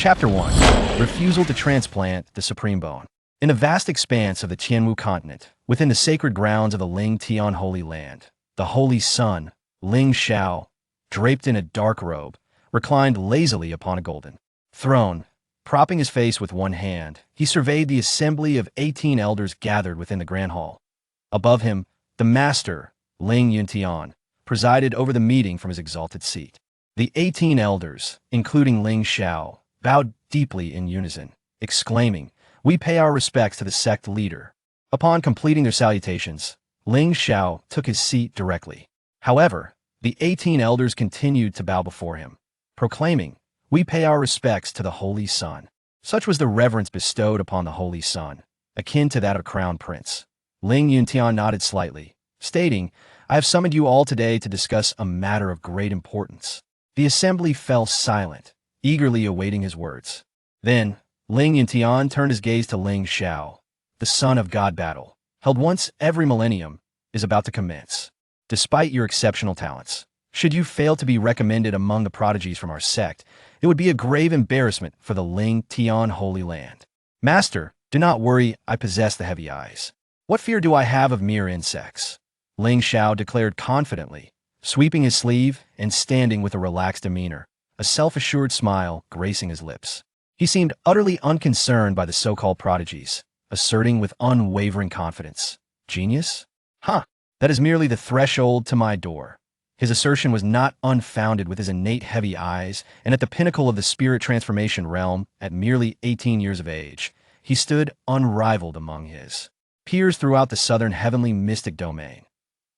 Chapter 1. Refusal to transplant the Supreme Bone. In the vast expanse of the Tianwu continent, within the sacred grounds of the Ling Tian Holy Land, the Holy Son, Ling Xiao, draped in a dark robe, reclined lazily upon a golden throne. Propping his face with one hand, he surveyed the assembly of 18 elders gathered within the grand hall. Above him, the master, Ling Yuntian, presided over the meeting from his exalted seat. The 18 elders, including Ling Xiao, bowed deeply in unison, exclaiming, "We pay our respects to the sect leader." Upon completing their salutations, Ling Xiao took his seat directly. However, the 18 elders continued to bow before him, proclaiming, "We pay our respects to the Holy Son." Such was the reverence bestowed upon the Holy Son, akin to that of a crown prince. Ling Yuntian nodded slightly, stating, "I have summoned you all today to discuss a matter of great importance." The assembly fell silent, eagerly awaiting his words. Then, Ling Yuntian turned his gaze to Ling Xiao. "The Son of God battle, held once every millennium, is about to commence. Despite your exceptional talents, should you fail to be recommended among the prodigies from our sect, it would be a grave embarrassment for the Ling Tian Holy Land. Master, do not worry, I possess the heavy eyes. What fear do I have of mere insects?" Ling Xiao declared confidently, sweeping his sleeve and standing with a relaxed demeanor, a self-assured smile gracing his lips. He seemed utterly unconcerned by the so-called prodigies, asserting with unwavering confidence, "Genius? That is merely the threshold to my door." His assertion was not unfounded with his innate heavy eyes, and at the pinnacle of the spirit transformation realm, at merely 18 years of age, he stood unrivaled among his peers throughout the southern heavenly mystic domain.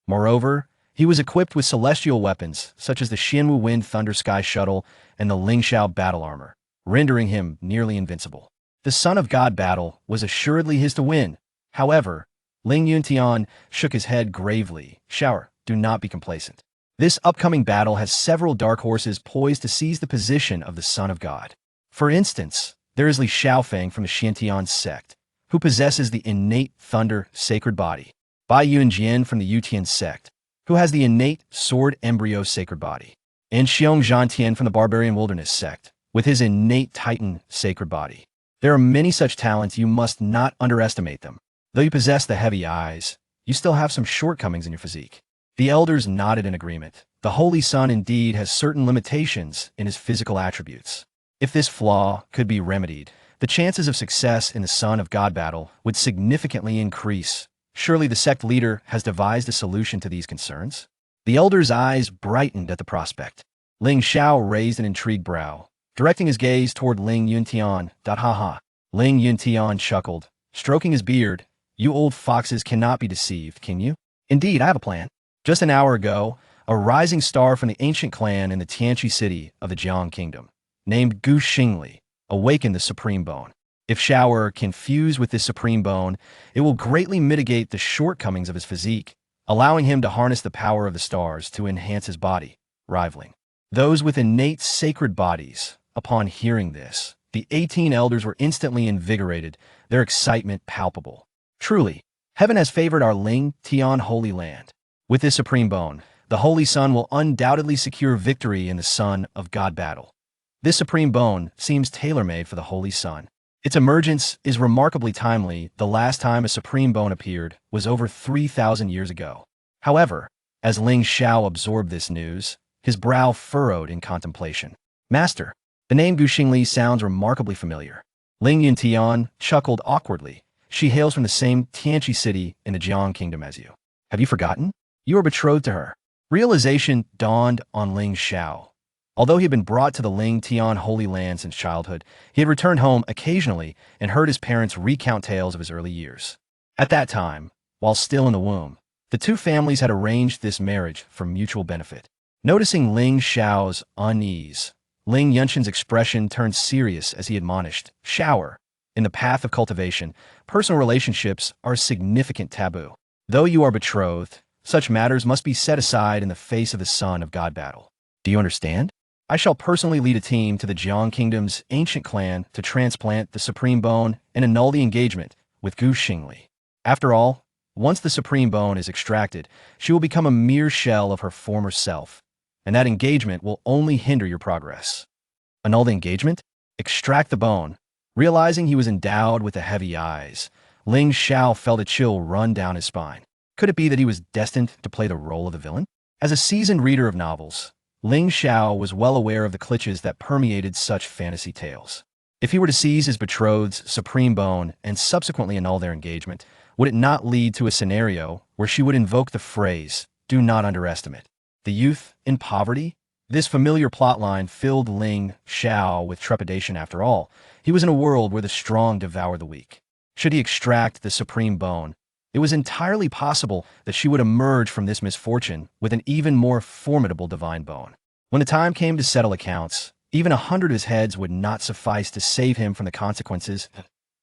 Moreover, he was equipped with celestial weapons, such as the Xianwu Wind Thunder Sky Shuttle and the Ling Xiao battle armor, rendering him nearly invincible. The Son of God battle was assuredly his to win. However, Ling Yuntian shook his head gravely. "Shower, do not be complacent. This upcoming battle has several dark horses poised to seize the position of the Son of God. For instance, there is Li Xiaofeng from the Xiantian sect, who possesses the innate thunder sacred body, Bai Yunjian from the Yutian sect, who has the innate sword embryo sacred body, and Xiong Zhantian from the barbarian wilderness sect, with his innate titan sacred body. There are many such talents, you must not underestimate them. Though you possess the heavy eyes, you still have some shortcomings in your physique." The elders nodded in agreement. The Holy Son indeed has certain limitations in his physical attributes. If this flaw could be remedied, the chances of success in the Son of God battle would significantly increase. Surely the sect leader has devised a solution to these concerns? The elder's eyes brightened at the prospect. Ling Xiao raised an intrigued brow, directing his gaze toward Ling Yuntian. "Ha. Ling Yuntian chuckled, stroking his beard. "You old foxes cannot be deceived, can you? Indeed, I have a plan. Just an hour ago, a rising star from the ancient clan in the Tianqi city of the Jiang Kingdom, named Xing Li, awakened the Supreme Bone. If Xiao can fuse with this Supreme Bone, it will greatly mitigate the shortcomings of his physique, allowing him to harness the power of the stars to enhance his body, rivaling those with innate sacred bodies." Upon hearing this, the 18 elders were instantly invigorated, their excitement palpable. "Truly, heaven has favored our Ling Tian Holy Land. With this Supreme Bone, the Holy Son will undoubtedly secure victory in the Son of God battle. This Supreme Bone seems tailor-made for the Holy Son. Its emergence is remarkably timely. The last time a Supreme Bone appeared was over 3,000 years ago." However, as Ling Xiao absorbed this news, his brow furrowed in contemplation. "Master, the name Xing Li sounds remarkably familiar." Ling Yuntian chuckled awkwardly. "She hails from the same Tianqi city in the Jiang Kingdom as you. Have you forgotten? You are betrothed to her." Realization dawned on Ling Xiao. Although he had been brought to the Ling Tian Holy Land since childhood, he had returned home occasionally and heard his parents recount tales of his early years. At that time, while still in the womb, the two families had arranged this marriage for mutual benefit. Noticing Ling Xiao's unease, Ling Yunshin's expression turned serious as he admonished, "Xiao, in the path of cultivation, personal relationships are a significant taboo. Though you are betrothed, such matters must be set aside in the face of the Son of God battle. Do you understand? I shall personally lead a team to the Jiang Kingdom's ancient clan to transplant the Supreme Bone and annul the engagement with Xing Li. After all, once the Supreme Bone is extracted, she will become a mere shell of her former self, and that engagement will only hinder your progress." "Annul the engagement?" Extract the bone. Realizing he was endowed with the heavy eyes, Ling Xiao felt a chill run down his spine. Could it be that he was destined to play the role of the villain? As a seasoned reader of novels, Ling Xiao was well aware of the cliches that permeated such fantasy tales. If he were to seize his betrothed's supreme bone and subsequently annul their engagement, would it not lead to a scenario where she would invoke the phrase, "Do not underestimate the youth in poverty"? This familiar plotline filled Ling Xiao with trepidation. After all, he was in a world where the strong devour the weak. Should he extract the supreme bone, it was entirely possible that she would emerge from this misfortune with an even more formidable divine bone. When the time came to settle accounts, even 100 of his heads would not suffice to save him from the consequences.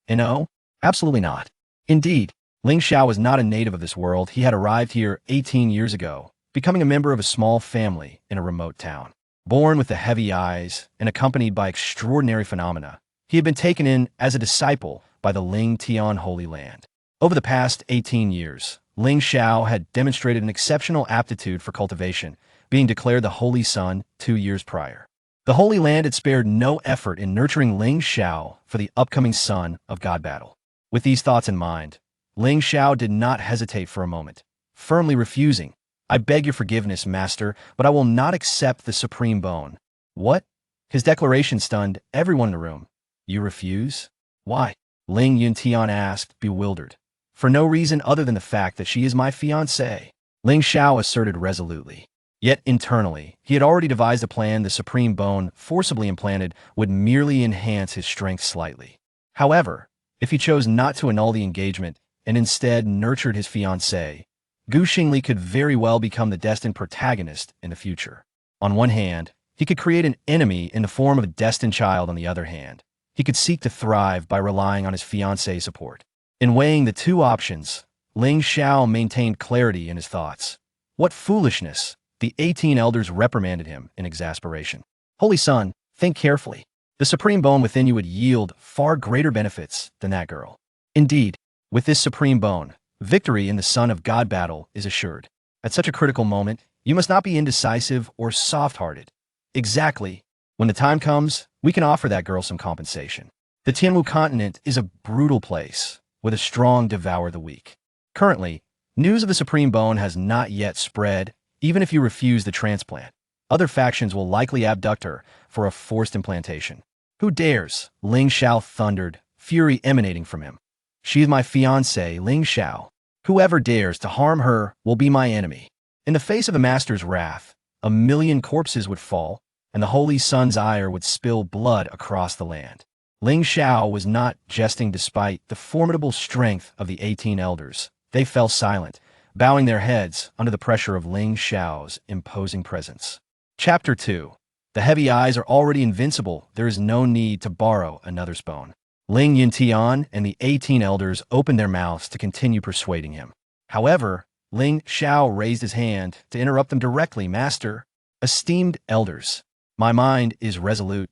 And no, absolutely not. Indeed, Ling Xiao was not a native of this world. He had arrived here 18 years ago, becoming a member of a small family in a remote town. Born with the heavy eyes and accompanied by extraordinary phenomena, he had been taken in as a disciple by the Ling Tian Holy Land. Over the past 18 years, Ling Xiao had demonstrated an exceptional aptitude for cultivation, being declared the Holy Son 2 years prior. The Holy Land had spared no effort in nurturing Ling Xiao for the upcoming Son of God battle. With these thoughts in mind, Ling Xiao did not hesitate for a moment, firmly refusing, "I beg your forgiveness, Master, but I will not accept the supreme bone." What? His declaration stunned everyone in the room. "You refuse? Why?" Ling Yuntian asked, bewildered. "For no reason other than the fact that she is my fiancée," Ling Xiao asserted resolutely. Yet internally, he had already devised a plan. The supreme bone, forcibly implanted, would merely enhance his strength slightly. However, if he chose not to annul the engagement and instead nurtured his fiancée, Xing Li could very well become the destined protagonist in the future. On one hand, he could create an enemy in the form of a destined child. On the other hand, he could seek to thrive by relying on his fiancée's support. In weighing the two options, Ling Xiao maintained clarity in his thoughts. "What foolishness!" The 18 elders reprimanded him in exasperation. "Holy Son, think carefully. The supreme bone within you would yield far greater benefits than that girl. Indeed, with this supreme bone, victory in the Son of God battle is assured. At such a critical moment, you must not be indecisive or soft-hearted. Exactly. When the time comes, we can offer that girl some compensation. The Tianwu continent is a brutal place, where the strong devour the weak. Currently, news of the supreme bone has not yet spread. Even if you refuse the transplant, other factions will likely abduct her for a forced implantation." "Who dares?" Ling Xiao thundered, fury emanating from him. "She is my fiancée, Ling Xiao. Whoever dares to harm her will be my enemy." In the face of the master's wrath, 1,000,000 corpses would fall, and the Holy Son's ire would spill blood across the land. Ling Xiao was not jesting. Despite the formidable strength of the 18 elders, they fell silent, bowing their heads under the pressure of Ling Xiao's imposing presence. Chapter 2. The heavy eyes are already invincible. There is no need to borrow another's bone. Ling Yuntian and the 18 elders opened their mouths to continue persuading him. However, Ling Xiao raised his hand to interrupt them directly. "Master, esteemed elders, my mind is resolute.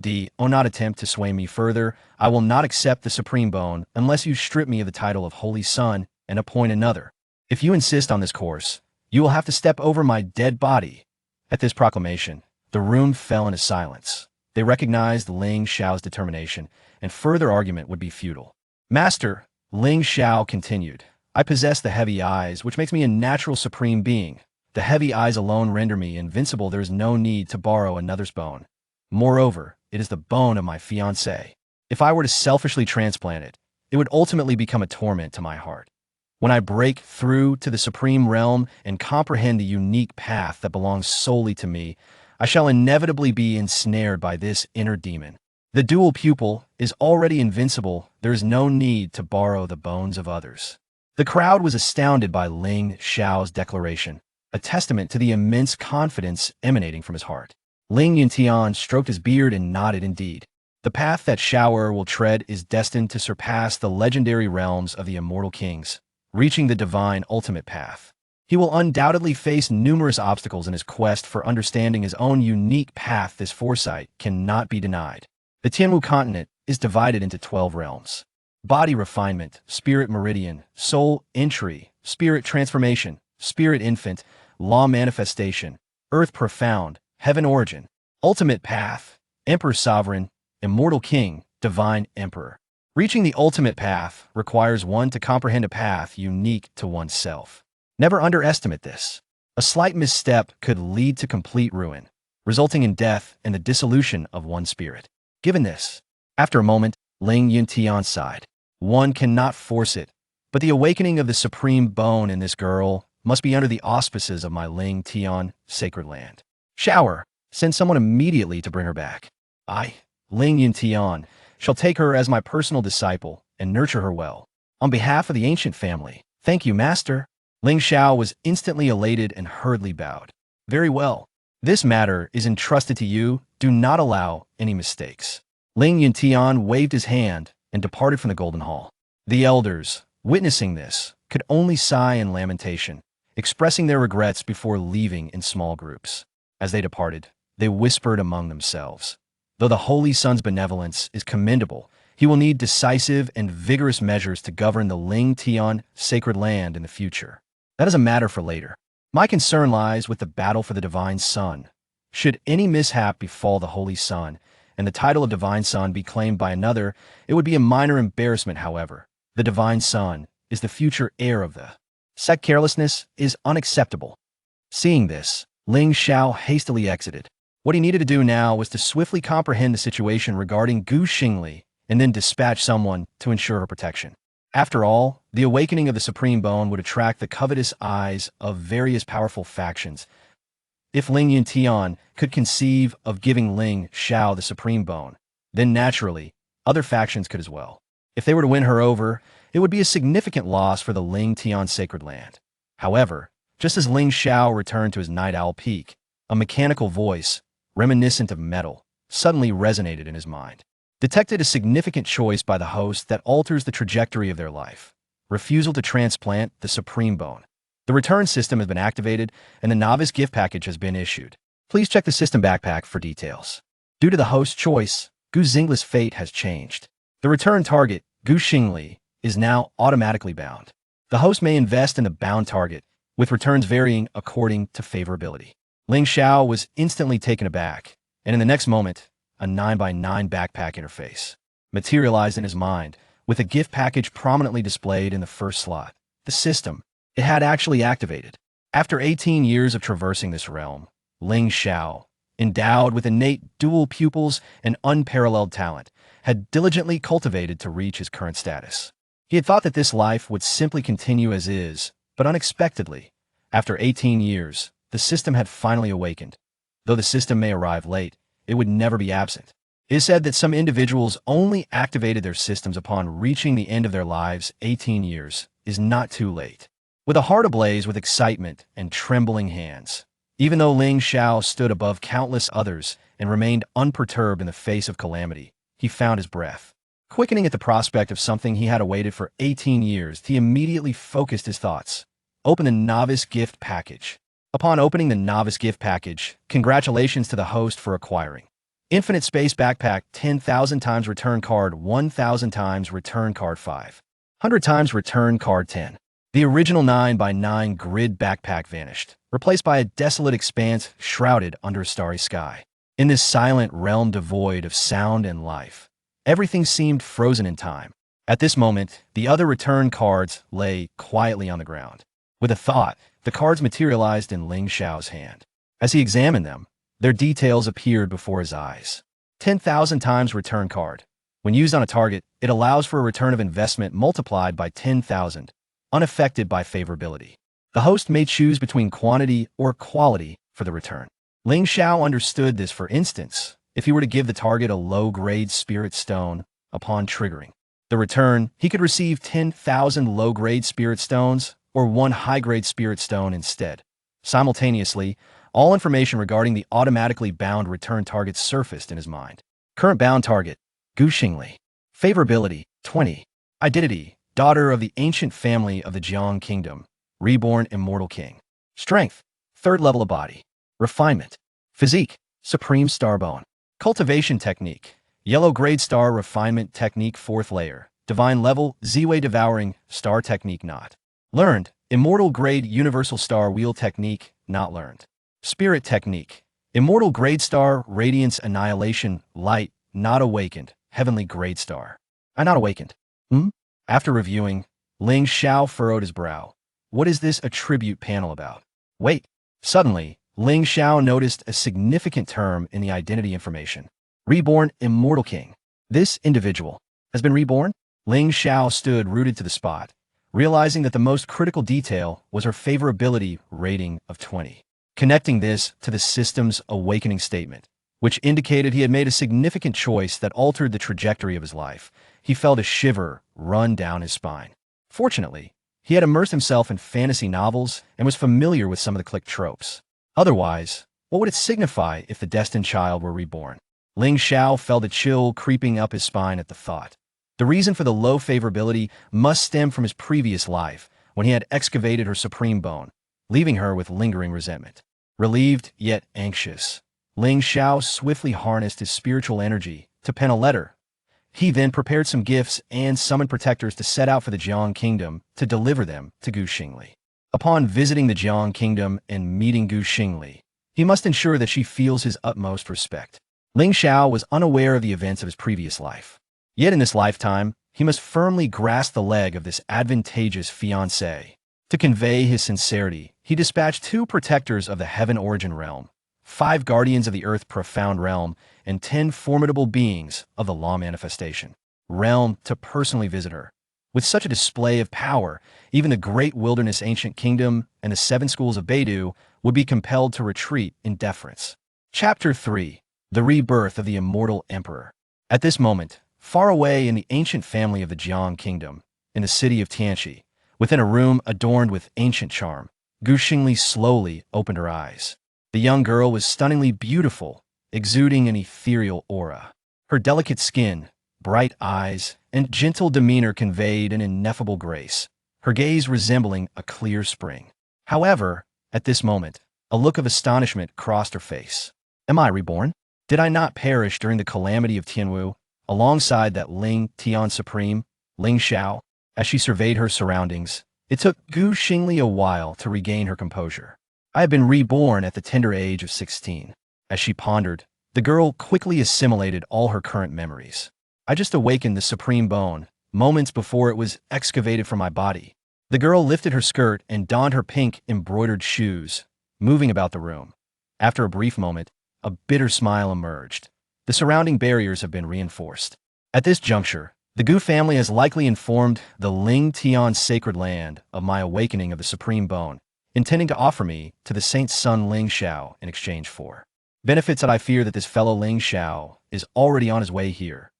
Do not attempt to sway me further. I will not accept the supreme bone unless you strip me of the title of Holy Son and appoint another. If you insist on this course, you will have to step over my dead body." At this proclamation, the room fell into silence. They recognized Ling Xiao's determination, and further argument would be futile. "Master," Ling Xiao continued, "I possess the heavy eyes, which makes me a natural supreme being. The heavy eyes alone render me invincible. There is no need to borrow another's bone. Moreover, it is the bone of my fiancée. If I were to selfishly transplant it, it would ultimately become a torment to my heart. When I break through to the supreme realm and comprehend the unique path that belongs solely to me, I shall inevitably be ensnared by this inner demon. The dual pupil is already invincible. There is no need to borrow the bones of others." The crowd was astounded by Ling Xiao's declaration, a testament to the immense confidence emanating from his heart. Ling Yuntian stroked his beard and nodded. "Indeed, the path that Xiao will tread is destined to surpass the legendary realms of the immortal kings, reaching the divine ultimate path. He will undoubtedly face numerous obstacles in his quest for understanding his own unique path. This foresight cannot be denied. The Tianwu continent is divided into 12 realms: body refinement, spirit meridian, soul entry, spirit transformation, spirit infant, law manifestation, earth profound, heaven origin, ultimate path, emperor sovereign, Immortal King, Divine Emperor. Reaching the ultimate path requires one to comprehend a path unique to oneself. Never underestimate this. A slight misstep could lead to complete ruin, resulting in death and the dissolution of one's spirit. Given this, after a moment, Ling Xiao sighed. One cannot force it, but the awakening of the supreme bone in this girl must be under the auspices of my Ling Xiao sacred land. Shower, send someone immediately to bring her back. I, Ling Xiao, shall take her as my personal disciple and nurture her well. On behalf of the ancient family, thank you, master. Ling Xiao was instantly elated and hurriedly bowed. Very well. This matter is entrusted to you. Do not allow any mistakes. Ling Xiao waved his hand and departed from the Golden Hall. The elders, witnessing this, could only sigh in lamentation, expressing their regrets before leaving in small groups. As they departed, they whispered among themselves. Though the Holy Son's benevolence is commendable, he will need decisive and vigorous measures to govern the Ling Xiao sacred land in the future. That is a matter for later. My concern lies with the battle for the Divine Son. Should any mishap befall the Holy Son, and the title of Divine Son be claimed by another, it would be a minor embarrassment, however. The Divine Son is the future heir of the sect. Carelessness is unacceptable. Seeing this, Ling Xiao hastily exited. What he needed to do now was to swiftly comprehend the situation regarding Xing Li, and then dispatch someone to ensure her protection. After all, the awakening of the Supreme Bone would attract the covetous eyes of various powerful factions. If Ling Xiao could conceive of giving Ling Xiao the Supreme Bone, then naturally, other factions could as well. If they were to win her over, it would be a significant loss for the Ling Xiao sacred land. However, just as Ling Xiao returned to his night owl peak, a mechanical voice, reminiscent of metal, suddenly resonated in his mind. Detected a significant choice by the host that alters the trajectory of their life. Refusal to transplant the Supreme Bone. The return system has been activated and the novice gift package has been issued. Please check the system backpack for details. Due to the host's choice, Xing Li's fate has changed. The return target, Xing Li, is now automatically bound. The host may invest in the bound target, with returns varying according to favorability. Ling Xiao was instantly taken aback, and in the next moment, a 9x9 backpack interface materialized in his mind, with a gift package prominently displayed in the first slot. The system, it had actually activated. After 18 years of traversing this realm, Ling Xiao, endowed with innate dual pupils and unparalleled talent, had diligently cultivated to reach his current status. He had thought that this life would simply continue as is, but unexpectedly, after 18 years, the system had finally awakened. Though the system may arrive late, it would never be absent. It is said that some individuals only activated their systems upon reaching the end of their lives. 18 years is not too late. With a heart ablaze with excitement and trembling hands, even though Ling Xiao stood above countless others and remained unperturbed in the face of calamity, he found his breath. Quickening at the prospect of something he had awaited for 18 years, he immediately focused his thoughts. Open the novice gift package. Upon opening the novice gift package, congratulations to the host for acquiring Infinite Space Backpack, 10,000 times return card, 1,000 times return card 5, 100 times return card 10. The original 9x9 grid backpack vanished, replaced by a desolate expanse shrouded under a starry sky. In this silent realm devoid of sound and life, everything seemed frozen in time. At this moment, the other return cards lay quietly on the ground. With a thought, the cards materialized in Ling Xiao's hand. As he examined them, their details appeared before his eyes. 10,000 times return card. When used on a target, it allows for a return of investment multiplied by 10,000, unaffected by favorability. The host may choose between quantity or quality for the return. Ling Xiao understood this. For instance, if he were to give the target a low-grade spirit stone upon triggering the return, he could receive 10,000 low-grade spirit stones or one high-grade spirit stone instead. Simultaneously, all information regarding the automatically bound return target surfaced in his mind. Current bound target, Xing Li. Favorability, 20. Identity, daughter of the ancient family of the Jiang Kingdom, reborn immortal king. Strength, 3rd level of body. Refinement, physique, supreme starbone. Cultivation technique, yellow grade star refinement technique 4th layer. Divine level, Z-Way devouring, star technique not learned. Immortal grade universal star wheel technique not learned. Spirit technique, immortal grade star radiance annihilation light not awakened, heavenly grade star. I not awakened. Hmm? After reviewing, Ling Xiao furrowed his brow. What is this attribute panel about? Wait. Suddenly, Ling Xiao noticed a significant term in the identity information. Reborn Immortal King. This individual has been reborn? Ling Xiao stood rooted to the spot, realizing that the most critical detail was her favorability rating of 20. Connecting this to the system's awakening statement, which indicated he had made a significant choice that altered the trajectory of his life, he felt a shiver run down his spine. Fortunately, he had immersed himself in fantasy novels and was familiar with some of the clique tropes. Otherwise, what would it signify if the destined child were reborn? Ling Xiao felt a chill creeping up his spine at the thought. The reason for the low favorability must stem from his previous life, when he had excavated her supreme bone, leaving her with lingering resentment. Relieved, yet anxious, Ling Xiao swiftly harnessed his spiritual energy to pen a letter. He then prepared some gifts and summoned protectors to set out for the Jiang Kingdom to deliver them to Xing Li. Upon visiting the Jiang Kingdom and meeting Xing Li, he must ensure that she feels his utmost respect. Ling Xiao was unaware of the events of his previous life. Yet in this lifetime, he must firmly grasp the leg of this advantageous fiancée. To convey his sincerity, he dispatched 2 protectors of the Heaven Origin Realm, 5 guardians of the Earth Profound Realm, and 10 formidable beings of the Law Manifestation Realm to personally visit her. With such a display of power, even the Great Wilderness Ancient Kingdom and the 7 schools of Beidou would be compelled to retreat in deference. Chapter 3. The Rebirth of the Immortal Emperor. At this moment, far away in the ancient family of the Jiang Kingdom, in the city of Tianxi, within a room adorned with ancient charm, Xing Li slowly opened her eyes. The young girl was stunningly beautiful, exuding an ethereal aura. Her delicate skin, bright eyes, and gentle demeanor conveyed an ineffable grace, her gaze resembling a clear spring. However, at this moment, a look of astonishment crossed her face. Am I reborn? Did I not perish during the calamity of Tianwu, alongside that Ling Tian Supreme, Ling Xiao? As she surveyed her surroundings, it took Xing Li a while to regain her composure. I have been reborn at the tender age of 16. As she pondered, the girl quickly assimilated all her current memories. I just awakened the supreme bone, moments before it was excavated from my body. The girl lifted her skirt and donned her pink embroidered shoes, moving about the room. After a brief moment, a bitter smile emerged. The surrounding barriers have been reinforced. At this juncture, the Gu family has likely informed the Ling Tian sacred land of my awakening of the supreme bone, intending to offer me to the saint's son Ling Xiao in exchange for benefits that I fear that this fellow Ling Xiao is already on his way here.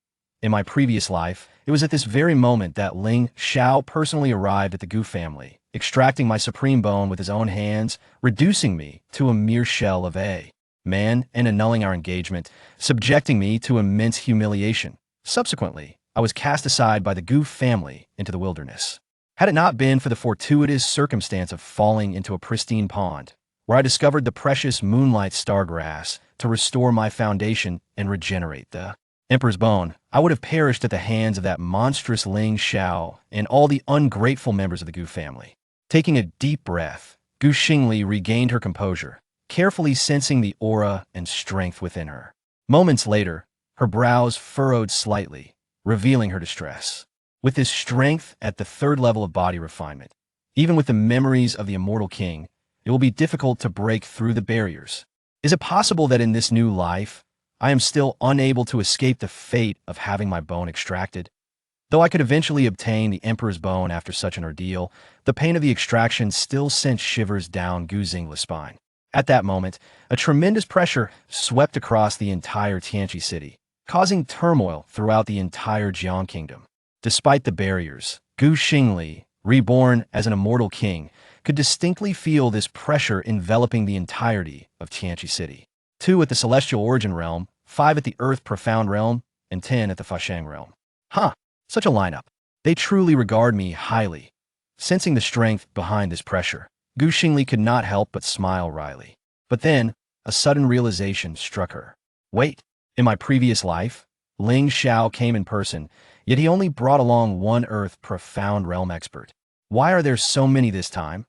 In my previous life, it was at this very moment that Ling Xiao personally arrived at the Gu family, extracting my supreme bone with his own hands, reducing me to a mere shell of a man and annulling our engagement, subjecting me to immense humiliation. Subsequently, I was cast aside by the Gu family into the wilderness. Had it not been for the fortuitous circumstance of falling into a pristine pond, where I discovered the precious moonlight stargrass to restore my foundation and regenerate the Emperor's bone, I would have perished at the hands of that monstrous Ling Xiao and all the ungrateful members of the Gu family. Taking a deep breath, Xing Li regained her composure, carefully sensing the aura and strength within her. Moments later, her brows furrowed slightly, revealing her distress. With this strength at the 3rd level of body refinement, even with the memories of the immortal king, it will be difficult to break through the barriers. Is it possible that in this new life, I am still unable to escape the fate of having my bone extracted? Though I could eventually obtain the Emperor's bone after such an ordeal, the pain of the extraction still sent shivers down Xing Li's spine. At that moment, a tremendous pressure swept across the entire Tianxi city, causing turmoil throughout the entire Jiang Kingdom. Despite the barriers, Xing Li, reborn as an immortal king, could distinctly feel this pressure enveloping the entirety of Tianxi city. 2 at the Celestial Origin Realm, 5 at the Earth Profound Realm, and 10 at the Fashang Realm. Such a lineup. They truly regard me highly. Sensing the strength behind this pressure, Xing Li could not help but smile wryly. But then, a sudden realization struck her. Wait, in my previous life, Ling Xiao came in person, yet he only brought along 1 Earth Profound Realm expert. Why are there so many this time?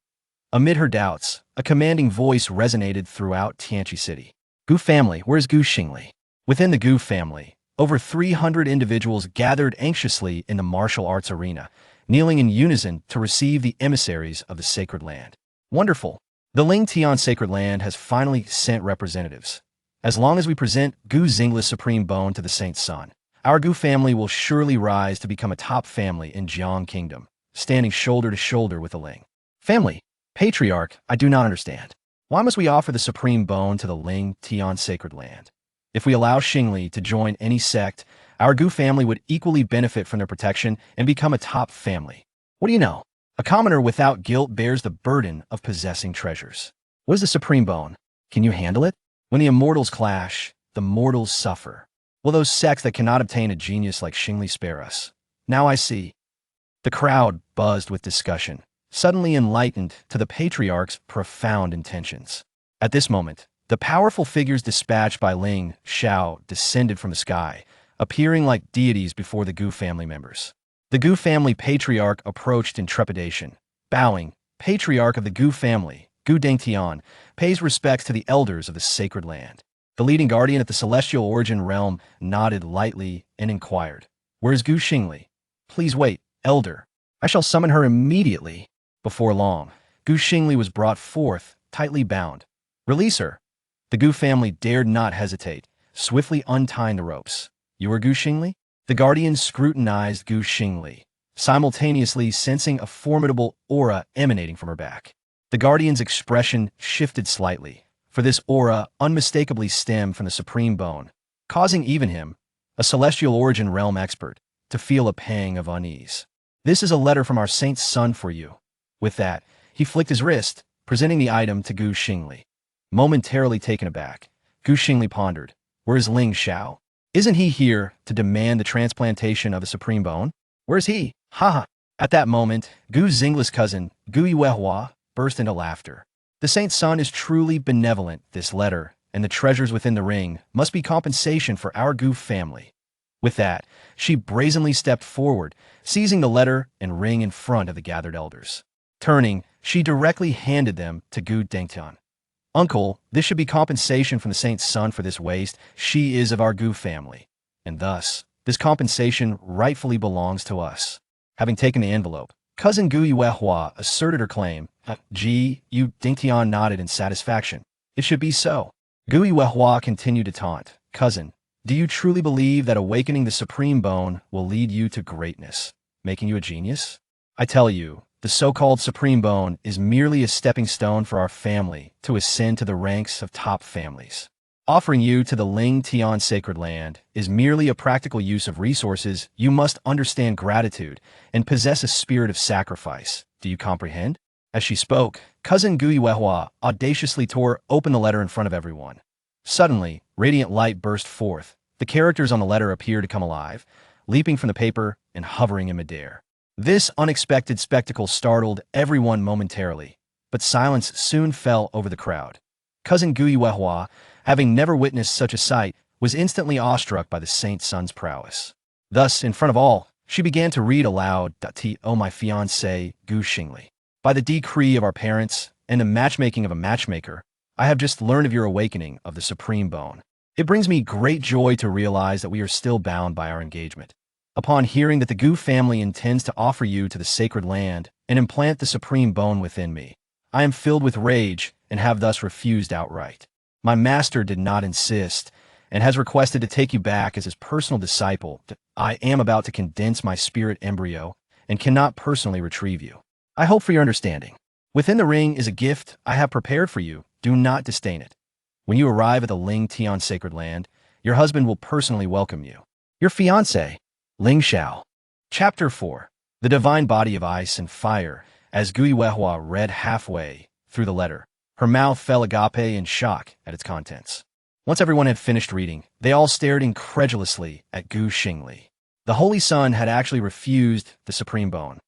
Amid her doubts, a commanding voice resonated throughout Tianxi city. Gu family, where's Xing Li? Within the Gu family, Over 300 individuals gathered anxiously in the martial arts arena, kneeling in unison to receive the emissaries of the sacred land. Wonderful! The Ling Xiao sacred land has finally sent representatives. As long as we present Gu Xingli's supreme bone to the Saint's Son, our Gu family will surely rise to become a top family in Jiang Kingdom, standing shoulder to shoulder with the Ling family. Patriarch, I do not understand. Why must we offer the supreme bone to the Ling Xiao sacred land? If we allow Xing Li to join any sect, our Gu family would equally benefit from their protection and become a top family. What do you know? A commoner without guilt bears the burden of possessing treasures. What is the supreme bone? Can you handle it? When the immortals clash, the mortals suffer. Will those sects that cannot obtain a genius like Xing Li spare us? Now I see. The crowd buzzed with discussion, suddenly enlightened to the patriarch's profound intentions. At this moment, the powerful figures dispatched by Ling Xiao descended from the sky, appearing like deities before the Gu family members. The Gu family patriarch approached in trepidation. Bowing, patriarch of the Gu family, Gu Dengtian, pays respects to the elders of the sacred land. The leading guardian at the celestial origin realm nodded lightly and inquired, "Where is Gu Xingli?" "Please wait, elder. I shall summon her immediately." Before long, Gu Xingli was brought forth, tightly bound. "Release her." The Gu family dared not hesitate, swiftly untying the ropes. "You are Gu Xingli?" The guardian scrutinized Gu Xingli, simultaneously sensing a formidable aura emanating from her back. The guardian's expression shifted slightly, for this aura unmistakably stemmed from the supreme bone, causing even him, a celestial origin realm expert, to feel a pang of unease. "This is a letter from our Saint's Son for you." With that, he flicked his wrist, presenting the item to Gu Xingli. Momentarily taken aback, Gu Xingli pondered, "Where is Ling Xiao? Isn't he here to demand the transplantation of the supreme bone? Where's he? Ha!" At that moment, Gu Xingli's cousin, Gu burst into laughter. "The Saint's Son is truly benevolent. This letter, and the treasures within the ring, must be compensation for our Gu family." With that, she brazenly stepped forward, seizing the letter and ring in front of the gathered elders. Turning, she directly handed them to Gu Dengtian. "Uncle, this should be compensation from the Saint's Son for this waste. She is of our Gu family, and thus, this compensation rightfully belongs to us." Having taken the envelope, cousin Gu asserted her claim. Gu Dengtian nodded in satisfaction. "It should be so." Gu continued to taunt. "Cousin, do you truly believe that awakening the supreme bone will lead you to greatness, making you a genius? I tell you, the so-called supreme bone is merely a stepping stone for our family to ascend to the ranks of top families. Offering you to the Ling Xiao sacred land is merely a practical use of resources. You must understand gratitude and possess a spirit of sacrifice. Do you comprehend?" As she spoke, cousin Gu audaciously tore open the letter in front of everyone. Suddenly, radiant light burst forth. The characters on the letter appeared to come alive, leaping from the paper and hovering in midair. This unexpected spectacle startled everyone momentarily, but silence soon fell over the crowd. Cousin Gu having never witnessed such a sight, was instantly awestruck by the Saint's Son's prowess. Thus, in front of all, she began to read aloud, "O my fiancée, Gu Xingli. By the decree of our parents and the matchmaking of a matchmaker, I have just learned of your awakening of the supreme bone. It brings me great joy to realize that we are still bound by our engagement. Upon hearing that the Gu family intends to offer you to the sacred land and implant the supreme bone within me, I am filled with rage and have thus refused outright. My master did not insist and has requested to take you back as his personal disciple. I am about to condense my spirit embryo and cannot personally retrieve you. I hope for your understanding. Within the ring is a gift I have prepared for you. Do not disdain it. When you arrive at the Ling Xiao sacred land, your husband will personally welcome you. Your fiancé, Ling Xiao." Chapter 4. The Divine Body of Ice and Fire. As Gu read halfway through the letter, her mouth fell agape in shock at its contents. Once everyone had finished reading, they all stared incredulously at Gu Xingli. The Holy Son had actually refused the supreme bone,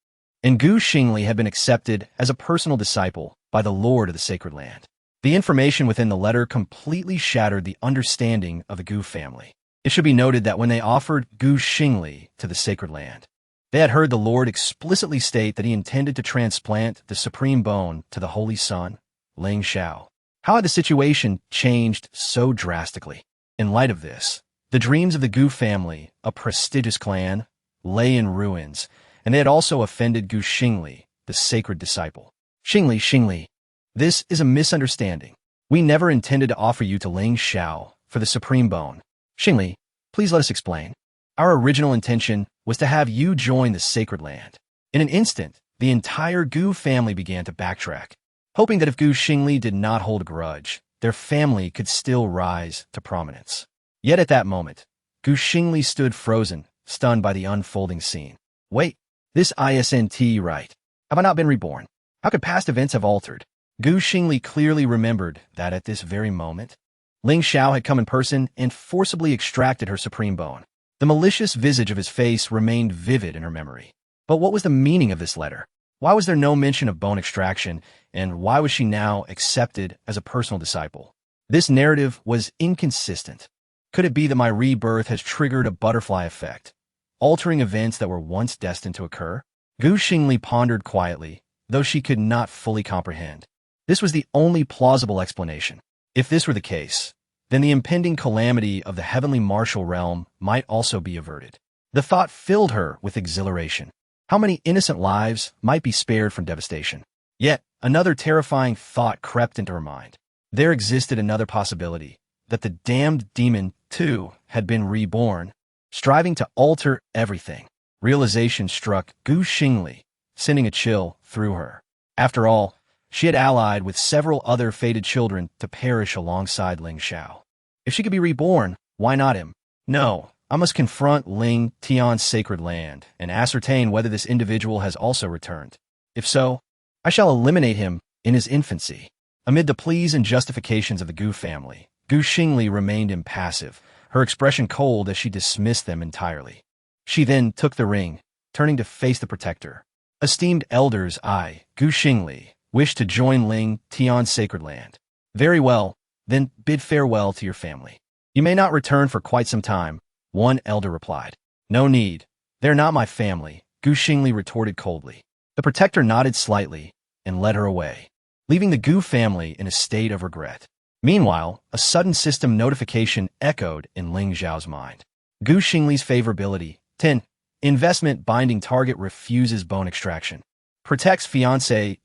and Gu Xingli had been accepted as a personal disciple by the Lord of the sacred land. The information within the letter completely shattered the understanding of the Gu family. It should be noted that when they offered Gu Xingli to the sacred land, they had heard the Lord explicitly state that he intended to transplant the supreme bone to the Holy Son, Ling Xiao. How had the situation changed so drastically? In light of this, The dreams of the Gu family, a prestigious clan, lay in ruins, and they had also offended Gu Xing Li, the sacred disciple. Xing Li. This is a misunderstanding. We never intended to offer you to Ling Xiao for the supreme bone. Xing Li, please let us explain. Our original intention was to have you join the sacred land. In an instant, the entire Gu family began to backtrack, hoping that if Gu Xing Li did not hold a grudge, their family could still rise to prominence. Yet at that moment, Gu Xing Li stood frozen, stunned by the unfolding scene. Wait, this isn't right. Have I not been reborn? How could past events have altered? Gu Xing Li clearly remembered that at this very moment, Ling Xiao had come in person and forcibly extracted her supreme bone. The malicious visage of his face remained vivid in her memory. But what was the meaning of this letter? Why was there no mention of bone extraction, and why was she now accepted as a personal disciple? This narrative was inconsistent. Could it be that my rebirth has triggered a butterfly effect, altering events that were once destined to occur? Gu Xing Li pondered quietly, though she could not fully comprehend. This was the only plausible explanation. If this were the case, then the impending calamity of the heavenly martial realm might also be averted. The thought filled her with exhilaration. How many innocent lives might be spared from devastation? Yet, another terrifying thought crept into her mind. There existed another possibility, that the damned demon, too, had been reborn, striving to alter everything. Realization struck Gu Xing Li, sending a chill through her. After all, she had allied with several other fated children to perish alongside Ling Xiao. If she could be reborn, why not him? No, I must confront Ling Tian's sacred land and ascertain whether this individual has also returned. If so, I shall eliminate him in his infancy. Amid the pleas and justifications of the Gu family, Gu Xing Li remained impassive, her expression cold as she dismissed them entirely. She then took the ring, turning to face the protector. Esteemed elders, I, Gu Xing Li, wish to join Ling Tian's sacred land. Very well, then bid farewell to your family. You may not return for quite some time, one elder replied. No need. They're not my family, Gu Xing Li retorted coldly. The protector nodded slightly and led her away, leaving the Gu family in a state of regret. Meanwhile, a sudden system notification echoed in Ling Xiao's mind. Gu Xing Li's favorability, 10. Investment binding target refuses bone extraction. Protects fiancée,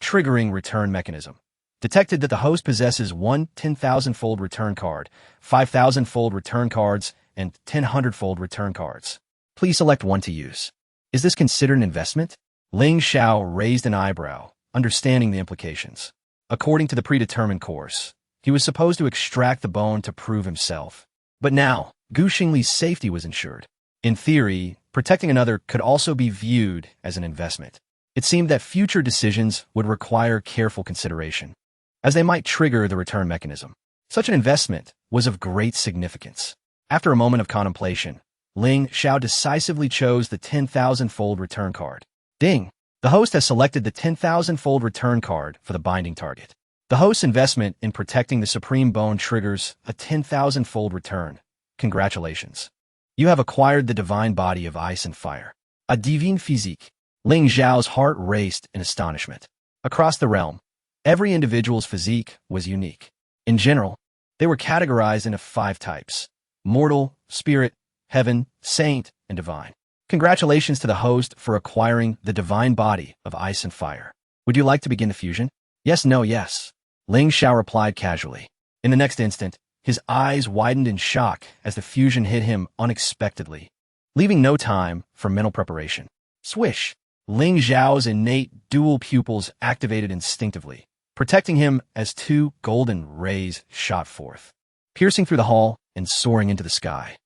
triggering return mechanism. Detected that the host possesses one 10,000-fold return card, 5,000-fold return cards, and 1,000-fold return cards. Please select one to use. Is this considered an investment? Ling Xiao raised an eyebrow, understanding the implications. According to the predetermined course, he was supposed to extract the bone to prove himself. But now, Gu Xing Li's safety was ensured. In theory, protecting another could also be viewed as an investment. It seemed that future decisions would require careful consideration, as they might trigger the return mechanism. Such an investment was of great significance. After a moment of contemplation, Ling Xiao decisively chose the 10,000-fold return card. Ding! The host has selected the 10,000-fold return card for the binding target. The host's investment in protecting the supreme bone triggers a 10,000-fold return. Congratulations. You have acquired the divine body of ice and fire. A divine physique. Ling Xiao's heart raced in astonishment. Across the realm, every individual's physique was unique. In general, they were categorized into 5 types: mortal, spirit, heaven, saint, and divine. Congratulations to the host for acquiring the divine body of ice and fire. Would you like to begin the fusion? Yes, no, yes. Ling Xiao replied casually. In the next instant, his eyes widened in shock as the fusion hit him unexpectedly, leaving no time for mental preparation. Swish! Ling Xiao's innate dual pupils activated instinctively, protecting him as 2 golden rays shot forth, piercing through the hall and soaring into the sky.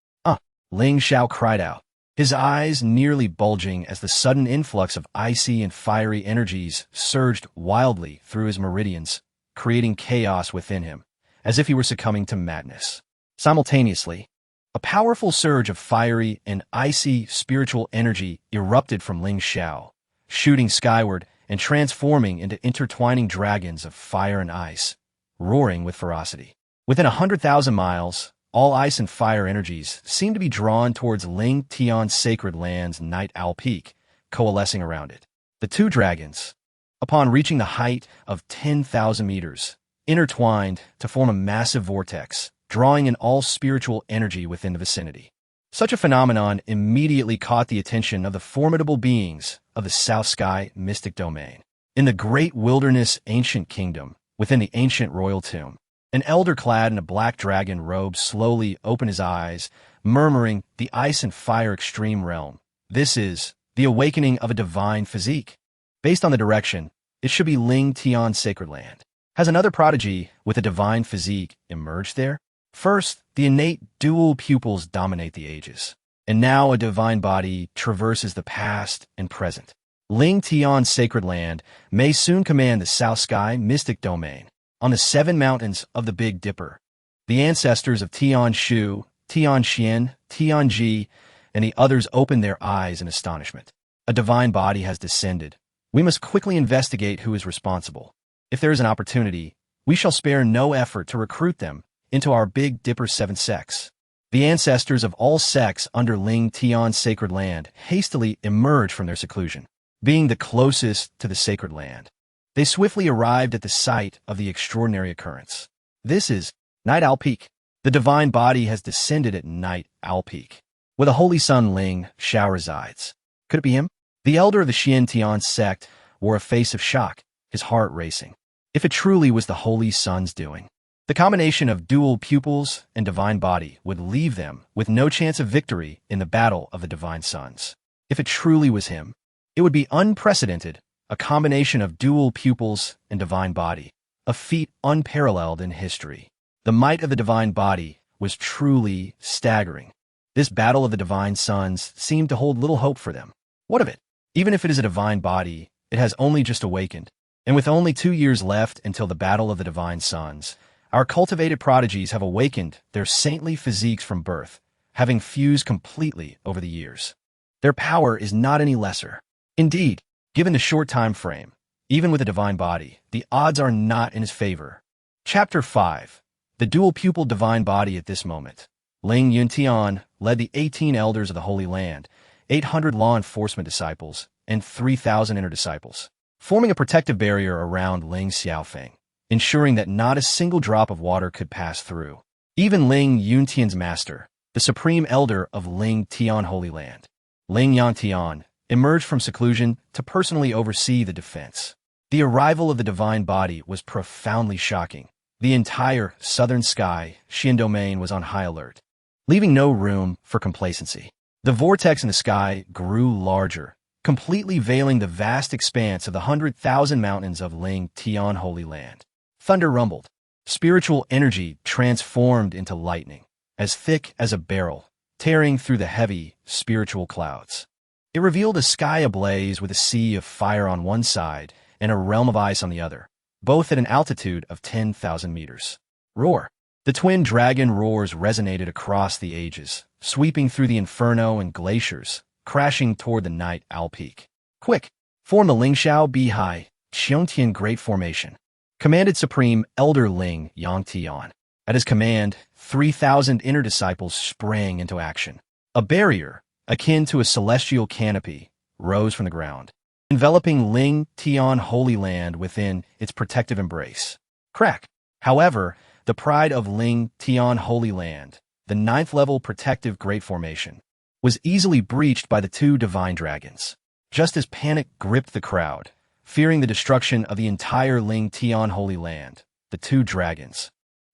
Ling Xiao cried out, his eyes nearly bulging as the sudden influx of icy and fiery energies surged wildly through his meridians, creating chaos within him, as if he were succumbing to madness. Simultaneously, a powerful surge of fiery and icy spiritual energy erupted from Ling Xiao, shooting skyward and transforming into intertwining dragons of fire and ice, roaring with ferocity. Within 100,000 miles, all ice and fire energies seemed to be drawn towards Ling Tian's sacred land's Night Owl Peak, coalescing around it. The 2 dragons, upon reaching the height of 10,000 meters, intertwined to form a massive vortex, drawing in all spiritual energy within the vicinity. Such a phenomenon immediately caught the attention of the formidable beings of the South Sky mystic domain. In the great wilderness ancient kingdom, within the ancient royal tomb, an elder clad in a black dragon robe slowly opened his eyes, murmuring, "The ice and fire extreme realm. This is the awakening of a divine physique." Based on the direction, it should be Ling Xiao's sacred land. Has another prodigy with a divine physique emerged there? First, the innate dual pupils dominate the ages, and now a divine body traverses the past and present. Ling Xiao's sacred land may soon command the South Sky mystic domain on the 7 mountains of the Big Dipper. The ancestors of Tian Shu, Tian Xian, Tian Ji, and the others opened their eyes in astonishment. A divine body has descended. We must quickly investigate who is responsible. If there is an opportunity, we shall spare no effort to recruit them into our Big Dipper 7 sects. The ancestors of all sects under Ling Xiao's sacred land hastily emerged from their seclusion. Being the closest to the sacred land, they swiftly arrived at the site of the extraordinary occurrence. This is Night Owl Peak. The divine body has descended at Night Owl Peak, where the holy son Ling Xiao resides. Could it be him? The elder of the Xian Tian sect wore a face of shock, his heart racing. If it truly was the holy son's doing, the combination of dual pupils and divine body would leave them with no chance of victory in the battle of the divine sons. If it truly was him, it would be unprecedented, a combination of dual pupils and divine body, a feat unparalleled in history. The might of the divine body was truly staggering. This battle of the divine sons seemed to hold little hope for them. What of it? Even if it is a divine body, it has only just awakened. And with only 2 years left until the battle of the divine sons, our cultivated prodigies have awakened their saintly physiques from birth, having fused completely over the years. Their power is not any lesser. Indeed, given the short time frame, even with a divine body, the odds are not in his favor. Chapter 5. The dual pupil divine body at this moment. Ling Yuntian led the 18 elders of the Holy Land, 800 law enforcement disciples, and 3,000 inner disciples, forming a protective barrier around Ling Xiaofeng, ensuring that not a single drop of water could pass through. Even Ling Yuntian's master, the supreme elder of Ling Tian Holy Land, Ling Yantian, emerged from seclusion to personally oversee the defense. The arrival of the divine body was profoundly shocking. The entire southern sky, Xian domain, was on high alert, leaving no room for complacency. The vortex in the sky grew larger, completely veiling the vast expanse of the 100,000 mountains of Ling Tian Holy Land. Thunder rumbled. Spiritual energy transformed into lightning, as thick as a barrel, tearing through the heavy spiritual clouds. It revealed a sky ablaze with a sea of fire on one side and a realm of ice on the other, both at an altitude of 10,000 meters. Roar! The twin dragon roars resonated across the ages, sweeping through the inferno and glaciers, crashing toward the Night Owl Peak. Quick! Form the Ling Xiao Bihai, Xiongtian Great Formation, commanded Supreme Elder Ling Yangtian. At his command, 3,000 inner disciples sprang into action. A barrier, akin to a celestial canopy, rose from the ground, enveloping Ling Tian Holy Land within its protective embrace. Crack! However, the pride of Ling Tian Holy Land, the 9th-level protective Great Formation, was easily breached by the 2 divine dragons. Just as panic gripped the crowd, fearing the destruction of the entire Ling Tian Holy Land, the 2 dragons,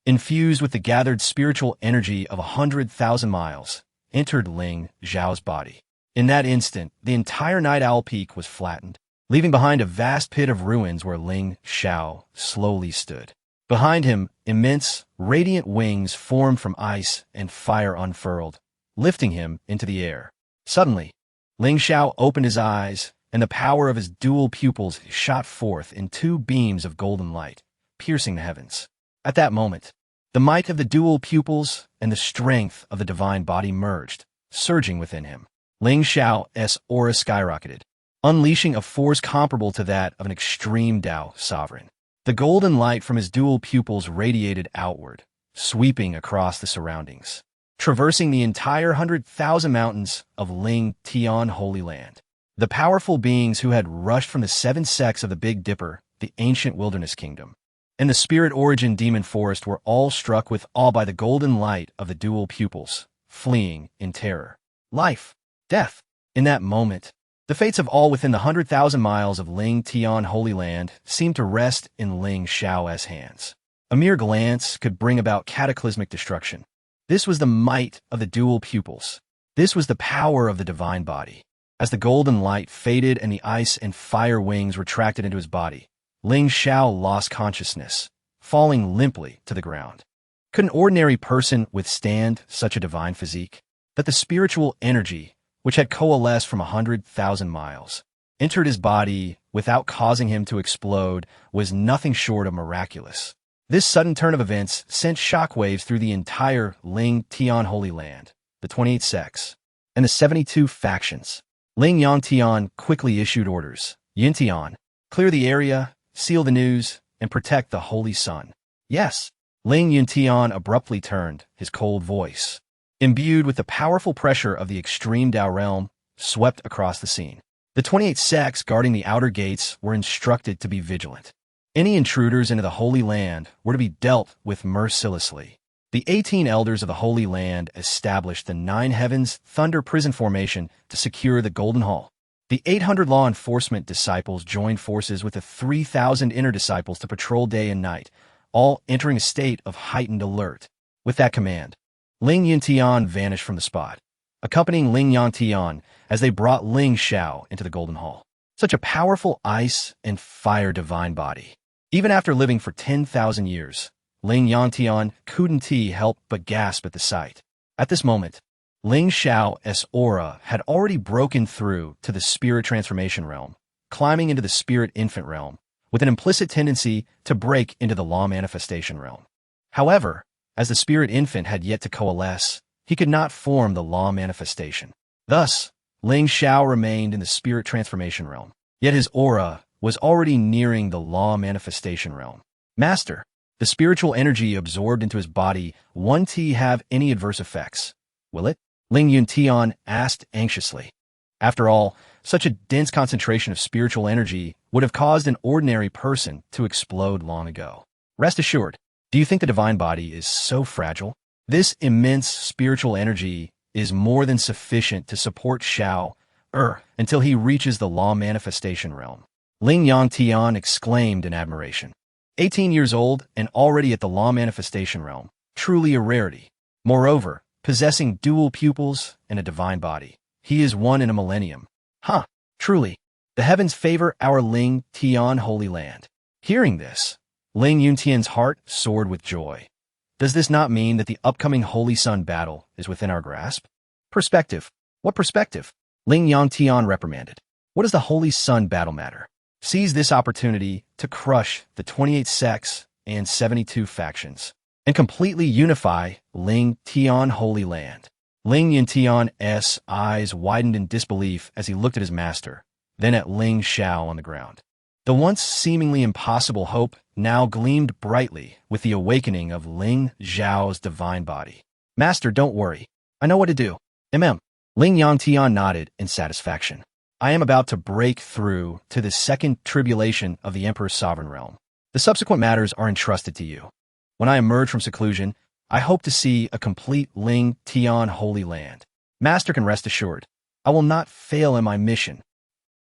infused with the gathered spiritual energy of 100,000 miles, entered Ling Xiao's body. In that instant, the entire Night Owl Peak was flattened, leaving behind a vast pit of ruins where Ling Xiao slowly stood. Behind him, immense, radiant wings formed from ice and fire unfurled, lifting him into the air. Suddenly, Ling Xiao opened his eyes, and the power of his dual pupils shot forth in 2 beams of golden light, piercing the heavens. At that moment, the might of the dual pupils and the strength of the divine body merged, surging within him. Ling Xiao's aura skyrocketed, unleashing a force comparable to that of an extreme Tao sovereign. The golden light from his dual pupils radiated outward, sweeping across the surroundings, traversing the entire 100,000 mountains of Ling Tian Holy Land. The powerful beings who had rushed from the 7 sects of the Big Dipper, the ancient wilderness kingdom, and the spirit origin demon forest were all struck with awe by the golden light of the dual pupils, fleeing in terror. Life, death. In that moment, the fates of all within the 100,000 miles of Ling Tian Holy Land seemed to rest in Ling Xiao's hands. A mere glance could bring about cataclysmic destruction. This was the might of the dual pupils. This was the power of the divine body. As the golden light faded and the ice and fire wings retracted into his body, Ling Xiao lost consciousness, falling limply to the ground. Could an ordinary person withstand such a divine physique? That the spiritual energy, which had coalesced from 100,000 miles, entered his body without causing him to explode, was nothing short of miraculous. This sudden turn of events sent shockwaves through the entire Ling Tian Holy Land, the 28 sects, and the 72 factions. Ling Yangtian quickly issued orders. Yintian, clear the area, seal the news, and protect the Holy Sun. Yes, Ling Yintian abruptly turned, his cold voice, imbued with the powerful pressure of the extreme Dao realm, swept across the scene. The 28 sects guarding the outer gates were instructed to be vigilant. Any intruders into the Holy Land were to be dealt with mercilessly. The 18 elders of the Holy Land established the 9 Heavens Thunder Prison Formation to secure the Golden Hall. The 800 law enforcement disciples joined forces with the 3,000 inner disciples to patrol day and night, all entering a state of heightened alert. With that command, Ling Yintian vanished from the spot, accompanying Ling Yangtian as they brought Ling Xiao into the Golden Hall. Such a powerful ice and fire divine body. Even after living for 10,000 years, Ling Yangtian couldn't help but gasp at the sight. At this moment, Ling Xiao's aura had already broken through to the spirit transformation realm, climbing into the spirit infant realm, with an implicit tendency to break into the law manifestation realm. However, as the spirit infant had yet to coalesce, he could not form the law manifestation. Thus, Ling Xiao remained in the spirit transformation realm, yet his aura was already nearing the law manifestation realm. Master, the spiritual energy absorbed into his body won't have any adverse effects, will it? Ling Yuntian asked anxiously. After all, such a dense concentration of spiritual energy would have caused an ordinary person to explode long ago. Rest assured, do you think the divine body is so fragile? This immense spiritual energy is more than sufficient to support Xiao until he reaches the law manifestation realm. Ling Yangtian exclaimed in admiration. 18 years old and already at the law manifestation realm, truly a rarity. Moreover, possessing dual pupils and a divine body, he is one in a millennium. Truly, the heavens favor our Ling Tian Holy Land. Hearing this, Ling Yuntian's heart soared with joy. Does this not mean that the upcoming Holy Sun battle is within our grasp? Perspective. What perspective? Ling Yangtian reprimanded. What does the Holy Sun battle matter? Seize this opportunity to crush the 28 sects and 72 factions, and completely unify Ling Tian Holy Land. Ling Yintian's eyes widened in disbelief as he looked at his master, then at Ling Xiao on the ground. The once seemingly impossible hope now gleamed brightly with the awakening of Ling Xiao's divine body. Master, don't worry. I know what to do. Ling Yangtian nodded in satisfaction. I am about to break through to the second tribulation of the Emperor's sovereign realm. The subsequent matters are entrusted to you. When I emerge from seclusion, I hope to see a complete Ling Tian Holy Land. Master can rest assured, I will not fail in my mission.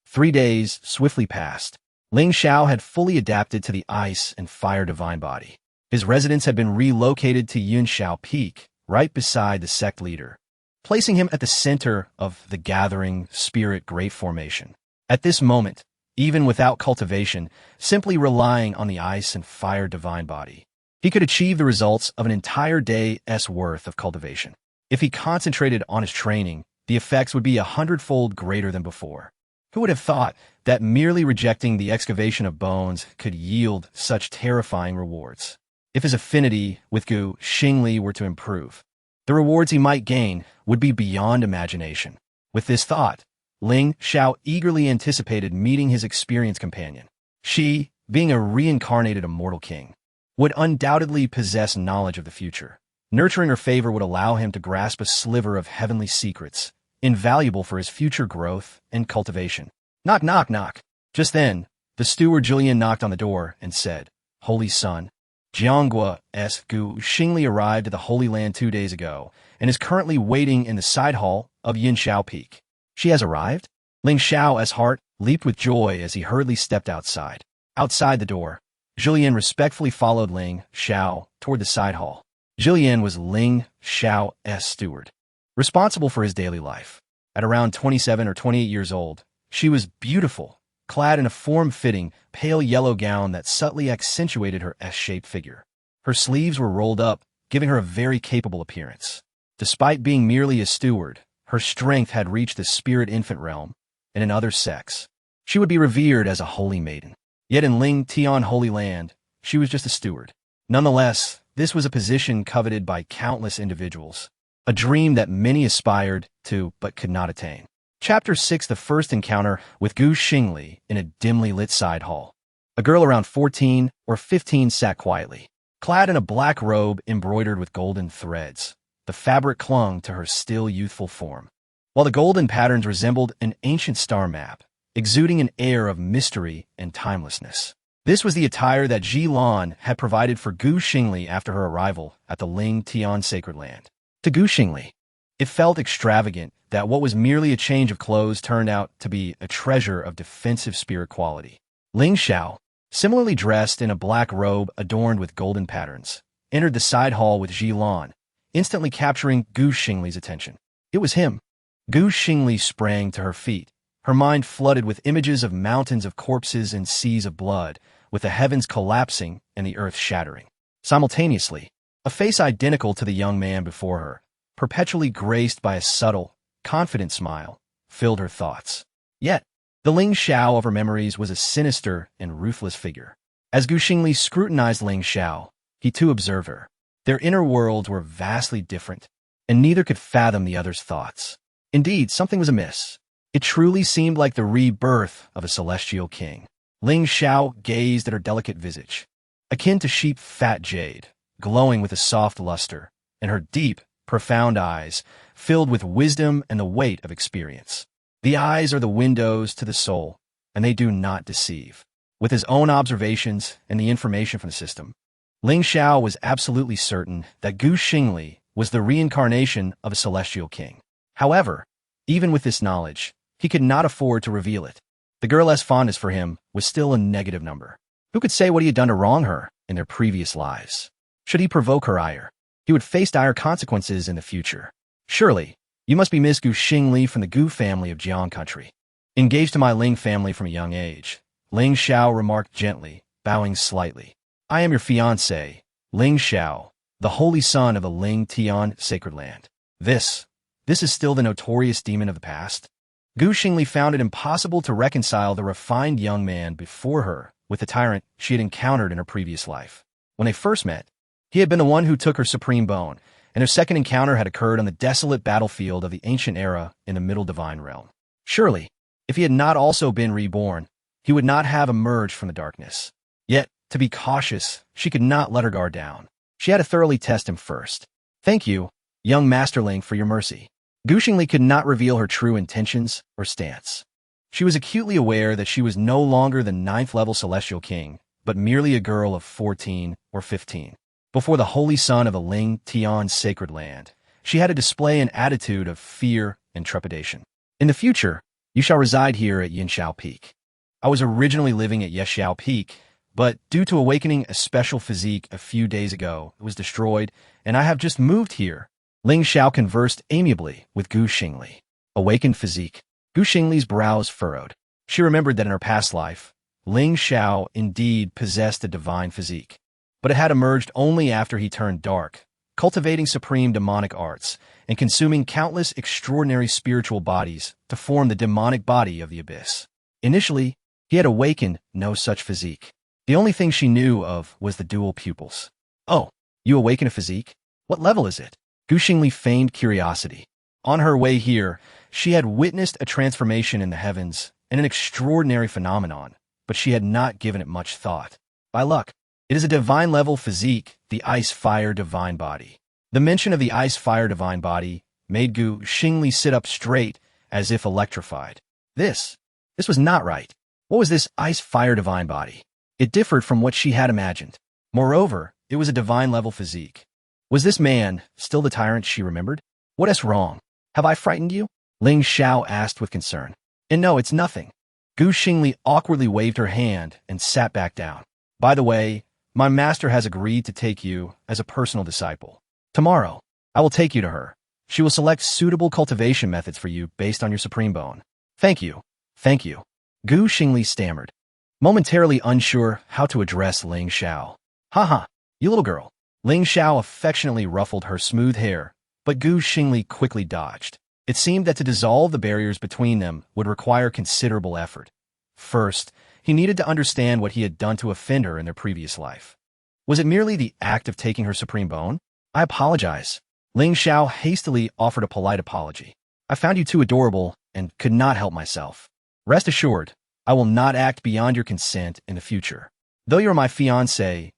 3 days swiftly passed. Ling Xiao had fully adapted to the ice and fire divine body. His residence had been relocated to Yunxiao Peak, right beside the sect leader, placing him at the center of the gathering spirit great formation. At this moment, even without cultivation, simply relying on the ice and fire divine body, he could achieve the results of an entire day's worth of cultivation. If he concentrated on his training, the effects would be 100-fold greater than before. Who would have thought that merely rejecting the excavation of bones could yield such terrifying rewards? If his affinity with Xing Li were to improve, the rewards he might gain would be beyond imagination. With this thought, Ling Xiao eagerly anticipated meeting his experienced companion. She, being a reincarnated immortal king, would undoubtedly possess knowledge of the future. Nurturing her favor would allow him to grasp a sliver of heavenly secrets, invaluable for his future growth and cultivation. Knock, knock, knock. Just then, the steward Julian knocked on the door and said, Holy Son, Jianggua's Gu Xingli arrived at the Holy Land 2 days ago and is currently waiting in the side hall of Yin Xiao Peak. She has arrived? Ling Xiao's heart leaped with joy as he hurriedly stepped outside. Outside the door, Julian respectfully followed Ling Xiao toward the side hall. Julian was Ling Xiao's steward, responsible for his daily life. At around 27 or 28 years old, she was beautiful, clad in a form-fitting, pale yellow gown that subtly accentuated her S-shaped figure. Her sleeves were rolled up, giving her a very capable appearance. Despite being merely a steward, her strength had reached the spirit infant realm, and in other sects, she would be revered as a holy maiden. Yet in Ling Tian Holy Land, she was just a steward. Nonetheless, this was a position coveted by countless individuals, a dream that many aspired to but could not attain. Chapter 6: The First Encounter with Gu Xingli in a dimly lit side hall. A girl around 14 or 15 sat quietly, clad in a black robe embroidered with golden threads. The fabric clung to her still youthful form, while the golden patterns resembled an ancient star map, exuding an air of mystery and timelessness. This was the attire that Ji Lan had provided for Gu Xingli after her arrival at the Ling Tian Sacred Land. To Gu Xingli, it felt extravagant that what was merely a change of clothes turned out to be a treasure of defensive spirit quality. Ling Xiao, similarly dressed in a black robe adorned with golden patterns, entered the side hall with Ji Lan, instantly capturing Gu Xingli's attention. It was him. Gu Xingli sprang to her feet, her mind flooded with images of mountains of corpses and seas of blood, with the heavens collapsing and the earth shattering. Simultaneously, a face identical to the young man before her, perpetually graced by a subtle, confident smile, filled her thoughts. Yet, the Ling Xiao of her memories was a sinister and ruthless figure. As Gu Xingli scrutinized Ling Xiao, he too observed her. Their inner worlds were vastly different, and neither could fathom the other's thoughts. Indeed, something was amiss. It truly seemed like the rebirth of a celestial king. Ling Xiao gazed at her delicate visage, akin to sheep-fat jade, glowing with a soft luster, and her deep, profound eyes, filled with wisdom and the weight of experience. The eyes are the windows to the soul, and they do not deceive. With his own observations and the information from the system, Ling Xiao was absolutely certain that Gu Xingli was the reincarnation of a celestial king. However, even with this knowledge, he could not afford to reveal it. The girl's fondness for him was still a negative number. Who could say what he had done to wrong her in their previous lives? Should he provoke her ire, he would face dire consequences in the future. Surely, you must be Miss Gu Xingli from the Gu family of Jiang country. Engaged to my Ling family from a young age, Ling Xiao remarked gently, bowing slightly. I am your fiancé, Ling Xiao, the holy son of the Ling Tian Sacred Land. This is still the notorious demon of the past? Gu Xingli found it impossible to reconcile the refined young man before her with the tyrant she had encountered in her previous life. When they first met, he had been the one who took her supreme bone, and their second encounter had occurred on the desolate battlefield of the ancient era in the Middle Divine Realm. Surely, if he had not also been reborn, he would not have emerged from the darkness. Yet, to be cautious, she could not let her guard down. She had to thoroughly test him first. Thank you, young Masterling, for your mercy. Gu Xingli could not reveal her true intentions or stance. She was acutely aware that she was no longer the 9th-level celestial king, but merely a girl of 14 or 15. Before the holy son of the Ling Tian Sacred Land, she had to display an attitude of fear and trepidation. In the future, you shall reside here at Yin Xiao Peak. I was originally living at Xiao Peak, but due to awakening a special physique a few days ago, it was destroyed, and I have just moved here. Ling Xiao conversed amiably with Gu Xingli. Awakened physique. Gu Xingli's brows furrowed. She remembered that in her past life, Ling Xiao indeed possessed a divine physique, but it had emerged only after he turned dark, cultivating supreme demonic arts and consuming countless extraordinary spiritual bodies to form the demonic body of the abyss. Initially, he had awakened no such physique. The only thing she knew of was the dual pupils. Oh, you awaken a physique? What level is it? Gu Xingli feigned curiosity. On her way here, she had witnessed a transformation in the heavens and an extraordinary phenomenon, but she had not given it much thought. By luck, it is a divine-level physique, the ice-fire divine body. The mention of the ice-fire divine body made Gu Xingli sit up straight, as if electrified. This was not right. What was this ice-fire divine body? It differed from what she had imagined. Moreover, it was a divine-level physique. Was this man still the tyrant she remembered? What is wrong? Have I frightened you? Ling Xiao asked with concern. And no, it's nothing. Xing Li awkwardly waved her hand and sat back down. By the way, my master has agreed to take you as a personal disciple. Tomorrow, I will take you to her. She will select suitable cultivation methods for you based on your supreme bone. Thank you. Thank you. Xing Li stammered, momentarily unsure how to address Ling Xiao. Haha, you little girl. Ling Xiao affectionately ruffled her smooth hair, but Xing Li quickly dodged. It seemed that to dissolve the barriers between them would require considerable effort. First, he needed to understand what he had done to offend her in their previous life. Was it merely the act of taking her supreme bone? I apologize. Ling Xiao hastily offered a polite apology. I found you too adorable and could not help myself. Rest assured, I will not act beyond your consent in the future. Though you are my fiancée,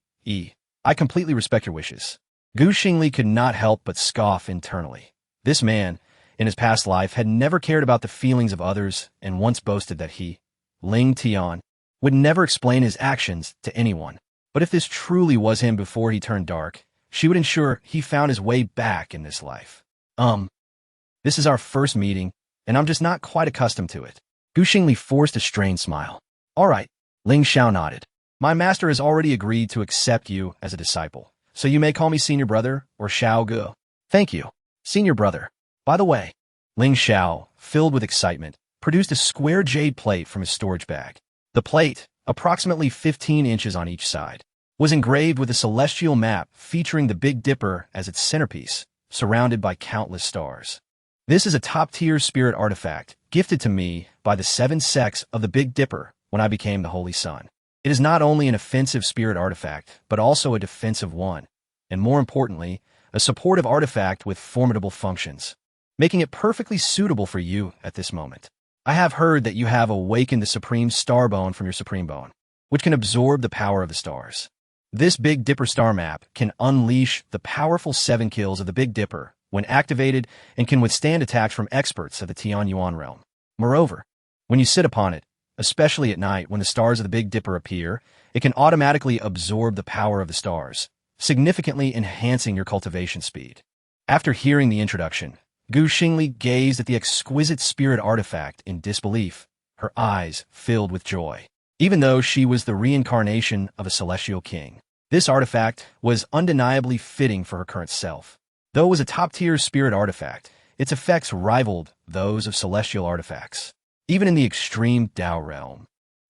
I completely respect your wishes. Xing Li could not help but scoff internally. This man, in his past life, had never cared about the feelings of others and once boasted that he, Ling Tian, would never explain his actions to anyone. But if this truly was him before he turned dark, she would ensure he found his way back in this life. This is our first meeting, and I'm just not quite accustomed to it. Xing Li forced a strained smile. All right, Ling Xiao nodded. My master has already agreed to accept you as a disciple, so you may call me senior brother or Xiao Ge. Thank you, senior brother. By the way, Ling Xiao, filled with excitement, produced a square jade plate from his storage bag. The plate, approximately 15 inches on each side, was engraved with a celestial map featuring the Big Dipper as its centerpiece, surrounded by countless stars. This is a top-tier spirit artifact gifted to me by the 7 sects of the Big Dipper when I became the Holy Sun. It is not only an offensive spirit artifact, but also a defensive one, and more importantly, a supportive artifact with formidable functions, making it perfectly suitable for you at this moment. I have heard that you have awakened the Supreme Star Bone from your Supreme Bone, which can absorb the power of the stars. This Big Dipper star map can unleash the powerful 7 kills of the Big Dipper when activated and can withstand attacks from experts of the Tian Yuan realm. Moreover, when you sit upon it, especially at night when the stars of the Big Dipper appear, it can automatically absorb the power of the stars, significantly enhancing your cultivation speed. After hearing the introduction, Xing Li gazed at the exquisite spirit artifact in disbelief, her eyes filled with joy. Even though she was the reincarnation of a celestial king, this artifact was undeniably fitting for her current self. Though it was a top-tier spirit artifact, its effects rivaled those of celestial artifacts. Even in the extreme Tao realm,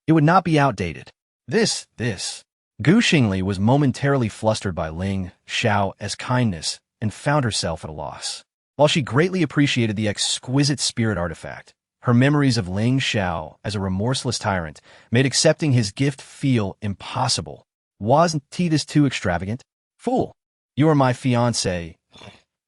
it would not be outdated. Xing Li was momentarily flustered by Ling Xiao's kindness and found herself at a loss. While she greatly appreciated the exquisite spirit artifact, her memories of Ling Xiao as a remorseless tyrant made accepting his gift feel impossible. Wasn't he this too extravagant? Fool! You are my fiancé.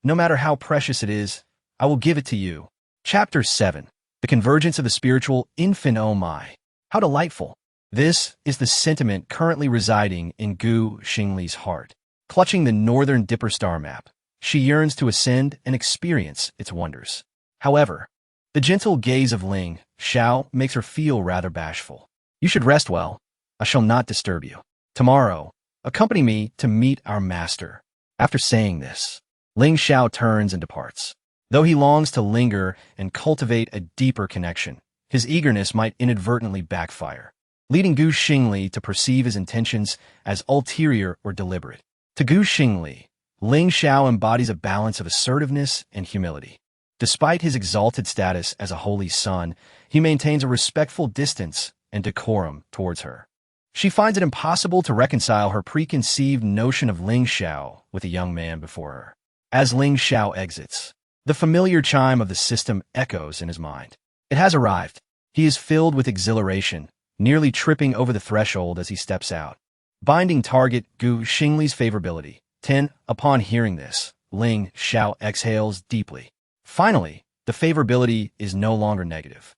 No matter how precious it is, I will give it to you. Chapter 7. The Convergence of the Spiritual Infant. Oh my! How delightful! This is the sentiment currently residing in Xing Li's heart. Clutching the Northern Dipper star map, she yearns to ascend and experience its wonders. However, the gentle gaze of Ling Xiao makes her feel rather bashful. You should rest well. I shall not disturb you. Tomorrow, accompany me to meet our master. After saying this, Ling Xiao turns and departs. Though he longs to linger and cultivate a deeper connection, his eagerness might inadvertently backfire, leading Xing Li to perceive his intentions as ulterior or deliberate. To Xing Li, Ling Xiao embodies a balance of assertiveness and humility. Despite his exalted status as a holy son, he maintains a respectful distance and decorum towards her. She finds it impossible to reconcile her preconceived notion of Ling Xiao with the young man before her. As Ling Xiao exits, the familiar chime of the system echoes in his mind. It has arrived. He is filled with exhilaration, nearly tripping over the threshold as he steps out. Binding target Xing Li's favorability. 10. Upon hearing this, Ling Xiao exhales deeply. Finally, the favorability is no longer negative.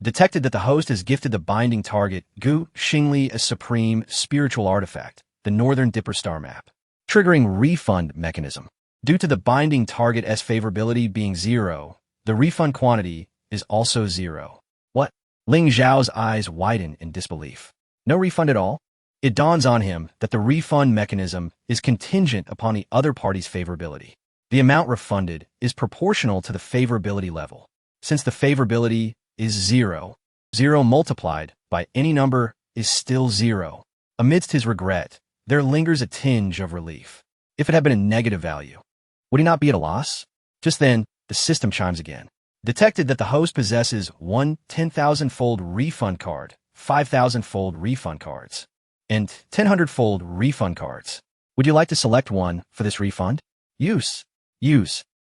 Detected that the host has gifted the binding target Xing Li a supreme spiritual artifact, the Northern Dipper star map, triggering refund mechanism. Due to the binding target's favorability being 0, the refund quantity is also 0. What? Ling Xiao's eyes widen in disbelief. No refund at all? It dawns on him that the refund mechanism is contingent upon the other party's favorability. The amount refunded is proportional to the favorability level. Since the favorability is 0, 0 multiplied by any number is still 0. Amidst his regret, there lingers a tinge of relief. If it had been a negative value, would he not be at a loss? Just then, the system chimes again. Detected that the host possesses 1 10,000-fold refund card, 5,000-fold refund cards, and 1,000-fold refund cards. Would you like to select one for this refund? Use.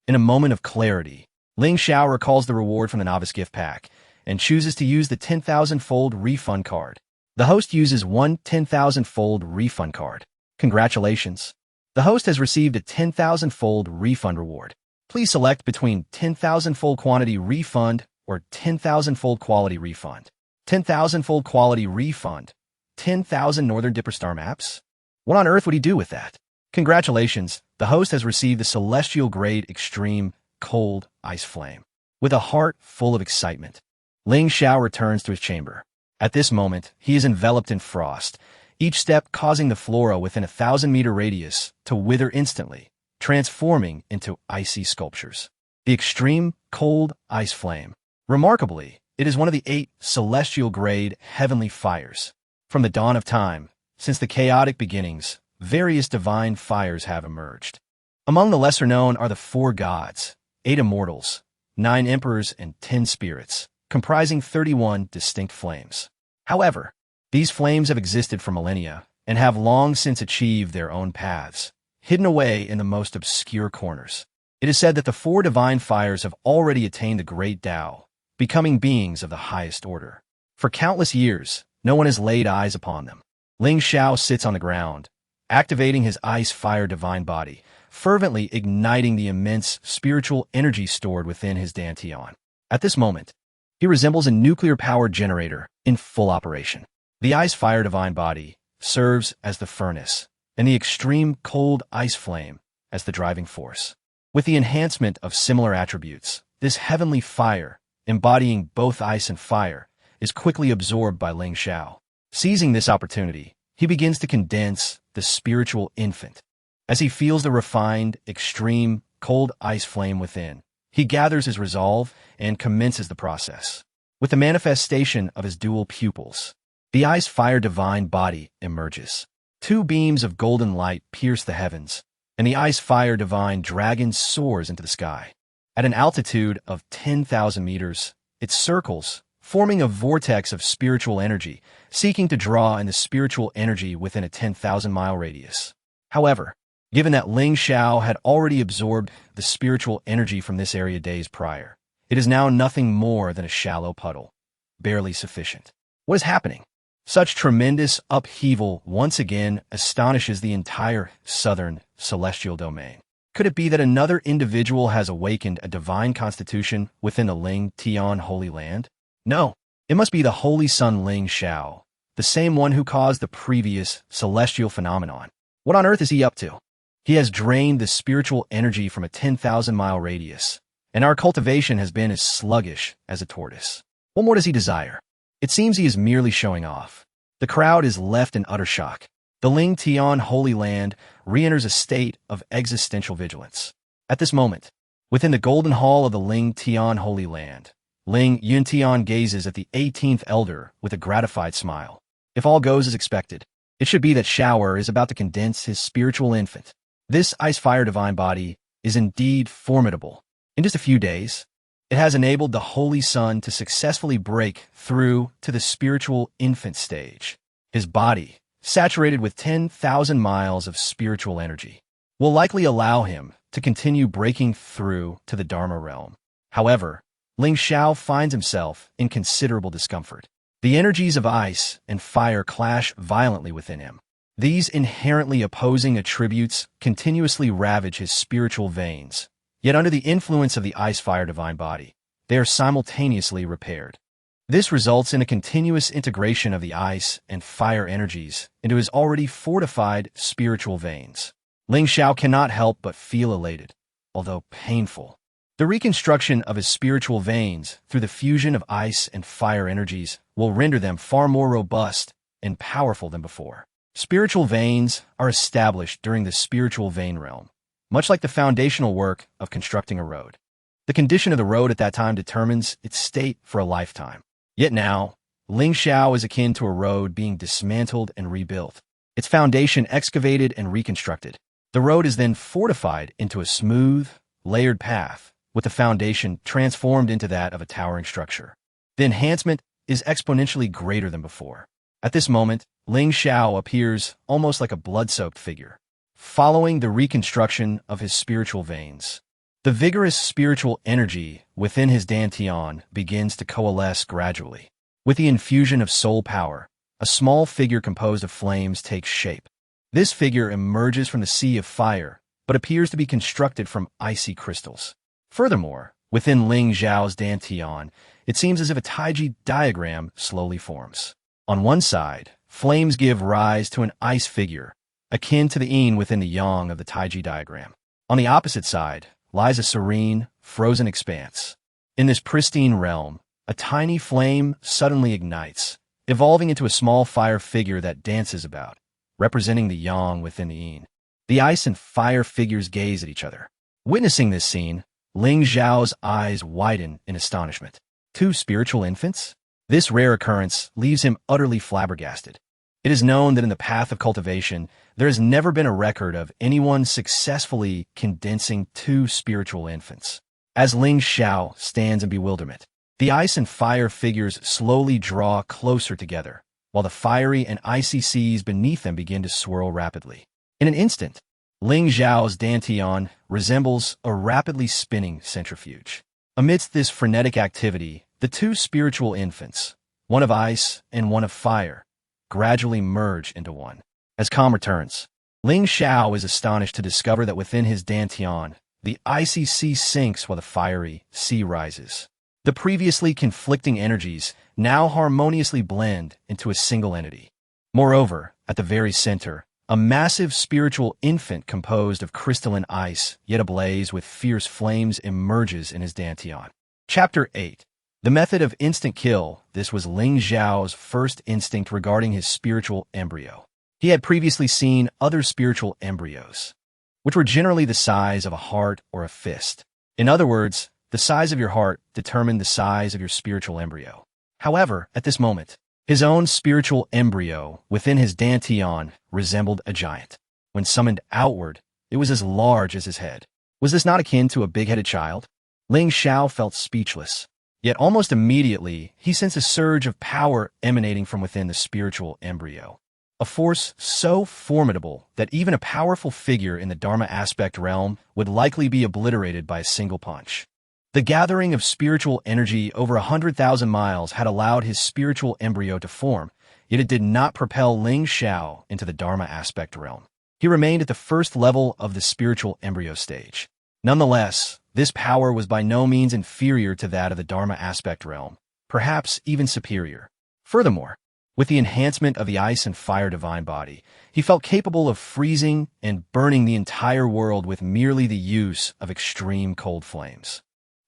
In a moment of clarity, Ling Xiao recalls the reward from the novice gift pack and chooses to use the 10,000-fold refund card. The host uses 1 10,000-fold refund card. Congratulations. The host has received a 10,000-fold refund reward. Please select between 10,000-fold quantity refund or 10,000-fold quality refund. 10,000-fold quality refund. 10,000 Northern Dipper Star maps? What on earth would he do with that? Congratulations, the host has received the Celestial Grade Extreme Cold Ice Flame. With a heart full of excitement, Ling Xiao returns to his chamber. At this moment, he is enveloped in frost, each step causing the flora within a 1,000-meter radius to wither instantly, transforming into icy sculptures. The Extreme Cold Ice Flame. Remarkably, it is one of the 8 celestial grade heavenly fires. From the dawn of time, since the chaotic beginnings, various divine fires have emerged. Among the lesser known are the 4 gods, 8 immortals, 9 emperors, and 10 spirits, comprising 31 distinct flames. However, these flames have existed for millennia and have long since achieved their own paths, hidden away in the most obscure corners. It is said that the 4 divine fires have already attained the great Tao, becoming beings of the highest order. For countless years, no one has laid eyes upon them. Ling Xiao sits on the ground, activating his ice-fire divine body, fervently igniting the immense spiritual energy stored within his dantian. At this moment, he resembles a nuclear-powered generator in full operation. The ice-fire divine body serves as the furnace, and the extreme cold ice flame as the driving force. With the enhancement of similar attributes, this heavenly fire, embodying both ice and fire, is quickly absorbed by Ling Xiao. Seizing this opportunity, he begins to condense the spiritual infant. As he feels the refined, extreme, cold ice flame within, he gathers his resolve and commences the process. With the manifestation of his dual pupils, the ice-fire divine body emerges. 2 beams of golden light pierce the heavens, and the ice-fire divine dragon soars into the sky. At an altitude of 10,000 meters, it circles, forming a vortex of spiritual energy, seeking to draw in the spiritual energy within a 10,000-mile radius. However, given that Ling Xiao had already absorbed the spiritual energy from this area days prior, it is now nothing more than a shallow puddle, barely sufficient. What is happening? Such tremendous upheaval once again astonishes the entire southern celestial domain. Could it be that another individual has awakened a divine constitution within the Ling Tian Holy Land? No, it must be the Holy Sun Ling Xiao, the same one who caused the previous celestial phenomenon. What on earth is he up to? He has drained the spiritual energy from a 10,000-mile radius, and our cultivation has been as sluggish as a tortoise. What more does he desire? It seems he is merely showing off. The crowd is left in utter shock. The Ling Tian Holy Land re-enters a state of existential vigilance. At this moment, within the golden hall of the Ling Tian Holy Land, Ling Yuntian gazes at the 18th elder with a gratified smile. If all goes as expected, it should be that Shower is about to condense his spiritual infant. This ice-fire divine body is indeed formidable. In just a few days, it has enabled the Holy Sun to successfully break through to the spiritual infant stage. His body, saturated with 10,000 miles of spiritual energy, will likely allow him to continue breaking through to the Dharma realm. However, Ling Xiao finds himself in considerable discomfort. The energies of ice and fire clash violently within him. These inherently opposing attributes continuously ravage his spiritual veins, yet under the influence of the ice-fire divine body, they are simultaneously repaired. This results in a continuous integration of the ice and fire energies into his already fortified spiritual veins. Ling Xiao cannot help but feel elated, although painful. The reconstruction of his spiritual veins through the fusion of ice and fire energies will render them far more robust and powerful than before. Spiritual veins are established during the spiritual vein realm, much like the foundational work of constructing a road. The condition of the road at that time determines its state for a lifetime. Yet now, Ling Xiao is akin to a road being dismantled and rebuilt, its foundation excavated and reconstructed. The road is then fortified into a smooth, layered path, with the foundation transformed into that of a towering structure. The enhancement is exponentially greater than before. At this moment, Ling Xiao appears almost like a blood-soaked figure, following the reconstruction of his spiritual veins. The vigorous spiritual energy within his dantian begins to coalesce gradually. With the infusion of soul power, a small figure composed of flames takes shape. This figure emerges from the sea of fire, but appears to be constructed from icy crystals. Furthermore, within Ling Xiao's dantian, it seems as if a Taiji diagram slowly forms. On one side, flames give rise to an ice figure, akin to the yin within the yang of the Taiji diagram. On the opposite side lies a serene, frozen expanse. In this pristine realm, a tiny flame suddenly ignites, evolving into a small fire figure that dances about, representing the yang within the yin. The ice and fire figures gaze at each other. Witnessing this scene, Ling Xiao's eyes widen in astonishment. Two spiritual infants? This rare occurrence leaves him utterly flabbergasted. It is known that in the path of cultivation, there has never been a record of anyone successfully condensing two spiritual infants. As Ling Xiao stands in bewilderment, the ice and fire figures slowly draw closer together, while the fiery and icy seas beneath them begin to swirl rapidly. In an instant, Ling Xiao's dantian resembles a rapidly spinning centrifuge. Amidst this frenetic activity, the two spiritual infants, one of ice and one of fire, gradually merge into one. As calm returns, Ling Xiao is astonished to discover that within his dantian, the icy sea sinks while the fiery sea rises. The previously conflicting energies now harmoniously blend into a single entity. Moreover, at the very center, a massive spiritual infant composed of crystalline ice, yet ablaze with fierce flames, emerges in his dantian. Chapter 8. The method of instant kill. This was Ling Xiao's first instinct regarding his spiritual embryo. He had previously seen other spiritual embryos, which were generally the size of a heart or a fist. In other words, the size of your heart determined the size of your spiritual embryo. However, at this moment, his own spiritual embryo within his dantian resembled a giant. When summoned outward, it was as large as his head. Was this not akin to a big-headed child? Ling Xiao felt speechless. Yet almost immediately, he sensed a surge of power emanating from within the spiritual embryo. A force so formidable that even a powerful figure in the Dharma aspect realm would likely be obliterated by a single punch. The gathering of spiritual energy over 100,000 miles had allowed his spiritual embryo to form, yet it did not propel Ling Xiao into the Dharma aspect realm. He remained at the first level of the spiritual embryo stage. Nonetheless, this power was by no means inferior to that of the Dharma aspect realm, perhaps even superior. Furthermore, with the enhancement of the ice and fire divine body, he felt capable of freezing and burning the entire world with merely the use of extreme cold flames.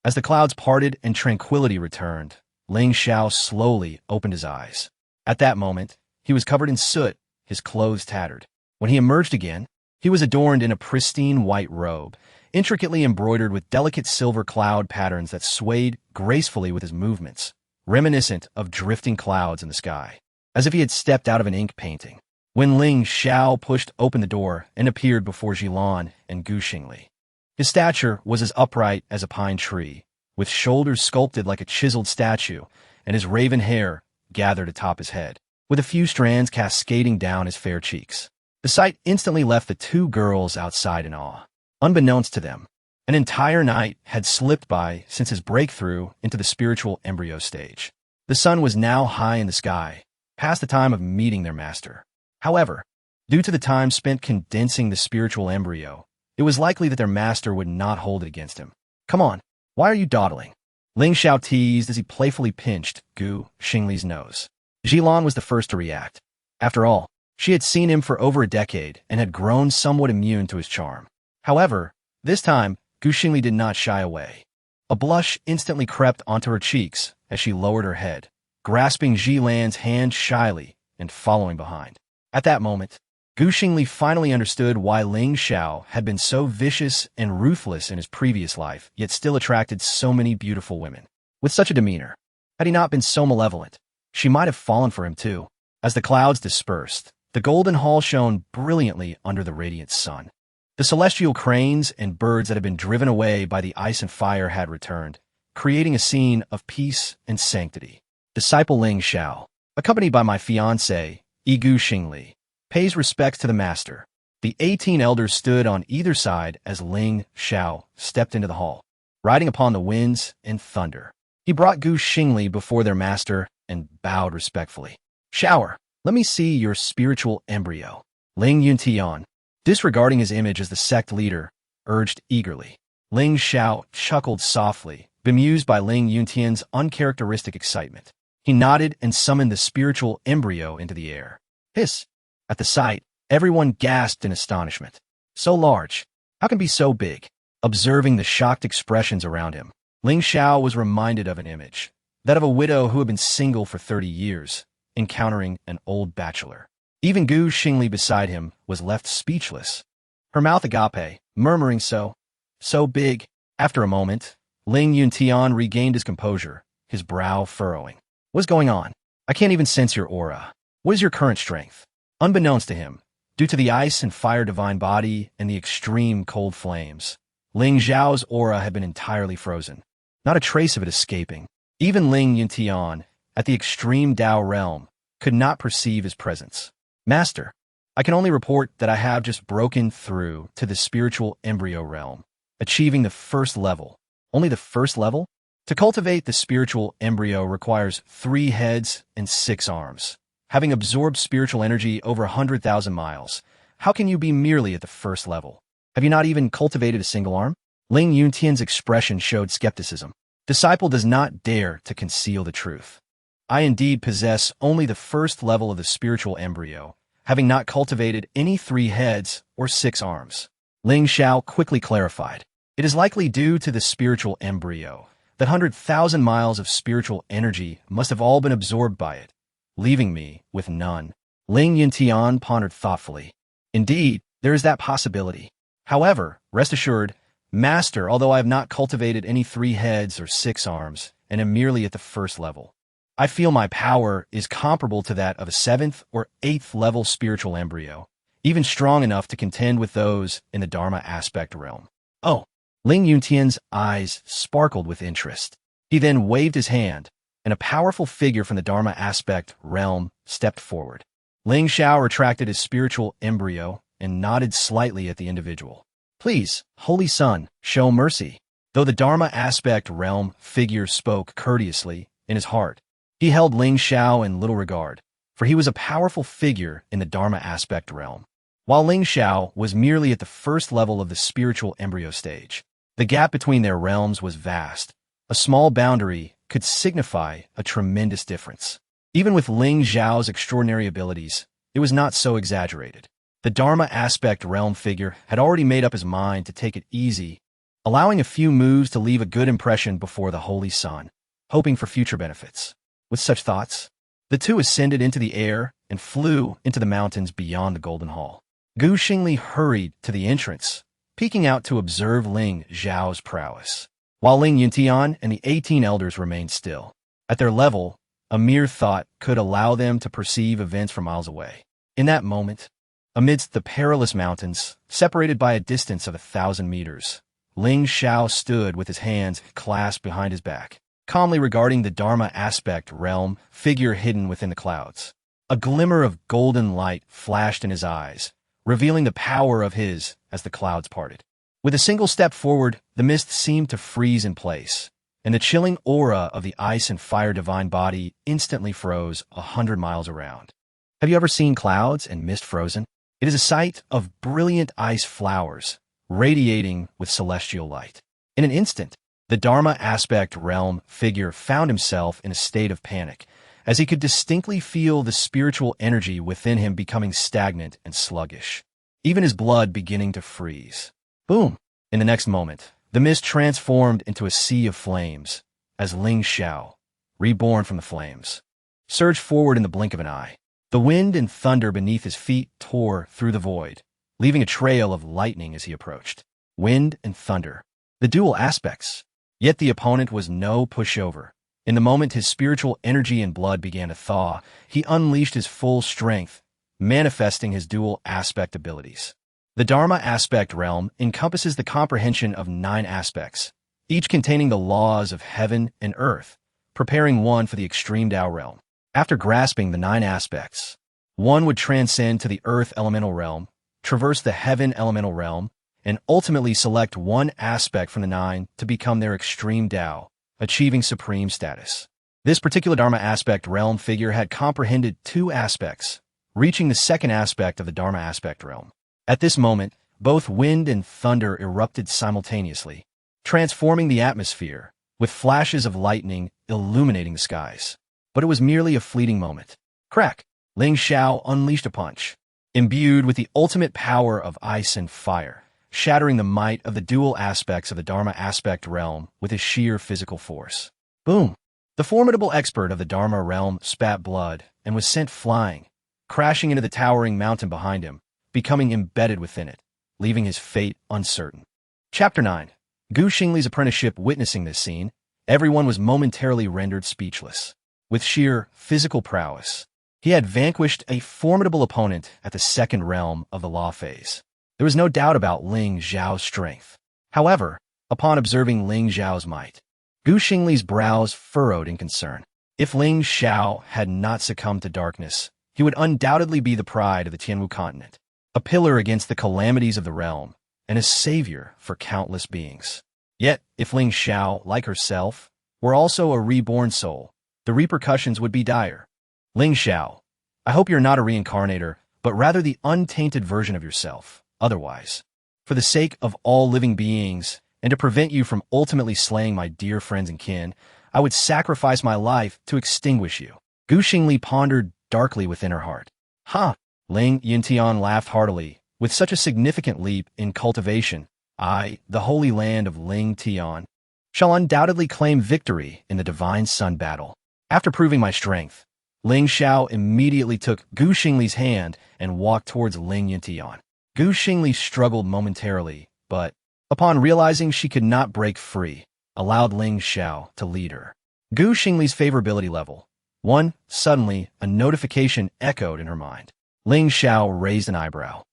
As the clouds parted and tranquility returned, Ling Xiao slowly opened his eyes. At that moment, he was covered in soot, his clothes tattered. When he emerged again, he was adorned in a pristine white robe, intricately embroidered with delicate silver cloud patterns that swayed gracefully with his movements, reminiscent of drifting clouds in the sky, as if he had stepped out of an ink painting. When Ling Xiao pushed open the door and appeared before Xing and Xing Li, his stature was as upright as a pine tree, with shoulders sculpted like a chiseled statue, and his raven hair gathered atop his head, with a few strands cascading down his fair cheeks. The sight instantly left the two girls outside in awe. Unbeknownst to them, an entire night had slipped by since his breakthrough into the spiritual embryo stage. The sun was now high in the sky, past the time of meeting their master. However, due to the time spent condensing the spiritual embryo, it was likely that their master would not hold it against him. "Come on, why are you dawdling?" Ling Xiao teased as he playfully pinched Xing Li's nose. Xing was the first to react. After all, she had seen him for over a decade and had grown somewhat immune to his charm. However, this time, Xing Li did not shy away. A blush instantly crept onto her cheeks as she lowered her head, grasping Xing Li's hand shyly and following behind. At that moment, Xing Li finally understood why Ling Xiao had been so vicious and ruthless in his previous life, yet still attracted so many beautiful women. With such a demeanor, had he not been so malevolent, she might have fallen for him too. As the clouds dispersed, the golden hall shone brilliantly under the radiant sun. The celestial cranes and birds that had been driven away by the ice and fire had returned, creating a scene of peace and sanctity. Disciple Ling Xiao, accompanied by my fiancée, Xing Li, pays respects to the master. The 18 elders stood on either side as Ling Xiao stepped into the hall, riding upon the winds and thunder. He brought Xing Li before their master and bowed respectfully. "Shower, let me see your spiritual embryo." Ling Yuntian, disregarding his image as the sect leader, urged eagerly. Ling Xiao chuckled softly, bemused by Ling Yuntian's uncharacteristic excitement. He nodded and summoned the spiritual embryo into the air. Hiss! At the sight, everyone gasped in astonishment. So large. How can it be so big? Observing the shocked expressions around him, Ling Xiao was reminded of an image, that of a widow who had been single for 30 years, encountering an old bachelor. Even Xing Li beside him was left speechless. Her mouth agape, murmuring so big. After a moment, Ling Yuntian regained his composure, his brow furrowing. "What's going on? I can't even sense your aura. What is your current strength?" Unbeknownst to him, due to the ice and fire divine body and the extreme cold flames, Ling Xiao's aura had been entirely frozen, not a trace of it escaping. Even Ling Yuntian, at the extreme Tao realm, could not perceive his presence. "Master, I can only report that I have just broken through to the spiritual embryo realm, achieving the first level." Only the first level? To cultivate the spiritual embryo requires 3 heads and 6 arms. Having absorbed spiritual energy over 100,000 miles, how can you be merely at the first level? Have you not even cultivated a single arm? Ling Yuntian's expression showed skepticism. Disciple does not dare to conceal the truth. I indeed possess only the first level of the spiritual embryo, having not cultivated any 3 heads or 6 arms. Ling Xiao quickly clarified. It is likely due to the spiritual embryo that 100,000 miles of spiritual energy must have all been absorbed by it, leaving me with none. Ling Yuntian pondered thoughtfully. Indeed, there is that possibility. However, rest assured, Master, although I have not cultivated any 3 heads or 6 arms, and am merely at the first level, I feel my power is comparable to that of a 7th or 8th level spiritual embryo, even strong enough to contend with those in the Dharma aspect realm. Oh! Ling Yuntian's eyes sparkled with interest. He then waved his hand, and a powerful figure from the Dharma aspect realm stepped forward. Ling Xiao retracted his spiritual embryo and nodded slightly at the individual. "Please, Holy Son, show mercy." Though the Dharma aspect realm figure spoke courteously, in his heart, he held Ling Xiao in little regard, for he was a powerful figure in the Dharma aspect realm, while Ling Xiao was merely at the first level of the spiritual embryo stage. The gap between their realms was vast. A small boundary could signify a tremendous difference. Even with Ling Xiao's extraordinary abilities, it was not so exaggerated. The Dharma aspect realm figure had already made up his mind to take it easy, allowing a few moves to leave a good impression before the Holy Son, hoping for future benefits. With such thoughts, the two ascended into the air and flew into the mountains beyond the Golden Hall. Xing Li hurried to the entrance, peeking out to observe Ling Xiao's prowess, while Ling Yuntian and the 18 elders remained still. At their level, a mere thought could allow them to perceive events from miles away. In that moment, amidst the perilous mountains, separated by a distance of 1,000 meters, Ling Xiao stood with his hands clasped behind his back, calmly regarding the Dharma aspect realm figure hidden within the clouds. A glimmer of golden light flashed in his eyes, revealing the power of his as the clouds parted. With a single step forward, the mist seemed to freeze in place, and the chilling aura of the ice and fire divine body instantly froze 100 miles around. Have you ever seen clouds and mist frozen? It is a sight of brilliant ice flowers, radiating with celestial light. In an instant, the Dharma aspect realm figure found himself in a state of panic, as he could distinctly feel the spiritual energy within him becoming stagnant and sluggish, even his blood beginning to freeze. Boom! In the next moment, the mist transformed into a sea of flames, as Ling Xiao, reborn from the flames, surged forward in the blink of an eye. The wind and thunder beneath his feet tore through the void, leaving a trail of lightning as he approached. Wind and thunder, the dual aspects. Yet the opponent was no pushover. In the moment his spiritual energy and blood began to thaw, he unleashed his full strength, manifesting his dual aspect abilities. The Dharma aspect realm encompasses the comprehension of 9 aspects, each containing the laws of heaven and earth, preparing one for the extreme Tao realm. After grasping the 9 aspects, one would transcend to the earth elemental realm, traverse the heaven elemental realm, and ultimately select one aspect from the 9 to become their extreme Tao, achieving supreme status. This particular Dharma aspect realm figure had comprehended 2 aspects, reaching the second aspect of the Dharma aspect realm. At this moment, both wind and thunder erupted simultaneously, transforming the atmosphere, with flashes of lightning illuminating the skies. But it was merely a fleeting moment. Crack! Ling Xiao unleashed a punch, imbued with the ultimate power of ice and fire, shattering the might of the dual aspects of the Dharma aspect realm with his sheer physical force. Boom! The formidable expert of the Dharma realm spat blood and was sent flying, crashing into the towering mountain behind him, becoming embedded within it, leaving his fate uncertain. Chapter 9. Xing Li's apprenticeship. Witnessing this scene, everyone was momentarily rendered speechless. With sheer physical prowess, he had vanquished a formidable opponent at the second realm of the law phase. There was no doubt about Ling Xiao's strength. However, upon observing Ling Xiao's might, Xing Li's brows furrowed in concern. If Ling Xiao had not succumbed to darkness, he would undoubtedly be the pride of the Tianwu continent, a pillar against the calamities of the realm, and a savior for countless beings. Yet, if Ling Xiao, like herself, were also a reborn soul, the repercussions would be dire. Ling Xiao, I hope you're not a reincarnator, but rather the untainted version of yourself. Otherwise, for the sake of all living beings, and to prevent you from ultimately slaying my dear friends and kin, I would sacrifice my life to extinguish you. Xing Li pondered darkly within her heart. Ha! Ling Yintian laughed heartily. With such a significant leap in cultivation, I, the holy land of Ling Tian, shall undoubtedly claim victory in the divine sun battle. After proving my strength, Ling Xiao immediately took Xing Li's hand and walked towards Ling Yintian. Xing Li struggled momentarily, but, upon realizing she could not break free, allowed Ling Xiao to lead her. Xing Li's favorability level 1. Suddenly, a notification echoed in her mind. Ling Xiao raised an eyebrow,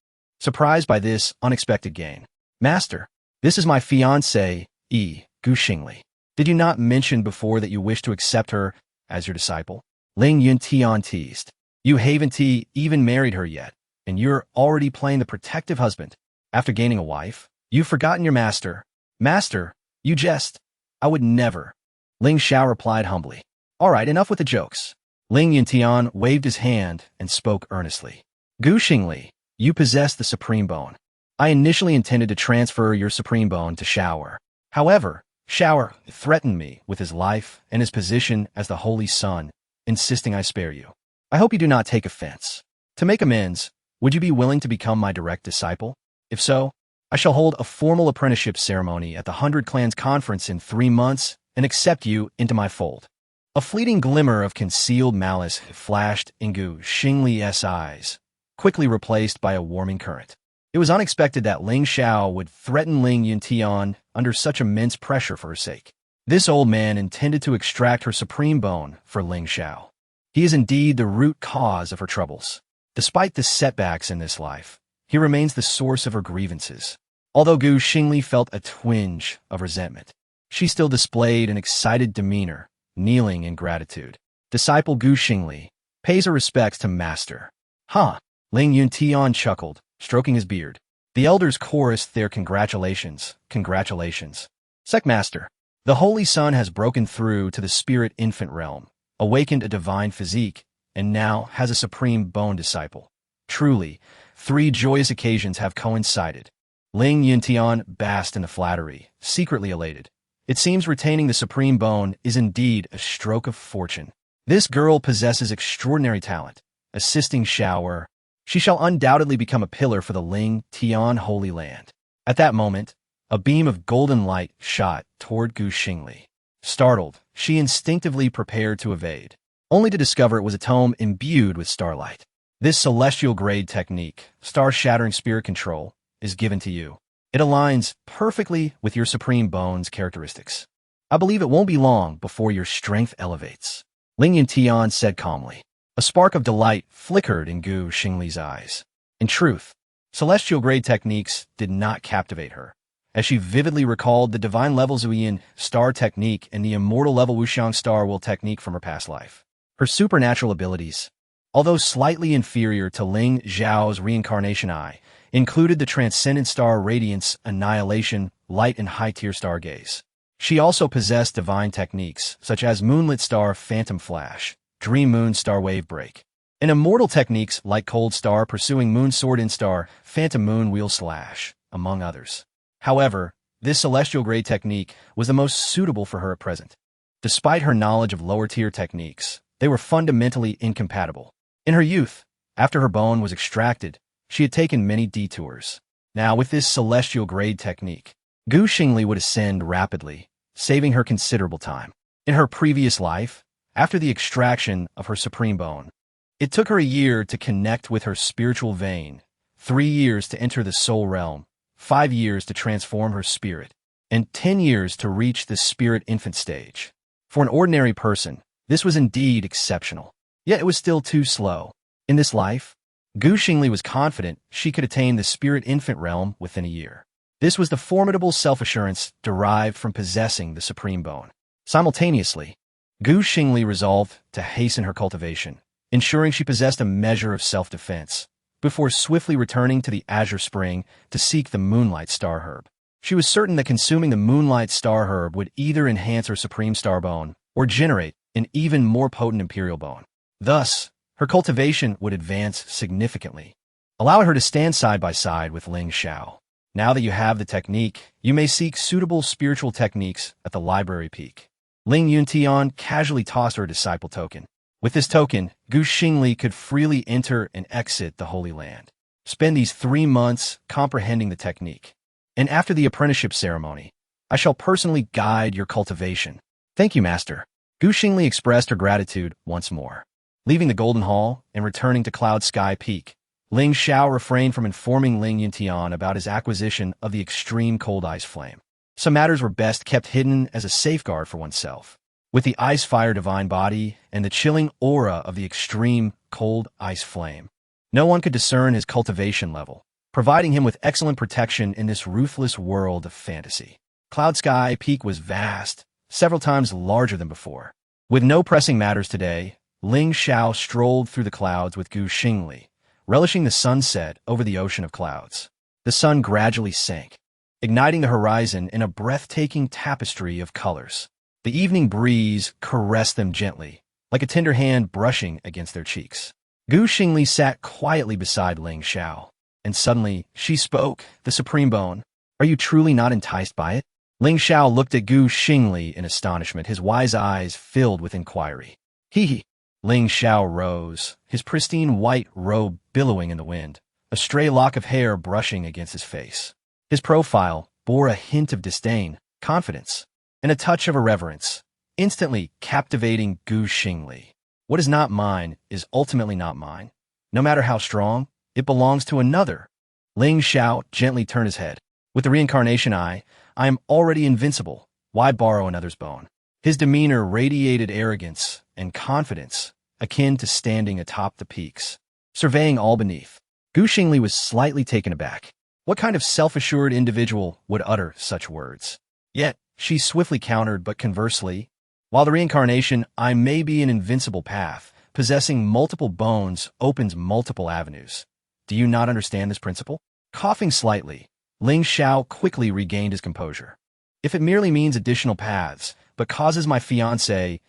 surprised by this unexpected gain. Master, this is my fiancée, Xing Li. Did you not mention before that you wish to accept her as your disciple? Ling Yuntian teased. You haven't even married her yet, and you're already playing the protective husband. After gaining a wife, you've forgotten your master. Master, you jest. I would never. Ling Xiao replied humbly. All right, enough with the jokes. Ling Yuntian waved his hand and spoke earnestly. Xing Li, you possess the supreme bone. I initially intended to transfer your supreme bone to Xiao. However, Xiao threatened me with his life and his position as the Holy Sun, insisting I spare you. I hope you do not take offense. To make amends, would you be willing to become my direct disciple? If so, I shall hold a formal apprenticeship ceremony at the 100 Clans Conference in 3 months and accept you into my fold. A fleeting glimmer of concealed malice flashed in Xing Li's eyes, quickly replaced by a warming current. It was unexpected that Ling Xiao would threaten Ling Yuntian under such immense pressure for her sake. This old man intended to extract her supreme bone for Ling Xiao. He is indeed the root cause of her troubles. Despite the setbacks in this life, he remains the source of her grievances. Although Xing Li felt a twinge of resentment, she still displayed an excited demeanor, kneeling in gratitude. Disciple Xing Li pays her respects to master. Huh? Ling Yuntian chuckled, stroking his beard. The elders chorused their congratulations. Congratulations. Master, the Holy Sun has broken through to the spirit infant realm, awakened a divine physique, and now has a supreme bone disciple. Truly, 3 joyous occasions have coincided. Ling Yuntian basked in the flattery, secretly elated. It seems retaining the supreme bone is indeed a stroke of fortune. This girl possesses extraordinary talent. Assisting Xiao, she shall undoubtedly become a pillar for the Ling Tian Holy Land. At that moment, a beam of golden light shot toward Xing Li. Startled, she instinctively prepared to evade, only to discover it was a tome imbued with starlight. This celestial grade technique, star-shattering spirit control, is given to you. It aligns perfectly with your supreme bone's characteristics. I believe it won't be long before your strength elevates. Ling Xiao said calmly. A spark of delight flickered in Xing Li's eyes. In truth, celestial grade techniques did not captivate her, as she vividly recalled the divine level Zuiyan star technique and the immortal level Wuxiang star will technique from her past life. Her supernatural abilities, although slightly inferior to Ling Xiao's reincarnation eye, included the transcendent star radiance, annihilation, light, and high-tier star gaze. She also possessed divine techniques, such as moonlit star phantom flash, dream moon star wave break, and immortal techniques like cold star pursuing moon sword in star, phantom moon wheel slash, among others. However, this celestial grade technique was the most suitable for her at present. Despite her knowledge of lower-tier techniques, they were fundamentally incompatible. In her youth, after her bone was extracted, she had taken many detours. Now, with this celestial grade technique, Xing Li would ascend rapidly, saving her considerable time. In her previous life, after the extraction of her supreme bone, it took her a year to connect with her spiritual vein, 3 years to enter the soul realm, 5 years to transform her spirit, and 10 years to reach the spirit infant stage. For an ordinary person, this was indeed exceptional. Yet it was still too slow. In this life, Xing Li was confident she could attain the spirit infant realm within a year. This was the formidable self-assurance derived from possessing the supreme bone. Simultaneously, Xing Li resolved to hasten her cultivation, ensuring she possessed a measure of self-defense, before swiftly returning to the azure spring to seek the moonlight star herb. She was certain that consuming the moonlight star herb would either enhance her supreme star bone or generate an even more potent imperial bone. Thus, her cultivation would advance significantly, allowing her to stand side by side with Ling Xiao. Now that you have the technique, you may seek suitable spiritual techniques at the library peak. Ling Xiao casually tossed her a disciple token. With this token, Xing Li could freely enter and exit the Holy Land. Spend these 3 months comprehending the technique. And after the apprenticeship ceremony, I shall personally guide your cultivation. Thank you, Master. Xing Li expressed her gratitude once more. Leaving the Golden Hall and returning to Cloud Sky Peak, Ling Xiao refrained from informing Ling Xiao about his acquisition of the extreme cold ice flame. Some matters were best kept hidden as a safeguard for oneself. With the ice-fire divine body and the chilling aura of the extreme cold ice flame, no one could discern his cultivation level, providing him with excellent protection in this ruthless world of fantasy. Cloud Sky Peak was vast, several times larger than before. With no pressing matters today, Ling Xiao strolled through the clouds with Xing Li, relishing the sunset over the ocean of clouds. The sun gradually sank, igniting the horizon in a breathtaking tapestry of colors. The evening breeze caressed them gently, like a tender hand brushing against their cheeks. Xing Li sat quietly beside Ling Xiao, and suddenly she spoke, "The supreme bone. Are you truly not enticed by it?" Ling Xiao looked at Xing Li in astonishment, his wise eyes filled with inquiry. He. Ling Xiao rose, his pristine white robe billowing in the wind, a stray lock of hair brushing against his face. His profile bore a hint of disdain, confidence, and a touch of irreverence, instantly captivating Xing Li. What is not mine is ultimately not mine. No matter how strong, it belongs to another. Ling Xiao gently turned his head. With the reincarnation eye, I am already invincible. Why borrow another's bone? His demeanor radiated arrogance and confidence, akin to standing atop the peaks, surveying all beneath. Xing Li was slightly taken aback. What kind of self-assured individual would utter such words? Yet, she swiftly countered, but conversely, while the reincarnation I may be an invincible path, possessing multiple bones opens multiple avenues. Do you not understand this principle? Coughing slightly, Ling Xiao quickly regained his composure. If it merely means additional paths, but causes my fiancée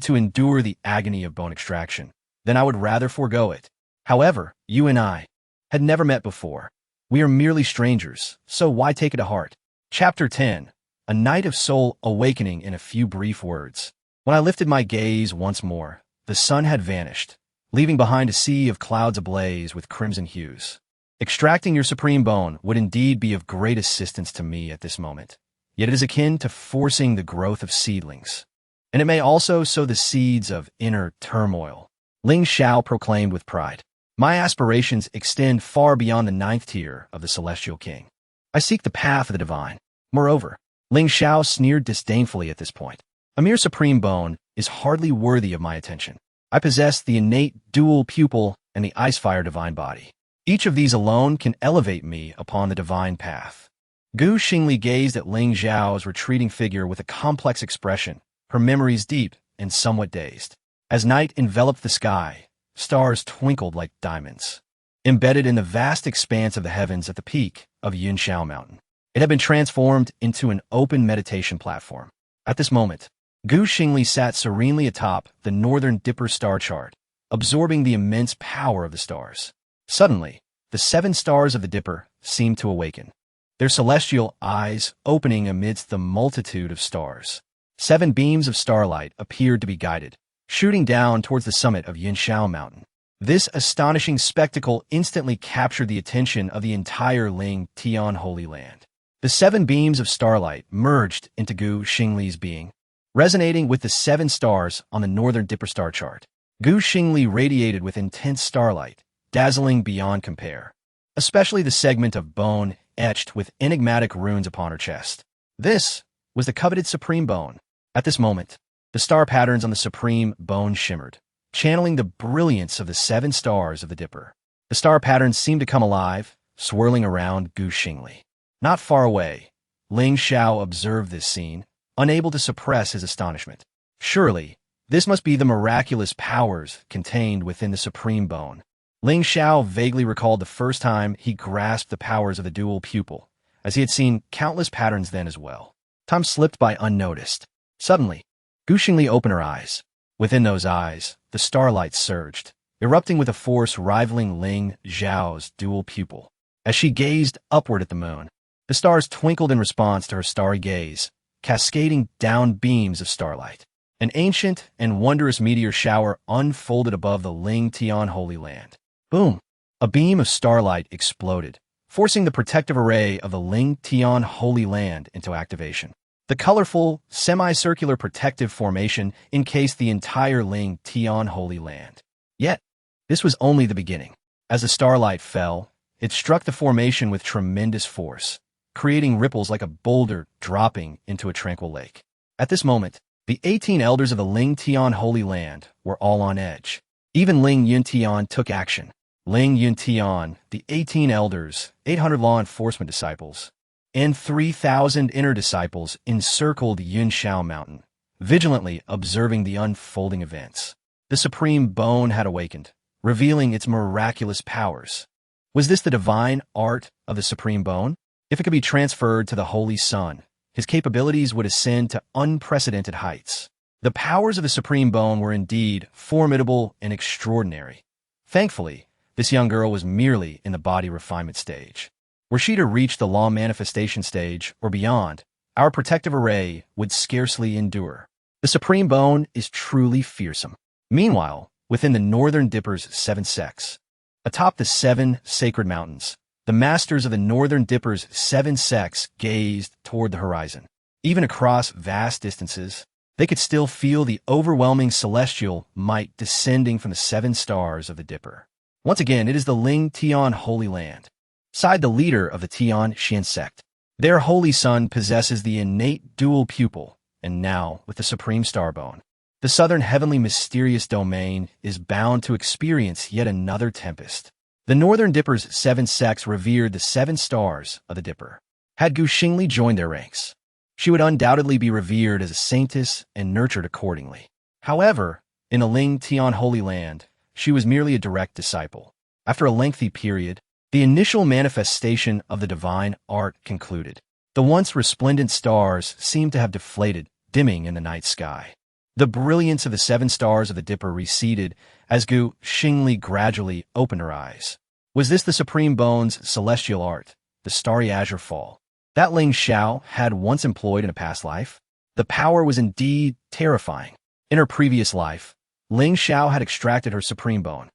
to endure the agony of bone extraction, then I would rather forego it. However, you and I had never met before. We are merely strangers, so why take it to heart? Chapter 10. A Night of Soul Awakening in a Few Brief Words. When I lifted my gaze once more, the sun had vanished, leaving behind a sea of clouds ablaze with crimson hues. Extracting your supreme bone would indeed be of great assistance to me at this moment. Yet it is akin to forcing the growth of seedlings. And it may also sow the seeds of inner turmoil. Ling Xiao proclaimed with pride. My aspirations extend far beyond the ninth tier of the Celestial King. I seek the path of the divine. Moreover, Ling Xiao sneered disdainfully at this point. A mere supreme bone is hardly worthy of my attention. I possess the innate dual pupil and the ice-fire divine body. Each of these alone can elevate me upon the divine path. Xing Li gazed at Ling Xiao's retreating figure with a complex expression, her memories deep and somewhat dazed. As night enveloped the sky, stars twinkled like diamonds. Embedded in the vast expanse of the heavens at the peak of Yunxiao Mountain, it had been transformed into an open meditation platform. At this moment, Xing Li sat serenely atop the Northern Dipper star chart, absorbing the immense power of the stars. Suddenly, the 7 stars of the Dipper seemed to awaken, their celestial eyes opening amidst the multitude of stars. 7 beams of starlight appeared to be guided, shooting down towards the summit of Yunxiao Mountain. This astonishing spectacle instantly captured the attention of the entire Ling Xiao Holy Land. The 7 beams of starlight merged into Xing Li's being, resonating with the 7 stars on the Northern Dipper star chart. Xing Li radiated with intense starlight, dazzling beyond compare, especially the segment of bone etched with enigmatic runes upon her chest. This was the coveted supreme bone. At this moment, the star patterns on the supreme bone shimmered, channeling the brilliance of the 7 stars of the Dipper. The star patterns seemed to come alive, swirling around Xing Li. Not far away, Ling Xiao observed this scene, unable to suppress his astonishment. Surely, this must be the miraculous powers contained within the supreme bone. Ling Xiao vaguely recalled the first time he grasped the powers of the dual pupil, as he had seen countless patterns then as well. Time slipped by unnoticed. Suddenly, Xing Li opened her eyes. Within those eyes, the starlight surged, erupting with a force rivaling Ling Xiao's dual pupil. As she gazed upward at the moon, the stars twinkled in response to her starry gaze, cascading down beams of starlight. An ancient and wondrous meteor shower unfolded above the Ling Xiao Holy Land. Boom! A beam of starlight exploded, forcing the protective array of the Ling Xiao Holy Land into activation. The colorful, semicircular protective formation encased the entire Ling Xiao Holy Land. Yet, this was only the beginning. As the starlight fell, it struck the formation with tremendous force, creating ripples like a boulder dropping into a tranquil lake. At this moment, the 18 elders of the Ling Xiao Holy Land were all on edge. Even Ling Yuntian took action. Ling Yuntian, the 18 elders, 800 law enforcement disciples, and 3,000 inner disciples encircled Yunxiao Mountain, vigilantly observing the unfolding events. The supreme bone had awakened, revealing its miraculous powers. Was this the divine art of the supreme bone? If it could be transferred to the Holy Son, his capabilities would ascend to unprecedented heights. The powers of the supreme bone were indeed formidable and extraordinary. Thankfully, this young girl was merely in the body refinement stage. Were she to reach the law manifestation stage or beyond, our protective array would scarcely endure. The supreme bone is truly fearsome. Meanwhile, within the Northern Dipper's 7 sects, atop the 7 sacred mountains, the masters of the Northern Dipper's 7 sects gazed toward the horizon. Even across vast distances, they could still feel the overwhelming celestial might descending from the 7 stars of the Dipper. Once again, it is the Ling Xiao Holy Land. Side the leader of the Tian Xian sect. Their holy son possesses the innate dual pupil, and now, with the supreme starbone, the southern heavenly mysterious domain is bound to experience yet another tempest. The Northern Dipper's 7 sects revered the 7 stars of the Dipper. Had Xing Li joined their ranks, she would undoubtedly be revered as a saintess and nurtured accordingly. However, in the Ling Xiao Holy Land, she was merely a direct disciple. After a lengthy period, the initial manifestation of the divine art concluded. The once resplendent stars seemed to have deflated, dimming in the night sky. The brilliance of the 7 stars of the Dipper receded as Xing Li gradually opened her eyes. Was this the supreme bone's celestial art, the starry azure fall, that Ling Xiao had once employed in a past life? The power was indeed terrifying. In her previous life, Ling Xiao had extracted her supreme bone.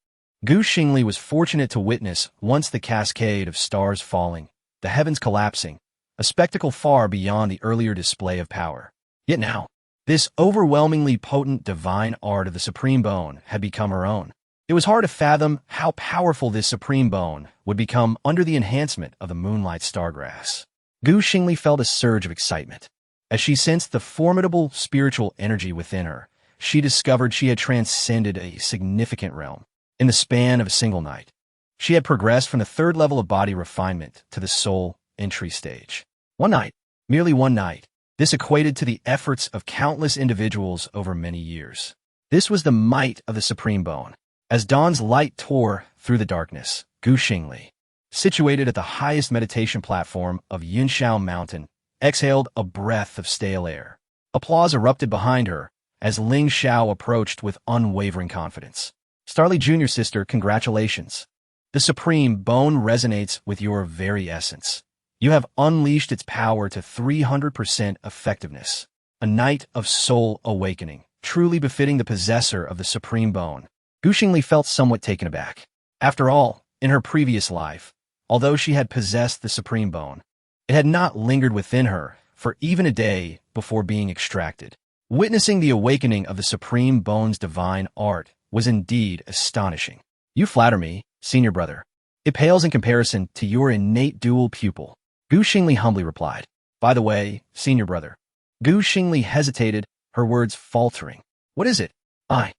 Xing Li was fortunate to witness once the cascade of stars falling, the heavens collapsing, a spectacle far beyond the earlier display of power. Yet now, this overwhelmingly potent divine art of the supreme bone had become her own. It was hard to fathom how powerful this supreme bone would become under the enhancement of the moonlight stargrass. Gu Xingli felt a surge of excitement. As she sensed the formidable spiritual energy within her, she discovered she had transcended a significant realm. In the span of a single night, she had progressed from the third level of body refinement to the soul entry stage. One night, merely one night, this equated to the efforts of countless individuals over many years. This was the might of the supreme bone. As dawn's light tore through the darkness, Gu Xingli, situated at the highest meditation platform of Yunshao Mountain, exhaled a breath of stale air. Applause erupted behind her as Ling Xiao approached with unwavering confidence. Starly Jr. sister, congratulations. The supreme bone resonates with your very essence. You have unleashed its power to 300% effectiveness. A night of soul awakening, truly befitting the possessor of the supreme bone. Gu Xingli felt somewhat taken aback. After all, in her previous life, although she had possessed the supreme bone, it had not lingered within her for even a day before being extracted. Witnessing the awakening of the supreme bone's divine art was indeed astonishing. You flatter me, senior brother. It pales in comparison to your innate dual pupil. Gu Xingli humbly replied. By the way, senior brother. Gu Xingli hesitated, her words faltering. What is it? I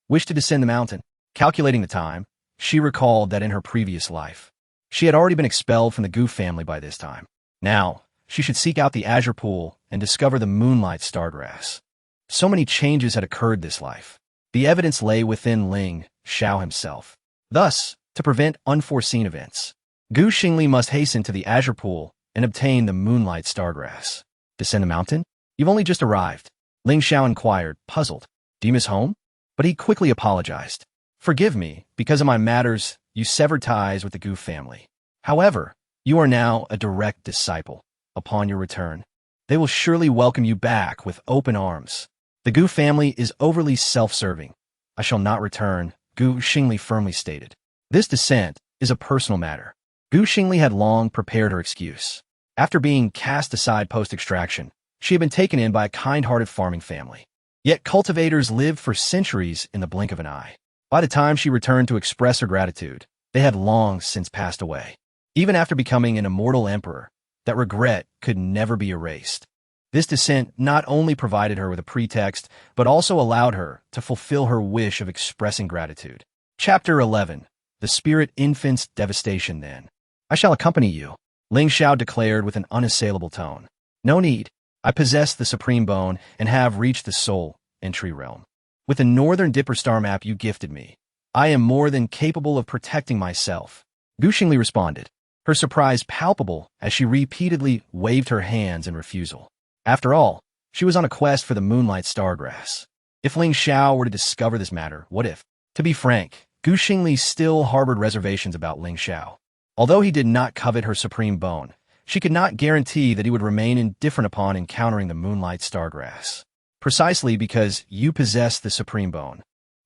wish to descend the mountain. Calculating the time, she recalled that in her previous life, she had already been expelled from the Gu family by this time. Now, she should seek out the azure pool and discover the moonlight stargrass. So many changes had occurred this life. The evidence lay within Ling Xiao himself. Thus, to prevent unforeseen events, Gu Xingli must hasten to the azure pool and obtain the moonlight stargrass. Descend the mountain? You've only just arrived. Ling Xiao inquired, puzzled. Do you miss home? But he quickly apologized. Forgive me, because of my matters, you severed ties with the Gu family. However, you are now a direct disciple. Upon your return, they will surely welcome you back with open arms. The Gu family is overly self-serving. I shall not return, Gu Xingli firmly stated. This descent is a personal matter. Gu Xingli had long prepared her excuse. After being cast aside post-extraction, she had been taken in by a kind-hearted farming family. Yet cultivators lived for centuries in the blink of an eye. By the time she returned to express her gratitude, they had long since passed away. Even after becoming an immortal emperor, that regret could never be erased. This descent not only provided her with a pretext, but also allowed her to fulfill her wish of expressing gratitude. Chapter 11. The Spirit Infant's Devastation Then. I shall accompany you, Ling Xiao declared with an unassailable tone. No need. I possess the supreme bone and have reached the soul entry realm. With the northern Dipper star map you gifted me, I am more than capable of protecting myself. Gu Xingli responded, her surprise palpable as she repeatedly waved her hands in refusal. After all, she was on a quest for the moonlight stargrass. If Ling Xiao were to discover this matter, what if? To be frank, Gu Xingli still harbored reservations about Ling Xiao. Although he did not covet her supreme bone, she could not guarantee that he would remain indifferent upon encountering the moonlight stargrass. Precisely because you possess the supreme bone,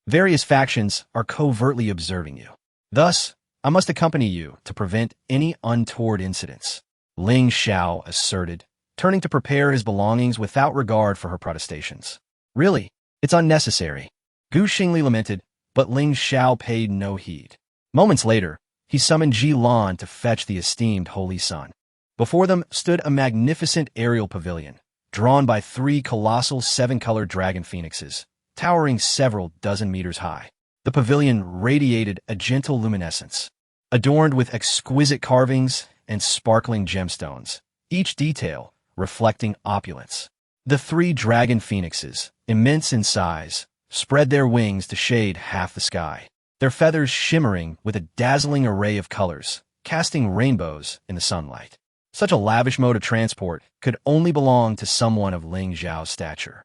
various factions are covertly observing you. Thus, I must accompany you to prevent any untoward incidents, Ling Xiao asserted, turning to prepare his belongings without regard for her protestations. Really, it's unnecessary, Gu Xingli lamented, but Ling Xiao paid no heed. Moments later, he summoned Ji Lan to fetch the esteemed Holy Sun. Before them stood a magnificent aerial pavilion, drawn by 3 colossal 7-colored dragon phoenixes, towering several dozen meters high. The pavilion radiated a gentle luminescence, adorned with exquisite carvings and sparkling gemstones, each detail reflecting opulence. The 3 dragon phoenixes, immense in size, spread their wings to shade half the sky, their feathers shimmering with a dazzling array of colors, casting rainbows in the sunlight. Such a lavish mode of transport could only belong to someone of Ling Xiao's stature.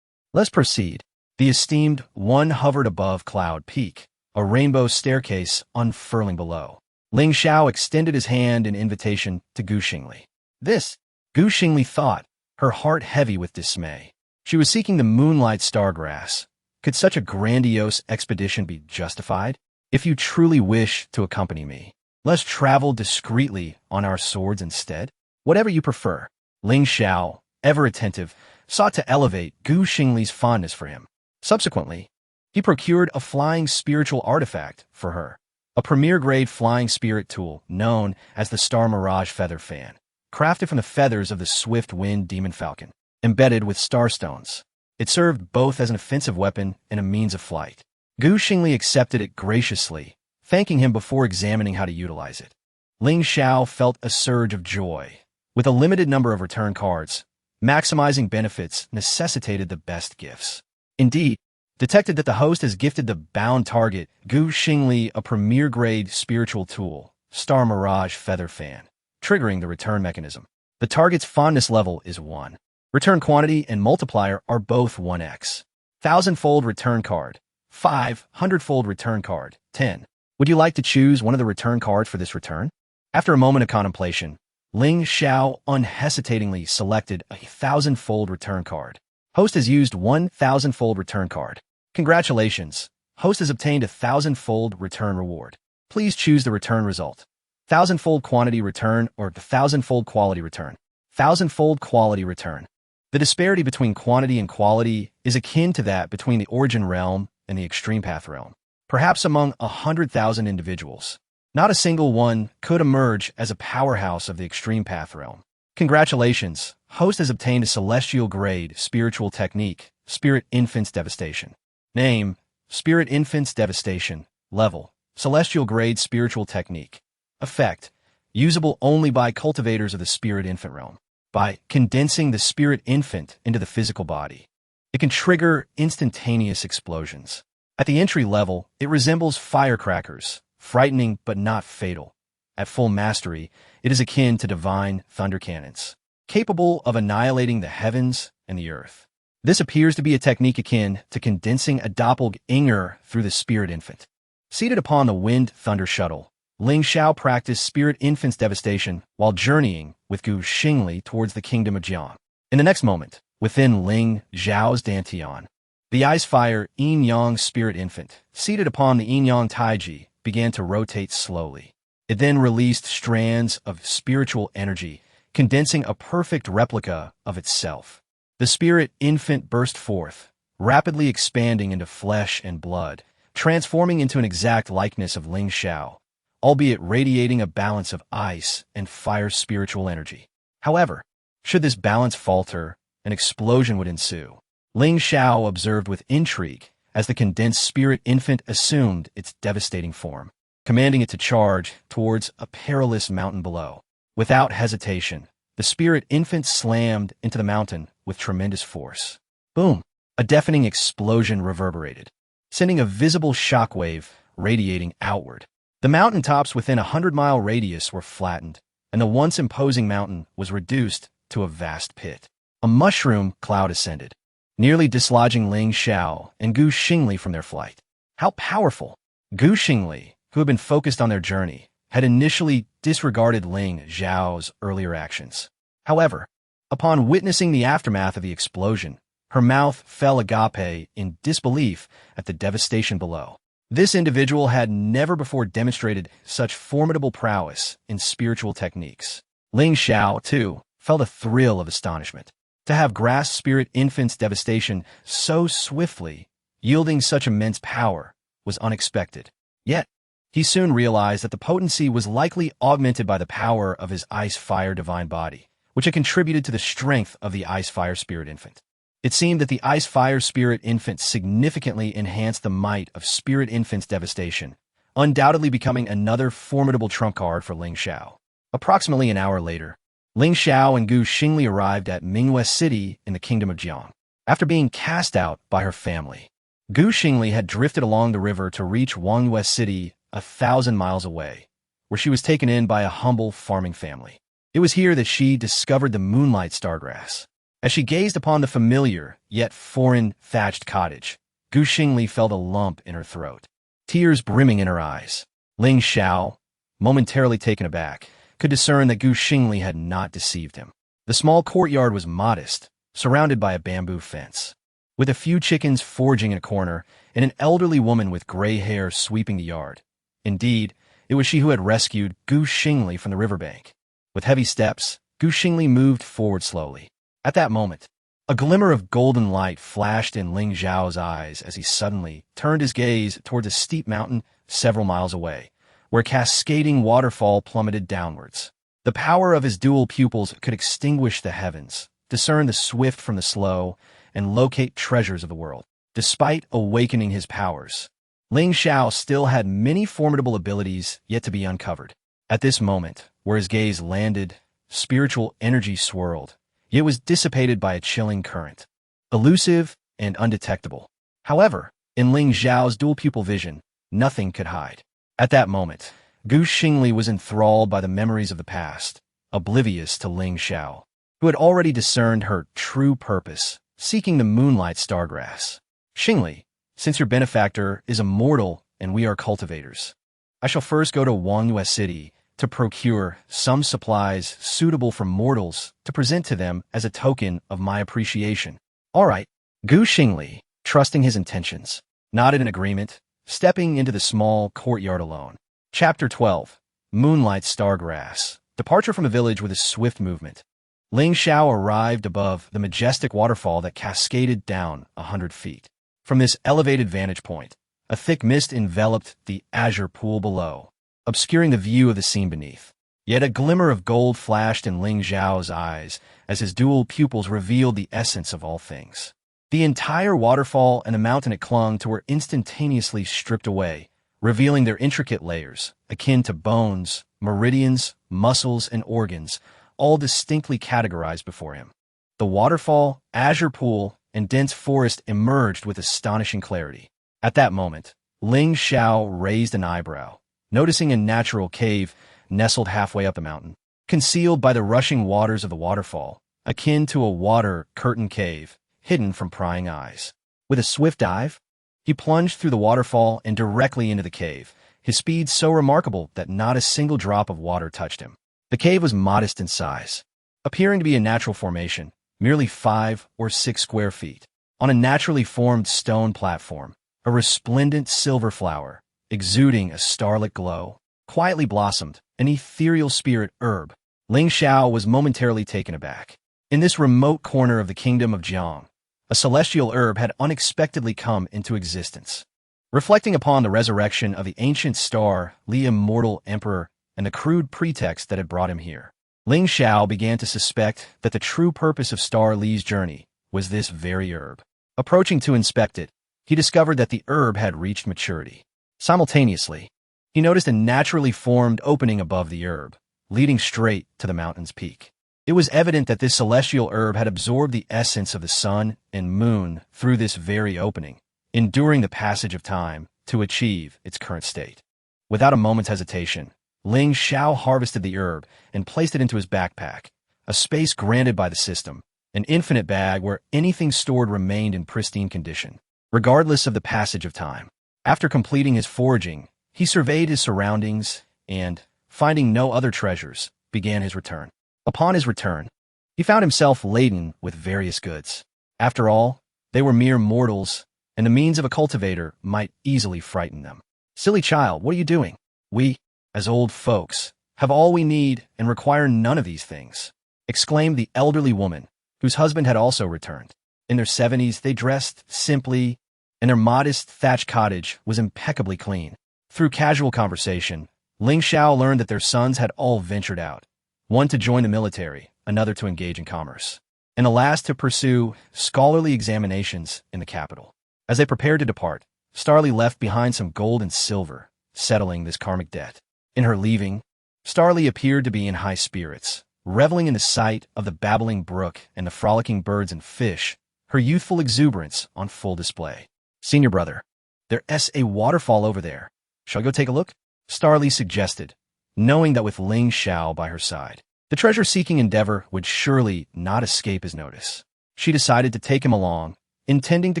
Let's proceed. The esteemed one hovered above Cloud Peak, a rainbow staircase unfurling below. Ling Xiao extended his hand in invitation to Gu Xingli. This, Gu Xingli thought, her heart heavy with dismay. She was seeking the moonlight stargrass. Could such a grandiose expedition be justified? If you truly wish to accompany me, let's travel discreetly on our swords instead. Whatever you prefer. Ling Xiao, ever attentive, sought to elevate Gu Xingli's fondness for him. Subsequently, he He procured a flying spiritual artifact for her, a premier-grade flying spirit tool known as the Star Mirage Feather Fan, crafted from the feathers of the swift wind demon falcon, embedded with starstones. It served both as an offensive weapon and a means of flight. Xing Li accepted it graciously, thanking him before examining how to utilize it. Ling Xiao felt a surge of joy. With a limited number of return cards, maximizing benefits necessitated the best gifts. Indeed, detected that the host has gifted the bound target, Xing Li, a premier-grade spiritual tool, Star Mirage Feather Fan, triggering the return mechanism. The target's fondness level is 1. Return quantity and multiplier are both 1x. 1000-fold return card. 500-fold return card. 10. Would you like to choose one of the return cards for this return? After a moment of contemplation, Ling Xiao unhesitatingly selected a 1000-fold return card. Host has used 1000-fold return card. Congratulations! Host has obtained a 1000-fold return reward. Please choose the return result. 1000-fold quantity return or the 1000-fold quality return. 1000-fold quality return. The disparity between quantity and quality is akin to that between the origin realm and the extreme path realm. Perhaps among 100,000 individuals, not a single one could emerge as a powerhouse of the extreme path realm. Congratulations! Host has obtained a celestial grade spiritual technique, Spirit Infant's Devastation. Name, Spirit Infant's Devastation. Level, Celestial grade spiritual technique. Effect, usable only by cultivators of the Spirit Infant realm. By condensing the Spirit Infant into the physical body, it can trigger instantaneous explosions. At the entry level, it resembles firecrackers, frightening but not fatal. At full mastery, it is akin to divine thunder cannons, capable of annihilating the heavens and the earth. This appears to be a technique akin to condensing a doppelganger through the Spirit Infant. Seated upon the wind thunder shuttle, Ling Xiao practiced Spirit Infant's Devastation while journeying with Xing Li towards the kingdom of Jiang. In the next moment, within Ling Xiao's dantian, the ice-fire yin-yang Spirit Infant, seated upon the yin-yang taiji, began to rotate slowly. It then released strands of spiritual energy, condensing a perfect replica of itself. The Spirit Infant burst forth, rapidly expanding into flesh and blood, transforming into an exact likeness of Ling Xiao, albeit radiating a balance of ice and fire spiritual energy. However, should this balance falter, an explosion would ensue. Ling Xiao observed with intrigue as the condensed Spirit Infant assumed its devastating form, commanding it to charge towards a perilous mountain below. Without hesitation, the Spirit Infant slammed into the mountain with tremendous force. Boom! A deafening explosion reverberated, sending a visible shockwave radiating outward. The mountaintops within a 100-mile radius were flattened, and the once imposing mountain was reduced to a vast pit. A mushroom cloud ascended, nearly dislodging Ling Xiao and Xing Li from their flight. How powerful! Xing Li, who had been focused on their journey, had initially disregarded Ling Xiao's earlier actions. However, upon witnessing the aftermath of the explosion, her mouth fell agape in disbelief at the devastation below. This individual had never before demonstrated such formidable prowess in spiritual techniques. Ling Xiao, too, felt a thrill of astonishment. To have grasped Spirit Infant's Devastation so swiftly, yielding such immense power, was unexpected. Yet, he soon realized that the potency was likely augmented by the power of his ice-fire divine body, which had contributed to the strength of the ice-fire Spirit Infant. It seemed that the ice-fire Spirit Infant significantly enhanced the might of Spirit Infant's Devastation, undoubtedly becoming another formidable trump card for Ling Xiao. Approximately an hour later, Ling Xiao and Xing Li arrived at Mingyue City in the kingdom of Jiang. After being cast out by her family, Xing Li had drifted along the river to reach Wangyue City 1,000 miles away, where she was taken in by a humble farming family. It was here that she discovered the moonlight stargrass. As she gazed upon the familiar, yet foreign, thatched cottage, Xing Li felt a lump in her throat, tears brimming in her eyes. Ling Xiao, momentarily taken aback, could discern that Xing Li had not deceived him. The small courtyard was modest, surrounded by a bamboo fence, with a few chickens foraging in a corner and an elderly woman with gray hair sweeping the yard. Indeed, it was she who had rescued Xing Li from the riverbank. With heavy steps, Xing Li moved forward slowly. At that moment, A glimmer of golden light flashed in Ling Xiao's eyes as he suddenly turned his gaze towards a steep mountain several miles away, where a cascading waterfall plummeted downwards. The power of his dual pupils could extinguish the heavens, discern the swift from the slow, and locate treasures of the world. Despite awakening his powers, Ling Xiao still had many formidable abilities yet to be uncovered. At this moment, where his gaze landed, spiritual energy swirled, yet was dissipated by a chilling current, elusive and undetectable. However, in Ling Xiao's dual pupil vision, nothing could hide. At that moment, Xing Li was enthralled by the memories of the past, oblivious to Ling Xiao, who had already discerned her true purpose, seeking the moonlight stargrass. Xing Li, since your benefactor is a mortal and we are cultivators, I shall first go to Wangyue City to procure some supplies suitable for mortals to present to them as a token of my appreciation. All right, Xing Li, trusting his intentions, nodded in agreement, stepping into the small courtyard alone. Chapter 12. Moonlight Stargrass. Departure from a village with a swift movement. Ling Xiao arrived above the majestic waterfall that cascaded down 100 feet. From this elevated vantage point, a thick mist enveloped the azure pool below, obscuring the view of the scene beneath. Yet a glimmer of gold flashed in Ling Xiao's eyes as his dual pupils revealed the essence of all things. The entire waterfall and the mountain it clung to were instantaneously stripped away, revealing their intricate layers, akin to bones, meridians, muscles, and organs, all distinctly categorized before him. The waterfall, azure pool, and dense forest emerged with astonishing clarity. At that moment, Ling Xiao raised an eyebrow, noticing a natural cave nestled halfway up the mountain, concealed by the rushing waters of the waterfall, akin to a water-curtain cave, hidden from prying eyes. With a swift dive, he plunged through the waterfall and directly into the cave, his speed so remarkable that not a single drop of water touched him. The cave was modest in size, appearing to be a natural formation, merely 5 or 6 square feet. On a naturally formed stone platform, a resplendent silver flower, exuding a starlit glow, quietly blossomed, an ethereal spirit herb. Ling Xiao was momentarily taken aback. In this remote corner of the kingdom of Jiang, a celestial herb had unexpectedly come into existence. Reflecting upon the resurrection of the ancient star, Li immortal emperor, and the crude pretext that had brought him here, Ling Xiao began to suspect that the true purpose of Star Li's journey was this very herb. Approaching to inspect it, he discovered that the herb had reached maturity. Simultaneously, he noticed a naturally formed opening above the herb, leading straight to the mountain's peak. It was evident that this celestial herb had absorbed the essence of the sun and moon through this very opening, enduring the passage of time to achieve its current state. Without a moment's hesitation, Ling Xiao harvested the herb and placed it into his backpack, a space granted by the system, an infinite bag where anything stored remained in pristine condition, regardless of the passage of time. After completing his foraging, he surveyed his surroundings and, finding no other treasures, began his return. Upon his return, he found himself laden with various goods. After all, they were mere mortals, and the means of a cultivator might easily frighten them. "Silly child, what are you doing? We, as old folks, have all we need and require none of these things," exclaimed the elderly woman, whose husband had also returned. In their 70s, they dressed simply, and their modest thatched cottage was impeccably clean. Through casual conversation, Ling Xiao learned that their sons had all ventured out, one to join the military, another to engage in commerce, and the last to pursue scholarly examinations in the capital. As they prepared to depart, Starly left behind some gold and silver, settling this karmic debt. In her leaving, Starly appeared to be in high spirits, reveling in the sight of the babbling brook and the frolicking birds and fish, her youthful exuberance on full display. "Senior brother, there's a waterfall over there. Shall I go take a look?" Starly suggested, knowing that with Ling Xiao by her side, the treasure-seeking endeavor would surely not escape his notice. She decided to take him along, intending to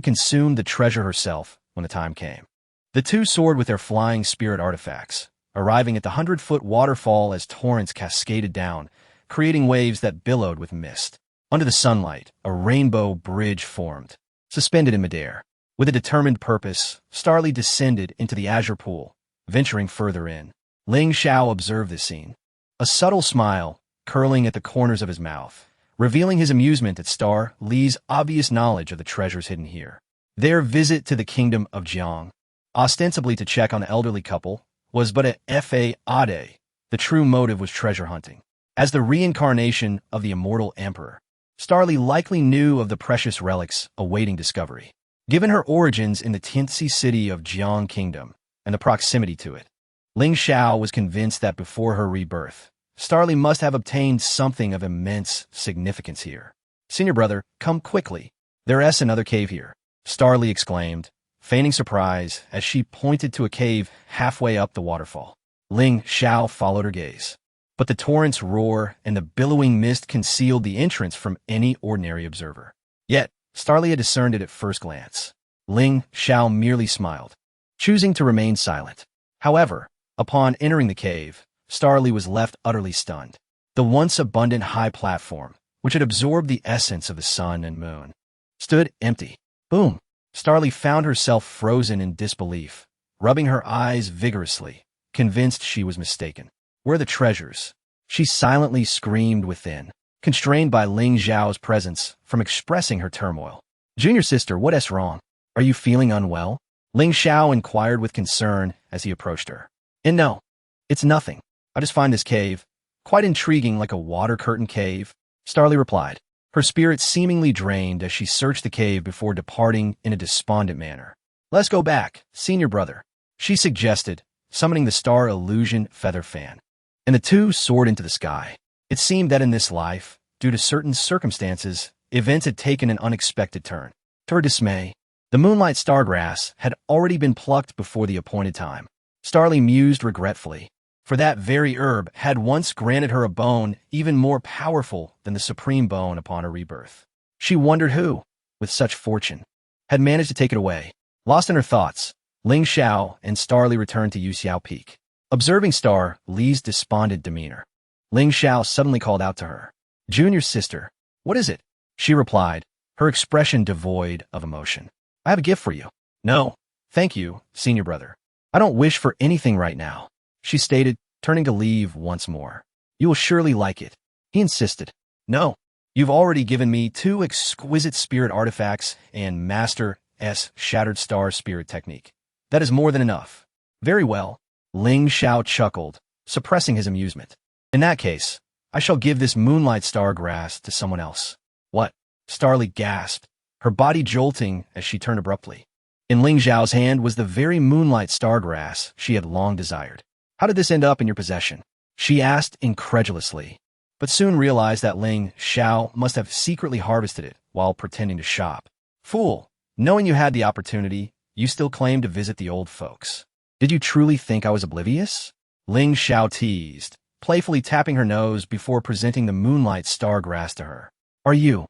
consume the treasure herself when the time came. The two soared with their flying spirit artifacts, arriving at the 100-foot waterfall as torrents cascaded down, creating waves that billowed with mist. Under the sunlight, a rainbow bridge formed, suspended in midair. With a determined purpose, Starly descended into the azure pool, venturing further in. Ling Xiao observed this scene. A subtle smile, curling at the corners of his mouth, revealing his amusement at Star Li's obvious knowledge of the treasures hidden here. Their visit to the kingdom of Jiang, ostensibly to check on the elderly couple, was but a fade. The true motive was treasure hunting. As the reincarnation of the immortal emperor, Star Li likely knew of the precious relics awaiting discovery. Given her origins in the 10th city of Jiang Kingdom and the proximity to it, Ling Xiao was convinced that before her rebirth, Star Li must have obtained something of immense significance here. "Senior brother, come quickly. There's another cave here," Star Li exclaimed, feigning surprise as she pointed to a cave halfway up the waterfall. Ling Xiao followed her gaze, but the torrent's roar and the billowing mist concealed the entrance from any ordinary observer. Yet, Star Li had discerned it at first glance. Ling Xiao merely smiled, choosing to remain silent. However, upon entering the cave, Star Li was left utterly stunned. The once abundant high platform, which had absorbed the essence of the sun and moon, stood empty. Boom! Star Li found herself frozen in disbelief, rubbing her eyes vigorously, convinced she was mistaken. "Where are the treasures?" she silently screamed within, constrained by Ling Xiao's presence from expressing her turmoil. "Junior sister, what's wrong? Are you feeling unwell?" Ling Xiao inquired with concern as he approached her. "And no, it's nothing. I just find this cave quite intriguing, like a water curtain cave," Star Li replied, her spirit seemingly drained as she searched the cave before departing in a despondent manner. "Let's go back, senior brother," she suggested, summoning the star illusion feather fan. And the two soared into the sky. It seemed that in this life, due to certain circumstances, events had taken an unexpected turn. To her dismay, the moonlight stargrass had already been plucked before the appointed time. Star Li mused regretfully, for that very herb had once granted her a bone even more powerful than the supreme bone upon her rebirth. She wondered who, with such fortune, had managed to take it away. Lost in her thoughts, Ling Xiao and Star Li returned to Yuxiao Peak. Observing Star Li's despondent demeanor, Ling Xiao suddenly called out to her. "Junior sister, what is it?" She replied, her expression devoid of emotion. "I have a gift for you." "No, thank you, senior brother. I don't wish for anything right now," she stated, turning to leave once more. "You will surely like it," he insisted. "No, you've already given me 2 exquisite spirit artifacts and Master's Shattered Star Spirit Technique. That is more than enough." "Very well," Ling Xiao chuckled, suppressing his amusement. "In that case, I shall give this moonlight star grass to someone else." "What?" Star Li gasped, her body jolting as she turned abruptly. In Ling Xiao's hand was the very moonlight star grass she had long desired. "How did this end up in your possession?" she asked incredulously, but soon realized that Ling Xiao must have secretly harvested it while pretending to shop. "Fool, knowing you had the opportunity, you still claimed to visit the old folks. Did you truly think I was oblivious?" Ling Xiao teased, playfully tapping her nose before presenting the moonlight star grass to her. "Are you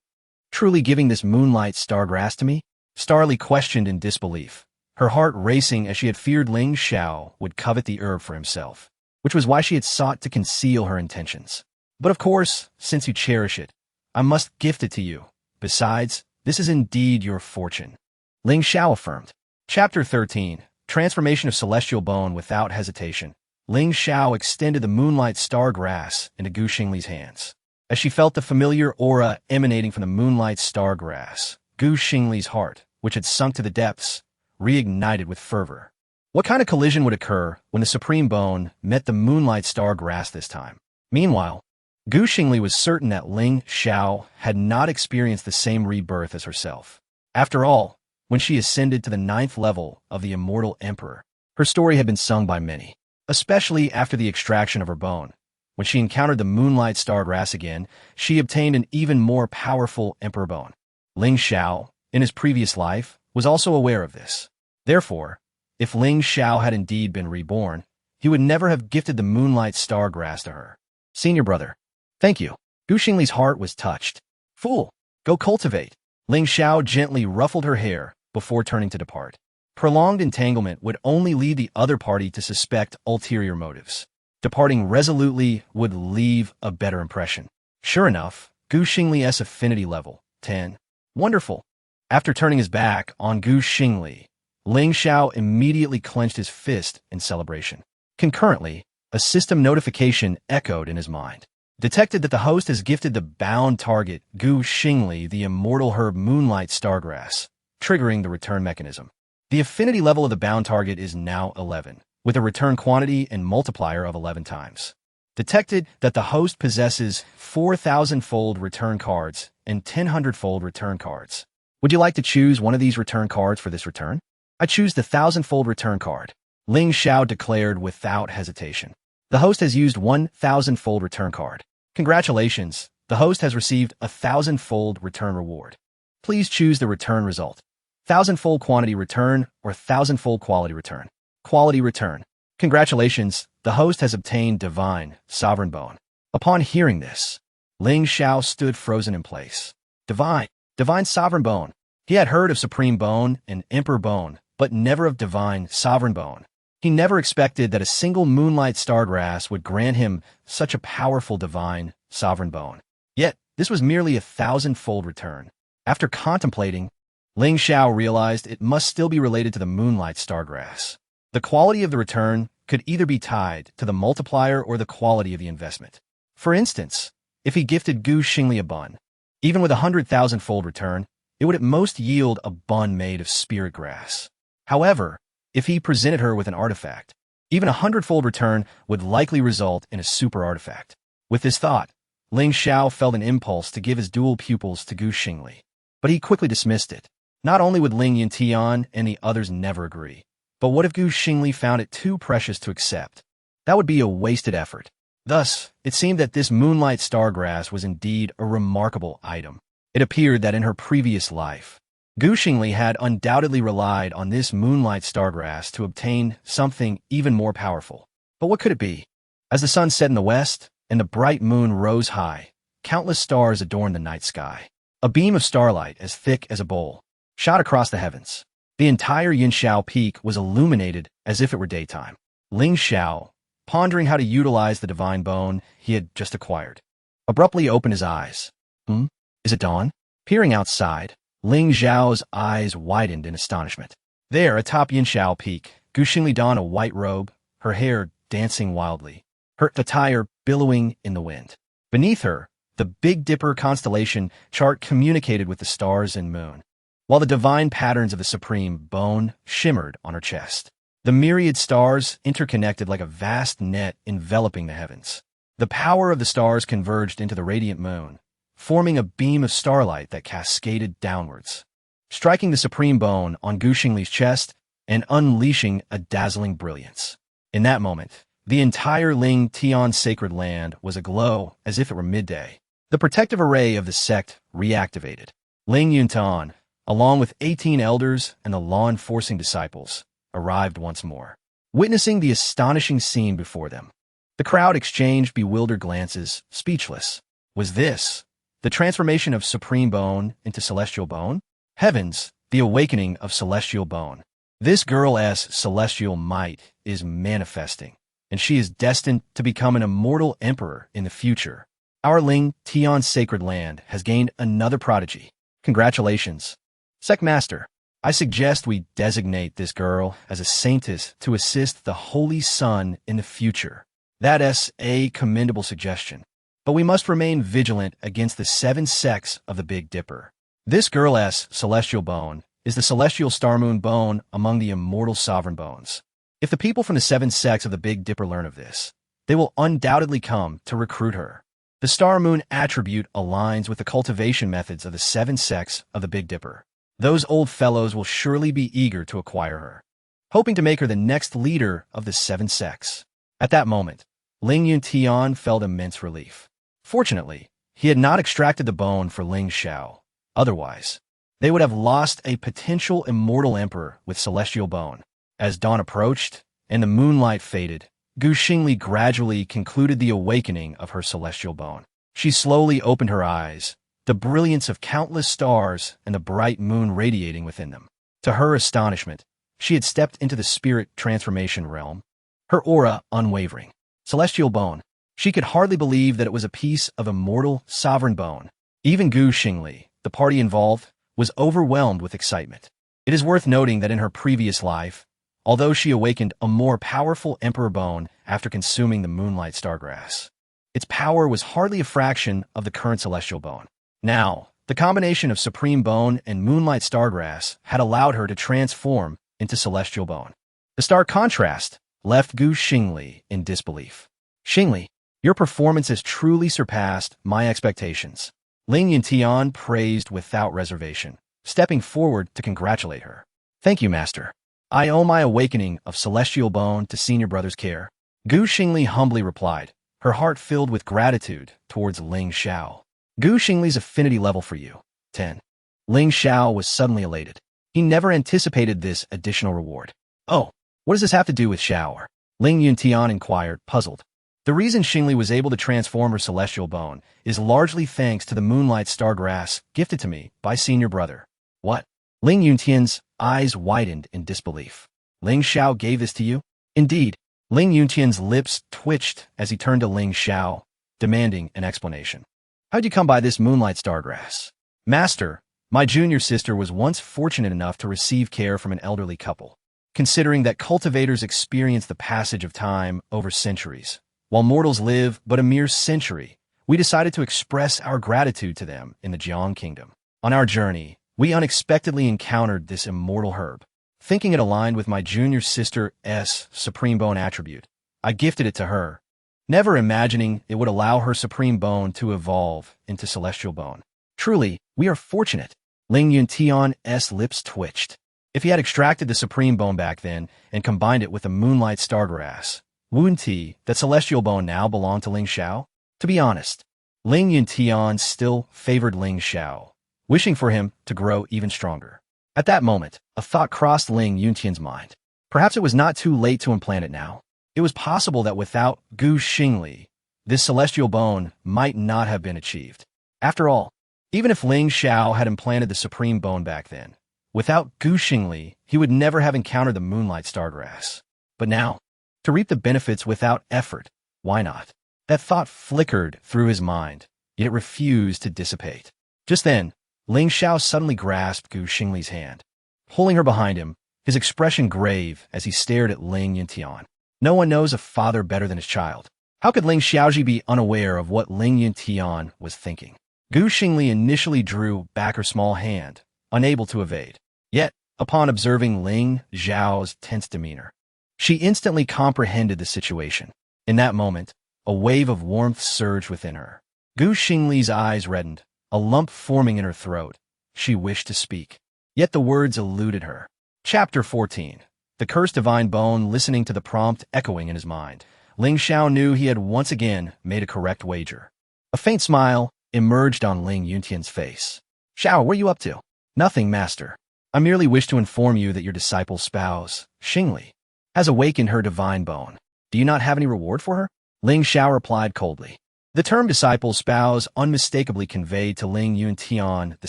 truly giving this moonlight star grass to me?" Star Li questioned in disbelief, her heart racing as she had feared Ling Xiao would covet the herb for himself, which was why she had sought to conceal her intentions. "But of course, since you cherish it, I must gift it to you. Besides, this is indeed your fortune," Ling Xiao affirmed. Chapter 13, Transformation of Celestial Bone Without Hesitation. Ling Xiao extended the moonlight star grass into Xing Li's hands. As she felt the familiar aura emanating from the moonlight star grass, Xing Li's heart, which had sunk to the depths, reignited with fervor. What kind of collision would occur when the supreme bone met the moonlight star grass this time? Meanwhile, Xing Li was certain that Ling Xiao had not experienced the same rebirth as herself. After all, when she ascended to the 9th level of the immortal emperor, her story had been sung by many, especially after the extraction of her bone. When she encountered the moonlight star grass again, she obtained an even more powerful emperor bone. Ling Xiao, in his previous life, was also aware of this. Therefore, if Ling Xiao had indeed been reborn, he would never have gifted the moonlight star grass to her. "Senior brother, thank you." Xing Li's heart was touched. "Fool, go cultivate." Ling Xiao gently ruffled her hair before turning to depart. Prolonged entanglement would only lead the other party to suspect ulterior motives. Departing resolutely would leave a better impression. Sure enough, Xing Li's affinity level, 10. Wonderful. After turning his back on Xing Li, Ling Xiao immediately clenched his fist in celebration. Concurrently, a system notification echoed in his mind. detected that the host has gifted the bound target, Xing Li, the immortal herb Moonlight Stargrass, triggering the return mechanism. The affinity level of the bound target is now 11, with a return quantity and multiplier of 11 times. Detected that the host possesses 4,000-fold return cards and 10,000-fold return cards. Would you like to choose one of these return cards for this return? I choose the 1,000-fold return card, Ling Xiao declared without hesitation. The host has used 1,000-fold return card. Congratulations, the host has received a 1,000-fold return reward. Please choose the return result. 1,000-fold quantity return or 1,000-fold quality return. Quality return. Congratulations, the host has obtained Divine Sovereign Bone. Upon hearing this, Ling Xiao stood frozen in place. Divine Sovereign Bone. He had heard of Supreme Bone and Emperor Bone, but never of Divine Sovereign Bone. He never expected that a single Moonlight Stargrass would grant him such a powerful Divine Sovereign Bone. Yet, this was merely a 1,000-fold return. After contemplating, Ling Xiao realized it must still be related to the Moonlight Stargrass. The quality of the return could either be tied to the multiplier or the quality of the investment. For instance, if he gifted Xing Li a bun, even with a 100,000-fold return, it would at most yield a bun made of spirit grass. However, if he presented her with an artifact, even a 100-fold return would likely result in a super artifact. With this thought, Ling Xiao felt an impulse to give his dual pupils to Xing Li, but he quickly dismissed it. Not only would Ling Yuntian and the others never agree, but what if Xing Li found it too precious to accept? That would be a wasted effort. Thus, it seemed that this Moonlight Stargrass was indeed a remarkable item. It appeared that in her previous life, Xing Li had undoubtedly relied on this Moonlight Stargrass to obtain something even more powerful. But what could it be? As the sun set in the west and the bright moon rose high, countless stars adorned the night sky. A beam of starlight as thick as a bowl shot across the heavens. The entire Yinxiao Peak was illuminated as if it were daytime. Ling Xiao, pondering how to utilize the divine bone he had just acquired, abruptly opened his eyes. Is it dawn? Peering outside, Ling Xiao's eyes widened in astonishment. There, atop Yinxiao Peak, Xing Li donned a white robe, her hair dancing wildly, her attire billowing in the wind. Beneath her, the Big Dipper constellation chart communicated with the stars and moon, while the divine patterns of the supreme bone shimmered on her chest. The myriad stars interconnected like a vast net enveloping the heavens. The power of the stars converged into the radiant moon, forming a beam of starlight that cascaded downwards, striking the supreme bone on Xing Li's chest and unleashing a dazzling brilliance. In that moment, the entire Ling Tian sacred land was aglow as if it were midday. The protective array of the sect reactivated. Ling Yuntan, along with 18 elders and the law-enforcing disciples, arrived once more, witnessing the astonishing scene before them. The crowd exchanged bewildered glances, speechless. Was this the transformation of Supreme Bone into Celestial Bone? Heavens, the awakening of Celestial Bone. This girl's celestial might is manifesting, and she is destined to become an immortal emperor in the future. Our Ling Tian sacred land has gained another prodigy. Congratulations. Sect Master, I suggest we designate this girl as a saintess to assist the Holy Sun in the future. That's a commendable suggestion. But we must remain vigilant against the 7 sects of the Big Dipper. This girl's celestial bone is the celestial star moon bone among the immortal sovereign bones. If the people from the 7 sects of the Big Dipper learn of this, they will undoubtedly come to recruit her. The star moon attribute aligns with the cultivation methods of the 7 sects of the Big Dipper. Those old fellows will surely be eager to acquire her, hoping to make her the next leader of the 7 sects. At that moment, Ling Yuntian felt immense relief. Fortunately, he had not extracted the bone for Ling Xiao. Otherwise, they would have lost a potential immortal emperor with celestial bone. As dawn approached and the moonlight faded, Xing Li gradually concluded the awakening of her celestial bone. She slowly opened her eyes, the brilliance of countless stars and the bright moon radiating within them. To her astonishment, she had stepped into the spirit transformation realm, her aura unwavering. Celestial bone. She could hardly believe that it was a piece of immortal sovereign bone. Even Xing Li, the party involved, was overwhelmed with excitement. It is worth noting that in her previous life, although she awakened a more powerful emperor bone after consuming the Moonlight Stargrass, Its power was hardly a fraction of the current celestial bone. Now, the combination of supreme bone and moonlight stargrass had allowed her to transform into celestial bone. The stark contrast left Xing Li in disbelief. Xing Li, your performance has truly surpassed my expectations. Ling Xiao praised without reservation, stepping forward to congratulate her. Thank you, Master. I owe my awakening of celestial bone to senior brother's care. Xing Li humbly replied, her heart filled with gratitude towards Ling Xiao. Xing Li's affinity level for you, 10. Ling Xiao was suddenly elated. He never anticipated this additional reward. Oh, what does this have to do with Xiao? Ling Xiao inquired, puzzled. The reason Xing Li was able to transform her celestial bone is largely thanks to the moonlight stargrass gifted to me by senior brother. What? Ling Xiao's eyes widened in disbelief. Ling Xiao gave this to you? Indeed. Ling Xiao's lips twitched as he turned to Ling Xiao, demanding an explanation. How'd you come by this moonlight stargrass? Master, my junior sister was once fortunate enough to receive care from an elderly couple. Considering that cultivators experience the passage of time over centuries, while mortals live but a mere century, we decided to express our gratitude to them in the Jiang Kingdom. On our journey, we unexpectedly encountered this immortal herb. Thinking it aligned with my junior sister's supreme bone attribute, I gifted it to her, never imagining it would allow her supreme bone to evolve into celestial bone. Truly, we are fortunate. Ling Xiao's lips twitched. If he had extracted the supreme bone back then and combined it with the moonlight stargrass, wouldn't he that celestial bone now belonged to Ling Xiao? To be honest, Ling Xiao still favored Ling Xiao, wishing for him to grow even stronger. At that moment, a thought crossed Ling Xiao's mind. Perhaps it was not too late to implant it now. It was possible that without Xing Li, this celestial bone might not have been achieved. After all, even if Ling Xiao had implanted the supreme bone back then, without Xing Li, he would never have encountered the moonlight stargrass. But now, to reap the benefits without effort, why not? That thought flickered through his mind, yet it refused to dissipate. Just then, Ling Xiao suddenly grasped Xing Li's hand. Pulling her behind him, his expression grave as he stared at Ling Xiao. No one knows a father better than his child. How could Ling Xiaoji be unaware of what Ling Xiao was thinking? Xing Li initially drew back her small hand, unable to evade. Yet, upon observing Ling Xiao's tense demeanor, she instantly comprehended the situation. In that moment, a wave of warmth surged within her. Xing Li's eyes reddened, a lump forming in her throat. She wished to speak, yet the words eluded her. Chapter 14. The Cursed Divine Bone. Listening to the prompt echoing in his mind, Ling Xiao knew he had once again made a correct wager. A faint smile emerged on Ling Xiao's face. Xiao, what are you up to? Nothing, Master. I merely wish to inform you that your disciple's spouse, Xing Li, has awakened her divine bone. Do you not have any reward for her? Ling Xiao replied coldly. The term disciple's spouse unmistakably conveyed to Ling Xiao the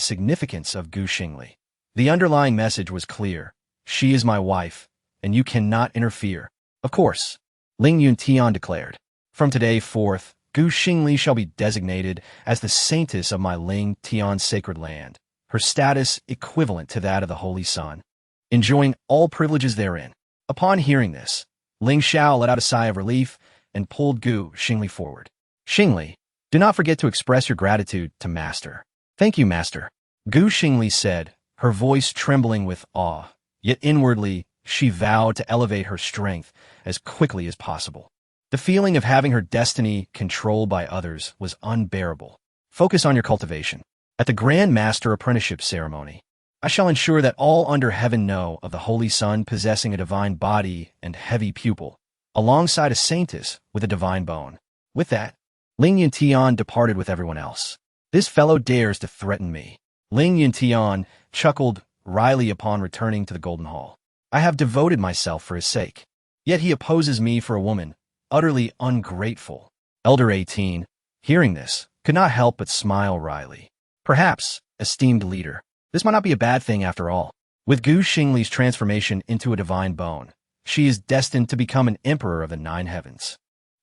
significance of Xing Li. The underlying message was clear. She is my wife, and you cannot interfere. Of course, Ling Xiao declared. From today forth, Xing Li shall be designated as the saintess of my Ling Xiao sacred land, her status equivalent to that of the Holy Sun, enjoying all privileges therein. Upon hearing this, Ling Xiao let out a sigh of relief and pulled Xing Li forward. Xing Li, do not forget to express your gratitude to Master. Thank you, Master. Xing Li said, her voice trembling with awe, yet inwardly she vowed to elevate her strength as quickly as possible. The feeling of having her destiny controlled by others was unbearable. Focus on your cultivation. At the Grand Master Apprenticeship Ceremony, I shall ensure that all under heaven know of the Holy Sun possessing a divine body and heavy pupil, alongside a saintess with a divine bone. With that, Ling Xiao departed with everyone else. This fellow dares to threaten me. Ling Xiao chuckled wryly upon returning to the Golden Hall. I have devoted myself for his sake. Yet he opposes me for a woman, utterly ungrateful. Elder 18, hearing this, could not help but smile wryly. Perhaps, esteemed leader, this might not be a bad thing after all. With Xing Li's transformation into a divine bone, she is destined to become an emperor of the 9 heavens.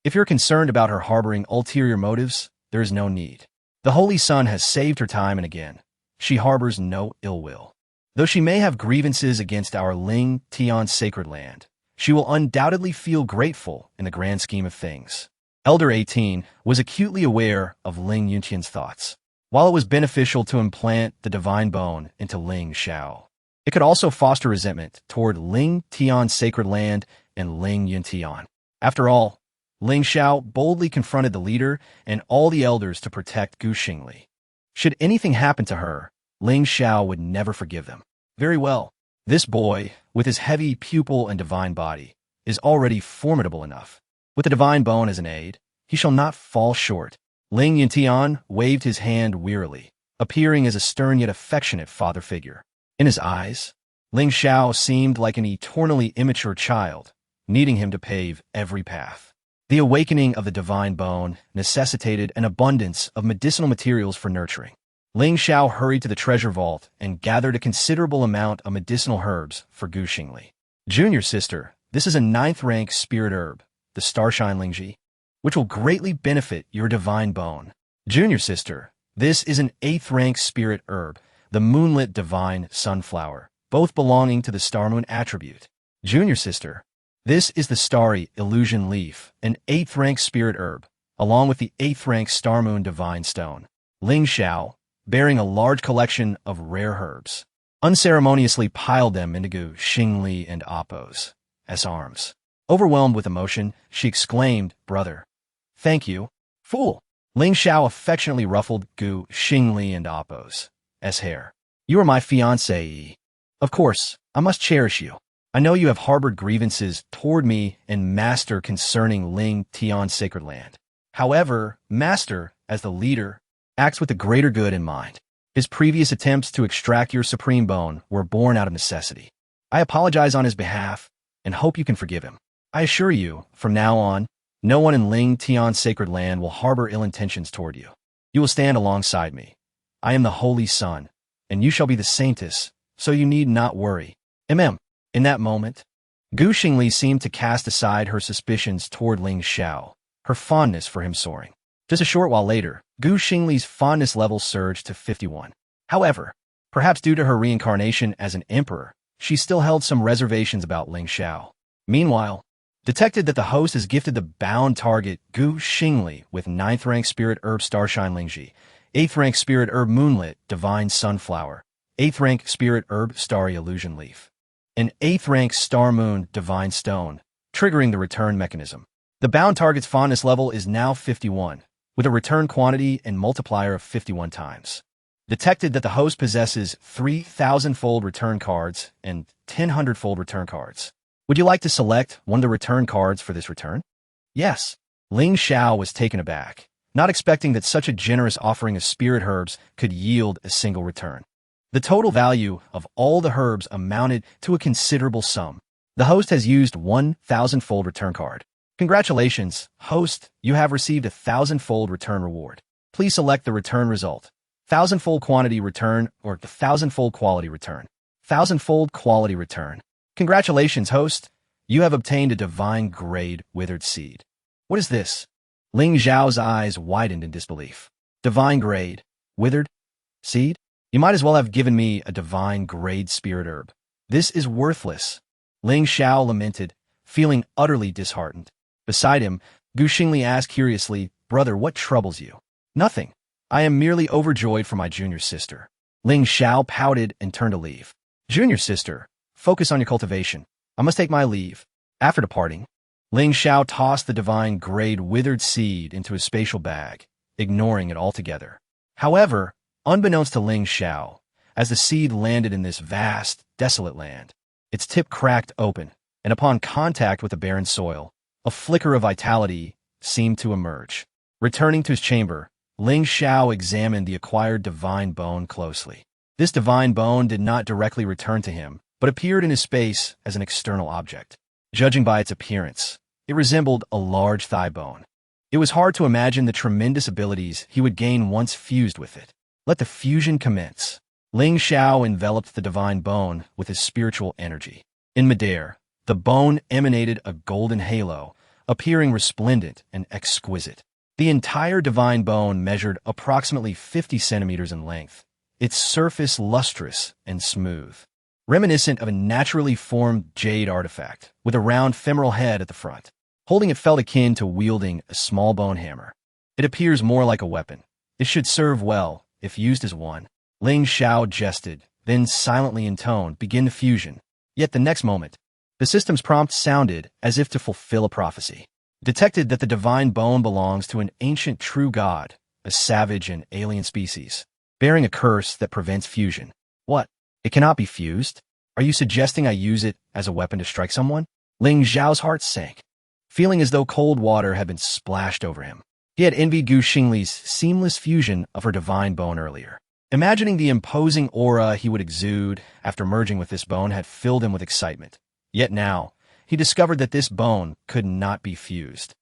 If you're concerned about her harboring ulterior motives, there is no need. The Holy Sun has saved her time and again. She harbors no ill will. Though she may have grievances against our Ling Xiao sacred land, she will undoubtedly feel grateful in the grand scheme of things. Elder 18 was acutely aware of Ling Yuntian's thoughts. While it was beneficial to implant the divine bone into Ling Xiao, it could also foster resentment toward Ling Tian's sacred land and Ling Yuntian. After all, Ling Xiao boldly confronted the leader and all the elders to protect Xing Li. Should anything happen to her, Ling Xiao would never forgive them. Very well. This boy, with his heavy pupil and divine body, is already formidable enough. With the divine bone as an aid, he shall not fall short. Ling Yuntian waved his hand wearily, appearing as a stern yet affectionate father figure. In his eyes, Ling Xiao seemed like an eternally immature child, needing him to pave every path. The awakening of the divine bone necessitated an abundance of medicinal materials for nurturing. Ling Xiao hurried to the treasure vault and gathered a considerable amount of medicinal herbs for Xing Li. Junior sister, this is a 9th-rank spirit herb, the Starshine Lingji, which will greatly benefit your divine bone. Junior sister, this is an 8th-rank spirit herb, the moonlit divine sunflower, both belonging to the star moon attribute. Junior sister, this is the starry illusion leaf, an 8th-rank spirit herb, along with the 8th-rank star moon divine stone. Ling Xiao, bearing a large collection of rare herbs, unceremoniously piled them into Xing Li and Appo's arms. Overwhelmed with emotion, she exclaimed, "Brother, thank you." "Fool!" Ling Xiao affectionately ruffled Xing Li and Appo's hair. "You are my fiancée. Of course, I must cherish you. I know you have harbored grievances toward me and Master concerning Ling Tian's sacred land. However, Master, as the leader, acts with the greater good in mind. His previous attempts to extract your supreme bone were born out of necessity. I apologize on his behalf and hope you can forgive him. I assure you, from now on, no one in Ling Tian's sacred land will harbor ill intentions toward you. You will stand alongside me. I am the Holy Sun, and you shall be the Saintess, so you need not worry. In that moment, Xing Li seemed to cast aside her suspicions toward Ling Xiao, her fondness for him soaring. Just a short while later, Xing Li's fondness level surged to 51. However, perhaps due to her reincarnation as an emperor, she still held some reservations about Ling Xiao. Meanwhile, detected that the host has gifted the bound target Xing Li with 9th-rank spirit herb Starshine Lingji, 8th-rank spirit herb Moonlit Divine Sunflower, 8th-rank spirit herb Starry Illusion Leaf, and 8th-rank Star Moon Divine Stone, triggering the return mechanism. The bound target's fondness level is now 51, with a return quantity and multiplier of 51 times. Detected that the host possesses 3,000-fold return cards and 1,000-fold return cards. Would you like to select one of the return cards for this return? Yes. Ling Xiao was taken aback, not expecting that such a generous offering of spirit herbs could yield a single return. The total value of all the herbs amounted to a considerable sum. The host has used 1,000-fold return card. Congratulations, host, you have received a 1,000-fold return reward. Please select the return result. 1,000-fold quantity return or the 1,000-fold quality return. 1,000-fold quality return. Congratulations, host. You have obtained a divine grade withered seed. What is this? Ling Xiao's eyes widened in disbelief. Divine grade, withered seed? You might as well have given me a divine grade spirit herb. This is worthless. Ling Xiao lamented, feeling utterly disheartened. Beside him, Xing Li asked curiously, "Brother, what troubles you?" "Nothing. I am merely overjoyed for my junior sister." Ling Xiao pouted and turned to leave. "Junior sister, focus on your cultivation. I must take my leave." After departing, Ling Xiao tossed the divine grade withered seed into his spatial bag, ignoring it altogether. However, unbeknownst to Ling Xiao, as the seed landed in this vast, desolate land, its tip cracked open, and upon contact with the barren soil, a flicker of vitality seemed to emerge. Returning to his chamber, Ling Xiao examined the acquired divine bone closely. This divine bone did not directly return to him, but appeared in his space as an external object. Judging by its appearance, it resembled a large thigh bone. It was hard to imagine the tremendous abilities he would gain once fused with it. Let the fusion commence. Ling Xiao enveloped the divine bone with his spiritual energy. In midair, the bone emanated a golden halo, appearing resplendent and exquisite. The entire divine bone measured approximately 50 centimeters in length, its surface lustrous and smooth, reminiscent of a naturally formed jade artifact with a round femoral head at the front. Holding it felt akin to wielding a small bone hammer. It appears more like a weapon. It should serve well, if used as one. Ling Xiao jested, then silently intoned, "Begin the fusion." Yet the next moment, the system's prompt sounded as if to fulfill a prophecy. It detected that the divine bone belongs to an ancient true god, a savage and alien species, bearing a curse that prevents fusion. What? It cannot be fused? Are you suggesting I use it as a weapon to strike someone? Ling Xiao's heart sank, feeling as though cold water had been splashed over him. He had envied Xing Li's seamless fusion of her divine bone earlier. Imagining the imposing aura he would exude after merging with this bone had filled him with excitement. Yet now, he discovered that this bone could not be fused.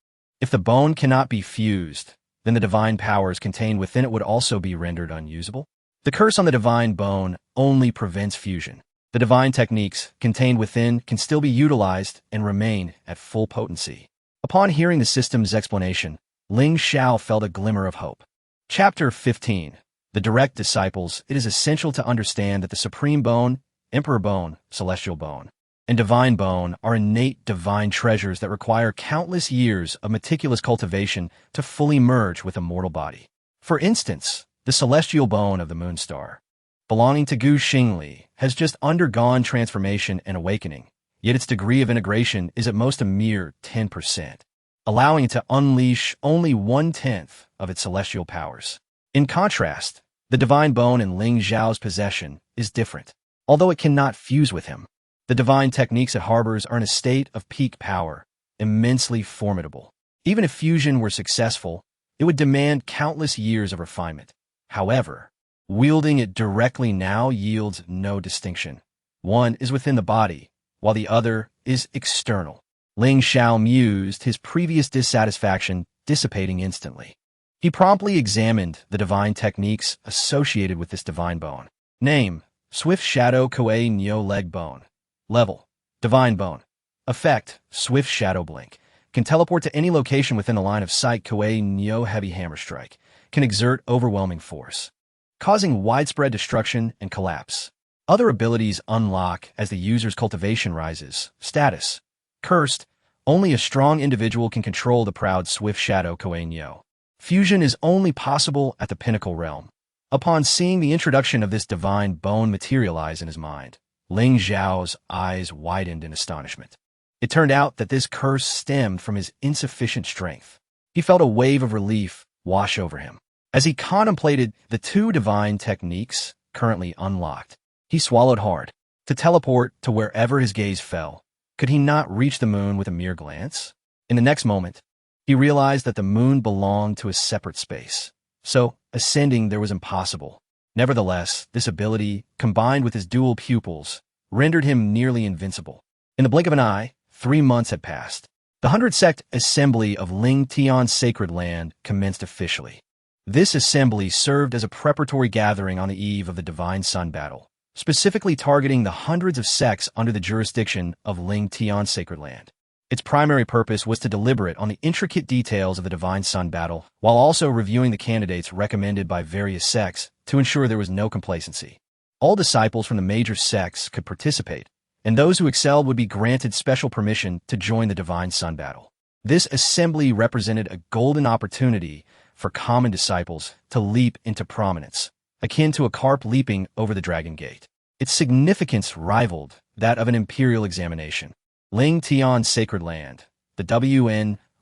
If the bone cannot be fused, then the divine powers contained within it would also be rendered unusable. The curse on the divine bone only prevents fusion. The divine techniques contained within can still be utilized and remain at full potency. Upon hearing the system's explanation, Ling Xiao felt a glimmer of hope. Chapter 15. The Direct Disciples. It is essential to understand that the Supreme Bone, Emperor Bone, Celestial Bone, and Divine Bone are innate divine treasures that require countless years of meticulous cultivation to fully merge with a mortal body. For instance, the Celestial Bone of the Moon Star, belonging to Xing Li, has just undergone transformation and awakening, yet its degree of integration is at most a mere 10%. Allowing it to unleash only 1/10 of its celestial powers. In contrast, the divine bone in Ling Xiao's possession is different. Although it cannot fuse with him, the divine techniques it harbors are in a state of peak power, immensely formidable. Even if fusion were successful, it would demand countless years of refinement. However, wielding it directly now yields no distinction. One is within the body, while the other is external. Ling Xiao mused, his previous dissatisfaction dissipating instantly. He promptly examined the divine techniques associated with this divine bone. Name: Swift Shadow Kuei Nyo Leg Bone. Level: Divine Bone. Effect: Swift Shadow Blink. Can teleport to any location within the line of sight. Kuei Nyo Heavy Hammer Strike. Can exert overwhelming force, causing widespread destruction and collapse. Other abilities unlock as the user's cultivation rises. Status: Cursed. Only a strong individual can control the proud Swift Shadow Kuei Nyo. Fusion is only possible at the pinnacle realm. Upon seeing the introduction of this divine bone materialize in his mind, Ling Xiao's eyes widened in astonishment. It turned out that this curse stemmed from his insufficient strength. He felt a wave of relief wash over him. As he contemplated the two divine techniques currently unlocked, he swallowed hard. To teleport to wherever his gaze fell, could he not reach the moon with a mere glance? In the next moment, he realized that the moon belonged to a separate space, so ascending there was impossible. Nevertheless, this ability, combined with his dual pupils, rendered him nearly invincible. In the blink of an eye, 3 months had passed. The 100-sect assembly of Ling Tian's sacred land commenced officially. This assembly served as a preparatory gathering on the eve of the Divine Sun battle, specifically targeting the hundreds of sects under the jurisdiction of Ling Tian's sacred land. Its primary purpose was to deliberate on the intricate details of the Divine Sun battle, while also reviewing the candidates recommended by various sects to ensure there was no complacency. All disciples from the major sects could participate, and those who excelled would be granted special permission to join the Divine Sun battle. This assembly represented a golden opportunity for common disciples to leap into prominence, akin to a carp leaping over the Dragon Gate. Its significance rivaled that of an imperial examination. Ling Tian's sacred land, the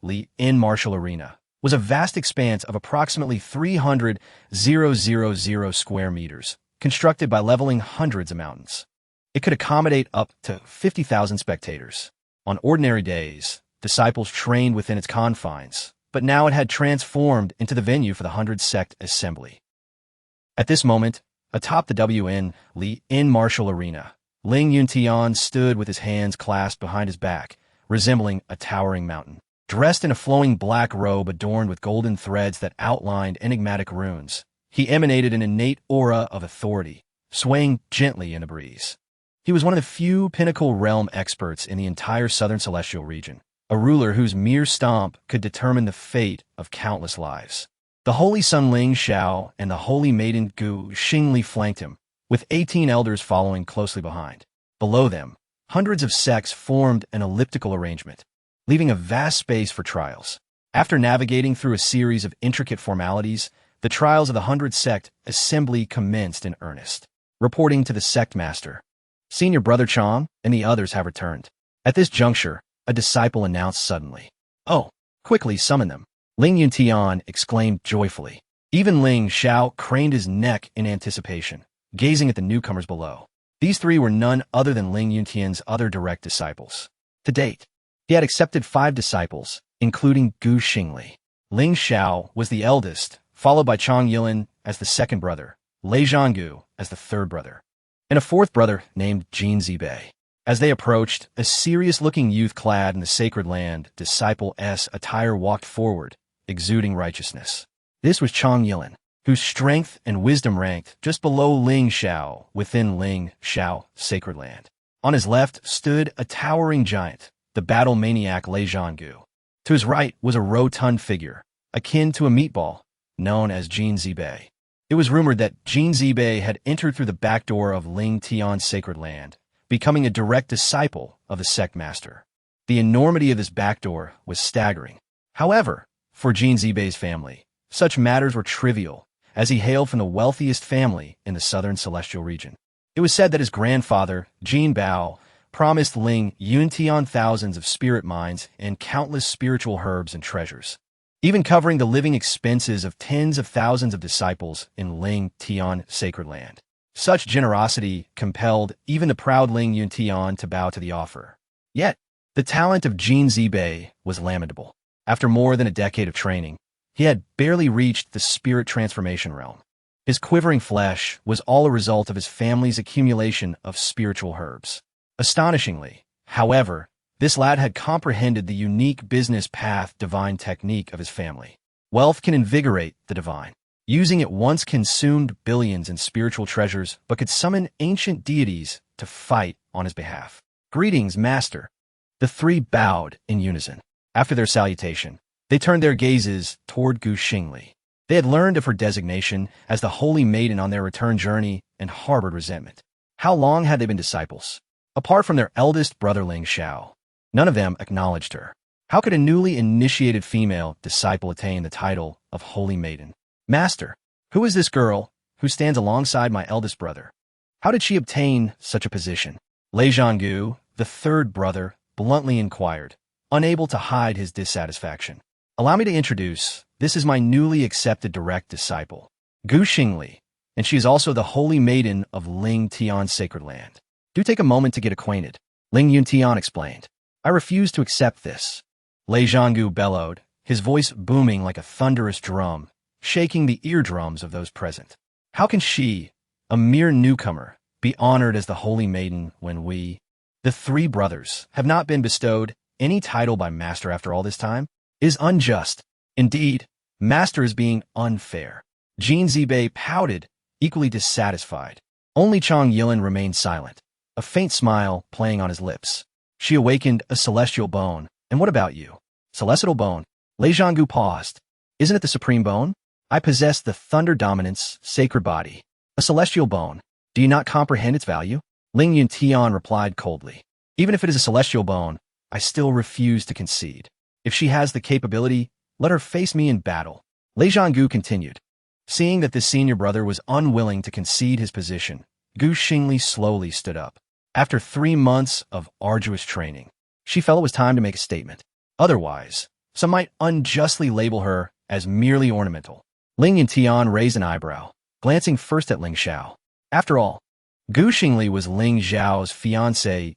Li martial arena, was a vast expanse of approximately 300,000 square meters, constructed by leveling hundreds of mountains. It could accommodate up to 50,000 spectators. On ordinary days, disciples trained within its confines, but now it had transformed into the venue for the 100-sect assembly. At this moment, atop the Li martial arena, Ling Yuntian stood with his hands clasped behind his back, resembling a towering mountain. Dressed in a flowing black robe adorned with golden threads that outlined enigmatic runes, he emanated an innate aura of authority, swaying gently in a breeze. He was one of the few pinnacle realm experts in the entire southern celestial region, a ruler whose mere stomp could determine the fate of countless lives. The holy son Ling Xiao and the holy maiden Xing Li flanked him, with 18 elders following closely behind. Below them, hundreds of sects formed an elliptical arrangement. leaving a vast space for trials. After navigating through a series of intricate formalities, the trials of the 100 Sect Assembly commenced in earnest. Reporting to the sect master, Senior Brother Chong and the others have returned. At this juncture, a disciple announced suddenly. Oh, quickly summon them. Ling Yuntian exclaimed joyfully. Even Ling Xiao craned his neck in anticipation, gazing at the newcomers below. These three were none other than Ling Yuntian's other direct disciples. To date, he had accepted 5 disciples, including Xing Li. Ling Xiao was the eldest, followed by Chong Yilin as the second brother, Lei Zhanggu as the third brother, and a fourth brother named Jin Zibei. As they approached, a serious-looking youth clad in the sacred land, disciple-s attire walked forward, exuding righteousness. This was Chong Yilin, whose strength and wisdom ranked just below Ling Xiao within Ling Xiao sacred land. On his left stood a towering giant, the battle maniac Lei Zhanggu. To his right was a rotund figure, akin to a meatball, known as Jin Zibei. It was rumored that Jin Zibei had entered through the back door of Ling Tian's sacred land, becoming a direct disciple of the sect master. The enormity of this back door was staggering. However, for Jin Zibei's family, such matters were trivial, as he hailed from the wealthiest family in the southern celestial region. It was said that his grandfather, Jin Bao, promised Ling Yuntian thousands of spirit mines and countless spiritual herbs and treasures, even covering the living expenses of tens of thousands of disciples in Ling Tian sacred land. Such generosity compelled even the proud Ling Yuntian to bow to the offer. Yet, the talent of Jin Zibei was lamentable. After more than a decade of training, he had barely reached the spirit transformation realm. His quivering flesh was all a result of his family's accumulation of spiritual herbs. Astonishingly, however, this lad had comprehended the unique business path divine technique of his family. Wealth can invigorate the divine. Using it once consumed billions in spiritual treasures, but could summon ancient deities to fight on his behalf. Greetings, Master. The three bowed in unison. After their salutation, they turned their gazes toward Xing Li. They had learned of her designation as the Holy Maiden on their return journey and harbored resentment. How long had they been disciples? Apart from their eldest brother Ling Xiao, none of them acknowledged her. How could a newly initiated female disciple attain the title of Holy Maiden? Master, who is this girl who stands alongside my eldest brother? How did she obtain such a position? Lei Zhanggu, the third brother, bluntly inquired, unable to hide his dissatisfaction. Allow me to introduce, this is my newly accepted direct disciple, Xing Li, and she is also the Holy Maiden of Ling Tian's sacred land. Do take a moment to get acquainted, Ling Yuntian explained. I refuse to accept this. Lei Zhanggu bellowed, his voice booming like a thunderous drum, shaking the eardrums of those present. How can she, a mere newcomer, be honored as the Holy Maiden when we, the three brothers, have not been bestowed any title by Master after all this time? It is unjust. Indeed, Master is being unfair. Jin Zibei pouted, equally dissatisfied. Only Chong Yilin remained silent, a faint smile playing on his lips. She awakened a celestial bone. And what about you? Celestial bone. Lei Zhanggu paused. Isn't it the supreme bone? I possess the thunder dominance, sacred body. A celestial bone. Do you not comprehend its value? Ling Yuntian replied coldly. Even if it is a celestial bone, I still refuse to concede. If she has the capability, let her face me in battle. Lei Zhanggu continued. Seeing that this senior brother was unwilling to concede his position, Xing Li slowly stood up. After 3 months of arduous training, she felt it was time to make a statement. Otherwise, some might unjustly label her as merely ornamental. Ling Yuntian raised an eyebrow, glancing first at Ling Xiao. After all, Xing Li was Ling Xiao's fiancée,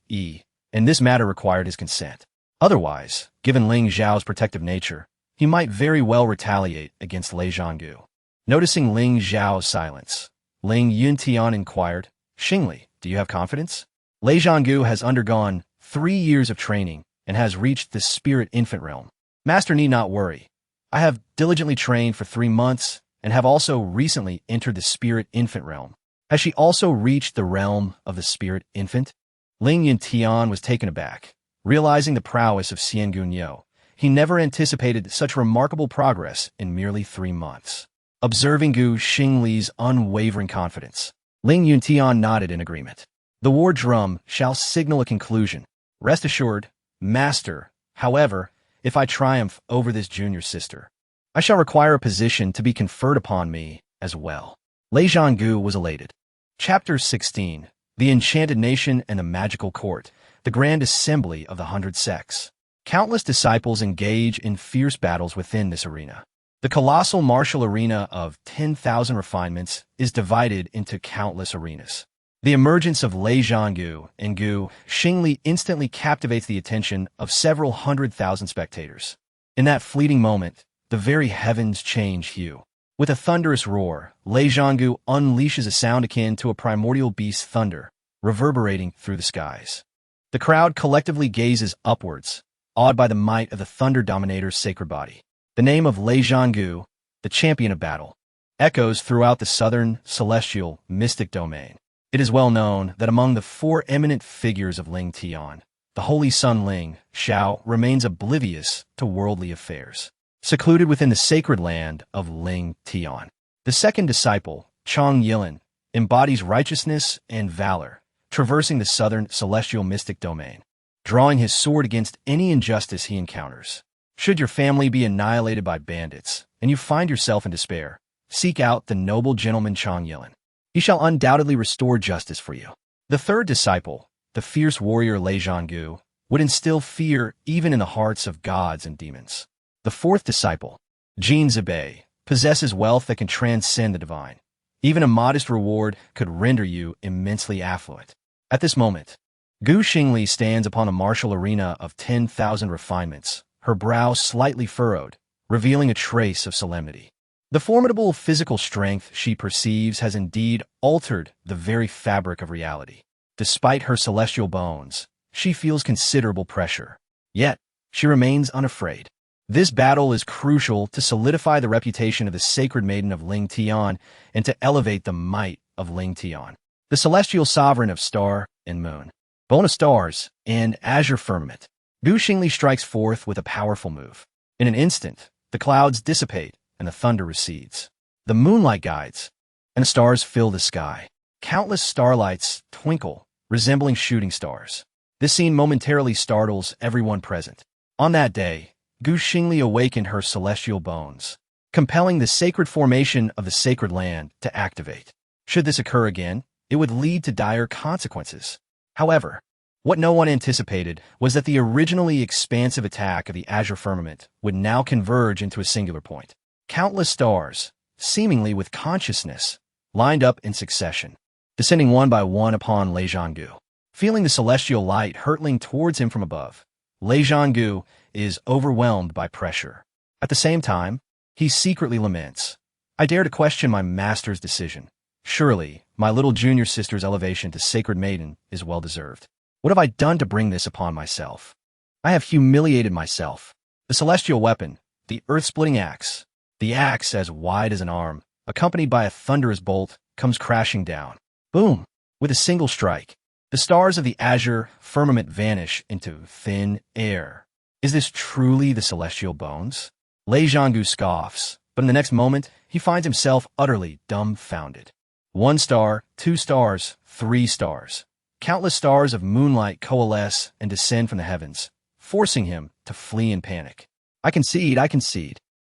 and this matter required his consent. Otherwise, given Ling Xiao's protective nature, he might very well retaliate against Lei Zhanggu. Noticing Ling Xiao's silence, Ling Yuntian inquired, Xing Li, do you have confidence? Lei Zhanggu has undergone 3 years of training and has reached the spirit infant realm. Master need not worry. I have diligently trained for 3 months and have also recently entered the spirit infant realm. Has she also reached the realm of the spirit infant? Ling Yuntian was taken aback, realizing the prowess of Xian Gunyou. He never anticipated such remarkable progress in merely 3 months. Observing Xing Li's unwavering confidence, Ling Yuntian nodded in agreement. The war drum shall signal a conclusion. Rest assured, Master However, if I triumph over this junior sister, I shall require a position to be conferred upon me as well. Lei Zhanggu was elated. Chapter 16. The Enchanted Nation and the Magical Court, the Grand Assembly of the 100 Sects. Countless disciples engage in fierce battles within this arena. The colossal martial arena of 10,000 refinements is divided into countless arenas. The emergence of Lei Zhanggu and Xing Li instantly captivates the attention of several 100,000 spectators. In that fleeting moment, the very heavens change hue. With a thunderous roar, Lei Zhanggu unleashes a sound akin to a primordial beast's thunder, reverberating through the skies. The crowd collectively gazes upwards, awed by the might of the Thunder Dominator's sacred body. The name of Lei Zhanggu, the champion of battle, echoes throughout the southern celestial mystic domain. It is well known that among the four eminent figures of Ling Xiao, the holy son Ling Xiao remains oblivious to worldly affairs, secluded within the sacred land of Ling Xiao. The second disciple, Chang Yilin, embodies righteousness and valor, traversing the southern celestial mystic domain, drawing his sword against any injustice he encounters. Should your family be annihilated by bandits, and you find yourself in despair, seek out the noble gentleman Chang Yilin. He shall undoubtedly restore justice for you. The third disciple, the fierce warrior Lei Zhanggu, would instill fear even in the hearts of gods and demons. The fourth disciple, Jin Zibei, possesses wealth that can transcend the divine. Even a modest reward could render you immensely affluent. At this moment, Xing Li stands upon a martial arena of 10,000 refinements, her brow slightly furrowed, revealing a trace of solemnity. The formidable physical strength she perceives has indeed altered the very fabric of reality. Despite her celestial bones, she feels considerable pressure. Yet, she remains unafraid. This battle is crucial to solidify the reputation of the sacred maiden of Ling Xiao and to elevate the might of Ling Xiao, the celestial sovereign of star and moon, bone of stars, and azure firmament. Xing Li strikes forth with a powerful move. In an instant, the clouds dissipate and the thunder recedes. The moonlight guides, and the stars fill the sky. Countless starlights twinkle, resembling shooting stars. This scene momentarily startles everyone present. On that day, Xing Li awakened her celestial bones, compelling the sacred formation of the sacred land to activate. Should this occur again, it would lead to dire consequences. However, what no one anticipated was that the originally expansive attack of the azure firmament would now converge into a singular point. Countless stars, seemingly with consciousness, lined up in succession, descending one by one upon Lei Zhanggu. Feeling the celestial light hurtling towards him from above, Lei Zhanggu is overwhelmed by pressure. At the same time, he secretly laments, "I dare to question my master's decision. Surely, my little junior sister's elevation to sacred maiden is well-deserved. What have I done to bring this upon myself? I have humiliated myself." The celestial weapon, the earth-splitting axe, the axe as wide as an arm, accompanied by a thunderous bolt, comes crashing down. Boom! With a single strike, the stars of the azure firmament vanish into thin air. Is this truly the celestial bones? Lei Zhanggu scoffs, but in the next moment, he finds himself utterly dumbfounded. 1 star, 2 stars, 3 stars. Countless stars of moonlight coalesce and descend from the heavens, forcing him to flee in panic. I concede.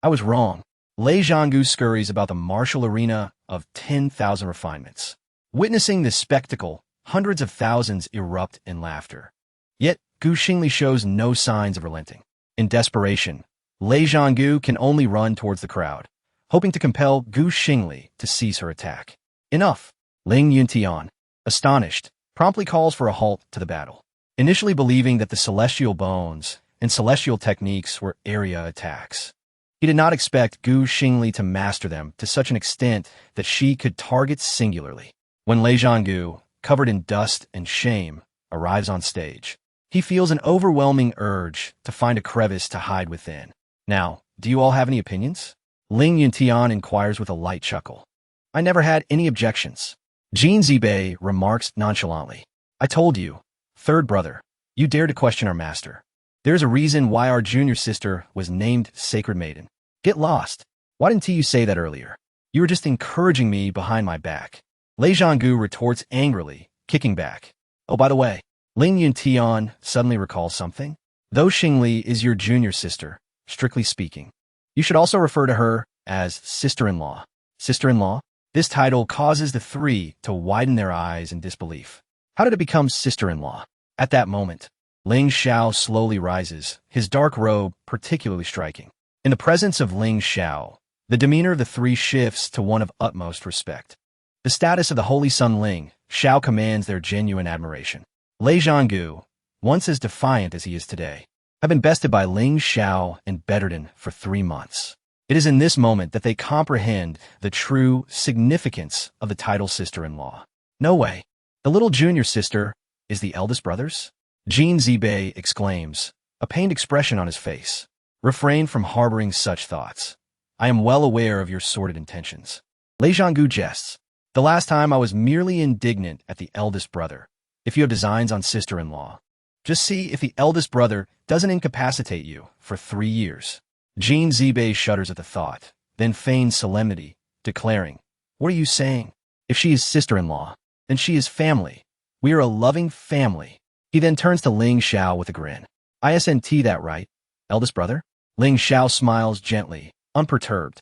I was wrong. Lei Zhanggu scurries about the martial arena of 10,000 refinements. Witnessing this spectacle, hundreds of thousands erupt in laughter. Yet, Xing Li shows no signs of relenting. In desperation, Lei Zhanggu can only run towards the crowd, hoping to compel Xing Li to cease her attack. Enough! Ling Yuntian, astonished, promptly calls for a halt to the battle. Initially believing that the celestial bones and celestial techniques were area attacks, he did not expect Xing Li to master them to such an extent that she could target singularly. When Lei Zhanggu, covered in dust and shame, arrives on stage, he feels an overwhelming urge to find a crevice to hide within. Now, do you all have any opinions? Ling Yuntian inquires with a light chuckle. I never had any objections. Jin Zibei remarks nonchalantly. I told you, third brother, you dare to question our master. There's a reason why our junior sister was named Sacred Maiden. Get lost. Why didn't you say that earlier? You were just encouraging me behind my back. Lei Zhanggu retorts angrily, kicking back. Oh, by the way, Ling Yuntian suddenly recalls something. Though Xing Li is your junior sister, strictly speaking, you should also refer to her as sister-in-law. Sister-in-law? This title causes the three to widen their eyes in disbelief. How did it become sister-in-law? At that moment, Ling Xiao slowly rises, his dark robe particularly striking. In the presence of Ling Xiao, the demeanor of the three shifts to one of utmost respect. The status of the holy son Ling Xiao commands their genuine admiration. Lei Zhanggu, once as defiant as he is today, have been bested by Ling Xiao and Bestowing for 3 months. It is in this moment that they comprehend the true significance of the title sister-in-law. No way. The little junior sister is the eldest brother's? Jin Zibei exclaims, a pained expression on his face. Refrain from harboring such thoughts. I am well aware of your sordid intentions. Lei Zhanggu jests. The last time I was merely indignant at the eldest brother. If you have designs on sister-in-law, just see if the eldest brother doesn't incapacitate you for 3 years. Jin Zibei shudders at the thought, then feigns solemnity, declaring, what are you saying? If she is sister-in-law, then she is family. We are a loving family. He then turns to Ling Xiao with a grin. Isn't that right, eldest brother? Ling Xiao smiles gently, unperturbed,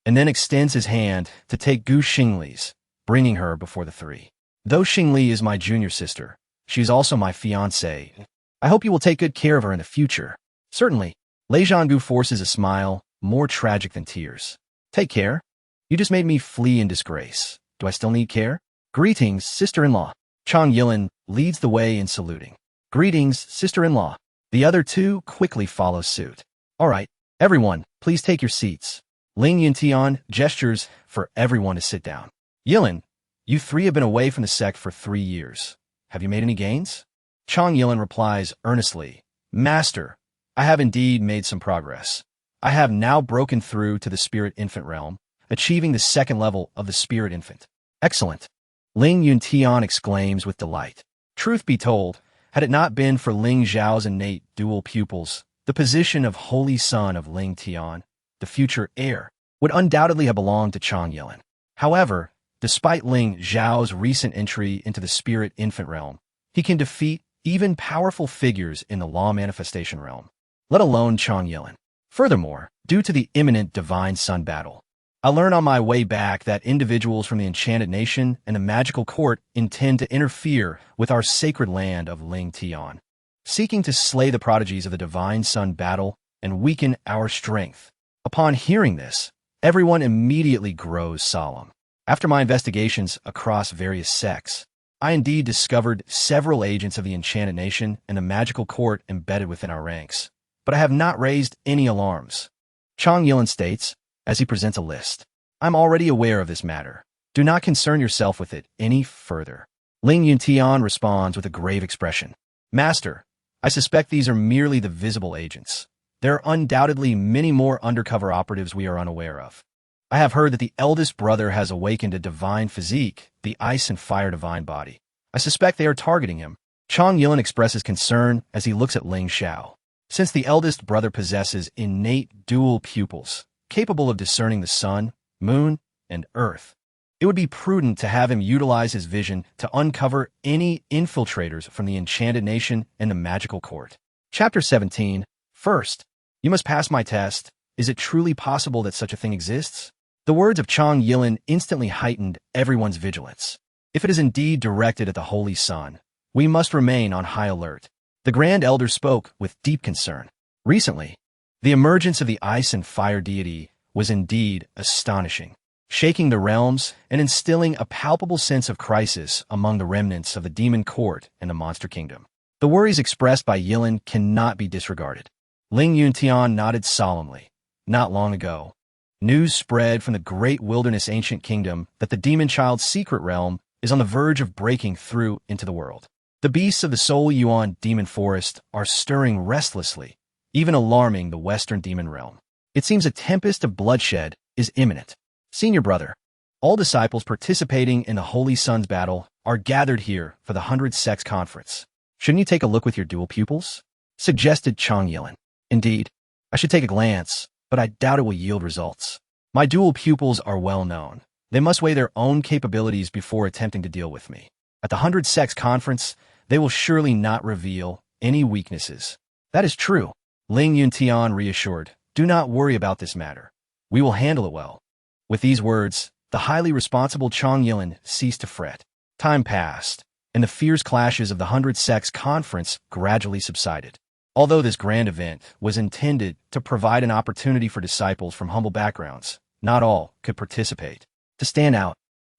and then extends his hand to take Gu Xing Li's, bringing her before the three. Though Xing Li is my junior sister, she is also my fiancée. I hope you will take good care of her in the future. Certainly. Lei Zhanggu forces a smile, more tragic than tears. Take care? You just made me flee in disgrace. Do I still need care? Greetings, sister-in-law. Chang Yilin leads the way in saluting. Greetings, sister-in-law. The other two quickly follow suit. All right, everyone, please take your seats. Ling Yuntian gestures for everyone to sit down. Yilin, you three have been away from the sect for 3 years. Have you made any gains? Chang Yilin replies earnestly, Master, I have indeed made some progress. I have now broken through to the spirit infant realm, achieving the 2nd level of the spirit infant. Excellent. Ling Yuntian exclaims with delight. Truth be told, had it not been for Ling Xiao's innate dual pupils, the position of holy son of Ling Tian, the future heir, would undoubtedly have belonged to Chang Yilin. However, despite Ling Xiao's recent entry into the spirit infant realm, he can defeat even powerful figures in the law manifestation realm, let alone Chang Yilin. Furthermore, due to the imminent divine sun battle, I learned on my way back that individuals from the Enchanted Nation and the Magical Court intend to interfere with our sacred land of Ling Tian, seeking to slay the prodigies of the divine sun battle and weaken our strength. Upon hearing this, everyone immediately grows solemn. After my investigations across various sects, I indeed discovered several agents of the Enchanted Nation and the Magical Court embedded within our ranks, but I have not raised any alarms. Chang Yilin states, as he presents a list. I'm already aware of this matter. Do not concern yourself with it any further. Ling Yuntian responds with a grave expression. Master, I suspect these are merely the visible agents. There are undoubtedly many more undercover operatives we are unaware of. I have heard that the eldest brother has awakened a divine physique, the ice and fire divine body. I suspect they are targeting him. Chang Yilin expresses concern as he looks at Ling Xiao. Since the eldest brother possesses innate dual pupils, capable of discerning the sun, moon, and earth, it would be prudent to have him utilize his vision to uncover any infiltrators from the Enchanted Nation and the Magical Court. Chapter 17. First, you must pass my test. Is it truly possible that such a thing exists? The words of Chang Yilin instantly heightened everyone's vigilance. If it is indeed directed at the Holy Sun, we must remain on high alert. The Grand Elder spoke with deep concern. Recently, the emergence of the ice and fire deity was indeed astonishing, shaking the realms and instilling a palpable sense of crisis among the remnants of the demon court and the monster kingdom. The worries expressed by Yilin cannot be disregarded. Ling Yuntian nodded solemnly. Not long ago, news spread from the great wilderness ancient kingdom that the demon child's secret realm is on the verge of breaking through into the world. The beasts of the Soul Yuan demon forest are stirring restlessly, even alarming the western demon realm. It seems a tempest of bloodshed is imminent. Senior brother, all disciples participating in the Holy Sun's battle are gathered here for the 100 Sects Conference. Shouldn't you take a look with your dual pupils? Suggested Chang Yilin. Indeed, I should take a glance, but I doubt it will yield results. My dual pupils are well known. They must weigh their own capabilities before attempting to deal with me. At the 100 Sects Conference, they will surely not reveal any weaknesses. That is true. Ling Yuntian reassured. Do not worry about this matter. We will handle it well. With these words, the highly responsible Chang Yilin ceased to fret. Time passed, and the fierce clashes of the 100 Sects Conference gradually subsided. Although this grand event was intended to provide an opportunity for disciples from humble backgrounds, not all could participate. To stand out,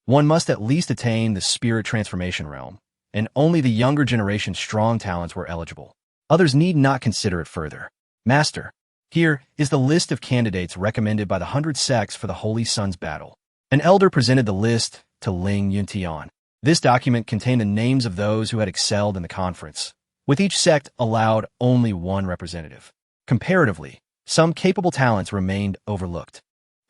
one must at least attain the spirit transformation realm, and only the younger generation's strong talents were eligible. Others need not consider it further. Master, here is the list of candidates recommended by the 100 sects for the Holy Sun's battle. An elder presented the list to Ling Yuntian. This document contained the names of those who had excelled in the conference, with each sect allowed only one representative. Comparatively, some capable talents remained overlooked.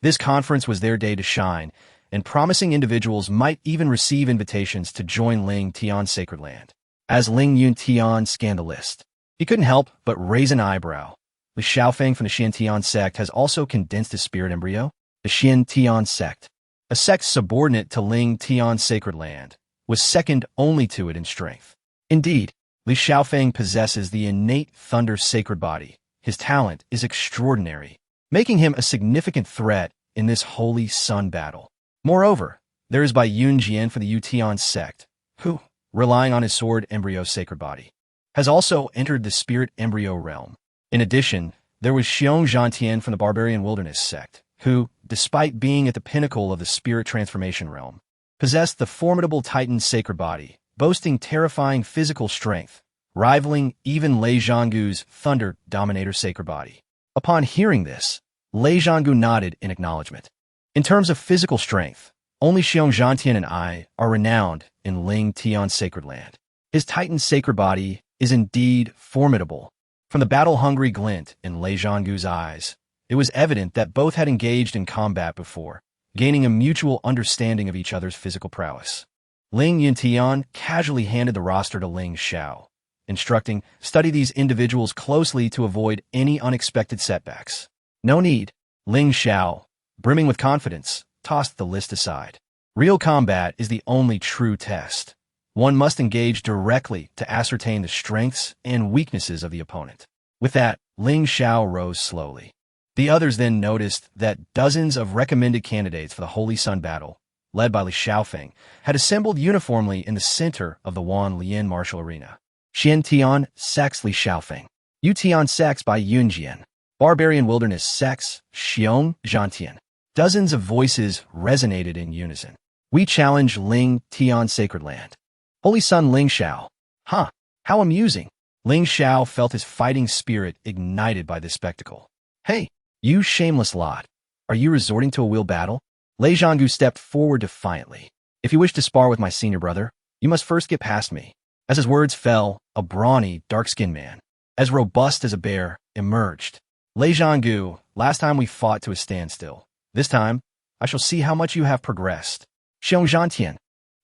This conference was their day to shine, and promising individuals might even receive invitations to join Ling Tian's sacred land. As Ling Yuntian scanned the list, he couldn't help but raise an eyebrow. Li Xiaofeng from the Xian sect has also condensed his spirit embryo. The Xian sect, a sect subordinate to Ling Tian's sacred land, was second only to it in strength. Indeed, Li Xiaofeng possesses the innate thunder sacred body. His talent is extraordinary, making him a significant threat in this holy sun battle. Moreover, there is Bai Yunjian for the Yutian sect, who, relying on his sword embryo sacred body, has also entered the spirit embryo realm. In addition, there was Xiong Zhantian from the Barbarian Wilderness sect, who, despite being at the pinnacle of the spirit transformation realm, possessed the formidable Titan sacred body, boasting terrifying physical strength, rivaling even Lei Zhanggu's Thunder Dominator sacred body. Upon hearing this, Lei Zhanggu nodded in acknowledgement. In terms of physical strength, only Xiong Zhantian and I are renowned in Ling Tian's sacred land. His Titan sacred body is indeed formidable. From the battle-hungry glint in Lei Zhanggu's eyes, it was evident that both had engaged in combat before, gaining a mutual understanding of each other's physical prowess. Ling Yuntian casually handed the roster to Ling Xiao, instructing, study these individuals closely to avoid any unexpected setbacks. No need. Ling Xiao, brimming with confidence, tossed the list aside. Real combat is the only true test. One must engage directly to ascertain the strengths and weaknesses of the opponent. With that, Ling Xiao rose slowly. The others then noticed that dozens of recommended candidates for the Holy Sun battle, led by Li Xiaofeng, had assembled uniformly in the center of the Wan Lian martial arena. Xiantian Sex Li Xiaofeng, Yutian Sex Bai Yunjian, Barbarian Wilderness Sex Xiong Zhantian. Dozens of voices resonated in unison. We challenge Ling Tian's sacred land. Holy Sun Ling Xiao. Huh, how amusing. Ling Xiao felt his fighting spirit ignited by this spectacle. Hey, you shameless lot. Are you resorting to a will battle? Lei Zhanggu stepped forward defiantly. If you wish to spar with my senior brother, you must first get past me. As his words fell, a brawny, dark-skinned man, as robust as a bear, emerged. Lei Zhanggu, last time we fought to a standstill. This time, I shall see how much you have progressed. Xiong Zhantian.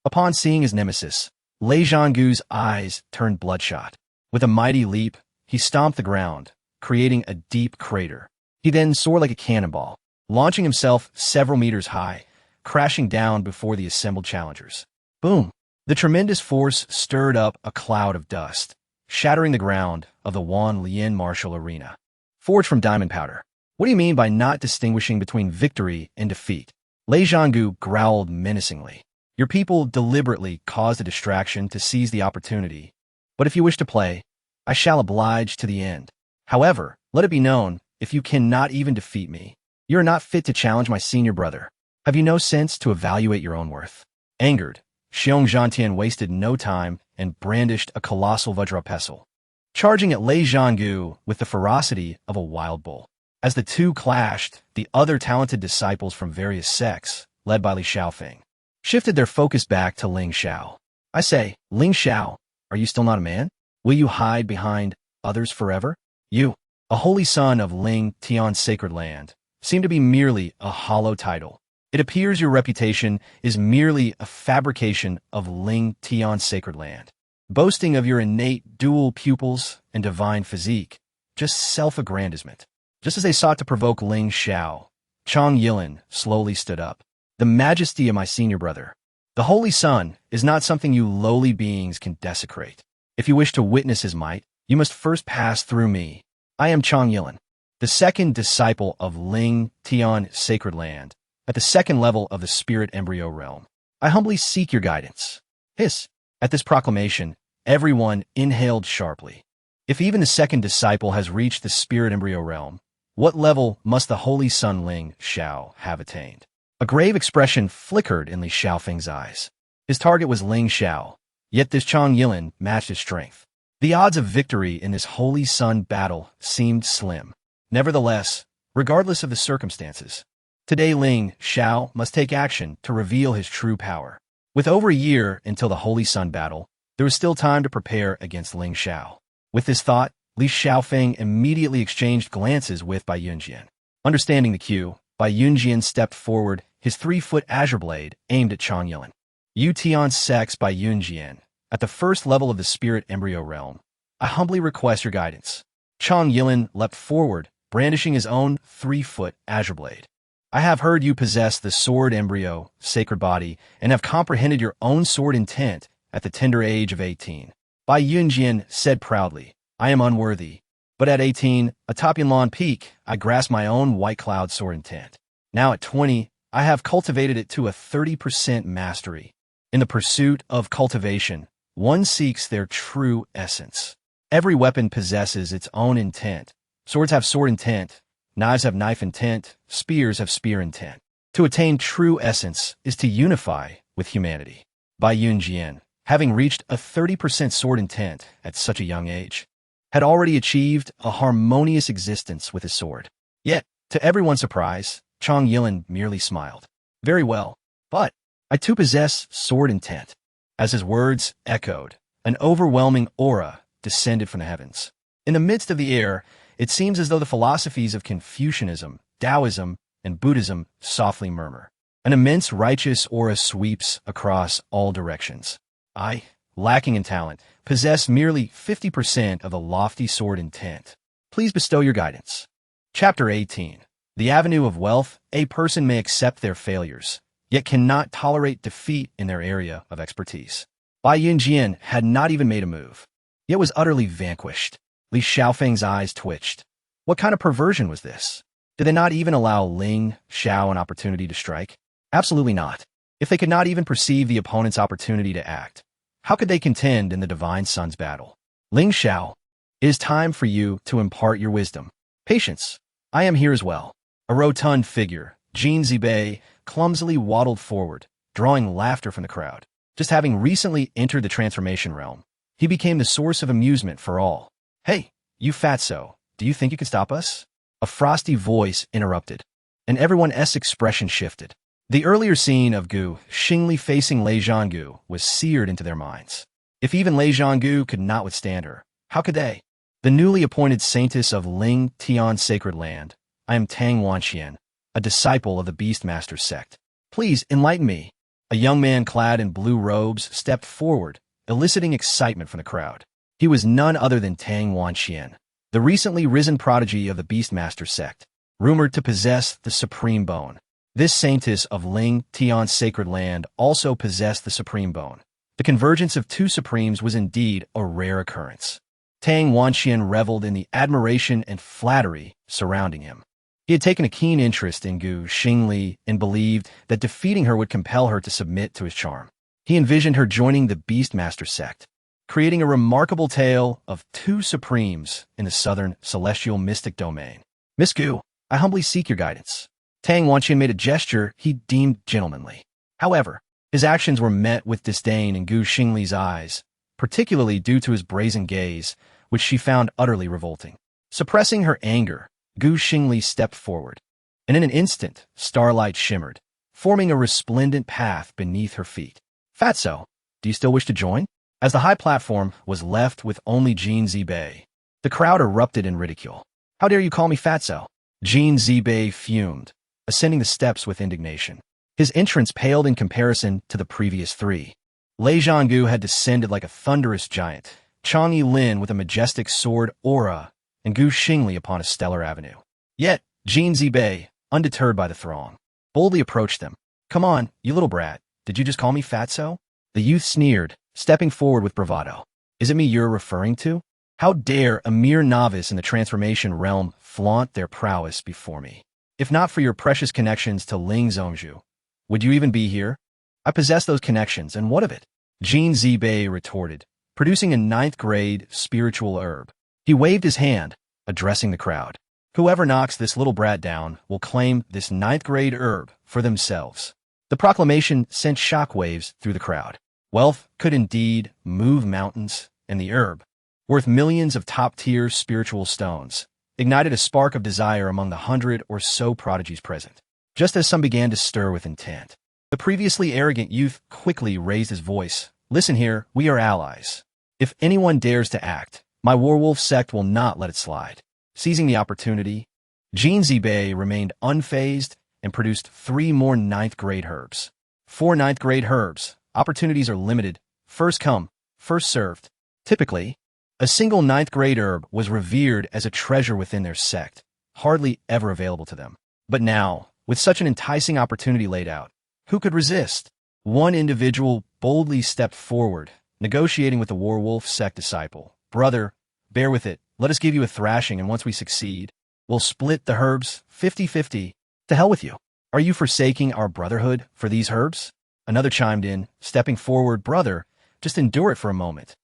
Upon seeing his nemesis, Lei Zhanggu's eyes turned bloodshot. With a mighty leap, he stomped the ground, creating a deep crater. He then soared like a cannonball, launching himself several meters high, crashing down before the assembled challengers. Boom! The tremendous force stirred up a cloud of dust, shattering the ground of the Wan Lian martial arena. Forged from diamond powder. What do you mean by not distinguishing between victory and defeat? Lei Zhanggu growled menacingly. Your people deliberately caused a distraction to seize the opportunity. But if you wish to play, I shall oblige to the end. However, let it be known, if you cannot even defeat me, you are not fit to challenge my senior brother. Have you no sense to evaluate your own worth? Angered, Xiong Zhantian wasted no time and brandished a colossal Vajra pestle, charging at Lei Zhanggu with the ferocity of a wild bull. As the two clashed, the other talented disciples from various sects, led by Li Xiaofeng, shifted their focus back to Ling Xiao. I say, Ling Xiao, are you still not a man? Will you hide behind others forever? You, a holy son of Ling Tian's sacred land, seem to be merely a hollow title. It appears your reputation is merely a fabrication of Ling Tian's sacred land, boasting of your innate dual pupils and divine physique, just self-aggrandizement. Just as they sought to provoke Ling Xiao, Chang Yilin slowly stood up. The majesty of my senior brother. The Holy Sun is not something you lowly beings can desecrate. If you wish to witness his might, You must first pass through me. I am Chang Yilin, the second disciple of Ling Xiao sacred land, at the second level of the spirit embryo realm. I humbly seek your guidance. Hiss. At this proclamation, everyone inhaled sharply. If even the second disciple has reached the spirit embryo realm, what level must the holy son Ling Xiao have attained? A grave expression flickered in Li Xiaofeng's eyes. His target was Ling Xiao, yet this Chang Yilin matched his strength. The odds of victory in this holy son battle seemed slim. Nevertheless, regardless of the circumstances, today Ling Xiao must take action to reveal his true power. With over a year until the holy son battle, there was still time to prepare against Ling Xiao. With this thought, Li Xiaofeng immediately exchanged glances with Bai Yunjian. Understanding the cue, Bai Yunjian stepped forward, his 3-foot azure blade aimed at Chang Yilin. Yu Tian Sex Bai Yunjian, at the first level of the spirit embryo realm, I humbly request your guidance. Chang Yilin leapt forward, brandishing his own 3-foot azure blade. I have heard you possess the sword embryo, sacred body, and have comprehended your own sword intent at the tender age of 18. Bai Yunjian said proudly, I am unworthy, but at 18, atop Yunlan Peak, I grasped my own white cloud sword intent. Now at 20, I have cultivated it to a 30% mastery. In the pursuit of cultivation, one seeks their true essence. Every weapon possesses its own intent. Swords have sword intent, knives have knife intent, spears have spear intent. To attain true essence is to unify with humanity. Bai Yunjian, having reached a 30% sword intent at such a young age, had already achieved a harmonious existence with his sword. Yet, to everyone's surprise, Chang Yilin merely smiled. Very well, but I too possess sword intent. As his words echoed, an overwhelming aura descended from the heavens. In the midst of the air, it seems as though the philosophies of Confucianism, Taoism, and Buddhism softly murmur. An immense righteous aura sweeps across all directions. I, lacking in talent, possess merely 50% of the lofty sword intent. Please bestow your guidance. Chapter 18. The Avenue of Wealth. A person may accept their failures, yet cannot tolerate defeat in their area of expertise. Bai Yunjian had not even made a move, yet was utterly vanquished. Li Xiaofeng's eyes twitched. What kind of perversion was this? Did they not even allow Ling Xiao an opportunity to strike? Absolutely not. If they could not even perceive the opponent's opportunity to act, how could they contend in the divine son's battle? Ling Xiao, it is time for you to impart your wisdom. Patience, I am here as well. A rotund figure, Xing Li, clumsily waddled forward, drawing laughter from the crowd. Just having recently entered the transformation realm, he became the source of amusement for all. Hey, you fatso, do you think you can stop us? A frosty voice interrupted, and everyone's expression shifted. The earlier scene of Xing Li facing Lei Zhanggu was seared into their minds. If even Lei Zhanggu could not withstand her, how could they? The newly appointed saintess of Ling Xiao sacred land, I am Tang Wanxian, a disciple of the Beastmaster sect. Please enlighten me. A young man clad in blue robes stepped forward, eliciting excitement from the crowd. He was none other than Tang Wanxian, the recently risen prodigy of the Beastmaster sect, rumored to possess the supreme bone. This saintess of Ling Xiao sacred land also possessed the supreme bone. The convergence of two supremes was indeed a rare occurrence. Tang Wanxian reveled in the admiration and flattery surrounding him. He had taken a keen interest in Xing Li and believed that defeating her would compel her to submit to his charm. He envisioned her joining the Beastmaster sect, creating a remarkable tale of two supremes in the southern celestial mystic domain. Miss Gu, I humbly seek your guidance. Tang Wanxian made a gesture he deemed gentlemanly. However, his actions were met with disdain in Xing Li's eyes, particularly due to his brazen gaze, which she found utterly revolting. Suppressing her anger, Xing Li stepped forward, and in an instant, starlight shimmered, forming a resplendent path beneath her feet. Fatso, do you still wish to join? As the high platform was left with only Xing Li, the crowd erupted in ridicule. How dare you call me Fatso? Xing Li fumed, ascending the steps with indignation. His entrance paled in comparison to the previous three. Lei Zhanggu had descended like a thunderous giant, Chang Yilin with a majestic sword aura, and Xing Li upon a stellar avenue. Yet, Xing Li, undeterred by the throng, boldly approached them. Come on, you little brat, did you just call me Fatso? The youth sneered, stepping forward with bravado. Is it me you're referring to? How dare a mere novice in the transformation realm flaunt their prowess before me? If not for your precious connections to Ling Zhongzhu, would you even be here? I possess those connections, and what of it? Xing Li retorted, producing a ninth-grade spiritual herb. He waved his hand, addressing the crowd. Whoever knocks this little brat down will claim this ninth-grade herb for themselves. The proclamation sent shockwaves through the crowd. Wealth could indeed move mountains, and the herb, worth millions of top-tier spiritual stones, ignited a spark of desire among the 100 or so prodigies present. Just as some began to stir with intent, the previously arrogant youth quickly raised his voice. Listen here, we are allies. If anyone dares to act, my werewolf sect will not let it slide. Seizing the opportunity, Xing Li remained unfazed and produced 3 more ninth-grade herbs. 4 ninth-grade herbs. Opportunities are limited. First come, first served. Typically, a single ninth-grade herb was revered as a treasure within their sect, hardly ever available to them. But now, with such an enticing opportunity laid out, who could resist? One individual boldly stepped forward, negotiating with the werewolf sect disciple. Brother, bear with it. Let us give you a thrashing, and once we succeed, we'll split the herbs 50-50. To hell with you. Are you forsaking our brotherhood for these herbs? Another chimed in, stepping forward. Brother, just endure it for a moment.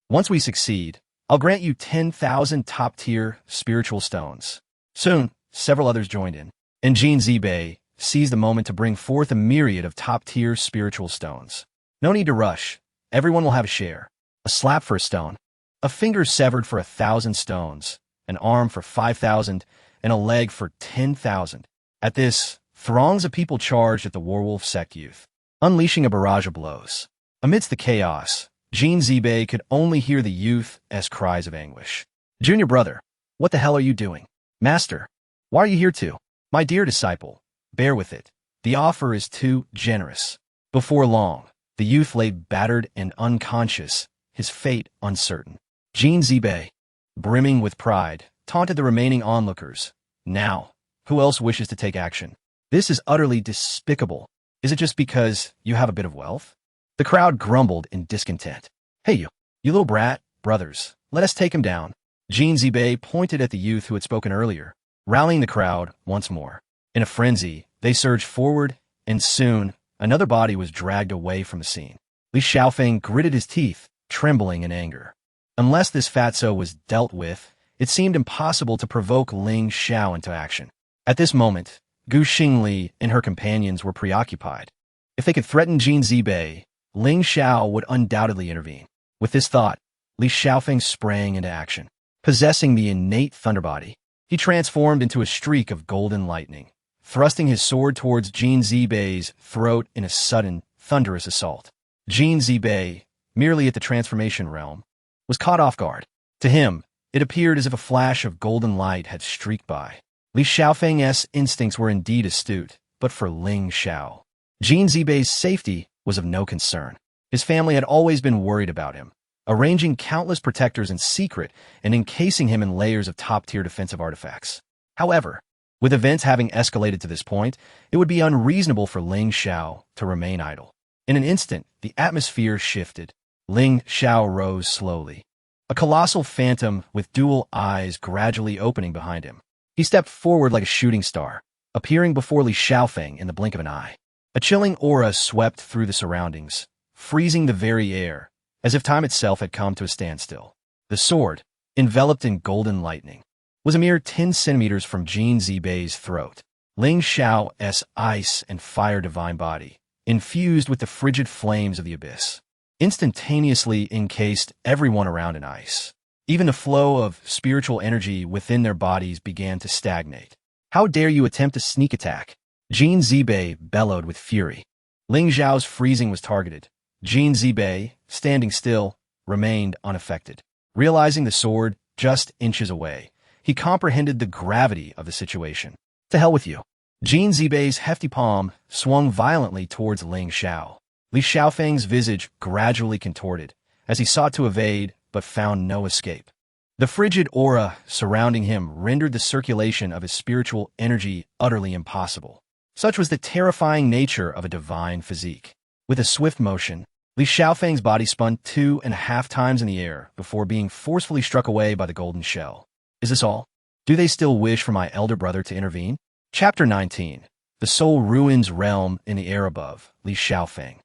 Once we succeed, I'll grant you 10,000 top-tier spiritual stones. Soon, several others joined in, and Xing Li seized the moment to bring forth a myriad of top-tier spiritual stones. No need to rush. Everyone will have a share. A slap for a stone, a finger severed for 1,000 stones, an arm for 5,000, and a leg for 10,000. At this, throngs of people charged at the werewolf sect youth, unleashing a barrage of blows. Amidst the chaos, Xing Li could only hear the youth's cries of anguish. Junior brother, what the hell are you doing? Master, why are you here too? My dear disciple, bear with it. The offer is too generous. Before long, the youth lay battered and unconscious, his fate uncertain. Xing Li, brimming with pride, taunted the remaining onlookers. Now, who else wishes to take action? This is utterly despicable. Is it just because you have a bit of wealth? The crowd grumbled in discontent. Hey you little brat, brothers, let us take him down. Xing Li pointed at the youth who had spoken earlier, rallying the crowd once more. In a frenzy, they surged forward, and soon, another body was dragged away from the scene. Li Xiaofeng gritted his teeth, trembling in anger. Unless this fatso was dealt with, it seemed impossible to provoke Ling Xiao into action. At this moment, Xing Li and her companions were preoccupied. If they could threaten Xing Li, Ling Xiao would undoubtedly intervene. With this thought, Li Xiaofeng sprang into action. Possessing the innate thunder body, he transformed into a streak of golden lightning, thrusting his sword towards Xing Li's throat in a sudden, thunderous assault. Xing Li, merely at the transformation realm, was caught off guard. To him, it appeared as if a flash of golden light had streaked by. Li Xiaofeng's instincts were indeed astute, but for Ling Xiao, Xing Li's safety was of no concern. His family had always been worried about him, arranging countless protectors in secret and encasing him in layers of top-tier defensive artifacts. However, with events having escalated to this point, it would be unreasonable for Ling Xiao to remain idle. In an instant, the atmosphere shifted. Ling Xiao rose slowly, a colossal phantom with dual eyes gradually opening behind him. He stepped forward like a shooting star, appearing before Li Xiaofeng in the blink of an eye. A chilling aura swept through the surroundings, freezing the very air, as if time itself had come to a standstill. The sword, enveloped in golden lightning, was a mere 10 centimeters from Xing Li's throat. Ling Xiao's ice and fire divine body, infused with the frigid flames of the abyss, instantaneously encased everyone around in ice. Even the flow of spiritual energy within their bodies began to stagnate. How dare you attempt a sneak attack? Xing Li bellowed with fury. Ling Xiao's freezing was targeted. Xing Li, standing still, remained unaffected. Realizing the sword just inches away, he comprehended the gravity of the situation. To hell with you. Xing Li's hefty palm swung violently towards Ling Xiao. Li Xiaofeng's visage gradually contorted as he sought to evade but found no escape. The frigid aura surrounding him rendered the circulation of his spiritual energy utterly impossible. Such was the terrifying nature of a divine physique. With a swift motion, Li Xiaofeng's body spun 2.5 times in the air before being forcefully struck away by the golden shell. Is this all? Do they still wish for my elder brother to intervene? Chapter 19. The soul ruins realm in the air above, Li Xiaofeng.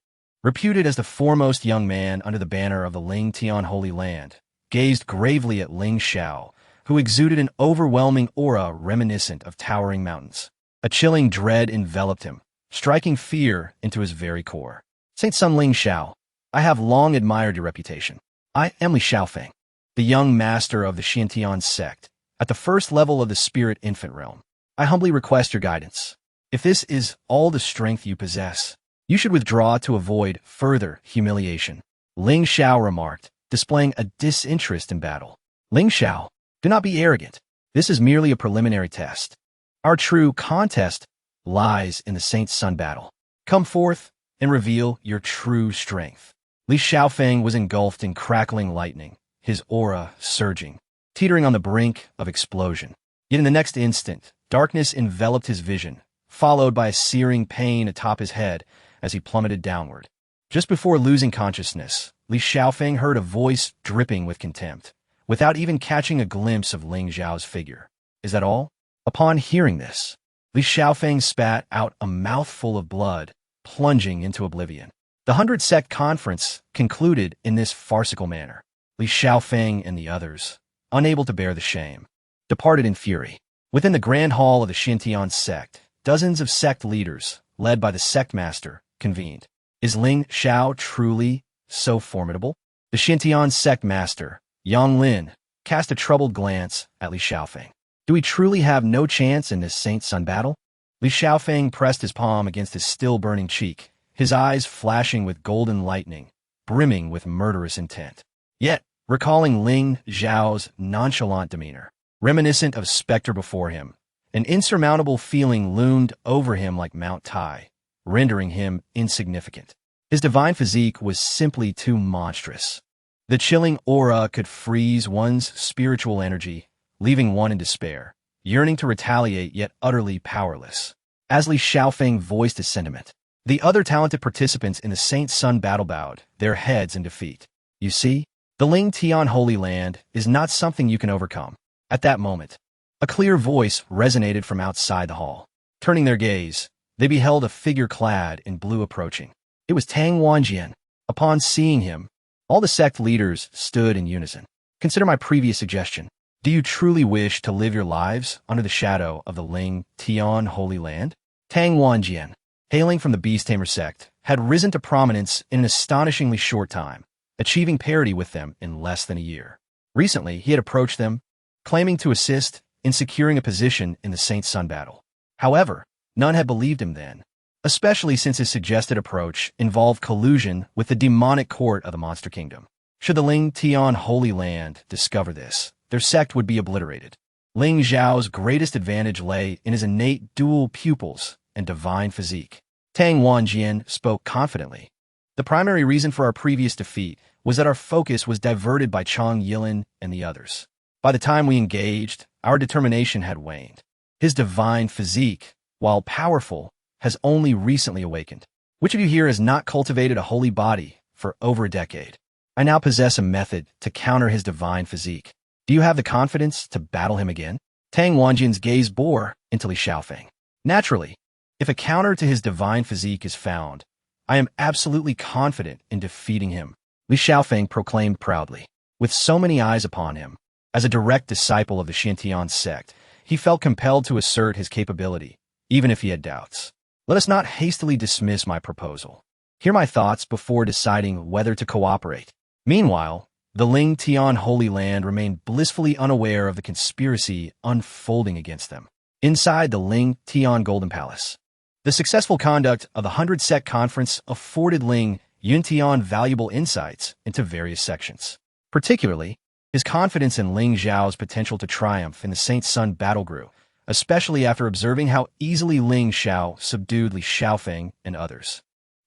Reputed as the foremost young man under the banner of the Ling Tian Holy Land, gazed gravely at Ling Xiao, who exuded an overwhelming aura reminiscent of towering mountains. A chilling dread enveloped him, striking fear into his very core. Saint Sun Ling Xiao, I have long admired your reputation. I am Li Xiaofeng, the young master of the Xintian sect, at the first level of the spirit infant realm. I humbly request your guidance. If this is all the strength you possess, you should withdraw to avoid further humiliation. Ling Xiao remarked, displaying a disinterest in battle. Ling Xiao, do not be arrogant. This is merely a preliminary test. Our true contest lies in the Saint Sun battle. Come forth and reveal your true strength. Li Xiaofeng was engulfed in crackling lightning, his aura surging, teetering on the brink of explosion. Yet in the next instant, darkness enveloped his vision, followed by a searing pain atop his head as he plummeted downward. Just before losing consciousness, Li Xiaofeng heard a voice dripping with contempt, without even catching a glimpse of Ling Xiao's figure. Is that all? Upon hearing this, Li Xiaofeng spat out a mouthful of blood, plunging into oblivion. The 100-sect conference concluded in this farcical manner. Li Xiaofeng and the others, unable to bear the shame, departed in fury. Within the grand hall of the Xintian sect, dozens of sect leaders, led by the sect master, convened. Is Ling Xiao truly so formidable? The Xintian sect master, Yang Lin, cast a troubled glance at Li Xiaofeng. Do we truly have no chance in this Saint Sun battle? Li Xiaofeng pressed his palm against his still-burning cheek, his eyes flashing with golden lightning, brimming with murderous intent. Yet, recalling Ling Xiao's nonchalant demeanor, reminiscent of specter before him, an insurmountable feeling loomed over him like Mount Tai, rendering him insignificant. His divine physique was simply too monstrous. The chilling aura could freeze one's spiritual energy, leaving one in despair, yearning to retaliate yet utterly powerless. As Li Xiaofeng voiced his sentiment, the other talented participants in the Saint Sun battle bowed their heads in defeat. You see, the Ling Tian Holy Land is not something you can overcome. At that moment, a clear voice resonated from outside the hall. Turning their gaze, they beheld a figure clad in blue approaching. It was Tang Wanjian. Upon seeing him, all the sect leaders stood in unison. Consider my previous suggestion. Do you truly wish to live your lives under the shadow of the Ling Tian Holy Land? Tang Wanjian, hailing from the Beast Tamer sect, had risen to prominence in an astonishingly short time, achieving parity with them in less than a year. Recently, he had approached them, claiming to assist in securing a position in the Saint Sun battle. However, none had believed him then, especially since his suggested approach involved collusion with the demonic court of the Monster Kingdom. Should the Ling Tian Holy Land discover this, their sect would be obliterated. Ling Xiao's greatest advantage lay in his innate dual pupils and divine physique. Tang Wanjian spoke confidently. The primary reason for our previous defeat was that our focus was diverted by Chang Yilin and the others. By the time we engaged, our determination had waned. His divine physique, while powerful, has only recently awakened. Which of you here has not cultivated a holy body for over a decade? I now possess a method to counter his divine physique. Do you have the confidence to battle him again? Tang Wanjian's gaze bore into Li Xiaofeng. Naturally, if a counter to his divine physique is found, I am absolutely confident in defeating him, Li Xiaofeng proclaimed proudly. With so many eyes upon him, as a direct disciple of the Xintian sect, he felt compelled to assert his capability, even if he had doubts. Let us not hastily dismiss my proposal. Hear my thoughts before deciding whether to cooperate. Meanwhile, the Ling Tian Holy Land remained blissfully unaware of the conspiracy unfolding against them. Inside the Ling Tian Golden Palace, the successful conduct of the 100-sect conference afforded Ling Yuntian valuable insights into various sections. Particularly, his confidence in Ling Xiao's potential to triumph in the Saint Sun battle grew, especially after observing how easily Ling Xiao subdued Li Xiaofeng and others.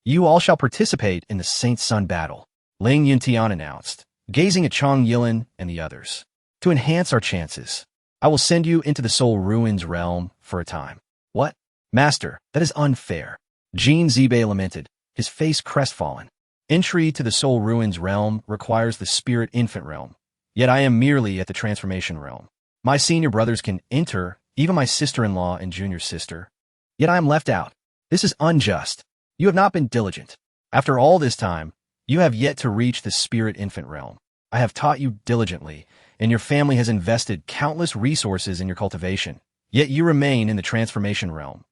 You all shall participate in the Saint Sun battle, Ling Yuntian announced, gazing at Chang Yilin and the others. To enhance our chances, I will send you into the Soul Ruins realm for a time. What? Master, that is unfair. Jin Zibei lamented, his face crestfallen. Entry to the soul ruins realm requires the spirit infant realm, yet I am merely at the transformation realm. My senior brothers can enter, even my sister-in-law and junior sister, yet I am left out. This is unjust. You have not been diligent. After all this time, you have yet to reach the spirit infant realm. I have taught you diligently, and your family has invested countless resources in your cultivation, yet you remain in the transformation realm.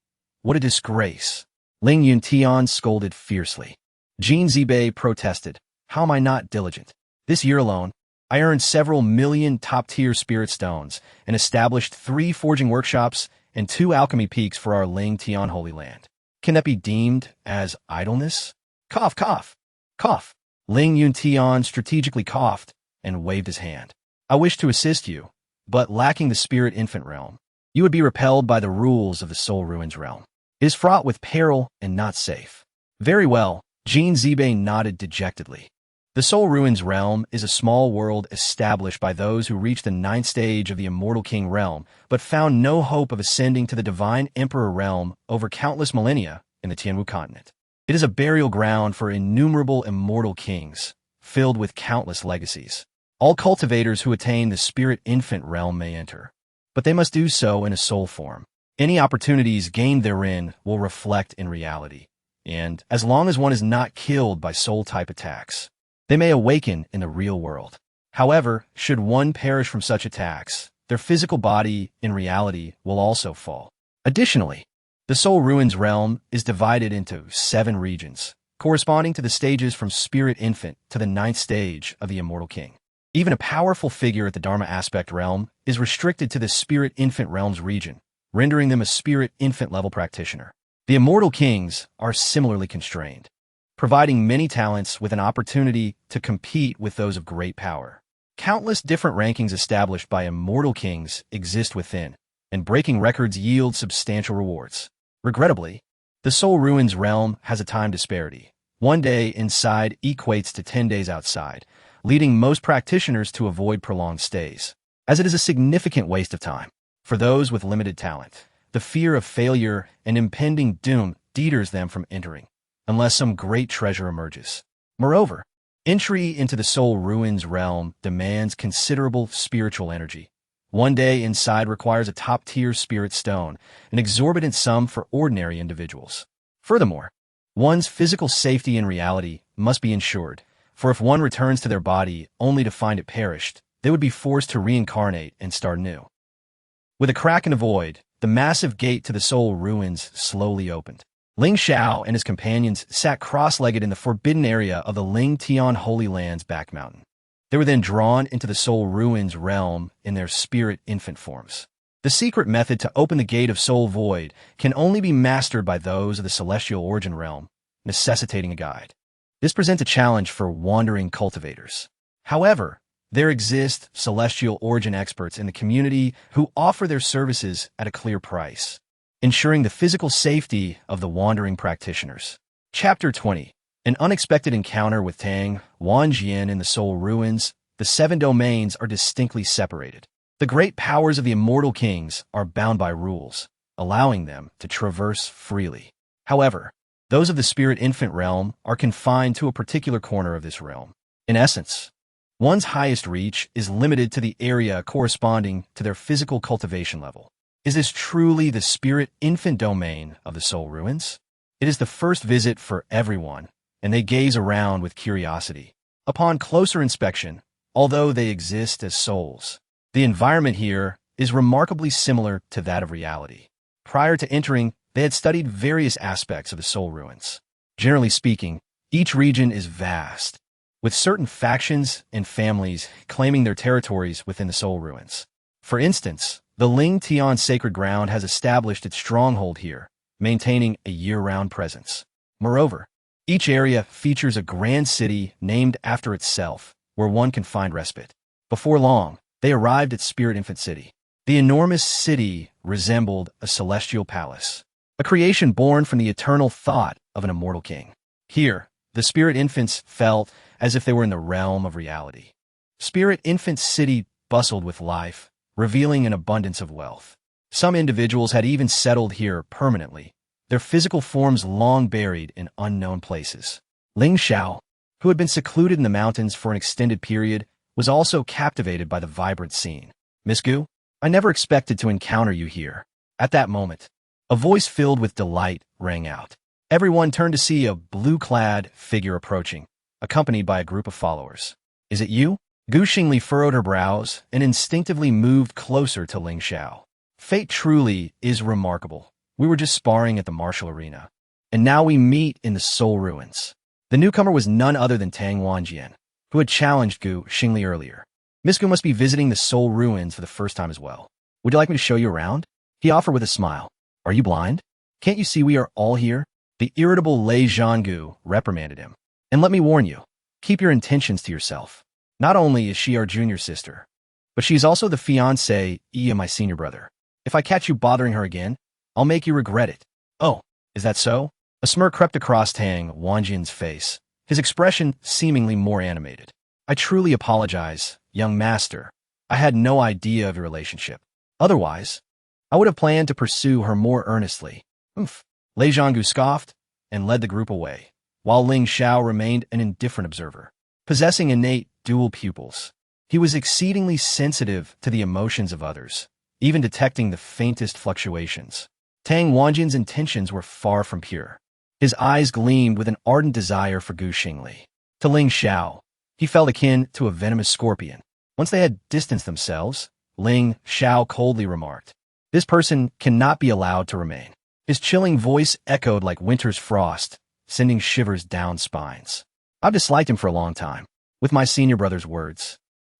What a disgrace. Ling Yuntian scolded fiercely. Xing Li protested. How am I not diligent? This year alone, I earned several million top-tier spirit stones and established 3 forging workshops and 2 alchemy peaks for our Ling Tian Holy Land. Can that be deemed as idleness? Cough, cough, cough. Ling Yuntian strategically coughed and waved his hand. I wish to assist you, but lacking the spirit infant realm, you would be repelled by the rules of the soul ruins realm. It is fraught with peril and not safe. Very well, Xing Li nodded dejectedly. The soul ruins realm is a small world established by those who reached the 9th stage of the immortal king realm, but found no hope of ascending to the divine emperor realm over countless millennia in the Tianwu continent. It is a burial ground for innumerable immortal kings, filled with countless legacies. All cultivators who attain the spirit infant realm may enter, but they must do so in a soul form. Any opportunities gained therein will reflect in reality, and as long as one is not killed by soul-type attacks, they may awaken in the real world. However, should one perish from such attacks, their physical body, in reality, will also fall. Additionally, the soul ruins realm is divided into 7 regions, corresponding to the stages from spirit infant to the 9th stage of the immortal king. Even a powerful figure at the Dharma aspect realm is restricted to the spirit infant realm's region, rendering them a spirit infant level practitioner. The immortal kings are similarly constrained, providing many talents with an opportunity to compete with those of great power. Countless different rankings established by immortal kings exist within, and breaking records yield substantial rewards. Regrettably, the soul ruins realm has a time disparity. 1 day inside equates to 10 days outside, leading most practitioners to avoid prolonged stays, as it is a significant waste of time. For those with limited talent, the fear of failure and impending doom deters them from entering, unless some great treasure emerges. Moreover, entry into the soul ruins realm demands considerable spiritual energy. 1 day inside requires a top-tier spirit stone, an exorbitant sum for ordinary individuals. Furthermore, one's physical safety in reality must be ensured, for if one returns to their body only to find it perished, they would be forced to reincarnate and start anew. With a crack in the void, the massive gate to the soul ruins slowly opened. Ling Xiao and his companions sat cross-legged in the forbidden area of the Ling Tian Holy Land's back mountain. They were then drawn into the soul ruins realm in their spirit infant forms. The secret method to open the gate of soul void can only be mastered by those of the celestial origin realm, necessitating a guide. This presents a challenge for wandering cultivators. However, there exist celestial origin experts in the community who offer their services at a clear price, ensuring the physical safety of the wandering practitioners. Chapter 20. An unexpected encounter with Tang Wanjian in the soul ruins. The 7 domains are distinctly separated. The great powers of the immortal kings are bound by rules, allowing them to traverse freely. However, those of the spirit infant realm are confined to a particular corner of this realm. In essence, one's highest reach is limited to the area corresponding to their physical cultivation level. Is this truly the spirit infant domain of the soul ruins? It is the first visit for everyone, and they gaze around with curiosity. Upon closer inspection, although they exist as souls, the environment here is remarkably similar to that of reality. Prior to entering, they had studied various aspects of the soul ruins. Generally speaking, each region is vast, with certain factions and families claiming their territories within the soul ruins. For instance, the Ling Tian sacred ground has established its stronghold here, maintaining a year-round presence. Moreover, each area features a grand city named after itself, where one can find respite. Before long, they arrived at Spirit Infant City. The enormous city resembled a celestial palace, a creation born from the eternal thought of an immortal king. Here, the spirit infants felt as if they were in the realm of reality. Spirit Infant City bustled with life, revealing an abundance of wealth. Some individuals had even settled here permanently, their physical forms long buried in unknown places. Ling Xiao, who had been secluded in the mountains for an extended period, was also captivated by the vibrant scene. "Miss Gu, I never expected to encounter you here." At that moment, a voice filled with delight rang out. Everyone turned to see a blue-clad figure approaching, accompanied by a group of followers. "Is it you?" Xing Li furrowed her brows and instinctively moved closer to Ling Xiao. "Fate truly is remarkable. We were just sparring at the martial arena, and now we meet in the Soul Ruins." The newcomer was none other than Tang Wanjian, who had challenged Xing Li earlier. "Miss Gu must be visiting the Soul Ruins for the first time as well. Would you like me to show you around?" He offered with a smile. "Are you blind? Can't you see we are all here?" The irritable Lei Zhanggu reprimanded him. "And let me warn you, keep your intentions to yourself. Not only is she our junior sister, but she is also the fiancée of my senior brother. If I catch you bothering her again, I'll make you regret it." "Oh, is that so?" A smirk crept across Tang Wanjian's face, his expression seemingly more animated. "I truly apologize, young master. I had no idea of your relationship. Otherwise, I would have planned to pursue her more earnestly." "Oomph." Lei Zhanggu scoffed and led the group away, while Ling Xiao remained an indifferent observer. Possessing innate dual pupils, he was exceedingly sensitive to the emotions of others, even detecting the faintest fluctuations. Tang Wanjian's intentions were far from pure. His eyes gleamed with an ardent desire for Xing Li. To Ling Xiao, he felt akin to a venomous scorpion. Once they had distanced themselves, Ling Xiao coldly remarked, "This person cannot be allowed to remain." His chilling voice echoed like winter's frost, sending shivers down spines. "I've disliked him for a long time. With my senior brother's words,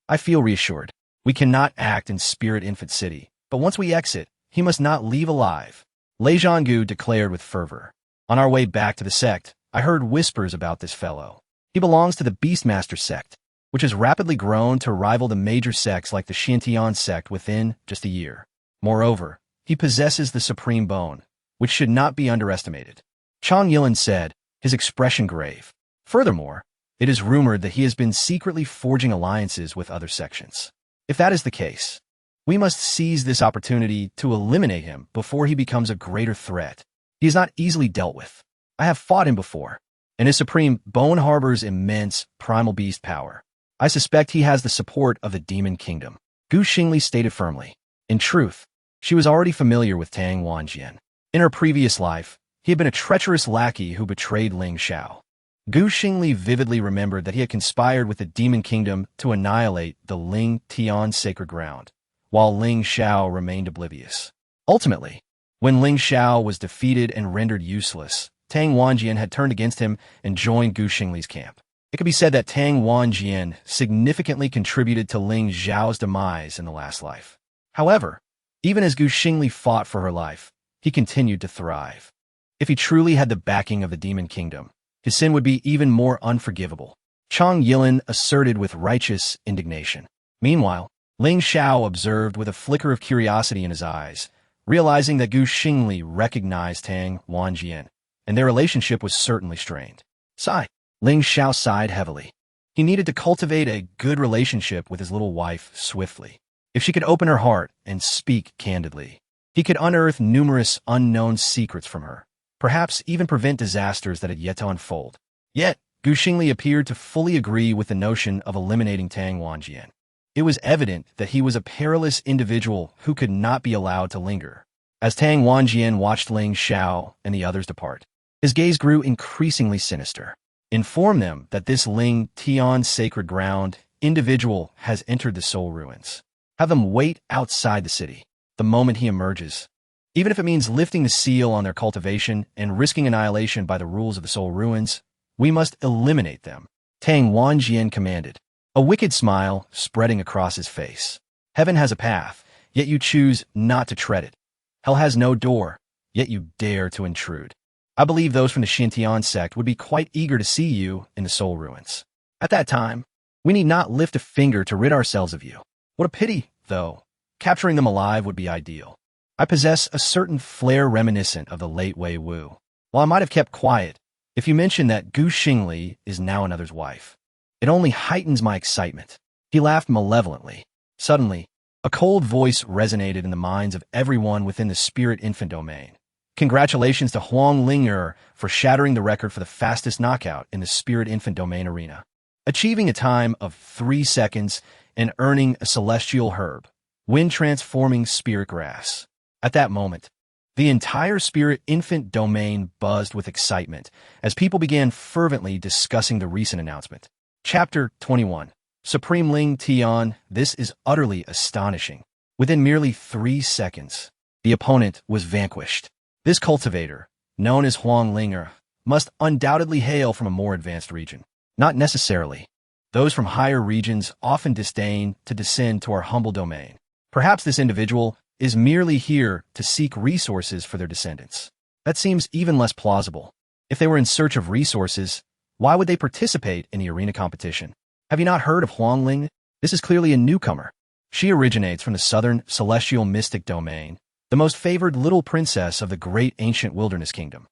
I feel reassured. We cannot act in Spirit Infant City, but once we exit, he must not leave alive," Lei Zhanggu declared with fervor. "On our way back to the sect, I heard whispers about this fellow. He belongs to the Beastmaster sect, which has rapidly grown to rival the major sects like the Xintian sect within just a year. Moreover, he possesses the supreme bone, which should not be underestimated," Chang Yilin said, his expression grave. "Furthermore, it is rumored that he has been secretly forging alliances with other sections. If that is the case, we must seize this opportunity to eliminate him before he becomes a greater threat. He is not easily dealt with. I have fought him before, and his supreme bone harbors immense primal beast power. I suspect he has the support of the Demon Kingdom," Xing Li stated firmly. In truth, she was already familiar with Tang Wanjian. In her previous life, he had been a treacherous lackey who betrayed Ling Xiao. Xing Li vividly remembered that he had conspired with the Demon Kingdom to annihilate the Ling Tian sacred ground, while Ling Xiao remained oblivious. Ultimately, when Ling Xiao was defeated and rendered useless, Tang Wanjian had turned against him and joined Xing Li's camp. It could be said that Tang Wanjian significantly contributed to Ling Xiao's demise in the last life. However, even as Xing Li fought for her life, he continued to thrive. If he truly had the backing of the Demon Kingdom, his sin would be even more unforgivable, Chang Yilin asserted with righteous indignation. Meanwhile, Ling Xiao observed with a flicker of curiosity in his eyes, realizing that Xing Li recognized Tang Wanjian, and their relationship was certainly strained. Sigh. Ling Xiao sighed heavily. He needed to cultivate a good relationship with his little wife swiftly. If she could open her heart and speak candidly, he could unearth numerous unknown secrets from her, perhaps even prevent disasters that had yet to unfold. Yet, Xing Li appeared to fully agree with the notion of eliminating Tang Wanjian. It was evident that he was a peerless individual who could not be allowed to linger. As Tang Wanjian watched Ling Xiao and the others depart, his gaze grew increasingly sinister. Inform them that this Ling Tian sacred ground individual has entered the Soul Ruins. Have them wait outside the city the moment he emerges. Even if it means lifting the seal on their cultivation and risking annihilation by the rules of the Soul Ruins, we must eliminate them, Tang Wanjian commanded, a wicked smile spreading across his face. Heaven has a path, yet you choose not to tread it. Hell has no door, yet you dare to intrude. I believe those from the Xintian sect would be quite eager to see you in the Soul Ruins. At that time, we need not lift a finger to rid ourselves of you. What a pity, though. Capturing them alive would be ideal. I possess a certain flair reminiscent of the late Wei Wu. While I might have kept quiet, if you mention that Xing Li is now another's wife, it only heightens my excitement. He laughed malevolently. Suddenly, a cold voice resonated in the minds of everyone within the spirit infant domain. Congratulations to Huang Ling'er for shattering the record for the fastest knockout in the Spirit Infant Domain arena, achieving a time of 3 seconds and earning a Celestial Herb, wind-transforming Spirit Grass. At that moment, the entire Spirit Infant Domain buzzed with excitement as people began fervently discussing the recent announcement. Chapter 21. Supreme Ling Xiao. This is utterly astonishing. Within merely 3 seconds, the opponent was vanquished. This cultivator, known as Huang Ling'er, must undoubtedly hail from a more advanced region. Not necessarily. Those from higher regions often disdain to descend to our humble domain. Perhaps this individual is merely here to seek resources for their descendants. That seems even less plausible. If they were in search of resources, why would they participate in the arena competition? Have you not heard of Huang Ling? This is clearly a newcomer. She originates from the southern celestial mystic domain, the most favored little princess of the great ancient wilderness kingdom.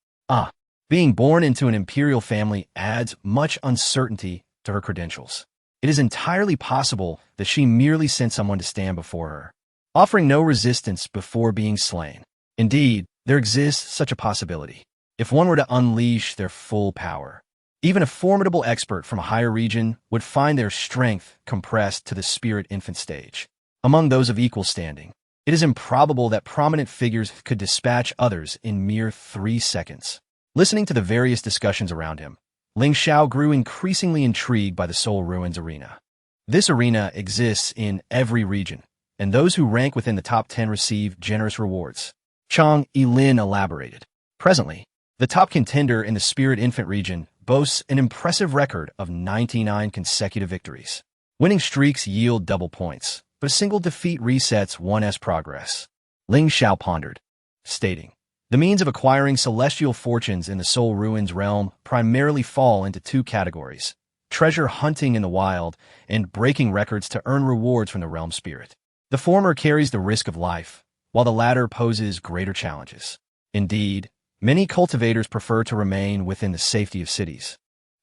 Being born into an imperial family adds much uncertainty to her credentials. It is entirely possible that she merely sent someone to stand before her, offering no resistance before being slain. Indeed, there exists such a possibility. If one were to unleash their full power, even a formidable expert from a higher region would find their strength compressed to the spirit infant stage. Among those of equal standing, it is improbable that prominent figures could dispatch others in mere 3 seconds. Listening to the various discussions around him, Ling Xiao grew increasingly intrigued by the Soul Ruins arena. This arena exists in every region, and those who rank within the top 10 receive generous rewards. Xing Li elaborated. Presently, the top contender in the Spirit Infant region boasts an impressive record of 99 consecutive victories. Winning streaks yield double points, but a single defeat resets one's progress. Ling Xiao pondered, stating, "The means of acquiring celestial fortunes in the Soul Ruins realm primarily fall into 2 categories: treasure hunting in the wild and breaking records to earn rewards from the realm spirit. The former carries the risk of life, while the latter poses greater challenges. Indeed, many cultivators prefer to remain within the safety of cities,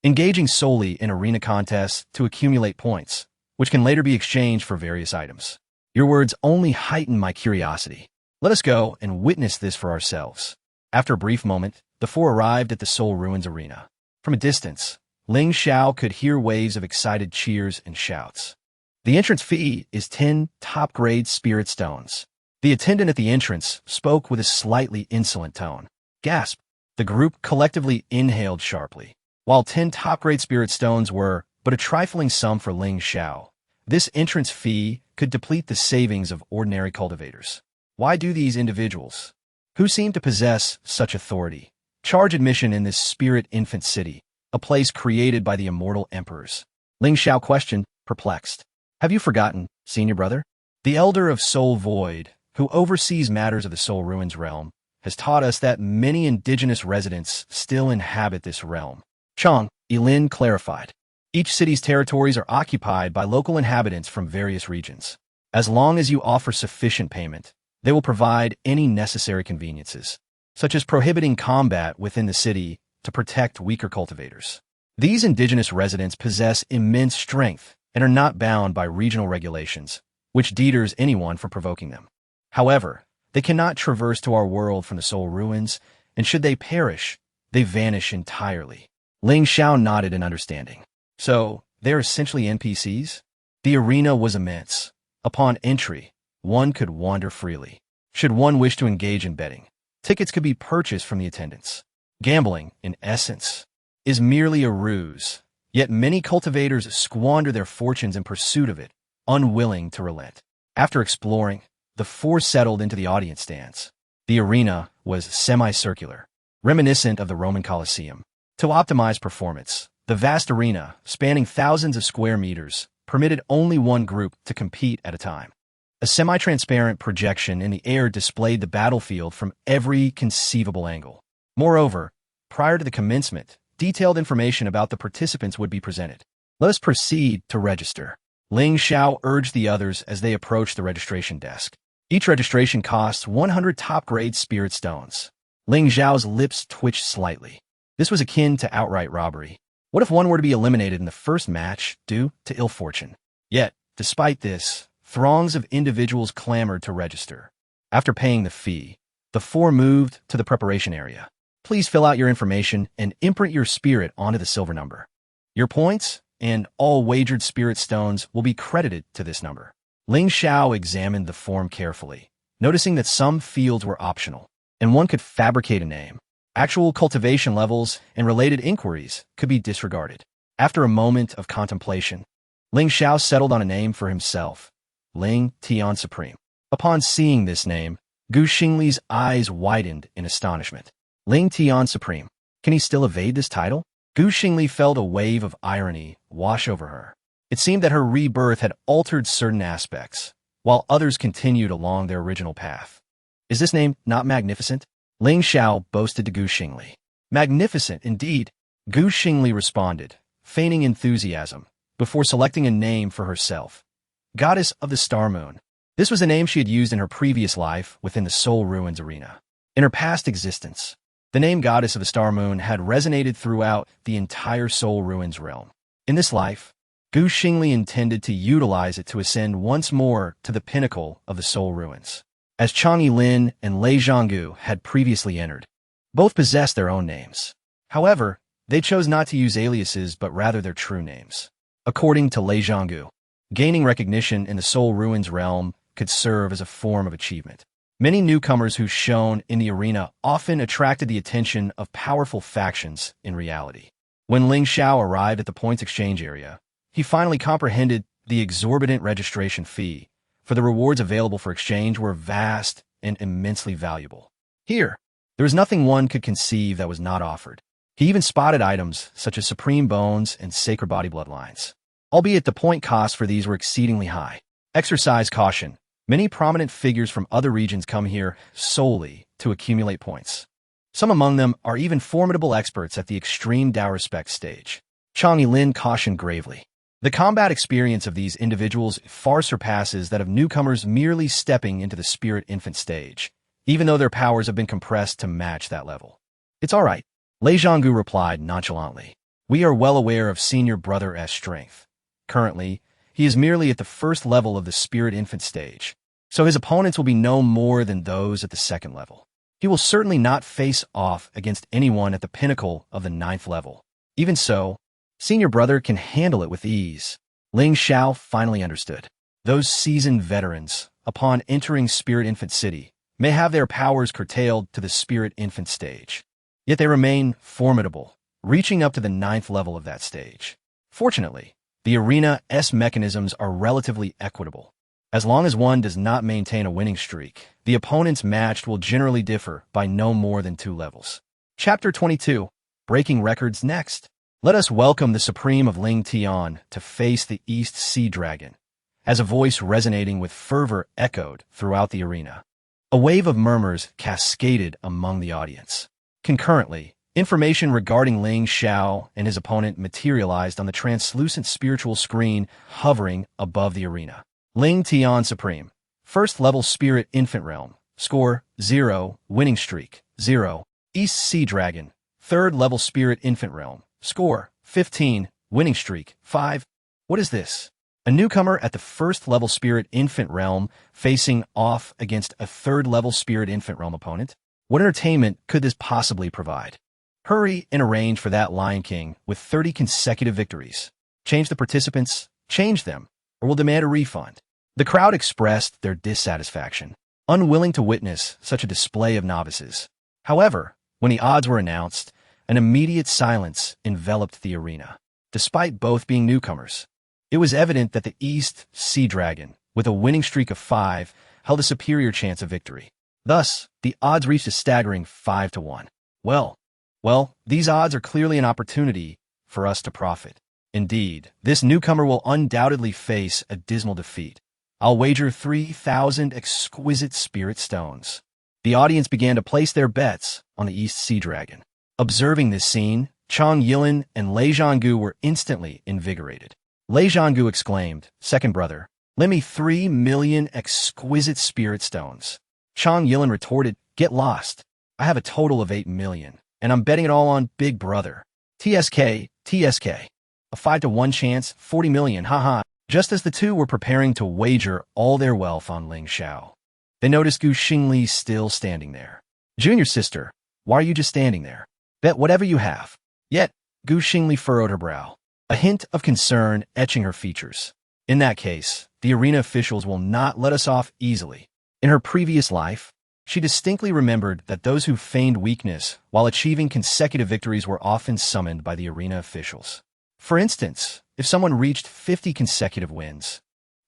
engaging solely in arena contests to accumulate points, which can later be exchanged for various items. Your words only heighten my curiosity. Let us go and witness this for ourselves." After a brief moment, the 4 arrived at the Soul Ruins arena. From a distance, Ling Xiao could hear waves of excited cheers and shouts. The entrance fee is 10 top-grade spirit stones. The attendant at the entrance spoke with a slightly insolent tone. Gasp! The group collectively inhaled sharply. While 10 top-grade spirit stones were but a trifling sum for Ling Xiao, this entrance fee could deplete the savings of ordinary cultivators. Why do these individuals, who seem to possess such authority, charge admission in this spirit infant city, a place created by the immortal emperors? Ling Xiao questioned, perplexed. Have you forgotten, senior brother? The elder of Soul Void, who oversees matters of the Soul Ruins realm, has taught us that many indigenous residents still inhabit this realm. Xing Li clarified. Each city's territories are occupied by local inhabitants from various regions. As long as you offer sufficient payment, they will provide any necessary conveniences, such as prohibiting combat within the city to protect weaker cultivators. These indigenous residents possess immense strength and are not bound by regional regulations, which deters anyone from provoking them. However, they cannot traverse to our world from the Soul Ruins, and should they perish, they vanish entirely. Ling Xiao nodded in understanding. So, they're essentially NPCs? The arena was immense. Upon entry, one could wander freely. Should one wish to engage in betting, tickets could be purchased from the attendants. Gambling, in essence, is merely a ruse, yet many cultivators squander their fortunes in pursuit of it, unwilling to relent. After exploring, the 4 settled into the audience stands. The arena was semicircular, reminiscent of the Roman Colosseum. To optimize performance, the vast arena, spanning thousands of square meters, permitted only one group to compete at a time. A semi-transparent projection in the air displayed the battlefield from every conceivable angle. Moreover, prior to the commencement, detailed information about the participants would be presented. Let us proceed to register. Ling Xiao urged the others as they approached the registration desk. Each registration costs 100 top-grade spirit stones. Ling Xiao's lips twitched slightly. This was akin to outright robbery. What if one were to be eliminated in the first match due to ill fortune? Yet, despite this, throngs of individuals clamored to register. After paying the fee, The four moved to the preparation area. Please fill out your information and imprint your spirit onto the silver number. Your points and all wagered spirit stones will be credited to this number. Ling Xiao examined the form carefully, noticing that some fields were optional, and one could fabricate a name. Actual cultivation levels and related inquiries could be disregarded. After a moment of contemplation, Ling Xiao settled on a name for himself, Ling Tian Supreme. Upon seeing this name, Xing Li's eyes widened in astonishment. Ling Tian Supreme. Can he still evade this title? Xing Li felt a wave of irony wash over her. It seemed that her rebirth had altered certain aspects, while others continued along their original path. Is this name not magnificent? Ling Xiao boasted to Xing Li. Magnificent, indeed, Xing Li responded, feigning enthusiasm, before selecting a name for herself. Goddess of the Star Moon. This was a name she had used in her previous life within the Soul Ruins arena. In her past existence, the name Goddess of the Star Moon had resonated throughout the entire Soul Ruins realm. In this life, Xing Li intended to utilize it to ascend once more to the pinnacle of the Soul Ruins. As Chang'e Lin and Lei Zhanggu had previously entered, both possessed their own names. However, they chose not to use aliases but rather their true names. According to Lei Zhanggu, gaining recognition in the Soul Ruins realm could serve as a form of achievement. Many newcomers who shone in the arena often attracted the attention of powerful factions in reality. When Ling Xiao arrived at the points exchange area, he finally comprehended the exorbitant registration fee, for the rewards available for exchange were vast and immensely valuable. Here, there was nothing one could conceive that was not offered. He even spotted items such as supreme bones and sacred body bloodlines. Albeit the point costs for these were exceedingly high. Exercise caution. Many prominent figures from other regions come here solely to accumulate points. Some among them are even formidable experts at the extreme Dao respect stage. Chang'e Lin cautioned gravely. The combat experience of these individuals far surpasses that of newcomers merely stepping into the spirit infant stage, even though their powers have been compressed to match that level. It's all right, Lei Zhanggu replied nonchalantly. We are well aware of Senior Brother S' strength. Currently, he is merely at the first level of the spirit infant stage, so his opponents will be no more than those at the second level. He will certainly not face off against anyone at the pinnacle of the 9th level. Even so, Senior Brother can handle it with ease. Ling Xiao finally understood. Those seasoned veterans, upon entering Spirit Infant City, may have their powers curtailed to the Spirit Infant stage. Yet they remain formidable, reaching up to the 9th level of that stage. Fortunately, the arena's mechanisms are relatively equitable. As long as one does not maintain a winning streak, the opponents matched will generally differ by no more than 2 levels. Chapter 22. Breaking Records next. Let us welcome the Supreme of Ling Tian to face the East Sea Dragon, as a voice resonating with fervor echoed throughout the arena. A wave of murmurs cascaded among the audience. Concurrently, information regarding Ling Xiao and his opponent materialized on the translucent spiritual screen hovering above the arena. Ling Tian Supreme. First level Spirit Infant Realm. Score 0. Winning streak 0. East Sea Dragon. Third level Spirit Infant Realm. Score 15. Winning streak 5. What is this? A newcomer at the first level Spirit Infant Realm facing off against a third level Spirit Infant Realm opponent? What entertainment could this possibly provide? Hurry and arrange for that Lion King with 30 consecutive victories. Change the participants, change them, or we'll demand a refund. The crowd expressed their dissatisfaction, unwilling to witness such a display of novices. However, when the odds were announced, an immediate silence enveloped the arena. Despite both being newcomers, it was evident that the East Sea Dragon, with a winning streak of 5, held a superior chance of victory. Thus, the odds reached a staggering 5-1. Well, these odds are clearly an opportunity for us to profit. Indeed, this newcomer will undoubtedly face a dismal defeat. I'll wager 3,000 exquisite spirit stones. The audience began to place their bets on the East Sea Dragon. Observing this scene, Chang'e Lin and Lei Zhanggu were instantly invigorated. Lei Zhanggu exclaimed, Second Brother, lend me 3 million exquisite spirit stones. Chang'e Lin retorted, Get lost. I have a total of 8 million, and I'm betting it all on Big Brother. TSK. A 5-1 chance, 40 million, haha. Just as the two were preparing to wager all their wealth on Ling Xiao, they noticed Xing Li still standing there. Junior sister, why are you just standing there? Bet whatever you have. Yet, Xing Li furrowed her brow, a hint of concern etching her features. In that case, the arena officials will not let us off easily. In her previous life, she distinctly remembered that those who feigned weakness while achieving consecutive victories were often summoned by the arena officials. For instance, if someone reached 50 consecutive wins,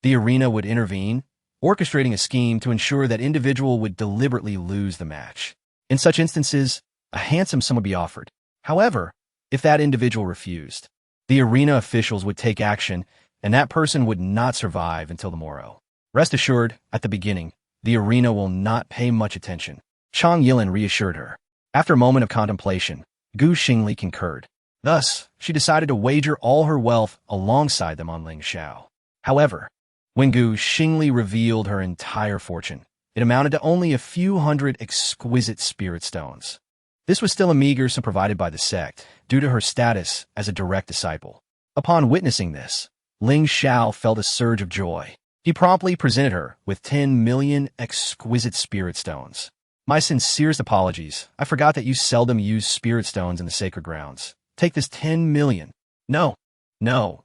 the arena would intervene, orchestrating a scheme to ensure that individual would deliberately lose the match. In such instances, a handsome sum would be offered. However, if that individual refused, the arena officials would take action, and that person would not survive until the morrow. Rest assured, at the beginning, the arena will not pay much attention. Chang Yilin reassured her. After a moment of contemplation, Xing Li concurred. Thus, she decided to wager all her wealth alongside them on Ling Xiao. However, when Xing Li revealed her entire fortune, it amounted to only a few hundred exquisite spirit stones. This was still a meager sum provided by the sect, due to her status as a direct disciple. Upon witnessing this, Ling Xiao felt a surge of joy. He promptly presented her with 10 million exquisite spirit stones. My sincerest apologies. I forgot that you seldom use spirit stones in the sacred grounds. Take this 10 million. No,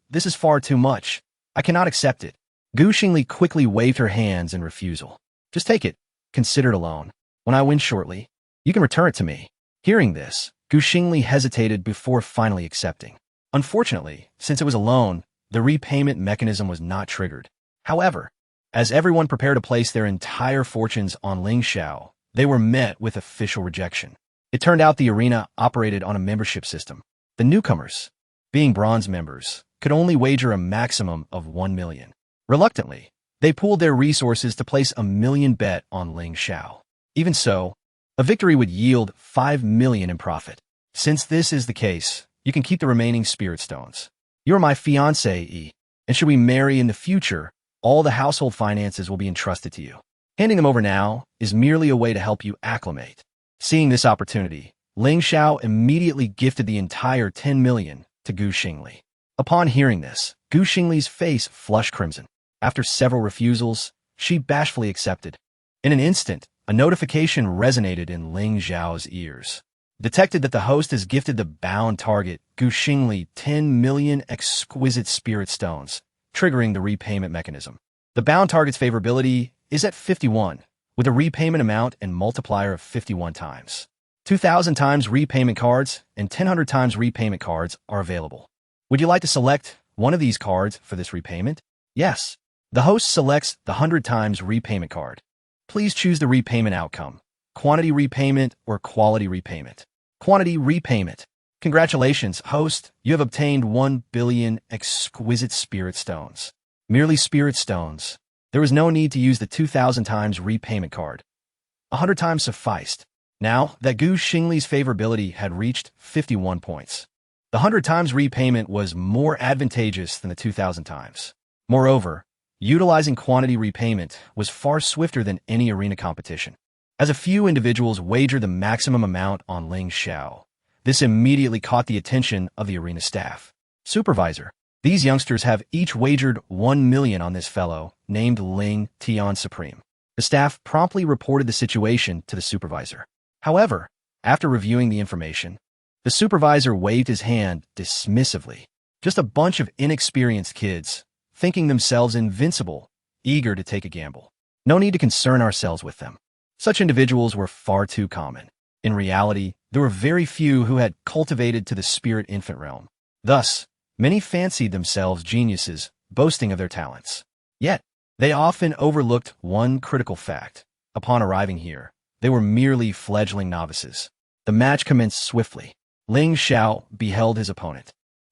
this is far too much. I cannot accept it. Xing Li quickly waved her hands in refusal. Just take it. Consider it a loan. When I win shortly, you can return it to me. Hearing this, Xing Li hesitated before finally accepting. Unfortunately, since it was a loan, the repayment mechanism was not triggered. However, as everyone prepared to place their entire fortunes on Ling Xiao, they were met with official rejection. It turned out the arena operated on a membership system. The newcomers, being bronze members, could only wager a maximum of 1 million. Reluctantly, they pooled their resources to place a 1 million bet on Ling Xiao. Even so, a victory would yield 5 million in profit. Since this is the case, you can keep the remaining spirit stones. You are my fiancée, and should we marry in the future, all the household finances will be entrusted to you. Handing them over now is merely a way to help you acclimate. Seeing this opportunity, Ling Xiao immediately gifted the entire 10 million to Xing Li. Upon hearing this, Xing Li's face flushed crimson. After several refusals, she bashfully accepted. In an instant, a notification resonated in Ling Xiao's ears. Detected that the host has gifted the bound target, Xing Li, 10 million exquisite spirit stones, triggering the repayment mechanism. The bound target's favorability is at 51, with a repayment amount and multiplier of 51 times. 2,000 times repayment cards and 1,000 times repayment cards are available. Would you like to select one of these cards for this repayment? Yes. The host selects the 100 times repayment card. Please choose the repayment outcome: quantity repayment or quality repayment. Quantity repayment. Congratulations, host. You have obtained 1 billion exquisite spirit stones. Merely spirit stones. There was no need to use the 2,000 times repayment card. 100 times sufficed. Now that Xing Li's favorability had reached 51 points, the 100 times repayment was more advantageous than the 2,000 times. Moreover, utilizing quantity repayment was far swifter than any arena competition. As a few individuals wagered the maximum amount on Ling Xiao, this immediately caught the attention of the arena staff. Supervisor, these youngsters have each wagered 1 million on this fellow, named Ling Tian Supreme. The staff promptly reported the situation to the supervisor. However, after reviewing the information, the supervisor waved his hand dismissively. Just a bunch of inexperienced kids, thinking themselves invincible, eager to take a gamble. No need to concern ourselves with them. Such individuals were far too common. In reality, there were very few who had cultivated to the spirit infant realm. Thus, many fancied themselves geniuses, boasting of their talents. Yet, they often overlooked one critical fact. Upon arriving here, they were merely fledgling novices. The match commenced swiftly. Ling Xiao beheld his opponent,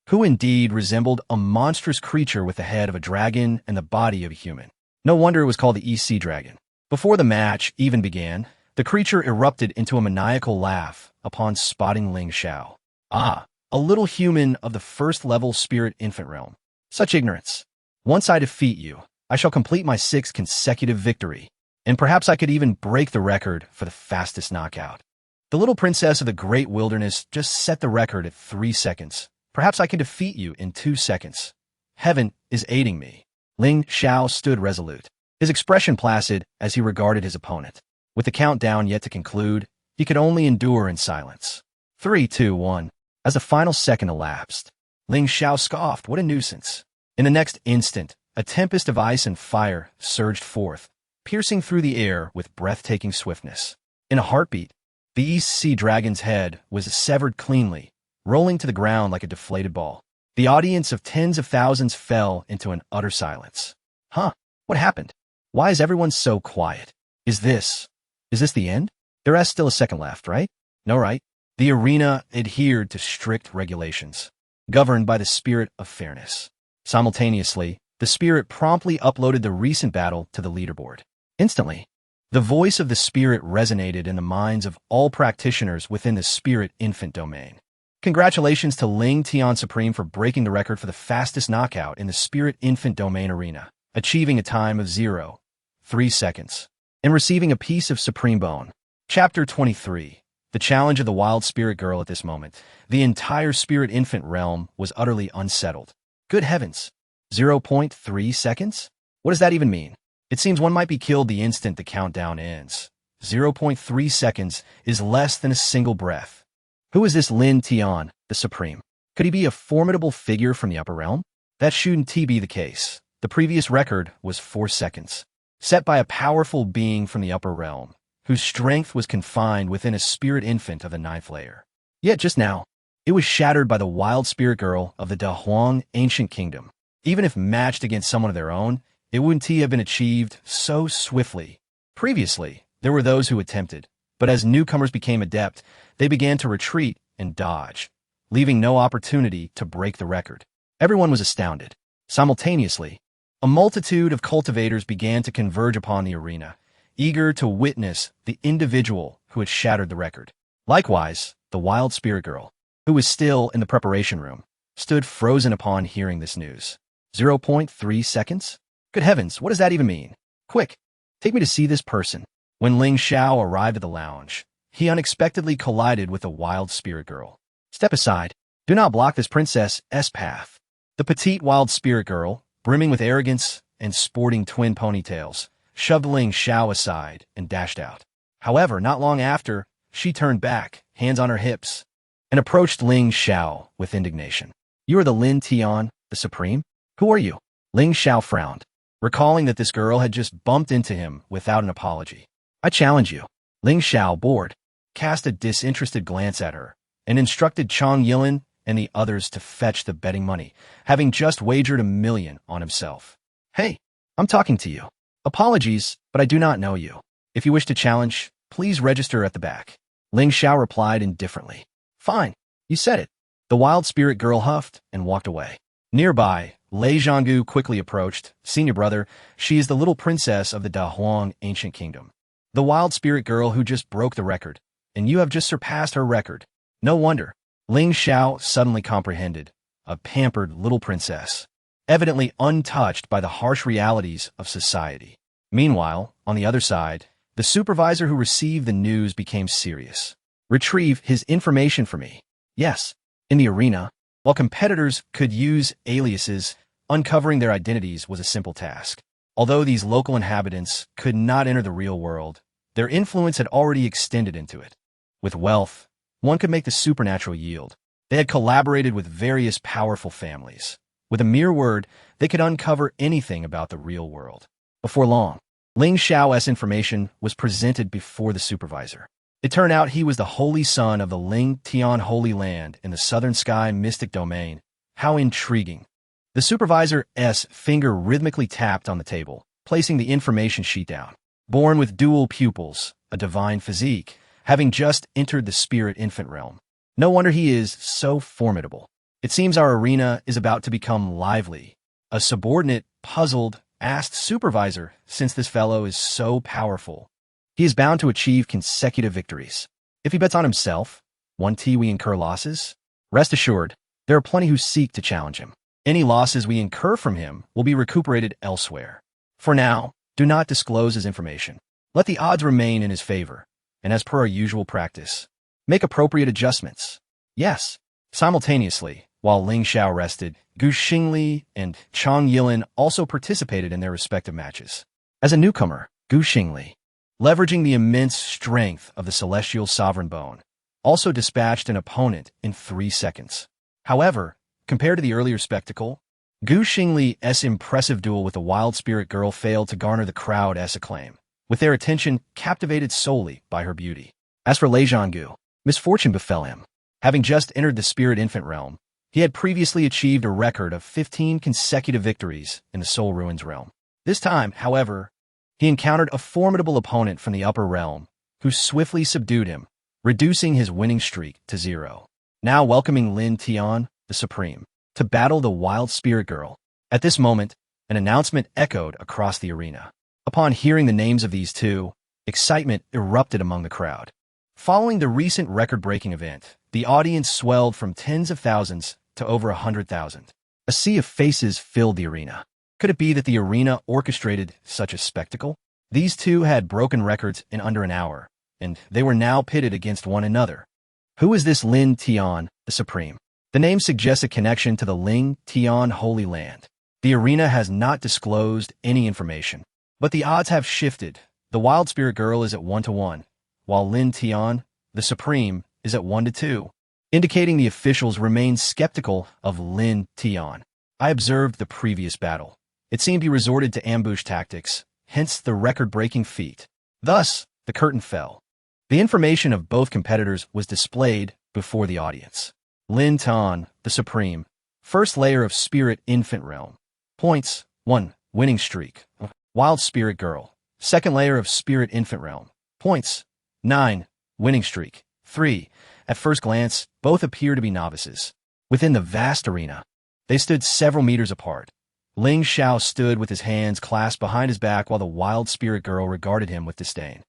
who indeed resembled a monstrous creature with the head of a dragon and the body of a human. No wonder it was called the EC Dragon. Before the match even began, the creature erupted into a maniacal laugh upon spotting Ling Xiao. Ah, a little human of the first-level spirit infant realm. Such ignorance. Once I defeat you, I shall complete my 6th consecutive victory, and perhaps I could even break the record for the fastest knockout. The little princess of the great wilderness just set the record at 3 seconds. Perhaps I can defeat you in 2 seconds. Heaven is aiding me. Ling Xiao stood resolute, his expression placid as he regarded his opponent. With the countdown yet to conclude, he could only endure in silence. 3, 2, 1. As the final second elapsed, Ling Xiao scoffed, "What a nuisance." In the next instant, a tempest of ice and fire surged forth, piercing through the air with breathtaking swiftness. In a heartbeat, the East Sea Dragon's head was severed cleanly, rolling to the ground like a deflated ball. The audience of tens of thousands fell into an utter silence. Huh? What happened? Why is everyone so quiet? Is this the end? There is still a second left, right? No, right? The arena adhered to strict regulations, governed by the spirit of fairness. Simultaneously, the spirit promptly uploaded the recent battle to the leaderboard. Instantly, the voice of the spirit resonated in the minds of all practitioners within the spirit infant domain. Congratulations to Ling Xiao Supreme for breaking the record for the fastest knockout in the spirit infant domain arena, achieving a time of 0.3 seconds, and receiving a piece of supreme bone. Chapter 23. The challenge of the wild spirit girl. At this moment, the entire spirit infant realm was utterly unsettled. Good heavens! 0.3 seconds? What does that even mean? It seems one might be killed the instant the countdown ends. 0.3 seconds is less than a single breath. Who is this Lin Xiao, the Supreme? Could he be a formidable figure from the upper realm? That shouldn't be the case. The previous record was 4 seconds, set by a powerful being from the upper realm, whose strength was confined within a spirit infant of the 9th layer. Yet just now, it was shattered by the wild spirit girl of the Dahuang ancient kingdom. Even if matched against someone of their own, it wouldn't have been achieved so swiftly. Previously, there were those who attempted, but as newcomers became adept, they began to retreat and dodge, leaving no opportunity to break the record. Everyone was astounded. Simultaneously, a multitude of cultivators began to converge upon the arena, eager to witness the individual who had shattered the record. Likewise, the wild spirit girl, who was still in the preparation room, stood frozen upon hearing this news. 0.3 seconds? Good heavens, what does that even mean? Quick, take me to see this person. When Ling Xiao arrived at the lounge, he unexpectedly collided with the wild spirit girl. Step aside. Do not block this princess's path. The petite wild spirit girl, brimming with arrogance and sporting twin ponytails, shoved Ling Xiao aside and dashed out. However, not long after, she turned back, hands on her hips, and approached Ling Xiao with indignation. You are the Lin Xiao, the Supreme? Who are you? Ling Xiao frowned, recalling that this girl had just bumped into him without an apology. I challenge you. Ling Xiao, bored, cast a disinterested glance at her and instructed Chang Yilin and the others to fetch the betting money, having just wagered 1 million on himself. Hey, I'm talking to you. Apologies, but I do not know you. If you wish to challenge, please register at the back. Ling Xiao replied indifferently. Fine, you said it. The wild spirit girl huffed and walked away. Nearby, Lei Zhanggu quickly approached. Senior brother, she is the little princess of the Dahuang ancient kingdom. The wild spirit girl who just broke the record, and you have just surpassed her record. No wonder. Ling Xiao suddenly comprehended. A pampered little princess, evidently untouched by the harsh realities of society. Meanwhile, on the other side, the supervisor who received the news became serious. Retrieve his information for me. Yes. In the arena, while competitors could use aliases, uncovering their identities was a simple task. Although these local inhabitants could not enter the real world, their influence had already extended into it. With wealth, one could make the supernatural yield. They had collaborated with various powerful families. With a mere word, they could uncover anything about the real world. Before long, Ling Xiao's information was presented before the supervisor. It turned out he was the holy son of the Ling Xiao Holy Land in the Southern Sky Mystic Domain. How intriguing. The supervisor's finger rhythmically tapped on the table, placing the information sheet down. Born with dual pupils, a divine physique, having just entered the spirit infant realm. No wonder he is so formidable. It seems our arena is about to become lively. A subordinate, puzzled, asked supervisor, since this fellow is so powerful, he is bound to achieve consecutive victories. If he bets on himself, we incur losses. Rest assured, there are plenty who seek to challenge him. Any losses we incur from him will be recuperated elsewhere. For now, do not disclose his information. Let the odds remain in his favor, and as per our usual practice, make appropriate adjustments. Yes. Simultaneously, while Ling Xiao rested, Xing Li and Chang Yilin also participated in their respective matches. As a newcomer, Xing Li, leveraging the immense strength of the celestial sovereign bone, also dispatched an opponent in 3 seconds. However, compared to the earlier spectacle, Xing Li's impressive duel with the wild spirit girl failed to garner the crowd's acclaim, with their attention captivated solely by her beauty. As for Lei Zhanggu, misfortune befell him. Having just entered the spirit infant realm, he had previously achieved a record of 15 consecutive victories in the Soul Ruins realm. This time, however, he encountered a formidable opponent from the upper realm, who swiftly subdued him, reducing his winning streak to 0. Now welcoming Lin Tian, the Supreme, to battle the wild spirit girl. At this moment, an announcement echoed across the arena. Upon hearing the names of these two, excitement erupted among the crowd. Following the recent record-breaking event, the audience swelled from tens of thousands to over 100,000. A sea of faces filled the arena. Could it be that the arena orchestrated such a spectacle? These two had broken records in under an hour, and they were now pitted against one another. Who is this Lin Tian, the Supreme? The name suggests a connection to the Ling Tian Holy Land. The arena has not disclosed any information, but the odds have shifted. The wild spirit girl is at 1-1, while Lin Tian, the Supreme, is at 1-2, indicating the officials remain skeptical of Lin Tian. I observed the previous battle. It seemed he resorted to ambush tactics, hence the record-breaking feat. Thus, the curtain fell. The information of both competitors was displayed before the audience. Lin Tian, the Supreme, first layer of Spirit Infant Realm. Points, 1, winning streak. Wild Spirit Girl, second layer of Spirit Infant Realm. Points, 9, winning streak. 3, at first glance, both appear to be novices. Within the vast arena, they stood several meters apart. Ling Xiao stood with his hands clasped behind his back while the wild spirit girl regarded him with disdain.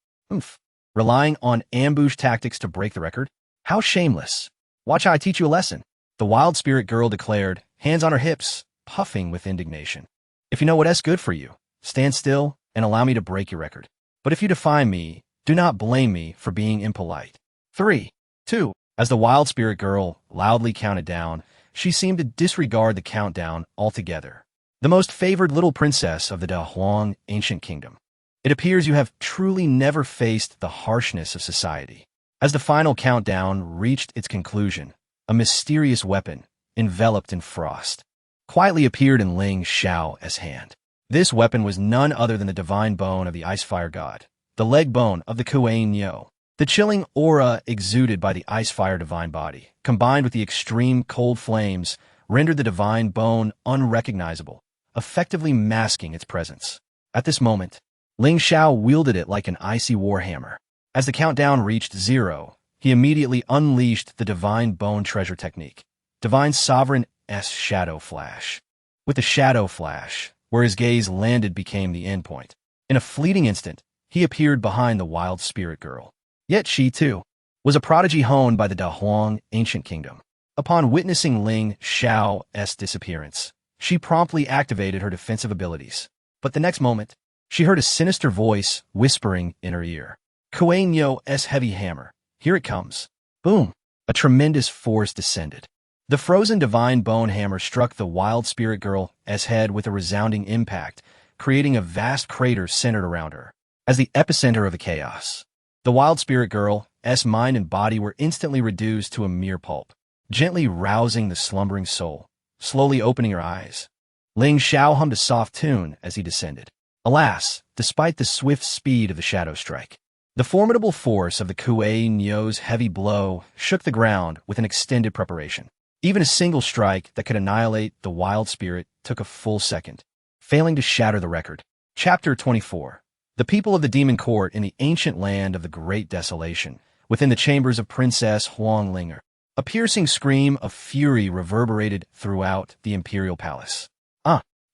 Relying on ambush tactics to break the record? How shameless. Watch how I teach you a lesson. The wild spirit girl declared, hands on her hips, puffing with indignation. If you know what's good for you, stand still and allow me to break your record. But if you defy me, do not blame me for being impolite. 3, 2. As the wild spirit girl loudly counted down, she seemed to disregard the countdown altogether. The most favored little princess of the Dahuang ancient kingdom. It appears you have truly never faced the harshness of society. As the final countdown reached its conclusion, a mysterious weapon, enveloped in frost, quietly appeared in Ling Xiao's hand. This weapon was none other than the divine bone of the ice fire god, the leg bone of the Kuan Yin. The chilling aura exuded by the ice fire divine body, combined with the extreme cold flames, rendered the divine bone unrecognizable, effectively masking its presence. At this moment, Ling Xiao wielded it like an icy warhammer. As the countdown reached 0, he immediately unleashed the divine bone treasure technique, Divine Sovereign's Shadow Flash. With the Shadow Flash, where his gaze landed became the endpoint. In a fleeting instant, he appeared behind the wild spirit girl. Yet she, too, was a prodigy honed by the Dahuang ancient kingdom. Upon witnessing Ling Xiao's disappearance, she promptly activated her defensive abilities. But the next moment, she heard a sinister voice whispering in her ear. Kuan Yin's heavy hammer. Here it comes. Boom! A tremendous force descended. The frozen divine bone hammer struck the wild spirit girl's head with a resounding impact, creating a vast crater centered around her. As the epicenter of the chaos, the wild spirit girl's mind and body were instantly reduced to a mere pulp, gently rousing the slumbering soul, slowly opening her eyes. Ling Xiao hummed a soft tune as he descended. Alas, despite the swift speed of the shadow strike, the formidable force of the Kuan Yin's heavy blow shook the ground with an extended preparation. Even a single strike that could annihilate the wild spirit took a full second, failing to shatter the record. Chapter 24. The people of the demon court in the ancient land of the Great Desolation, within the chambers of Princess Huang Linger. A piercing scream of fury reverberated throughout the imperial palace.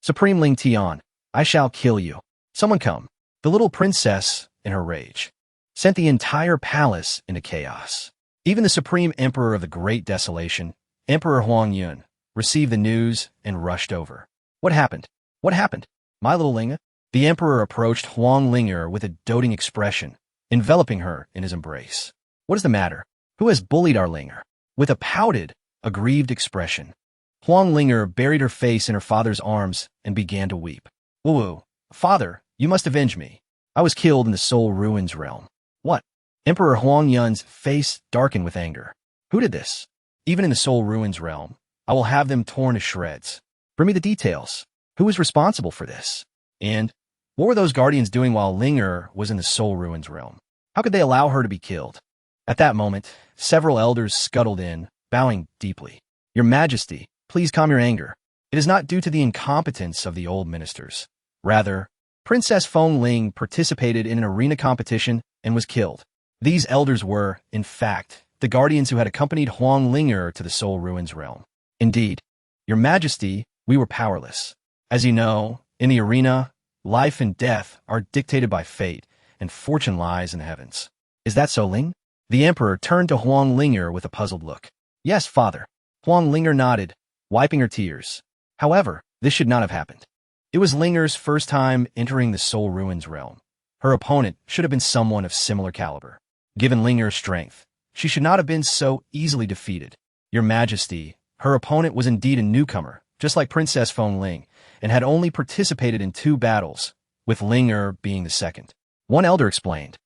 Supreme Ling Tian, I shall kill you. Someone come. The little princess, in her rage, sent the entire palace into chaos. Even the Supreme Emperor of the Great Desolation, Emperor Huang Yun, received the news and rushed over. What happened? What happened? My little Linga? The Emperor approached Huang Linger with a doting expression, enveloping her in his embrace. What is the matter? Who has bullied our Linger? With a pouted, aggrieved expression, Huang Linger buried her face in her father's arms and began to weep. Woo-woo, father, you must avenge me. I was killed in the Soul Ruins realm. What? Emperor Huang Yun's face darkened with anger. Who did this? Even in the Soul Ruins realm, I will have them torn to shreds. Bring me the details. Who was responsible for this? And what were those guardians doing while Ling was in the Soul Ruins realm? How could they allow her to be killed? At that moment, several elders scuttled in, bowing deeply. Your Majesty, please calm your anger. It is not due to the incompetence of the old ministers. Rather, Princess Feng Ling participated in an arena competition and was killed. These elders were, in fact, the guardians who had accompanied Huang Ling to the Soul Ruins realm. Indeed, Your Majesty, we were powerless. As you know, in the arena, life and death are dictated by fate, and fortune lies in the heavens. Is that so, Ling? The emperor turned to Huang Ling with a puzzled look. Yes, father. Huang Ling nodded, wiping her tears. However, this should not have happened. It was Ling's first time entering the Soul Ruins realm. Her opponent should have been someone of similar caliber. Given Ling's strength, she should not have been so easily defeated. Your Majesty, her opponent was indeed a newcomer, just like Princess Feng Ling, and had only participated in 2 battles, with Ling being the second. One elder explained.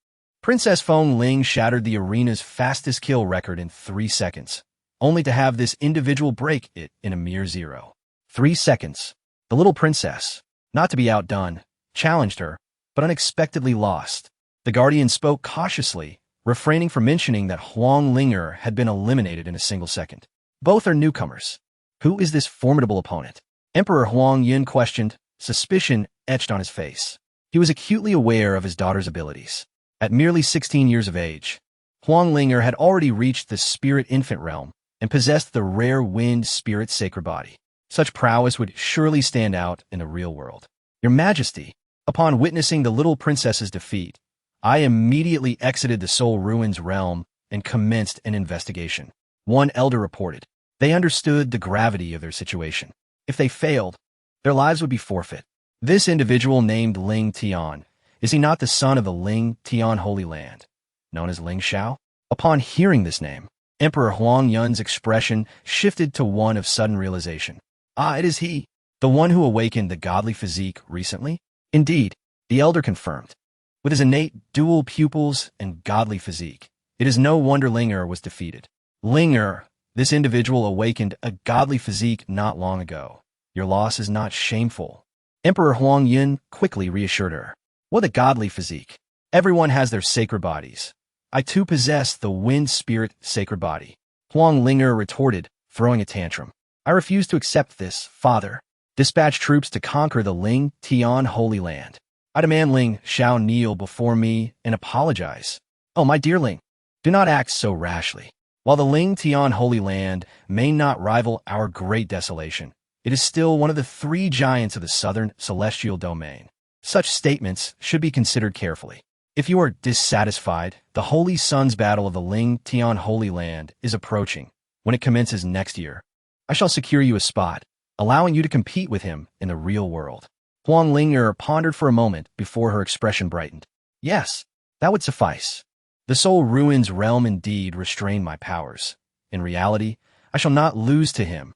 Princess Feng Ling shattered the arena's fastest kill record in 3 seconds, only to have this individual break it in a mere 0. 3 seconds. The little princess, not to be outdone, challenged her, but unexpectedly lost. The guardian spoke cautiously, refraining from mentioning that Huang Ling had been eliminated in a single second. Both are newcomers. Who is this formidable opponent? Emperor Huang Yun questioned, suspicion etched on his face. He was acutely aware of his daughter's abilities. At merely 16 years of age, Huang Ling had already reached the spirit infant realm and possessed the rare wind spirit sacred body. Such prowess would surely stand out in the real world. Your Majesty, upon witnessing the little princess's defeat, I immediately exited the Soul Ruins realm and commenced an investigation. One elder reported. They understood the gravity of their situation. If they failed, their lives would be forfeit. This individual named Ling Tian, is he not the son of the Ling Tian Holy Land, known as Ling Xiao? Upon hearing this name, Emperor Huang Yun's expression shifted to one of sudden realization. Ah, it is he, the one who awakened the godly physique recently? Indeed, the elder confirmed. With his innate dual pupils and godly physique, it is no wonder Ling was defeated. Ling, this individual awakened a godly physique not long ago. Your loss is not shameful. Emperor Huang Yun quickly reassured her. What a godly physique. Everyone has their sacred bodies. I too possess the wind spirit sacred body. Huang Ling retorted, throwing a tantrum. I refuse to accept this, father. Dispatch troops to conquer the Ling Tian Holy Land. I demand Ling Xiao kneel before me and apologize. Oh, my dear Ling, do not act so rashly. While the Ling Tian Holy Land may not rival our great desolation, it is still one of the 3 giants of the southern celestial domain. Such statements should be considered carefully. If you are dissatisfied, the Holy Sun's battle of the Ling Tian Holy Land is approaching. When it commences next year, I shall secure you a spot, allowing you to compete with him in the real world. Huang Ling pondered for a moment before her expression brightened. Yes, that would suffice. The Soul Ruins realm indeed restrain my powers. In reality, I shall not lose to him.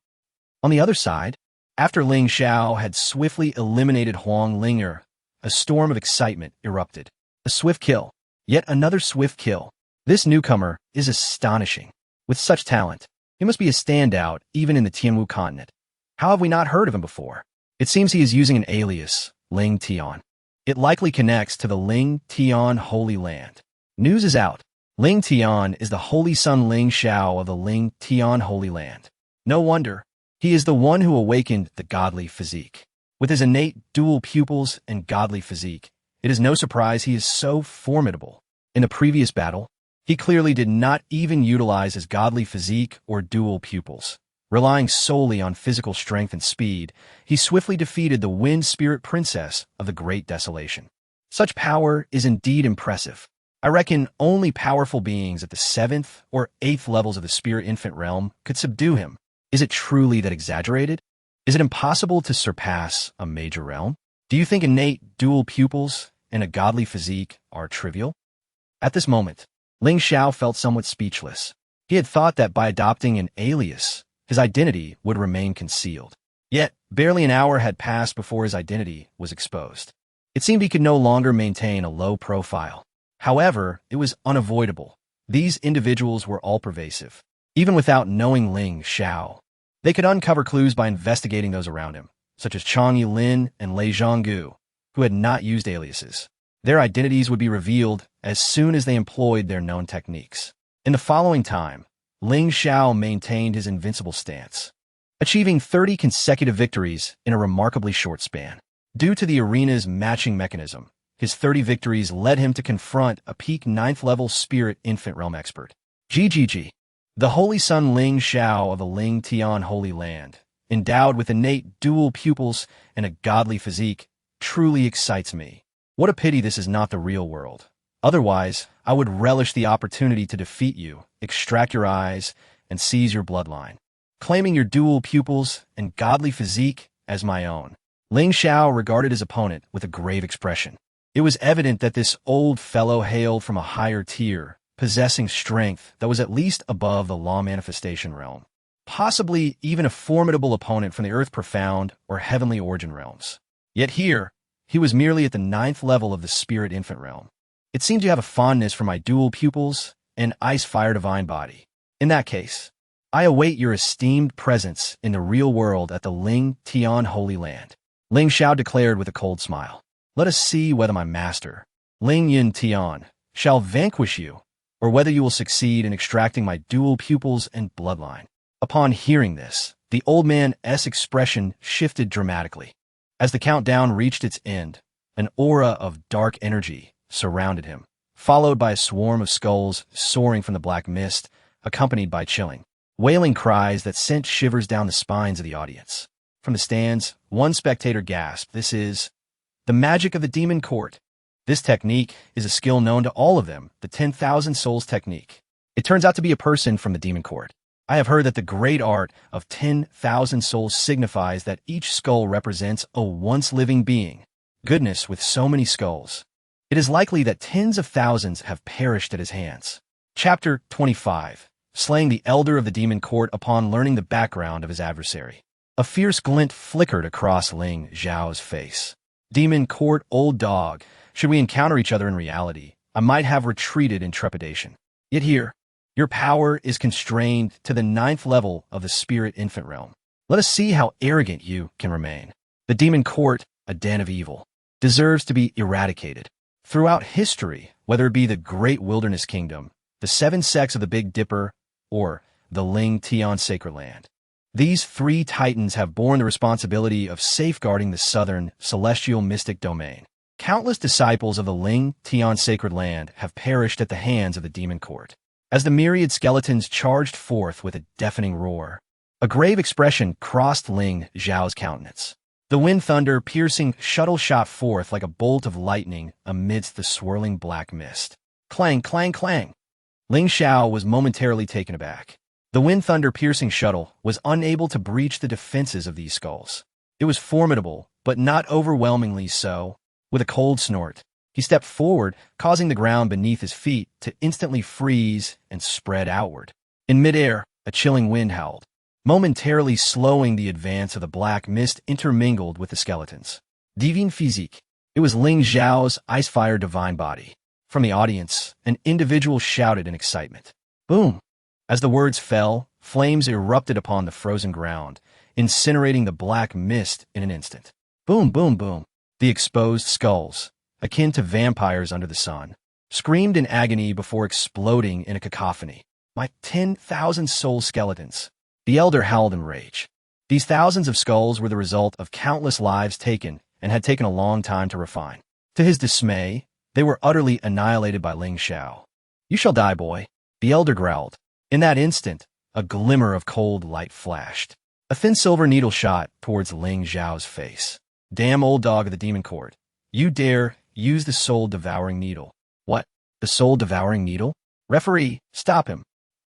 On the other side, after Ling Xiao had swiftly eliminated Huang Ling, a storm of excitement erupted. A swift kill. Yet another swift kill. This newcomer is astonishing. With such talent, he must be a standout even in the Tianwu continent. How have we not heard of him before? It seems he is using an alias, Ling Tian. It likely connects to the Ling Tian Holy Land. News is out. Ling Tian is the holy son Ling Xiao of the Ling Tian Holy Land. No wonder. He is the one who awakened the godly physique. With his innate dual pupils and godly physique, it is no surprise he is so formidable. In the previous battle, he clearly did not even utilize his godly physique or dual pupils. Relying solely on physical strength and speed, he swiftly defeated the Wind Spirit Princess of the Great Desolation. Such power is indeed impressive. I reckon only powerful beings at the 7th or 8th levels of the Spirit Infant realm could subdue him. Is it truly that exaggerated? Is it impossible to surpass a major realm? Do you think innate dual pupils and a godly physique are trivial? At this moment, Ling Xiao felt somewhat speechless. He had thought that by adopting an alias, his identity would remain concealed. Yet, barely an hour had passed before his identity was exposed. It seemed he could no longer maintain a low profile. However, it was unavoidable. These individuals were all-pervasive. Even without knowing Ling Xiao, they could uncover clues by investigating those around him, such as Chang Yilin and Lei Zhonggu, who had not used aliases. Their identities would be revealed as soon as they employed their known techniques. In the following time, Ling Xiao maintained his invincible stance, achieving 30 consecutive victories in a remarkably short span. Due to the arena's matching mechanism, his 30 victories led him to confront a peak 9th-level spirit infant realm expert. GGG. The Holy Son Ling Xiao of the Ling Tian Holy Land, endowed with innate dual pupils and a godly physique, truly excites me. What a pity this is not the real world. Otherwise, I would relish the opportunity to defeat you, extract your eyes, and seize your bloodline, claiming your dual pupils and godly physique as my own. Ling Xiao regarded his opponent with a grave expression. It was evident that this old fellow hailed from a higher tier, possessing strength that was at least above the law manifestation realm, possibly even a formidable opponent from the earth profound or heavenly origin realms. Yet here, he was merely at the 9th level of the spirit infant realm. It seemed to have a fondness for my dual pupils and ice-fire divine body. In that case, I await your esteemed presence in the real world at the Ling Tian Holy Land. Ling Xiao declared with a cold smile. Let us see whether my master, Ling Yin Tian, shall vanquish you, or whether you will succeed in extracting my dual pupils and bloodline. Upon hearing this, the old man's expression shifted dramatically. As the countdown reached its end, an aura of dark energy surrounded him, followed by a swarm of skulls soaring from the black mist, accompanied by chilling, wailing cries that sent shivers down the spines of the audience. From the stands, one spectator gasped, "This is the magic of the demon court." This technique is a skill known to all of them, the 10,000 souls technique. It turns out to be a person from the demon court. I have heard that the great art of 10,000 souls signifies that each skull represents a once-living being. Goodness, with so many skulls, it is likely that tens of thousands have perished at his hands. Chapter 25. Slaying the Elder of the Demon Court upon learning the background of his adversary. A fierce glint flickered across Ling Xiao's face. Demon Court, old dog, should we encounter each other in reality, I might have retreated in trepidation. Yet here, your power is constrained to the 9th level of the spirit infant realm. Let us see how arrogant you can remain. The demon court, a den of evil, deserves to be eradicated. Throughout history, whether it be the Great Wilderness Kingdom, the 7 sects of the Big Dipper, or the Ling Tian Sacred Land, these 3 titans have borne the responsibility of safeguarding the southern celestial mystic domain. Countless disciples of the Ling Tian Sacred Land have perished at the hands of the demon court. As the myriad skeletons charged forth with a deafening roar, a grave expression crossed Ling Xiao's countenance. The wind thunder piercing shuttle shot forth like a bolt of lightning amidst the swirling black mist. Clang, clang, clang. Ling Xiao was momentarily taken aback. The wind thunder piercing shuttle was unable to breach the defenses of these skulls. It was formidable, but not overwhelmingly so. With a cold snort, he stepped forward, causing the ground beneath his feet to instantly freeze and spread outward. In midair, a chilling wind howled, momentarily slowing the advance of the black mist intermingled with the skeletons. Divine physique. It was Ling Xiao's ice-fire divine body. From the audience, an individual shouted in excitement. Boom! As the words fell, flames erupted upon the frozen ground, incinerating the black mist in an instant. Boom, boom, boom. The exposed skulls, akin to vampires under the sun, screamed in agony before exploding in a cacophony. My 10,000 soul skeletons. The elder howled in rage. These thousands of skulls were the result of countless lives taken and had taken a long time to refine. To his dismay, they were utterly annihilated by Ling Xiao. You shall die, boy, the elder growled. In that instant, a glimmer of cold light flashed. A thin silver needle shot towards Ling Xiao's face. Damn old dog of the demon court. You dare use the soul-devouring needle. What? The soul-devouring needle? Referee, stop him.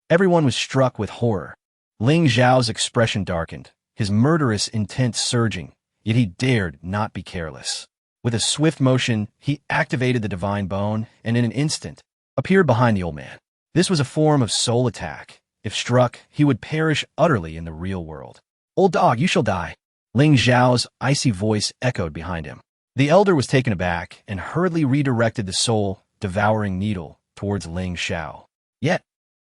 Everyone was struck with horror. Ling Xiao's expression darkened, his murderous intent surging, yet he dared not be careless. With a swift motion, he activated the divine bone and in an instant appeared behind the old man. This was a form of soul attack. If struck, he would perish utterly in the real world. Old dog, you shall die. Ling Xiao's icy voice echoed behind him. The elder was taken aback and hurriedly redirected the soul-devouring needle towards Ling Xiao. Yet,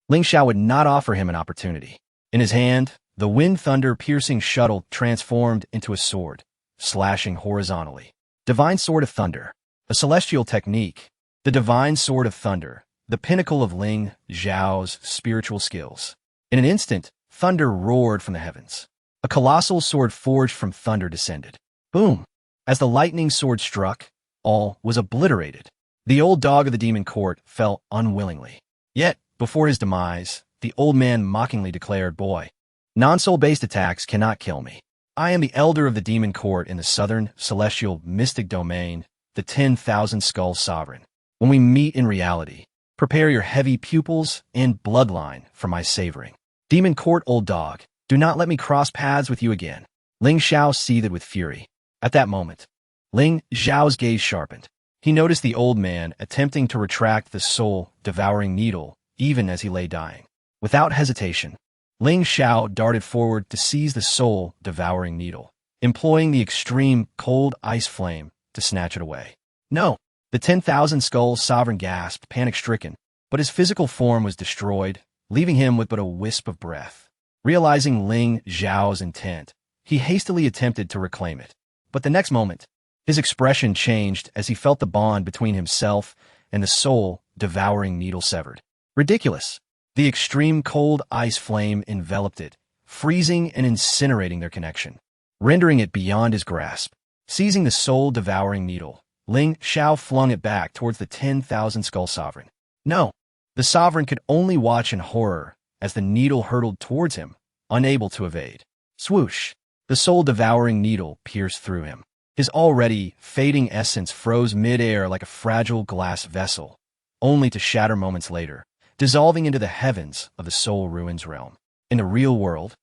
Ling Xiao would not offer him an opportunity. In his hand, the wind-thunder-piercing shuttle transformed into a sword, slashing horizontally. Divine Sword of Thunder, a celestial technique. The Divine Sword of Thunder, the pinnacle of Ling Xiao's spiritual skills. In an instant, thunder roared from the heavens. A colossal sword forged from thunder descended. Boom! As the lightning sword struck, all was obliterated. The old dog of the demon court fell unwillingly. Yet, before his demise, the old man mockingly declared, "Boy, non-soul-based attacks cannot kill me. I am the elder of the demon court in the southern celestial mystic domain, the 10,000 skull sovereign. When we meet in reality, prepare your heavy pupils and bloodline for my savoring. Demon court old dog, do not let me cross paths with you again." Ling Xiao seethed with fury. At that moment, Ling Xiao's gaze sharpened. He noticed the old man attempting to retract the soul-devouring needle even as he lay dying. Without hesitation, Ling Xiao darted forward to seize the soul-devouring needle, employing the extreme cold ice flame to snatch it away. No! The 10,000 skull sovereign gasped, panic-stricken, but his physical form was destroyed, leaving him with but a wisp of breath. Realizing Ling Xiao's intent, he hastily attempted to reclaim it. But the next moment, his expression changed as he felt the bond between himself and the soul-devouring needle severed. Ridiculous! The extreme cold ice flame enveloped it, freezing and incinerating their connection, rendering it beyond his grasp. Seizing the soul-devouring needle, Ling Xiao flung it back towards the 10,000 skull sovereign. No! The sovereign could only watch in horror as the needle hurtled towards him, unable to evade. Swoosh! The soul-devouring needle pierced through him. His already fading essence froze mid-air like a fragile glass vessel, only to shatter moments later, dissolving into the heavens of the soul ruins realm. In the real world,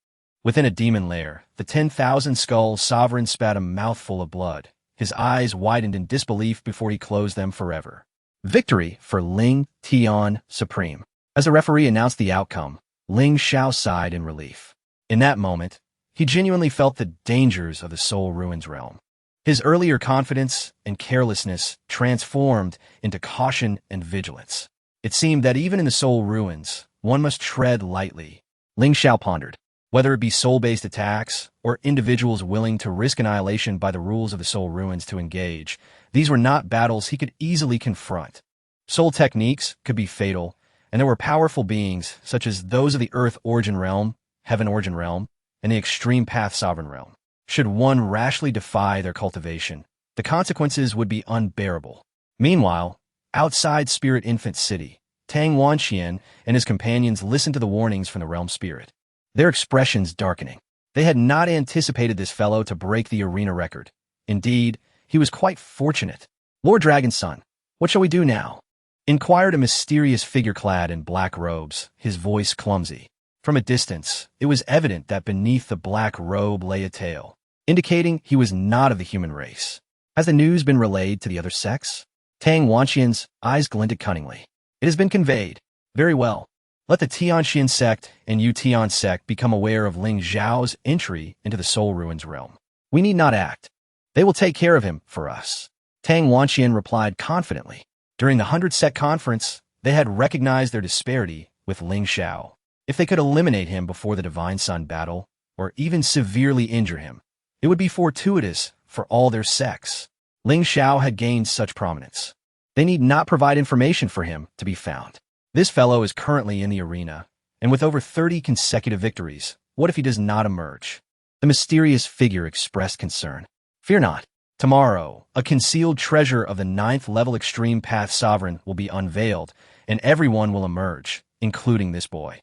within a demon lair, the 10,000 skull sovereign spat a mouthful of blood. His eyes widened in disbelief before he closed them forever. Victory for Ling Tian Supreme. As the referee announced the outcome, Ling Xiao sighed in relief. In that moment, he genuinely felt the dangers of the soul ruins realm. His earlier confidence and carelessness transformed into caution and vigilance. It seemed that even in the soul ruins, one must tread lightly. Ling Xiao pondered. Whether it be soul-based attacks or individuals willing to risk annihilation by the rules of the soul ruins to engage, these were not battles he could easily confront. Soul techniques could be fatal, and there were powerful beings such as those of the Earth Origin Realm, Heaven Origin Realm, and the Extreme Path Sovereign Realm. Should one rashly defy their cultivation, the consequences would be unbearable. Meanwhile, outside Spirit Infant City, Tang Wanxian and his companions listened to the warnings from the realm spirit, their expressions darkening. They had not anticipated this fellow to break the arena record. Indeed, he was quite fortunate. "Lord Dragon's son, what shall we do now?" inquired a mysterious figure clad in black robes, his voice clumsy. From a distance, it was evident that beneath the black robe lay a tail, indicating he was not of the human race. Has the news been relayed to the other sex? Tang Wanxian's eyes glinted cunningly. It has been conveyed. Very well. Let the Tianxian sect and Yu Tian sect become aware of Ling Xiao's entry into the Soul Ruins realm. We need not act. They will take care of him for us. Tang Wanxian replied confidently. During the 100-sect conference, they had recognized their disparity with Ling Xiao. If they could eliminate him before the Divine Sun battle, or even severely injure him, it would be fortuitous for all their sects. Ling Xiao had gained such prominence. They need not provide information for him to be found. This fellow is currently in the arena, and with over 30 consecutive victories, what if he does not emerge? The mysterious figure expressed concern. Fear not. Tomorrow, a concealed treasure of the 9th level Extreme Path Sovereign will be unveiled, and everyone will emerge, including this boy.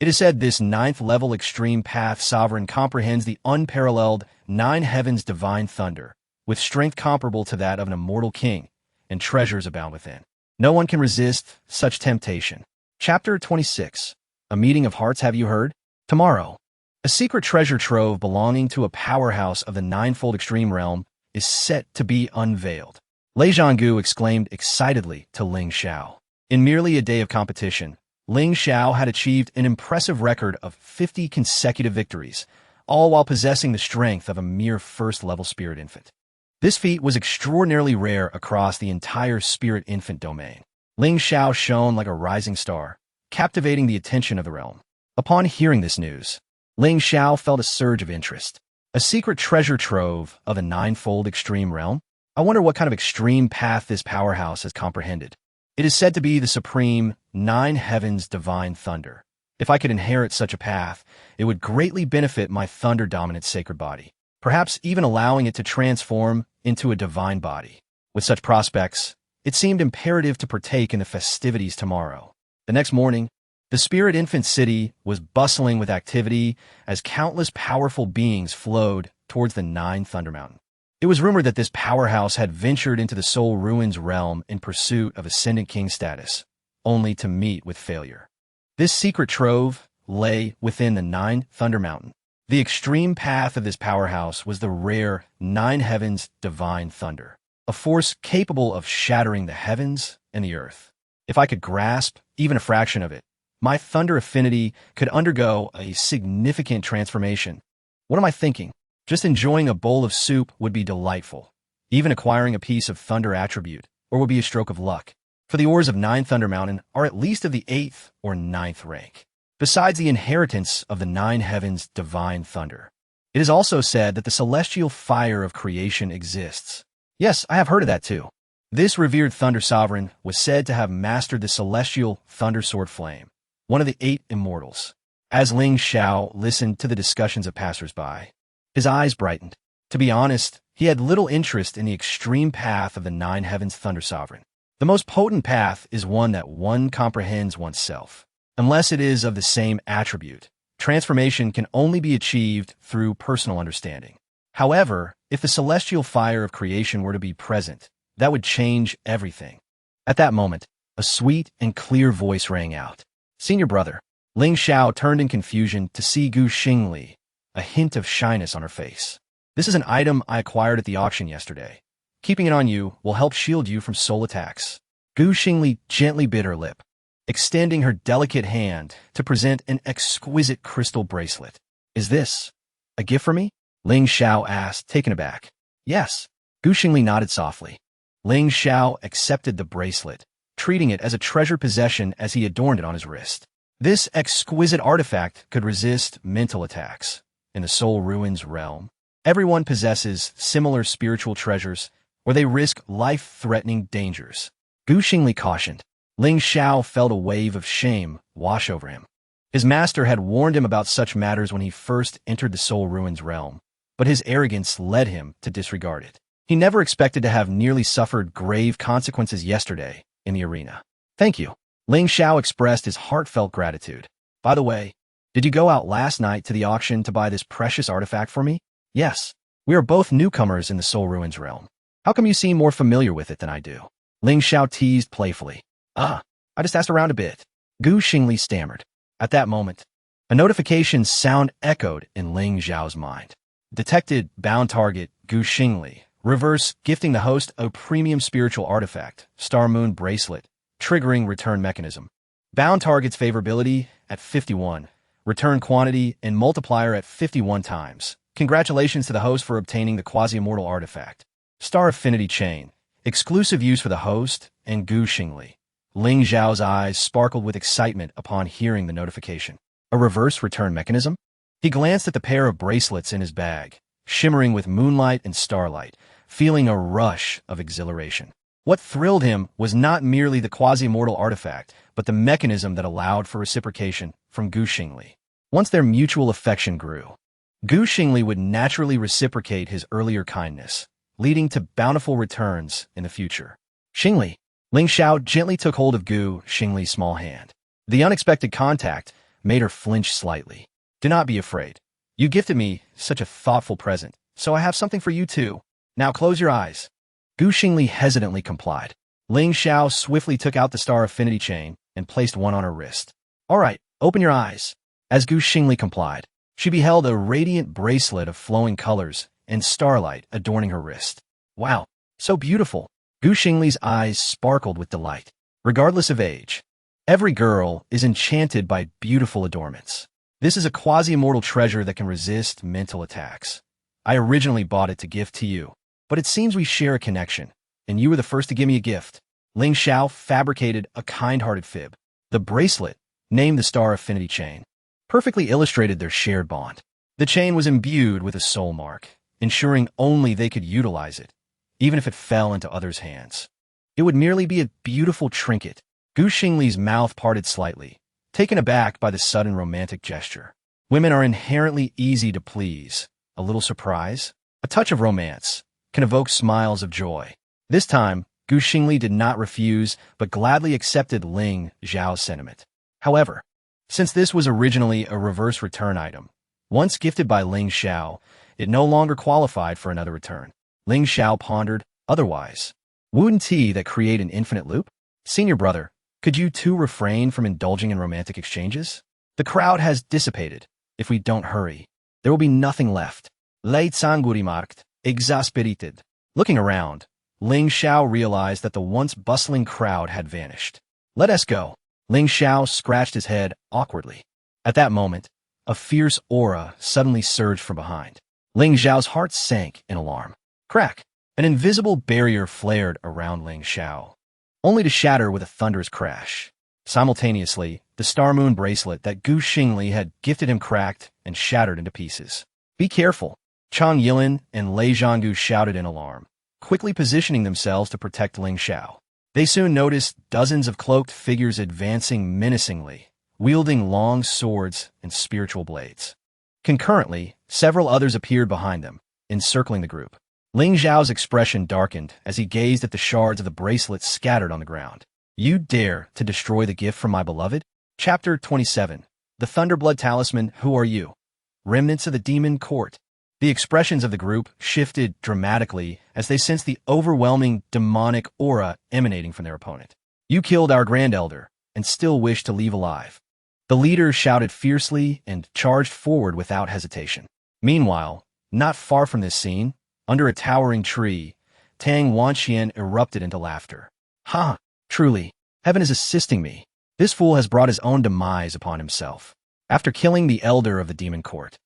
It is said this 9th level Extreme Path Sovereign comprehends the unparalleled 9 heavens divine thunder, with strength comparable to that of an immortal king, and treasures abound within. No one can resist such temptation. Chapter 26. A Meeting of Hearts. Have you heard? Tomorrow, a secret treasure trove belonging to a powerhouse of the ninefold extreme realm is set to be unveiled. Lei Zhanggu exclaimed excitedly to Ling Xiao. In merely a day of competition, Ling Xiao had achieved an impressive record of 50 consecutive victories, all while possessing the strength of a mere first-level spirit infant. This feat was extraordinarily rare across the entire spirit infant domain. Ling Xiao shone like a rising star, captivating the attention of the realm. Upon hearing this news, Ling Xiao felt a surge of interest. A secret treasure trove of a ninefold extreme realm? I wonder what kind of extreme path this powerhouse has comprehended. It is said to be the supreme nine heavens divine thunder. If I could inherit such a path, it would greatly benefit my thunder-dominant sacred body, perhaps even allowing it to transform into a divine body. With such prospects, it seemed imperative to partake in the festivities tomorrow. The next morning, the spirit infant city was bustling with activity as countless powerful beings flowed towards the Nine Thunder Mountain. It was rumored that this powerhouse had ventured into the Soul Ruins realm in pursuit of Ascendant King status, only to meet with failure. This secret trove lay within the Nine Thunder Mountain. The extreme path of this powerhouse was the rare Nine Heavens Divine Thunder, a force capable of shattering the heavens and the earth. If I could grasp even a fraction of it, my thunder affinity could undergo a significant transformation. What am I thinking? Just enjoying a bowl of soup would be delightful. Even acquiring a piece of thunder attribute, or would be a stroke of luck. For the ores of Nine Thunder Mountain are at least of the 8th or 9th rank. Besides the inheritance of the Nine Heavens Divine Thunder, it is also said that the celestial fire of creation exists. Yes, I have heard of that too. This revered thunder sovereign was said to have mastered the celestial thunder sword flame, one of the 8 immortals. As Ling Xiao listened to the discussions of passers-by, his eyes brightened. To be honest, he had little interest in the extreme path of the Nine Heavens Thunder Sovereign. The most potent path is one that one comprehends oneself. Unless it is of the same attribute, transformation can only be achieved through personal understanding. However, if the celestial fire of creation were to be present, that would change everything. At that moment, a sweet and clear voice rang out. "Senior brother." Ling Xiao turned in confusion to see Xing Li, a hint of shyness on her face. "This is an item I acquired at the auction yesterday. Keeping it on you will help shield you from soul attacks." Xing Li gently bit her lip, extending her delicate hand to present an exquisite crystal bracelet. "Is this a gift for me?" Ling Xiao asked, taken aback. "Yes." Xing Li nodded softly. Ling Xiao accepted the bracelet, treating it as a treasured possession as he adorned it on his wrist. This exquisite artifact could resist mental attacks. In the Soul Ruins realm, everyone possesses similar spiritual treasures where they risk life-threatening dangers. Xing Li cautioned. Ling Xiao felt a wave of shame wash over him. His master had warned him about such matters when he first entered the Soul Ruins realm, but his arrogance led him to disregard it. He never expected to have nearly suffered grave consequences yesterday in the arena. "Thank you." Ling Xiao expressed his heartfelt gratitude. "By the way, did you go out last night to the auction to buy this precious artifact for me?" "Yes. We are both newcomers in the Soul Ruins realm. How come you seem more familiar with it than I do?" Ling Xiao teased playfully. "I just asked around a bit." Xing Li stammered. At that moment, a notification sound echoed in Ling Xiao's mind. Detected bound target Xing Li. Reverse gifting the host a premium spiritual artifact, Star Moon Bracelet, triggering return mechanism. Bound target's favorability at 51, return quantity and multiplier at 51 times. Congratulations to the host for obtaining the quasi-immortal artifact. Star Affinity Chain, exclusive use for the host and Xing Li. Ling Xiao's eyes sparkled with excitement upon hearing the notification. A reverse return mechanism? He glanced at the pair of bracelets in his bag, shimmering with moonlight and starlight, feeling a rush of exhilaration. What thrilled him was not merely the quasi-immortal artifact, but the mechanism that allowed for reciprocation from Xing Li. Once their mutual affection grew, Xing Li would naturally reciprocate his earlier kindness, leading to bountiful returns in the future. "Xing Li." Ling Xiao gently took hold of Xing Li's small hand. The unexpected contact made her flinch slightly. "Do not be afraid. You gifted me such a thoughtful present, so I have something for you too. Now close your eyes." Xing Li hesitantly complied. Ling Xiao swiftly took out the Star Affinity Chain and placed one on her wrist. "All right, open your eyes." As Xing Li complied, she beheld a radiant bracelet of flowing colors and starlight adorning her wrist. "Wow, so beautiful." Xing Li's eyes sparkled with delight. Regardless of age, every girl is enchanted by beautiful adornments. This is a quasi-immortal treasure that can resist mental attacks. I originally bought it to gift to you. But it seems we share a connection, and you were the first to give me a gift. Ling Xiao fabricated a kind-hearted fib. The bracelet, named the Star Affinity Chain, perfectly illustrated their shared bond. The chain was imbued with a soul mark, ensuring only they could utilize it, even if it fell into others' hands. It would merely be a beautiful trinket. Xing Li's mouth parted slightly, taken aback by the sudden romantic gesture. Women are inherently easy to please. A little surprise, a touch of romance, can evoke smiles of joy. This time, Xing Li did not refuse, but gladly accepted Ling Xiao's sentiment. However, since this was originally a reverse return item, once gifted by Ling Xiao, it no longer qualified for another return. Ling Xiao pondered, otherwise, wouldn't tea that create an infinite loop? Senior brother, could you two refrain from indulging in romantic exchanges? The crowd has dissipated. If we don't hurry, there will be nothing left. Lei Zhanggu remarked, exasperated. Looking around, Ling Xiao realized that the once bustling crowd had vanished. Let us go. Ling Xiao scratched his head awkwardly. At that moment, a fierce aura suddenly surged from behind. Ling Xiao's heart sank in alarm. Crack! An invisible barrier flared around Ling Xiao, only to shatter with a thunderous crash. Simultaneously, the Star Moon bracelet that Xing Li had gifted him cracked and shattered into pieces. Be careful! Chang Yilin and Lei Zhanggu shouted in alarm, quickly positioning themselves to protect Ling Xiao. They soon noticed dozens of cloaked figures advancing menacingly, wielding long swords and spiritual blades. Concurrently, several others appeared behind them, encircling the group. Ling Xiao's expression darkened as he gazed at the shards of the bracelet scattered on the ground. You dare to destroy the gift from my beloved? Chapter 27. The Thunderblood Talisman. Who are you? Remnants of the Demon Court. The expressions of the group shifted dramatically as they sensed the overwhelming demonic aura emanating from their opponent. You killed our Grand Elder and still wish to leave alive. The leader shouted fiercely and charged forward without hesitation. Meanwhile, not far from this scene, under a towering tree, Tang Wanxian erupted into laughter. Ha! Truly, heaven is assisting me. This fool has brought his own demise upon himself. After killing the elder of the demon court,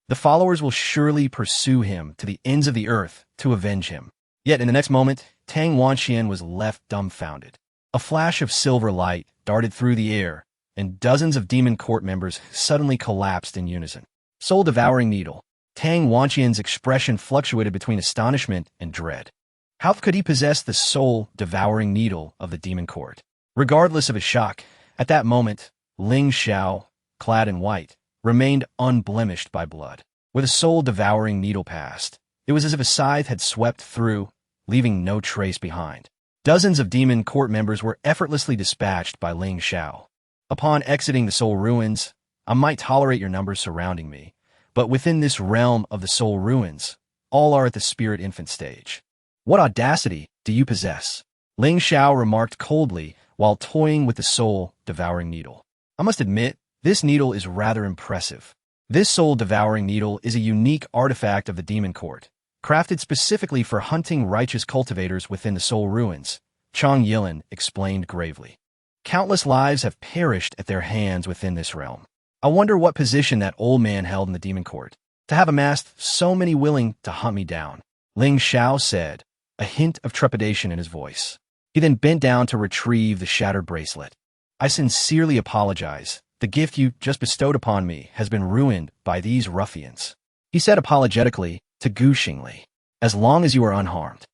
the followers will surely pursue him to the ends of the earth to avenge him. Yet in the next moment, Tang Wanxian was left dumbfounded. A flash of silver light darted through the air, and dozens of demon court members suddenly collapsed in unison. Soul-devouring needle. Tang Wanxian's expression fluctuated between astonishment and dread. How could he possess the soul-devouring needle of the demon court? Regardless of his shock, at that moment, Ling Xiao, clad in white, remained unblemished by blood. With a soul-devouring needle passed, it was as if a scythe had swept through, leaving no trace behind. Dozens of demon court members were effortlessly dispatched by Ling Xiao. Upon exiting the soul ruins, I might tolerate your numbers surrounding me, but within this realm of the soul ruins, all are at the spirit infant stage. What audacity do you possess? Ling Xiao remarked coldly while toying with the soul-devouring needle. I must admit, this needle is rather impressive. This soul-devouring needle is a unique artifact of the demon court, crafted specifically for hunting righteous cultivators within the soul ruins, Chang Yilin explained gravely. Countless lives have perished at their hands within this realm. I wonder what position that old man held in the demon court, to have amassed so many willing to hunt me down. Ling Xiao said, a hint of trepidation in his voice. He then bent down to retrieve the shattered bracelet. I sincerely apologize. The gift you just bestowed upon me has been ruined by these ruffians. He said apologetically to Xing Li. As long as you are unharmed,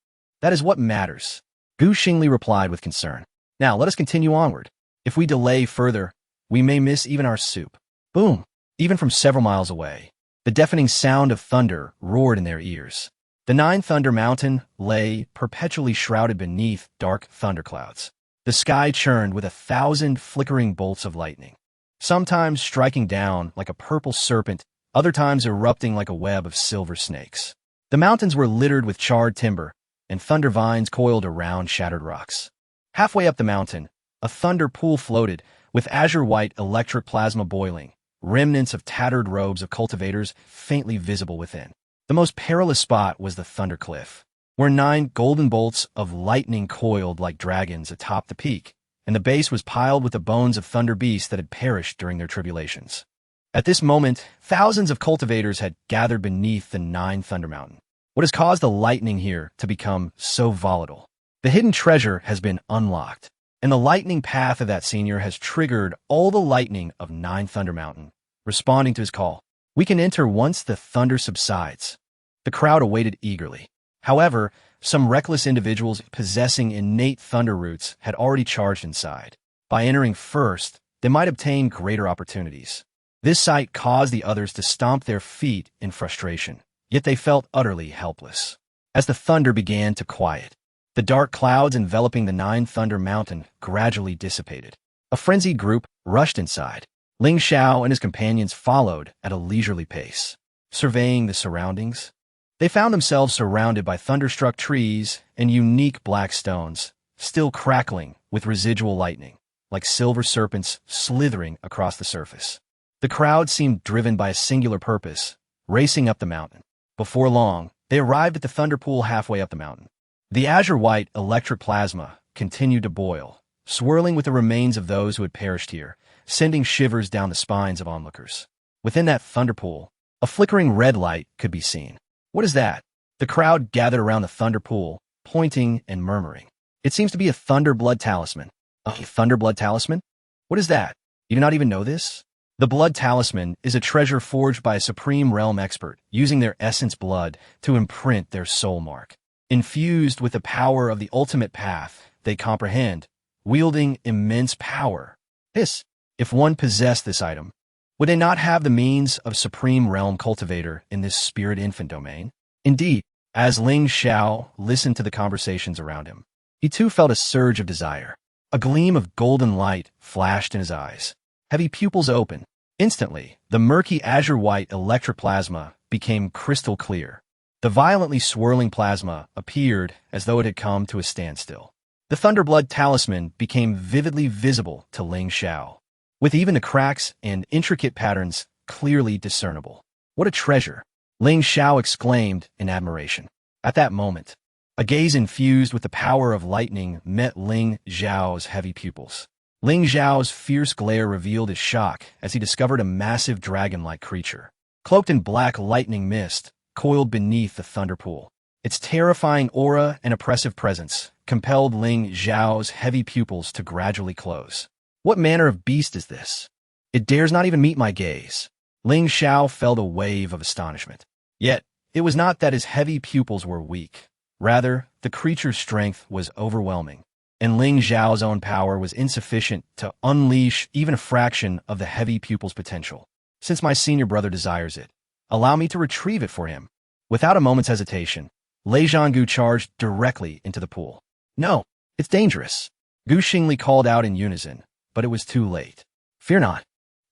that is what matters. Xing Li replied with concern. Now let us continue onward. If we delay further, we may miss even our soup. Boom! Even from several miles away, the deafening sound of thunder roared in their ears. The Nine Thunder Mountain lay perpetually shrouded beneath dark thunderclouds. The sky churned with 1,000 flickering bolts of lightning, sometimes striking down like a purple serpent, other times erupting like a web of silver snakes. The mountains were littered with charred timber, and thunder vines coiled around shattered rocks. Halfway up the mountain, a thunder pool floated, with azure-white electric plasma boiling, remnants of tattered robes of cultivators faintly visible within. The most perilous spot was the Thunder Cliff, where 9 golden bolts of lightning coiled like dragons atop the peak, and the base was piled with the bones of thunder beasts that had perished during their tribulations. At this moment, thousands of cultivators had gathered beneath the 9 Thunder Mountain. What has caused the lightning here to become so volatile? The hidden treasure has been unlocked, and the lightning path of that senior has triggered all the lightning of Nine Thunder Mountain, responding to his call. We can enter once the thunder subsides. The crowd awaited eagerly. However, some reckless individuals possessing innate thunder roots had already charged inside. By entering first, they might obtain greater opportunities. This sight caused the others to stomp their feet in frustration, yet they felt utterly helpless. As the thunder began to quiet, the dark clouds enveloping the Nine Thunder Mountain gradually dissipated. A frenzied group rushed inside. Ling Xiao and his companions followed at a leisurely pace. Surveying the surroundings, they found themselves surrounded by thunderstruck trees and unique black stones, still crackling with residual lightning, like silver serpents slithering across the surface. The crowd seemed driven by a singular purpose, racing up the mountain. Before long, they arrived at the thunder pool halfway up the mountain. The azure-white electric plasma continued to boil, swirling with the remains of those who had perished here, sending shivers down the spines of onlookers. Within that thunder pool, a flickering red light could be seen. What is that? The crowd gathered around the thunder pool, pointing and murmuring. It seems to be a thunder blood talisman. A thunder blood talisman? What is that? You do not even know this? The blood talisman is a treasure forged by a supreme realm expert, using their essence blood to imprint their soul mark. Infused with the power of the ultimate path they comprehend, wielding immense power. If one possessed this item, would they not have the means of supreme realm cultivator in this spirit infant domain? Indeed, as Ling Xiao listened to the conversations around him, he too felt a surge of desire. A gleam of golden light flashed in his eyes. Heavy pupils opened. Instantly, the murky azure-white electric plasma became crystal clear. The violently swirling plasma appeared as though it had come to a standstill. The Thunderblood talisman became vividly visible to Ling Xiao, with even the cracks and intricate patterns clearly discernible. What a treasure! Ling Xiao exclaimed in admiration. At that moment, a gaze infused with the power of lightning met Ling Xiao's heavy pupils. Ling Xiao's fierce glare revealed his shock as he discovered a massive dragon-like creature, cloaked in black lightning mist, coiled beneath the thunder pool. Its terrifying aura and oppressive presence compelled Ling Xiao's heavy pupils to gradually close. What manner of beast is this? It dares not even meet my gaze. Ling Xiao felt a wave of astonishment. Yet, it was not that his heavy pupils were weak. Rather, the creature's strength was overwhelming, and Ling Xiao's own power was insufficient to unleash even a fraction of the heavy pupil's potential. Since my senior brother desires it, allow me to retrieve it for him. Without a moment's hesitation, Lei Zhanggu charged directly into the pool. No, it's dangerous. Xing Li called out in unison, but it was too late. Fear not.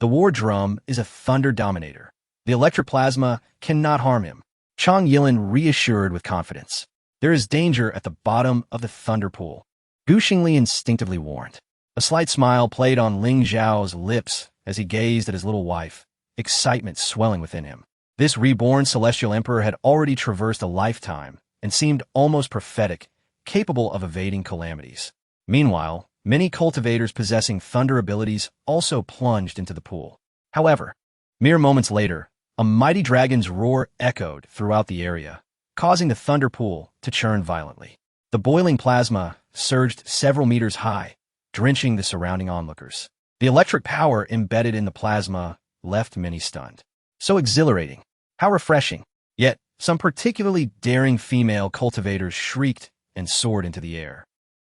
The war drum is a thunder dominator. The electric plasma cannot harm him. Chang Yilin reassured with confidence. There is danger at the bottom of the thunder pool. Xing Li instinctively warned. A slight smile played on Ling Xiao's lips as he gazed at his little wife, excitement swelling within him. This reborn Celestial Emperor had already traversed a lifetime and seemed almost prophetic, capable of evading calamities. Meanwhile, many cultivators possessing thunder abilities also plunged into the pool. However, mere moments later, a mighty dragon's roar echoed throughout the area, causing the thunder pool to churn violently. The boiling plasma surged several meters high, drenching the surrounding onlookers. The electric power embedded in the plasma left many stunned. So exhilarating. How refreshing. Yet, some particularly daring female cultivators shrieked and soared into the air.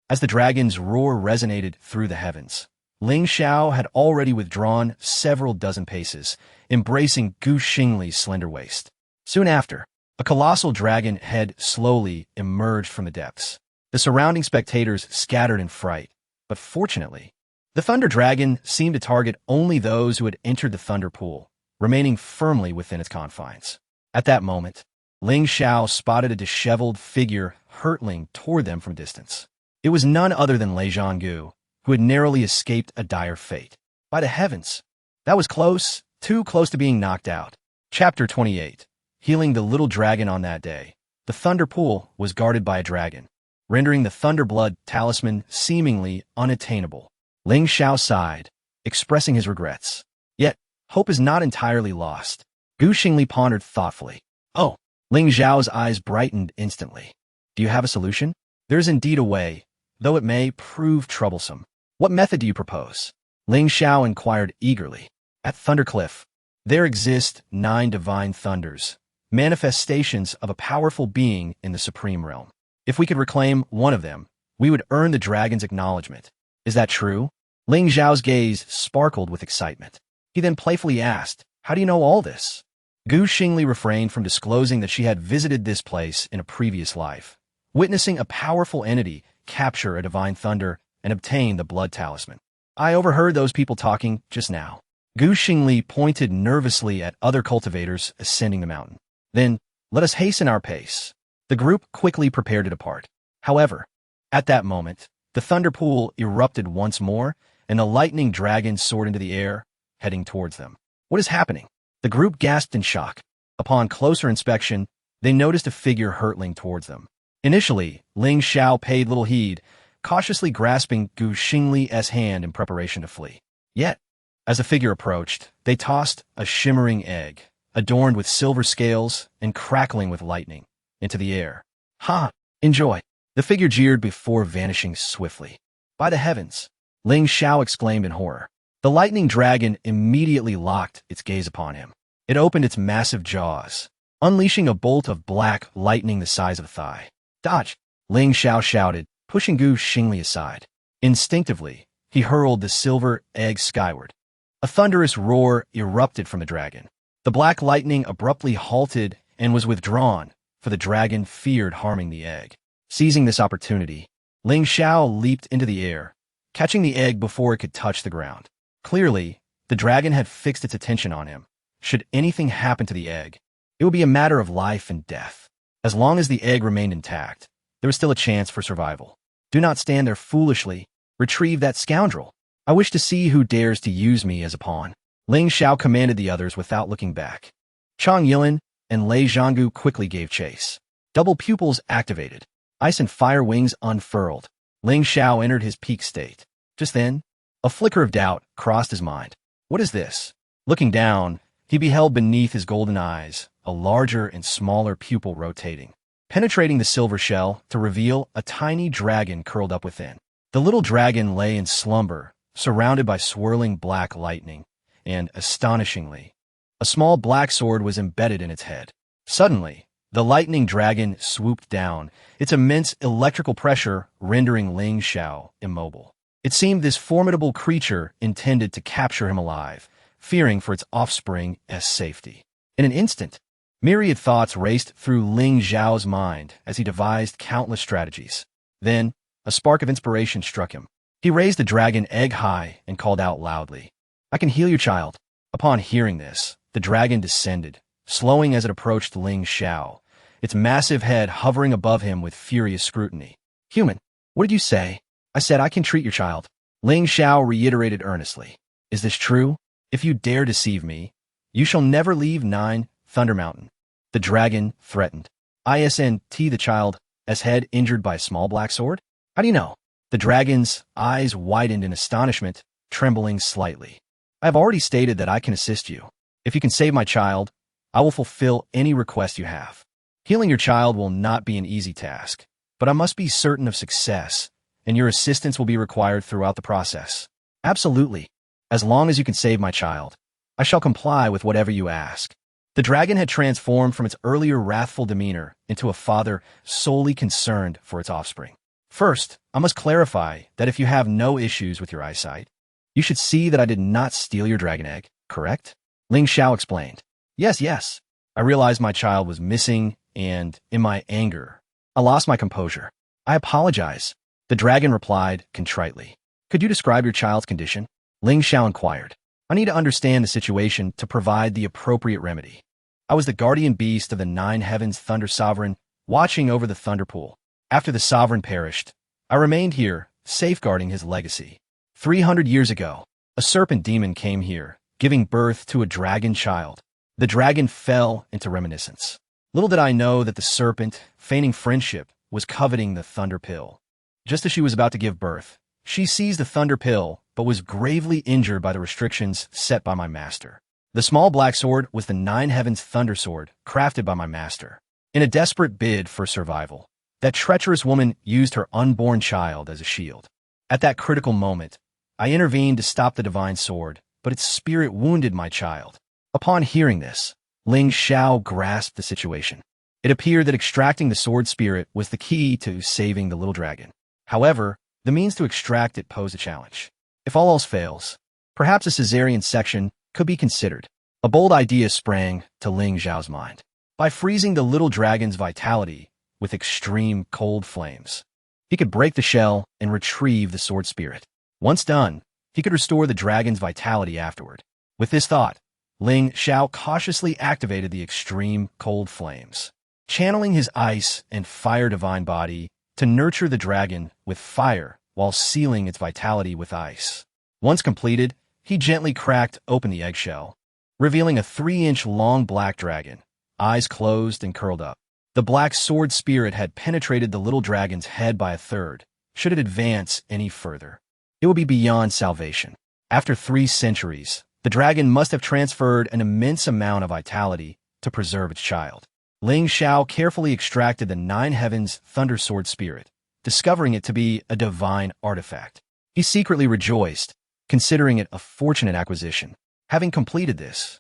As the dragon's roar resonated through the heavens, Ling Xiao had already withdrawn several dozen paces, embracing Xing Li's slender waist. Soon after, a colossal dragon head slowly emerged from the depths. The surrounding spectators scattered in fright, but fortunately, the thunder dragon seemed to target only those who had entered the thunder pool, remaining firmly within its confines. At that moment, Ling Xiao spotted a disheveled figure hurtling toward them from distance. It was none other than Lei Zhanggu, who had narrowly escaped a dire fate. By the heavens, that was close, too close to being knocked out. Chapter 28. Healing the little dragon on that day. The thunder pool was guarded by a dragon, rendering the Thunderblood talisman seemingly unattainable. Ling Xiao sighed, expressing his regrets. Yet, hope is not entirely lost. Xing Li pondered thoughtfully. Oh, Ling Xiao's eyes brightened instantly. Do you have a solution? There is indeed a way, though it may prove troublesome. What method do you propose? Ling Xiao inquired eagerly. At Thundercliff, there exist 9 divine thunders, manifestations of a powerful being in the supreme realm. If we could reclaim one of them, we would earn the dragon's acknowledgement. Is that true? Ling Xiao's gaze sparkled with excitement. He then playfully asked, how do you know all this? Xing Li refrained from disclosing that she had visited this place in a previous life, witnessing a powerful entity capture a divine thunder and obtain the blood talisman. I overheard those people talking just now. Xing Li pointed nervously at other cultivators ascending the mountain. Then, let us hasten our pace. The group quickly prepared to depart. However, at that moment, the thunder pool erupted once more, and the lightning dragon soared into the air, heading towards them. What is happening? The group gasped in shock. Upon closer inspection, they noticed a figure hurtling towards them. Initially, Ling Xiao paid little heed, cautiously grasping Xing Li's hand in preparation to flee. Yet, as the figure approached, they tossed a shimmering egg, adorned with silver scales and crackling with lightning, into the air. Ha! Enjoy! The figure jeered before vanishing swiftly. By the heavens! Ling Xiao exclaimed in horror. The lightning dragon immediately locked its gaze upon him. It opened its massive jaws, unleashing a bolt of black lightning the size of a thigh. Dodge! Ling Xiao shouted, pushing Xing Li aside. Instinctively, he hurled the silver egg skyward. A thunderous roar erupted from the dragon. The black lightning abruptly halted and was withdrawn, for the dragon feared harming the egg. Seizing this opportunity, Ling Xiao leaped into the air, catching the egg before it could touch the ground. Clearly, the dragon had fixed its attention on him. Should anything happen to the egg, it would be a matter of life and death. As long as the egg remained intact, there was still a chance for survival. Do not stand there foolishly. Retrieve that scoundrel. I wish to see who dares to use me as a pawn. Ling Xiao commanded the others without looking back. Chang Yilin and Lei Zhanggu quickly gave chase. Double pupils activated. Ice and fire wings unfurled. Ling Xiao entered his peak state. Just then, a flicker of doubt crossed his mind. What is this? Looking down, he beheld beneath his golden eyes a larger and smaller pupil rotating, penetrating the silver shell to reveal a tiny dragon curled up within. The little dragon lay in slumber, surrounded by swirling black lightning, and, astonishingly, a small black sword was embedded in its head. Suddenly, the lightning dragon swooped down, its immense electrical pressure rendering Ling Xiao immobile. It seemed this formidable creature intended to capture him alive, fearing for its offspring's safety. In an instant, myriad thoughts raced through Ling Xiao's mind as he devised countless strategies. Then, a spark of inspiration struck him. He raised the dragon egg high and called out loudly, I can heal your child. Upon hearing this, the dragon descended, slowing as it approached Ling Xiao, its massive head hovering above him with furious scrutiny. Human, what did you say? I said I can treat your child. Ling Xiao reiterated earnestly. Is this true? If you dare deceive me, you shall never leave 9 Thunder Mountain. The dragon threatened. Isn't the child's head injured by a small black sword? How do you know? The dragon's eyes widened in astonishment, trembling slightly. I have already stated that I can assist you. If you can save my child, I will fulfill any request you have. Healing your child will not be an easy task, but I must be certain of success, and your assistance will be required throughout the process. Absolutely. As long as you can save my child, I shall comply with whatever you ask. The dragon had transformed from its earlier wrathful demeanor into a father solely concerned for its offspring. First, I must clarify that if you have no issues with your eyesight, you should see that I did not steal your dragon egg, correct? Ling Xiao explained. Yes. I realized my child was missing, and, in my anger, I lost my composure. I apologize. The dragon replied contritely. Could you describe your child's condition? Ling Xiao inquired. I need to understand the situation to provide the appropriate remedy. I was the guardian beast of the 9 heavens Thunder Sovereign, watching over the Thunder Pool. After the Sovereign perished, I remained here, safeguarding his legacy. 300 years ago, a serpent demon came here, giving birth to a dragon child. The dragon fell into reminiscence. Little did I know that the serpent, feigning friendship, was coveting the Thunder Pill. Just as she was about to give birth, she seized the Thunder Pill, but was gravely injured by the restrictions set by my master. The small black sword was the 9 heavens Thunder Sword, crafted by my master. In a desperate bid for survival, that treacherous woman used her unborn child as a shield. At that critical moment, I intervened to stop the divine sword, but its spirit wounded my child. Upon hearing this, Ling Xiao grasped the situation. It appeared that extracting the sword spirit was the key to saving the little dragon. However, the means to extract it posed a challenge. If all else fails, perhaps a cesarean section could be considered. A bold idea sprang to Ling Xiao's mind. By freezing the little dragon's vitality with extreme cold flames, he could break the shell and retrieve the sword spirit. Once done, he could restore the dragon's vitality afterward. With this thought, Ling Xiao cautiously activated the extreme cold flames, channeling his ice and fire divine body to nurture the dragon with fire while sealing its vitality with ice. Once completed, he gently cracked open the eggshell, revealing a 3-inch long black dragon, eyes closed and curled up. The black sword spirit had penetrated the little dragon's head by a third. Should it advance any further, it would be beyond salvation. After 3 centuries, the dragon must have transferred an immense amount of vitality to preserve its child. Ling Xiao carefully extracted the 9 heavens thunder sword spirit, discovering it to be a divine artifact. He secretly rejoiced, considering it a fortunate acquisition. Having completed this,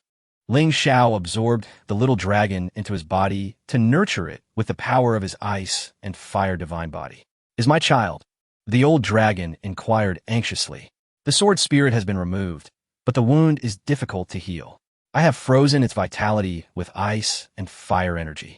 Ling Xiao absorbed the little dragon into his body to nurture it with the power of his ice and fire divine body. "Is my child?" the old dragon inquired anxiously. "The sword spirit has been removed, but the wound is difficult to heal. I have frozen its vitality with ice and fire energy.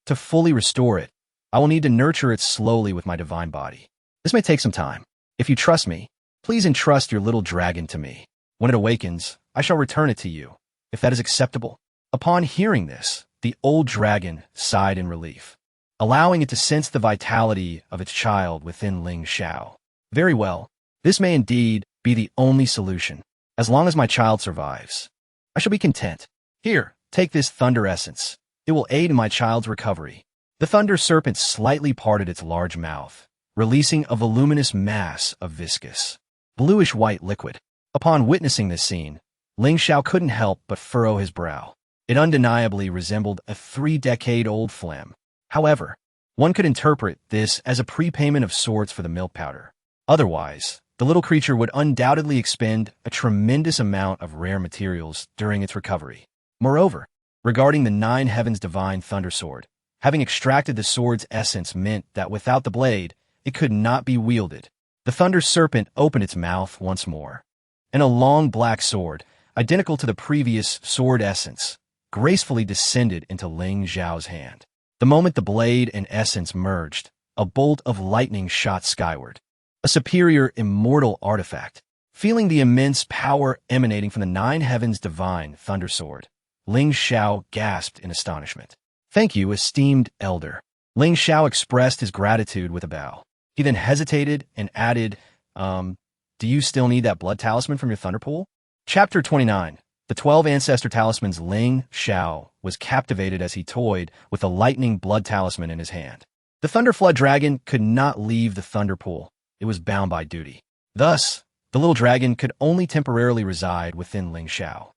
To fully restore it, I will need to nurture it slowly with my divine body. This may take some time. If you trust me, please entrust your little dragon to me. When it awakens, I shall return it to you, if that is acceptable." Upon hearing this, the old dragon sighed in relief, allowing it to sense the vitality of its child within Ling Xiao. "Very well. This may indeed be the only solution. As long as my child survives, I shall be content. Here, take this thunder essence. It will aid in my child's recovery." The thunder serpent slightly parted its large mouth, releasing a voluminous mass of viscous, bluish-white liquid. Upon witnessing this scene, Ling Xiao couldn't help but furrow his brow. It undeniably resembled a 3-decade-old phlegm. However, one could interpret this as a prepayment of sorts for the milk powder. Otherwise, the little creature would undoubtedly expend a tremendous amount of rare materials during its recovery. Moreover, regarding the 9 heavens divine thunder sword, having extracted the sword's essence meant that without the blade, it could not be wielded. The thunder serpent opened its mouth once more, and a long black sword, identical to the previous sword essence, gracefully descended into Ling Xiao's hand. The moment the blade and essence merged, a bolt of lightning shot skyward. A superior immortal artifact. Feeling the immense power emanating from the 9 heavens divine thunder sword, Ling Xiao gasped in astonishment. "Thank you, esteemed elder." Ling Xiao expressed his gratitude with a bow. He then hesitated and added, "Do you still need that blood talisman from your thunder pool?" Chapter 29. The 12 ancestor talismans. Ling Xiao was captivated as he toyed with the lightning blood talisman in his hand. The thunder flood dragon could not leave the thunder pool. It was bound by duty. Thus, the little dragon could only temporarily reside within Ling Xiao.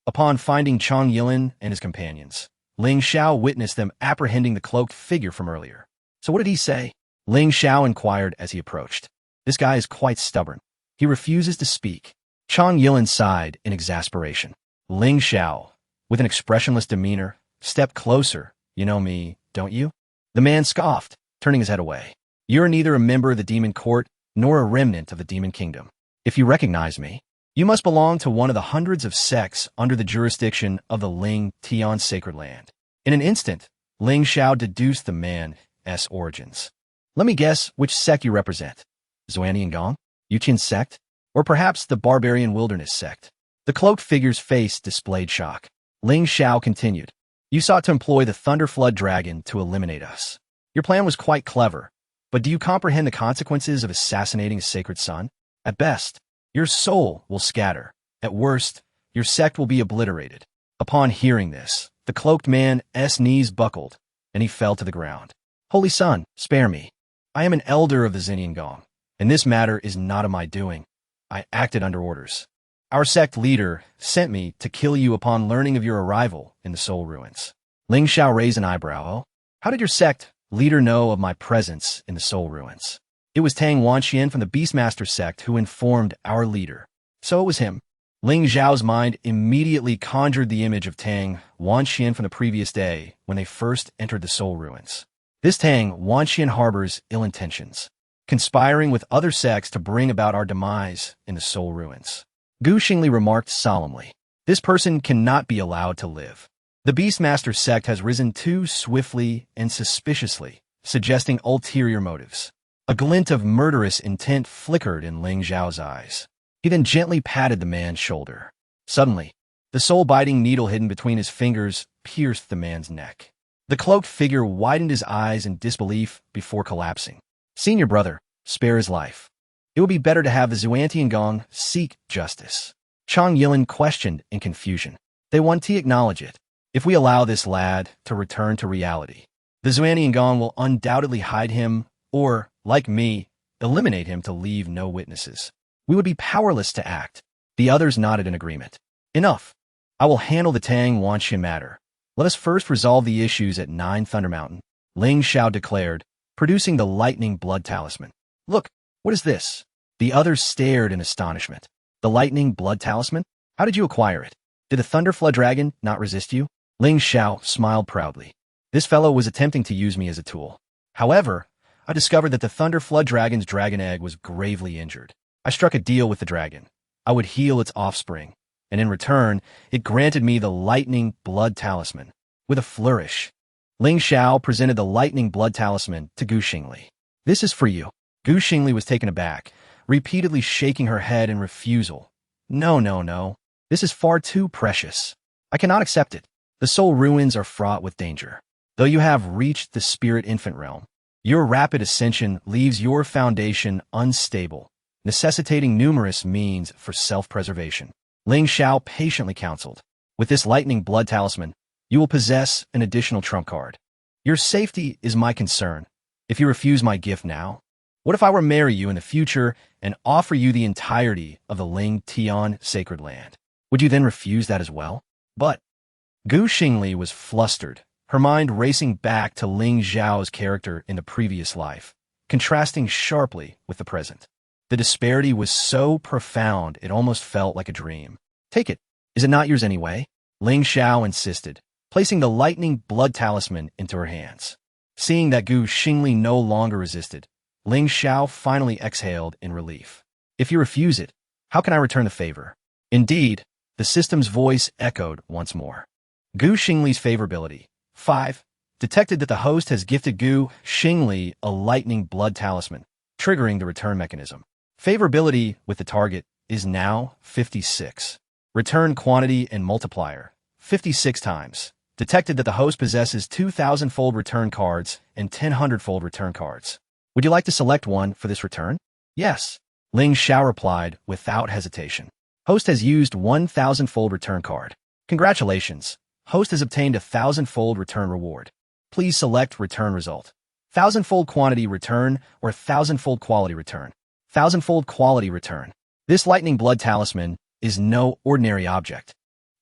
Upon finding Chang Yilin and his companions, Ling Xiao witnessed them apprehending the cloaked figure from earlier. "So what did he say?" Ling Xiao inquired as he approached. "This guy is quite stubborn. He refuses to speak." Chang Yilin sighed in exasperation. Ling Xiao, with an expressionless demeanor, stepped closer. "You know me, don't you?" The man scoffed, turning his head away. "You're neither a member of the demon court nor a remnant of the demon kingdom. If you recognize me, you must belong to one of the hundreds of sects under the jurisdiction of the Ling Tian sacred land." In an instant, Ling Xiao deduced the man's origins. "Let me guess which sect you represent. Xuanian Gong? Yuqian sect? Or perhaps the barbarian wilderness sect?" The cloaked figure's face displayed shock. Ling Xiao continued, "You sought to employ the Thunder Flood Dragon to eliminate us. Your plan was quite clever, but do you comprehend the consequences of assassinating a sacred son? At best, your soul will scatter. At worst, your sect will be obliterated." Upon hearing this, the cloaked man's knees buckled, and he fell to the ground. "Holy Son, spare me. I am an elder of the Xinian Gong, and this matter is not of my doing. I acted under orders. Our sect leader sent me to kill you upon learning of your arrival in the Soul Ruins." Ling Xiao raised an eyebrow. "Oh, How did your sect leader know of my presence in the soul ruins? It was Tang Wanxian from the Beastmaster sect who informed our leader. So it was him. Ling Xiao's mind immediately conjured the image of Tang Wanxian from the previous day when they first entered the soul ruins. This Tang Wanxian harbors ill intentions, conspiring with other sects to bring about our demise in the soul ruins. Xing Li remarked solemnly, "This person cannot be allowed to live. The Beastmaster sect has risen too swiftly and suspiciously, suggesting ulterior motives." A glint of murderous intent flickered in Ling Xiao's eyes. He then gently patted the man's shoulder. Suddenly, the soul-biting needle hidden between his fingers pierced the man's neck. The cloaked figure widened his eyes in disbelief before collapsing. "Senior brother, spare his life. It would be better to have the Xuantiangong seek justice." Chang Yilin questioned in confusion. "They want to acknowledge it. If we allow this lad to return to reality, the Xuantiangong will undoubtedly hide him or, like me, eliminate him to leave no witnesses. We would be powerless to act." The others nodded in agreement. "Enough. I will handle the Tang Wanxian matter. Let us first resolve the issues at 9 Thunder Mountain," Ling Xiao declared, producing the lightning blood talisman. "Look, what is this?" The others stared in astonishment. "The lightning blood talisman? How did you acquire it? Did the Thunder Flood Dragon not resist you?" Ling Xiao smiled proudly. "This fellow was attempting to use me as a tool. However, I discovered that the Thunder Flood Dragon's dragon egg was gravely injured. I struck a deal with the dragon. I would heal its offspring, and in return, it granted me the lightning blood talisman." With a flourish, Ling Xiao presented the lightning blood talisman to Xing Li. "This is for you." Xing Li was taken aback, repeatedly shaking her head in refusal. No, no, no. This is far too precious. I cannot accept it. The soul ruins are fraught with danger. Though you have reached the spirit infant realm, your rapid ascension leaves your foundation unstable, necessitating numerous means for self-preservation. Ling Xiao patiently counseled. "With this lightning blood talisman, you will possess an additional trump card. Your safety is my concern. If you refuse my gift now, what if I were to marry you in the future and offer you the entirety of the Ling Tian sacred land? Would you then refuse that as well?" But Xing Li was flustered, her mind racing back to Ling Xiao's character in the previous life, contrasting sharply with the present. The disparity was so profound it almost felt like a dream. "Take it. Is it not yours anyway?" Ling Xiao insisted, placing the lightning blood talisman into her hands. Seeing that Xing Li no longer resisted, Ling Xiao finally exhaled in relief. "If you refuse it, how can I return the favor?" Indeed, the system's voice echoed once more. Xing Li's favorability. 5. Detected that the host has gifted Xing Li a lightning blood talisman, triggering the return mechanism. Favorability with the target is now 56. Return quantity and multiplier, 56 times. Detected that the host possesses 2,000-fold return cards and 1,000-fold return cards. Would you like to select one for this return? Yes. Ling Xiao replied without hesitation. Host has used 1,000-fold return card. Congratulations. Host has obtained a 1,000-fold return reward. Please select return result. 1,000-fold quantity return or 1,000-fold quality return. 1,000-fold quality return. This lightning blood talisman is no ordinary object.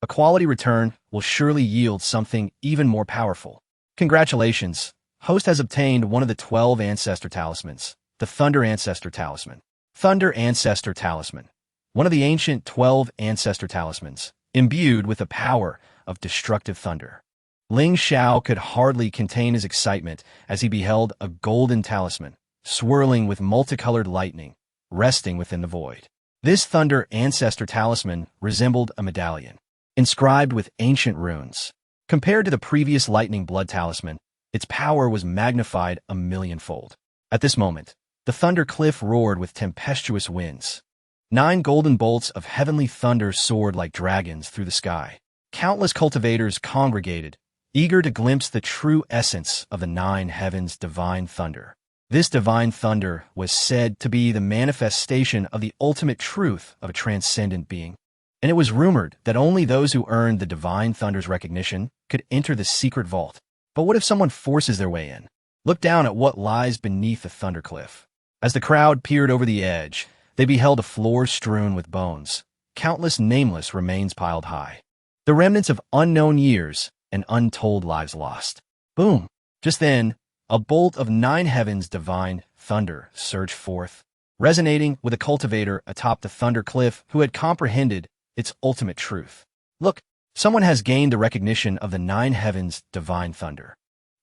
A quality return will surely yield something even more powerful. Congratulations. Host has obtained one of the 12 ancestor talismans, the Thunder Ancestor Talisman. Thunder Ancestor Talisman. One of the ancient 12 ancestor talismans, imbued with the power of destructive thunder. Ling Xiao could hardly contain his excitement as he beheld a golden talisman, swirling with multicolored lightning, resting within the void. This Thunder Ancestor Talisman resembled a medallion, inscribed with ancient runes. Compared to the previous lightning blood talisman, its power was magnified 1,000,000-fold. At this moment, the thunder cliff roared with tempestuous winds. 9 golden bolts of heavenly thunder soared like dragons through the sky. Countless cultivators congregated, eager to glimpse the true essence of the 9 heavens' divine thunder. This divine thunder was said to be the manifestation of the ultimate truth of a transcendent being, and it was rumored that only those who earned the divine thunder's recognition could enter the secret vault. But what if someone forces their way in? Look down at what lies beneath the thunder cliff. As the crowd peered over the edge, they beheld a floor strewn with bones, countless nameless remains piled high. The remnants of unknown years and untold lives lost. Boom! Just then, a bolt of 9 heavens divine thunder surged forth, resonating with a cultivator atop the thunder cliff who had comprehended its ultimate truth. Look, someone has gained the recognition of the 9 heavens divine thunder.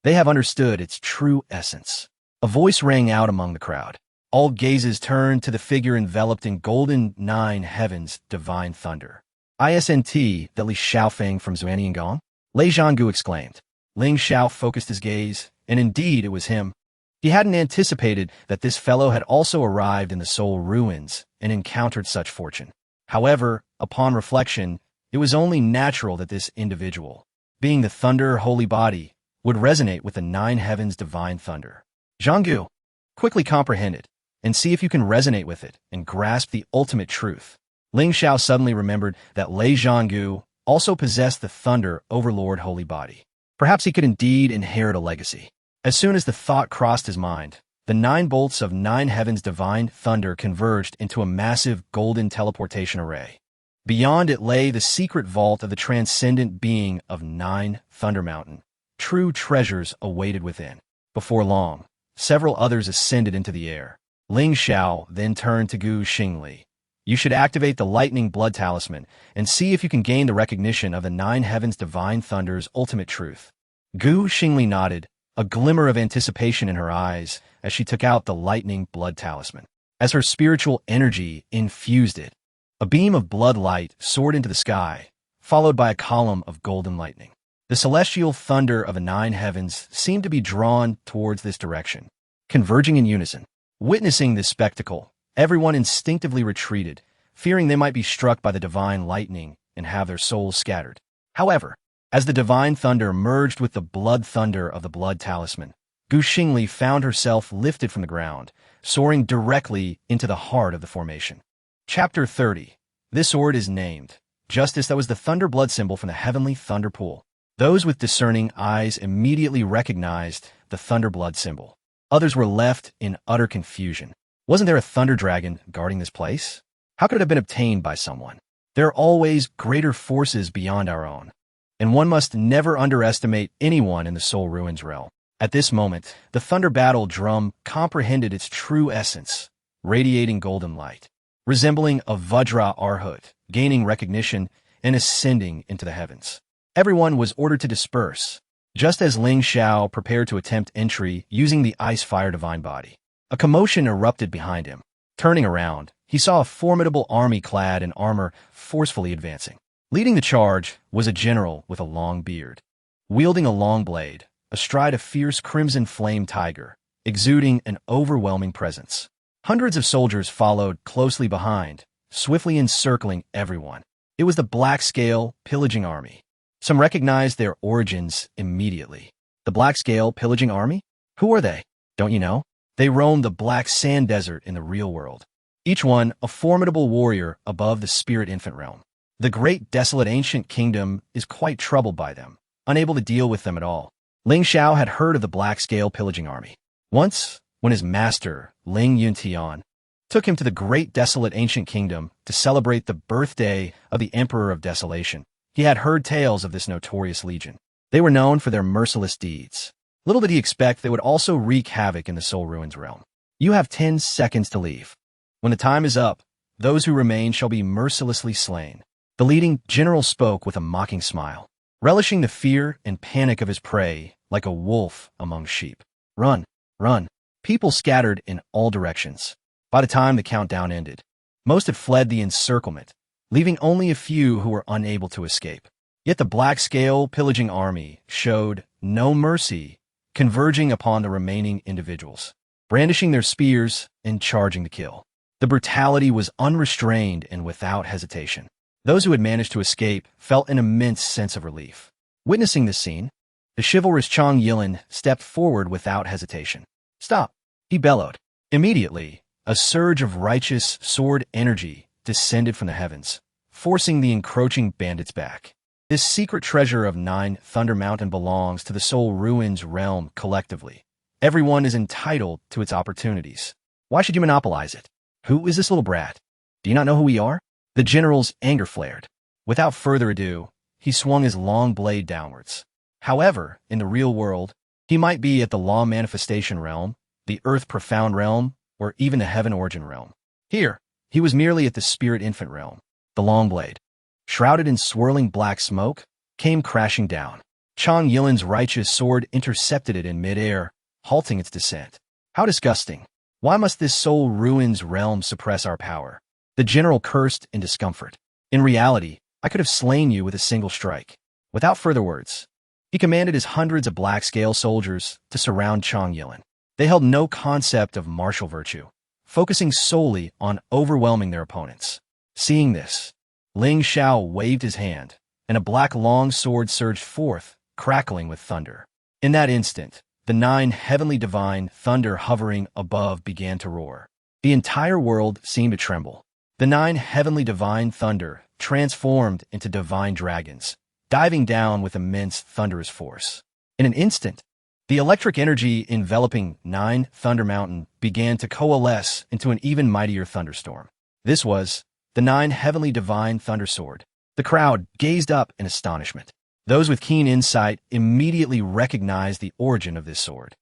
They have understood its true essence. A voice rang out among the crowd. All gazes turned to the figure enveloped in golden 9 heavens divine thunder. Isn't that Li Xiaofeng from Zuaniangong? Lei Zhanggu exclaimed. Ling Xiao focused his gaze, and indeed it was him. He hadn't anticipated that this fellow had also arrived in the soul ruins and encountered such fortune. However, upon reflection, it was only natural that this individual, being the thunder holy body, would resonate with the 9 heavens divine thunder. Zhanggu, quickly comprehend it, and see if you can resonate with it and grasp the ultimate truth. Ling Xiao suddenly remembered that Lei Zhanggu also possessed the thunder overlord holy body. Perhaps he could indeed inherit a legacy. As soon as the thought crossed his mind, the 9 bolts of 9 heavens divine thunder converged into a massive golden teleportation array. Beyond it lay the secret vault of the transcendent being of 9 Thunder Mountain. True treasures awaited within. Before long, several others ascended into the air. Ling Xiao then turned to Xing Li. You should activate the lightning blood talisman and see if you can gain the recognition of the 9 heavens divine thunder's ultimate truth. Xing Li nodded, a glimmer of anticipation in her eyes as she took out the lightning blood talisman. As her spiritual energy infused it, a beam of blood light soared into the sky, followed by a column of golden lightning. The celestial thunder of the 9 heavens seemed to be drawn towards this direction, converging in unison. Witnessing this spectacle, everyone instinctively retreated, fearing they might be struck by the divine lightning and have their souls scattered. However, as the divine thunder merged with the blood thunder of the blood talisman, Xing Li found herself lifted from the ground, soaring directly into the heart of the formation. Chapter 30. This sword is named Justice. That was the thunder blood symbol from the heavenly thunder pool. Those with discerning eyes immediately recognized the thunder blood symbol. Others were left in utter confusion. Wasn't there a thunder dragon guarding this place? How could it have been obtained by someone? There are always greater forces beyond our own, and one must never underestimate anyone in the soul ruins realm. At this moment, the thunder battle drum comprehended its true essence, radiating golden light, resembling a Vajra Arhut, gaining recognition and ascending into the heavens. Everyone was ordered to disperse, just as Ling Xiao prepared to attempt entry using the ice-fire divine body. A commotion erupted behind him. Turning around, he saw a formidable army clad in armor forcefully advancing. Leading the charge was a general with a long beard, wielding a long blade, astride a fierce crimson flame tiger, exuding an overwhelming presence. Hundreds of soldiers followed closely behind, swiftly encircling everyone. It was the Black-Scale Pillaging Army. Some recognized their origins immediately. The Black-Scale Pillaging Army? Who are they? Don't you know? They roam the Black Sand Desert in the real world. Each one a formidable warrior above the spirit infant realm. The great desolate ancient kingdom is quite troubled by them, unable to deal with them at all. Ling Xiao had heard of the Black-Scale Pillaging Army. Once, when his master, Ling Yuntian, took him to the great desolate ancient kingdom to celebrate the birthday of the Emperor of Desolation, he had heard tales of this notorious legion. They were known for their merciless deeds. Little did he expect they would also wreak havoc in the Soul Ruins realm. You have 10 seconds to leave. When the time is up, those who remain shall be mercilessly slain. The leading general spoke with a mocking smile, relishing the fear and panic of his prey like a wolf among sheep. Run, run. People scattered in all directions. By the time the countdown ended, most had fled the encirclement, leaving only a few who were unable to escape. Yet the Black-Scale Pillaging Army showed no mercy, converging upon the remaining individuals, brandishing their spears and charging to kill. The brutality was unrestrained and without hesitation. Those who had managed to escape felt an immense sense of relief. Witnessing this scene, the chivalrous Chang Yilin stepped forward without hesitation. Stop, he bellowed. Immediately, a surge of righteous sword energy descended from the heavens, forcing the encroaching bandits back. This secret treasure of 9 Thunder Mountain belongs to the Soul Ruins realm collectively. Everyone is entitled to its opportunities. Why should you monopolize it? Who is this little brat? Do you not know who we are? The general's anger flared. Without further ado, he swung his long blade downwards. However, in the real world, He might be at the law manifestation realm, the earth profound realm, or even the heaven origin realm. Here, he was merely at the spirit infant realm. The long blade, shrouded in swirling black smoke, came crashing down. Chang Yilin's righteous sword intercepted it in midair, halting its descent. How disgusting! Why must this soul ruins realm suppress our power? The general cursed in discomfort. In reality, I could have slain you with a single strike. Without further words, he commanded his hundreds of black-scale soldiers to surround Chang Yilin. They held no concept of martial virtue, focusing solely on overwhelming their opponents. Seeing this, Ling Xiao waved his hand, and a black long sword surged forth, crackling with thunder. In that instant, the 9 heavenly divine thunder hovering above began to roar. The entire world seemed to tremble. The 9 heavenly divine thunder transformed into divine dragons, diving down with immense thunderous force. In an instant, the electric energy enveloping 9 Thunder Mountain began to coalesce into an even mightier thunderstorm. This was the 9 heavenly divine thunder sword. The crowd gazed up in astonishment. Those with keen insight immediately recognized the origin of this sword.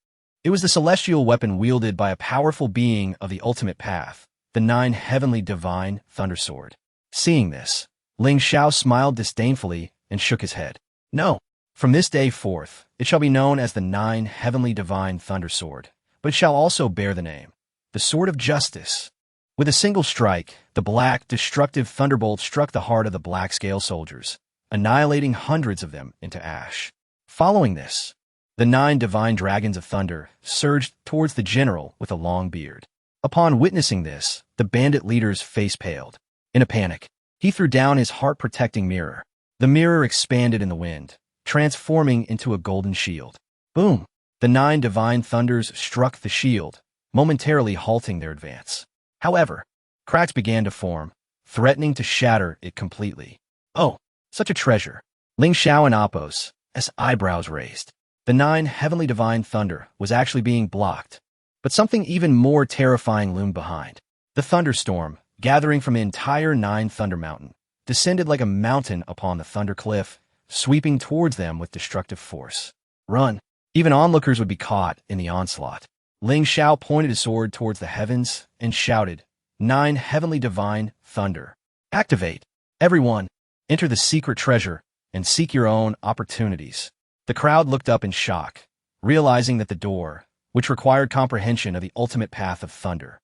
It was the celestial weapon wielded by a powerful being of the ultimate path, the 9 heavenly divine thunder sword. Seeing this, Ling Xiao smiled disdainfully and shook his head. No, from this day forth, it shall be known as the 9 heavenly divine thunder sword, but it shall also bear the name, the sword of justice. With a single strike, the black, destructive thunderbolt struck the heart of the black-scale soldiers, annihilating hundreds of them into ash. Following this, the 9 divine dragons of thunder surged towards the general with a long beard. Upon witnessing this, the bandit leader's face paled. In a panic, he threw down his heart-protecting mirror. The mirror expanded in the wind, transforming into a golden shield. Boom! The 9 divine thunders struck the shield, momentarily halting their advance. However, cracks began to form, threatening to shatter it completely. Oh, such a treasure! Ling Xiao and Appos, as eyebrows raised. The 9 heavenly divine thunder was actually being blocked, but something even more terrifying loomed behind. The thunderstorm, gathering from the entire 9 Thunder Mountain, descended like a mountain upon the thunder cliff, sweeping towards them with destructive force. Run! Even onlookers would be caught in the onslaught. Ling Xiao pointed his sword towards the heavens and shouted, 9 heavenly divine thunder. Activate! Everyone, enter the secret treasure and seek your own opportunities. The crowd looked up in shock, realizing that the door, which required comprehension of the ultimate path of thunder,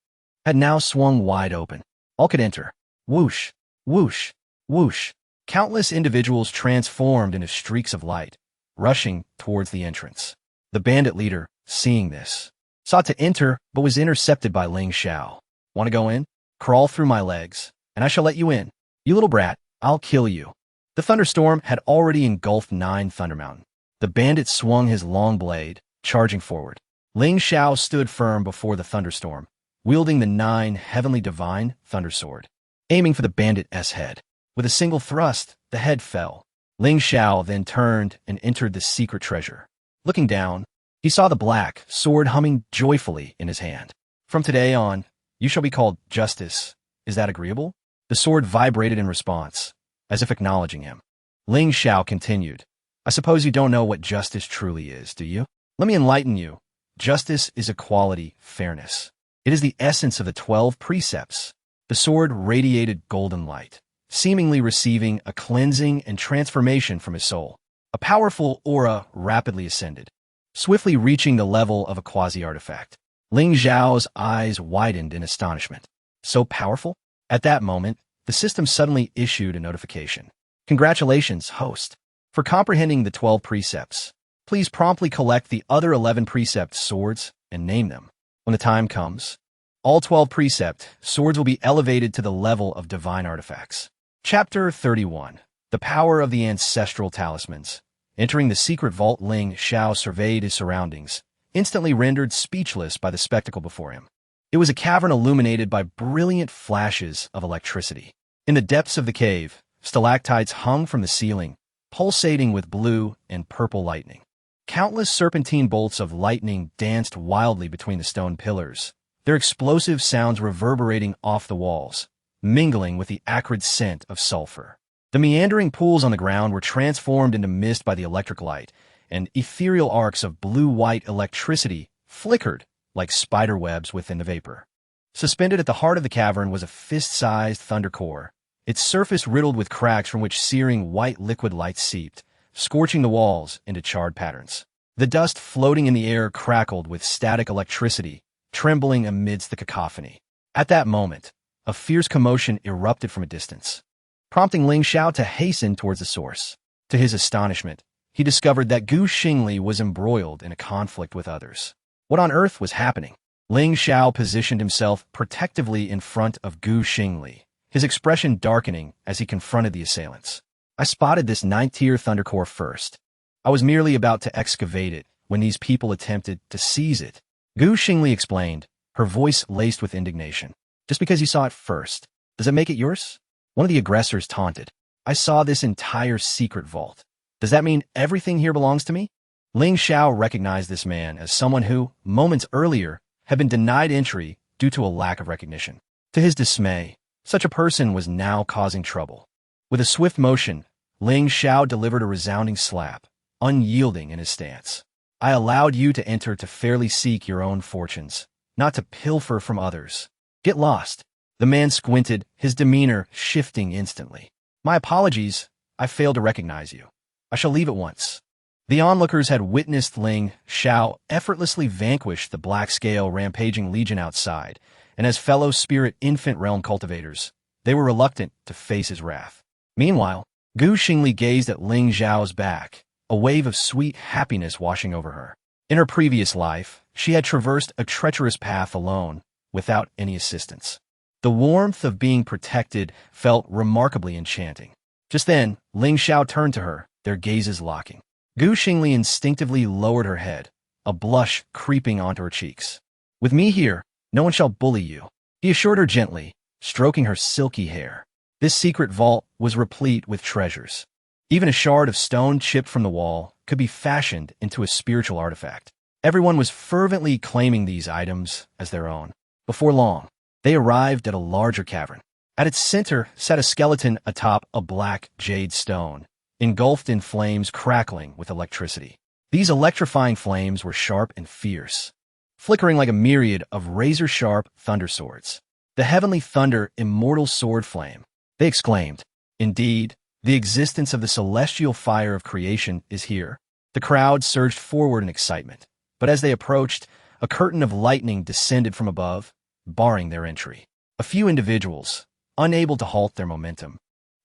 had now swung wide open. All could enter. Whoosh! Whoosh! Whoosh! Countless individuals transformed into streaks of light, rushing towards the entrance. The bandit leader, seeing this, sought to enter but was intercepted by Ling Xiao. Want to go in? Crawl through my legs, and I shall let you in. You little brat, I'll kill you. The thunderstorm had already engulfed 9 Thunder Mountain. The bandit swung his long blade, charging forward. Ling Xiao stood firm before the thunderstorm, wielding the 9 heavenly divine thunder sword, aiming for the bandit's head. With a single thrust, the head fell. Ling Xiao then turned and entered the secret treasure. Looking down, he saw the black sword humming joyfully in his hand. From today on, you shall be called Justice. Is that agreeable? The sword vibrated in response, as if acknowledging him. Ling Xiao continued, I suppose you don't know what justice truly is, do you? Let me enlighten you. Justice is equality, fairness. It is the essence of the 12 precepts. The sword radiated golden light, seemingly receiving a cleansing and transformation from his soul. A powerful aura rapidly ascended, swiftly reaching the level of a quasi-artifact. Ling Xiao's eyes widened in astonishment. So powerful? At that moment, the system suddenly issued a notification. Congratulations, host, for comprehending the 12 precepts. Please promptly collect the other 11 precept swords and name them. When the time comes, all 12 precept swords will be elevated to the level of divine artifacts. Chapter 31. The Power of the Ancestral Talismans. Entering the secret vault, Ling Xiao surveyed his surroundings, instantly rendered speechless by the spectacle before him. It was a cavern illuminated by brilliant flashes of electricity. In the depths of the cave, stalactites hung from the ceiling, pulsating with blue and purple lightning. Countless serpentine bolts of lightning danced wildly between the stone pillars, their explosive sounds reverberating off the walls, mingling with the acrid scent of sulfur. The meandering pools on the ground were transformed into mist by the electric light, and ethereal arcs of blue-white electricity flickered like spider webs within the vapor. Suspended at the heart of the cavern was a fist-sized thunder core, its surface riddled with cracks from which searing white liquid light seeped, scorching the walls into charred patterns. The dust floating in the air crackled with static electricity, trembling amidst the cacophony. At that moment, a fierce commotion erupted from a distance, prompting Ling Xiao to hasten towards the source. To his astonishment, he discovered that Xing Li was embroiled in a conflict with others. What on earth was happening? Ling Xiao positioned himself protectively in front of Xing Li, his expression darkening as he confronted the assailants. I spotted this ninth-tier thunder core first. I was merely about to excavate it when these people attempted to seize it. Xing Li explained, her voice laced with indignation. Just because you saw it first, does it make it yours? One of the aggressors taunted. I saw this entire secret vault. Does that mean everything here belongs to me? Ling Xiao recognized this man as someone who, moments earlier, had been denied entry due to a lack of recognition. To his dismay, such a person was now causing trouble. With a swift motion, Ling Xiao delivered a resounding slap, unyielding in his stance. I allowed you to enter to fairly seek your own fortunes, not to pilfer from others. Get lost. The man squinted, his demeanor shifting instantly. My apologies, I failed to recognize you. I shall leave at once. The onlookers had witnessed Ling Xiao effortlessly vanquish the black-scale rampaging legion outside, and as fellow spirit infant realm cultivators, they were reluctant to face his wrath. Meanwhile, Xing Li gazed at Ling Xiao's back, a wave of sweet happiness washing over her. In her previous life, she had traversed a treacherous path alone, without any assistance. The warmth of being protected felt remarkably enchanting. Just then, Ling Xiao turned to her, their gazes locking. Xing Li instinctively lowered her head, a blush creeping onto her cheeks. With me here, no one shall bully you, he assured her gently, stroking her silky hair. This secret vault was replete with treasures. Even a shard of stone chipped from the wall could be fashioned into a spiritual artifact. Everyone was fervently claiming these items as their own. Before long, they arrived at a larger cavern. At its center sat a skeleton atop a black jade stone, engulfed in flames crackling with electricity. These electrifying flames were sharp and fierce, flickering like a myriad of razor-sharp thunder swords. The heavenly thunder immortal sword flame, they exclaimed. Indeed, the existence of the celestial fire of creation is here. The crowd surged forward in excitement, but as they approached, a curtain of lightning descended from above, barring their entry. A few individuals, unable to halt their momentum,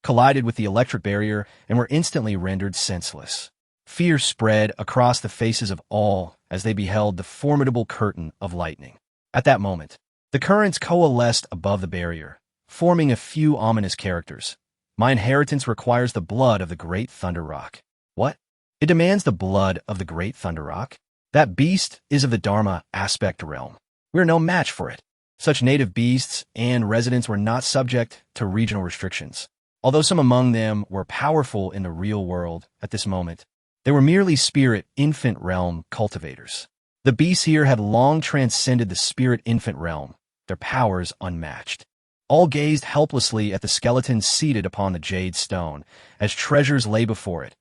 collided with the electric barrier and were instantly rendered senseless. Fear spread across the faces of all as they beheld the formidable curtain of lightning. At that moment, the currents coalesced above the barrier, forming a few ominous characters. My inheritance requires the blood of the great Thunder Rock. What? It demands the blood of the great Thunder Rock? That beast is of the Dharma aspect realm. We are no match for it. Such native beasts and residents were not subject to regional restrictions. Although some among them were powerful in the real world at this moment, they were merely spirit infant realm cultivators. The beasts here had long transcended the spirit infant realm, their powers unmatched. All gazed helplessly at the skeleton seated upon the jade stone, as treasures lay before it,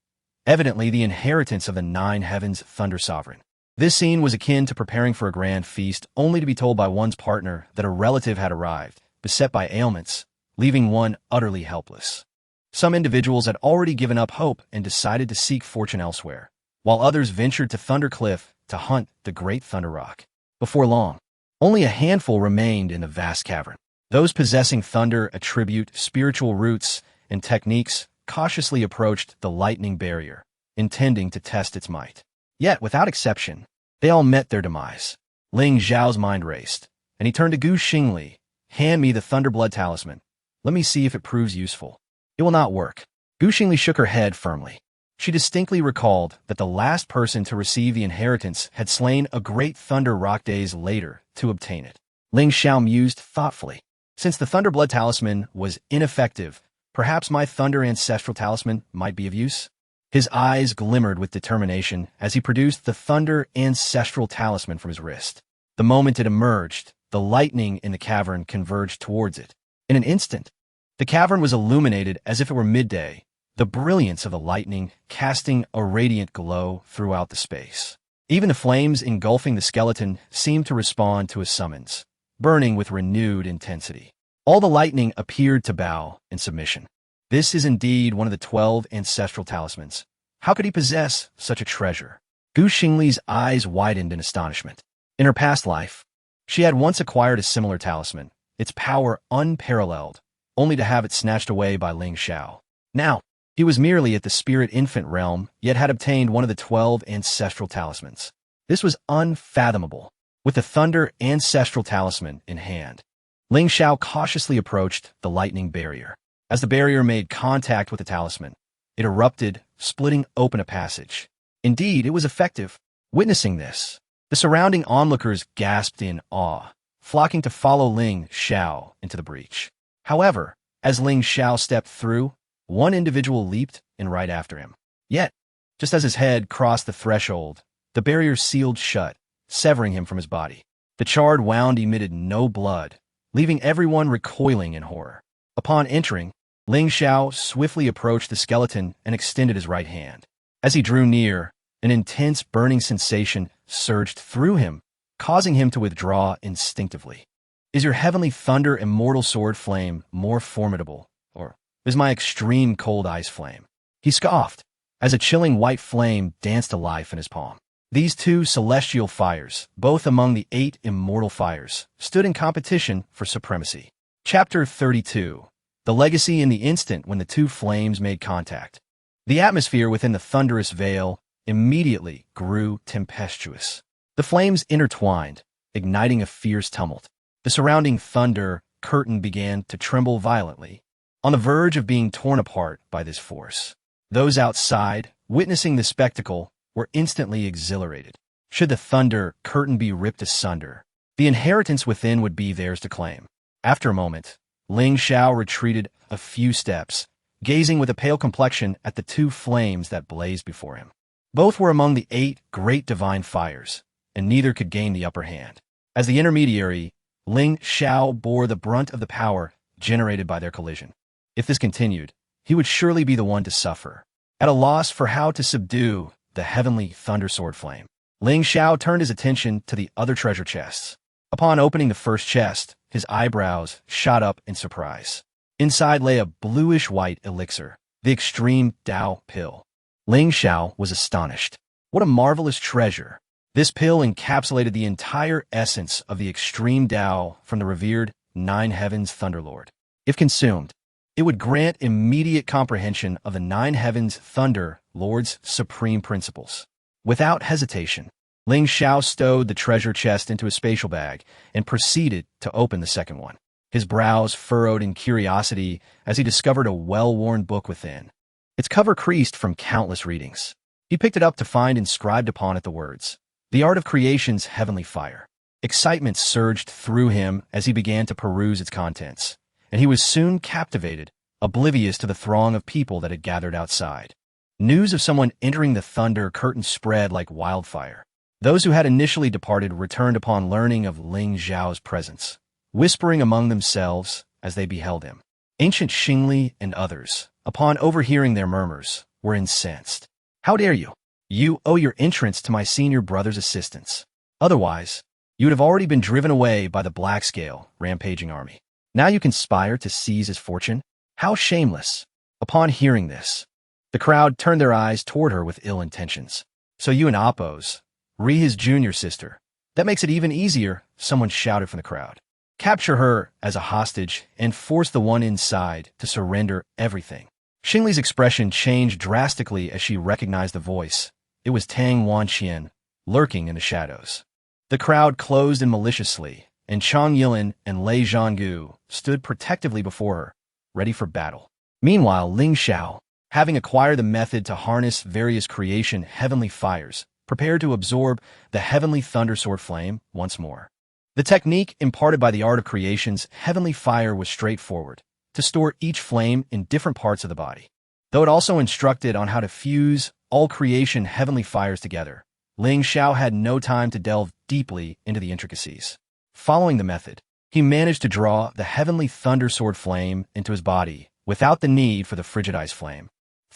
evidently the inheritance of the nine heavens thunder sovereign. This scene was akin to preparing for a grand feast, only to be told by one's partner that a relative had arrived, beset by ailments, leaving one utterly helpless. Some individuals had already given up hope and decided to seek fortune elsewhere, while others ventured to Thunder Cliff to hunt the great Thunder Rock. Before long, only a handful remained in the vast cavern. Those possessing thunder attribute spiritual roots and techniques cautiously approached the lightning barrier, intending to test its might. Yet, without exception, they all met their demise. Ling Xiao's mind raced, and he turned to Xing Li. Hand me the Thunderblood talisman. Let me see if it proves useful. It will not work. Xing Li shook her head firmly. She distinctly recalled that the last person to receive the inheritance had slain a great Thunder Rock days later to obtain it. Ling Xiao mused thoughtfully. Since the Thunderblood talisman was ineffective, perhaps my Thunder Ancestral talisman might be of use? His eyes glimmered with determination as he produced the Thunder Ancestral talisman from his wrist. The moment it emerged, the lightning in the cavern converged towards it. In an instant, the cavern was illuminated as if it were midday, the brilliance of the lightning casting a radiant glow throughout the space. Even the flames engulfing the skeleton seemed to respond to his summons, burning with renewed intensity. All the lightning appeared to bow in submission. This is indeed one of the 12 ancestral talismans. How could he possess such a treasure? Xing Li's eyes widened in astonishment. In her past life, she had once acquired a similar talisman, its power unparalleled, only to have it snatched away by Ling Xiao. Now, he was merely at the spirit infant realm, yet had obtained one of the 12 ancestral talismans. This was unfathomable. With the thunder ancestral talisman in hand, Ling Xiao cautiously approached the lightning barrier. As the barrier made contact with the talisman, it erupted, splitting open a passage. Indeed, it was effective. Witnessing this, the surrounding onlookers gasped in awe, flocking to follow Ling Xiao into the breach. However, as Ling Xiao stepped through, one individual leaped in right after him. Yet, just as his head crossed the threshold, the barrier sealed shut, severing him from his body. The charred wound emitted no blood, leaving everyone recoiling in horror. Upon entering, Ling Xiao swiftly approached the skeleton and extended his right hand. As he drew near, an intense burning sensation surged through him, causing him to withdraw instinctively. Is your heavenly thunder immortal sword flame more formidable, or is my extreme cold ice flame? He scoffed, as a chilling white flame danced to life in his palm. These two celestial fires, both among the 8 immortal fires, stood in competition for supremacy. Chapter 32. The legacy in the instant when the two flames made contact. The atmosphere within the thunderous veil immediately grew tempestuous. The flames intertwined, igniting a fierce tumult. The surrounding thunder curtain began to tremble violently, on the verge of being torn apart by this force. Those outside, witnessing the spectacle, were instantly exhilarated. Should the thunder curtain be ripped asunder, the inheritance within would be theirs to claim. After a moment, Ling Xiao retreated a few steps, gazing with a pale complexion at the two flames that blazed before him. Both were among the 8 great divine fires, and neither could gain the upper hand. As the intermediary, Ling Xiao bore the brunt of the power generated by their collision. If this continued, he would surely be the one to suffer. At a loss for how to subdue the heavenly thunder sword flame, Ling Xiao turned his attention to the other treasure chests. Upon opening the first chest, his eyebrows shot up in surprise. Inside lay a bluish-white elixir, the extreme Dao pill. Ling Xiao was astonished. What a marvelous treasure! This pill encapsulated the entire essence of the extreme Dao from the revered 9 Heavens Thunderlord. If consumed, it would grant immediate comprehension of the 9 Heavens Thunder Lord's supreme principles. Without hesitation, Ling Xiao stowed the treasure chest into a spatial bag and proceeded to open the second one. His brows furrowed in curiosity as he discovered a well-worn book within. Its cover creased from countless readings. He picked it up to find inscribed upon it the words, "The Art of Creation's Heavenly Fire." Excitement surged through him as he began to peruse its contents, and he was soon captivated, oblivious to the throng of people that had gathered outside. News of someone entering the thunder curtain spread like wildfire. Those who had initially departed returned upon learning of Ling Xiao's presence, whispering among themselves as they beheld him. Ancient Xing Li and others, upon overhearing their murmurs, were incensed. "How dare you? You owe your entrance to my senior brother's assistance. Otherwise, you would have already been driven away by the black-scale, rampaging army. Now you conspire to seize his fortune? How shameless!" Upon hearing this, the crowd turned their eyes toward her with ill intentions. "So you and Appos, his junior sister. That makes it even easier," someone shouted from the crowd. "Capture her as a hostage and force the one inside to surrender everything." Xing Li's expression changed drastically as she recognized the voice. It was Tang Wanqian, lurking in the shadows. The crowd closed in maliciously, and Chang Yilin and Lei Zhanggu stood protectively before her, ready for battle. Meanwhile, Ling Xiao, having acquired the method to harness various creation heavenly fires, prepared to absorb the heavenly thunder sword flame once more. The technique imparted by the art of creation's heavenly fire was straightforward, to store each flame in different parts of the body. Though it also instructed on how to fuse all creation heavenly fires together, Ling Xiao had no time to delve deeply into the intricacies. Following the method, he managed to draw the heavenly thunder sword flame into his body without the need for the frigid ice flame.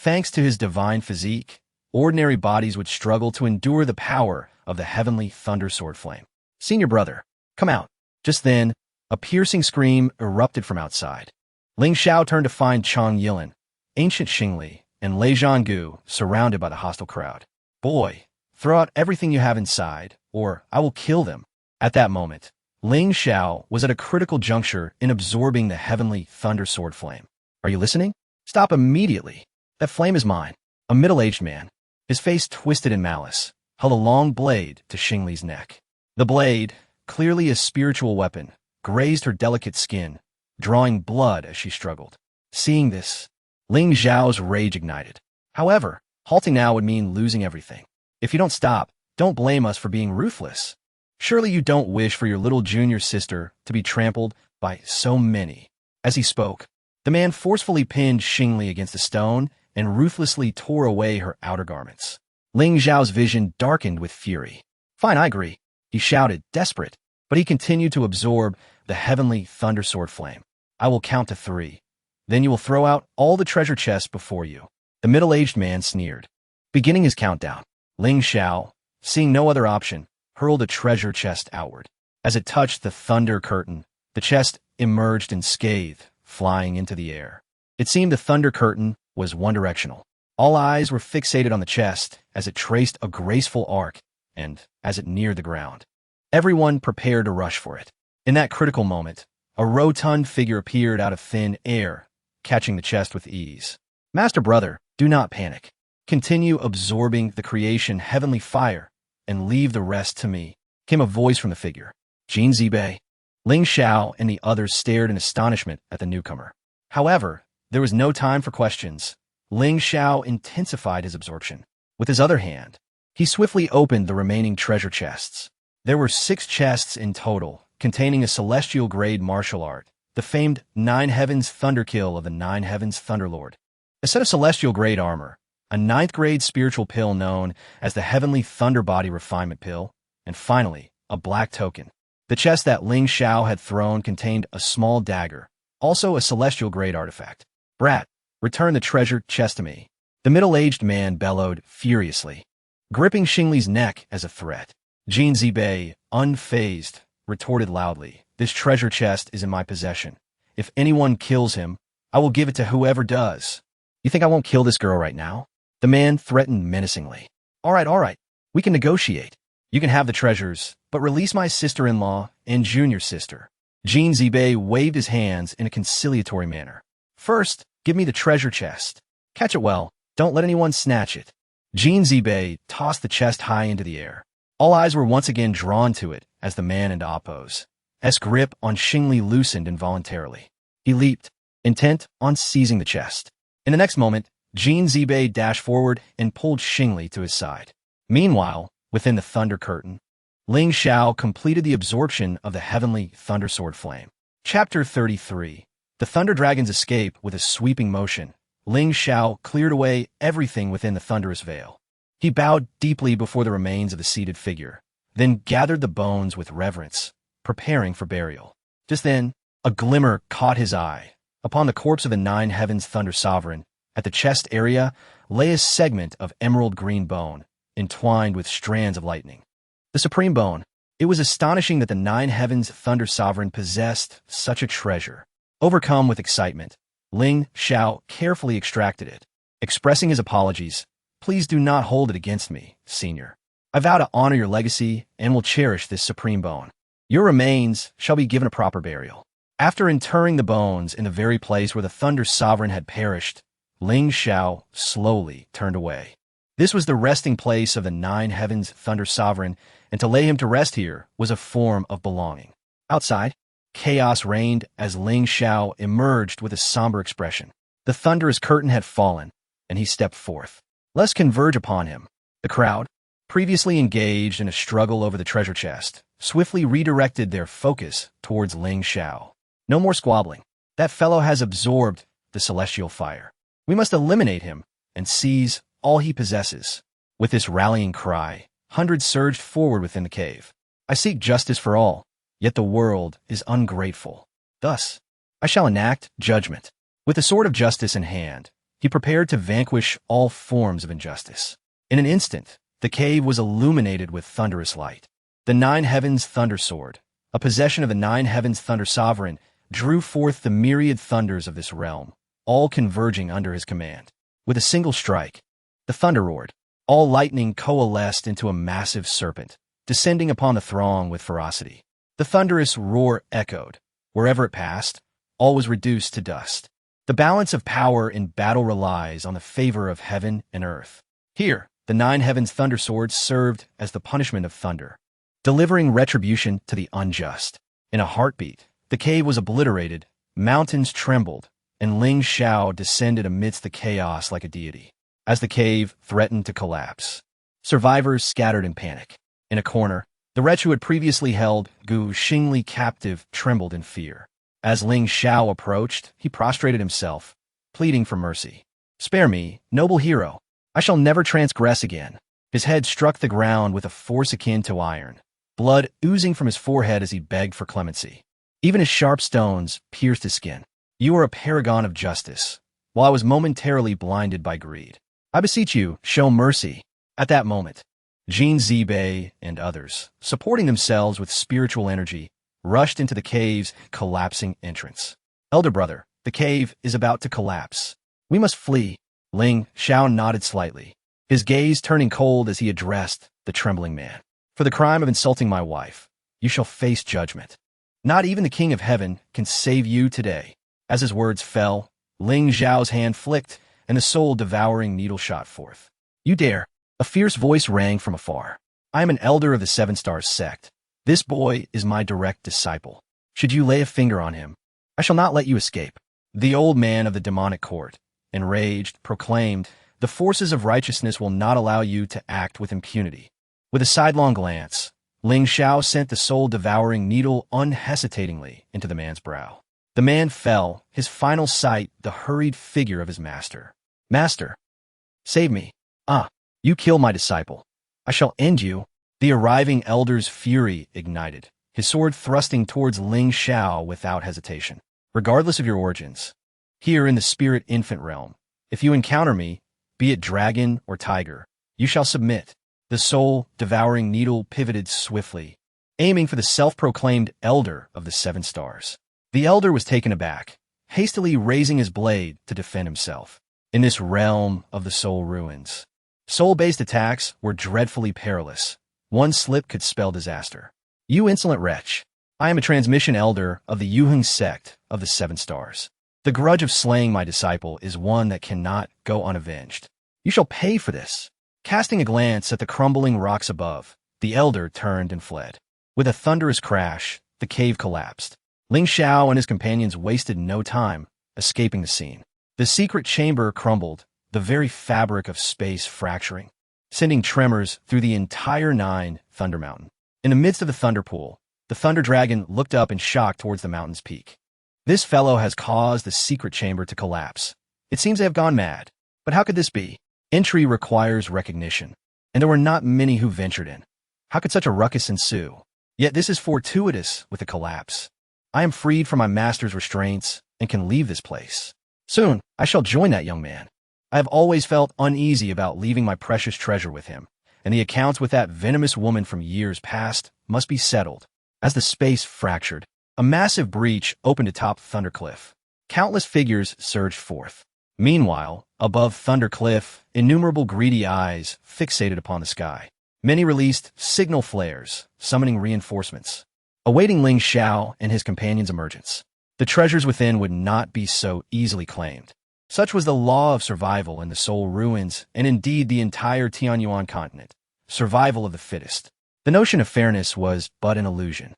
Thanks to his divine physique, ordinary bodies would struggle to endure the power of the heavenly thunder sword flame. "Senior brother, come out." Just then, a piercing scream erupted from outside. Ling Xiao turned to find Chang Yilin, ancient Xing Li, and Lei Zhanggu surrounded by the hostile crowd. "Boy, throw out everything you have inside, or I will kill them." At that moment, Ling Xiao was at a critical juncture in absorbing the heavenly thunder sword flame. "Are you listening? Stop immediately. That flame is mine." A middle-aged man, his face twisted in malice, held a long blade to Xing Li's neck. The blade, clearly a spiritual weapon, grazed her delicate skin, drawing blood as she struggled. Seeing this, Ling Xiao's rage ignited. However, halting now would mean losing everything. "If you don't stop, don't blame us for being ruthless. Surely you don't wish for your little junior sister to be trampled by so many." As he spoke, the man forcefully pinned Xing Li against a stone and ruthlessly tore away her outer garments. Ling Xiao's vision darkened with fury. "Fine, I agree," he shouted, desperate, but he continued to absorb the heavenly thunder sword flame. "I will count to 3. Then you will throw out all the treasure chests before you." The middle-aged man sneered. Beginning his countdown, Ling Xiao, seeing no other option, hurled a treasure chest outward. As it touched the thunder curtain, the chest emerged unscathed, flying into the air. It seemed the thunder curtain was one-directional. All eyes were fixated on the chest as it traced a graceful arc and as it neared the ground. Everyone prepared to rush for it. In that critical moment, a rotund figure appeared out of thin air, catching the chest with ease. "Master brother, do not panic. Continue absorbing the creation heavenly fire and leave the rest to me," came a voice from the figure. "Jin Zibei." Ling Xiao and the others stared in astonishment at the newcomer. However, there was no time for questions. Ling Xiao intensified his absorption. With his other hand, he swiftly opened the remaining treasure chests. There were 6 chests in total, containing a celestial-grade martial art, the famed Nine Heavens Thunderkill of the Nine Heavens Thunderlord, a set of celestial-grade armor, a 9th-grade spiritual pill known as the Heavenly Thunder Body Refinement Pill, and finally, a black token. The chest that Ling Xiao had thrown contained a small dagger, also a celestial-grade artifact. "Brat, return the treasure chest to me," the middle-aged man bellowed furiously, gripping Xing Li's neck as a threat. Jin Zibei, unfazed, retorted loudly, "This treasure chest is in my possession. If anyone kills him, I will give it to whoever does." "You think I won't kill this girl right now?" the man threatened menacingly. All right. We can negotiate. You can have the treasures, but release my sister-in-law and junior sister." Jin Zibei waved his hands in a conciliatory manner. "First, give me the treasure chest. Catch it well. Don't let anyone snatch it." Jin Zibei tossed the chest high into the air. All eyes were once again drawn to it as the man in Appo's grip on Xing Li loosened involuntarily. He leaped, intent on seizing the chest. In the next moment, Jin Zibei dashed forward and pulled Xing Li to his side. Meanwhile, within the thunder curtain, Ling Xiao completed the absorption of the heavenly thunder sword flame. Chapter 33. The Thunder Dragon's Escape. With a sweeping motion, Ling Xiao cleared away everything within the thunderous veil. He bowed deeply before the remains of the seated figure, then gathered the bones with reverence, preparing for burial. Just then, a glimmer caught his eye. Upon the corpse of the Nine Heavens Thunder Sovereign, at the chest area, lay a segment of emerald green bone, entwined with strands of lightning. The supreme bone. It was astonishing that the Nine Heavens Thunder Sovereign possessed such a treasure. Overcome with excitement, Ling Xiao carefully extracted it, expressing his apologies. "Please do not hold it against me, senior. I vow to honor your legacy and will cherish this supreme bone. Your remains shall be given a proper burial." After interring the bones in the very place where the Thunder Sovereign had perished, Ling Xiao slowly turned away. This was the resting place of the Nine Heavens Thunder Sovereign, and to lay him to rest here was a form of belonging. Outside, chaos reigned as Ling Xiao emerged with a somber expression. The thunderous curtain had fallen, and he stepped forth. Let's converge upon him. The crowd, previously engaged in a struggle over the treasure chest, swiftly redirected their focus towards Ling Xiao. "No more squabbling. That fellow has absorbed the celestial fire. We must eliminate him and seize all he possesses." With this rallying cry, hundreds surged forward within the cave. "I seek justice for all, yet the world is ungrateful. Thus, I shall enact judgment." With the sword of justice in hand, He prepared to vanquish all forms of injustice. In an instant, the cave was illuminated with thunderous light. The Nine Heavens Thunder Sword, a possession of the Nine Heavens Thunder Sovereign, drew forth the myriad thunders of this realm, all converging under his command. With a single strike, the thunder roared. All lightning coalesced into a massive serpent, descending upon the throng with ferocity. The thunderous roar echoed. Wherever it passed, all was reduced to dust. The balance of power in battle relies on the favor of heaven and earth. Here, the Nine Heavens Thunder Swords served as the punishment of thunder, delivering retribution to the unjust. In a heartbeat, the cave was obliterated, mountains trembled, and Ling Xiao descended amidst the chaos like a deity. As the cave threatened to collapse, survivors scattered in panic. In a corner, the wretch who had previously held Xing Li captive trembled in fear. As Ling Xiao approached, he prostrated himself, pleading for mercy. "Spare me, noble hero. I shall never transgress again." His head struck the ground with a force akin to iron, blood oozing from his forehead as he begged for clemency. Even his sharp stones pierced his skin. "You are a paragon of justice, while I was momentarily blinded by greed. I beseech you, show mercy." At that moment, Jin Zibei and others, supporting themselves with spiritual energy, rushed into the cave's collapsing entrance. "Elder brother, the cave is about to collapse. We must flee." Ling Xiao nodded slightly, his gaze turning cold as he addressed the trembling man. "For the crime of insulting my wife, you shall face judgment. Not even the King of Heaven can save you today." As his words fell, Ling Xiao's hand flicked, and the soul-devouring needle shot forth. "You dare!" A fierce voice rang from afar. "I am an elder of the Seven Stars sect. This boy is my direct disciple. Should you lay a finger on him, I shall not let you escape." The old man of the demonic court, enraged, proclaimed, "The forces of righteousness will not allow you to act with impunity." With a sidelong glance, Ling Xiao sent the soul-devouring needle unhesitatingly into the man's brow. The man fell, his final sight the hurried figure of his master. "Master, save me. Ah, you kill my disciple. I shall end you." The arriving elder's fury ignited, his sword thrusting towards Ling Xiao without hesitation. "Regardless of your origins, here in the spirit infant realm, if you encounter me, be it dragon or tiger, you shall submit." The soul-devouring needle pivoted swiftly, aiming for the self-proclaimed elder of the Seven Stars. The elder was taken aback, hastily raising his blade to defend himself. In this realm of the soul ruins, soul-based attacks were dreadfully perilous. One slip could spell disaster. "You insolent wretch! I am a transmission elder of the Yuheng sect of the Seven Stars. The grudge of slaying my disciple is one that cannot go unavenged. You shall pay for this." Casting a glance at the crumbling rocks above, the elder turned and fled. With a thunderous crash, the cave collapsed. Ling Xiao and his companions wasted no time, escaping the scene. The secret chamber crumbled, the very fabric of space fracturing, sending tremors through the entire Thunder Mountain. In the midst of the thunder pool, the Thunder Dragon looked up in shock towards the mountain's peak. "This fellow has caused the secret chamber to collapse. It seems they have gone mad. But how could this be? Entry requires recognition, and there were not many who ventured in. How could such a ruckus ensue? Yet this is fortuitous with the collapse. I am freed from my master's restraints and can leave this place. Soon, I shall join that young man. I have always felt uneasy about leaving my precious treasure with him, and the accounts with that venomous woman from years past must be settled." As the space fractured, a massive breach opened atop Thunder Cliff. Countless figures surged forth. Meanwhile, above Thunder Cliff, innumerable greedy eyes fixated upon the sky. Many released signal flares, summoning reinforcements, awaiting Ling Xiao and his companions' emergence. The treasures within would not be so easily claimed. Such was the law of survival in the Soul Ruins, and indeed the entire Tianyuan continent. Survival of the fittest. The notion of fairness was but an illusion.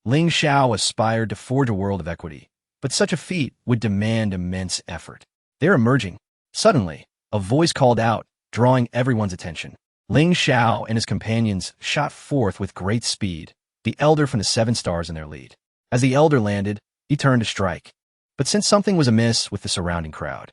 Ling Xiao aspired to forge a world of equity, but such a feat would demand immense effort. "They're emerging." Suddenly, a voice called out, drawing everyone's attention. Ling Xiao and his companions shot forth with great speed, the elder from the Seven Stars in their lead. As the elder landed, he turned to strike. But since something was amiss with the surrounding crowd,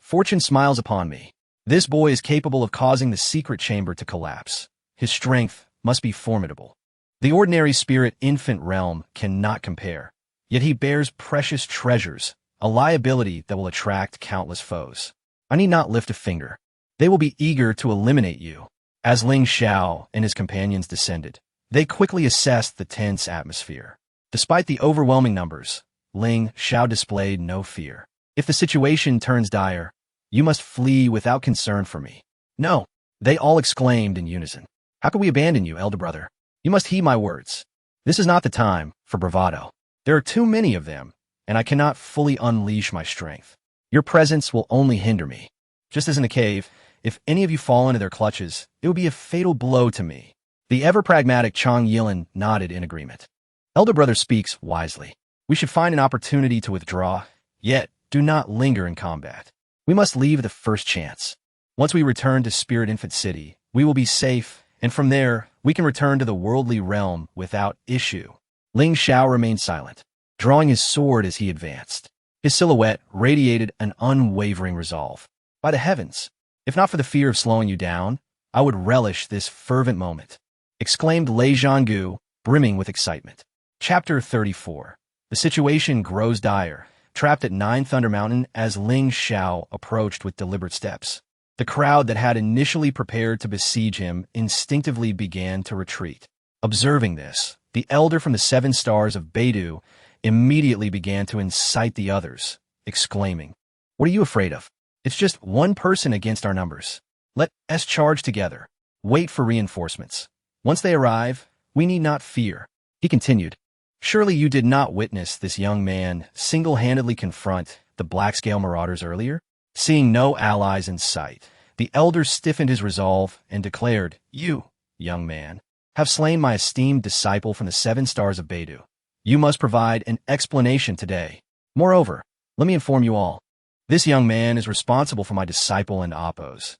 fortune smiles upon me. This boy is capable of causing the secret chamber to collapse. His strength must be formidable. The ordinary spirit infant realm cannot compare, yet he bears precious treasures, a liability that will attract countless foes. I need not lift a finger. They will be eager to eliminate you. As Ling Xiao and his companions descended, they quickly assessed the tense atmosphere. Despite the overwhelming numbers, Ling Xiao displayed no fear. If the situation turns dire, you must flee without concern for me. No, they all exclaimed in unison. How could we abandon you, elder brother? You must heed my words. This is not the time for bravado. There are too many of them, and I cannot fully unleash my strength. Your presence will only hinder me. Just as in a cave, if any of you fall into their clutches, it will be a fatal blow to me. The ever-pragmatic Chang Yilin nodded in agreement. Elder brother speaks wisely. We should find an opportunity to withdraw, yet do not linger in combat. We must leave at the first chance. Once we return to Spirit Infant City, we will be safe, and from there, we can return to the worldly realm without issue. Ling Xiao remained silent, drawing his sword as he advanced. His silhouette radiated an unwavering resolve. By the heavens, if not for the fear of slowing you down, I would relish this fervent moment, exclaimed Lei Zhanggu, brimming with excitement. Chapter 34. The situation grows dire, trapped at Nine Thunder Mountain as Ling Xiao approached with deliberate steps. The crowd that had initially prepared to besiege him instinctively began to retreat. Observing this, the elder from the 7 stars of Beidou immediately began to incite the others, exclaiming, "What are you afraid of? It's just one person against our numbers. Let us charge together. Wait for reinforcements. Once they arrive, we need not fear." He continued, "Surely you did not witness this young man single-handedly confront the Black-Scale Marauders earlier?" Seeing no allies in sight, the elder stiffened his resolve and declared, "You, young man, have slain my esteemed disciple from the 7 stars of Beidou. You must provide an explanation today. Moreover, let me inform you all. This young man is responsible for my disciple and Appo's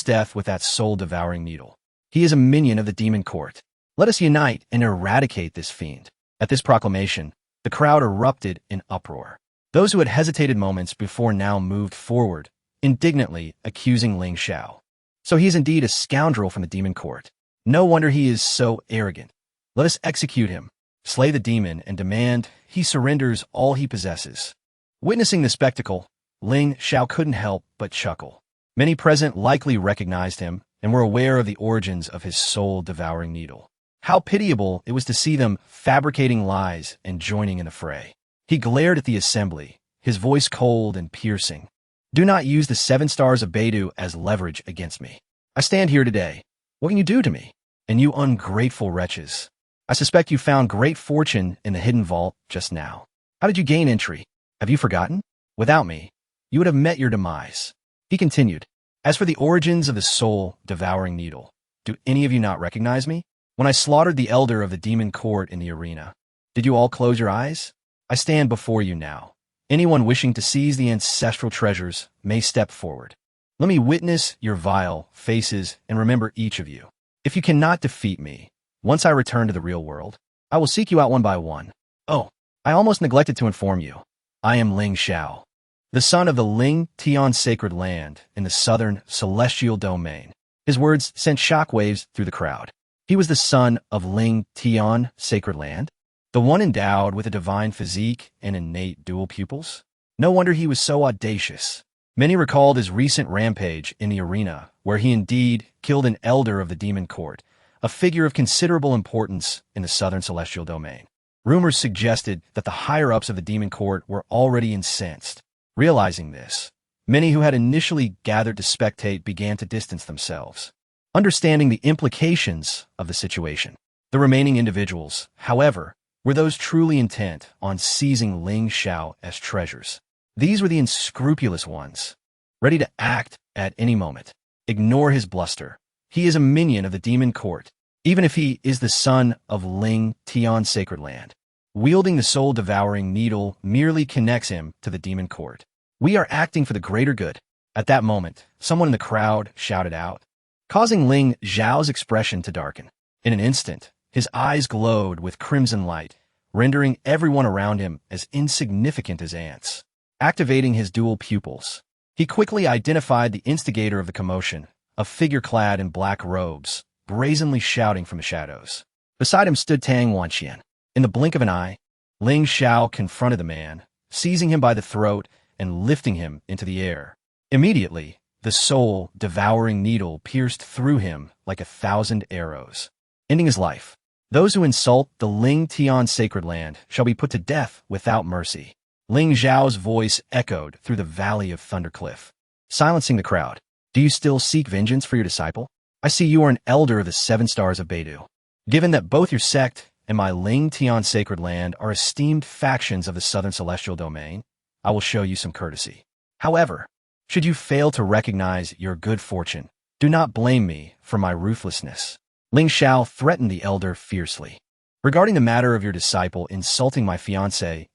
death with that soul-devouring needle. He is a minion of the demon court. Let us unite and eradicate this fiend." At this proclamation, the crowd erupted in uproar. Those who had hesitated moments before now moved forward, indignantly accusing Ling Xiao. So he is indeed a scoundrel from the demon court. No wonder he is so arrogant. Let us execute him, slay the demon, and demand he surrenders all he possesses. Witnessing the spectacle, Ling Xiao couldn't help but chuckle. Many present likely recognized him and were aware of the origins of his soul-devouring needle. How pitiable it was to see them fabricating lies and joining in the fray. He glared at the assembly, his voice cold and piercing. "Do not use the 7 stars of Beidou as leverage against me. I stand here today. What can you do to me? And you ungrateful wretches. I suspect you found great fortune in the hidden vault just now. How did you gain entry? Have you forgotten? Without me, you would have met your demise." He continued, "As for the origins of the soul-devouring needle, do any of you not recognize me? When I slaughtered the elder of the demon court in the arena, did you all close your eyes? I stand before you now. Anyone wishing to seize the ancestral treasures may step forward. Let me witness your vile faces and remember each of you. If you cannot defeat me, once I return to the real world, I will seek you out one by one. Oh, I almost neglected to inform you. I am Ling Xiao, the son of the Ling Tian sacred land in the southern celestial domain." His words sent shockwaves through the crowd. He was the son of Ling Tian sacred land, the one endowed with a divine physique and innate dual pupils? No wonder he was so audacious. Many recalled his recent rampage in the arena, where he indeed killed an elder of the demon court, a figure of considerable importance in the southern celestial domain. Rumors suggested that the higher-ups of the demon court were already incensed. Realizing this, many who had initially gathered to spectate began to distance themselves, understanding the implications of the situation. The remaining individuals, however, were those truly intent on seizing Ling Xiao as treasures. These were the unscrupulous ones, ready to act at any moment. Ignore his bluster. He is a minion of the demon court, even if he is the son of Ling Tian sacred land. Wielding the soul-devouring needle merely connects him to the demon court. We are acting for the greater good. At that moment, someone in the crowd shouted out, causing Ling Xiao's expression to darken. In an instant, his eyes glowed with crimson light, rendering everyone around him as insignificant as ants. Activating his dual pupils, he quickly identified the instigator of the commotion, a figure clad in black robes, brazenly shouting from the shadows. Beside him stood Tang Wanxian. In the blink of an eye, Ling Xiao confronted the man, seizing him by the throat and lifting him into the air. Immediately, the soul-devouring needle pierced through him like 1,000 arrows, ending his life. Those who insult the Ling Tian sacred land shall be put to death without mercy. Ling Xiao's voice echoed through the valley of Thundercliff, silencing the crowd. Do you still seek vengeance for your disciple? I see you are an elder of the 7 stars of Beidou. Given that both your sect and my Ling Tian sacred land are esteemed factions of the southern celestial domain, I will show you some courtesy. However, should you fail to recognize your good fortune, do not blame me for my ruthlessness. Ling Xiao threatened the elder fiercely. Regarding the matter of your disciple insulting my fiancée,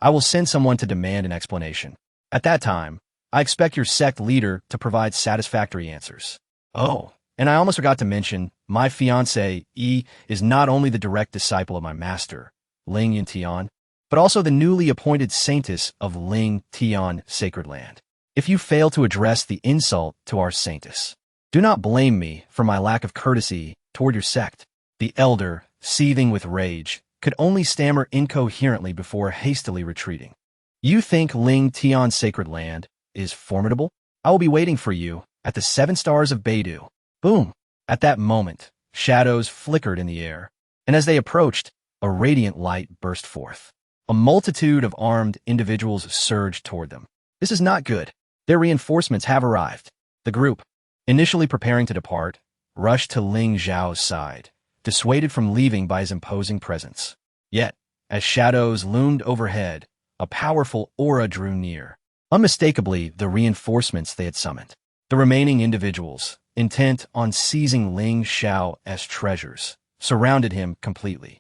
I will send someone to demand an explanation. At that time, I expect your sect leader to provide satisfactory answers. Oh, and I almost forgot to mention, my fiancée, is not only the direct disciple of my master, Ling Yintian, but also the newly appointed saintess of Ling Tian sacred land. If you fail to address the insult to our saintess, do not blame me for my lack of courtesy toward your sect. The elder, seething with rage, could only stammer incoherently before hastily retreating. You think Ling Tian sacred land is formidable? I will be waiting for you at the 7 stars of Beidou. Boom! At that moment, shadows flickered in the air, and as they approached, a radiant light burst forth. A multitude of armed individuals surged toward them. This is not good. Their reinforcements have arrived. The group, initially preparing to depart, rushed to Ling Xiao's side, dissuaded from leaving by his imposing presence. Yet, as shadows loomed overhead, a powerful aura drew near, unmistakably the reinforcements they had summoned. The remaining individuals, intent on seizing Ling Xiao as treasures, surrounded him completely.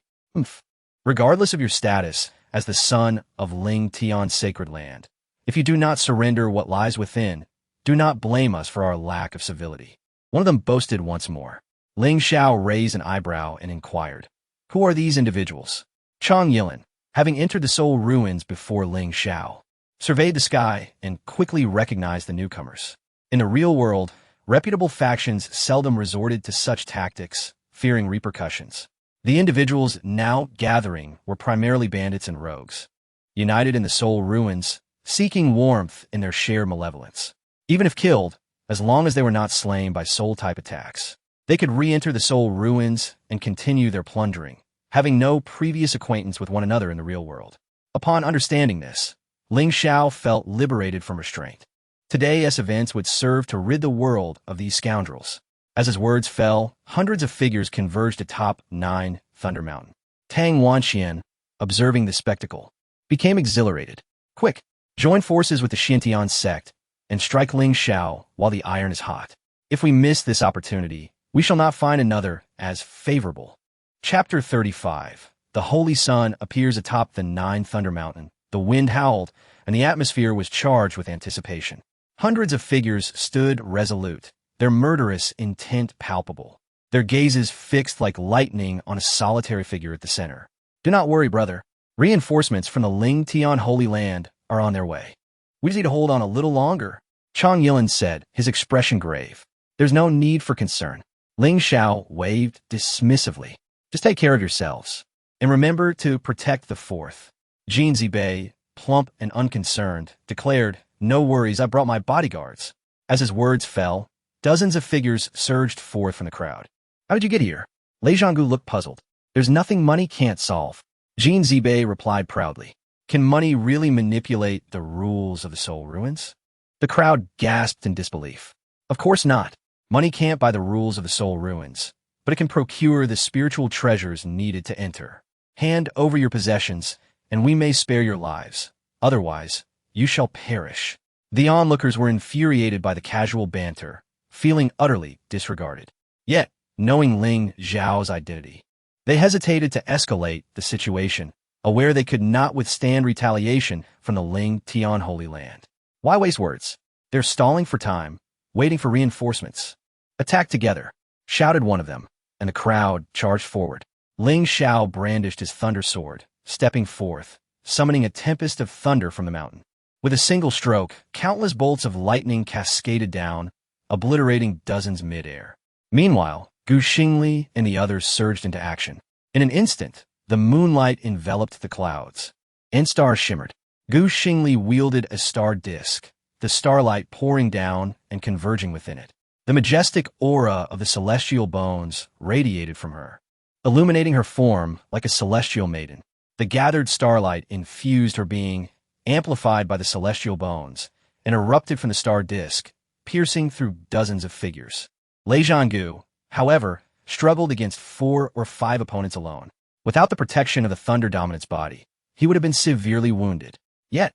Regardless of your status as the son of Ling Tian's sacred land, if you do not surrender what lies within, do not blame us for our lack of civility. One of them boasted once more. Ling Xiao raised an eyebrow and inquired, who are these individuals? Chang Yilin, having entered the soul ruins before Ling Xiao, surveyed the sky and quickly recognized the newcomers. In the real world, reputable factions seldom resorted to such tactics, fearing repercussions. The individuals now gathering were primarily bandits and rogues, united in the soul ruins, seeking warmth in their shared malevolence. Even if killed, as long as they were not slain by soul-type attacks, they could re-enter the soul ruins and continue their plundering, having no previous acquaintance with one another in the real world. Upon understanding this, Ling Xiao felt liberated from restraint. Today's events would serve to rid the world of these scoundrels. As his words fell, hundreds of figures converged atop 9 Thunder Mountain. Tang Wanxian, observing the spectacle, became exhilarated. Quick, join forces with the Xintian sect and strike Ling Xiao while the iron is hot. If we miss this opportunity, we shall not find another as favorable. Chapter 35. The Holy Sun appears atop the 9 Thunder Mountain. The wind howled, and the atmosphere was charged with anticipation. Hundreds of figures stood resolute, their murderous intent palpable, their gazes fixed like lightning on a solitary figure at the center. Do not worry, brother. Reinforcements from the Ling Tian Holy Land are on their way. We just need to hold on a little longer, Chang Yilin said, his expression grave. There's no need for concern. Ling Xiao waved dismissively. Just take care of yourselves. And remember to protect the 4th. Jin Zibei, plump and unconcerned, declared, no worries, I brought my bodyguards. As his words fell, dozens of figures surged forth from the crowd. How did you get here? Lei Zhanggu looked puzzled. There's nothing money can't solve. Jin Zibei replied proudly. Can money really manipulate the rules of the soul ruins? The crowd gasped in disbelief. Of course not. Money can't buy the rules of the soul ruins, but it can procure the spiritual treasures needed to enter. Hand over your possessions, and we may spare your lives. Otherwise, you shall perish. The onlookers were infuriated by the casual banter, feeling utterly disregarded. Yet, knowing Ling Xiao's identity, they hesitated to escalate the situation, aware they could not withstand retaliation from the Ling Tian Holy Land. Why waste words? They're stalling for time, waiting for reinforcements. Attack together, shouted one of them, and the crowd charged forward. Ling Xiao brandished his thunder sword, stepping forth, summoning a tempest of thunder from the mountain. With a single stroke, countless bolts of lightning cascaded down, obliterating dozens mid-air. Meanwhile, Xing Li and the others surged into action. In an instant, the moonlight enveloped the clouds, and stars shimmered. Xing Li wielded a star disk, the starlight pouring down and converging within it. The majestic aura of the celestial bones radiated from her, illuminating her form like a celestial maiden. The gathered starlight infused her being, amplified by the celestial bones, and erupted from the star disk, piercing through dozens of figures. Lei Zhanggu, however, struggled against 4 or 5 opponents alone. Without the protection of the Thunder Dominant's body, he would have been severely wounded. Yet,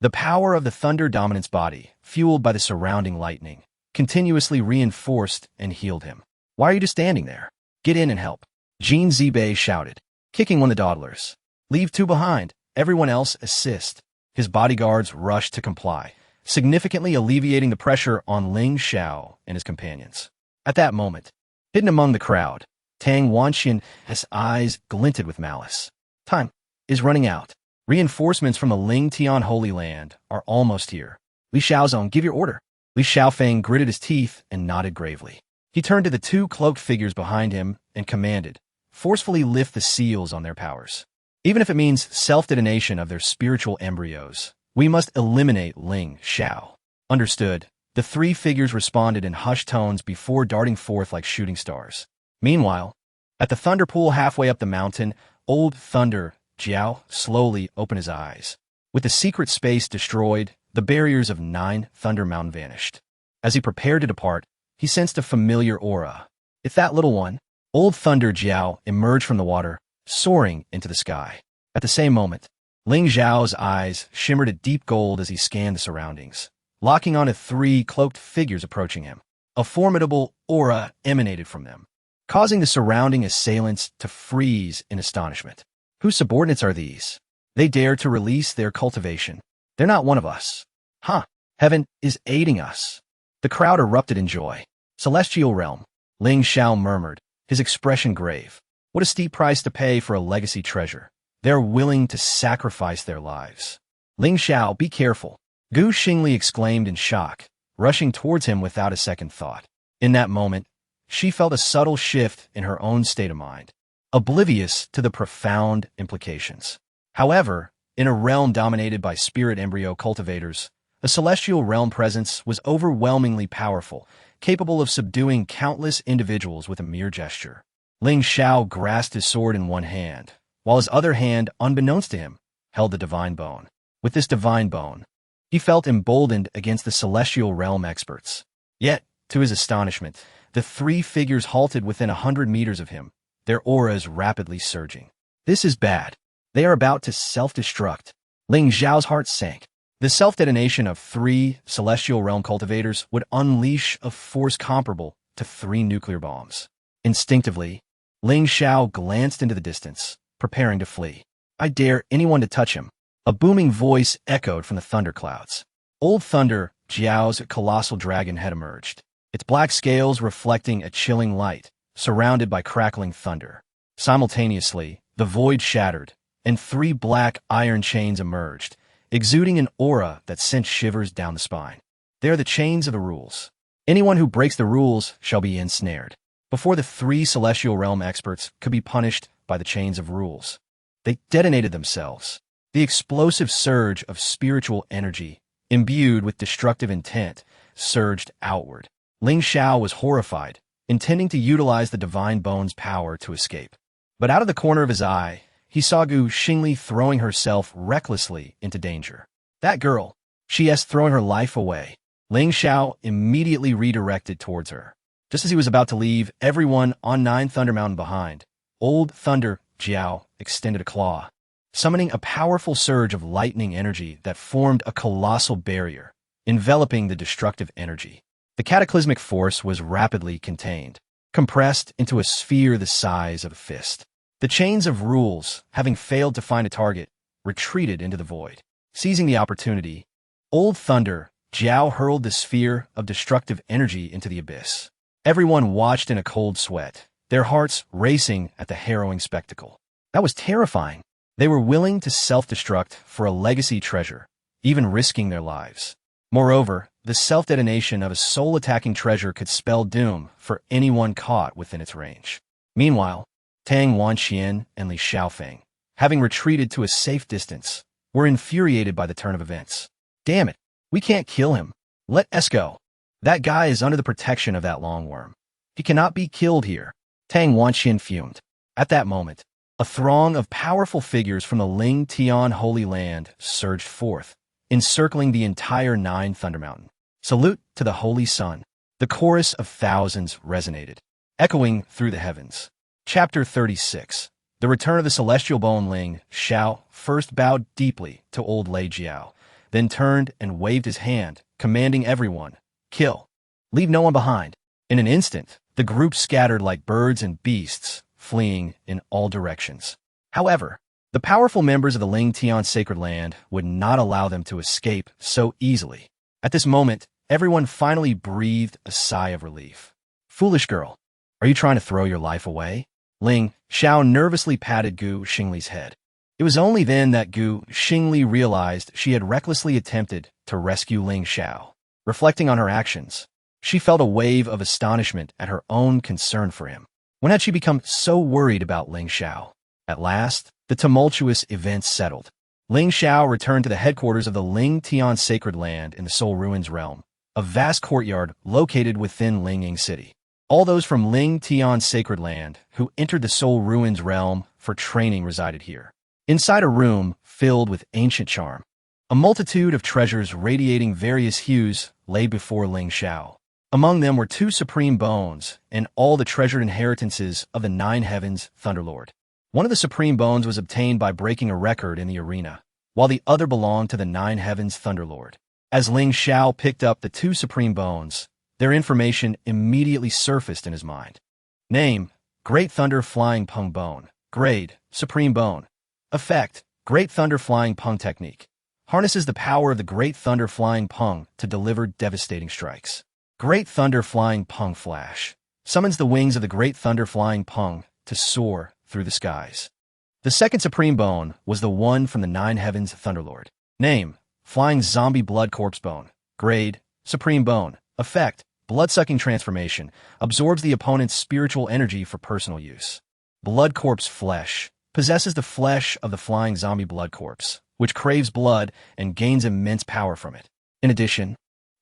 the power of the Thunder Dominant's body, fueled by the surrounding lightning, continuously reinforced and healed him. "Why are you just standing there? Get in and help," Jin Zibei shouted, kicking one of the dawdlers. "Leave 2 behind. Everyone else assist." His bodyguards rushed to comply, significantly alleviating the pressure on Ling Xiao and his companions. At that moment, hidden among the crowd, Tang Wanxian's eyes glinted with malice. Time is running out. Reinforcements from the Ling Tian Holy Land are almost here. Li Xiaozong, give your order. Li Xiaofeng gritted his teeth and nodded gravely. He turned to the 2 cloaked figures behind him and commanded, "Forcefully lift the seals on their powers. Even if it means self-detonation of their spiritual embryos, we must eliminate Ling Xiao." Understood. The 3 figures responded in hushed tones before darting forth like shooting stars. Meanwhile, at the thunder pool halfway up the mountain, Old Thunder Jiao slowly opened his eyes. With the secret space destroyed, the barriers of 9 Thunder Mountain vanished. As he prepared to depart, he sensed a familiar aura. It's that little one. Old Thunder Jiao emerged from the water, soaring into the sky. At the same moment, Ling Xiao's eyes shimmered a deep gold as he scanned the surroundings, locking onto 3 cloaked figures approaching him. A formidable aura emanated from them, causing the surrounding assailants to freeze in astonishment. Whose subordinates are these? They dare to release their cultivation. They're not one of us. Huh, heaven is aiding us. The crowd erupted in joy. Celestial realm, Ling Xiao murmured, his expression grave. What a steep price to pay for a legacy treasure. They're willing to sacrifice their lives. Ling Xiao, be careful, Xing Li exclaimed in shock, rushing towards him without a second thought. In that moment, she felt a subtle shift in her own state of mind, oblivious to the profound implications. However, in a realm dominated by spirit embryo cultivators, a celestial realm presence was overwhelmingly powerful, capable of subduing countless individuals with a mere gesture. Ling Xiao grasped his sword in one hand, while his other hand, unbeknownst to him, held the divine bone. With this divine bone, he felt emboldened against the celestial realm experts. Yet, to his astonishment, the 3 figures halted within 100 meters of him, their auras rapidly surging. This is bad. They are about to self-destruct. Ling Xiao's heart sank. The self-detonation of 3 celestial realm cultivators would unleash a force comparable to 3 nuclear bombs. Instinctively, Ling Xiao glanced into the distance, preparing to flee. I dare anyone to touch him. A booming voice echoed from the thunderclouds. Old Thunder Jiao's colossal dragon had emerged, its black scales reflecting a chilling light, surrounded by crackling thunder. Simultaneously, the void shattered, and 3 black iron chains emerged, exuding an aura that sent shivers down the spine. They are the chains of the rules. Anyone who breaks the rules shall be ensnared. Before the 3 celestial realm experts could be punished by the chains of rules, they detonated themselves. The explosive surge of spiritual energy, imbued with destructive intent, surged outward. Ling Xiao was horrified, intending to utilize the divine bone's power to escape. But out of the corner of his eye, he saw Xing Li throwing herself recklessly into danger. That girl, she's throwing her life away. Ling Xiao immediately redirected towards her. Just as he was about to leave everyone on 9 Thunder Mountain behind, Old Thunder Jiao extended a claw, summoning a powerful surge of lightning energy that formed a colossal barrier, enveloping the destructive energy. The cataclysmic force was rapidly contained, compressed into a sphere the size of a fist. The chains of rules, having failed to find a target, retreated into the void. Seizing the opportunity, Old Thunder Jiao hurled the sphere of destructive energy into the abyss. Everyone watched in a cold sweat, their hearts racing at the harrowing spectacle. That was terrifying. They were willing to self-destruct for a legacy treasure, even risking their lives. Moreover, the self-detonation of a soul-attacking treasure could spell doom for anyone caught within its range. Meanwhile, Tang Wanxian and Li Xiaofeng, having retreated to a safe distance, were infuriated by the turn of events. Damn it! We can't kill him. Let us go. That guy is under the protection of that longworm. He cannot be killed here. Tang Wanxian fumed. At that moment, a throng of powerful figures from the Ling Xiao Holy Land surged forth, encircling the entire Nine Thunder Mountain. Salute to the Holy Sun. The chorus of thousands resonated, echoing through the heavens. Chapter 36. The return of the celestial bone. Ling Xiao first bowed deeply to old Lei Jiao, then turned and waved his hand, commanding everyone, kill. Leave no one behind. In an instant, the group scattered like birds and beasts, fleeing in all directions. However, the powerful members of the Ling Xiao sacred land would not allow them to escape so easily. At this moment, everyone finally breathed a sigh of relief. Foolish girl, are you trying to throw your life away? Ling Xiao nervously patted Xing Li's head. It was only then that Xing Li realized she had recklessly attempted to rescue Ling Xiao. Reflecting on her actions, she felt a wave of astonishment at her own concern for him. When had she become so worried about Ling Xiao? At last, the tumultuous events settled. Ling Xiao returned to the headquarters of the Ling Xiao sacred land in the Soul Ruins realm, a vast courtyard located within Lingying City. All those from Ling Xiao sacred land who entered the Soul Ruins realm for training resided here. Inside a room filled with ancient charm, a multitude of treasures radiating various hues lay before Ling Xiao. Among them were 2 supreme bones and all the treasured inheritances of the Nine Heavens Thunderlord. One of the supreme bones was obtained by breaking a record in the arena, while the other belonged to the Nine Heavens Thunderlord. As Ling Xiao picked up the 2 supreme bones, their information immediately surfaced in his mind. Name: Great Thunder Flying Pung Bone. Grade: Supreme Bone. Effect: Great Thunder Flying Pung Technique. Harnesses the power of the Great Thunder Flying Pung to deliver devastating strikes. Great Thunder Flying Pung Flash. Summons the wings of the Great Thunder Flying Pung to soar through the skies. The second supreme bone was the one from the Nine Heavens Thunderlord. Name: Flying Zombie Blood Corpse Bone. Grade: Supreme Bone. Effect: Blood-sucking transformation. Absorbs the opponent's spiritual energy for personal use. Blood Corpse Flesh. Possesses the flesh of the flying zombie blood corpse, which craves blood and gains immense power from it. In addition,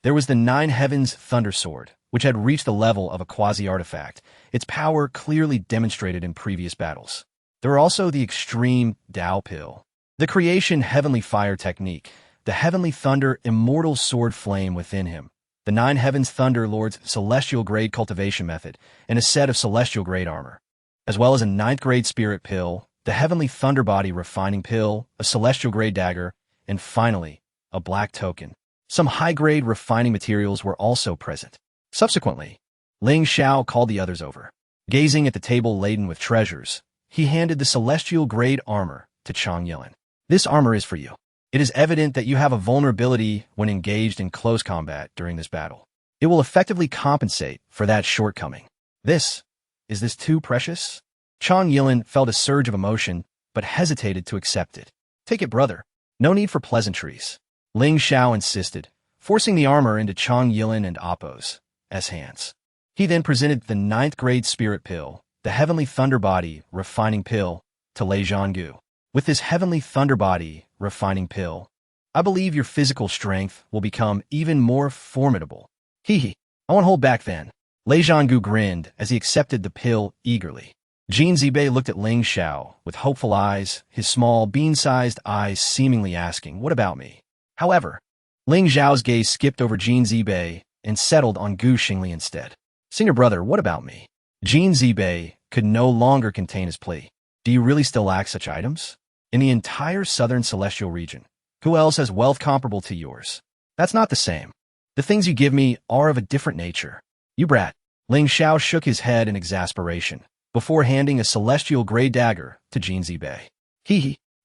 there was the Nine Heavens Thunder Sword, which had reached the level of a quasi-artifact, its power clearly demonstrated in previous battles. There were also the Extreme Dao Pill, the Creation Heavenly Fire Technique, the Heavenly Thunder Immortal Sword Flame within him, the Nine Heavens Thunder Lord's Celestial Grade Cultivation Method, and a set of Celestial Grade Armor, as well as a 9th Grade Spirit Pill, the Heavenly Thunder Body Refining Pill, a Celestial Grade Dagger, and finally, a Black Token. Some high-grade refining materials were also present. Subsequently, Ling Xiao called the others over. Gazing at the table laden with treasures, he handed the Celestial Grade Armor to Chang Yilin. This armor is for you. It is evident that you have a vulnerability when engaged in close combat during this battle. It will effectively compensate for that shortcoming. Is this too precious? Chang Yilin felt a surge of emotion, but hesitated to accept it. Take it, brother. No need for pleasantries. Ling Xiao insisted, forcing the armor into Chang Yilin and Appo's hands. He then presented the 9th Grade Spirit Pill, the Heavenly Thunder Body Refining Pill, to Lei Zhanggu. With this Heavenly Thunder Body Refining Pill, I believe your physical strength will become even more formidable. I won't hold back then. Lei Zhanggu grinned as he accepted the pill eagerly. Jin Zibei looked at Ling Xiao with hopeful eyes, his small, bean-sized eyes seemingly asking, what about me? However, Ling Xiao's gaze skipped over Jin Zibei and settled on Xing Li instead. Senior brother, what about me? Jin Zibei could no longer contain his plea. Do you really still lack such items? In the entire southern celestial region, who else has wealth comparable to yours? That's not the same. The things you give me are of a different nature. You brat. Ling Xiao shook his head in exasperation, before handing a celestial gray dagger to Jin Zibei.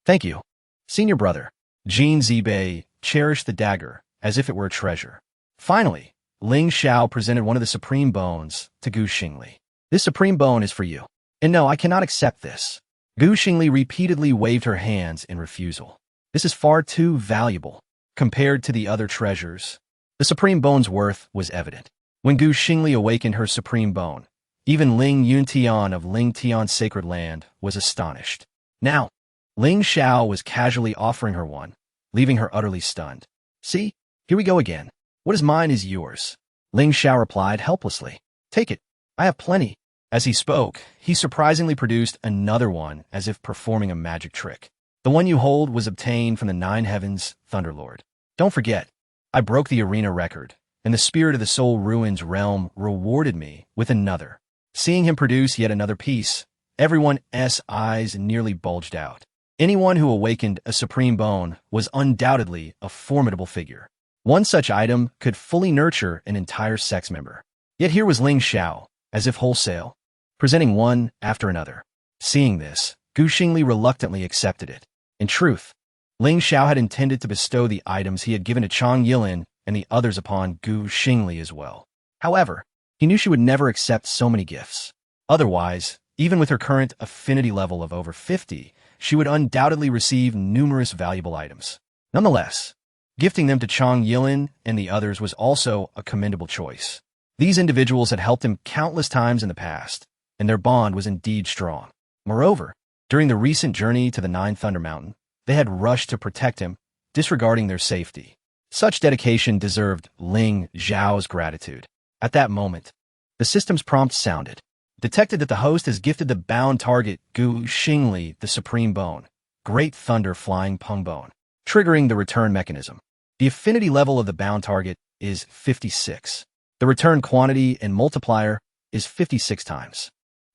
Thank you. Senior brother. Jin Zibei cherished the dagger as if it were a treasure. Finally, Ling Xiao presented one of the supreme bones to Xing Li. This supreme bone is for you. And no, I cannot accept this. Xing Li repeatedly waved her hands in refusal. This is far too valuable. Compared to the other treasures, the supreme bone's worth was evident. When Xing Li awakened her supreme bone, even Ling Yuntian of Ling Tian's sacred land was astonished. Now, Ling Xiao was casually offering her one, leaving her utterly stunned. See, Here we go again. What is mine is yours. Ling Xiao replied helplessly. Take it. I have plenty. As he spoke, he surprisingly produced another one as if performing a magic trick. The one you hold was obtained from the nine heavens, Thunderlord. Don't forget, I broke the arena record, and the spirit of the Soul Ruins realm rewarded me with another. Seeing him produce yet another piece, everyone's eyes nearly bulged out. Anyone who awakened a supreme bone was undoubtedly a formidable figure. One such item could fully nurture an entire sex member. Yet here was Ling Xiao, as if wholesale, presenting one after another. Seeing this, Xing Li reluctantly accepted it. In truth, Ling Xiao had intended to bestow the items he had given to Chang Yilin and the others upon Xing Li as well. However, he knew she would never accept so many gifts. Otherwise, even with her current affinity level of over 50, she would undoubtedly receive numerous valuable items. Nonetheless, gifting them to Chang Yilin and the others was also a commendable choice. These individuals had helped him countless times in the past, and their bond was indeed strong. Moreover, during the recent journey to the Nine Thunder Mountain, they had rushed to protect him, disregarding their safety. Such dedication deserved Ling Xiao's gratitude. At that moment, the system's prompt sounded. Detected that the host has gifted the bound target Xing Li the Supreme Bone, Great Thunder Flying Pung Bone, triggering the return mechanism. The affinity level of the bound target is 56. The return quantity and multiplier is 56 times.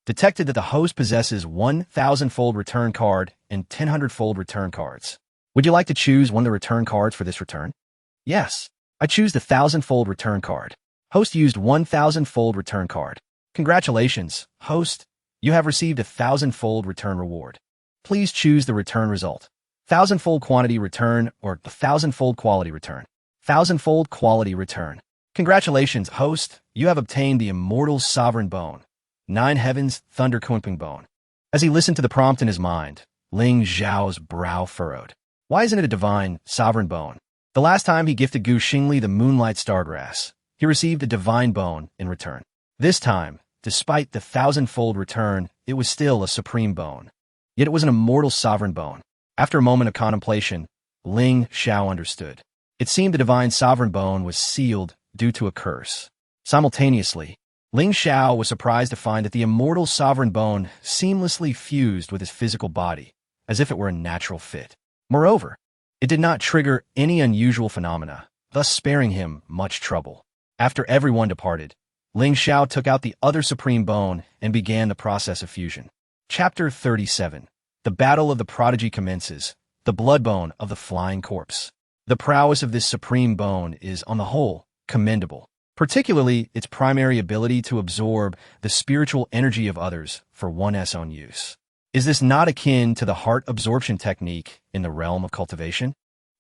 Detected that the host possesses 1,000-fold return card and 10,000-fold return cards. Would you like to choose one of the return cards for this return? Yes, I choose the 1,000-fold return card. Host used 1,000-fold return card. Congratulations, host. You have received a 1,000-fold return reward. Please choose the return result. 1,000-fold quantity return or 1,000-fold quality return. 1,000-fold quality return. Congratulations, host. You have obtained the immortal sovereign bone. Nine heavens thunder kunping bone. As he listened to the prompt in his mind, Ling Xiao's brow furrowed. Why isn't it a divine sovereign bone? The last time he gifted Xing Li the moonlight stargrass, he received a divine bone in return. This time, despite the 1,000-fold return, it was still a supreme bone. Yet it was an immortal sovereign bone. After a moment of contemplation, Ling Xiao understood. It seemed the divine sovereign bone was sealed due to a curse. Simultaneously, Ling Xiao was surprised to find that the immortal sovereign bone seamlessly fused with his physical body, as if it were a natural fit. Moreover, it did not trigger any unusual phenomena, thus sparing him much trouble. After everyone departed, Ling Xiao took out the other supreme bone and began the process of fusion. Chapter 37. The Battle of the Prodigy commences, the blood bone of the flying corpse. The prowess of this supreme bone is, on the whole, commendable, particularly its primary ability to absorb the spiritual energy of others for one's own use. Is this not akin to the heart absorption technique in the realm of cultivation?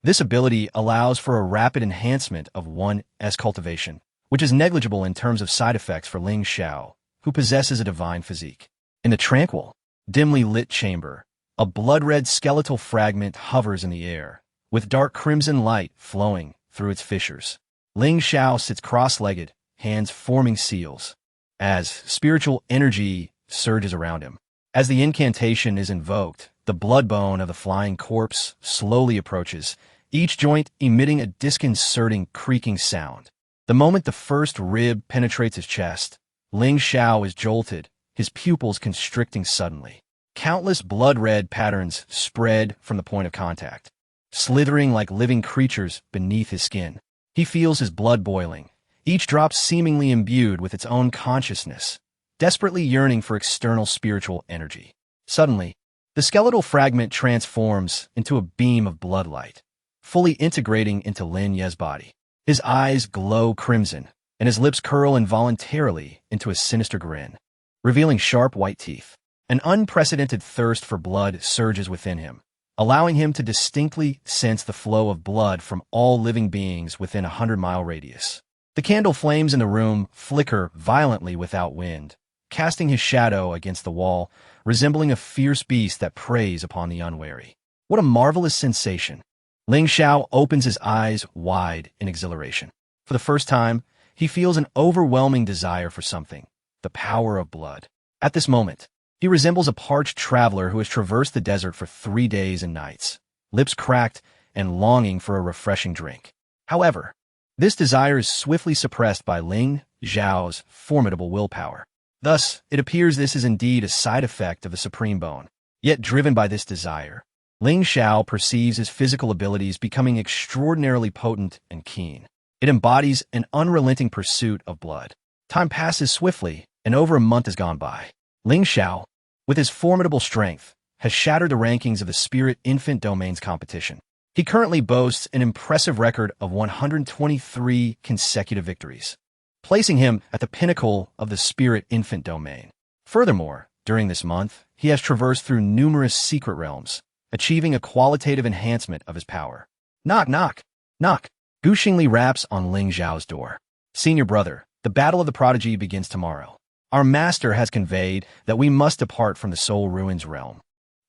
This ability allows for a rapid enhancement of one's cultivation, which is negligible in terms of side effects for Ling Xiao, who possesses a divine physique. In the tranquil, dimly lit chamber, a blood-red skeletal fragment hovers in the air, with dark crimson light flowing through its fissures. Ling Xiao sits cross-legged, hands forming seals, as spiritual energy surges around him. As the incantation is invoked, the blood bone of the flying corpse slowly approaches, each joint emitting a disconcerting creaking sound. The moment the first rib penetrates his chest, Ling Xiao is jolted, his pupils constricting suddenly. Countless blood-red patterns spread from the point of contact, slithering like living creatures beneath his skin. He feels his blood boiling, each drop seemingly imbued with its own consciousness, desperately yearning for external spiritual energy. Suddenly, the skeletal fragment transforms into a beam of bloodlight, fully integrating into Lin Ye's body. His eyes glow crimson, and his lips curl involuntarily into a sinister grin, revealing sharp white teeth. An unprecedented thirst for blood surges within him, allowing him to distinctly sense the flow of blood from all living beings within a 100-mile radius. The candle flames in the room flicker violently without wind, casting his shadow against the wall, resembling a fierce beast that preys upon the unwary. What a marvelous sensation! Ling Xiao opens his eyes wide in exhilaration. For the first time, he feels an overwhelming desire for something, the power of blood. At this moment, he resembles a parched traveler who has traversed the desert for 3 days and nights, lips cracked and longing for a refreshing drink. However, This desire is swiftly suppressed by Ling Xiao's formidable willpower. Thus, it appears this is indeed a side effect of the supreme bone. Yet driven by this desire, Ling Xiao perceives his physical abilities becoming extraordinarily potent and keen. It embodies an unrelenting pursuit of blood. Time passes swiftly, and over a month has gone by. Ling Xiao, with his formidable strength, has shattered the rankings of the Spirit Infant Domains competition. He currently boasts an impressive record of 123 consecutive victories, placing him at the pinnacle of the Spirit Infant Domain. Furthermore, during this month, he has traversed through numerous secret realms, achieving a qualitative enhancement of his power. Knock, knock, knock. Xing Li raps on Ling Xiao's door. Senior brother, the battle of the prodigy begins tomorrow. Our master has conveyed that we must depart from the Soul Ruins realm.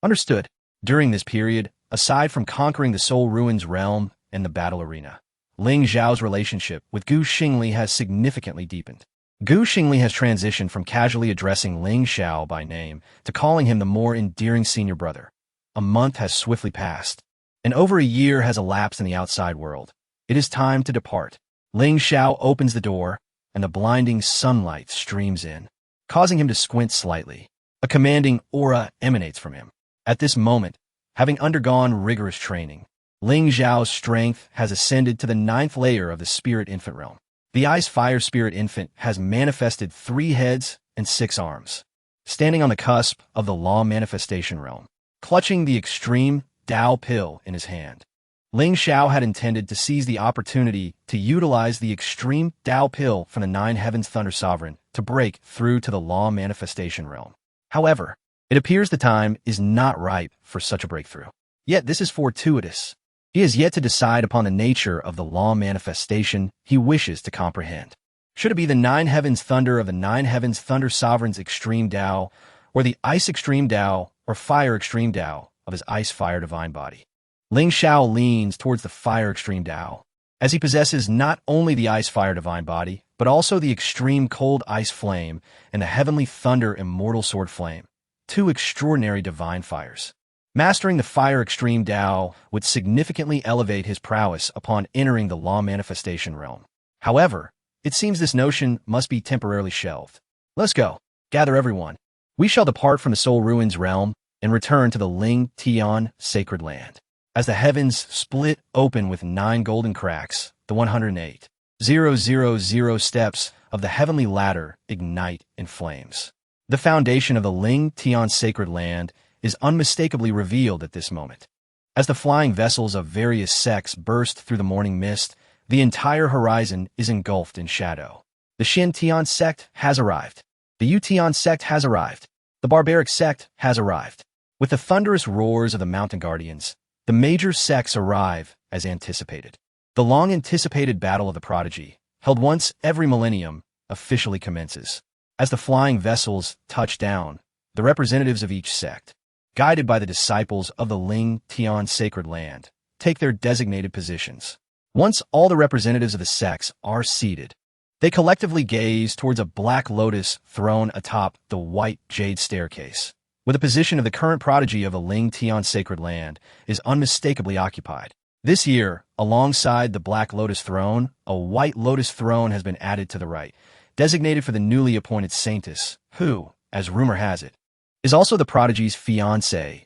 Understood. During this period, aside from conquering the Soul Ruins realm and the battle arena, Ling Xiao's relationship with Xing Li has significantly deepened. Xing Li has transitioned from casually addressing Ling Xiao by name to calling him the more endearing senior brother. A month has swiftly passed, and over a year has elapsed in the outside world. It is time to depart. Ling Xiao opens the door, and the blinding sunlight streams in, causing him to squint slightly. A commanding aura emanates from him. At this moment, having undergone rigorous training, Ling Xiao's strength has ascended to the 9th layer of the Spirit Infant realm. The Ice Fire Spirit Infant has manifested 3 heads and 6 arms, standing on the cusp of the Law Manifestation realm, clutching the extreme Dao pill in his hand. Ling Xiao had intended to seize the opportunity to utilize the extreme Dao pill from the 9 Heavens Thunder Sovereign to break through to the Law Manifestation realm. However, it appears the time is not ripe for such a breakthrough. Yet this is fortuitous. He has yet to decide upon the nature of the law manifestation he wishes to comprehend. Should it be the 9 Heavens Thunder of the 9 Heavens Thunder Sovereign's Extreme Dao, or the Ice Extreme Dao, or Fire Extreme Dao of his Ice Fire Divine Body? Ling Xiao leans towards the Fire Extreme Dao, as he possesses not only the Ice Fire Divine Body, but also the Extreme Cold Ice Flame and the Heavenly Thunder Immortal Sword Flame, 2 extraordinary divine fires. Mastering the Fire Extreme Dao would significantly elevate his prowess upon entering the Law Manifestation realm. However, it seems this notion must be temporarily shelved. Let's go. Gather everyone. We shall depart from the Soul Ruins realm and return to the Ling Tian sacred land. As the heavens split open with 9 golden cracks, the 108,000 steps of the heavenly ladder ignite in flames. The foundation of the Ling Tian sacred land is unmistakably revealed at this moment. As the flying vessels of various sects burst through the morning mist, the entire horizon is engulfed in shadow. The Shin Tian sect has arrived. The Yu Tian sect has arrived. The barbaric sect has arrived. With the thunderous roars of the mountain guardians, the major sects arrive as anticipated. The long-anticipated battle of the prodigy, held once every millennium, officially commences. As the flying vessels touch down, the representatives of each sect, guided by the disciples of the Ling Tian sacred land, take their designated positions. Once all the representatives of the sects are seated, they collectively gaze towards a black lotus throne atop the white jade staircase, where the position of the current prodigy of the Ling Tian sacred land is unmistakably occupied. This year, alongside the black lotus throne, a white lotus throne has been added to the right, designated for the newly appointed saintess, who, as rumor has it, is also the prodigy's fiancée.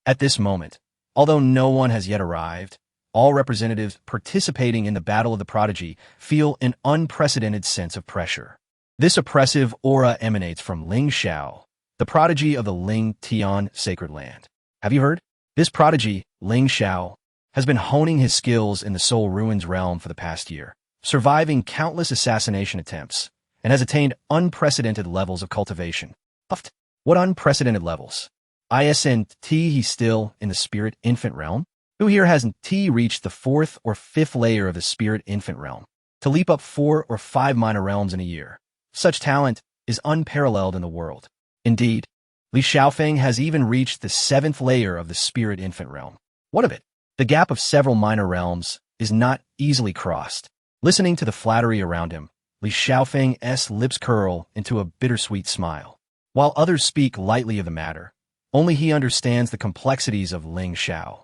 At this moment, although no one has yet arrived, all representatives participating in the battle of the prodigy feel an unprecedented sense of pressure. This oppressive aura emanates from Ling Xiao, the prodigy of the Ling Tian sacred land. Have you heard? This prodigy, Ling Xiao, has been honing his skills in the Soul Ruins realm for the past year, surviving countless assassination attempts, and has attained unprecedented levels of cultivation. What unprecedented levels? Isn't he still in the Spirit Infant realm? Who here hasn't reached the 4th or 5th layer of the Spirit Infant realm, to leap up 4 or 5 minor realms in a year? Such talent is unparalleled in the world. Indeed, Li Xiaofeng has even reached the 7th layer of the Spirit Infant realm. What of it? The gap of several minor realms is not easily crossed. Listening to the flattery around him, Li Xiaofeng's lips curl into a bittersweet smile. While others speak lightly of the matter, only he understands the complexities of Ling Xiao.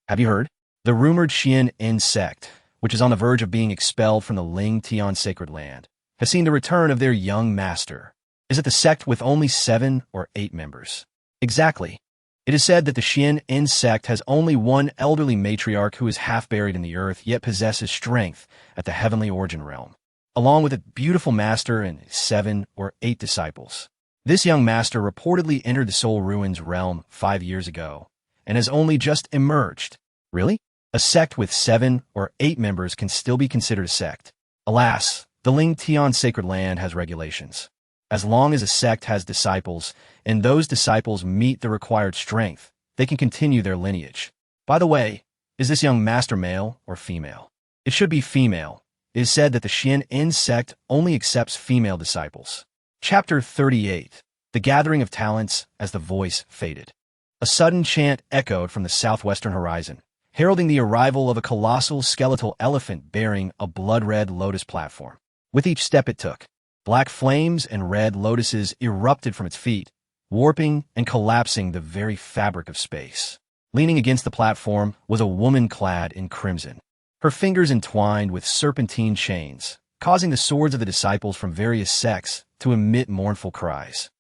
Have you heard? The rumored Xian sect, which is on the verge of being expelled from the Ling Xiao sacred land, has seen the return of their young master. Is it the sect with only 7 or 8 members? Exactly. It is said that the Xing Li sect has only one elderly matriarch who is half buried in the earth yet possesses strength at the heavenly origin realm, along with a beautiful master and 7 or 8 disciples. This young master reportedly entered the Soul Ruins realm 5 years ago and has only just emerged. Really? A sect with 7 or 8 members can still be considered a sect. Alas, the Ling Xiao sacred land has regulations. As long as a sect has disciples, and those disciples meet the required strength, they can continue their lineage. By the way, is this young master male or female? It should be female. It is said that the Xing Li sect only accepts female disciples. Chapter 38. The Gathering of Talents as the voice faded. A sudden chant echoed from the southwestern horizon, heralding the arrival of a colossal skeletal elephant bearing a blood-red lotus platform. With each step it took, black flames and red lotuses erupted from its feet, warping and collapsing the very fabric of space. Leaning against the platform was a woman clad in crimson, her fingers entwined with serpentine chains, causing the swords of the disciples from various sects to emit mournful cries.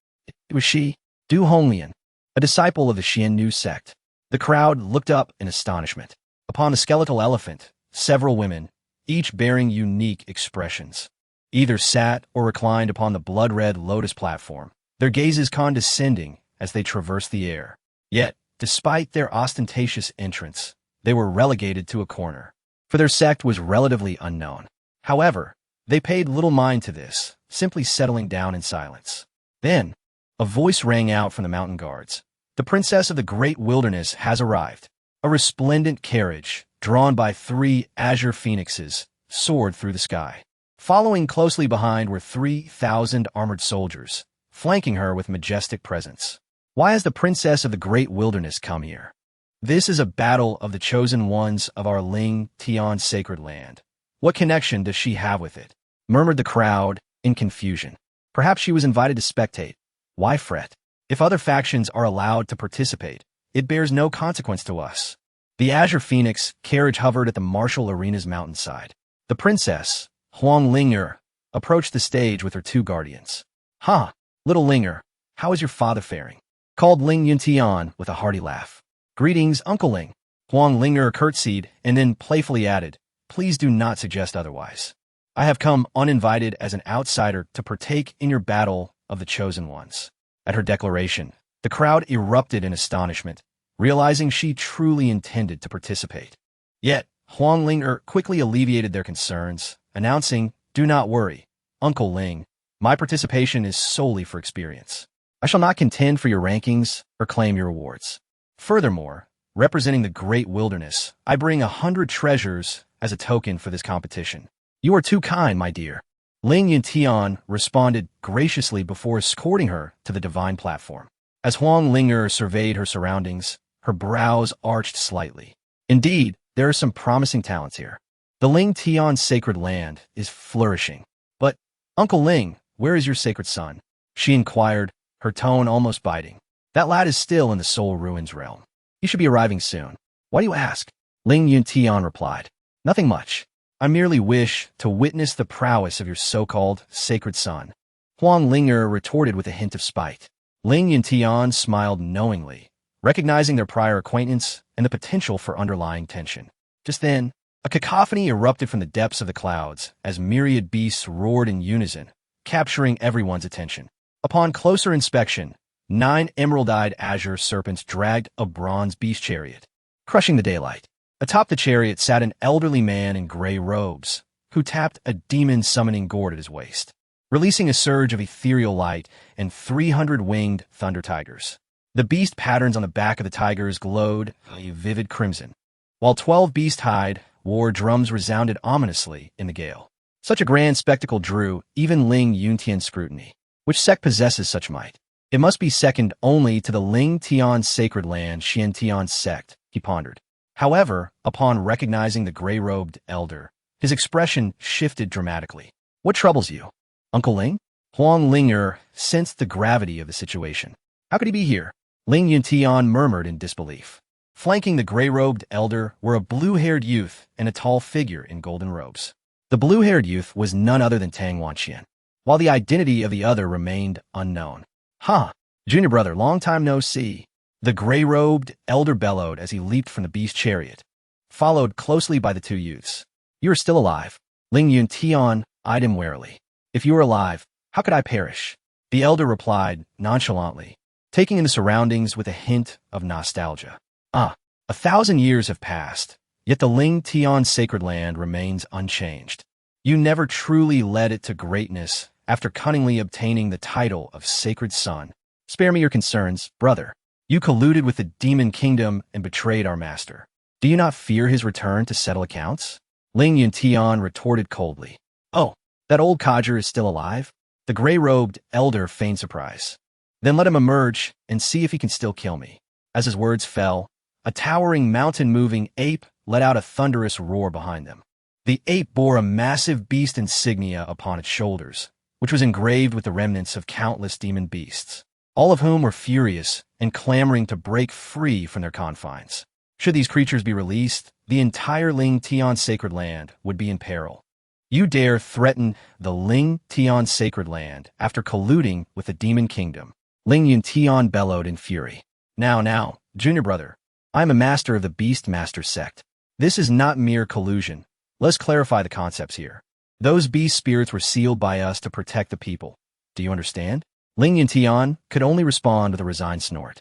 It was she, Du Honglian, a disciple of the Xing Li sect. The crowd looked up in astonishment. Upon the skeletal elephant, several women, each bearing unique expressions, either sat or reclined upon the blood-red lotus platform, their gazes condescending as they traversed the air. Yet, despite their ostentatious entrance, they were relegated to a corner, for their sect was relatively unknown. However, they paid little mind to this, simply settling down in silence. Then, a voice rang out from the mountain guards. The princess of the great wilderness has arrived. A resplendent carriage, drawn by 3 azure phoenixes, soared through the sky. Following closely behind were 3,000 armored soldiers, flanking her with majestic presence. Why has the princess of the great wilderness come here? This is a battle of the chosen ones of our Ling Xiao sacred land. What connection does she have with it? Murmured the crowd, in confusion. Perhaps she was invited to spectate. Why fret? If other factions are allowed to participate, it bears no consequence to us. The Azure Phoenix carriage hovered at the martial arena's mountainside. The princess, Huang Ling'er, approached the stage with her 2 guardians. "Ha, little Ling'er, how is your father faring?" called Ling Yuntian with a hearty laugh. "Greetings, Uncle Ling." Huang Ling'er curtsied and then playfully added, "Please do not suggest otherwise. I have come uninvited as an outsider to partake in your battle of the chosen ones." At her declaration, the crowd erupted in astonishment, realizing she truly intended to participate. Yet, Huang Ling'er quickly alleviated their concerns, announcing, "Do not worry, Uncle Ling. My participation is solely for experience. I shall not contend for your rankings or claim your rewards. Furthermore, representing the great wilderness, I bring 100 treasures as a token for this competition." "You are too kind, my dear." Ling Yuntian responded graciously before escorting her to the divine platform. As Huang Ling'er surveyed her surroundings, her brows arched slightly. Indeed, there are some promising talents here. The Ling Xiao sacred land is flourishing. But, Uncle Ling, where is your sacred son? She inquired, her tone almost biting. That lad is still in the Soul Ruins realm. He should be arriving soon. Why do you ask? Ling Yuntian replied. Nothing much. I merely wish to witness the prowess of your so-called sacred son. Huang Ling'er retorted with a hint of spite. Ling Yuntian smiled knowingly, recognizing their prior acquaintance and the potential for underlying tension. Just then, a cacophony erupted from the depths of the clouds as myriad beasts roared in unison, capturing everyone's attention. Upon closer inspection, 9 emerald-eyed azure serpents dragged a bronze beast chariot, crushing the daylight. Atop the chariot sat an elderly man in gray robes, who tapped a demon-summoning gourd at his waist, releasing a surge of ethereal light and 300 winged thunder tigers. The beast patterns on the back of the tigers glowed a vivid crimson, while 12 beast-hide war drums resounded ominously in the gale. Such a grand spectacle drew even Ling Yuntian's scrutiny. Which sect possesses such might? It must be second only to the Ling Xiao sacred land Xing Xiao sect, he pondered. However, upon recognizing the gray-robed elder, his expression shifted dramatically. What troubles you, Uncle Ling? Huang Ling'er sensed the gravity of the situation. How could he be here? Ling Yuntian murmured in disbelief. Flanking the gray-robed elder were a blue-haired youth and a tall figure in golden robes. The blue-haired youth was none other than Tang Wanqian, while the identity of the other remained unknown. "Huh, junior brother, long time no see," the gray-robed elder bellowed as he leaped from the beast chariot, followed closely by the two youths. "You are still alive." Ling Yuntian eyed him warily. "If you were alive, how could I perish?" The elder replied nonchalantly, taking in the surroundings with a hint of nostalgia. 1,000 years have passed, yet the Ling Tian sacred land remains unchanged. You never truly led it to greatness after cunningly obtaining the title of Sacred Son. Spare me your concerns, brother. You colluded with the demon kingdom and betrayed our master. Do you not fear his return to settle accounts?" Ling Yuntian retorted coldly. "Oh, that old codger is still alive?" The gray-robed elder feigned surprise. "Then let him emerge and see if he can still kill me." As his words fell, a towering mountain-moving ape let out a thunderous roar behind them. The ape bore a massive beast insignia upon its shoulders, which was engraved with the remnants of countless demon beasts, all of whom were furious and clamoring to break free from their confines. Should these creatures be released, the entire Ling Tian sacred land would be in peril. "You dare threaten the Ling Tian sacred land after colluding with the demon kingdom," Ling Yuntian bellowed in fury. Now, junior brother, I am a master of the Beast Master sect. This is not mere collusion. Let's clarify the concepts here. Those beast spirits were sealed by us to protect the people. Do you understand? Ling Yuntian could only respond with a resigned snort.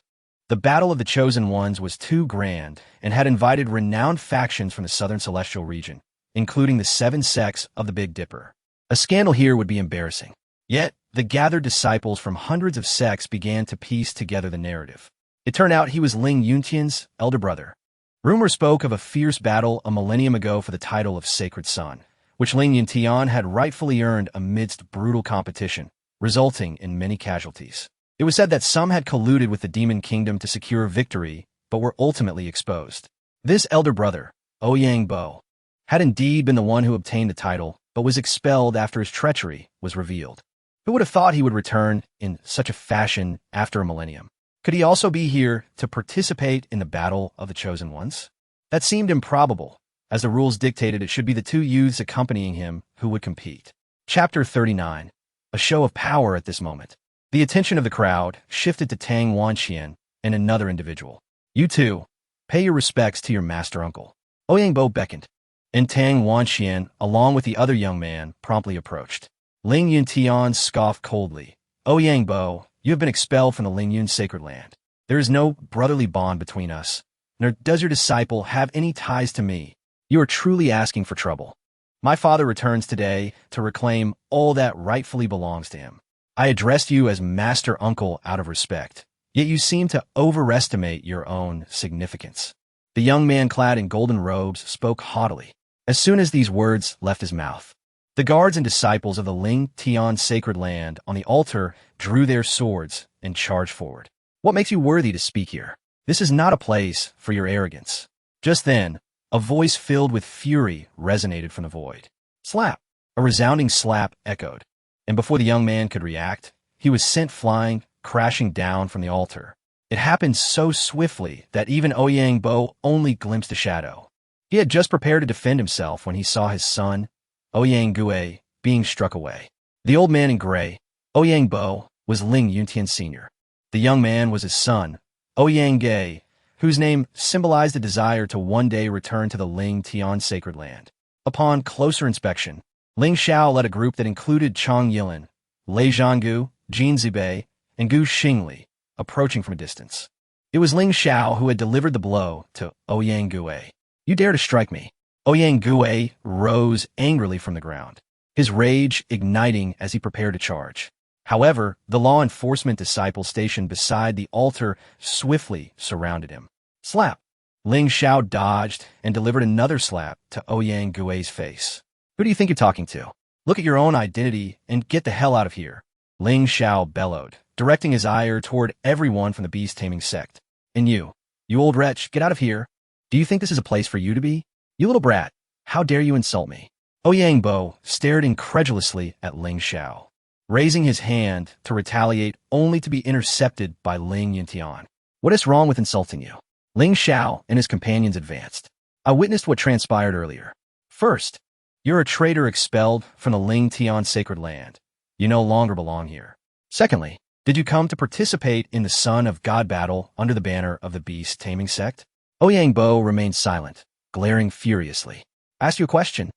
The Battle of the Chosen Ones was too grand and had invited renowned factions from the southern celestial region, including the 7 sects of the Big Dipper. A scandal here would be embarrassing. Yet, the gathered disciples from hundreds of sects began to piece together the narrative. It turned out he was Ling Yuntian's elder brother. Rumor spoke of a fierce battle a millennium ago for the title of Sacred Son, which Ling Yuntian had rightfully earned amidst brutal competition, resulting in many casualties. It was said that some had colluded with the demon kingdom to secure victory, but were ultimately exposed. This elder brother, Ouyang, had indeed been the one who obtained the title, but was expelled after his treachery was revealed. Who would have thought he would return in such a fashion after a millennium? Could he also be here to participate in the Battle of the Chosen Ones? That seemed improbable, as the rules dictated it should be the two youths accompanying him who would compete. Chapter 39. A show of power at this moment. The attention of the crowd shifted to Tang Wanqian and another individual. "You two, pay your respects to your master uncle." Ouyang beckoned, and Tang Wanqian, along with the other young man, promptly approached. Ling Yuntian scoffed coldly. "Ouyang, you have been expelled from the Ling Yun sacred land. There is no brotherly bond between us, nor does your disciple have any ties to me. You are truly asking for trouble. My father returns today to reclaim all that rightfully belongs to him. I addressed you as master uncle out of respect, yet you seem to overestimate your own significance." The young man clad in golden robes spoke haughtily. As soon as these words left his mouth, the guards and disciples of the Ling Tian sacred land on the altar drew their swords and charged forward. "What makes you worthy to speak here? This is not a place for your arrogance." Just then, a voice filled with fury resonated from the void. Slap! A resounding slap echoed, and before the young man could react, he was sent flying, crashing down from the altar. It happened so swiftly that even Ouyang only glimpsed a shadow. He had just prepared to defend himself when he saw his son, Ouyang, being struck away. The old man in gray, Ouyang, was Ling Yuntian Sr. The young man was his son, Ouyang, whose name symbolized a desire to one day return to the Ling Tian sacred land. Upon closer inspection, Ling Xiao led a group that included Chang Yilin, Lei Zhanggu, Jin Zibei, and Gu Xing Li, approaching from a distance. It was Ling Xiao who had delivered the blow to Ouyang. "You dare to strike me?" Ouyang rose angrily from the ground, his rage igniting as he prepared to charge. However, the law enforcement disciples stationed beside the altar swiftly surrounded him. Slap! Ling Xiao dodged and delivered another slap to Ouyang face. "Who do you think you're talking to? Look at your own identity and get the hell out of here," Ling Xiao bellowed, directing his ire toward everyone from the beast-taming sect. "And you old wretch, get out of here. Do you think this is a place for you to be? You little brat, how dare you insult me?" Ouyang stared incredulously at Ling Xiao, raising his hand to retaliate only to be intercepted by Ling Yuntian. "What is wrong with insulting you? Ling Xiao and his companions advanced. I witnessed what transpired earlier. First, you're a traitor expelled from the Ling Tian sacred land. You no longer belong here. Secondly, did you come to participate in the Son of God battle under the banner of the beast taming sect? Ouyang Bo remained silent, glaring furiously. Asked you a question?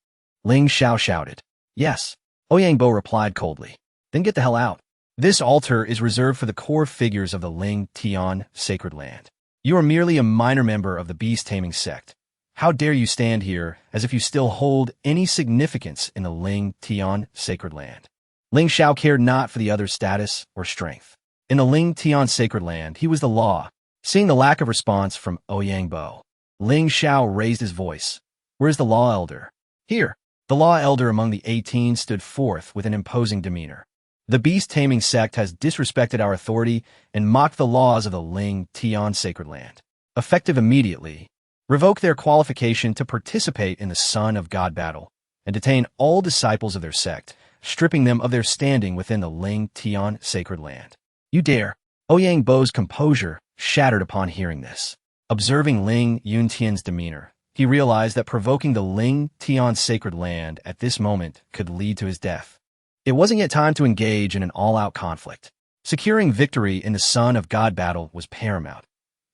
Ling Xiao shouted. Yes. Ouyang Bo replied coldly. Then get the hell out. This altar is reserved for the core figures of the Ling Tian sacred land. You are merely a minor member of the beast taming sect. How dare you stand here as if you still hold any significance in the Ling Tian sacred land? Ling Xiao cared not for the other's status or strength. In the Ling Tian sacred land, he was the law. Seeing the lack of response from Ouyang Bo, Ling Xiao raised his voice. Where's the law elder? Here. The law elder among the 18 stood forth with an imposing demeanor. The beast-taming sect has disrespected our authority and mocked the laws of the Ling Tian sacred land. Effective immediately, revoke their qualification to participate in the Son of God battle and detain all disciples of their sect, stripping them of their standing within the Ling Tian sacred land. You dare? Ouyang Bo's composure shattered upon hearing this. Observing Ling Yuntian's demeanor, he realized that provoking the Ling Tian sacred land at this moment could lead to his death. It wasn't yet time to engage in an all-out conflict. Securing victory in the Son of God battle was paramount.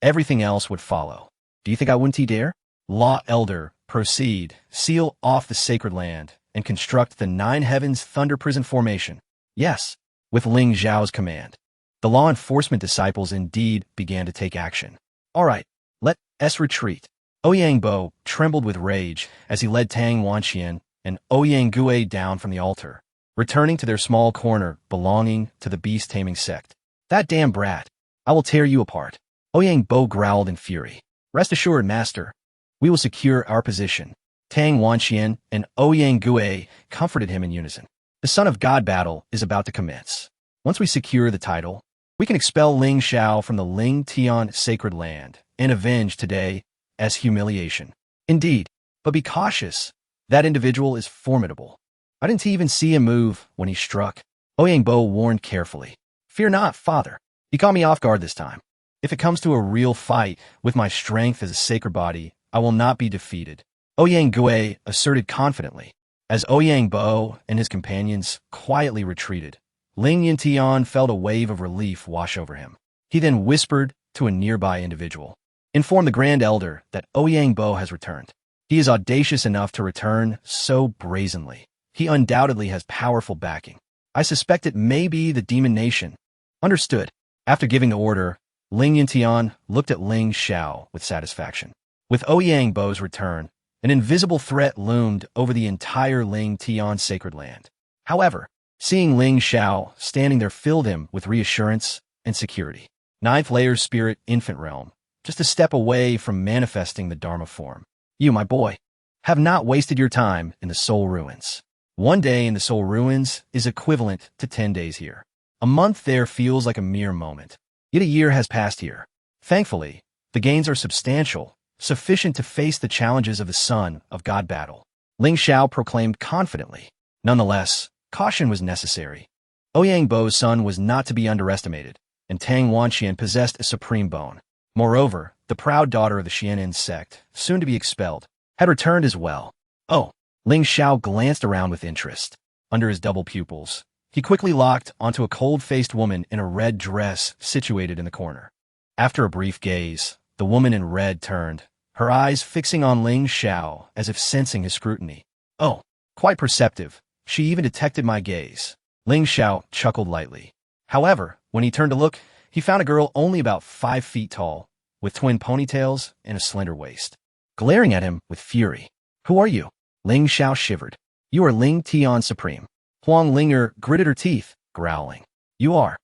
Everything else would follow. Do you think I wouldn't dare? Law Elder, proceed, seal off the sacred land, and construct the Nine Heavens Thunder Prison formation. Yes, with Ling Xiao's command. The law enforcement disciples indeed began to take action. All right, let us retreat. Ouyang Bo trembled with rage as he led Tang Wanxian and Ouyang Gue down from the altar, returning to their small corner belonging to the beast-taming sect. That damn brat! I will tear you apart. Ouyang Bo growled in fury. Rest assured, master. We will secure our position. Tang Wanxian and Ouyang Gue comforted him in unison. The Son of God battle is about to commence. Once we secure the title, we can expel Ling Xiao from the Ling Tian sacred land and avenge today as humiliation. Indeed, but be cautious. That individual is formidable. I didn't even see him move when he struck. Ouyang Bo warned carefully. Fear not, father. He caught me off guard this time. If it comes to a real fight with my strength as a sacred body, I will not be defeated. Ouyang Gue asserted confidently. As Ouyang Bo and his companions quietly retreated, Ling Yuntian felt a wave of relief wash over him. He then whispered to a nearby individual. Inform the Grand Elder that Ouyang Bo has returned. He is audacious enough to return so brazenly. He undoubtedly has powerful backing. I suspect it may be the Demon Nation. Understood. After giving the order, Ling Yuntian looked at Ling Xiao with satisfaction. With Ouyang Bo's return, an invisible threat loomed over the entire Ling Tian sacred land. However, seeing Ling Xiao standing there filled him with reassurance and security. Ninth layer spirit infant realm, just a step away from manifesting the Dharma form. You, my boy, have not wasted your time in the soul ruins. One day in the soul ruins is equivalent to 10 days here. A month there feels like a mere moment. Yet a year has passed here. Thankfully, the gains are substantial, sufficient to face the challenges of the Son of God battle. Ling Xiao proclaimed confidently. Nonetheless, caution was necessary. Ouyang Bo's son was not to be underestimated, and Tang Wanxian possessed a supreme bone. Moreover, the proud daughter of the Xianin sect, soon to be expelled, had returned as well. Oh, Ling Xiao glanced around with interest. Under his double pupils, he quickly locked onto a cold-faced woman in a red dress situated in the corner. After a brief gaze, the woman in red turned, her eyes fixing on Ling Xiao as if sensing his scrutiny. Oh, quite perceptive. She even detected my gaze. Ling Xiao chuckled lightly. However, when he turned to look, he found a girl only about 5 feet tall, with twin ponytails and a slender waist, glaring at him with fury. Who are you? Ling Xiao shivered. You are Ling Tian Supreme. Huang Linger gritted her teeth, growling. You are.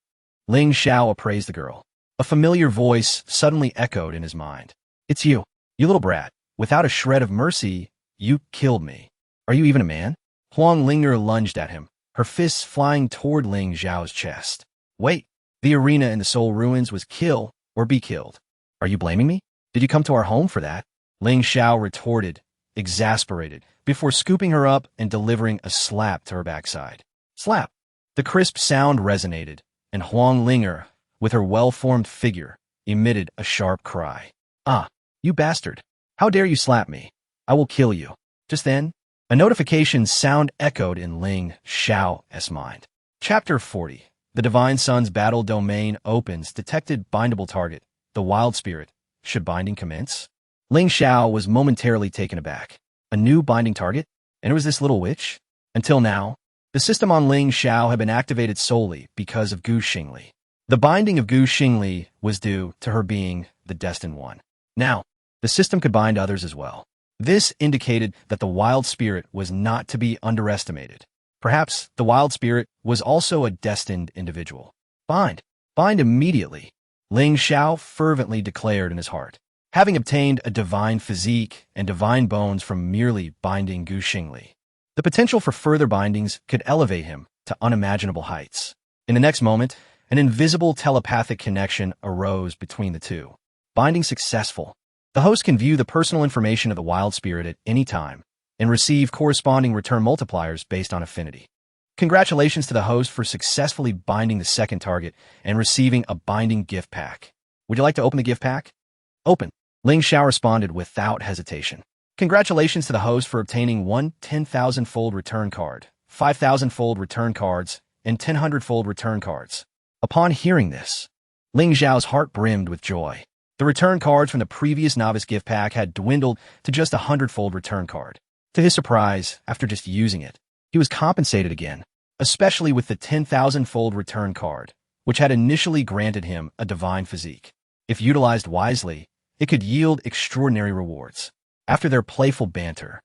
Ling Xiao appraised the girl. A familiar voice suddenly echoed in his mind. It's you, you little brat. Without a shred of mercy, you killed me. Are you even a man? Huang Linger lunged at him, her fists flying toward Ling Xiao's chest. Wait, the arena in the soul ruins was kill or be killed. Are you blaming me? Did you come to our home for that? Ling Xiao retorted, exasperated, before scooping her up and delivering a slap to her backside. Slap! The crisp sound resonated, and Huang Linger, with her well-formed figure, emitted a sharp cry. "Ah, you bastard. How dare you slap me? I will kill you." Just then, a notification sound echoed in Ling Xiao's mind. Chapter 40. The Divine Son's Battle Domain opens. Detected bindable target. The Wild Spirit. Should binding commence? Ling Xiao was momentarily taken aback. A new binding target? And it was this little witch? Until now, the system on Ling Xiao had been activated solely because of Xing Li. The binding of Xing Li was due to her being the destined one. Now, the system could bind others as well. This indicated that the wild spirit was not to be underestimated. Perhaps the wild spirit was also a destined individual. Bind. Bind immediately, Ling Xiao fervently declared in his heart. Having obtained a divine physique and divine bones from merely binding Xing Li, the potential for further bindings could elevate him to unimaginable heights. In the next moment, an invisible telepathic connection arose between the two. Binding successful. The host can view the personal information of the wild spirit at any time and receive corresponding return multipliers based on affinity. Congratulations to the host for successfully binding the second target and receiving a binding gift pack. Would you like to open the gift pack? Open. Ling Xiao responded without hesitation. Congratulations to the host for obtaining 1 10,000-fold return card, 5,000-fold return cards, and 1,000-fold return cards. Upon hearing this, Ling Xiao's heart brimmed with joy. The return cards from the previous novice gift pack had dwindled to just a 100-fold return card. To his surprise, after just using it, he was compensated again, especially with the 10,000-fold return card, which had initially granted him a divine physique. If utilized wisely, it could yield extraordinary rewards. After their playful banter,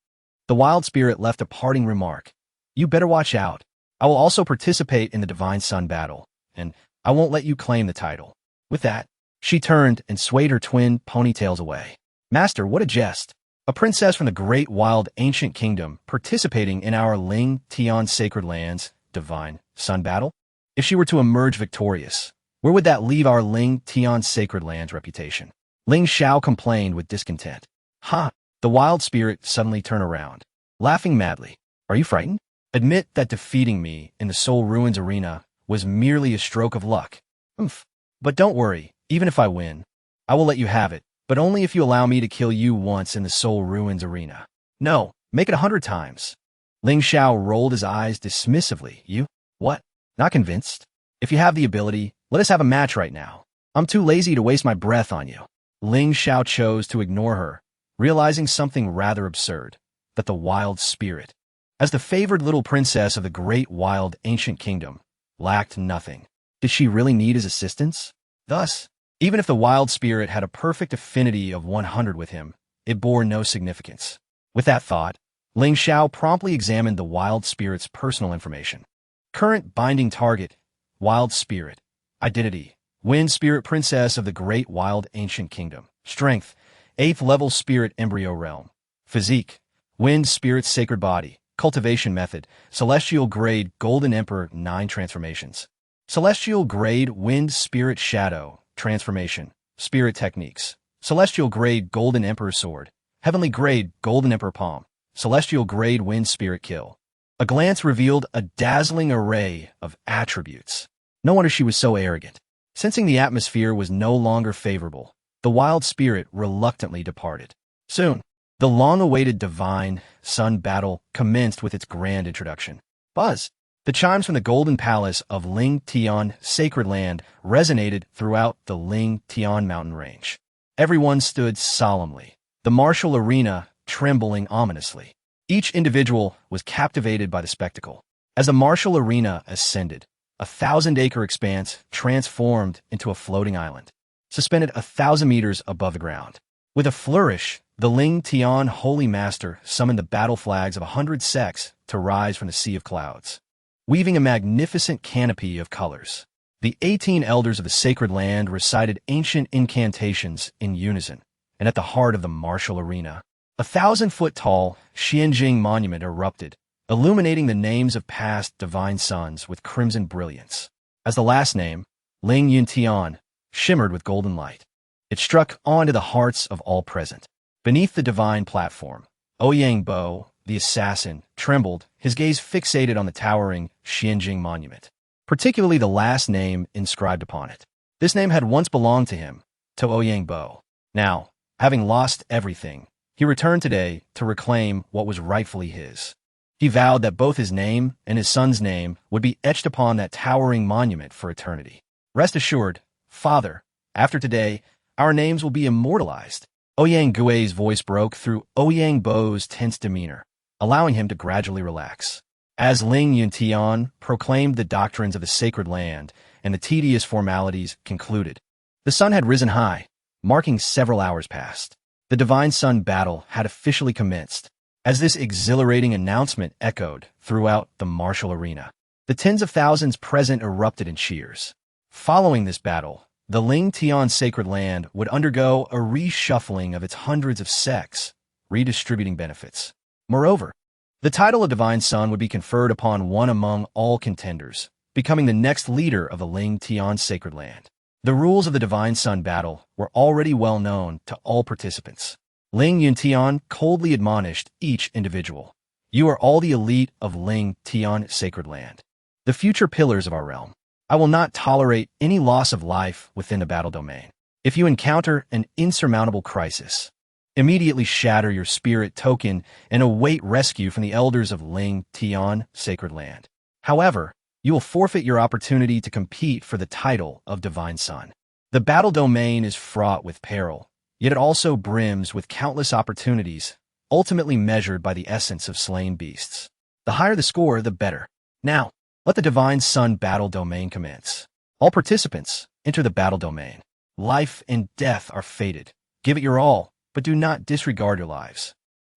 the wild spirit left a parting remark. "You better watch out. I will also participate in the Divine Son battle, and I won't let you claim the title." With that, she turned and swayed her twin ponytails away. "Master, what a jest. A princess from the great wild ancient kingdom participating in our Ling Tian Sacred Lands Divine Son battle? If she were to emerge victorious, where would that leave our Ling Tian Sacred Lands reputation?" Ling Xiao complained with discontent. "Ha!" The wild spirit suddenly turned around, laughing madly. "Are you frightened? Admit that defeating me in the Soul Ruins arena was merely a stroke of luck. Oomph. But don't worry, even if I win, I will let you have it, but only if you allow me to kill you once in the Soul Ruins arena. No, make it 100 times. Ling Xiao rolled his eyes dismissively. "You? What? Not convinced? If you have the ability, let us have a match right now. I'm too lazy to waste my breath on you." Ling Xiao chose to ignore her, realizing something rather absurd, that the wild spirit, as the favored little princess of the great wild ancient kingdom, lacked nothing. Did she really need his assistance? Thus, even if the wild spirit had a perfect affinity of 100 with him, it bore no significance. With that thought, Ling Xiao promptly examined the wild spirit's personal information. Current binding target, wild spirit. Identity, wind spirit princess of the great wild ancient kingdom. Strength, 8th level spirit embryo realm. Physique, wind spirit sacred body. Cultivation method, celestial grade golden emperor 9 transformations. Celestial grade wind spirit shadow transformation. Spirit techniques. Celestial grade golden emperor sword. Heavenly grade golden emperor palm. Celestial grade wind spirit kill. A glance revealed a dazzling array of attributes. No wonder she was so arrogant. Sensing the atmosphere was no longer favorable, the wild spirit reluctantly departed. Soon, the long-awaited Divine Son battle commenced with its grand introduction. Buzz! The chimes from the Golden Palace of Ling Tian Sacred Land resonated throughout the Ling Tian mountain range. Everyone stood solemnly, the martial arena trembling ominously. Each individual was captivated by the spectacle. As the martial arena ascended, a 1,000-acre expanse transformed into a floating island, suspended 1,000 meters above the ground. With a flourish, the Ling Tian Holy Master summoned the battle flags of 100 sects to rise from the sea of clouds, weaving a magnificent canopy of colors. The 18 elders of the sacred land recited ancient incantations in unison, and at the heart of the martial arena, a 1,000-foot-tall Xianjing monument erupted, illuminating the names of past divine sons with crimson brilliance. As the last name, Ling Yuntian, shimmered with golden light, it struck onto the hearts of all present. Beneath the divine platform, Ouyang Bo, the assassin, trembled, his gaze fixated on the towering Xianjing monument, particularly the last name inscribed upon it. This name had once belonged to him, to Ouyang Bo. Now, Having lost everything, he returned today to reclaim what was rightfully his. He vowed that both his name and his son's name would be etched upon that towering monument for eternity. Rest assured, Father, after today, our names will be immortalized. Ouyang Gui's voice broke through Ouyang Bo's tense demeanor, allowing him to gradually relax. As Ling Yuntian proclaimed the doctrines of the sacred land and the tedious formalities concluded, the sun had risen high, marking several hours past. The Divine Sun battle had officially commenced. As this exhilarating announcement echoed throughout the martial arena, the tens of thousands present erupted in cheers. Following this battle, the Ling Tian sacred land would undergo a reshuffling of its hundreds of sects, redistributing benefits. Moreover, the title of Divine Sun would be conferred upon one among all contenders, becoming the next leader of the Ling Tian sacred land. The rules of the Divine Sun battle were already well known to all participants. Ling Yuntian coldly admonished each individual. You are all the elite of Ling Tian sacred land, the future pillars of our realm. I will not tolerate any loss of life within the battle domain. If you encounter an insurmountable crisis, immediately shatter your spirit token and await rescue from the elders of Ling Tian sacred land. However, you will forfeit your opportunity to compete for the title of Divine Sun. The battle domain is fraught with peril, yet it also brims with countless opportunities, ultimately measured by the essence of slain beasts. The higher the score, the better. Now, let the Divine Sun battle domain commence. All participants enter the battle domain. Life and death are fated. Give it your all, but do not disregard your lives.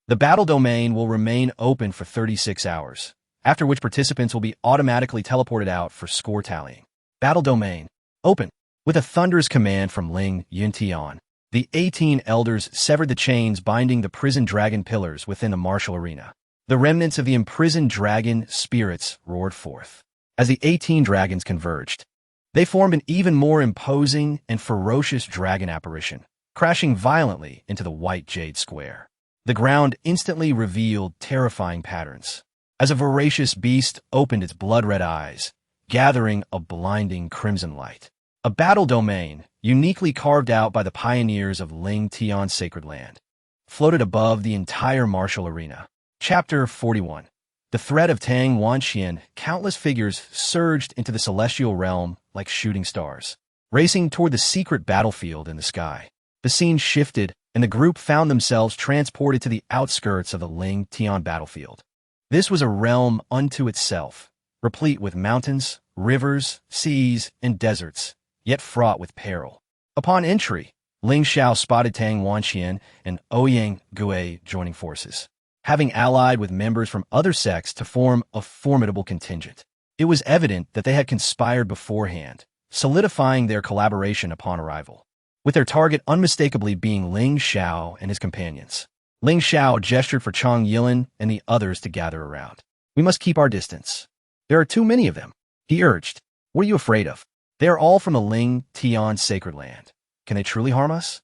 The battle domain will remain open for 36 hours, after which participants will be automatically teleported out for score tallying. Battle domain open. With a thunderous command from Ling Yuntian, the 18 elders severed the chains binding the prison dragon pillars within the martial arena. The remnants of the imprisoned dragon spirits roared forth. As the 18 dragons converged, they formed an even more imposing and ferocious dragon apparition, crashing violently into the white jade square. The ground instantly revealed terrifying patterns, as a voracious beast opened its blood-red eyes, gathering a blinding crimson light. A battle domain, uniquely carved out by the pioneers of Ling Tian sacred land, floated above the entire martial arena. Chapter 41. The threat of Tang Wanxian, countless figures surged into the celestial realm like shooting stars, racing toward the secret battlefield in the sky. The scene shifted, and the group found themselves transported to the outskirts of the Ling Tian battlefield. This was a realm unto itself, replete with mountains, rivers, seas, and deserts, yet fraught with peril. Upon entry, Ling Xiao spotted Tang Wanxian and Ouyang Gui joining forces, having allied with members from other sects to form a formidable contingent. It was evident that they had conspired beforehand, solidifying their collaboration upon arrival, with their target unmistakably being Ling Xiao and his companions. Ling Xiao gestured for Chang Yilin and the others to gather around. We must keep our distance. There are too many of them, he urged. What are you afraid of? They are all from the Ling Tian sacred land. Can they truly harm us?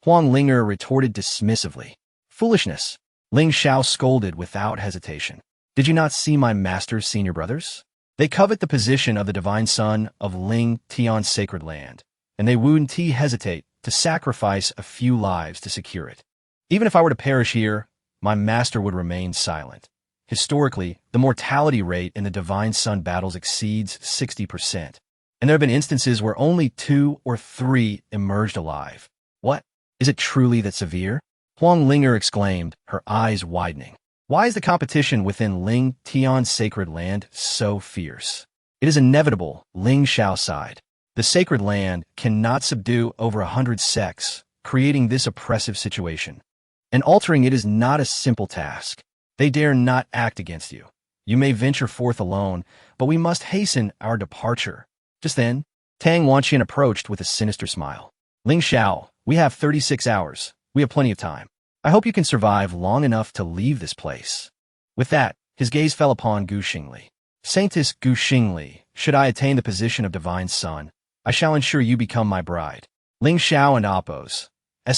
Huang Linger retorted dismissively. Foolishness. Ling Xiao scolded without hesitation. Did you not see my master's senior brothers? They covet the position of the Divine Sun of Ling Tian's sacred land, and they wouldn't hesitate to sacrifice a few lives to secure it. Even if I were to perish here, my master would remain silent. Historically, the mortality rate in the Divine Sun battles exceeds 60%, and there have been instances where only 2 or 3 emerged alive. What? Is it truly that severe? Huang Linger exclaimed, her eyes widening. Why is the competition within Ling Tian's sacred land so fierce? It is inevitable, Ling Xiao sighed. The sacred land cannot subdue over 100 sects, creating this oppressive situation. And altering it is not a simple task. They dare not act against you. You may venture forth alone, but we must hasten our departure. Just then, Tang Wanxian approached with a sinister smile. Ling Xiao, we have 36 hours. We have plenty of time. I hope you can survive long enough to leave this place. With that, his gaze fell upon Xing Li. Saintess Xing Li, should I attain the position of Divine Sun, I shall ensure you become my bride. Ling Xiao and Appo's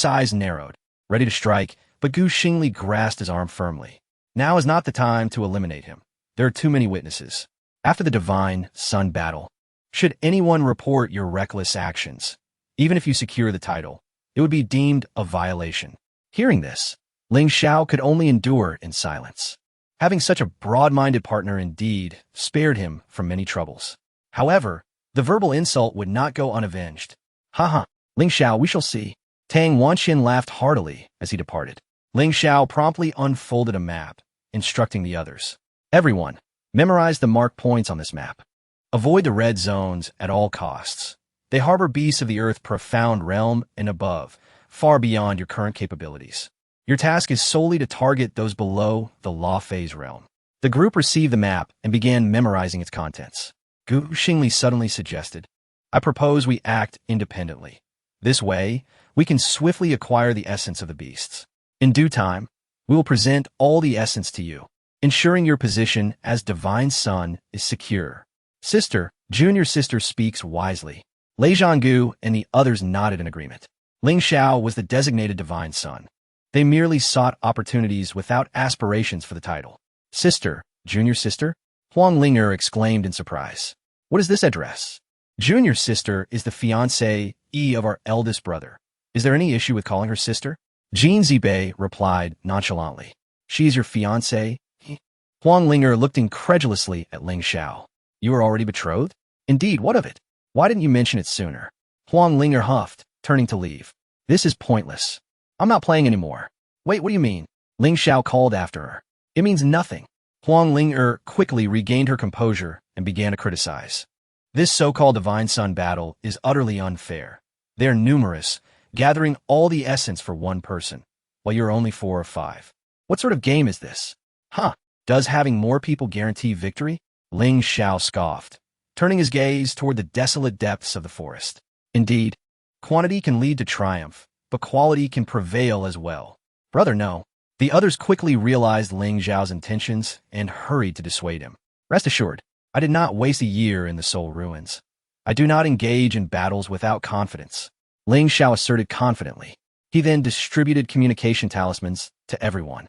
eyes narrowed, ready to strike, but Xing Li grasped his arm firmly. Now is not the time to eliminate him. There are too many witnesses. After the Divine Sun battle, should anyone report your reckless actions, even if you secure the title, it it would be deemed a violation. Hearing this, Ling Xiao could only endure in silence. Having such a broad-minded partner indeed spared him from many troubles. However, the verbal insult would not go unavenged. Haha, Ling Xiao, we shall see. Tang Wanxian laughed heartily as he departed. Ling Xiao promptly unfolded a map, instructing the others. Everyone, memorize the marked points on this map. Avoid the red zones at all costs. They harbor beasts of the earth's profound realm and above, far beyond your current capabilities. Your task is solely to target those below the law phase realm. The group received the map and began memorizing its contents. Xing Li suddenly suggested, I propose we act independently. This way, we can swiftly acquire the essence of the beasts. In due time, we will present all the essence to you, ensuring your position as Divine Son is secure. Sister, junior sister speaks wisely. Lei Zhanggu and the others nodded in agreement. Ling Xiao was the designated Divine Son. They merely sought opportunities without aspirations for the title. Sister, junior sister? Huang Linger exclaimed in surprise. What is this address? Junior sister is the fiancée of our eldest brother. Is there any issue with calling her sister? Jin Zibei replied nonchalantly. She is your fiancée? Huang Linger looked incredulously at Ling Xiao. You are already betrothed? Indeed, what of it? Why didn't you mention it sooner? Huang Linger huffed, turning to leave. This is pointless. I'm not playing anymore. Wait, what do you mean? Ling Xiao called after her. It means nothing. Huang Linger quickly regained her composure and began to criticize. This so-called Divine Son battle is utterly unfair. They are numerous, gathering all the essence for one person, while you're only 4 or 5. What sort of game is this? Huh, does having more people guarantee victory? Ling Xiao scoffed, turning his gaze toward the desolate depths of the forest. Indeed, quantity can lead to triumph, but quality can prevail as well. Brother, no. The others quickly realized Ling Xiao's intentions and hurried to dissuade him. Rest assured, I did not waste a year in the Soul Ruins. I do not engage in battles without confidence. Ling Xiao asserted confidently. He then distributed communication talismans to everyone.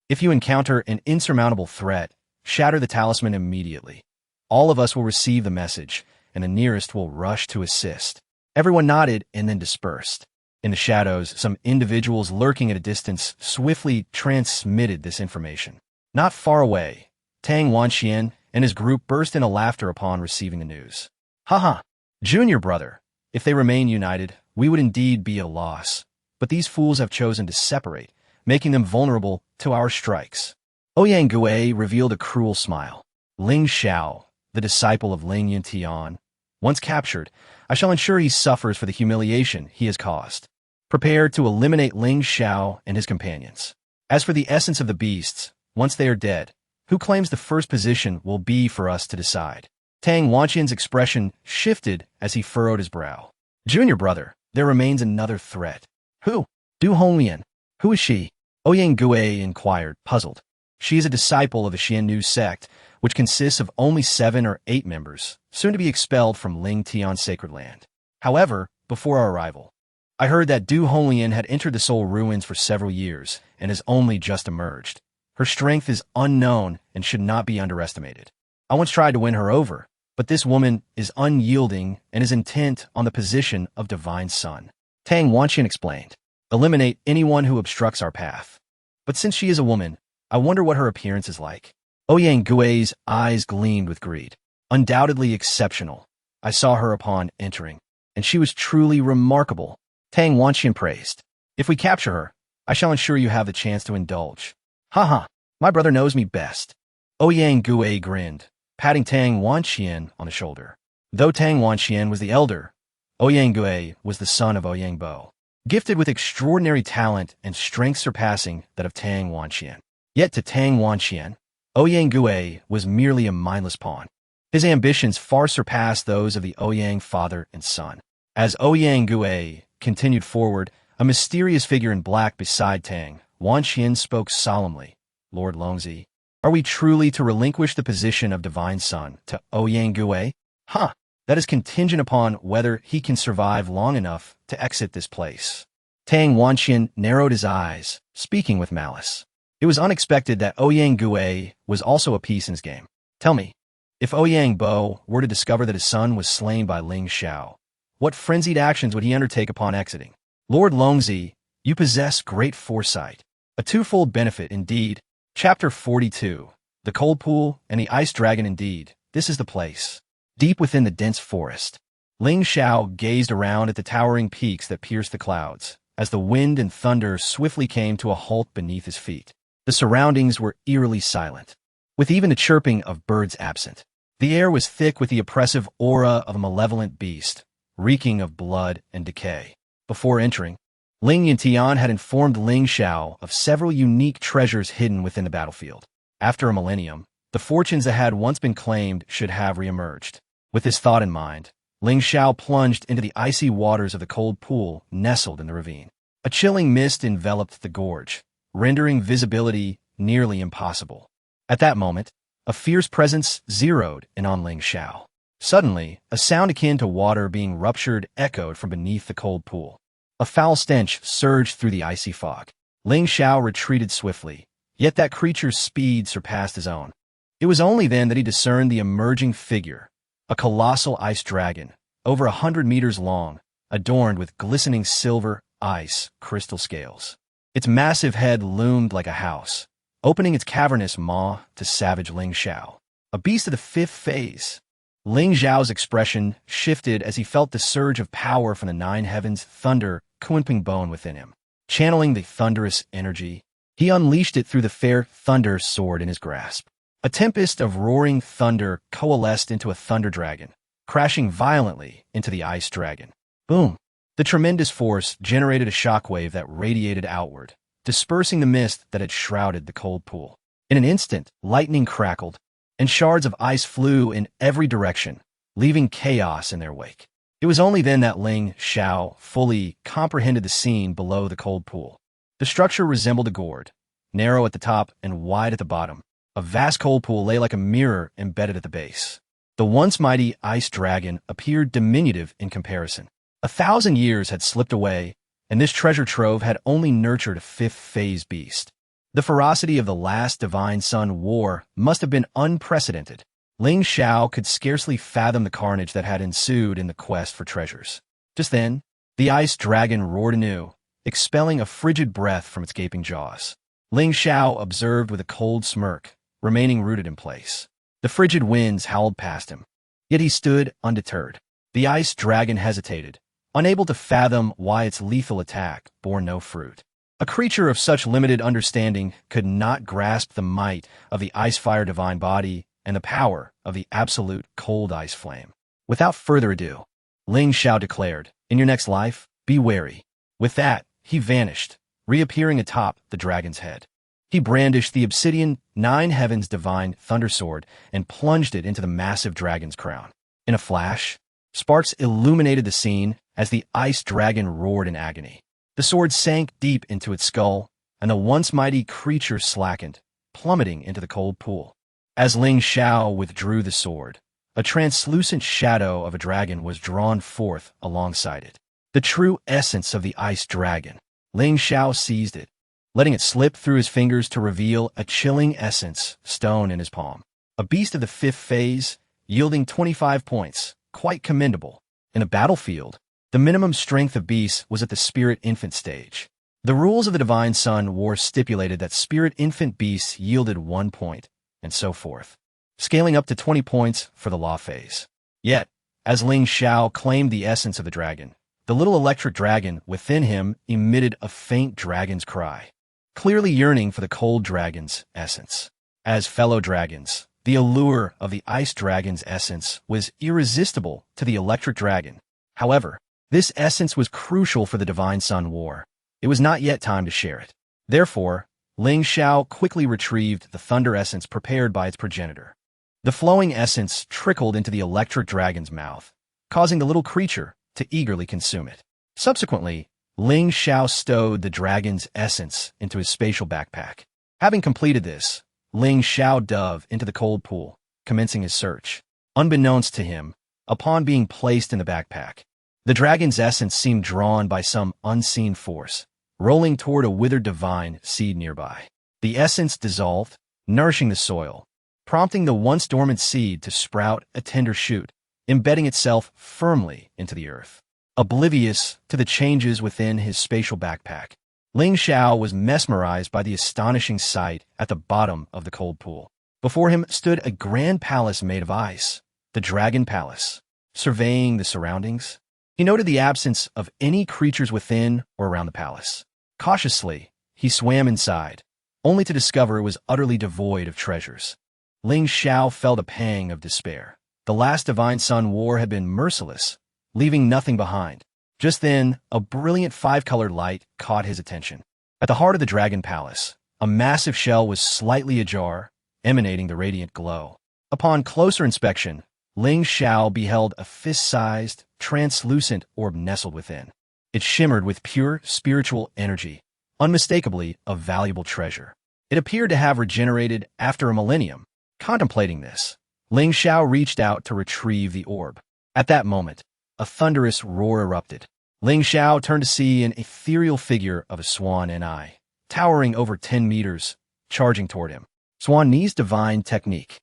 If you encounter an insurmountable threat, shatter the talisman immediately. All of us will receive the message, and the nearest will rush to assist. Everyone nodded and then dispersed. In the shadows, some individuals lurking at a distance swiftly transmitted this information. Not far away, Tang Wanxian and his group burst into laughter upon receiving the news. Haha, junior brother, if they remain united, we would indeed be a loss. But these fools have chosen to separate, making them vulnerable to our strikes. Ouyang Gui revealed a cruel smile. Ling Xiao, the disciple of Ling Yuntian, once captured, I shall ensure he suffers for the humiliation he has caused. Prepare to eliminate Ling Xiao and his companions. As for the essence of the beasts, once they are dead, who claims the first position will be for us to decide. Tang Wanxian's expression shifted as he furrowed his brow. Junior brother, there remains another threat. Who? Du Honglian. Who is she? Ouyang Gui inquired, puzzled. She is a disciple of the Xiannu sect, which consists of only 7 or 8 members, soon to be expelled from Ling Tian's sacred land. However, before our arrival, I heard that Du Honglian had entered the Soul Ruins for several years and has only just emerged. Her strength is unknown and should not be underestimated. I once tried to win her over, but this woman is unyielding and is intent on the position of Divine Son. Tang Wanxian explained. Eliminate anyone who obstructs our path. But since she is a woman, I wonder what her appearance is like. Ouyang Gui's eyes gleamed with greed. Undoubtedly exceptional. I saw her upon entering, and she was truly remarkable. Tang Wanxian praised. If we capture her, I shall ensure you have the chance to indulge. Haha, my brother knows me best. Ouyang Gui grinned, patting Tang Wanxian on the shoulder. Though Tang Wanxian was the elder, Ouyang Gui was the son of Ouyang Bo, gifted with extraordinary talent and strength surpassing that of Tang Wanxian. Yet to Tang Wanxian, Ouyang Gui was merely a mindless pawn. His ambitions far surpassed those of the Ouyang father and son. As Ouyang Gui continued forward, a mysterious figure in black beside Tang Wanxian spoke solemnly. Lord Longzi, are we truly to relinquish the position of Divine Son to Ouyang Gui? Huh, that is contingent upon whether he can survive long enough to exit this place. Tang Wanxian narrowed his eyes, speaking with malice. It was unexpected that Ouyang Gui was also a piece in his game. Tell me, if Ouyang Bo were to discover that his son was slain by Ling Xiao, what frenzied actions would he undertake upon exiting? Lord Longzi, you possess great foresight. A twofold benefit indeed. Chapter 42. The Cold Pool and the Ice Dragon indeed. This is the place. Deep within the dense forest, Ling Xiao gazed around at the towering peaks that pierced the clouds, as the wind and thunder swiftly came to a halt beneath his feet. The surroundings were eerily silent, with even the chirping of birds absent. The air was thick with the oppressive aura of a malevolent beast, reeking of blood and decay. Before entering, Ling Yantian had informed Ling Xiao of several unique treasures hidden within the battlefield. After a millennium, the fortunes that had once been claimed should have reemerged. With this thought in mind, Ling Xiao plunged into the icy waters of the cold pool nestled in the ravine. A chilling mist enveloped the gorge, rendering visibility nearly impossible. At that moment, a fierce presence zeroed in on Ling Xiao. Suddenly, a sound akin to water being ruptured echoed from beneath the cold pool. A foul stench surged through the icy fog. Ling Xiao retreated swiftly, yet that creature's speed surpassed his own. It was only then that he discerned the emerging figure, a colossal ice dragon, over 100 meters long, adorned with glistening silver, ice, crystal scales. Its massive head loomed like a house, opening its cavernous maw to savage Ling Xiao. A beast of the fifth phase. Ling Xiao's expression shifted as he felt the surge of power from the nine heavens' thunder quimping bone within him. Channeling the thunderous energy, he unleashed it through the fair thunder sword in his grasp. A tempest of roaring thunder coalesced into a thunder dragon, crashing violently into the ice dragon. Boom! The tremendous force generated a shockwave that radiated outward, dispersing the mist that had shrouded the cold pool. In an instant, lightning crackled, and shards of ice flew in every direction, leaving chaos in their wake. It was only then that Ling Xiao fully comprehended the scene below the cold pool. The structure resembled a gourd, narrow at the top and wide at the bottom. A vast cold pool lay like a mirror embedded at the base. The once mighty ice dragon appeared diminutive in comparison. 1,000 years had slipped away, and this treasure trove had only nurtured a fifth-phase beast. The ferocity of the last Divine Sun war must have been unprecedented. Ling Xiao could scarcely fathom the carnage that had ensued in the quest for treasures. Just then, the ice dragon roared anew, expelling a frigid breath from its gaping jaws. Ling Xiao observed with a cold smirk, remaining rooted in place. The frigid winds howled past him, yet he stood undeterred. The ice dragon hesitated, unable to fathom why its lethal attack bore no fruit. A creature of such limited understanding could not grasp the might of the ice-fire divine body and the power of the absolute cold ice flame. Without further ado, Ling Xiao declared, "In your next life, be wary." With that, he vanished, reappearing atop the dragon's head. He brandished the obsidian nine heavens divine thunder sword and plunged it into the massive dragon's crown. In a flash, sparks illuminated the scene as the ice dragon roared in agony. The sword sank deep into its skull, and the once mighty creature slackened, plummeting into the cold pool. As Ling Xiao withdrew the sword, a translucent shadow of a dragon was drawn forth alongside it. The true essence of the ice dragon. Ling Xiao seized it, letting it slip through his fingers to reveal a chilling essence stone in his palm. A beast of the fifth phase, yielding 25 points, quite commendable. In a battlefield, the minimum strength of beasts was at the spirit infant stage. The rules of the Divine Sun War stipulated that spirit infant beasts yielded 1 point, and so forth, scaling up to 20 points for the law phase. Yet, as Ling Xiao claimed the essence of the dragon, the little electric dragon within him emitted a faint dragon's cry, clearly yearning for the cold dragon's essence. As fellow dragons, the allure of the ice dragon's essence was irresistible to the electric dragon. However, this essence was crucial for the Divine Sun War. It was not yet time to share it. Therefore, Ling Xiao quickly retrieved the thunder essence prepared by its progenitor. The flowing essence trickled into the electric dragon's mouth, causing the little creature to eagerly consume it. Subsequently, Ling Xiao stowed the dragon's essence into his spatial backpack. Having completed this, Ling Xiao dove into the cold pool, commencing his search. Unbeknownst to him, upon being placed in the backpack, the dragon's essence seemed drawn by some unseen force, rolling toward a withered divine seed nearby. The essence dissolved, nourishing the soil, prompting the once dormant seed to sprout a tender shoot, embedding itself firmly into the earth. oblivious to the changes within his spatial backpack. Ling Xiao was mesmerized by the astonishing sight at the bottom of the cold pool. Before him stood a grand palace made of ice, the Dragon Palace. Surveying the surroundings, he noted the absence of any creatures within or around the palace. Cautiously, he swam inside, only to discover it was utterly devoid of treasures. Ling Xiao felt a pang of despair. The last divine sun war had been merciless, leaving nothing behind. Just then, a brilliant five-colored light caught his attention. At the heart of the Dragon Palace, a massive shell was slightly ajar, emanating the radiant glow. Upon closer inspection, Ling Xiao beheld a fist-sized, translucent orb nestled within. It shimmered with pure spiritual energy, unmistakably a valuable treasure. It appeared to have regenerated after a millennium. Contemplating this, Ling Xiao reached out to retrieve the orb. At that moment, a thunderous roar erupted. Ling Xiao turned to see an ethereal figure of a swan Ni, towering over 10 meters, charging toward him. Swan Ni's divine technique.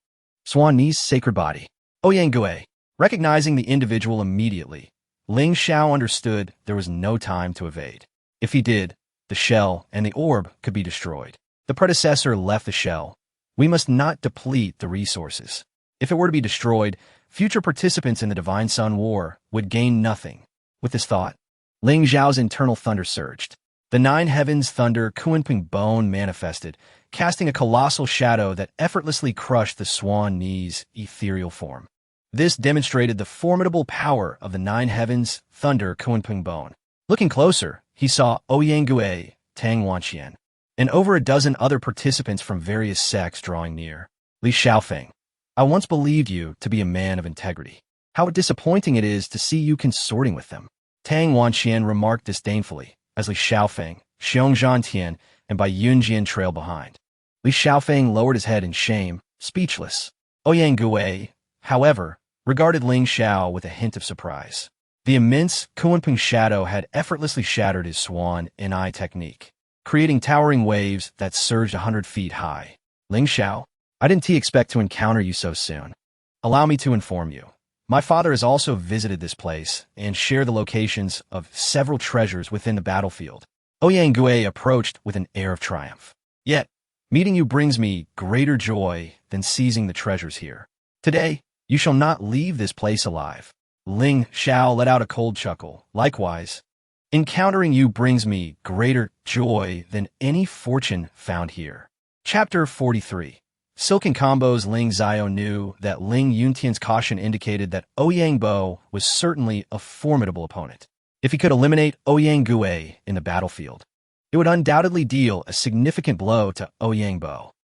Swan Ni's sacred body. Ouyang. Recognizing the individual immediately, Ling Xiao understood there was no time to evade. If he did, the shell and the orb could be destroyed. The predecessor left the shell. We must not deplete the resources. If it were to be destroyed, future participants in the Divine Sun War would gain nothing. With this thought, Ling Xiao's internal thunder surged. The nine heavens thunder Kunping bone manifested, casting a colossal shadow that effortlessly crushed the Swan Ni's ethereal form. This demonstrated the formidable power of the nine heavens thunder Kunping bone. Looking closer, he saw Ouyang, Tang Wanqian, and over a dozen other participants from various sects drawing near. Li Xiaofeng, I once believed you to be a man of integrity. How disappointing it is to see you consorting with them. Tang Wanqian remarked disdainfully, as Li Xiaofeng, Xiong Zhantian, and Bai Yunjian trailed behind. Li Xiaofeng lowered his head in shame, speechless. Ouyang, however, regarded Ling Xiao with a hint of surprise. The immense Kunping shadow had effortlessly shattered his swan Ni technique, creating towering waves that surged 100 feet high. Ling Xiao, I didn't expect to encounter you so soon. Allow me to inform you. My father has also visited this place and shared the locations of several treasures within the battlefield. Ouyang approached with an air of triumph. Yet, meeting you brings me greater joy than seizing the treasures here. Today, you shall not leave this place alive. Ling Xiao let out a cold chuckle. Likewise, encountering you brings me greater joy than any fortune found here. Chapter 43. Silken Combos. Ling Xiao knew that Ling Yuntian's caution indicated that Ouyang was certainly a formidable opponent. If he could eliminate Ouyang in the battlefield, it would undoubtedly deal a significant blow to Ouyang.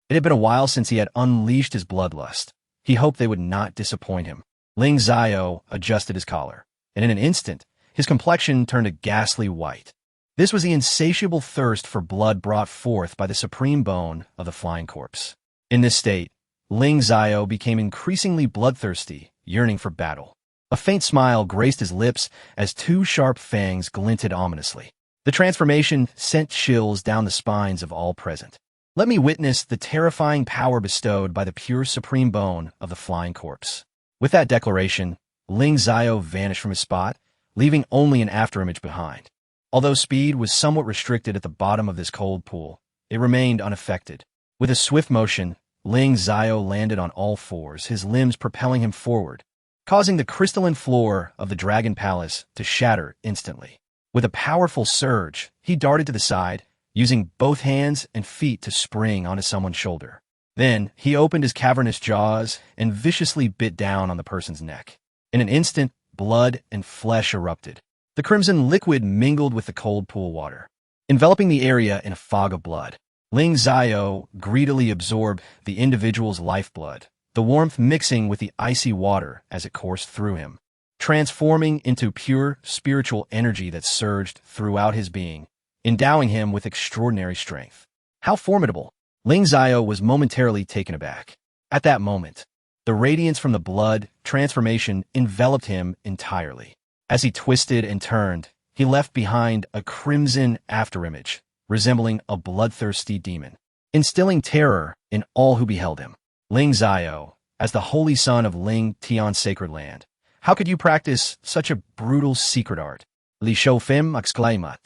It had been a while since he had unleashed his bloodlust. He hoped they would not disappoint him. Ling Xiao adjusted his collar, and in an instant, his complexion turned a ghastly white. This was the insatiable thirst for blood brought forth by the supreme bone of the flying corpse. In this state, Ling Xiao became increasingly bloodthirsty, yearning for battle. A faint smile graced his lips as two sharp fangs glinted ominously. The transformation sent chills down the spines of all present. Let me witness the terrifying power bestowed by the pure supreme bone of the flying corpse. With that declaration, Ling Xiao vanished from his spot, leaving only an afterimage behind. Although speed was somewhat restricted at the bottom of this cold pool, it remained unaffected. With a swift motion, Ling Xiao landed on all fours, his limbs propelling him forward, causing the crystalline floor of the Dragon Palace to shatter instantly. With a powerful surge, he darted to the side, using both hands and feet to spring onto someone's shoulder. Then, he opened his cavernous jaws and viciously bit down on the person's neck. In an instant, blood and flesh erupted. The crimson liquid mingled with the cold pool water, enveloping the area in a fog of blood. Ling Xiao greedily absorbed the individual's lifeblood, the warmth mixing with the icy water as it coursed through him, transforming into pure spiritual energy that surged throughout his being, endowing him with extraordinary strength. How formidable! Ling Xiao was momentarily taken aback. At that moment, the radiance from the blood transformation enveloped him entirely. As he twisted and turned, he left behind a crimson afterimage, resembling a bloodthirsty demon, instilling terror in all who beheld him. Ling Xiao, as the holy son of Ling Tian's sacred land, How could you practice such a brutal secret art? Li Xiaofeng exclaimed,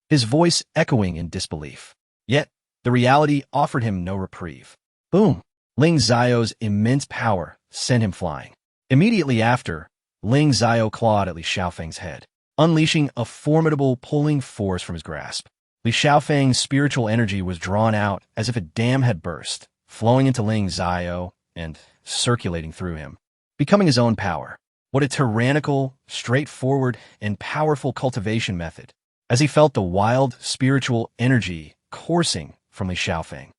his voice echoing in disbelief. Yet, the reality offered him no reprieve. Boom! Ling Xiao's immense power sent him flying. Immediately after, Ling Xiao clawed at Li Xiaofeng's head, unleashing a formidable pulling force from his grasp. Li Xiaofeng's spiritual energy was drawn out as if a dam had burst, flowing into Ling Xiao and circulating through him, becoming his own power. What a tyrannical, straightforward, and powerful cultivation method, as he felt the wild spiritual energy coursing from Li Xiaofeng.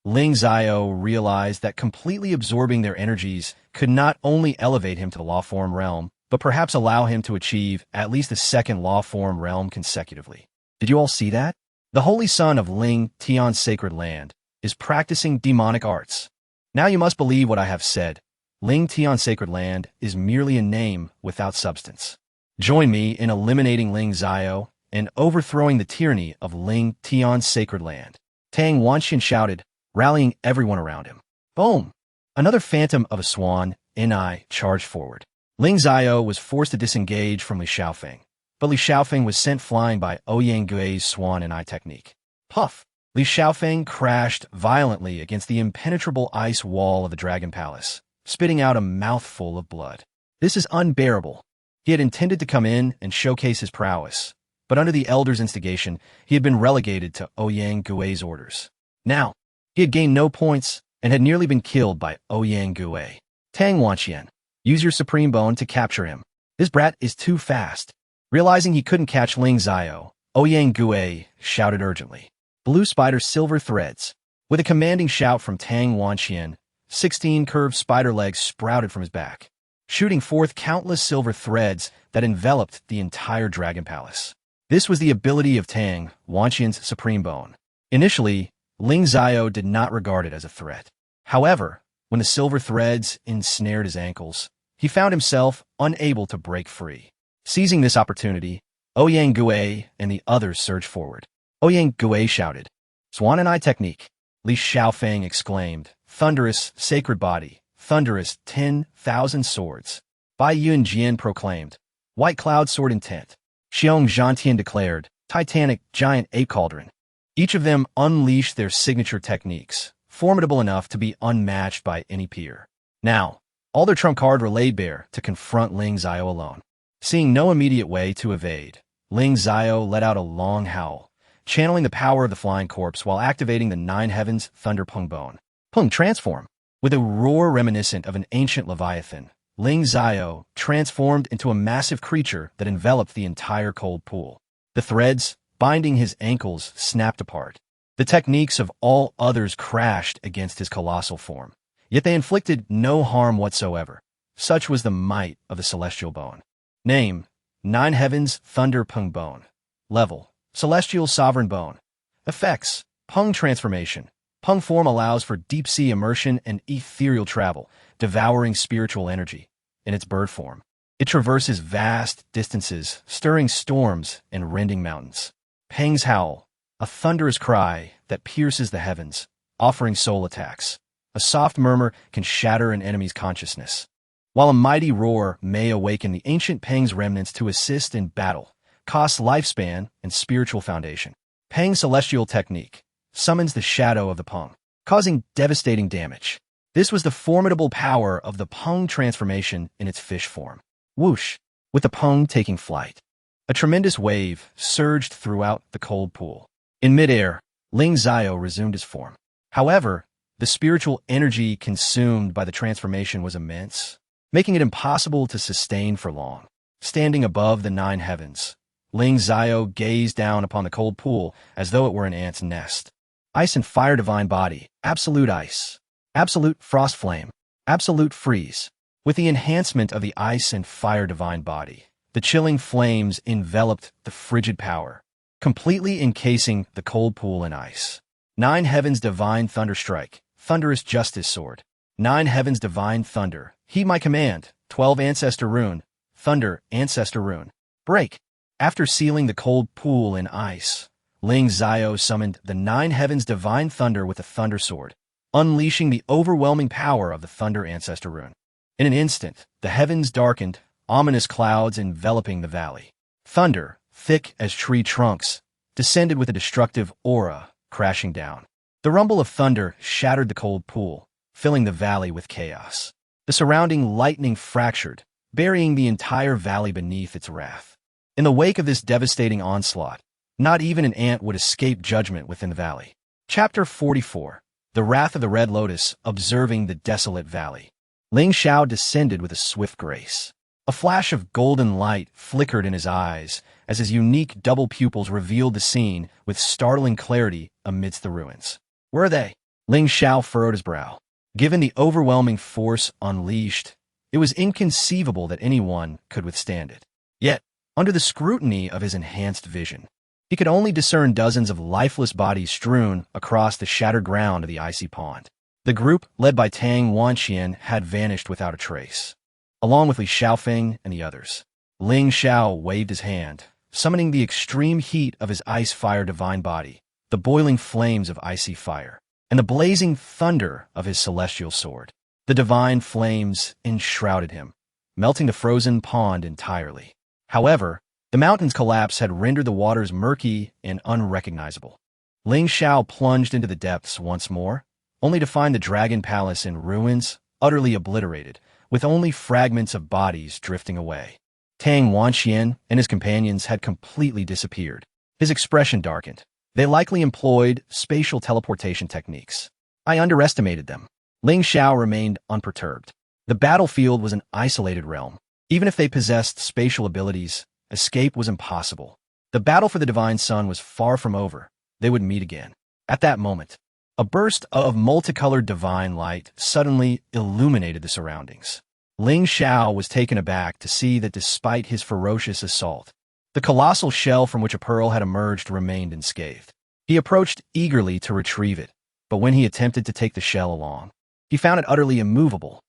Ling Xiao realized that completely absorbing their energies could not only elevate him to the law form realm, but perhaps allow him to achieve at least the second law form realm consecutively. Did you all see that? The holy son of Ling Tian's sacred land is practicing demonic arts. Now you must believe what I have said. Ling Tian's sacred land is merely a name without substance. Join me in eliminating Ling Xiao and overthrowing the tyranny of Ling Tian's sacred land. Tang Wanxian shouted, rallying everyone around him. Boom! Another phantom of a swan, Ni, charged forward. Ling Xiao was forced to disengage from Li Xiaofeng, but Li Xiaofeng was sent flying by Ouyang Gui's swan Ni technique. Puff! Li Xiaofeng crashed violently against the impenetrable ice wall of the Dragon Palace, spitting out a mouthful of blood. This is unbearable. He had intended to come in and showcase his prowess, but under the elder's instigation, he had been relegated to Ouyang Gui's orders. Now, he had gained no points and had nearly been killed by Ouyang Gui. Tang Wanxian, use your supreme bone to capture him. This brat is too fast. Realizing he couldn't catch Ling Xiao, Ouyang Gui shouted urgently. Blue spider silver threads. With a commanding shout from Tang Wanxian, 16 curved spider legs sprouted from his back, shooting forth countless silver threads that enveloped the entire Dragon Palace. This was the ability of Tang Wanxian's supreme bone. Initially, Ling Xiao did not regard it as a threat. However, when the silver threads ensnared his ankles, he found himself unable to break free. Seizing this opportunity, Ouyang Gui and the others surged forward. Ouyang Gui shouted, Swan and I technique. Li Xiaofeng exclaimed, thunderous sacred body, thunderous 10,000 swords. Bai Yunjian proclaimed, white cloud sword intent. Xiong Zhantian declared, titanic giant ape cauldron. Each of them unleashed their signature techniques, formidable enough to be unmatched by any peer. Now, all their trump card were laid bare to confront Ling Xiao alone. Seeing no immediate way to evade, Ling Xiao let out a long howl, channeling the power of the flying corpse while activating the nine heavens thunder Peng bone. Peng transform. With a roar reminiscent of an ancient leviathan, Ling Xiao transformed into a massive creature that enveloped the entire cold pool. The threads binding his ankles snapped apart. The techniques of all others crashed against his colossal form, yet they inflicted no harm whatsoever. Such was the might of the celestial bone. Name, Nine Heavens Thunder Peng Bone. Level, Celestial Sovereign Bone. Effects, Peng Transformation. Peng form allows for deep-sea immersion and ethereal travel, devouring spiritual energy. In its bird form, it traverses vast distances, stirring storms and rending mountains. Peng's howl, a thunderous cry that pierces the heavens, offering soul attacks. A soft murmur can shatter an enemy's consciousness, while a mighty roar may awaken the ancient Peng's remnants to assist in battle, costs lifespan and spiritual foundation. Peng's celestial technique summons the shadow of the Peng, causing devastating damage. This was the formidable power of the Peng transformation in its fish form. Whoosh! With the Peng taking flight, a tremendous wave surged throughout the cold pool. In midair, Ling Xiao resumed his form. However, the spiritual energy consumed by the transformation was immense, making it impossible to sustain for long. Standing above the nine heavens, Ling Xiao gazed down upon the cold pool as though it were an ant's nest. Ice and fire divine body, absolute ice, absolute frost flame, absolute freeze. With the enhancement of the ice and fire divine body, the chilling flames enveloped the frigid power, completely encasing the cold pool in ice. Nine heavens divine thunder strike, thunderous justice sword. Nine heavens divine thunder, heed my command. 12 ancestor rune, thunder ancestor rune. Break. After sealing the cold pool in ice, Ling Xiao summoned the nine heavens divine thunder with the thunder sword, unleashing the overwhelming power of the thunder ancestor rune. In an instant, the heavens darkened, ominous clouds enveloping the valley. Thunder, thick as tree trunks, descended with a destructive aura, crashing down. The rumble of thunder shattered the cold pool, filling the valley with chaos. The surrounding lightning fractured, burying the entire valley beneath its wrath. In the wake of this devastating onslaught, not even an ant would escape judgment within the valley. Chapter 44. The Wrath of the Red Lotus, Observing the Desolate Valley. Ling Xiao descended with a swift grace. A flash of golden light flickered in his eyes as his unique double pupils revealed the scene with startling clarity amidst the ruins. Where are they? Ling Xiao furrowed his brow. Given the overwhelming force unleashed, it was inconceivable that anyone could withstand it. Yet, under the scrutiny of his enhanced vision, he could only discern dozens of lifeless bodies strewn across the shattered ground of the icy pond. The group, led by Tang Wanxian, had vanished without a trace, along with Li Xiaofeng and the others. Ling Xiao waved his hand, summoning the extreme heat of his ice-fire divine body, the boiling flames of icy fire, and the blazing thunder of his celestial sword. The divine flames enshrouded him, melting the frozen pond entirely. However, the mountain's collapse had rendered the waters murky and unrecognizable. Ling Xiao plunged into the depths once more, only to find the dragon palace in ruins, utterly obliterated, with only fragments of bodies drifting away. Tang Wanxian and his companions had completely disappeared. His expression darkened. They likely employed spatial teleportation techniques. I underestimated them. Ling Xiao remained unperturbed. The battlefield was an isolated realm. Even if they possessed spatial abilities, escape was impossible. The battle for the Divine Sun was far from over. They would meet again. At that moment, a burst of multicolored divine light suddenly illuminated the surroundings. Ling Xiao was taken aback to see that despite his ferocious assault, the colossal shell from which a pearl had emerged remained unscathed. He approached eagerly to retrieve it, but when he attempted to take the shell along, he found it utterly immovable.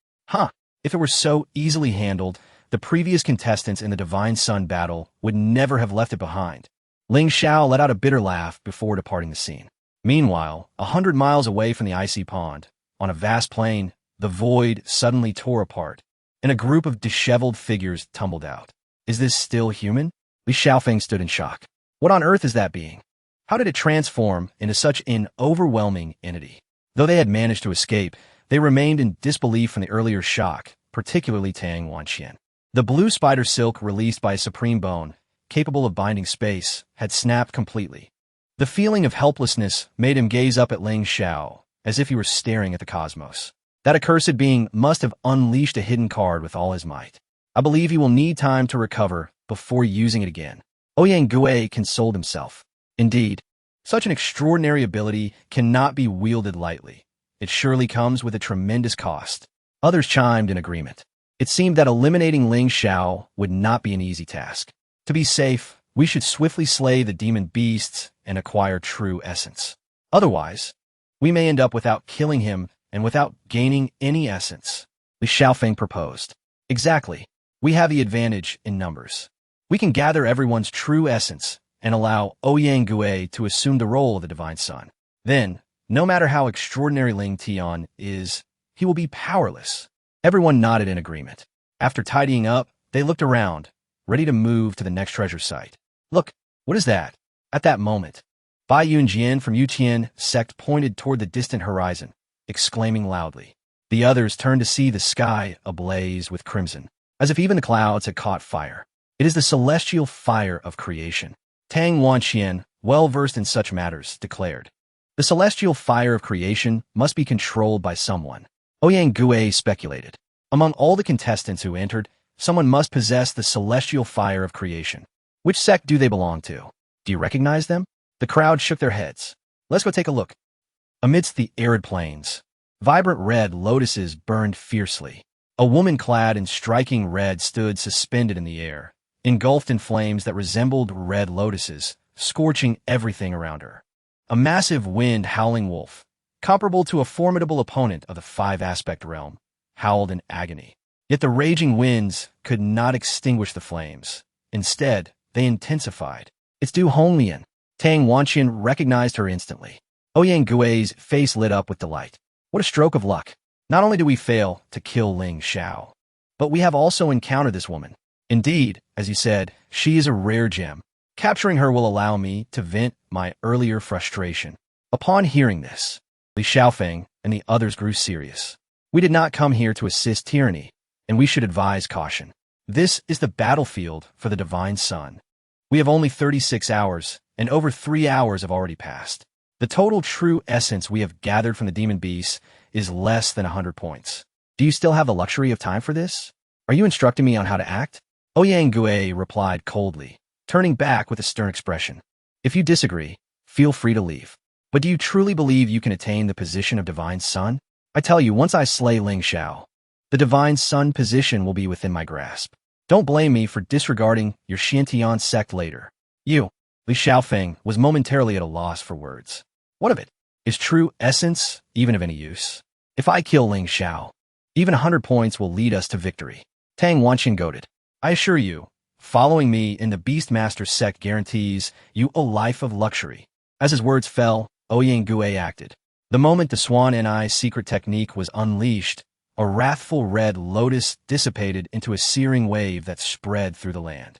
If it were so easily handled, the previous contestants in the Divine Sun battle would never have left it behind. Ling Xiao let out a bitter laugh before departing the scene. Meanwhile, 100 miles away from the icy pond, on a vast plain, the void suddenly tore apart, and a group of disheveled figures tumbled out. Is this still human? Li Xiaofeng stood in shock. What on earth is that being? How did it transform into such an overwhelming entity? Though they had managed to escape, they remained in disbelief from the earlier shock, particularly Tang Wanxian. The blue spider silk released by a supreme bone, capable of binding space, had snapped completely. The feeling of helplessness made him gaze up at Ling Xiao, as if he were staring at the cosmos. That accursed being must have unleashed a hidden card with all his might. I believe he will need time to recover before using it again. Ouyang Gui consoled himself. Indeed, such an extraordinary ability cannot be wielded lightly. It surely comes with a tremendous cost. Others chimed in agreement. It seemed that eliminating Ling Xiao would not be an easy task. To be safe, we should swiftly slay the demon beasts and acquire true essence. Otherwise, we may end up without killing him and without gaining any essence. Li Xiaofeng proposed. Exactly. We have the advantage in numbers. We can gather everyone's true essence and allow Ouyang Gui to assume the role of the Divine Sun. Then, no matter how extraordinary Ling Tian is, he will be powerless. Everyone nodded in agreement. After tidying up, they looked around, ready to move to the next treasure site. Look, what is that? At that moment, Bai Yunjian from Yutian sect pointed toward the distant horizon, exclaiming loudly. The others turned to see the sky ablaze with crimson, as if even the clouds had caught fire. It is the celestial fire of creation. Tang Wanxian, well versed in such matters, declared. The celestial fire of creation must be controlled by someone. Ouyang Gui speculated. Among all the contestants who entered, someone must possess the celestial fire of creation. Which sect do they belong to? Do you recognize them? The crowd shook their heads. Let's go take a look. Amidst the arid plains, vibrant red lotuses burned fiercely. A woman clad in striking red stood suspended in the air, engulfed in flames that resembled red lotuses, scorching everything around her. A massive wind-howling wolf, comparable to a formidable opponent of the five-aspect realm, howled in agony. Yet the raging winds could not extinguish the flames. Instead, they intensified. It's Du Honglian. Tang Wanxian recognized her instantly. Ouyang Gui's face lit up with delight. What a stroke of luck. Not only do we fail to kill Ling Xiao, but we have also encountered this woman. Indeed, as you said, she is a rare gem. Capturing her will allow me to vent my earlier frustration. Upon hearing this, Li Xiaofeng and the others grew serious. We did not come here to assist tyranny, and we should advise caution. This is the battlefield for the divine sun. We have only 36 hours, and over 3 hours have already passed. The total true essence we have gathered from the demon beasts is less than 100 points. Do you still have the luxury of time for this? Are you instructing me on how to act? Ouyang Gui replied coldly, turning back with a stern expression. If you disagree, feel free to leave. But do you truly believe you can attain the position of divine sun? I tell you, once I slay Ling Xiao, the divine sun position will be within my grasp. Don't blame me for disregarding your Xiantian sect later. You, Li Xiaofeng, was momentarily at a loss for words. What of it? Is true essence even of any use? If I kill Ling Xiao, even 100 points will lead us to victory. Tang Wanqin goaded. I assure you, following me in the Beastmaster sect guarantees you a life of luxury. As his words fell, Ouyang Gui acted. The moment the Swan and I's secret technique was unleashed, a wrathful red lotus dissipated into a searing wave that spread through the land.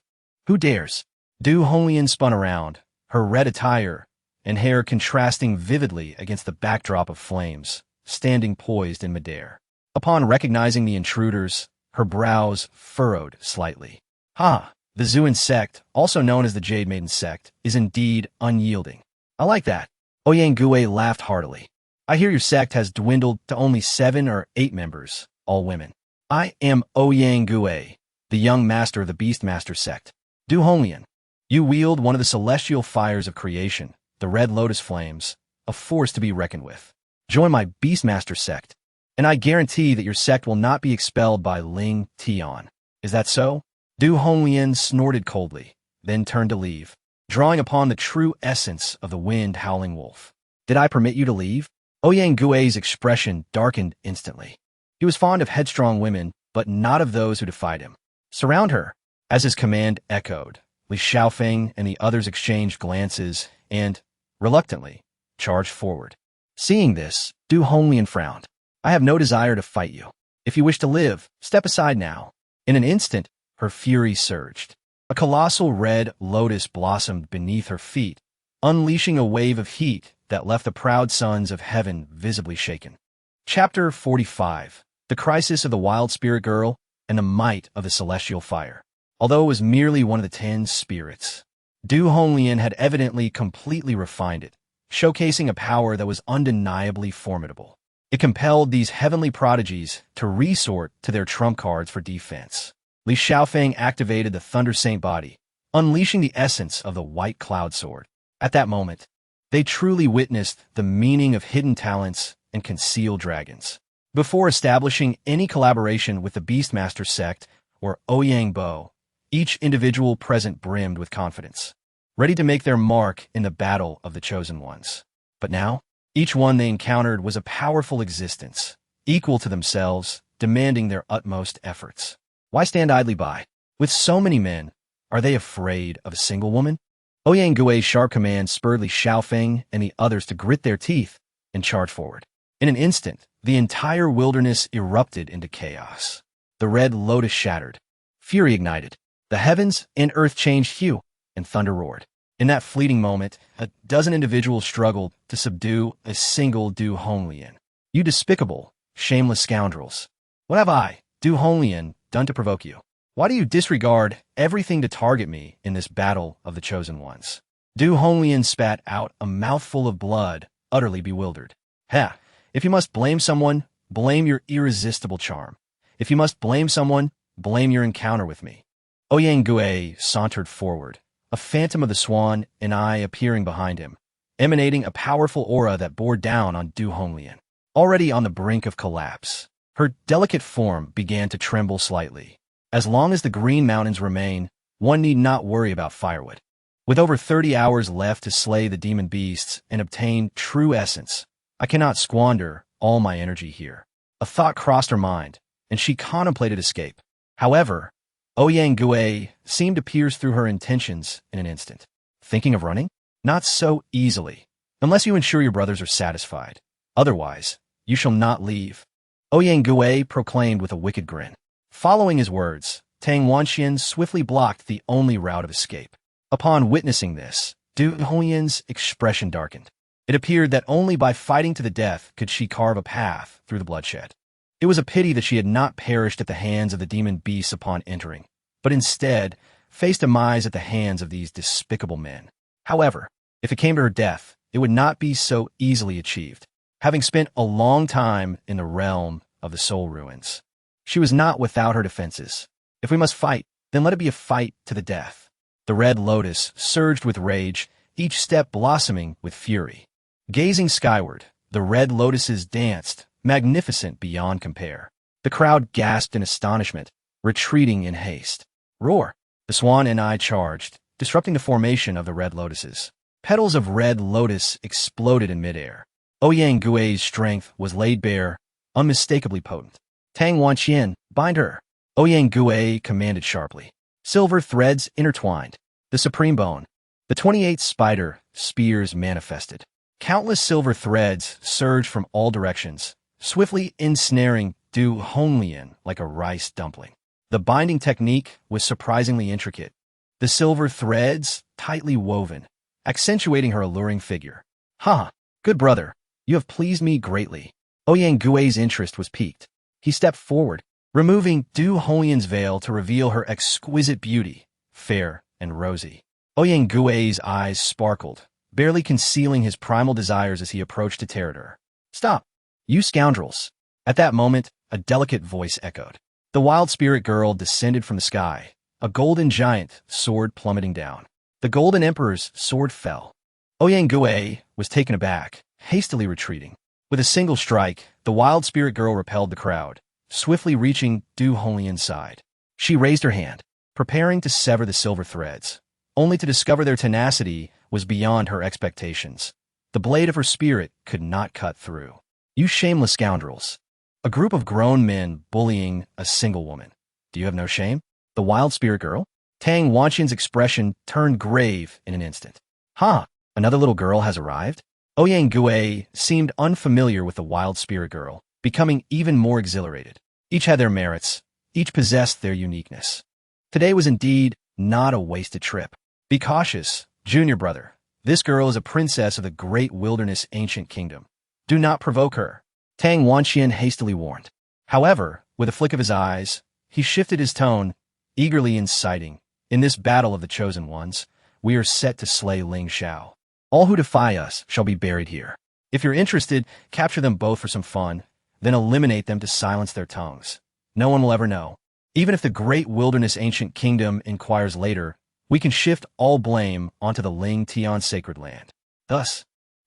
Who dares? Du Honglian spun around, her red attire and hair contrasting vividly against the backdrop of flames, standing poised in midair. Upon recognizing the intruders, her brows furrowed slightly. Ha! The Zuan sect, also known as the Jade Maiden sect, is indeed unyielding. I like that. Ouyang Gui laughed heartily. I hear your sect has dwindled to only 7 or 8 members, all women. I am Ouyang Gui, the young master of the Beastmaster sect. Du Honglian, you wield one of the celestial fires of creation, the red lotus flames, a force to be reckoned with. Join my Beastmaster sect, and I guarantee that your sect will not be expelled by Ling Tian. Is that so? Du Honglian snorted coldly, then turned to leave, drawing upon the true essence of the wind-howling wolf. Did I permit you to leave? Ouyang Gui's expression darkened instantly. He was fond of headstrong women, but not of those who defied him. Surround her. As his command echoed, Li Xiaofeng and the others exchanged glances and, reluctantly, charged forward. Seeing this, Du Honglian frowned. I have no desire to fight you. If you wish to live, step aside now. In an instant, her fury surged. A colossal red lotus blossomed beneath her feet, unleashing a wave of heat that left the proud sons of heaven visibly shaken. Chapter 45. The Crisis of the Wild Spirit Girl and the Might of the Celestial Fire. Although it was merely one of the 10 spirits, Du Honglian had evidently completely refined it, showcasing a power that was undeniably formidable. It compelled these heavenly prodigies to resort to their trump cards for defense. Li Xiaofeng activated the Thunder Saint body, unleashing the essence of the White Cloud Sword. At that moment, they truly witnessed the meaning of hidden talents and concealed dragons. Before establishing any collaboration with the Beastmaster sect or Ouyang Bo, each individual present brimmed with confidence, ready to make their mark in the battle of the chosen ones. But now, each one they encountered was a powerful existence, equal to themselves, demanding their utmost efforts. Why stand idly by? With so many men, are they afraid of a single woman? Ouyang Gui's sharp command spurred Li Xiaofeng and the others to grit their teeth and charge forward. In an instant, the entire wilderness erupted into chaos. The red lotus shattered. Fury ignited. The heavens and earth changed hue, and thunder roared. In that fleeting moment, a dozen individuals struggled to subdue a single Du Honglian. You despicable, shameless scoundrels. What have I, Du Honglian, done to provoke you? Why do you disregard everything to target me in this battle of the chosen ones? Du Honglian spat out a mouthful of blood, utterly bewildered. Ha! If you must blame someone, blame your irresistible charm. If you must blame someone, blame your encounter with me. Ouyang Gui sauntered forward, a phantom of the Swan and I appearing behind him, emanating a powerful aura that bore down on Du Honglian. Already on the brink of collapse, her delicate form began to tremble slightly. As long as the Green Mountains remain, one need not worry about firewood. With over 30 hours left to slay the demon beasts and obtain true essence, I cannot squander all my energy here. A thought crossed her mind, and she contemplated escape. However, Ouyang Gui seemed to pierce through her intentions in an instant. Thinking of running? Not so easily, unless you ensure your brothers are satisfied. Otherwise, you shall not leave. Ouyang Gui proclaimed with a wicked grin. Following his words, Tang Wanxian swiftly blocked the only route of escape. Upon witnessing this, Du Hongyin's expression darkened. It appeared that only by fighting to the death could she carve a path through the bloodshed. It was a pity that she had not perished at the hands of the demon beasts upon entering, but instead faced demise at the hands of these despicable men. However, if it came to her death, it would not be so easily achieved. Having spent a long time in the realm of the soul ruins, she was not without her defenses. If we must fight, then let it be a fight to the death. The red lotus surged with rage, each step blossoming with fury. Gazing skyward, the red lotuses danced, magnificent beyond compare. The crowd gasped in astonishment, retreating in haste. Roar! The swan and I charged, disrupting the formation of the red lotuses. Petals of red lotus exploded in midair. Ouyang Gui's strength was laid bare, unmistakably potent. Tang Wanxian, bind her. Ouyang Gui commanded sharply. Silver threads intertwined. The supreme bone. The 28th spider spears manifested. Countless silver threads surged from all directions, swiftly ensnaring Du Honglian like a rice dumpling. The binding technique was surprisingly intricate. The silver threads tightly woven, accentuating her alluring figure. Ha! Good brother, you have pleased me greatly. Ouyang Gui's interest was piqued. He stepped forward, removing Du Honglian's veil to reveal her exquisite beauty, fair and rosy. Ouyang Gui's eyes sparkled, barely concealing his primal desires as he approached to tear at her. Stop, you scoundrels! At that moment, a delicate voice echoed. The wild spirit girl descended from the sky, a golden giant sword plummeting down. The golden emperor's sword fell. Ouyang Gui was taken aback, hastily retreating. With a single strike, the wild spirit girl repelled the crowd, swiftly reaching Du Honglian's side. She raised her hand, preparing to sever the silver threads, only to discover their tenacity was beyond her expectations. The blade of her spirit could not cut through. You shameless scoundrels! A group of grown men bullying a single woman. Do you have no shame? The wild spirit girl? Tang Wanxian's expression turned grave in an instant. Ha! Another little girl has arrived? Ouyang Gui seemed unfamiliar with the wild spirit girl, becoming even more exhilarated. Each had their merits. Each possessed their uniqueness. Today was indeed not a wasted trip. Be cautious, junior brother. This girl is a princess of the great wilderness ancient kingdom. Do not provoke her. Tang Wanxian hastily warned. However, with a flick of his eyes, he shifted his tone, eagerly inciting. In this battle of the chosen ones, we are set to slay Ling Xiao. All who defy us shall be buried here. If you're interested, capture them both for some fun, then eliminate them to silence their tongues. No one will ever know. Even if the great wilderness ancient kingdom inquires later, we can shift all blame onto the Ling Tian sacred land. Thus,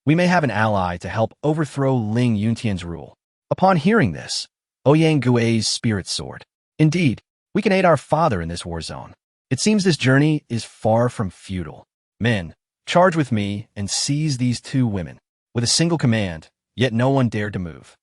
we may have an ally to help overthrow Ling Yuntian's rule. Upon hearing this, Ouyang Gui's spirit soared. Indeed, we can aid our father in this war zone. It seems this journey is far from futile. Men, charge with me and seize these two women. With a single command, yet no one dared to move.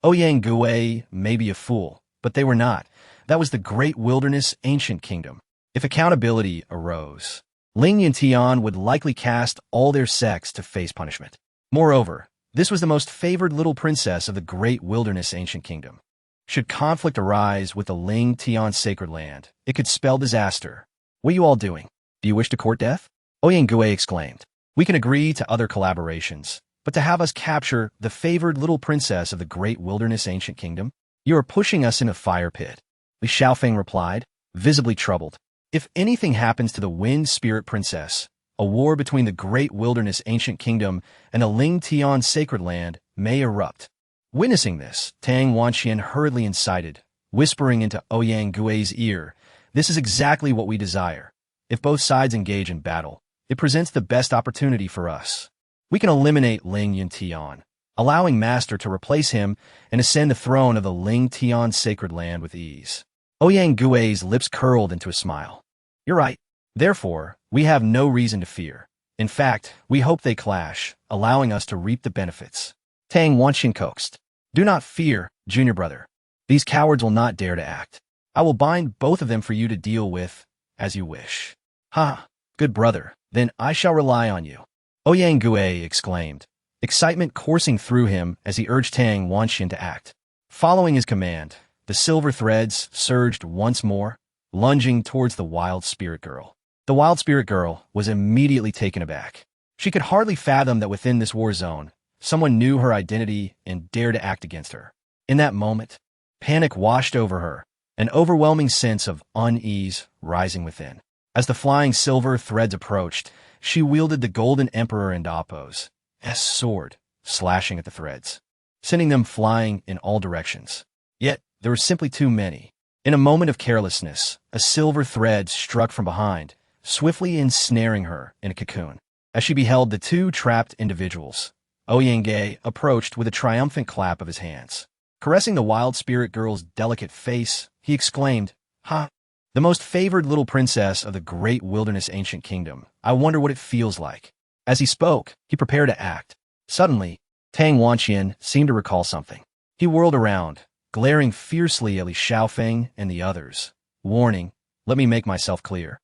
Ouyang Gui may be a fool, but they were not. That was the great wilderness ancient kingdom. If accountability arose, Ling Yuntian would likely cast all their sects to face punishment. Moreover, this was the most favored little princess of the great wilderness ancient kingdom. Should conflict arise with the Ling Tian sacred land, it could spell disaster. What are you all doing? Do you wish to court death? Ouyang Gui exclaimed. We can agree to other collaborations, but to have us capture the favored little princess of the great wilderness ancient kingdom? You are pushing us in a fire pit. Li Xiaofeng replied, visibly troubled. If anything happens to the wind spirit princess, a war between the great wilderness ancient kingdom and the Ling Tian sacred land may erupt. Witnessing this, Tang Wanxian hurriedly incited, whispering into Ouyang Gui's ear, this is exactly what we desire. If both sides engage in battle, it presents the best opportunity for us. We can eliminate Ling Yuntian, allowing Master to replace him and ascend the throne of the Ling Tian sacred land with ease. Ouyang Gui's lips curled into a smile. You're right. Therefore, we have no reason to fear. In fact, we hope they clash, allowing us to reap the benefits. Tang Wanxian coaxed. Do not fear, junior brother. These cowards will not dare to act. I will bind both of them for you to deal with, as you wish. Ha, good brother, then I shall rely on you. Ouyang Gui exclaimed, excitement coursing through him as he urged Tang Wanxian to act. Following his command, the silver threads surged once more, lunging towards the wild spirit girl. The wild spirit girl was immediately taken aback. She could hardly fathom that within this war zone, someone knew her identity and dared to act against her. In that moment, panic washed over her, an overwhelming sense of unease rising within. As the flying silver threads approached, she wielded the golden Emperor.Witnessing sword, slashing at the threads, sending them flying in all directions. Yet, there were simply too many. In a moment of carelessness, a silver thread struck from behind, swiftly ensnaring her in a cocoon. As she beheld the two trapped individuals, Ouyang approached with a triumphant clap of his hands. Caressing the wild spirit girl's delicate face, he exclaimed, "Ha! The most favored little princess of the great wilderness ancient kingdom. I wonder what it feels like." As he spoke, he prepared to act. Suddenly, Tang Wanqian seemed to recall something. He whirled around, glaring fiercely at Li Xiaofeng and the others, warning, "Let me make myself clear.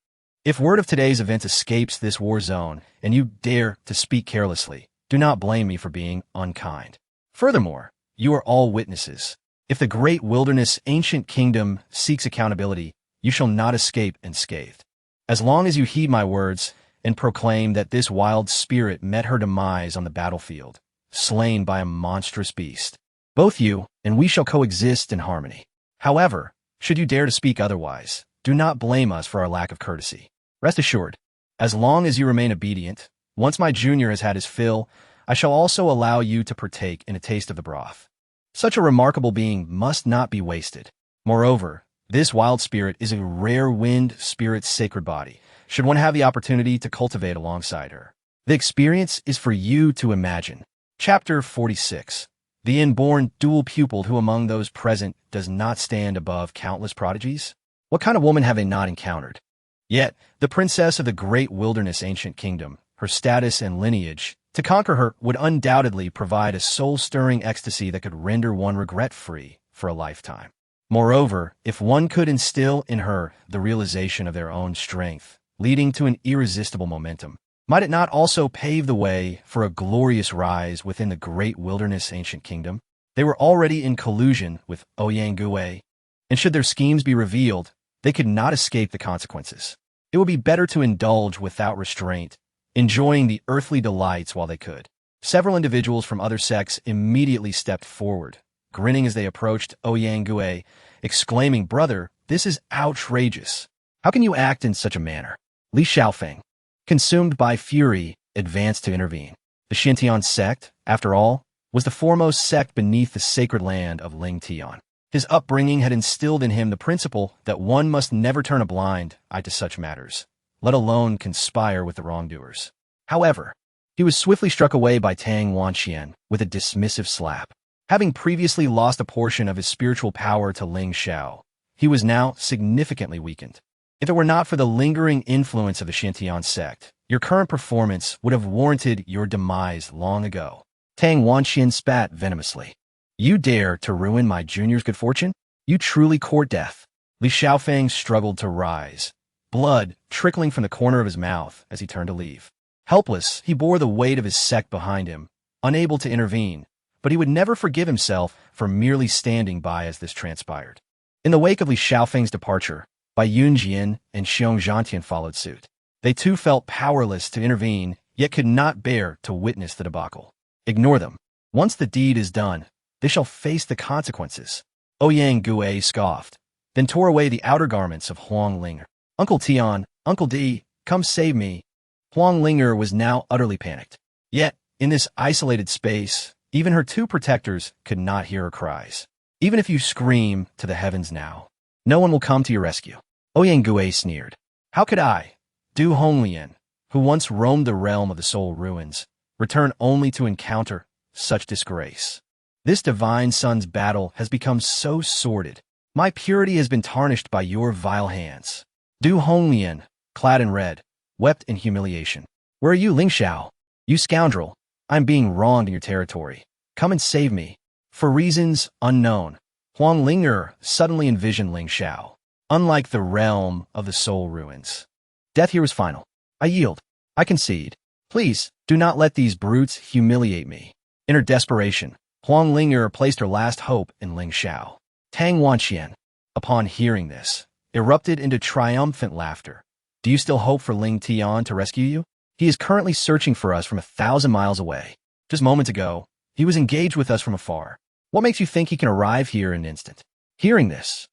If word of today's event escapes this war zone and you dare to speak carelessly, do not blame me for being unkind. Furthermore, you are all witnesses. If the great wilderness ancient kingdom seeks accountability, you shall not escape unscathed. As long as you heed my words and proclaim that this wild spirit met her demise on the battlefield, slain by a monstrous beast. Both you and we shall coexist in harmony. However, should you dare to speak otherwise, do not blame us for our lack of courtesy. Rest assured, as long as you remain obedient, once my junior has had his fill, I shall also allow you to partake in a taste of the broth. Such a remarkable being must not be wasted. Moreover, this wild spirit is a rare wind spirit's sacred body, should one have the opportunity to cultivate alongside her. The experience is for you to imagine. Chapter 46. The inborn dual-pupiled who among those present does not stand above countless prodigies? What kind of woman have they not encountered? Yet, the princess of the great wilderness ancient kingdom, her status and lineage, to conquer her would undoubtedly provide a soul-stirring ecstasy that could render one regret-free for a lifetime. Moreover, if one could instill in her the realization of their own strength, leading to an irresistible momentum, might it not also pave the way for a glorious rise within the great wilderness ancient kingdom? They were already in collusion with Ouyang, and should their schemes be revealed, they could not escape the consequences. It would be better to indulge without restraint, enjoying the earthly delights while they could. Several individuals from other sects immediately stepped forward, grinning as they approached Ouyang, exclaiming, "Brother, this is outrageous. How can you act in such a manner?" Li Xiaofeng, consumed by fury, advanced to intervene. The Xintian sect, after all, was the foremost sect beneath the sacred land of Ling Xiao. His upbringing had instilled in him the principle that one must never turn a blind eye to such matters, let alone conspire with the wrongdoers. However, he was swiftly struck away by Tang Wanqian with a dismissive slap. Having previously lost a portion of his spiritual power to Ling Xiao, he was now significantly weakened. If it were not for the lingering influence of the Xintian sect, your current performance would have warranted your demise long ago. Tang Wanqian spat venomously. "You dare to ruin my junior's good fortune? You truly court death." Li Xiaofeng struggled to rise, blood trickling from the corner of his mouth as he turned to leave. Helpless, he bore the weight of his sect behind him, unable to intervene, but he would never forgive himself for merely standing by as this transpired. In the wake of Li Xiaofeng's departure, Bai Yunjian and Xiong Zhantian followed suit. They too felt powerless to intervene, yet could not bear to witness the debacle. Ignore them. Once the deed is done, they shall face the consequences. Ouyang scoffed, then tore away the outer garments of Huang Linger. "Uncle Tian, Uncle D, come save me." Huang Linger was now utterly panicked. Yet, in this isolated space, even her two protectors could not hear her cries. "Even if you scream to the heavens now, no one will come to your rescue." Ouyang sneered. "How could I, Du Honglian, who once roamed the realm of the soul ruins, return only to encounter such disgrace? This divine son's battle has become so sordid. My purity has been tarnished by your vile hands." Du Honglian, clad in red, wept in humiliation. "Where are you, Ling Xiao? You scoundrel! I'm being wronged in your territory. Come and save me." For reasons unknown, Huang Linger suddenly envisioned Ling Xiao, unlike the realm of the soul ruins. "Death here was final. I yield. I concede. Please, do not let these brutes humiliate me." In her desperation, Huang Linger placed her last hope in Ling Xiao. Tang Wanqian, upon hearing this, erupted into triumphant laughter. Do you still hope for Ling Tian to rescue you? He is currently searching for us from 1,000 miles away. Just moments ago, he was engaged with us from afar. What makes you think he can arrive here in an instant? Hearing this,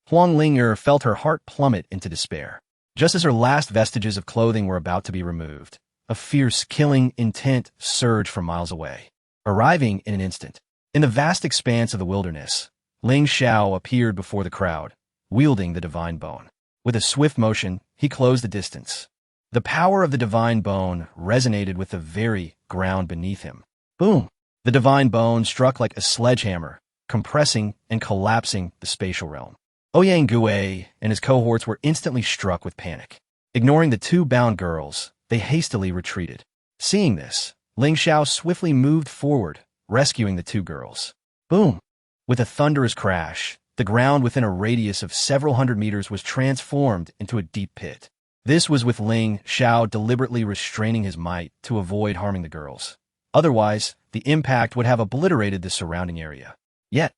Huang Ling'er felt her heart plummet into despair. Just as her last vestiges of clothing were about to be removed, a fierce, killing intent surged from miles away. Arriving in an instant, in the vast expanse of the wilderness, Ling Xiao appeared before the crowd, wielding the divine bone. With a swift motion, he closed the distance. The power of the divine bone resonated with the very ground beneath him. Boom! The divine bone struck like a sledgehammer, compressing and collapsing the spatial realm. Ouyang Gui and his cohorts were instantly struck with panic. Ignoring the two bound girls, they hastily retreated. Seeing this, Ling Xiao swiftly moved forward, rescuing the two girls. Boom! With a thunderous crash, the ground within a radius of several hundred meters was transformed into a deep pit. This was with Ling Xiao deliberately restraining his might to avoid harming the girls. Otherwise, the impact would have obliterated the surrounding area. Yet,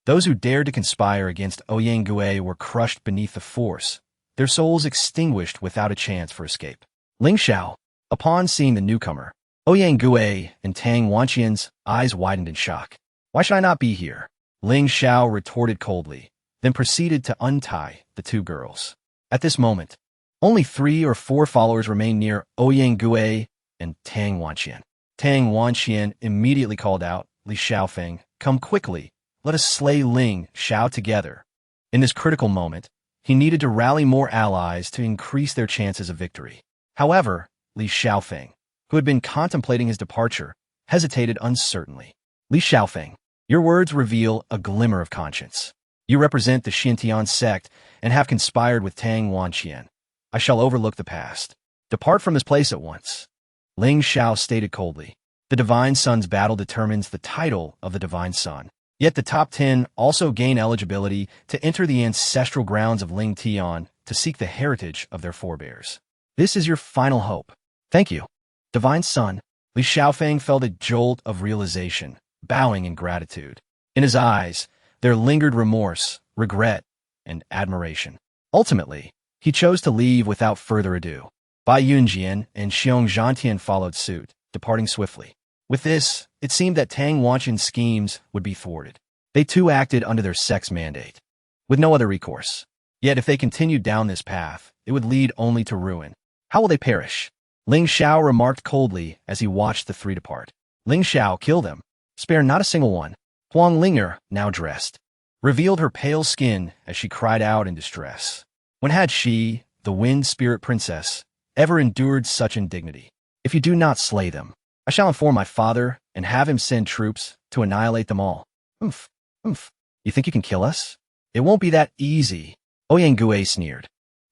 those who dared to conspire against Ouyang Gui were crushed beneath the force, their souls extinguished without a chance for escape. Ling Xiao, upon seeing the newcomer, Ouyang Gui and Tang Wanqian's eyes widened in shock. Why should I not be here? Ling Xiao retorted coldly, then proceeded to untie the two girls. At this moment, only 3 or 4 followers remained near Ouyang Gui and Tang Wanqian. Tang Wanqian immediately called out, Li Xiaofeng, come quickly, let us slay Ling Xiao together. In this critical moment, he needed to rally more allies to increase their chances of victory. However, Li Xiaofeng, who had been contemplating his departure, hesitated uncertainly. Li Xiaofeng, your words reveal a glimmer of conscience. You represent the Xintian sect and have conspired with Tang Wanqian. I shall overlook the past. Depart from this place at once. Ling Xiao stated coldly. The Divine Son's battle determines the title of the Divine Son. Yet the top 10 also gain eligibility to enter the ancestral grounds of Ling Tian to seek the heritage of their forebears. This is your final hope. Thank you. Divine Son, Li Xiaofeng felt a jolt of realization, bowing in gratitude. In his eyes, there lingered remorse, regret, and admiration. Ultimately, he chose to leave without further ado. Bai Yunjian and Xiong Zhantian followed suit, departing swiftly. With this, it seemed that Tang Wanqian's schemes would be thwarted. They too acted under their sect's mandate, with no other recourse. Yet if they continued down this path, it would lead only to ruin. How will they perish? Ling Xiao remarked coldly as he watched the 3 depart. Ling Xiao, kill them. Spare not a single one. Huang Ling'er, now dressed, revealed her pale skin as she cried out in distress. When had she, the Wind Spirit Princess, ever endured such indignity? If you do not slay them, I shall inform my father and have him send troops to annihilate them all. Oomph, oomph. You think you can kill us? It won't be that easy. Ouyang Gui sneered.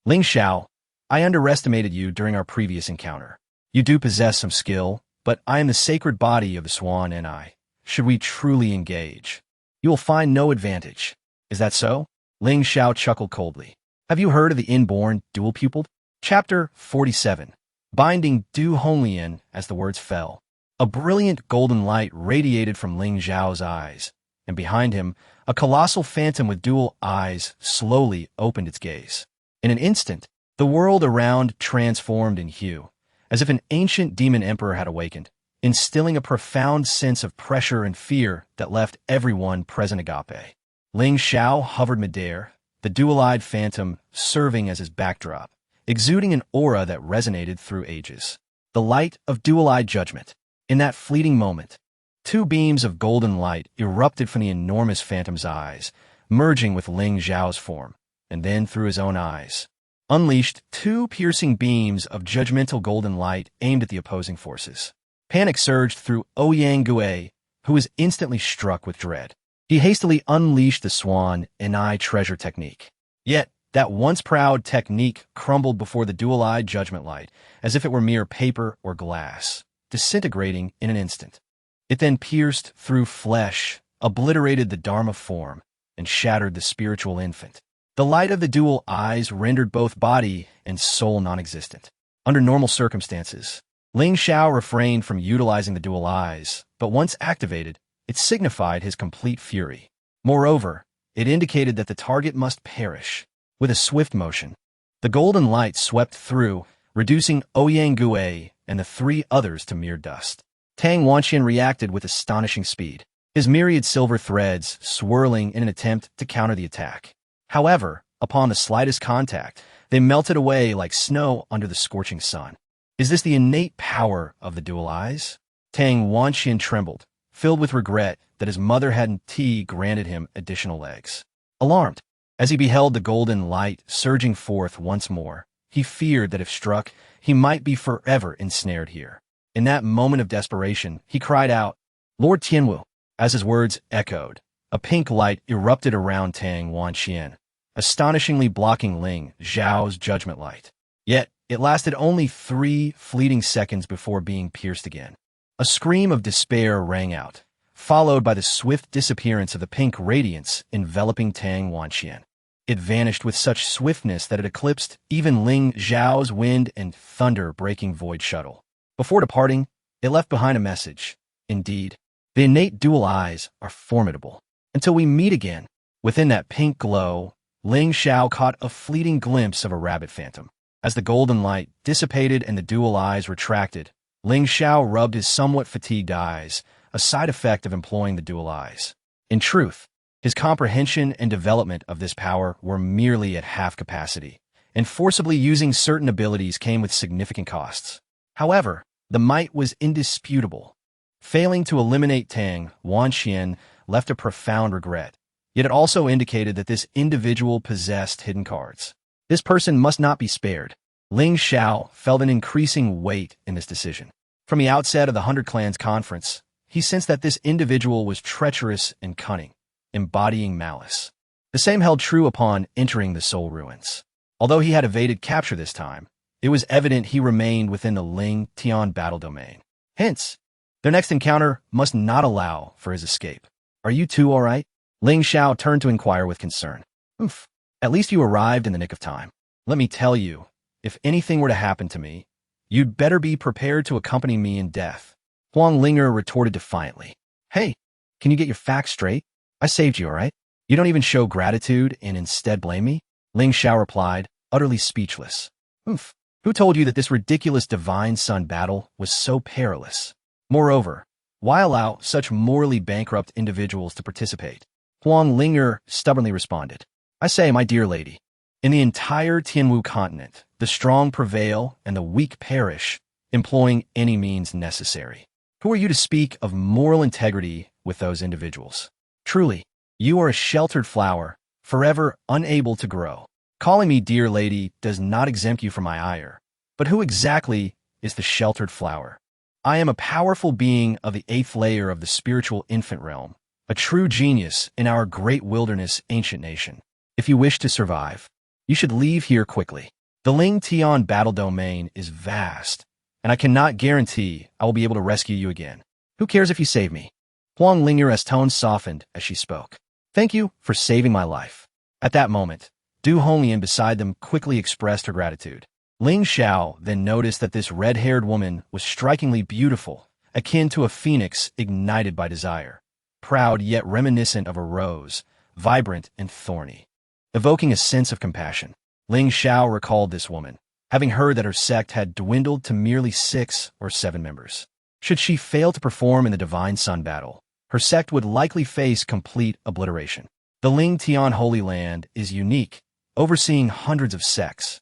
Ling Xiao, I underestimated you during our previous encounter. You do possess some skill, but I am the sacred body of the swan and I. Should we truly engage, you will find no advantage. Is that so? Ling Xiao chuckled coldly. Have you heard of the inborn dual-pupiled? Chapter 47. Binding Du Honglian as the words fell. A brilliant golden light radiated from Ling Xiao's eyes, and behind him, a colossal phantom with dual eyes slowly opened its gaze. In an instant, the world around transformed in hue, as if an ancient demon emperor had awakened, instilling a profound sense of pressure and fear that left everyone present agape. Ling Xiao hovered midair, the dual-eyed phantom serving as his backdrop, exuding an aura that resonated through ages. The light of dual-eyed judgment. In that fleeting moment, 2 beams of golden light erupted from the enormous phantom's eyes, merging with Ling Xiao's form, and then through his own eyes. Unleashed, 2 piercing beams of judgmental golden light aimed at the opposing forces. Panic surged through Ouyang Gui, who was instantly struck with dread. He hastily unleashed the swan and eye treasure technique. Yet, that once proud technique crumbled before the dual-eyed judgment light, as if it were mere paper or glass, disintegrating in an instant. It then pierced through flesh, obliterated the Dharma form, and shattered the spiritual infant. The light of the dual eyes rendered both body and soul non-existent. Under normal circumstances, Ling Xiao refrained from utilizing the dual eyes, but once activated, it signified his complete fury. Moreover, it indicated that the target must perish. With a swift motion, the golden light swept through, reducing Ouyang Gui and the three others to mere dust. Tang Wanxian reacted with astonishing speed, his myriad silver threads swirling in an attempt to counter the attack. However, upon the slightest contact, they melted away like snow under the scorching sun. Is this the innate power of the dual eyes? Tang Wanxian trembled, filled with regret that his mother hadn't granted him additional legs. Alarmed, as he beheld the golden light surging forth once more, he feared that if struck, he might be forever ensnared here. In that moment of desperation, he cried out, "Lord Tianwu!" As his words echoed, a pink light erupted around Tang Wanxian, astonishingly blocking Ling Xiao's judgment light. Yet, it lasted only 3 fleeting seconds before being pierced again. A scream of despair rang out, followed by the swift disappearance of the pink radiance enveloping Tang Wanxian. It vanished with such swiftness that it eclipsed even Ling Xiao's wind and thunder-breaking void shuttle. Before departing, it left behind a message. Indeed, the innate dual eyes are formidable. Until we meet again. Within that pink glow, Ling Xiao caught a fleeting glimpse of a rabbit phantom. As the golden light dissipated and the dual eyes retracted, Ling Xiao rubbed his somewhat fatigued eyes, a side effect of employing the dual eyes. In truth, his comprehension and development of this power were merely at half capacity, and forcibly using certain abilities came with significant costs. However, the might was indisputable. Failing to eliminate Tang Wanxian left a profound regret, yet it also indicated that this individual possessed hidden cards. This person must not be spared. Ling Xiao felt an increasing weight in this decision. From the outset of the 100 Clans conference, he sensed that this individual was treacherous and cunning, embodying malice. The same held true upon entering the Soul Ruins. Although he had evaded capture this time, it was evident he remained within the Ling Tian battle domain. Hence, their next encounter must not allow for his escape. "Are you two all right?" Ling Xiao turned to inquire with concern. "Oof. At least you arrived in the nick of time. Let me tell you, if anything were to happen to me, you'd better be prepared to accompany me in death." Huang Linger retorted defiantly. "Hey, can you get your facts straight? I saved you, all right? You don't even show gratitude and instead blame me?" Ling Xiao replied, utterly speechless. "Oof. Who told you that this ridiculous Divine Sun battle was so perilous? Moreover, why allow such morally bankrupt individuals to participate?" Huang Linger stubbornly responded. "I say, my dear lady, in the entire Tianwu continent, the strong prevail and the weak perish, employing any means necessary. Who are you to speak of moral integrity with those individuals? Truly, you are a sheltered flower, forever unable to grow. Calling me dear lady does not exempt you from my ire. But who exactly is the sheltered flower? I am a powerful being of the 8th layer of the spiritual infant realm, a true genius in our great wilderness ancient nation. If you wish to survive, you should leave here quickly. The Ling Tian battle domain is vast, and I cannot guarantee I will be able to rescue you again. Who cares if you save me?" Huang Linger's tone softened as she spoke. "Thank you for saving my life." At that moment, Du Honglian beside them quickly expressed her gratitude. Ling Xiao then noticed that this red-haired woman was strikingly beautiful, akin to a phoenix ignited by desire, proud yet reminiscent of a rose, vibrant and thorny. Evoking a sense of compassion, Ling Xiao recalled this woman, having heard that her sect had dwindled to merely 6 or 7 members. Should she fail to perform in the Divine Sun battle, her sect would likely face complete obliteration. The Ling Tian Holy Land is unique, overseeing hundreds of sects,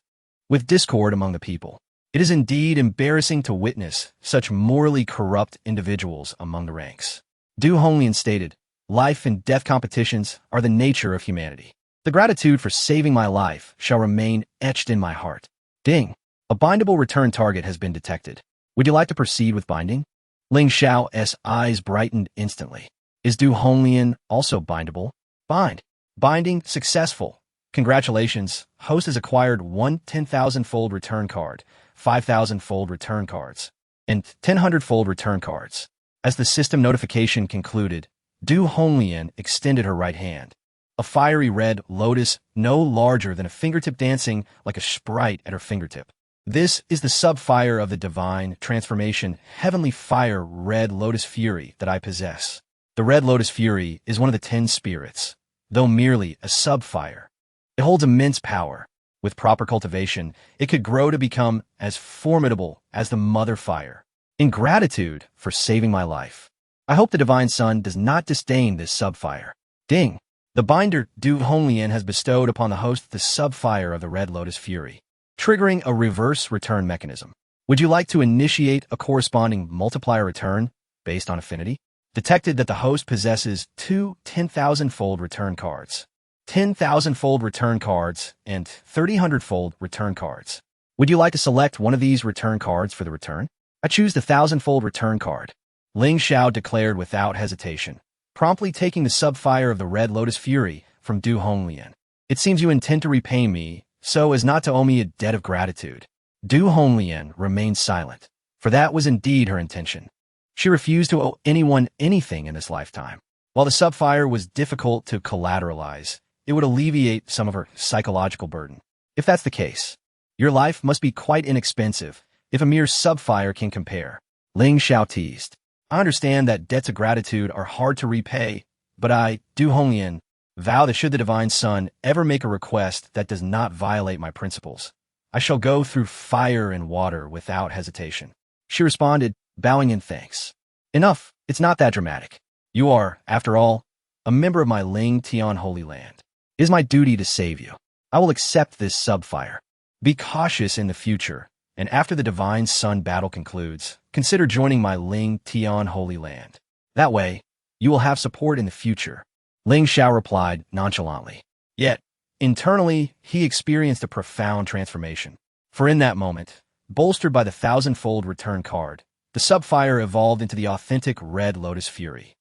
with discord among the people. It is indeed embarrassing to witness such morally corrupt individuals among the ranks. Du Honglian stated, "Life and death competitions are the nature of humanity. The gratitude for saving my life shall remain etched in my heart." Ding! A bindable return target has been detected. Would you like to proceed with binding? Ling Xiao's eyes brightened instantly. Is Du Honglian also bindable? Bind. Binding successful. Congratulations, host has acquired 1 10,000-fold return card, 5,000-fold return cards, and 1,000-fold return cards. As the system notification concluded, Du Honglian extended her right hand. A fiery red lotus no larger than a fingertip dancing like a sprite at her fingertip. This is the sub-fire of the divine transformation heavenly fire red lotus fury that I possess. The red lotus fury is one of the 10 spirits, though merely a sub-fire. It holds immense power. With proper cultivation, it could grow to become as formidable as the mother fire. In gratitude for saving my life, I hope the Divine Sun does not disdain this sub-fire. Ding! The binder Du Honglien has bestowed upon the host the sub-fire of the Red Lotus Fury, triggering a reverse return mechanism. Would you like to initiate a corresponding multiplier return based on affinity? Detected that the host possesses two 10,000-fold return cards. 10,000-fold return cards and 3,000-fold return cards. Would you like to select one of these return cards for the return? I choose the 1,000-fold return card. Ling Xiao declared without hesitation, promptly taking the sub-fire of the Red Lotus Fury from Du Honglien. It seems you intend to repay me so as not to owe me a debt of gratitude. Du Honglien remained silent, for that was indeed her intention. She refused to owe anyone anything in this lifetime. While the sub-fire was difficult to collateralize, it would alleviate some of her psychological burden. If that's the case, your life must be quite inexpensive if a mere sub-fire can compare. Ling Xiao teased. I understand that debts of gratitude are hard to repay, but I, Du Honglien, vow that should the Divine Sun ever make a request that does not violate my principles, I shall go through fire and water without hesitation. She responded, bowing in thanks. Enough, it's not that dramatic. You are, after all, a member of my Ling Tian Holy Land. It is my duty to save you. I will accept this sub-fire. Be cautious in the future, and after the Divine Sun battle concludes, consider joining my Ling Tian Holy Land. That way, you will have support in the future. Ling Xiao replied nonchalantly. Yet, internally, he experienced a profound transformation. For in that moment, bolstered by the 1,000-fold return card, the sub-fire evolved into the authentic Red Lotus Fury.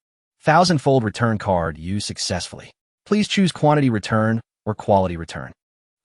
1,000-fold return card used successfully. Please choose quantity return or quality return.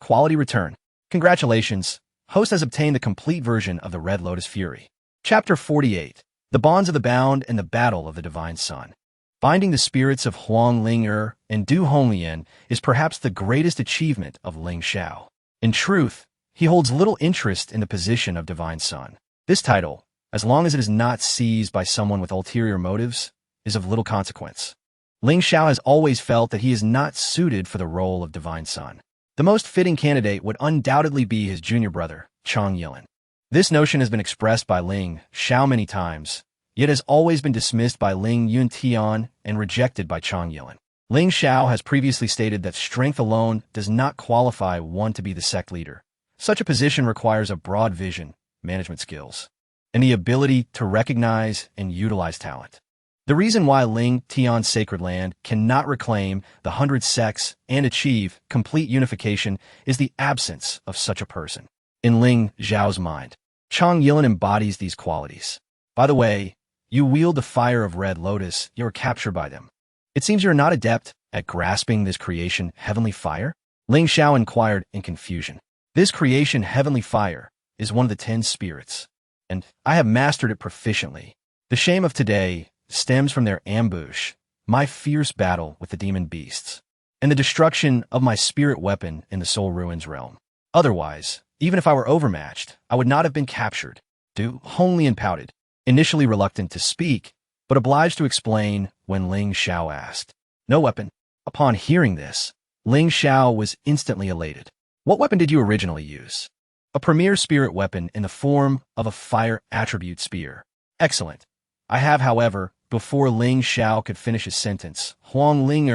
Quality return. Congratulations. Host has obtained the complete version of the Red Lotus Fury. Chapter 48. The Bonds of the Bound and the Battle of the Divine Sun. Binding the spirits of Huang Ling and Du Honglien is perhaps the greatest achievement of Ling Xiao. In truth, he holds little interest in the position of Divine Sun. This title, as long as it is not seized by someone with ulterior motives, is of little consequence. Ling Xiao has always felt that he is not suited for the role of Divine Sun. The most fitting candidate would undoubtedly be his junior brother, Chang Yilin. This notion has been expressed by Ling Xiao many times, yet has always been dismissed by Ling Yuntian and rejected by Chang Yilin. Ling Xiao has previously stated that strength alone does not qualify one to be the sect leader. Such a position requires a broad vision, management skills, and the ability to recognize and utilize talent. The reason why Ling Tian's sacred land cannot reclaim the 100 sects and achieve complete unification is the absence of such a person. In Ling Xiao's mind, Chang Yilin embodies these qualities. By the way, you wield the fire of Red Lotus, you are captured by them. It seems you are not adept at grasping this creation heavenly fire? Ling Xiao inquired in confusion. This creation heavenly fire is one of the 10 spirits, and I have mastered it proficiently. The shame of today stems from their ambush, my fierce battle with the demon beasts, and the destruction of my spirit weapon in the Soul Ruins realm. Otherwise, even if I were overmatched, I would not have been captured. Du Honglien pouted, initially reluctant to speak, but obliged to explain when Ling Xiao asked. No weapon. Upon hearing this, Ling Xiao was instantly elated. What weapon did you originally use? A premier spirit weapon in the form of a fire attribute spear. Excellent. I have, however, before Ling Xiao could finish his sentence, Huang Ling,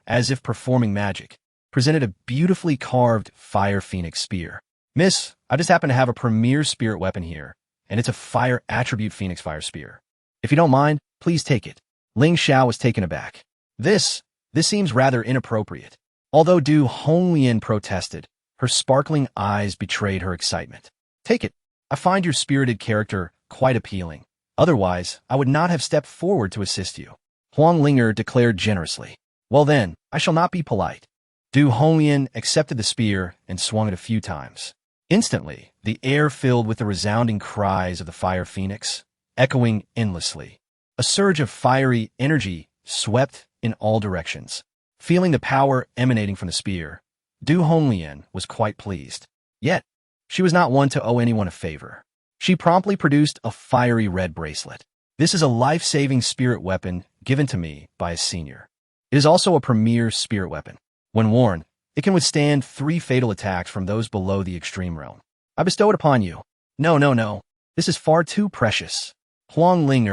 as if performing magic, presented a beautifully carved fire phoenix spear. Miss, I just happen to have a premier spirit weapon here, and it's a fire attribute phoenix fire spear. If you don't mind, please take it. Ling Xiao was taken aback. This seems rather inappropriate. Although Du Honglien protested, her sparkling eyes betrayed her excitement. Take it. I find your spirited character quite appealing. Otherwise, I would not have stepped forward to assist you. Huang Ling declared generously. Well then, I shall not be polite. Du Honglien accepted the spear and swung it a few times. Instantly, the air filled with the resounding cries of the fire phoenix, echoing endlessly. A surge of fiery energy swept in all directions. Feeling the power emanating from the spear, Du Honglien was quite pleased. Yet, she was not one to owe anyone a favor. She promptly produced a fiery red bracelet. This is a life-saving spirit weapon given to me by a senior. It is also a premier spirit weapon. When worn, It can withstand 3 fatal attacks from those below the extreme realm. I bestow it upon you. No, no, no. This is far too precious. Huang Ling,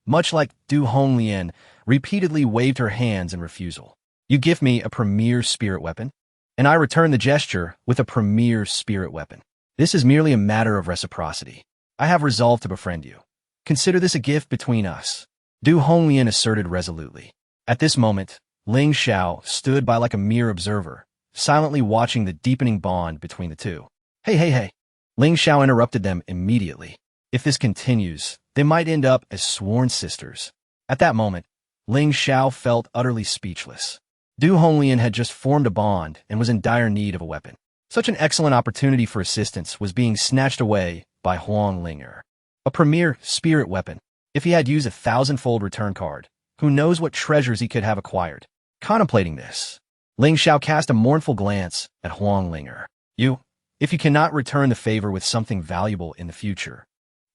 much like Du Honglien, repeatedly waved her hands in refusal. You give me a premier spirit weapon, and I return the gesture with a premier spirit weapon. This is merely a matter of reciprocity. I have resolved to befriend you. Consider this a gift between us. Du Honglien asserted resolutely. At this moment, Ling Xiao stood by like a mere observer, silently watching the deepening bond between the two. Hey. Ling Xiao interrupted them immediately. If this continues, they might end up as sworn sisters. At that moment, Ling Xiao felt utterly speechless. Du Honglien had just formed a bond and was in dire need of a weapon. Such an excellent opportunity for assistance was being snatched away by Huang Ling. A premier spirit weapon. If he had used a 1000-fold return card, who knows what treasures he could have acquired. Contemplating this, Ling Xiao cast a mournful glance at Huang Ling. If you cannot return the favor with something valuable in the future,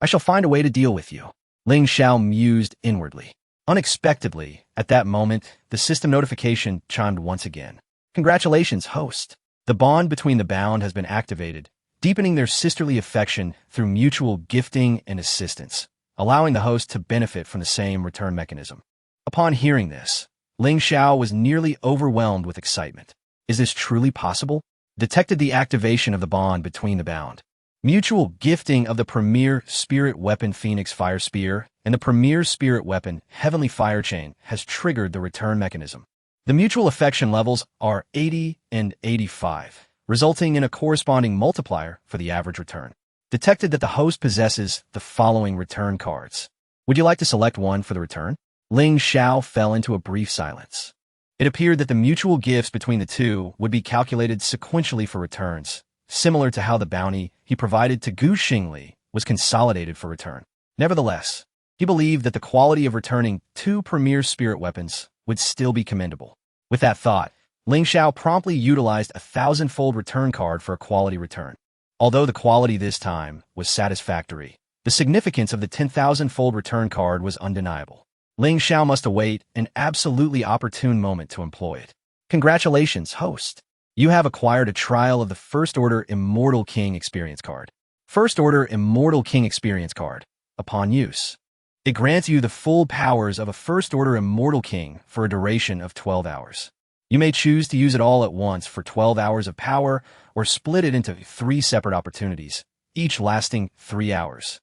I shall find a way to deal with you. Ling Xiao mused inwardly. Unexpectedly, at that moment, the system notification chimed once again. Congratulations, host. The bond between the bound has been activated, deepening their sisterly affection through mutual gifting and assistance, allowing the host to benefit from the same return mechanism. Upon hearing this, Ling Xiao was nearly overwhelmed with excitement. Is this truly possible? Detected the activation of the bond between the bound. Mutual gifting of the premier spirit weapon Phoenix Fire Spear and the premier spirit weapon Heavenly Fire Chain has triggered the return mechanism. The mutual affection levels are 80 and 85, resulting in a corresponding multiplier for the average return. Detected that the host possesses the following return cards. Would you like to select one for the return? Ling Xiao fell into a brief silence. It appeared that the mutual gifts between the two would be calculated sequentially for returns, similar to how the bounty he provided to Xing Li was consolidated for return. Nevertheless, he believed that the quality of returning 2 premier spirit weapons would still be commendable. With that thought, Ling Xiao promptly utilized a 1000-fold return card for a quality return. Although the quality this time was satisfactory, the significance of the 10,000-fold return card was undeniable. Ling Xiao must await an absolutely opportune moment to employ it. Congratulations, host. You have acquired a trial of the First Order Immortal King Experience card. First Order Immortal King Experience card. Upon use, it grants you the full powers of a First Order Immortal King for a duration of 12 hours. You may choose to use it all at once for 12 hours of power or split it into 3 separate opportunities, each lasting 3 hours.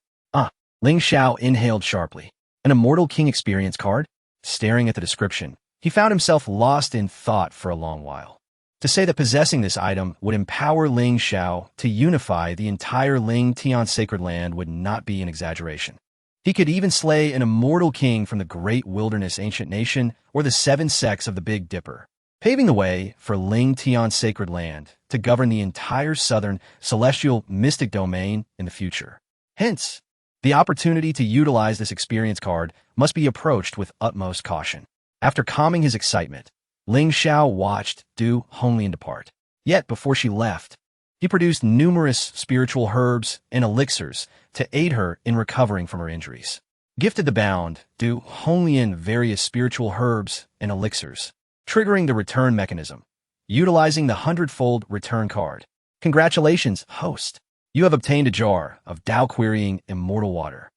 Ling Xiao inhaled sharply. An Immortal King Experience card? Staring at the description, he found himself lost in thought for a long while. To say that possessing this item would empower Ling Xiao to unify the entire Ling Tian sacred land would not be an exaggeration. He could even slay an immortal king from the Great Wilderness Ancient Nation or the 7 sects of the Big Dipper, paving the way for Ling Tian sacred land to govern the entire southern celestial mystic domain in the future. Hence, the opportunity to utilize this experience card must be approached with utmost caution. After calming his excitement, Ling Xiao watched Du Honglien depart. Yet before she left, he produced numerous spiritual herbs and elixirs to aid her in recovering from her injuries. Gifted the bound Du Honglien various spiritual herbs and elixirs, triggering the return mechanism, utilizing the 100-fold return card. Congratulations, host. You have obtained a jar of Tao-querying immortal water.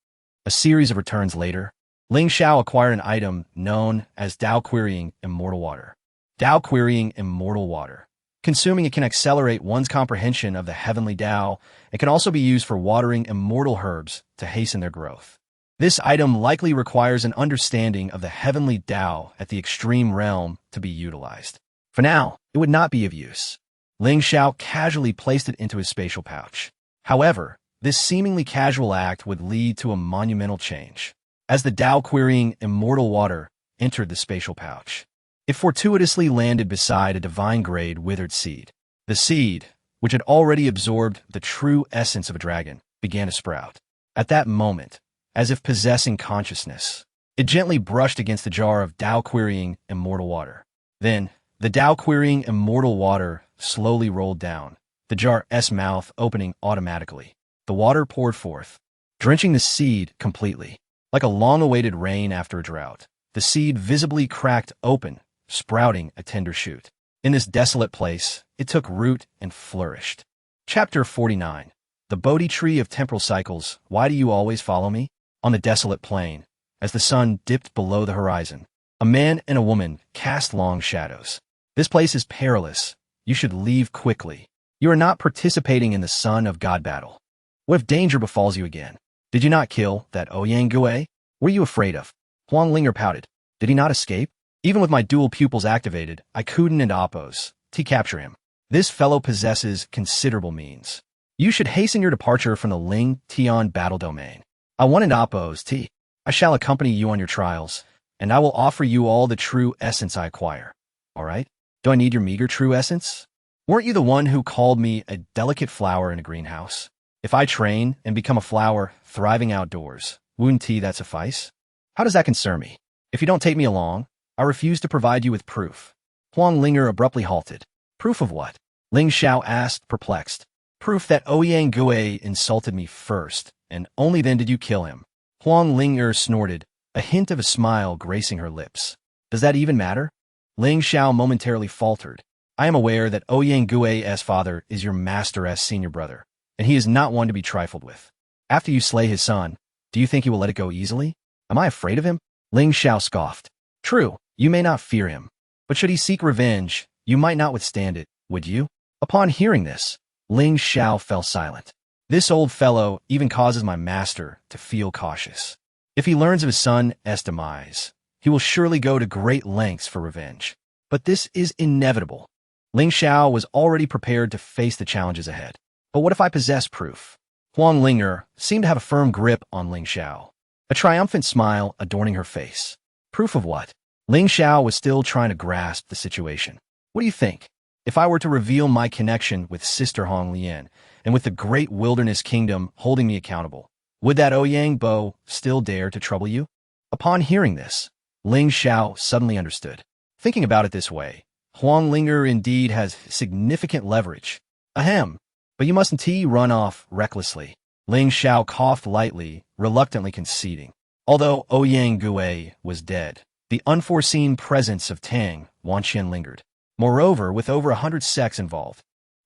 A series of returns later, Ling Xiao acquired an item known as Tao-querying immortal water. Tao-querying immortal water. Consuming it can accelerate one's comprehension of the heavenly Tao and can also be used for watering immortal herbs to hasten their growth. This item likely requires an understanding of the heavenly Tao at the extreme realm to be utilized. For now, it would not be of use. Ling Xiao casually placed it into his spatial pouch. However, this seemingly casual act would lead to a monumental change. As the Tao-querying immortal water entered the spatial pouch, it fortuitously landed beside a divine-grade withered seed. The seed, which had already absorbed the true essence of a dragon, began to sprout. At that moment, as if possessing consciousness, it gently brushed against the jar of Tao-querying immortal water. Then, the Tao-querying immortal water slowly rolled down, the jar's mouth opening automatically. The water poured forth, drenching the seed completely. Like a long-awaited rain after a drought, the seed visibly cracked open, sprouting a tender shoot. In this desolate place, it took root and flourished. Chapter 49. The Bodhi Tree of Temporal Cycles. Why do you always follow me? On the desolate plain, as the sun dipped below the horizon, a man and a woman cast long shadows. This place is perilous. You should leave quickly. You are not participating in the Son of God battle. What if danger befalls you again? Did you not kill that Ouyang Gui? Were you afraid of? Huang Linger pouted. Did he not escape? Even with my dual pupils activated, I couldn't and oppose to capture him. This fellow possesses considerable means. You should hasten your departure from the Ling Tian battle domain. I want and oppose T. I shall accompany you on your trials, and I will offer you all the true essence I acquire. All right? Do I need your meager true essence? Weren't you the one who called me a delicate flower in a greenhouse? If I train and become a flower thriving outdoors, wouldn't T that suffice? How does that concern me? If you don't take me along, I refuse to provide you with proof. Huang Linger abruptly halted. Proof of what? Ling Xiao asked, perplexed. Proof that Ouyang Gui insulted me first, and only then did you kill him. Huang Linger snorted, a hint of a smile gracing her lips. Does that even matter? Ling Xiao momentarily faltered. I am aware that Ouyang Gui's father is your master's senior brother, and he is not one to be trifled with. After you slay his son, do you think he will let it go easily? Am I afraid of him? Ling Xiao scoffed. True, you may not fear him, but should he seek revenge, you might not withstand it, would you? Upon hearing this, Ling Xiao fell silent. This old fellow even causes my master to feel cautious. If he learns of his son's demise, he will surely go to great lengths for revenge. But this is inevitable. Ling Xiao was already prepared to face the challenges ahead. But what if I possess proof? Huang Linger seemed to have a firm grip on Ling Xiao, a triumphant smile adorning her face. Proof of what? Ling Xiao was still trying to grasp the situation. What do you think? If I were to reveal my connection with Sister Hong Lian and with the great wilderness kingdom holding me accountable, would that Ouyang Bo still dare to trouble you? Upon hearing this, Ling Xiao suddenly understood. Thinking about it this way, Huang Linger indeed has significant leverage. Ahem, but you mustn't run off recklessly. Ling Xiao coughed lightly, reluctantly conceding. Although Ouyang Gui was dead, the unforeseen presence of Tang Wanqian lingered. Moreover, with over 100 sects involved,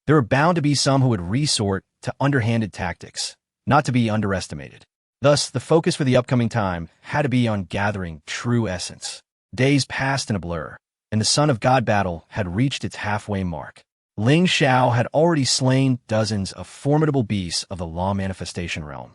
there were bound to be some who would resort to underhanded tactics, not to be underestimated. Thus, the focus for the upcoming time had to be on gathering true essence. Days passed in a blur, and the Son of God battle had reached its halfway mark. Ling Xiao had already slain dozens of formidable beasts of the law manifestation realm,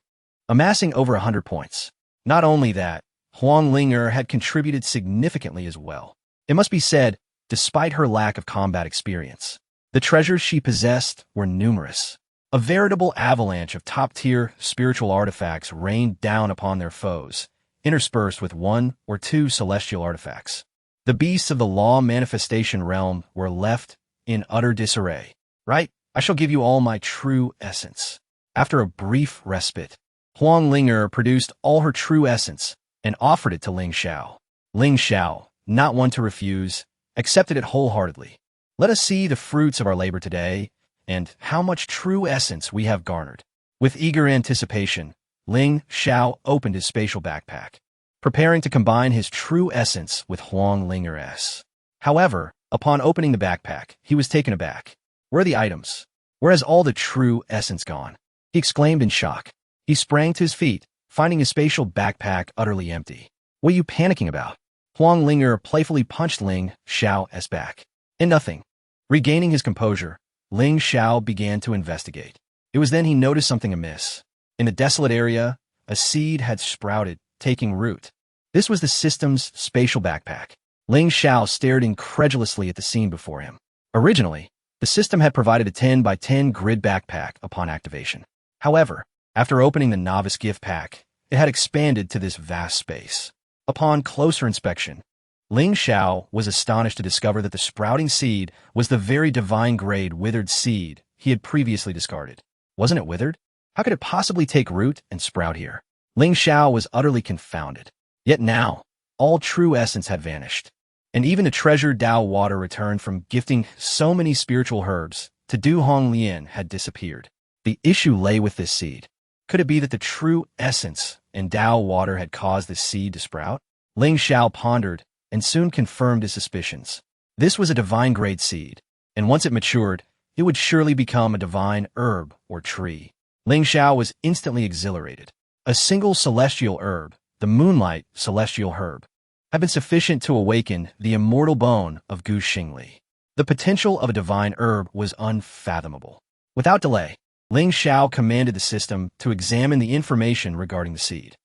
amassing over 100 points. Not only that, Huang Linger had contributed significantly as well. It must be said, despite her lack of combat experience, the treasures she possessed were numerous. A veritable avalanche of top-tier spiritual artifacts rained down upon their foes, interspersed with one or two celestial artifacts. The beasts of the law manifestation realm were left in utter disarray. Right? I shall give you all my true essence. After a brief respite, Huang Linger produced all her true essence and offered it to Ling Xiao. Ling Xiao, not one to refuse, accepted it wholeheartedly. Let us see the fruits of our labor today and how much true essence we have garnered. With eager anticipation, Ling Xiao opened his spatial backpack, preparing to combine his true essence with Huang Linger's. However, upon opening the backpack, he was taken aback. Where are the items? Where has all the true essence gone? He exclaimed in shock. He sprang to his feet, finding his spatial backpack utterly empty. What are you panicking about? Huang Linger playfully punched Ling Xiao's back. And nothing. Regaining his composure, Ling Xiao began to investigate. It was then he noticed something amiss. In the desolate area, a seed had sprouted, taking root. This was the system's spatial backpack. Ling Xiao stared incredulously at the scene before him. Originally, the system had provided a 10 by 10 grid backpack upon activation. However, after opening the novice gift pack, it had expanded to this vast space. Upon closer inspection, Ling Xiao was astonished to discover that the sprouting seed was the very divine-grade withered seed he had previously discarded. Wasn't it withered? How could it possibly take root and sprout here? Ling Xiao was utterly confounded. Yet now, all true essence had vanished, and even the treasured Dao water returned from gifting so many spiritual herbs to Du Hong Lian had disappeared. The issue lay with this seed. Could it be that the true essence and Dao water had caused this seed to sprout? Ling Xiao pondered and soon confirmed his suspicions. This was a divine-grade seed, and once it matured, it would surely become a divine herb or tree. Ling Xiao was instantly exhilarated. A single celestial herb, the moonlight celestial herb, had been sufficient to awaken the immortal bone of Xing Li. The potential of a divine herb was unfathomable. Without delay, Ling Xiao commanded the system to examine the information regarding the seed.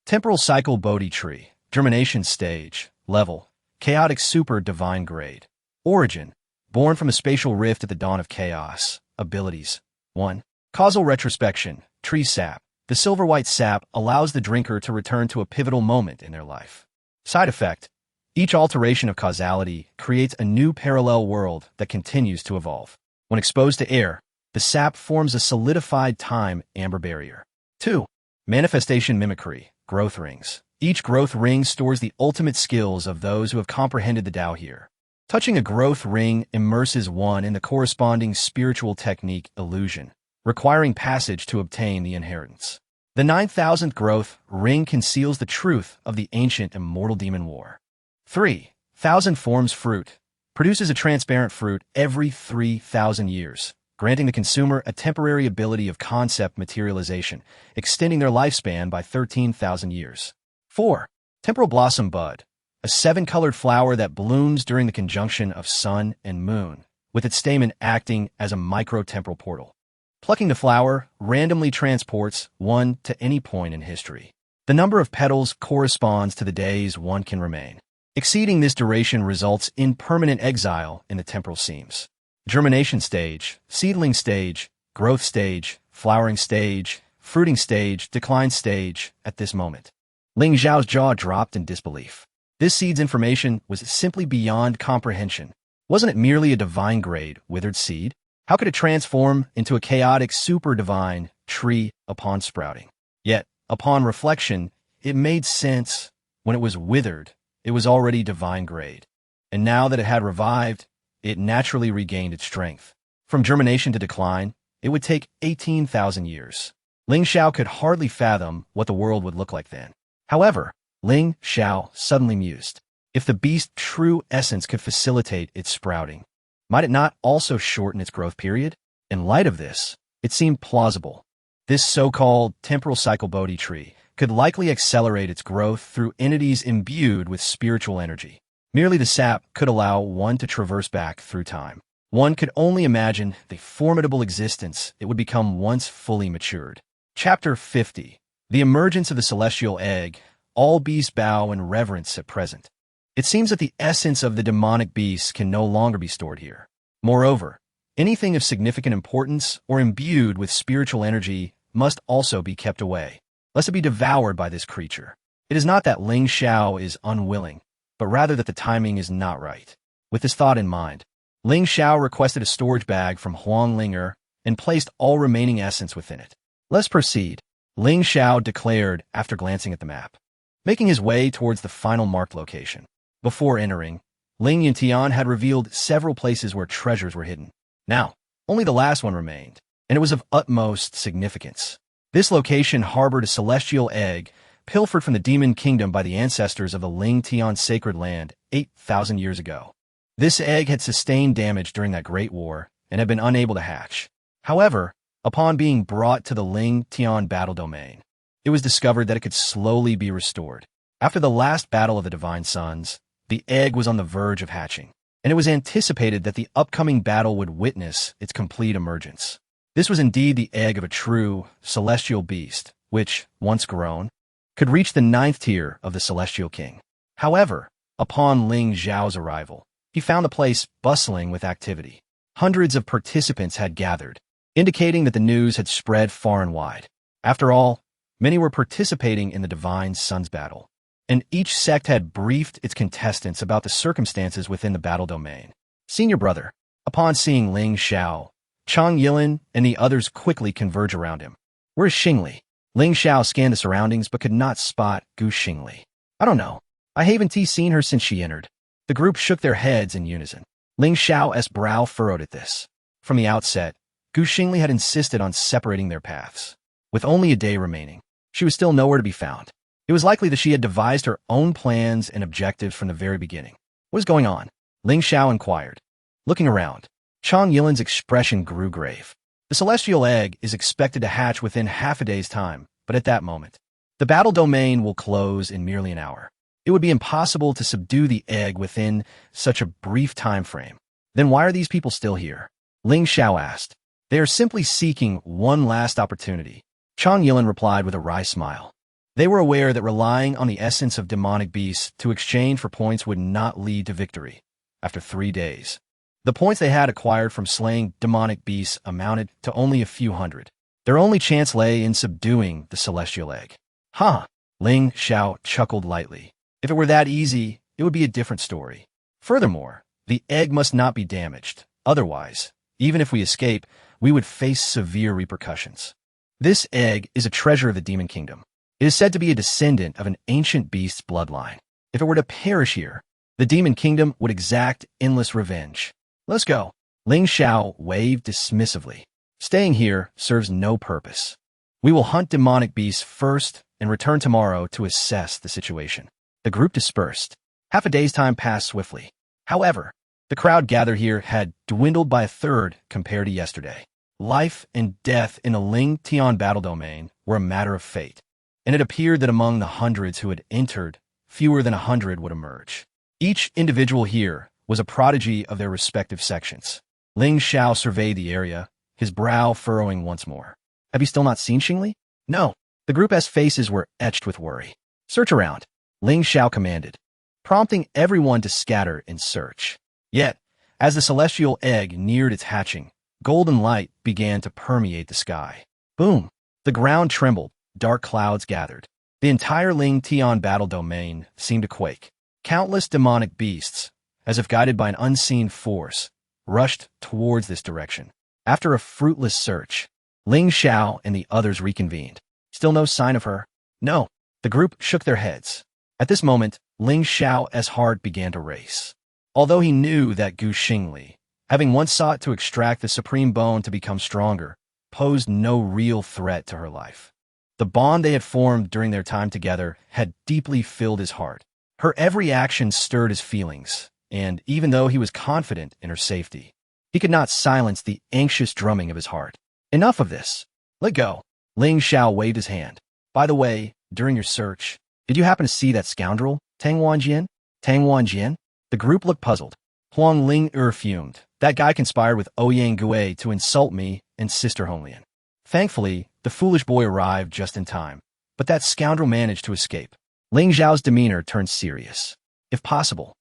Temporal cycle Bodhi tree, germination stage, level, chaotic super divine grade. Origin, born from a spatial rift at the dawn of chaos. Abilities, 1. Causal retrospection, tree sap. The silver-white sap allows the drinker to return to a pivotal moment in their life. Side effect, each alteration of causality creates a new parallel world that continues to evolve. When exposed to air, the sap forms a solidified time amber barrier. 2. Manifestation mimicry, growth rings. Each growth ring stores the ultimate skills of those who have comprehended the Tao here. Touching a growth ring immerses one in the corresponding spiritual technique illusion, requiring passage to obtain the inheritance. The 9,000th growth ring conceals the truth of the ancient immortal demon war. 3. Thousand forms fruit produces a transparent fruit every 3,000 years, granting the consumer a temporary ability of concept materialization, extending their lifespan by 13,000 years. 4. Temporal blossom bud, a 7-colored flower that blooms during the conjunction of sun and moon, with its stamen acting as a micro-temporal portal. Plucking the flower randomly transports one to any point in history. The number of petals corresponds to the days one can remain. Exceeding this duration results in permanent exile in the temporal seams. Germination stage, seedling stage, growth stage, flowering stage, fruiting stage, decline stage. At this moment, Ling Xiao's jaw dropped in disbelief. This seed's information was simply beyond comprehension. Wasn't it merely a divine-grade, withered seed? How could it transform into a chaotic, super-divine tree upon sprouting? Yet, upon reflection, it made sense. When it was withered, it was already divine-grade. And now that it had revived, it naturally regained its strength. From germination to decline, it would take 18,000 years. Ling Xiao could hardly fathom what the world would look like then. However, Ling Xiao suddenly mused. If the beast's true essence could facilitate its sprouting, might it not also shorten its growth period? In light of this, it seemed plausible. This so-called temporal cycle Bodhi tree could likely accelerate its growth through entities imbued with spiritual energy. Merely the sap could allow one to traverse back through time. One could only imagine the formidable existence it would become once fully matured. Chapter 50. The emergence of the celestial egg. All beasts bow in reverence at present. It seems that the essence of the demonic beasts can no longer be stored here. Moreover, anything of significant importance or imbued with spiritual energy must also be kept away, lest it be devoured by this creature. It is not that Ling Xiao is unwilling, but rather that the timing is not right. With this thought in mind, Ling Xiao requested a storage bag from Huang Linger and placed all remaining essence within it. Let's proceed, Ling Xiao declared after glancing at the map, making his way towards the final marked location. Before entering, Ling Yintian had revealed several places where treasures were hidden. Now, only the last one remained, and it was of utmost significance. This location harbored a celestial egg pilfered from the demon kingdom by the ancestors of the Ling Tian sacred land 8,000 years ago. This egg had sustained damage during that great war and had been unable to hatch. However, upon being brought to the Ling Tian battle domain, it was discovered that it could slowly be restored. After the last battle of the Divine Sons, the egg was on the verge of hatching, and it was anticipated that the upcoming battle would witness its complete emergence. This was indeed the egg of a true celestial beast, which, once grown, could reach the 9th tier of the Celestial King. However, upon Ling Xiao's arrival, he found the place bustling with activity. Hundreds of participants had gathered, indicating that the news had spread far and wide. After all, many were participating in the Divine Sons battle, and each sect had briefed its contestants about the circumstances within the battle domain. Senior brother, upon seeing Ling Xiao, Chang Yilin and the others quickly converge around him. Where is Xing Li? Ling Xiao scanned the surroundings but could not spot Xing Li. I don't know. I haven't seen her since she entered. The group shook their heads in unison. Ling Xiao's brow furrowed at this. From the outset, Xing Li had insisted on separating their paths. With only a day remaining, she was still nowhere to be found. It was likely that she had devised her own plans and objectives from the very beginning. What is going on? Ling Xiao inquired. Looking around, Chang Yilin's expression grew grave. The celestial egg is expected to hatch within half a day's time, but at that moment, the battle domain will close in merely an hour. It would be impossible to subdue the egg within such a brief time frame. Then why are these people still here? Ling Xiao asked. They are simply seeking one last opportunity. Chang Yilin replied with a wry smile. They were aware that relying on the essence of demonic beasts to exchange for points would not lead to victory. After 3 days, the points they had acquired from slaying demonic beasts amounted to only a few hundred. Their only chance lay in subduing the celestial egg. Huh? Ling Xiao chuckled lightly. If it were that easy, it would be a different story. Furthermore, the egg must not be damaged. Otherwise, even if we escape, we would face severe repercussions. This egg is a treasure of the demon kingdom. It is said to be a descendant of an ancient beast's bloodline. If it were to perish here, the demon kingdom would exact endless revenge. Let's go. Ling Xiao waved dismissively. Staying here serves no purpose. We will hunt demonic beasts first and return tomorrow to assess the situation. The group dispersed. Half a day's time passed swiftly. However, the crowd gathered here had dwindled by a third compared to yesterday. Life and death in the Ling Tian battle domain were a matter of fate, and it appeared that among the hundreds who had entered, fewer than 100 would emerge. Each individual here was a prodigy of their respective sections. Ling Xiao surveyed the area, his brow furrowing once more. Have you still not seen Xing Li? No. The group's faces were etched with worry. Search around, Ling Xiao commanded, prompting everyone to scatter in search. Yet, as the celestial egg neared its hatching, golden light began to permeate the sky. Boom! The ground trembled, dark clouds gathered. The entire Ling Tian battle domain seemed to quake. Countless demonic beasts, as if guided by an unseen force, rushed towards this direction. After a fruitless search, Ling Xiao and the others reconvened. Still no sign of her? No. The group shook their heads. At this moment, Ling Xiao's heart began to race. Although he knew that Xing Li, having once sought to extract the supreme bone to become stronger, posed no real threat to her life. The bond they had formed during their time together had deeply filled his heart. Her every action stirred his feelings, and even though he was confident in her safety, he could not silence the anxious drumming of his heart. Enough of this. Let go. Ling Xiao waved his hand. By the way, during your search, did you happen to see that scoundrel, Tang Wanjian? Tang Wanjian? The group looked puzzled. Huang Ling fumed. That guy conspired with Ouyang Gui to insult me and Sister Honglian. Thankfully, the foolish boy arrived just in time, but that scoundrel managed to escape. Ling Xiao's demeanor turned serious. If possible,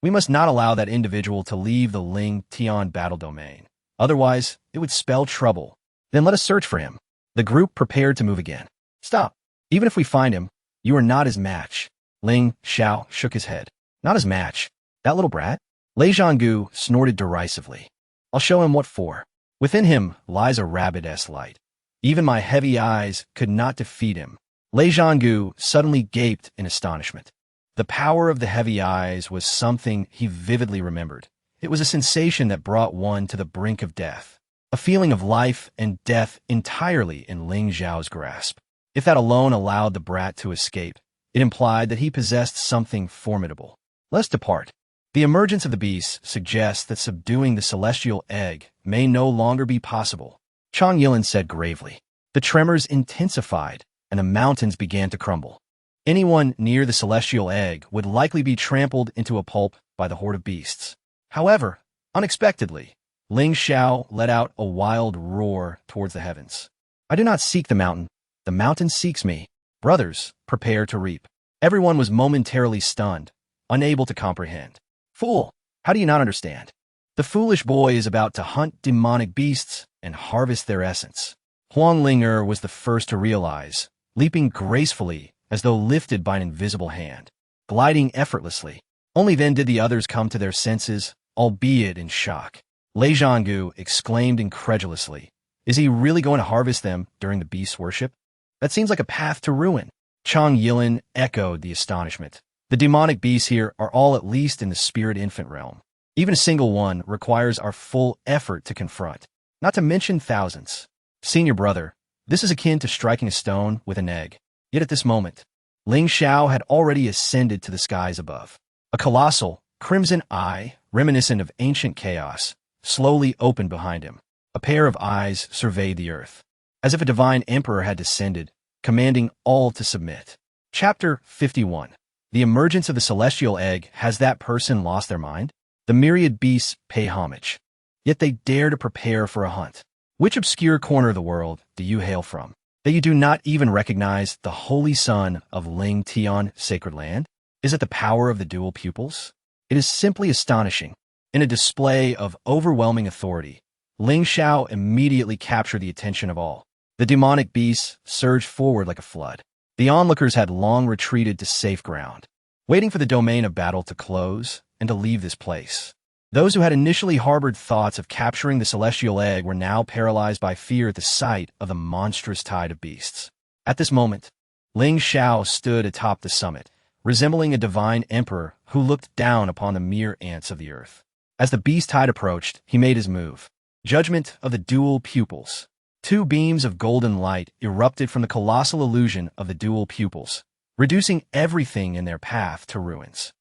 we must not allow that individual to leave the Ling Tian battle domain. Otherwise, it would spell trouble. Then let us search for him. The group prepared to move again. Stop. Even if we find him, you are not his match. Ling Xiao shook his head. Not his match. That little brat? Lei Zhanggu snorted derisively. I'll show him what for. Within him lies a rabid-esque light. Even my heavy eyes could not defeat him. Lei Zhanggu suddenly gaped in astonishment. The power of the heavy eyes was something he vividly remembered. It was a sensation that brought one to the brink of death. A feeling of life and death entirely in Ling Xiao's grasp. If that alone allowed the brat to escape, it implied that he possessed something formidable. Let's depart. The emergence of the beast suggests that subduing the celestial egg may no longer be possible, Chang Yilin said gravely. The tremors intensified, and the mountains began to crumble. Anyone near the celestial egg would likely be trampled into a pulp by the horde of beasts. However, unexpectedly, Ling Xiao let out a wild roar towards the heavens. I do not seek the mountain seeks me. Brothers, prepare to reap. Everyone was momentarily stunned, unable to comprehend. Fool, how do you not understand? The foolish boy is about to hunt demonic beasts and harvest their essence. Huang Ling was the first to realize, leaping gracefully as though lifted by an invisible hand, gliding effortlessly. Only then did the others come to their senses, albeit in shock. Lei Zhanggu exclaimed incredulously, is he really going to harvest them during the beast's worship? That seems like a path to ruin. Chang Yilin echoed the astonishment. The demonic beasts here are all at least in the spirit infant realm. Even a single one requires our full effort to confront, not to mention thousands. Senior brother, this is akin to striking a stone with an egg. Yet at this moment, Ling Xiao had already ascended to the skies above. A colossal, crimson eye reminiscent of ancient chaos, slowly opened behind him. A pair of eyes surveyed the earth, as if a divine emperor had descended, commanding all to submit. Chapter 51. The emergence of the celestial egg. Has that person lost their mind? The myriad beasts pay homage, yet they dare to prepare for a hunt. Which obscure corner of the world do you hail from, that you do not even recognize the holy son of Ling Xiao sacred land? Is it the power of the dual pupils? It is simply astonishing. In a display of overwhelming authority, Ling Xiao immediately captured the attention of all. The demonic beasts surged forward like a flood. The onlookers had long retreated to safe ground, waiting for the domain of battle to close and to leave this place. Those who had initially harbored thoughts of capturing the celestial egg were now paralyzed by fear at the sight of the monstrous tide of beasts. At this moment, Ling Xiao stood atop the summit, resembling a divine emperor who looked down upon the mere ants of the earth. As the beast tide approached, he made his move. Judgment of the dual pupils. Two beams of golden light erupted from the colossal illusion of the dual pupils, reducing everything in their path to ruins.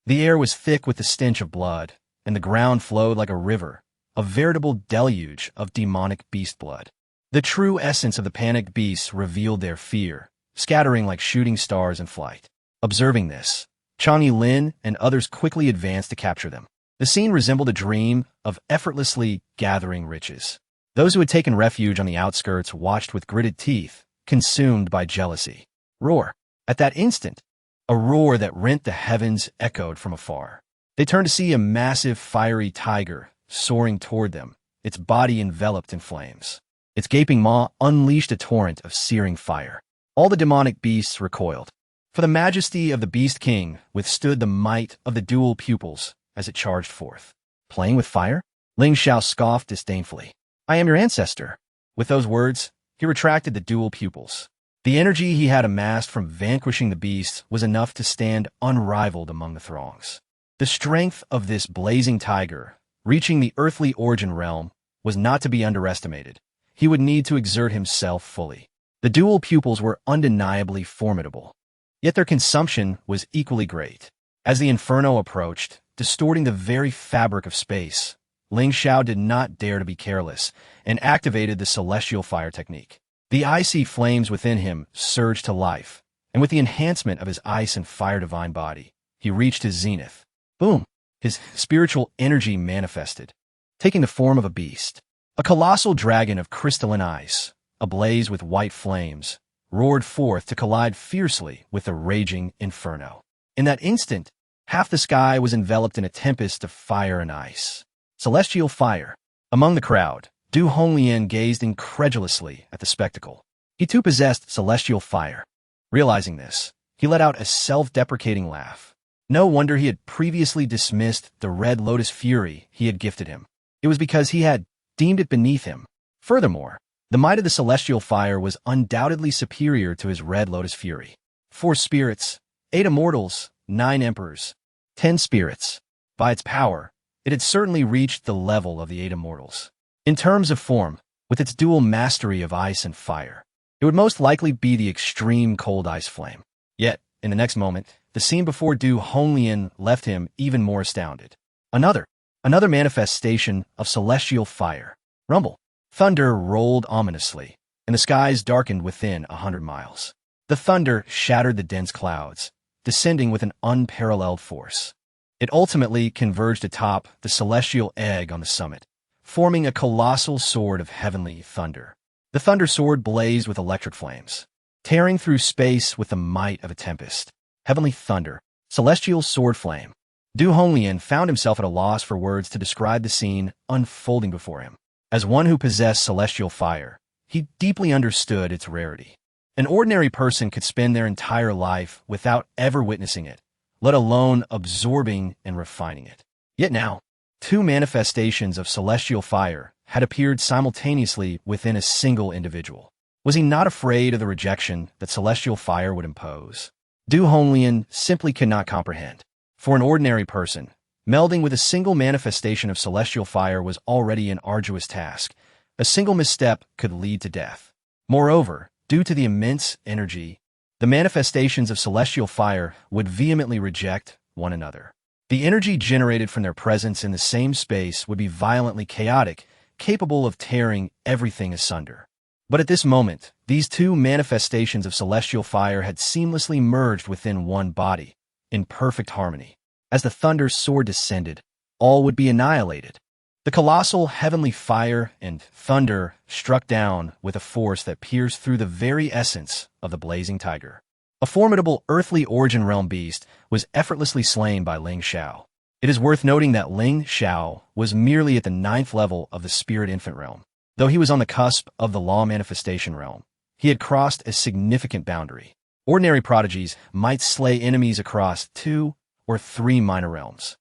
The air was thick with the stench of blood, and the ground flowed like a river, a veritable deluge of demonic beast blood. The true essence of the panicked beasts revealed their fear, scattering like shooting stars in flight. Observing this, Chang'e Lin and others quickly advanced to capture them. The scene resembled a dream of effortlessly gathering riches. Those who had taken refuge on the outskirts watched with gritted teeth, consumed by jealousy. Roar! At that instant, a roar that rent the heavens echoed from afar. They turned to see a massive fiery tiger soaring toward them, its body enveloped in flames. Its gaping maw unleashed a torrent of searing fire. All the demonic beasts recoiled, for the majesty of the Beast King withstood the might of the dual pupils as it charged forth. Playing with fire? Ling Xiao scoffed disdainfully. I am your ancestor. With those words, he retracted the dual pupils. The energy he had amassed from vanquishing the beasts was enough to stand unrivaled among the throngs. The strength of this blazing tiger, reaching the earthly origin realm, was not to be underestimated. He would need to exert himself fully. The dual pupils were undeniably formidable, yet their consumption was equally great. As the inferno approached, distorting the very fabric of space, Ling Xiao did not dare to be careless and activated the celestial fire technique. The icy flames within him surged to life, and with the enhancement of his ice and fire divine body, he reached his zenith. Boom! His spiritual energy manifested, taking the form of a beast. A colossal dragon of crystalline ice, ablaze with white flames, roared forth to collide fiercely with the raging inferno. In that instant, half the sky was enveloped in a tempest of fire and ice. Celestial fire. Among the crowd, Du Honglien gazed incredulously at the spectacle. He too possessed celestial fire. Realizing this, he let out a self-deprecating laugh. No wonder he had previously dismissed the Red Lotus Fury he had gifted him. It was because he had deemed it beneath him. Furthermore, the might of the celestial fire was undoubtedly superior to his Red Lotus Fury. 4 spirits, 8 immortals, 9 emperors, 10 spirits. By its power, it had certainly reached the level of the 8 immortals. In terms of form, with its dual mastery of ice and fire, it would most likely be the extreme cold ice flame. Yet, in the next moment, the scene before Du Honglien left him even more astounded. Another manifestation of celestial fire. Rumble. Thunder rolled ominously, and the skies darkened within 100 miles. The thunder shattered the dense clouds, descending with an unparalleled force. It ultimately converged atop the celestial egg on the summit, forming a colossal sword of heavenly thunder. The thunder sword blazed with electric flames, tearing through space with the might of a tempest. Heavenly thunder, celestial sword flame. Du Honglien found himself at a loss for words to describe the scene unfolding before him. As one who possessed celestial fire, he deeply understood its rarity. An ordinary person could spend their entire life without ever witnessing it, let alone absorbing and refining it. Yet now, 2 manifestations of celestial fire had appeared simultaneously within a single individual. Was he not afraid of the rejection that celestial fire would impose? Du Honglien simply could not comprehend. For an ordinary person, melding with a single manifestation of celestial fire was already an arduous task. A single misstep could lead to death. Moreover, due to the immense energy, the manifestations of celestial fire would vehemently reject one another. The energy generated from their presence in the same space would be violently chaotic, capable of tearing everything asunder. But at this moment, these two manifestations of celestial fire had seamlessly merged within one body, in perfect harmony. As the thunder's sword descended, all would be annihilated. The colossal heavenly fire and thunder struck down with a force that pierced through the very essence of the blazing tiger. A formidable earthly origin realm beast was effortlessly slain by Ling Xiao. It is worth noting that Ling Xiao was merely at the 9th level of the spirit infant realm. Though he was on the cusp of the law manifestation realm, he had crossed a significant boundary. Ordinary prodigies might slay enemies across 2 or 3 minor realms,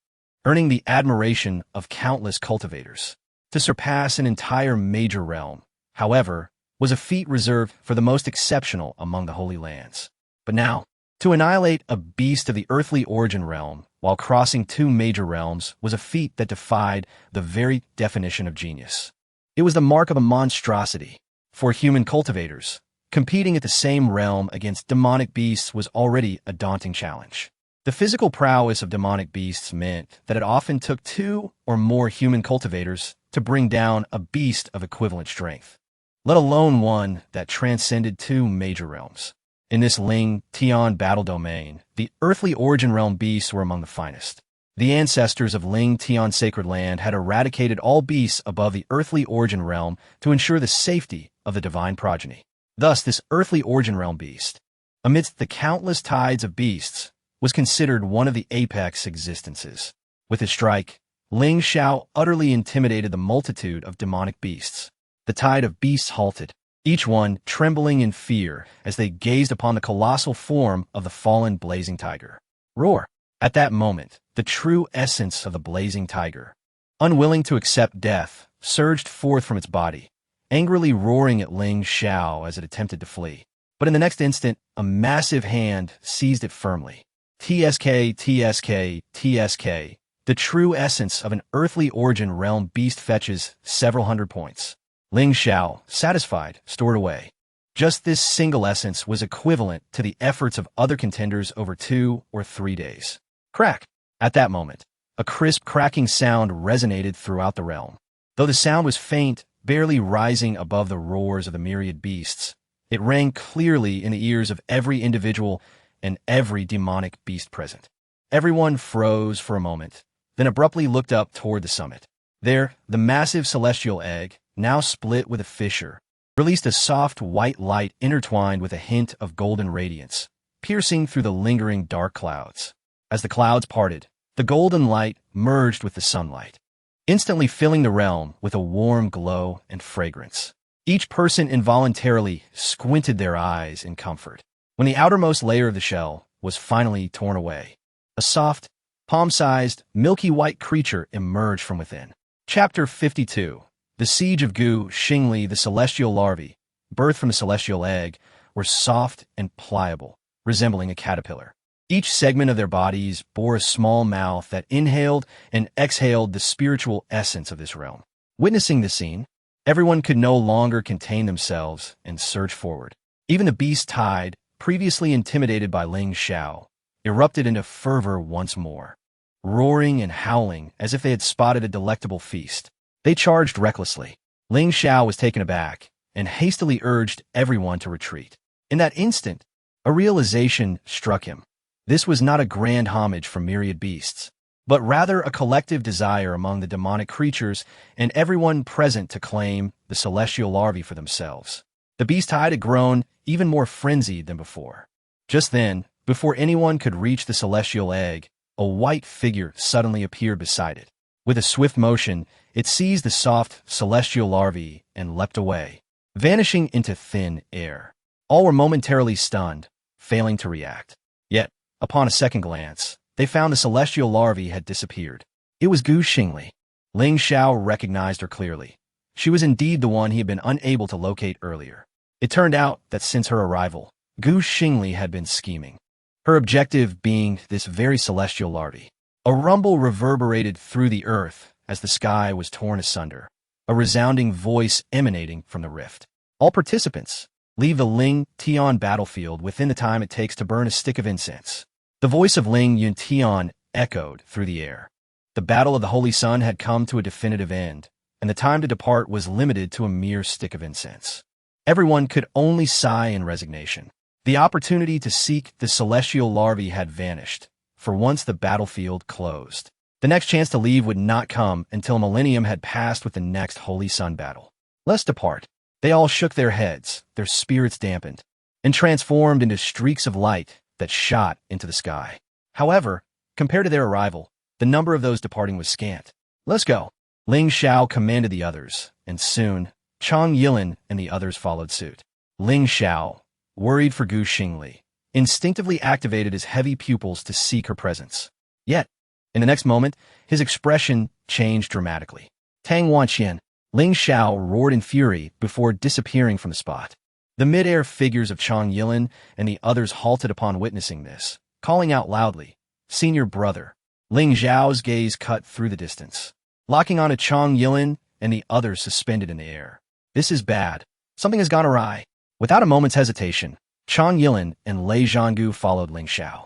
earning the admiration of countless cultivators. To surpass an entire major realm, however, was a feat reserved for the most exceptional among the Holy Lands. But now, to annihilate a beast of the earthly origin realm while crossing 2 major realms was a feat that defied the very definition of genius. It was the mark of a monstrosity. For human cultivators, competing at the same realm against demonic beasts was already a daunting challenge. The physical prowess of demonic beasts meant that it often took 2 or more human cultivators to bring down a beast of equivalent strength, let alone one that transcended 2 major realms. In this Ling Tian battle domain, the earthly origin realm beasts were among the finest. The ancestors of Ling Tian's sacred land had eradicated all beasts above the earthly origin realm to ensure the safety of the divine progeny. Thus, this earthly origin realm beast, amidst the countless tides of beasts, was considered one of the apex existences. With his strike, Ling Xiao utterly intimidated the multitude of demonic beasts. The tide of beasts halted, each one trembling in fear as they gazed upon the colossal form of the fallen blazing tiger. Roar! At that moment, the true essence of the blazing tiger, unwilling to accept death, surged forth from its body, angrily roaring at Ling Xiao as it attempted to flee. But in the next instant, a massive hand seized it firmly. TSK, TSK, TSK. The true essence of an earthly origin realm beast fetches several hundred points. Ling Xiao, satisfied, stored away. Just this single essence was equivalent to the efforts of other contenders over 2 or 3 days. Crack! At that moment, a crisp cracking sound resonated throughout the realm. Though the sound was faint, barely rising above the roars of the myriad beasts, it rang clearly in the ears of every individual and every demonic beast present. Everyone froze for a moment, then abruptly looked up toward the summit. There, the massive celestial egg, now split with a fissure, released a soft white light intertwined with a hint of golden radiance, piercing through the lingering dark clouds. As the clouds parted, the golden light merged with the sunlight, instantly filling the realm with a warm glow and fragrance. Each person involuntarily squinted their eyes in comfort. When the outermost layer of the shell was finally torn away, a soft, palm-sized, milky white creature emerged from within. Chapter 52. The Siege of Xing Li. The celestial larvae, birthed from the celestial egg, were soft and pliable, resembling a caterpillar. Each segment of their bodies bore a small mouth that inhaled and exhaled the spiritual essence of this realm. Witnessing the scene, everyone could no longer contain themselves and surged forward. Even the beast tide, previously intimidated by Ling Xiao, erupted into fervor once more. Roaring and howling as if they had spotted a delectable feast, they charged recklessly. Ling Xiao was taken aback and hastily urged everyone to retreat. In that instant, a realization struck him. This was not a grand homage from myriad beasts, but rather a collective desire among the demonic creatures and everyone present to claim the celestial larvae for themselves. The beast tide had grown even more frenzied than before. Just then, before anyone could reach the celestial egg, a white figure suddenly appeared beside it. With a swift motion, it seized the soft celestial larvae and leapt away, vanishing into thin air. All were momentarily stunned, failing to react. Yet, upon a second glance, they found the celestial larvae had disappeared. It was Xing Li. Ling Xiao recognized her clearly. She was indeed the one he had been unable to locate earlier. It turned out that since her arrival, Xing Li had been scheming, her objective being this very celestial larvae. A rumble reverberated through the earth as the sky was torn asunder, a resounding voice emanating from the rift. All participants, leave the Ling Tian battlefield within the time it takes to burn a stick of incense. The voice of Ling Tian echoed through the air. The battle of the Holy Sun had come to a definitive end, and the time to depart was limited to a mere stick of incense. Everyone could only sigh in resignation. The opportunity to seek the celestial larvae had vanished, for once the battlefield closed. The next chance to leave would not come until a millennium had passed with the next Holy Sun battle. Let's depart. They all shook their heads, their spirits dampened, and transformed into streaks of light that shot into the sky. However, compared to their arrival, the number of those departing was scant. Let's go. Ling Xiao commanded the others, and soon, Chang Yilin and the others followed suit. Ling Xiao, worried for Xing Li, instinctively activated his heavy pupils to seek her presence. Yet, in the next moment, his expression changed dramatically. Tang Wanqian, Ling Xiao roared in fury before disappearing from the spot. The mid-air figures of Chang Yilin and the others halted upon witnessing this, calling out loudly, "Senior brother." Ling Xiao's gaze cut through the distance, locking onto Chang Yilin and the others suspended in the air. This is bad. Something has gone awry. Without a moment's hesitation, Chang Yilin and Lei Zhanggu followed Ling Xiao.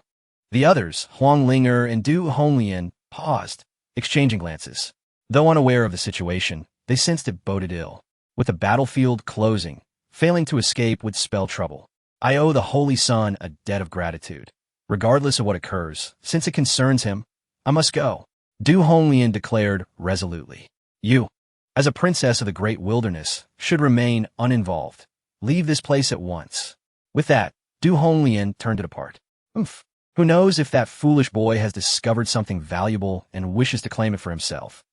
The others, Huang Linger and Du Honglian, paused, exchanging glances. Though unaware of the situation, they sensed it boded ill. With the battlefield closing, failing to escape would spell trouble. I owe the Holy Sun a debt of gratitude. Regardless of what occurs, since it concerns him, I must go. Du Honglian declared resolutely. You, as a princess of the great wilderness, should remain uninvolved. Leave this place at once. With that, Du Honglian turned to depart. Who knows if that foolish boy has discovered something valuable and wishes to claim it for himself.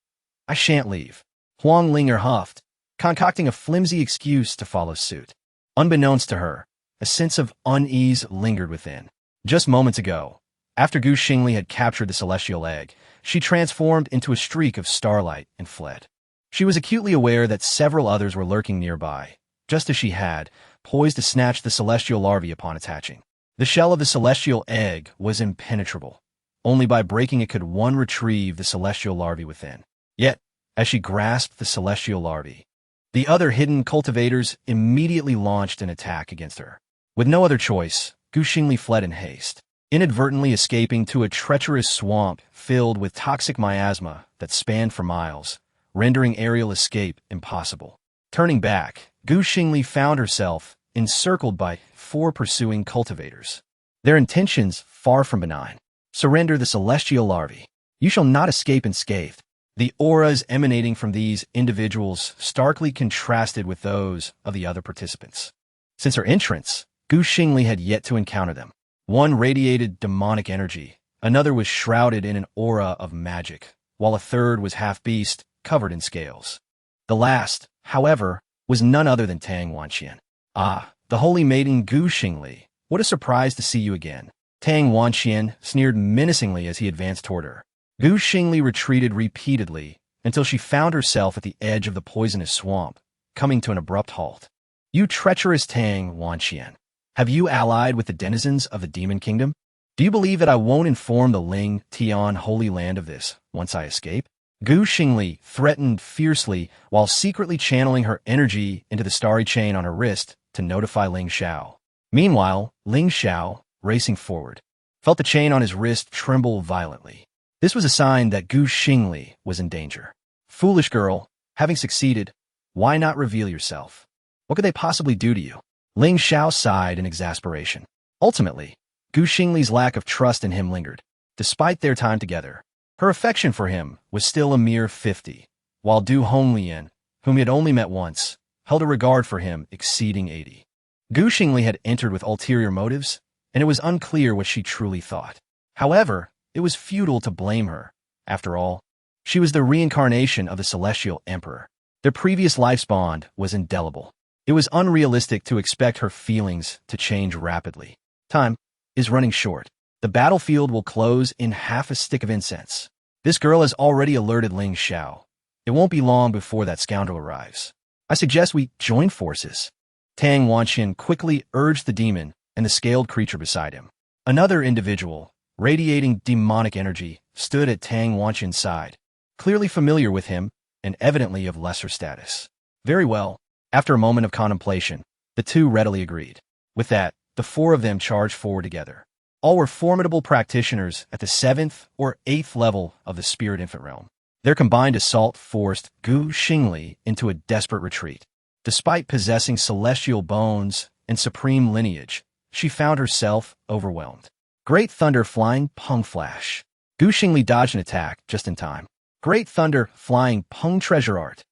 I shan't leave. Huang Linger huffed, concocting a flimsy excuse to follow suit. Unbeknownst to her, a sense of unease lingered within. Just moments ago, after Xing Li had captured the celestial egg, she transformed into a streak of starlight and fled. She was acutely aware that several others were lurking nearby, just as she had, poised to snatch the celestial larvae upon its hatching. The shell of the celestial egg was impenetrable. Only by breaking it could one retrieve the celestial larvae within. Yet, as she grasped the celestial larvae, the other hidden cultivators immediately launched an attack against her. With no other choice, Xing Li fled in haste, inadvertently escaping to a treacherous swamp filled with toxic miasma that spanned for miles, rendering aerial escape impossible. Turning back, Xing Li found herself encircled by 4 pursuing cultivators. Their intentions far from benign. Surrender the celestial larvae. You shall not escape unscathed. The auras emanating from these individuals starkly contrasted with those of the other participants. Since her entrance, Xing Li had yet to encounter them. One radiated demonic energy, another was shrouded in an aura of magic, while a third was half-beast, covered in scales. The last, however, was none other than Tang Wanqian. Ah, the holy maiden Xing Li, what a surprise to see you again. Tang Wanqian sneered menacingly as he advanced toward her. Xing Li retreated repeatedly until she found herself at the edge of the poisonous swamp, coming to an abrupt halt. You treacherous Tang Wanqian, have you allied with the denizens of the Demon Kingdom? Do you believe that I won't inform the Ling Tian Holy Land of this once I escape? Xing Li threatened fiercely while secretly channeling her energy into the starry chain on her wrist to notify Ling Xiao. Meanwhile, Ling Xiao, racing forward, felt the chain on his wrist tremble violently. This was a sign that Xing Li was in danger. Foolish girl, having succeeded, why not reveal yourself? What could they possibly do to you? Ling Xiao sighed in exasperation. Ultimately, Xing Li's lack of trust in him lingered. Despite their time together, her affection for him was still a mere 50, while Du Honglian, whom he had only met once, held a regard for him exceeding 80. Xing Li had entered with ulterior motives, and it was unclear what she truly thought. However, it was futile to blame her. After all, she was the reincarnation of the Celestial Emperor. Their previous life's bond was indelible. It was unrealistic to expect her feelings to change rapidly. Time is running short. The battlefield will close in half a stick of incense. This girl has already alerted Ling Xiao. It won't be long before that scoundrel arrives. I suggest we join forces. Tang Wanqian quickly urged the demon and the scaled creature beside him. Another individual, radiating demonic energy, stood at Tang Wanqian's side, clearly familiar with him and evidently of lesser status. Very well. After a moment of contemplation, the two readily agreed. With that, the 4 of them charged forward together. All were formidable practitioners at the 7th or 8th level of the spirit infant realm. Their combined assault forced Xing Li into a desperate retreat. Despite possessing celestial bones and supreme lineage, she found herself overwhelmed. Great thunder flying pung flash. Xing Li dodged an attack just in time. Great thunder flying pung treasure art.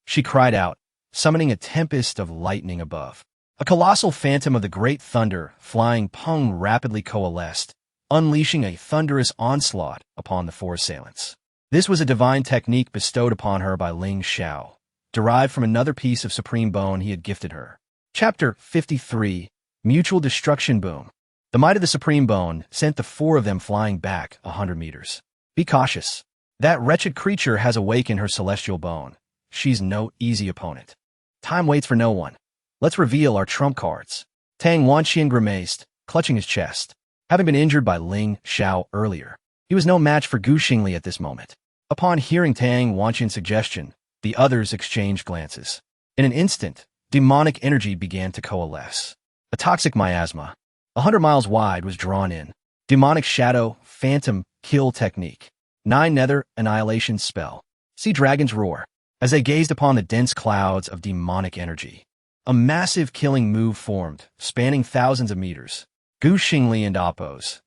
She cried out, summoning a tempest of lightning above. A colossal phantom of the great thunder flying pung rapidly coalesced, unleashing a thunderous onslaught upon the four assailants. This was a divine technique bestowed upon her by Ling Xiao, derived from another piece of supreme bone he had gifted her. Chapter 53, Mutual Destruction Boom. The might of the supreme bone sent the four of them flying back 100 meters. Be cautious. That wretched creature has awakened her celestial bone. She's no easy opponent. Time waits for no one. Let's reveal our trump cards. Tang Wanxian grimaced, clutching his chest. Having been injured by Ling Xiao earlier, he was no match for Xing Li at this moment. Upon hearing Tang Wanxian's suggestion, the others exchanged glances. In an instant, demonic energy began to coalesce. A toxic miasma, 100 miles wide, was drawn in. Demonic shadow, phantom, kill technique. 9 nether, annihilation spell. Sea dragons roar. As they gazed upon the dense clouds of demonic energy, a massive killing move formed, spanning thousands of meters. Xing Li and Appo's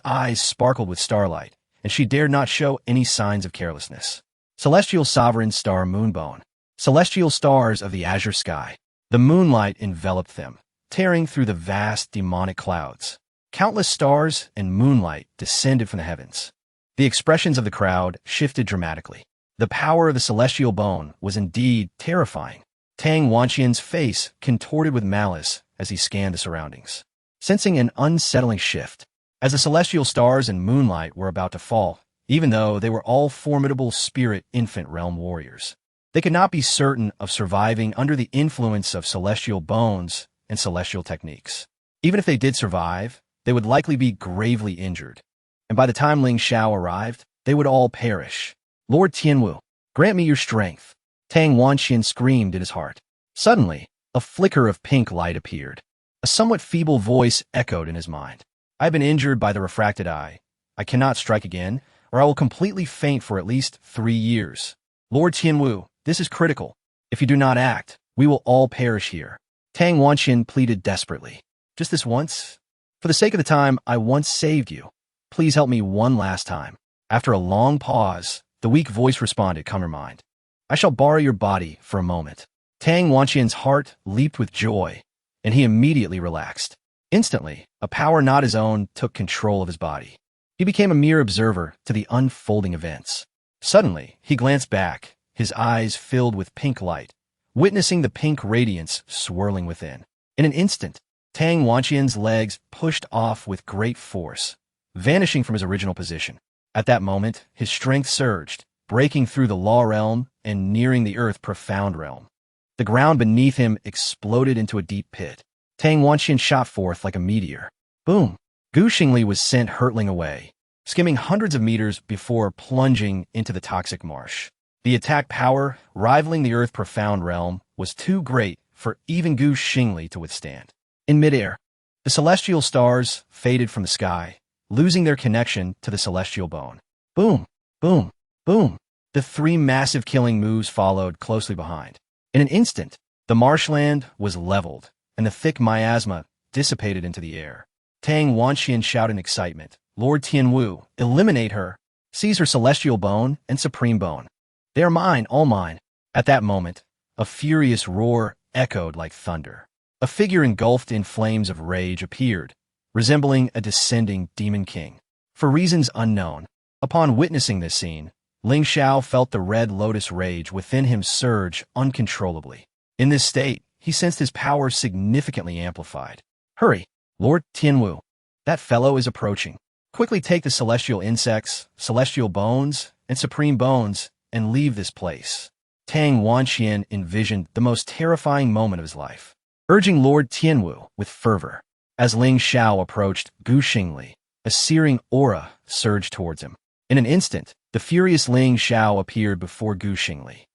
eyes sparkled with starlight, and she dared not show any signs of carelessness. Celestial Sovereign Star Moonbone. Celestial stars of the azure sky. The moonlight enveloped them, tearing through the vast demonic clouds. Countless stars and moonlight descended from the heavens. The expressions of the crowd shifted dramatically. The power of the celestial bone was indeed terrifying. Tang Wanxian's face contorted with malice as he scanned the surroundings, sensing an unsettling shift. As the celestial stars and moonlight were about to fall, even though they were all formidable spirit infant realm warriors, they could not be certain of surviving under the influence of celestial bones and celestial techniques. Even if they did survive, they would likely be gravely injured. And by the time Ling Xiao arrived, they would all perish. Lord Tianwu, grant me your strength. Tang Wanxian screamed in his heart. Suddenly, a flicker of pink light appeared. A somewhat feeble voice echoed in his mind. I have been injured by the refracted eye. I cannot strike again, or I will completely faint for at least 3 years. Lord Tianwu, this is critical. If you do not act, we will all perish here. Tang Wanxian pleaded desperately. Just this once? For the sake of the time I once saved you, please help me one last time. After a long pause, the weak voice responded, calm your mind. I shall borrow your body for a moment. Tang Wanxian's heart leaped with joy, and he immediately relaxed. Instantly, a power not his own took control of his body. He became a mere observer to the unfolding events. Suddenly, he glanced back, his eyes filled with pink light, witnessing the pink radiance swirling within. In an instant, Tang Wanxian's legs pushed off with great force, vanishing from his original position. At that moment, his strength surged, breaking through the law realm and nearing the earth profound realm. The ground beneath him exploded into a deep pit. Tang Wanxian shot forth like a meteor. Boom! Xing Li was sent hurtling away, skimming hundreds of meters before plunging into the toxic marsh. The attack power, rivaling the earth profound realm, was too great for even Xing Li to withstand. In midair, the celestial stars faded from the sky, losing their connection to the celestial bone. Boom! Boom! Boom! The 3 massive killing moves followed closely behind. In an instant, the marshland was leveled, and the thick miasma dissipated into the air. Tang Wanxian shouted in excitement, Lord Tianwu, eliminate her. Seize her celestial bone and supreme bone. They are mine, all mine. At that moment, a furious roar echoed like thunder. A figure engulfed in flames of rage appeared, resembling a descending demon king. For reasons unknown, upon witnessing this scene, Ling Xiao felt the red lotus rage within him surge uncontrollably. In this state, he sensed his power significantly amplified. Hurry, Lord Tianwu. That fellow is approaching. Quickly take the celestial insects, celestial bones, and supreme bones, and leave this place. Tang Wanxian envisioned the most terrifying moment of his life, urging Lord Tianwu with fervor. As Ling Xiao approached Xing Li, a searing aura surged towards him. In an instant, the furious Ling Xiao appeared before Xing Li.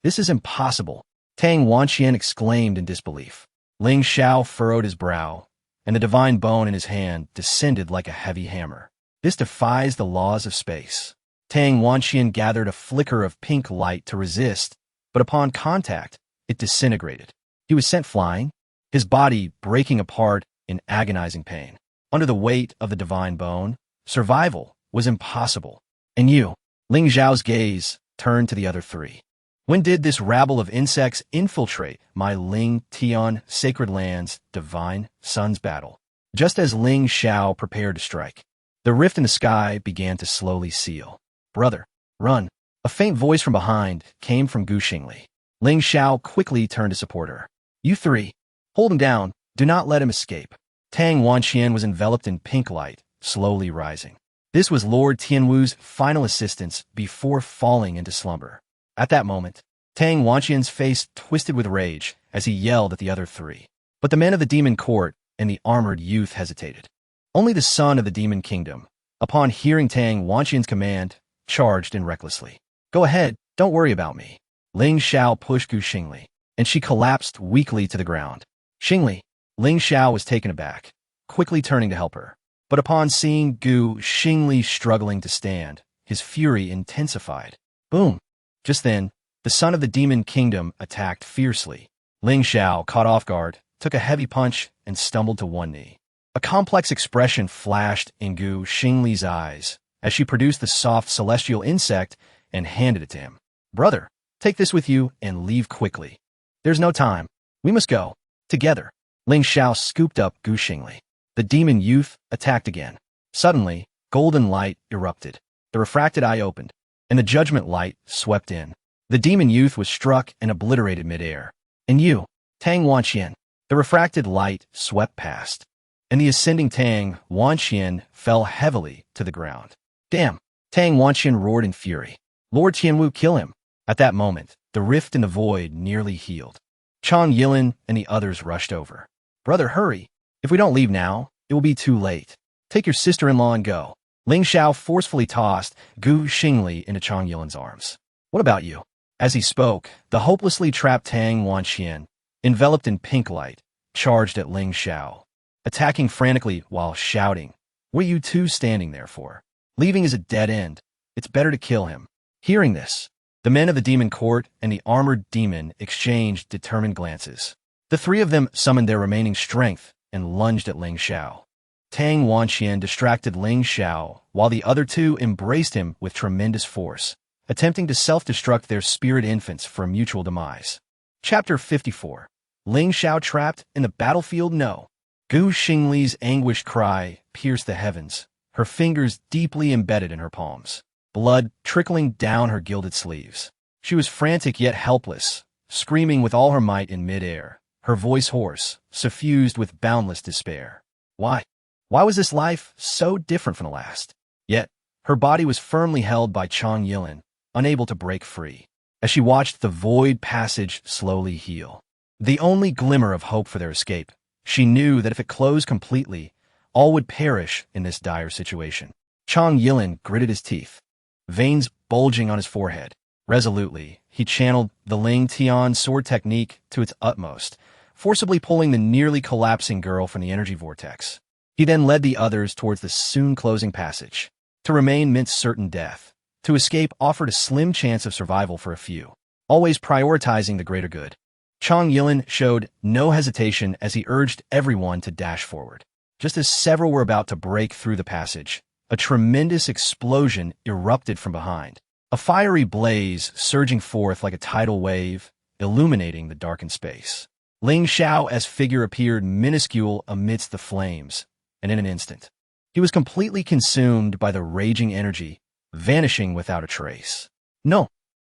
This is impossible, Tang Wanxian exclaimed in disbelief. Ling Xiao furrowed his brow, and the divine bone in his hand descended like a heavy hammer. This defies the laws of space. Tang Wanxian gathered a flicker of pink light to resist, but upon contact, it disintegrated. He was sent flying, his body breaking apart in agonizing pain. Under the weight of the divine bone, survival was impossible. And you, Ling Xiao's gaze turned to the other three. When did this rabble of insects infiltrate my Ling Tian sacred land's divine sun's battle? Just as Ling Xiao prepared to strike, the rift in the sky began to slowly seal. Brother, run. A faint voice from behind came from Xing Li. Ling Xiao quickly turned to support her. You three, hold him down. Do not let him escape. Tang Wanxian was enveloped in pink light, slowly rising. This was Lord Tianwu's final assistance before falling into slumber. At that moment, Tang Wanxian's face twisted with rage as he yelled at the other three. But the men of the demon court and the armored youth hesitated. Only the son of the demon kingdom, upon hearing Tang Wanxian's command, charged in recklessly. Go ahead, don't worry about me. Ling Xiao pushed Xing Li, and she collapsed weakly to the ground. Xing Li, Ling Xiao was taken aback, quickly turning to help her. But upon seeing Xing Li struggling to stand, his fury intensified. Boom! Just then, the son of the demon kingdom attacked fiercely. Ling Xiao, caught off guard, took a heavy punch and stumbled to one knee. A complex expression flashed in Xing Li's eyes as she produced the soft celestial insect and handed it to him. Brother, take this with you and leave quickly. There's no time. We must go. Together. Ling Xiao scooped up Xing Li. The demon youth attacked again. Suddenly, golden light erupted. The refracted eye opened, and the judgment light swept in. The demon youth was struck and obliterated midair. And you, Tang Wanxian. The refracted light swept past, and the ascending Tang Wanxian fell heavily to the ground. Damn! Tang Wanxian roared in fury. Lord Tianwu, kill him! At that moment, the rift in the void nearly healed. Chang Yilin and the others rushed over. Brother, hurry! If we don't leave now, it will be too late. Take your sister-in-law and go. Ling Xiao forcefully tossed Xing Li into Chang Yilin's arms. What about you? As he spoke, the hopelessly trapped Tang Wanxian, enveloped in pink light, charged at Ling Xiao, attacking frantically while shouting, What are you two standing there for? Leaving is a dead end. It's better to kill him. Hearing this, the men of the demon court and the armored demon exchanged determined glances. The three of them summoned their remaining strength and lunged at Ling Xiao. Tang Wanxian distracted Ling Xiao while the other two embraced him with tremendous force, attempting to self-destruct their spirit infants for mutual demise. Chapter 54. Ling Xiao trapped in the battlefield? No. Xing Li's anguished cry pierced the heavens, her fingers deeply embedded in her palms, blood trickling down her gilded sleeves. She was frantic yet helpless, screaming with all her might in midair, her voice hoarse, suffused with boundless despair. Why? Why was this life so different from the last? Yet, her body was firmly held by Chang Yilin, unable to break free, as she watched the void passage slowly heal. The only glimmer of hope for their escape, she knew that if it closed completely, all would perish in this dire situation. Chang Yilin gritted his teeth, veins bulging on his forehead. Resolutely, he channeled the Ling Tian sword technique to its utmost, forcibly pulling the nearly collapsing girl from the energy vortex. He then led the others towards the soon-closing passage. To remain meant certain death. To escape offered a slim chance of survival for a few, always prioritizing the greater good. Chang Yilin showed no hesitation as he urged everyone to dash forward. Just as several were about to break through the passage, a tremendous explosion erupted from behind. A fiery blaze surging forth like a tidal wave, illuminating the darkened space. Ling Xiao's figure appeared minuscule amidst the flames, and in an instant, he was completely consumed by the raging energy, vanishing without a trace. No,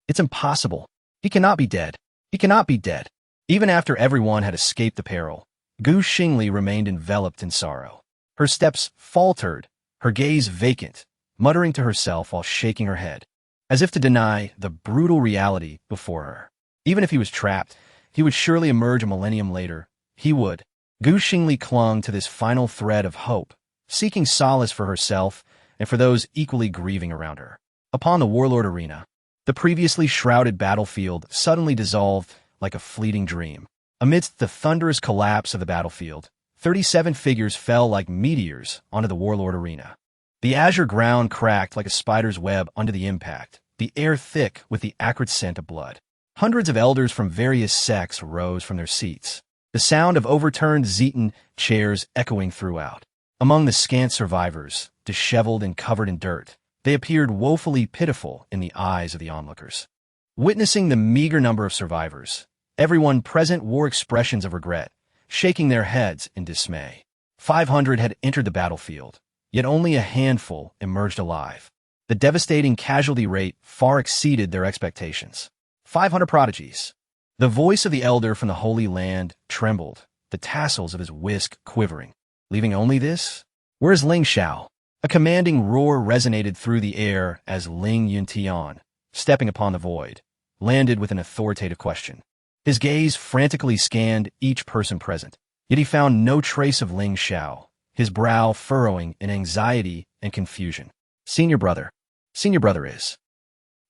it's impossible. He cannot be dead. He cannot be dead. Even after everyone had escaped the peril, Xing Li remained enveloped in sorrow. Her steps faltered, her gaze vacant, muttering to herself while shaking her head, as if to deny the brutal reality before her. Even if he was trapped, he would surely emerge a millennium later. He would. Xing Li clung to this final thread of hope, seeking solace for herself and for those equally grieving around her. Upon the warlord arena, the previously shrouded battlefield suddenly dissolved like a fleeting dream. Amidst the thunderous collapse of the battlefield, 37 figures fell like meteors onto the warlord arena. The azure ground cracked like a spider's web under the impact, the air thick with the acrid scent of blood. Hundreds of elders from various sects rose from their seats, the sound of overturned Zetan chairs echoing throughout. Among the scant survivors, disheveled and covered in dirt, they appeared woefully pitiful in the eyes of the onlookers. Witnessing the meager number of survivors, everyone present wore expressions of regret, shaking their heads in dismay. 500 had entered the battlefield, yet only a handful emerged alive. The devastating casualty rate far exceeded their expectations. 500 prodigies. The voice of the elder from the Holy Land trembled, the tassels of his whisk quivering. Leaving only this? Where is Ling Xiao? A commanding roar resonated through the air as Ling Yuntian, stepping upon the void, landed with an authoritative question. His gaze frantically scanned each person present, yet he found no trace of Ling Xiao, his brow furrowing in anxiety and confusion. Senior brother is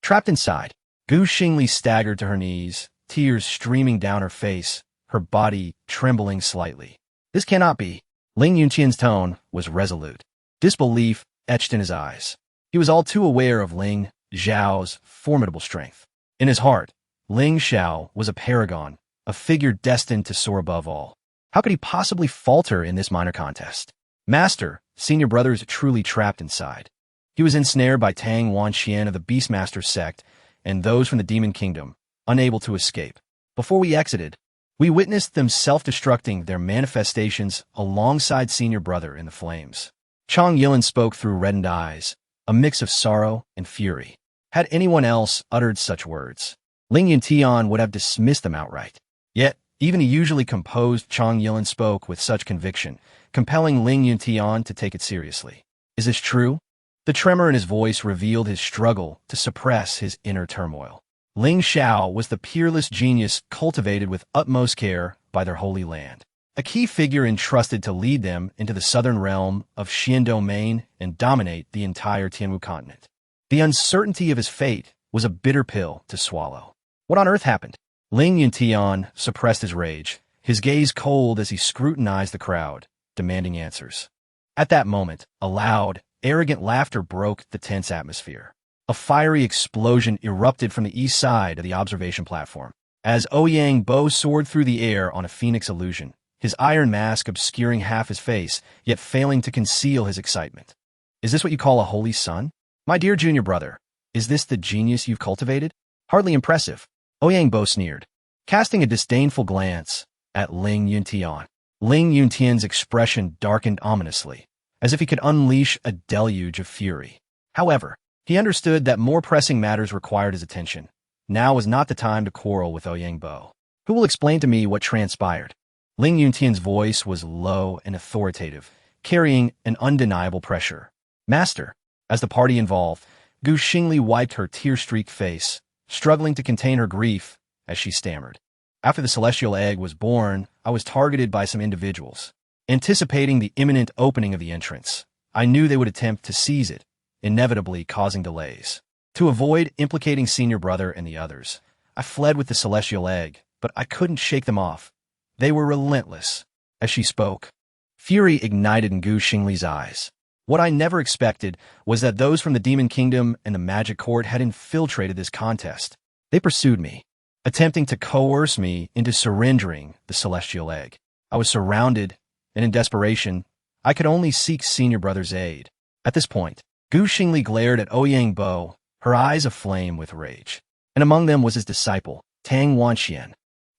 trapped inside. Xing Li staggered to her knees, tears streaming down her face, her body trembling slightly. This cannot be. Ling Yunqian's tone was resolute, disbelief etched in his eyes. He was all too aware of Ling Xiao's formidable strength. In his heart, Ling Xiao was a paragon, a figure destined to soar above all. How could he possibly falter in this minor contest? Master, senior brother is truly trapped inside. He was ensnared by Tang Wanxian of the Beastmaster sect and those from the Demon Kingdom, unable to escape. Before we exited, we witnessed them self-destructing their manifestations alongside senior brother in the flames. Chang Yilin spoke through reddened eyes, a mix of sorrow and fury. Had anyone else uttered such words, Ling Yuntian would have dismissed them outright. Yet, even the usually composed Chang Yilin spoke with such conviction, compelling Ling Yuntian to take it seriously. Is this true? The tremor in his voice revealed his struggle to suppress his inner turmoil. Ling Xiao was the peerless genius cultivated with utmost care by their holy land, a key figure entrusted to lead them into the southern realm of Xian domain and dominate the entire Tianwu continent. The uncertainty of his fate was a bitter pill to swallow. What on earth happened? Ling Yuntian suppressed his rage, his gaze cold as he scrutinized the crowd, demanding answers. At that moment, a loud, arrogant laughter broke the tense atmosphere. A fiery explosion erupted from the east side of the observation platform. As Ouyang soared through the air on a phoenix illusion, his iron mask obscuring half his face, yet failing to conceal his excitement. Is this what you call a holy son? My dear junior brother, is this the genius you've cultivated? Hardly impressive. Ouyang sneered, casting a disdainful glance at Ling Yuntian. Ling Yuntian's expression darkened ominously, as if he could unleash a deluge of fury. However, he understood that more pressing matters required his attention. Now was not the time to quarrel with Ouyang. Who will explain to me what transpired? Ling Yuntian's voice was low and authoritative, carrying an undeniable pressure. Master, as the party involved, Xing Li wiped her tear-streaked face, struggling to contain her grief as she stammered. After the celestial egg was born, I was targeted by some individuals. Anticipating the imminent opening of the entrance, I knew they would attempt to seize it, inevitably causing delays. To avoid implicating senior brother and the others, I fled with the celestial egg, but I couldn't shake them off. They were relentless. As she spoke, fury ignited in Xing Li's eyes. What I never expected was that those from the Demon Kingdom and the Magic Court had infiltrated this contest. They pursued me, attempting to coerce me into surrendering the celestial egg. I was surrounded, and in desperation, I could only seek senior brother's aid. At this point, Xing Li glared at Ouyang, her eyes aflame with rage. And among them was his disciple, Tang Wanxian.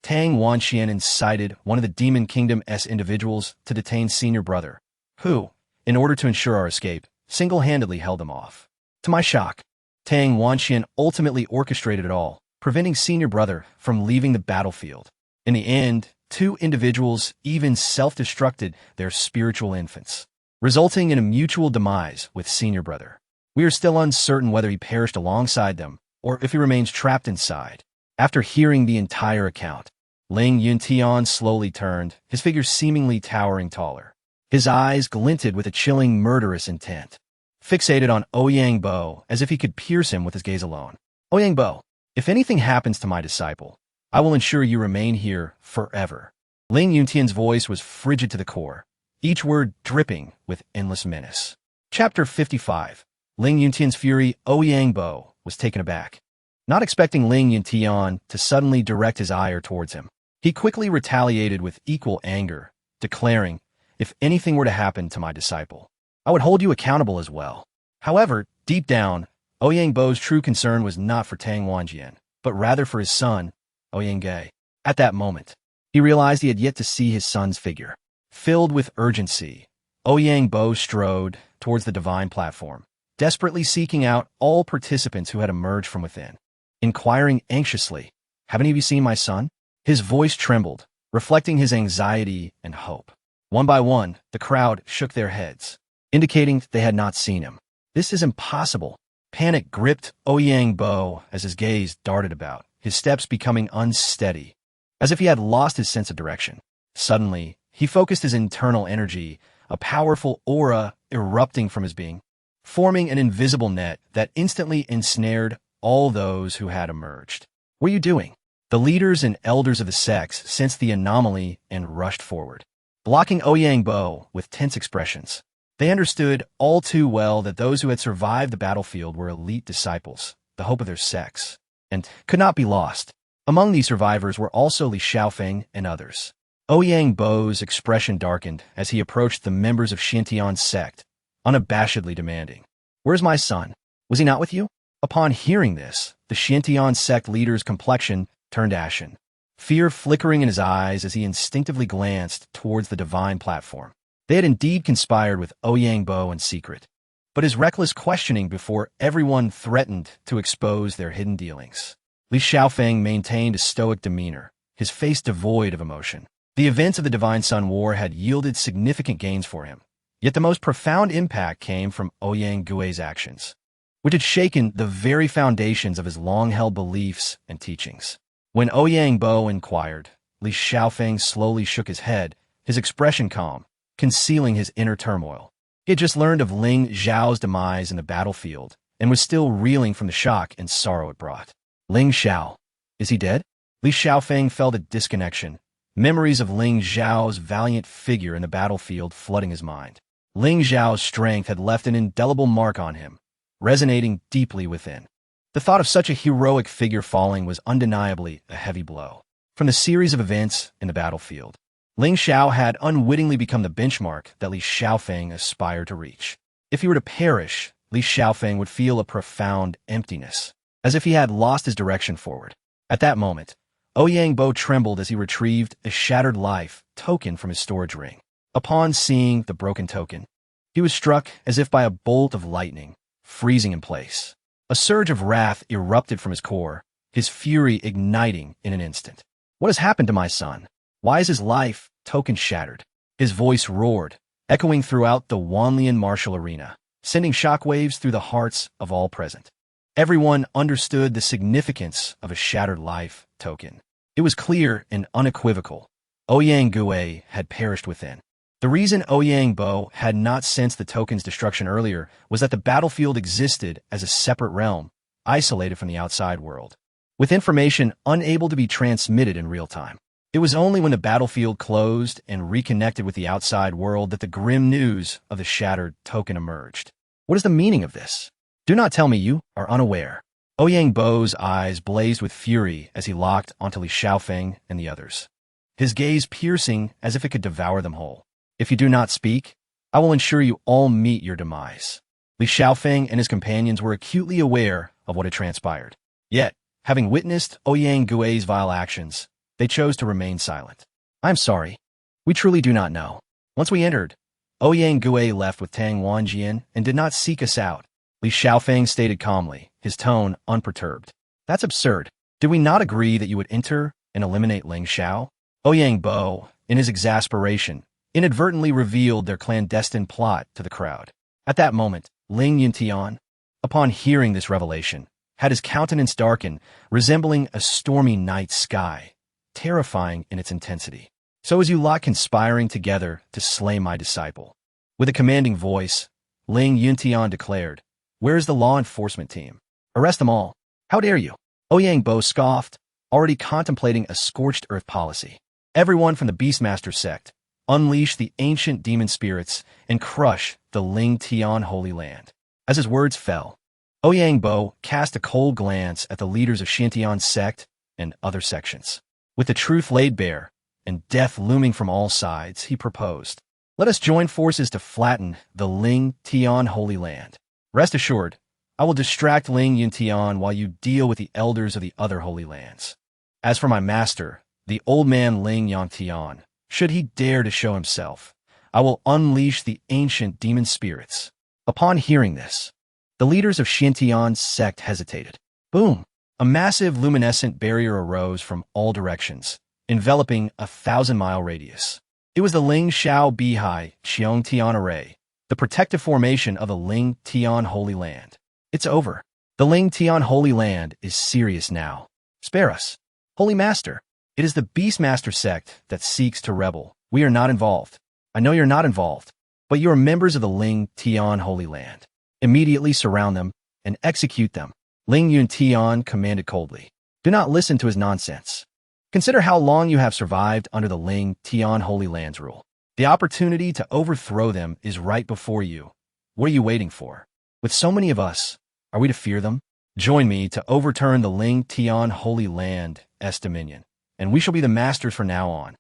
Tang Wanxian incited one of the Demon Kingdom's individuals to detain senior brother, who, in order to ensure our escape, single-handedly held them off. To my shock, Tang Wanxian ultimately orchestrated it all, preventing senior brother from leaving the battlefield. In the end, two individuals even self-destructed their spiritual infants, resulting in a mutual demise with senior brother. We are still uncertain whether he perished alongside them or if he remains trapped inside. After hearing the entire account, Ling Yuntian slowly turned, his figure seemingly towering taller. His eyes glinted with a chilling, murderous intent, fixated on Ouyang as if he could pierce him with his gaze alone. Ouyang, if anything happens to my disciple, I will ensure you remain here forever. Ling Yuntian's voice was frigid to the core, each word dripping with endless menace. Chapter 55. Ling Yuntian's fury. Ouyang Bo was taken aback, not expecting Ling Yuntian to suddenly direct his ire towards him. He quickly retaliated with equal anger, declaring, "If anything were to happen to my disciple, I would hold you accountable as well." However, deep down, Ouyang Bo's true concern was not for Tang Wanjian, but rather for his son, Ouyang Gai. At that moment, he realized he had yet to see his son's figure. Filled with urgency, Ouyang Bo strode towards the divine platform, desperately seeking out all participants who had emerged from within. Inquiring anxiously, "Haven't you seen my son?" His voice trembled, reflecting his anxiety and hope. One by one, the crowd shook their heads, indicating they had not seen him. "This is impossible." Panic gripped Ouyang Bo as his gaze darted about, his steps becoming unsteady, as if he had lost his sense of direction. Suddenly, he focused his internal energy, a powerful aura erupting from his being, forming an invisible net that instantly ensnared all those who had emerged. "What are you doing?" The leaders and elders of the sects sensed the anomaly and rushed forward, blocking Ouyang Bo with tense expressions. They understood all too well that those who had survived the battlefield were elite disciples, the hope of their sects, and could not be lost. Among these survivors were also Li Xiaofeng and others. Ouyang Bo's expression darkened as he approached the members of Xintian's sect, unabashedly demanding, "Where's my son? Was he not with you?" Upon hearing this, the Xintian sect leader's complexion turned ashen, fear flickering in his eyes as he instinctively glanced towards the divine platform. They had indeed conspired with Ouyang Bo in secret, but his reckless questioning before everyone threatened to expose their hidden dealings. Li Xiaofeng maintained a stoic demeanor, his face devoid of emotion. The events of the Divine Sun War had yielded significant gains for him, yet the most profound impact came from Ouyang Gui's actions, which had shaken the very foundations of his long-held beliefs and teachings. When Ouyang Bo inquired, Li Xiaofeng slowly shook his head, his expression calm, concealing his inner turmoil. He had just learned of Ling Xiao's demise in the battlefield and was still reeling from the shock and sorrow it brought. Ling Xiao, is he dead? Li Xiaofeng felt a disconnection, memories of Ling Xiao's valiant figure in the battlefield flooding his mind. Ling Xiao's strength had left an indelible mark on him, resonating deeply within. The thought of such a heroic figure falling was undeniably a heavy blow. From the series of events in the battlefield, Ling Xiao had unwittingly become the benchmark that Li Xiaofeng aspired to reach. If he were to perish, Li Xiaofeng would feel a profound emptiness, as if he had lost his direction forward. At that moment, Ouyang Bo trembled as he retrieved a shattered life token from his storage ring. Upon seeing the broken token, he was struck as if by a bolt of lightning, freezing in place. A surge of wrath erupted from his core, his fury igniting in an instant. "What has happened to my son? Why is his life token shattered?" His voice roared, echoing throughout the Wanlian martial arena, sending shockwaves through the hearts of all present. Everyone understood the significance of a shattered life token. It was clear and unequivocal. Ouyang Gui had perished within. The reason Ouyang Bo had not sensed the token's destruction earlier was that the battlefield existed as a separate realm, isolated from the outside world, with information unable to be transmitted in real time. It was only when the battlefield closed and reconnected with the outside world that the grim news of the shattered token emerged. What is the meaning of this? Do not tell me you are unaware. Ouyang Bo's eyes blazed with fury as he locked onto Li Xiaofeng and the others, his gaze piercing as if it could devour them whole. "If you do not speak, I will ensure you all meet your demise." Li Xiaofeng and his companions were acutely aware of what had transpired. Yet, having witnessed Ouyang Gui's vile actions, they chose to remain silent. "I'm sorry. We truly do not know. Once we entered, Ouyang Gui left with Tang Wanjian and did not seek us out." Li Xiaofeng stated calmly, his tone unperturbed. "That's absurd. Did we not agree that you would enter and eliminate Ling Xiao?" Ouyang Bo, in his exasperation, inadvertently revealed their clandestine plot to the crowd. At that moment, Ling Yuntian, upon hearing this revelation, had his countenance darken, resembling a stormy night sky, terrifying in its intensity. "So is you lot conspiring together to slay my disciple?" With a commanding voice, Ling Yuntian declared, "Where is the law enforcement team? Arrest them all. How dare you?" Ouyang Bo scoffed, already contemplating a scorched earth policy. Everyone from the Beastmaster sect, unleash the ancient demon spirits and crush the Ling Tian Holy Land. As his words fell, Ouyang cast a cold glance at the leaders of Xintian's sect and other sections. With the truth laid bare and death looming from all sides, he proposed, "Let us join forces to flatten the Ling Tian Holy Land. Rest assured, I will distract Ling Yuntian while you deal with the elders of the other holy lands. As for my master, the old man Ling Yangtian, should he dare to show himself, I will unleash the ancient demon spirits." Upon hearing this, the leaders of Xintian's sect hesitated. Boom! A massive luminescent barrier arose from all directions, enveloping a 1,000-mile radius. It was the Ling Xiao Bihai Qiong Tian Array, the protective formation of the Ling Tian Holy Land. It's over. The Ling Tian Holy Land is serious now. Spare us. Holy Master, it is the Beastmaster sect that seeks to rebel. We are not involved. I know you're not involved, but you are members of the Ling Tian Holy Land. Immediately surround them and execute them. Ling Yuntian commanded coldly. Do not listen to his nonsense. Consider how long you have survived under the Ling Tian Holy Land's rule. The opportunity to overthrow them is right before you. What are you waiting for? With so many of us, are we to fear them? Join me to overturn the Ling Tian Holy Land's dominion, and we shall be the masters from now on.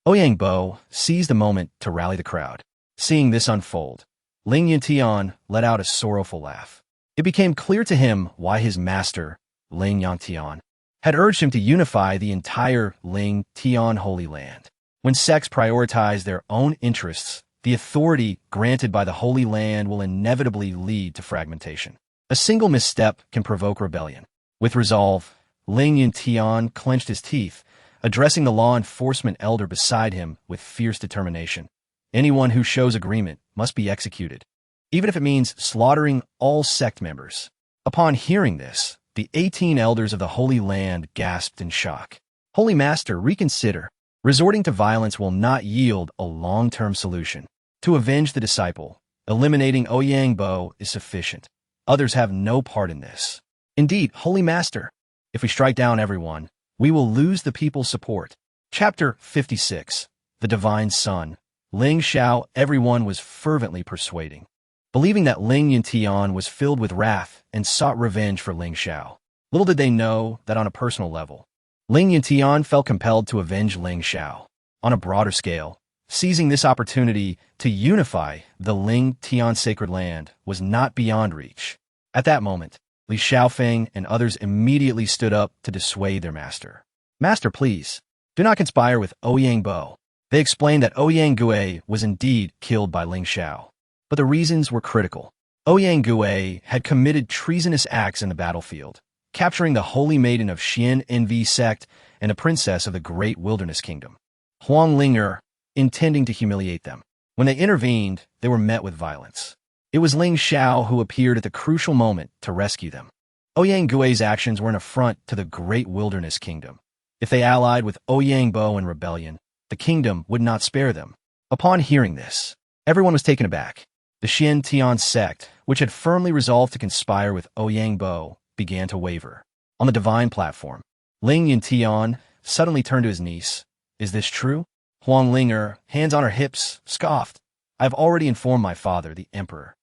Ouyang seized the moment to rally the crowd. Seeing this unfold, Ling Yuntian let out a sorrowful laugh. It became clear to him why his master, Ling Yangtian, had urged him to unify the entire Ling Tian Holy Land. When sects prioritize their own interests, the authority granted by the Holy Land will inevitably lead to fragmentation. A single misstep can provoke rebellion. With resolve, Ling Yuntian clenched his teeth, addressing the law enforcement elder beside him with fierce determination. Anyone who shows agreement must be executed, even if it means slaughtering all sect members. Upon hearing this, the 18 elders of the Holy Land gasped in shock. Holy Master, reconsider. Resorting to violence will not yield a long-term solution. To avenge the disciple, eliminating Ouyang is sufficient. Others have no part in this. Indeed, Holy Master, if we strike down everyone, we will lose the people's support. Chapter 56. The Divine Son. Ling Xiao. Everyone was fervently persuading, believing that Ling Yuntian was filled with wrath and sought revenge for Ling Xiao. Little did they know that on a personal level, Ling Yuntian felt compelled to avenge Ling Xiao. On a broader scale, seizing this opportunity to unify the Ling Tian sacred land was not beyond reach. At that moment, Li Xiaofeng and others immediately stood up to dissuade their master. Master, please, do not conspire with Ouyang. They explained that Ouyang was indeed killed by Ling Xiao, but the reasons were critical. Ouyang had committed treasonous acts in the battlefield, capturing the holy maiden of Xian Envy sect and a princess of the great wilderness kingdom, Huang Linger, intending to humiliate them. When they intervened, they were met with violence. It was Ling Xiao who appeared at the crucial moment to rescue them. Ouyang actions were an affront to the great wilderness kingdom. If they allied with Ouyang in rebellion, the kingdom would not spare them. Upon hearing this, everyone was taken aback. The Xintian sect, which had firmly resolved to conspire with Ouyang, began to waver. On the divine platform, Ling Yuntian suddenly turned to his niece. Is this true? Huang Linger, hands on her hips, scoffed. I have already informed my father, the emperor.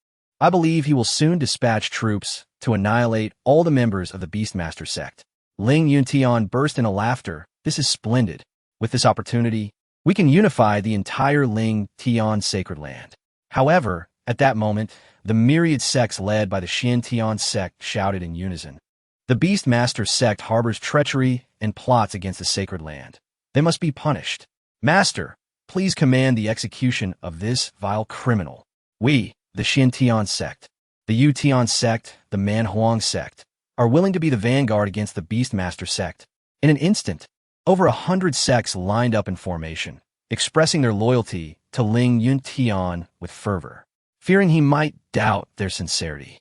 I believe he will soon dispatch troops to annihilate all the members of the Beastmaster sect. Ling Yuntian burst into laughter. This is splendid. With this opportunity, we can unify the entire Ling Tian sacred land. However, at that moment, the myriad sects led by the Xintian sect shouted in unison. The Beastmaster sect harbors treachery and plots against the sacred land. They must be punished. Master, please command the execution of this vile criminal. We, the Xintian sect, the Yutian sect, the Manhuang sect, are willing to be the vanguard against the Beastmaster sect. In an instant, over 100 sects lined up in formation, expressing their loyalty to Ling Yuntian with fervor, fearing he might doubt their sincerity.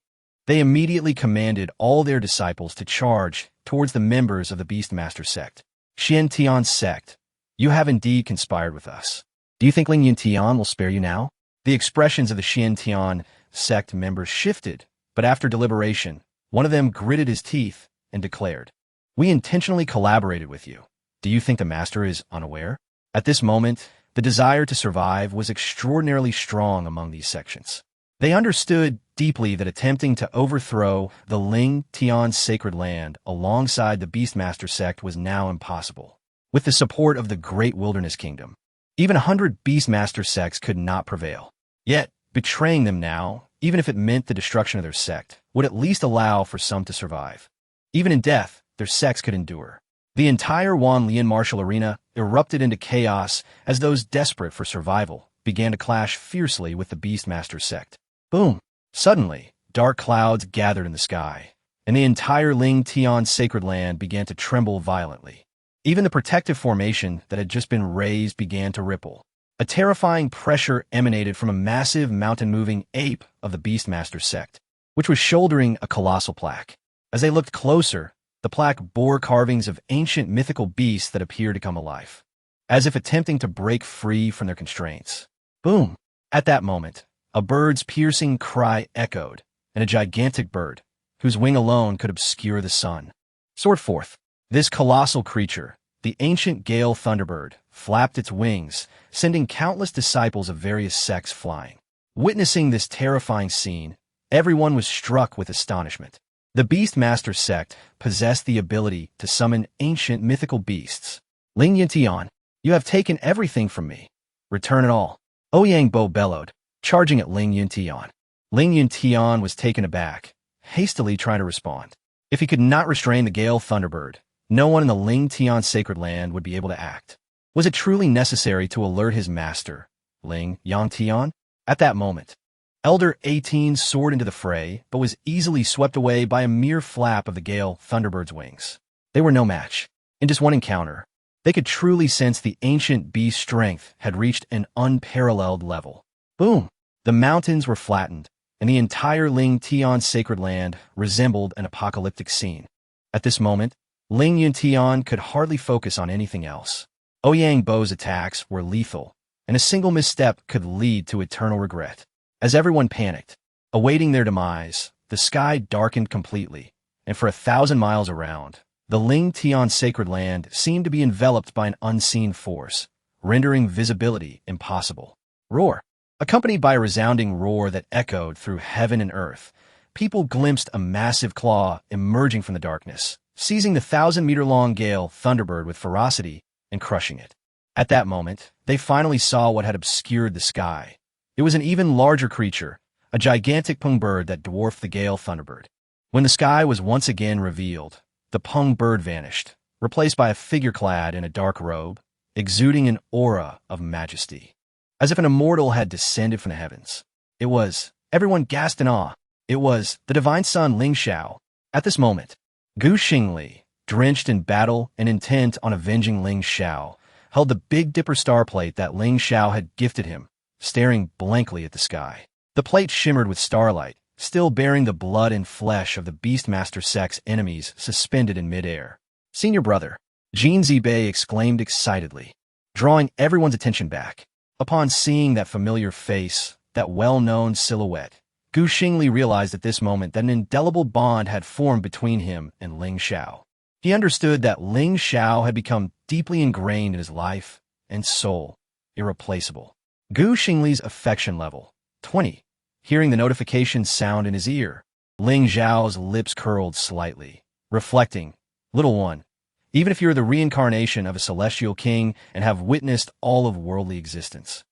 They immediately commanded all their disciples to charge towards the members of the Beastmaster sect. Xintian sect, you have indeed conspired with us. Do you think Ling Yuntian will spare you now? The expressions of the Xintian sect members shifted, but after deliberation, one of them gritted his teeth and declared, We intentionally collaborated with you. Do you think the master is unaware? At this moment, the desire to survive was extraordinarily strong among these sections. They understood deeply that attempting to overthrow the Ling Tian's sacred land alongside the Beastmaster sect was now impossible. With the support of the Great Wilderness Kingdom, even 100 Beastmaster sects could not prevail. Yet, betraying them now, even if it meant the destruction of their sect, would at least allow for some to survive. Even in death, their sects could endure. The entire Wanlian martial arena erupted into chaos as those desperate for survival began to clash fiercely with the Beastmaster sect. Boom! Suddenly, dark clouds gathered in the sky, and the entire Ling Tian sacred land began to tremble violently. Even the protective formation that had just been raised began to ripple. A terrifying pressure emanated from a massive mountain-moving ape of the Beastmaster sect, which was shouldering a colossal plaque. As they looked closer, the plaque bore carvings of ancient mythical beasts that appeared to come alive, as if attempting to break free from their constraints. Boom! At that moment, a bird's piercing cry echoed, and a gigantic bird, whose wing alone could obscure the sun, soared forth. This colossal creature, the ancient Gale Thunderbird, flapped its wings, sending countless disciples of various sects flying. Witnessing this terrifying scene, everyone was struck with astonishment. The Beastmaster sect possessed the ability to summon ancient mythical beasts. Ling Yuntian, you have taken everything from me. Return it all. Ouyang Bo bellowed, charging at Ling Yuntian. Ling Yuntian was taken aback, hastily trying to respond. If he could not restrain the Gale Thunderbird, no one in the Ling Tian sacred land would be able to act. Was it truly necessary to alert his master, Ling Yangtian? At that moment, Elder 18 soared into the fray, but was easily swept away by a mere flap of the Gale Thunderbird's wings. They were no match. In just one encounter, they could truly sense the ancient beast's strength had reached an unparalleled level. Boom! The mountains were flattened, and the entire Ling Tian sacred land resembled an apocalyptic scene. At this moment, Ling Yuntian could hardly focus on anything else. Ouyang Bo's attacks were lethal, and a single misstep could lead to eternal regret. As everyone panicked, awaiting their demise, the sky darkened completely, and for 1,000 miles around, the Ling Tian sacred land seemed to be enveloped by an unseen force, rendering visibility impossible. Roar! Accompanied by a resounding roar that echoed through heaven and earth, people glimpsed a massive claw emerging from the darkness, seizing the 1,000-meter-long Gale Thunderbird with ferocity and crushing it. At that moment, they finally saw what had obscured the sky. It was an even larger creature, a gigantic Peng bird that dwarfed the Gale Thunderbird. When the sky was once again revealed, the Peng bird vanished, replaced by a figure clad in a dark robe, exuding an aura of majesty. As if an immortal had descended from the heavens. Everyone gasped in awe. It was the divine son Ling Xiao. At this moment, Xing Li, drenched in battle and intent on avenging Ling Xiao, held the Big Dipper star plate that Ling Xiao had gifted him, staring blankly at the sky. The plate shimmered with starlight, still bearing the blood and flesh of the Beastmaster sect's enemies suspended in midair. Senior brother, Jin Zibei exclaimed excitedly, drawing everyone's attention back. Upon seeing that familiar face, that well-known silhouette, Xing Li realized at this moment that an indelible bond had formed between him and Ling Xiao. He understood that Ling Xiao had become deeply ingrained in his life and soul, irreplaceable. Xing Li's affection level, 20. Hearing the notification sound in his ear, Ling Xiao's lips curled slightly, reflecting, "Little one, even if you're the reincarnation of a celestial king and have witnessed all of worldly existence,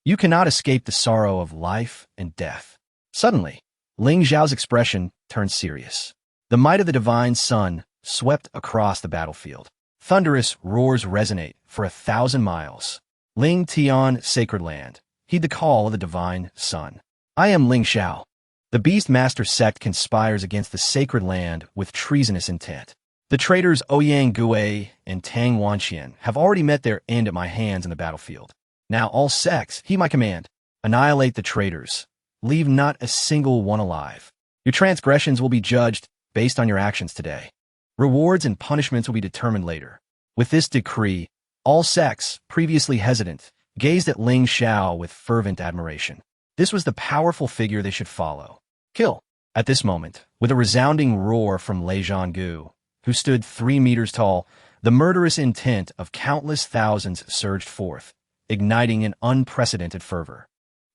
you cannot escape the sorrow of life and death." Suddenly, Ling Xiao's expression turned serious. The might of the divine sun swept across the battlefield. Thunderous roars resonate for 1,000 miles. Ling Tian sacred land, heed the call of the divine sun. I am Ling Xiao. The Beastmaster sect conspires against the sacred land with treasonous intent. The traitors Ouyang Gui and Tang Wanxian have already met their end at my hands in the battlefield. Now all sects, heed my command. Annihilate the traitors. Leave not a single one alive. Your transgressions will be judged based on your actions today. Rewards and punishments will be determined later. With this decree, all sects, previously hesitant, gazed at Ling Xiao with fervent admiration. This was the powerful figure they should follow. Kill! At this moment, with a resounding roar from Lei Zhanggu, who stood 3 meters tall, The murderous intent of countless thousands surged forth, igniting an unprecedented fervor.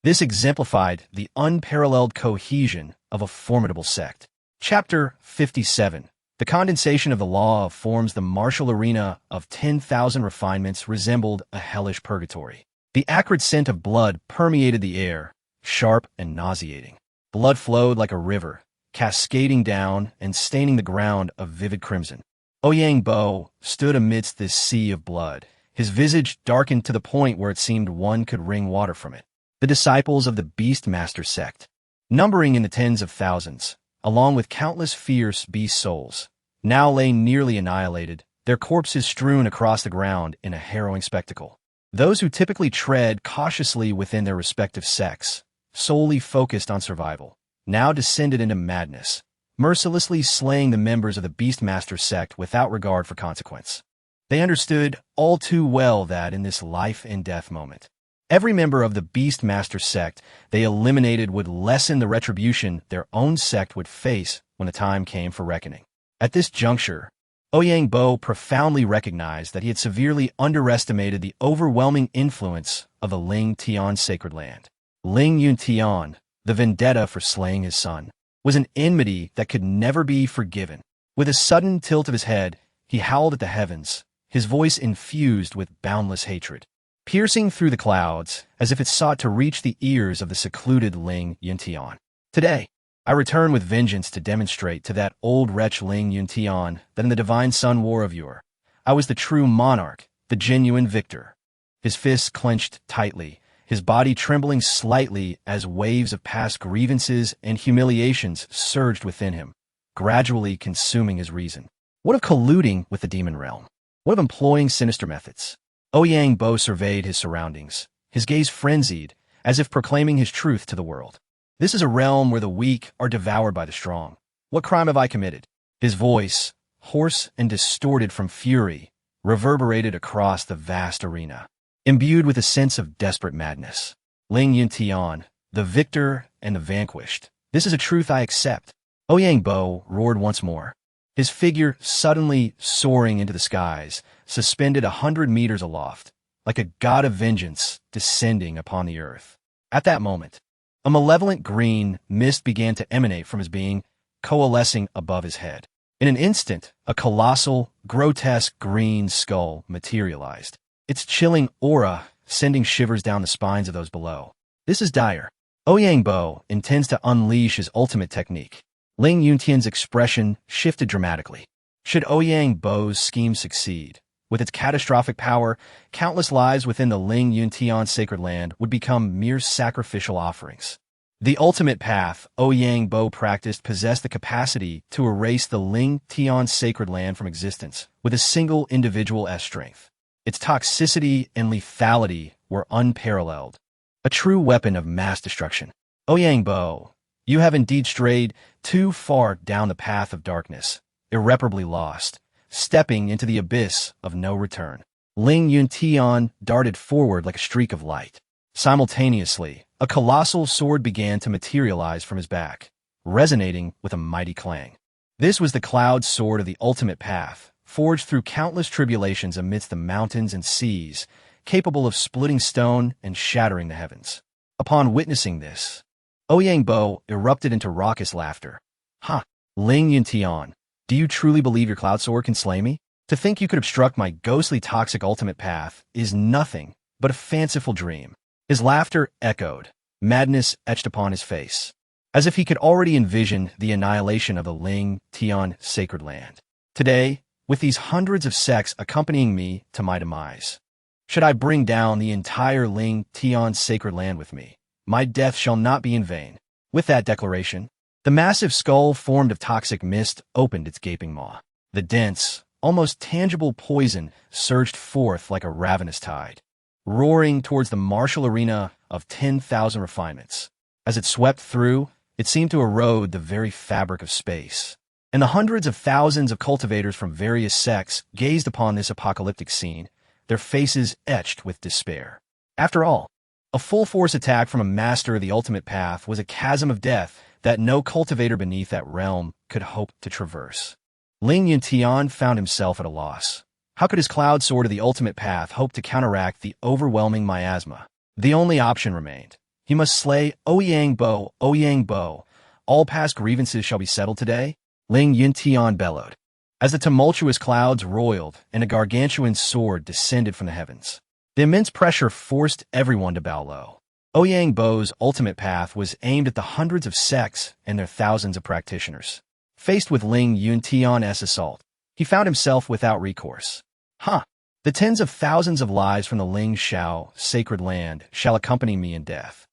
This exemplified the unparalleled cohesion of a formidable sect. Chapter 57. The condensation of the law of forms. The martial arena of 10,000 refinements resembled a hellish purgatory. The acrid scent of blood permeated the air, sharp and nauseating. Blood flowed like a river, cascading down and staining the ground of vivid crimson. Ouyang Bo stood amidst this sea of blood, his visage darkened to the point where it seemed one could wring water from it. The disciples of the Beastmaster sect, numbering in the tens of thousands, along with countless fierce beast souls, now lay nearly annihilated, their corpses strewn across the ground in a harrowing spectacle. Those who typically tread cautiously within their respective sects, solely focused on survival, now descended into madness, mercilessly slaying the members of the Beastmaster sect without regard for consequence. They understood all too well that in this life and death moment, every member of the Beastmaster sect they eliminated would lessen the retribution their own sect would face when the time came for reckoning. At this juncture, Ouyang Bo profoundly recognized that he had severely underestimated the overwhelming influence of the Ling Tian sacred land. Ling Yuntian, the vendetta for slaying his son, was an enmity that could never be forgiven. With a sudden tilt of his head, he howled at the heavens, his voice infused with boundless hatred, piercing through the clouds as if it sought to reach the ears of the secluded Ling Yuntian. Today, I return with vengeance to demonstrate to that old wretch Ling Yuntian that in the divine sun war of yore, I was the true monarch, the genuine victor. His fists clenched tightly, his body trembling slightly as waves of past grievances and humiliations surged within him, gradually consuming his reason. What of colluding with the demon realm? What of employing sinister methods? Ouyang Bo surveyed his surroundings, his gaze frenzied, as if proclaiming his truth to the world. This is a realm where the weak are devoured by the strong. What crime have I committed? His voice, hoarse and distorted from fury, reverberated across the vast arena, imbued with a sense of desperate madness. Ling Yuntian, the victor and the vanquished. This is a truth I accept. Ouyang Bo roared once more, his figure suddenly soaring into the skies, suspended 100 meters aloft, like a god of vengeance descending upon the earth. At that moment, a malevolent green mist began to emanate from his being, coalescing above his head. In an instant, a colossal, grotesque green skull materialized, its chilling aura sending shivers down the spines of those below. This is dire. Ouyang Bo intends to unleash his ultimate technique. Ling Yuntian's expression shifted dramatically. Should Ouyang Bo's scheme succeed, with its catastrophic power, countless lives within the Ling Yuntian sacred land would become mere sacrificial offerings. The ultimate path Ouyang Bo practiced possessed the capacity to erase the Ling Tian sacred land from existence with a single individual's strength. Its toxicity and lethality were unparalleled, a true weapon of mass destruction. Ouyang Bo, you have indeed strayed too far down the path of darkness, irreparably lost, stepping into the abyss of no return. Ling Yuntian darted forward like a streak of light. Simultaneously, a colossal sword began to materialize from his back, resonating with a mighty clang. This was the cloud sword of the ultimate path, forged through countless tribulations amidst the mountains and seas, capable of splitting stone and shattering the heavens. Upon witnessing this, Ouyang Bo erupted into raucous laughter. Ha! Ling Yuntian, do you truly believe your cloud sword can slay me? To think you could obstruct my ghostly toxic ultimate path is nothing but a fanciful dream. His laughter echoed, madness etched upon his face, as if he could already envision the annihilation of the Ling Tian sacred land. Today, with these hundreds of sects accompanying me to my demise, should I bring down the entire Ling Tian sacred land with me, my death shall not be in vain. With that declaration, the massive skull formed of toxic mist opened its gaping maw. The dense, almost tangible poison surged forth like a ravenous tide, roaring towards the martial arena of 10,000 refinements. As it swept through, it seemed to erode the very fabric of space. And the hundreds of thousands of cultivators from various sects gazed upon this apocalyptic scene, their faces etched with despair. After all, a full-force attack from a master of the ultimate path was a chasm of death that no cultivator beneath that realm could hope to traverse. Ling Yuntian found himself at a loss. How could his cloud sword of the ultimate path hope to counteract the overwhelming miasma? The only option remained. He must slay Ouyang Bo, Ouyang Bo. All past grievances shall be settled today? Ling Yuntian bellowed. As the tumultuous clouds roiled and a gargantuan sword descended from the heavens, the immense pressure forced everyone to bow low. Ouyang Bo's ultimate path was aimed at the hundreds of sects and their thousands of practitioners. Faced with Ling Yuntian's assault, he found himself without recourse. The tens of thousands of lives from the Ling Xiao sacred land shall accompany me in death.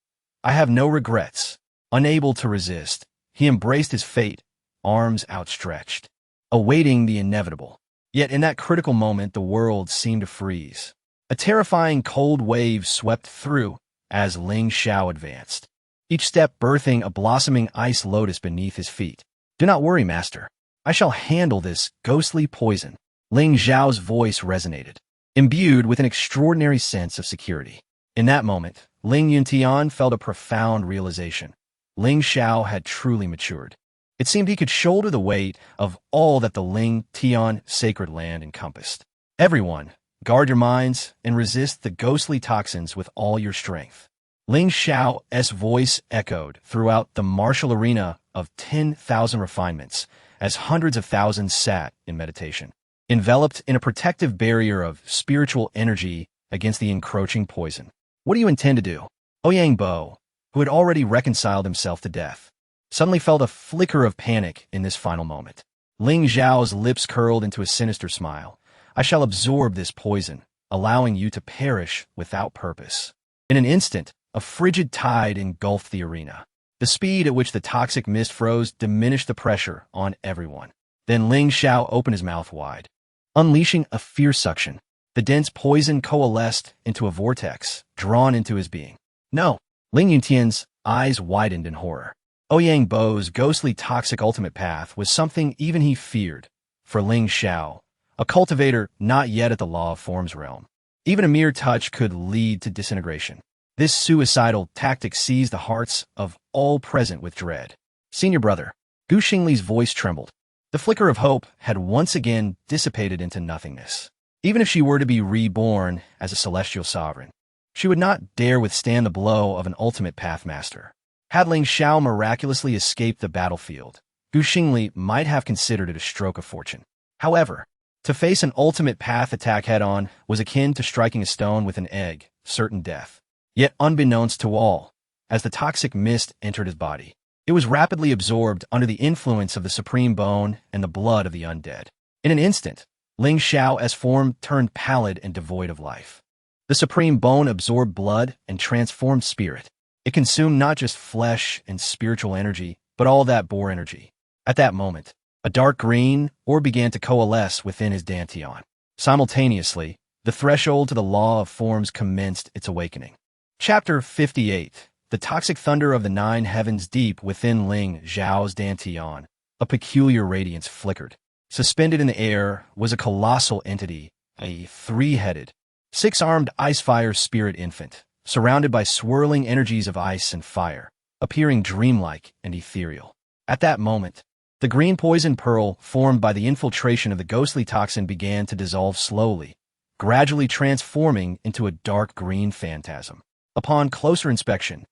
I have no regrets. Unable to resist, he embraced his fate, arms outstretched, awaiting the inevitable. Yet in that critical moment, the world seemed to freeze. A terrifying cold wave swept through as Ling Xiao advanced, each step birthing a blossoming ice lotus beneath his feet. Do not worry, master. I shall handle this ghostly poison. Ling Xiao's voice resonated, imbued with an extraordinary sense of security. In that moment, Ling Yuntian felt a profound realization. Ling Xiao had truly matured. It seemed he could shoulder the weight of all that the Ling Tian sacred land encompassed. Everyone, guard your minds and resist the ghostly toxins with all your strength. Ling Xiao's voice echoed throughout the martial arena of 10,000 refinements as hundreds of thousands sat in meditation, enveloped in a protective barrier of spiritual energy against the encroaching poison. What do you intend to do? Ouyang Bo, who had already reconciled himself to death, suddenly felt a flicker of panic in this final moment. Ling Xiao's lips curled into a sinister smile. I shall absorb this poison, allowing you to perish without purpose. In an instant, a frigid tide engulfed the arena. The speed at which the toxic mist froze diminished the pressure on everyone. Then Ling Xiao opened his mouth wide, unleashing a fierce suction. The dense poison coalesced into a vortex, drawn into his being. No! Ling Yuntian's eyes widened in horror. Ouyang Bo's ghostly toxic ultimate path was something even he feared. For Ling Xiao, a cultivator not yet at the law of forms realm, even a mere touch could lead to disintegration. This suicidal tactic seized the hearts of all present with dread. Senior brother, Xing Li's voice trembled. The flicker of hope had once again dissipated into nothingness. Even if she were to be reborn as a celestial sovereign, she would not dare withstand the blow of an ultimate path master. Had Ling Xiao miraculously escaped the battlefield, Xing Li might have considered it a stroke of fortune. However, to face an ultimate path attack head-on was akin to striking a stone with an egg, certain death. Yet unbeknownst to all, as the toxic mist entered his body, it was rapidly absorbed under the influence of the supreme bone and the blood of the undead. In an instant, Ling Xiao's form turned pallid and devoid of life. The supreme bone absorbed blood and transformed spirit. It consumed not just flesh and spiritual energy, but all that bore energy. At that moment, a dark green orb began to coalesce within his dantian. Simultaneously, the threshold to the law of forms commenced its awakening. Chapter 58. The toxic thunder of the nine heavens deep within Ling Xiao's dantian. A peculiar radiance flickered. Suspended in the air was a colossal entity, a three-headed, six-armed ice-fire spirit infant, surrounded by swirling energies of ice and fire, appearing dreamlike and ethereal. At that moment, the green poison pearl formed by the infiltration of the ghostly toxin began to dissolve slowly, gradually transforming into a dark green phantasm. Upon closer inspection,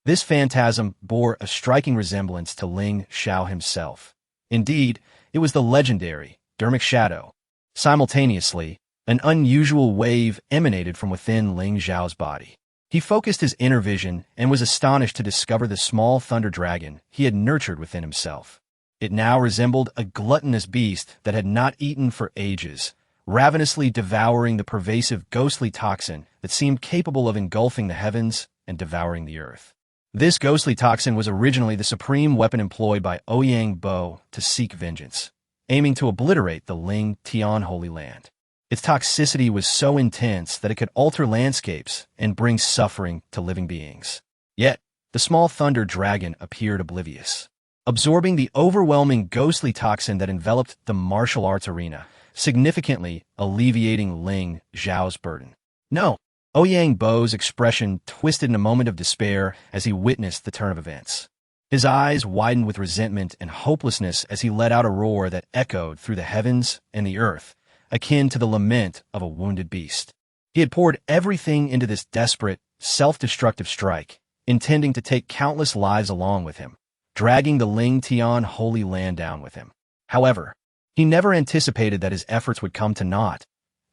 this phantasm bore a striking resemblance to Ling Xiao himself. Indeed, it was the legendary dermic shadow. Simultaneously, an unusual wave emanated from within Ling Xiao's body. He focused his inner vision and was astonished to discover the small thunder dragon he had nurtured within himself. It now resembled a gluttonous beast that had not eaten for ages, ravenously devouring the pervasive ghostly toxin that seemed capable of engulfing the heavens and devouring the earth. This ghostly toxin was originally the supreme weapon employed by Ouyang Bo to seek vengeance, aiming to obliterate the Ling Tian Holy Land. Its toxicity was so intense that it could alter landscapes and bring suffering to living beings. Yet, the small thunder dragon appeared oblivious, absorbing the overwhelming ghostly toxin that enveloped the martial arts arena, significantly alleviating Ling Xiao's burden. No! Ouyang Bo's expression twisted in a moment of despair as he witnessed the turn of events. His eyes widened with resentment and hopelessness as he let out a roar that echoed through the heavens and the earth, akin to the lament of a wounded beast. He had poured everything into this desperate, self-destructive strike, intending to take countless lives along with him, dragging the Ling Tian Holy Land down with him. However, he never anticipated that his efforts would come to naught,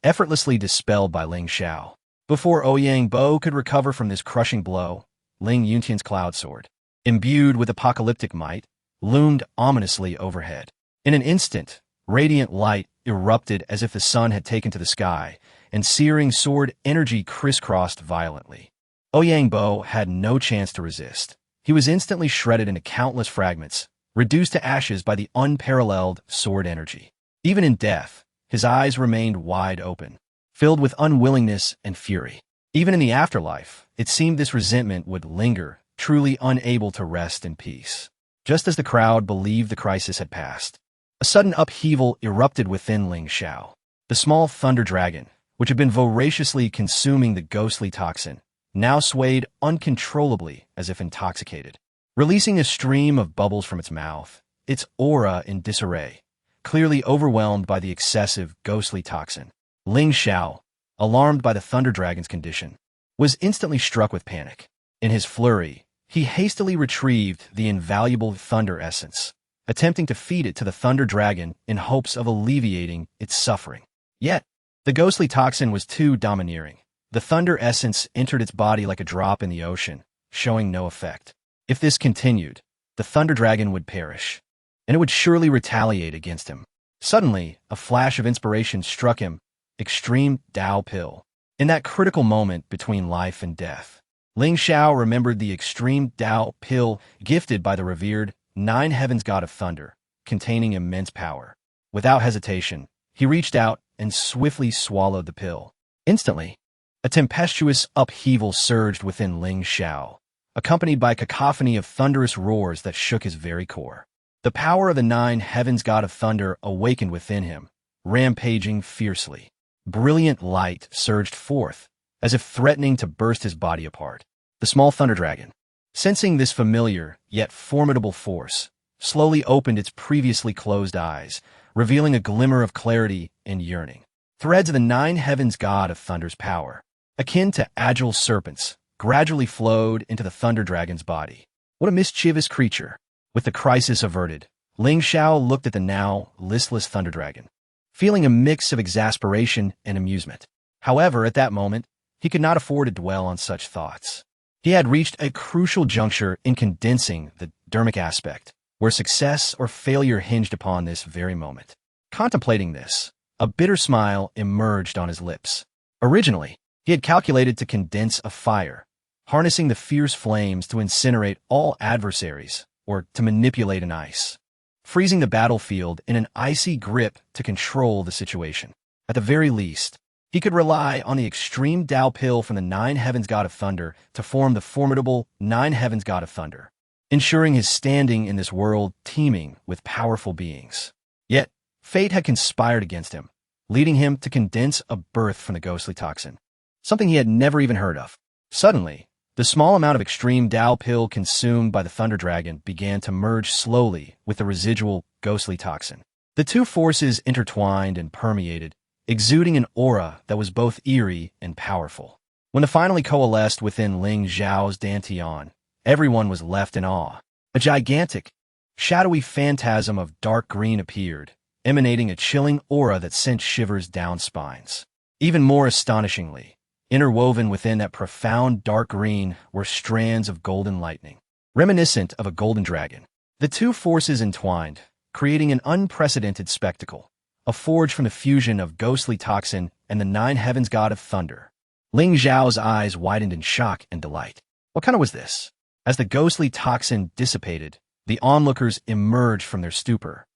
effortlessly dispelled by Ling Xiao. Before Ouyang Bo could recover from this crushing blow, Ling Yuntian's cloud sword, imbued with apocalyptic might, loomed ominously overhead. In an instant, radiant light erupted as if the sun had taken to the sky, and searing sword energy crisscrossed violently. Ouyang Bo had no chance to resist. He was instantly shredded into countless fragments, reduced to ashes by the unparalleled sword energy. Even in death, his eyes remained wide open, filled with unwillingness and fury. Even in the afterlife, it seemed this resentment would linger, truly unable to rest in peace. Just as the crowd believed the crisis had passed, a sudden upheaval erupted within Ling Xiao. The small thunder dragon, which had been voraciously consuming the ghostly toxin, now swayed uncontrollably as if intoxicated, releasing a stream of bubbles from its mouth, its aura in disarray, clearly overwhelmed by the excessive ghostly toxin. Ling Xiao, alarmed by the thunder dragon's condition, was instantly struck with panic. In his flurry, he hastily retrieved the invaluable thunder essence, attempting to feed it to the thunder dragon in hopes of alleviating its suffering. Yet, the ghostly toxin was too domineering. The thunder essence entered its body like a drop in the ocean, showing no effect. If this continued, the thunder dragon would perish, and it would surely retaliate against him. Suddenly, a flash of inspiration struck him. Extreme Tao Pill. In that critical moment between life and death, Ling Xiao remembered the Extreme Tao Pill gifted by the revered Nine Heavens God of Thunder, containing immense power. Without hesitation, he reached out and swiftly swallowed the pill. Instantly, a tempestuous upheaval surged within Ling Xiao, accompanied by a cacophony of thunderous roars that shook his very core. The power of the Nine Heavens God of Thunder awakened within him, rampaging fiercely. Brilliant light surged forth, as if threatening to burst his body apart. The small thunder dragon, sensing this familiar yet formidable force, slowly opened its previously closed eyes, revealing a glimmer of clarity and yearning. Threads of the Nine Heavens God of Thunder's power, akin to agile serpents, gradually flowed into the thunder dragon's body. What a mischievous creature! With the crisis averted, Ling Xiao looked at the now listless thunder dragon, feeling a mix of exasperation and amusement. However, at that moment, he could not afford to dwell on such thoughts. He had reached a crucial juncture in condensing the dharmic aspect, where success or failure hinged upon this very moment. Contemplating this, a bitter smile emerged on his lips. Originally, he had calculated to condense a fire, harnessing the fierce flames to incinerate all adversaries, or to manipulate an ice, freezing the battlefield in an icy grip to control the situation. At the very least, he could rely on the extreme Tao Pill from the Nine Heavens God of Thunder to form the formidable Nine Heavens God of Thunder, ensuring his standing in this world teeming with powerful beings. Yet, fate had conspired against him, leading him to condense a birth from the ghostly toxin, something he had never even heard of. Suddenly, the small amount of extreme Tao Pill consumed by the thunder dragon began to merge slowly with the residual ghostly toxin. The two forces intertwined and permeated, exuding an aura that was both eerie and powerful. When it finally coalesced within Ling Xiao's dantian, everyone was left in awe. A gigantic, shadowy phantasm of dark green appeared, emanating a chilling aura that sent shivers down spines. Even more astonishingly, interwoven within that profound dark green were strands of golden lightning, reminiscent of a golden dragon. The two forces entwined, creating an unprecedented spectacle, a forge from the fusion of ghostly toxin and the Nine Heavens God of Thunder. Ling Xiao's eyes widened in shock and delight. What kind of was this? As the ghostly toxin dissipated, the onlookers emerged from their stupor,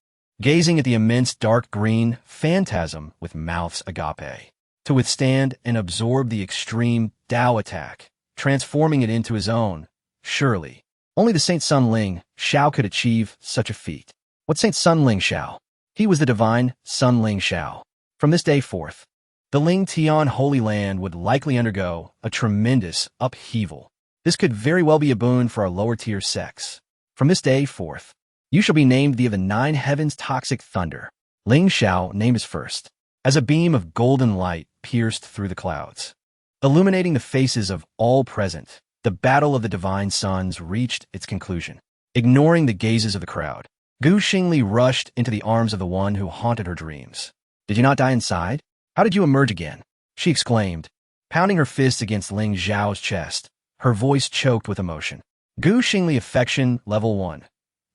gazing at the immense dark green phantasm with mouths agape, to withstand and absorb the extreme Tao attack, transforming it into his own. Surely, only the Saint Sun Ling Xiao could achieve such a feat. What Saint Sun Ling Xiao? He was the divine Sun Ling Xiao. From this day forth, the Ling Tian Holy Land would likely undergo a tremendous upheaval. This could very well be a boon for our lower-tier sex. From this day forth, you shall be named the of the Nine Heavens Toxic Thunder. Ling Xiao named his first. as a beam of golden light pierced through the clouds. Illuminating the faces of all present, the battle of the divine sons reached its conclusion. Ignoring the gazes of the crowd, Xing Li rushed into the arms of the one who haunted her dreams. "Did you not die inside? How did you emerge again?" she exclaimed, pounding her fists against Ling Xiao's chest, her voice choked with emotion. Xing Li affection level 1.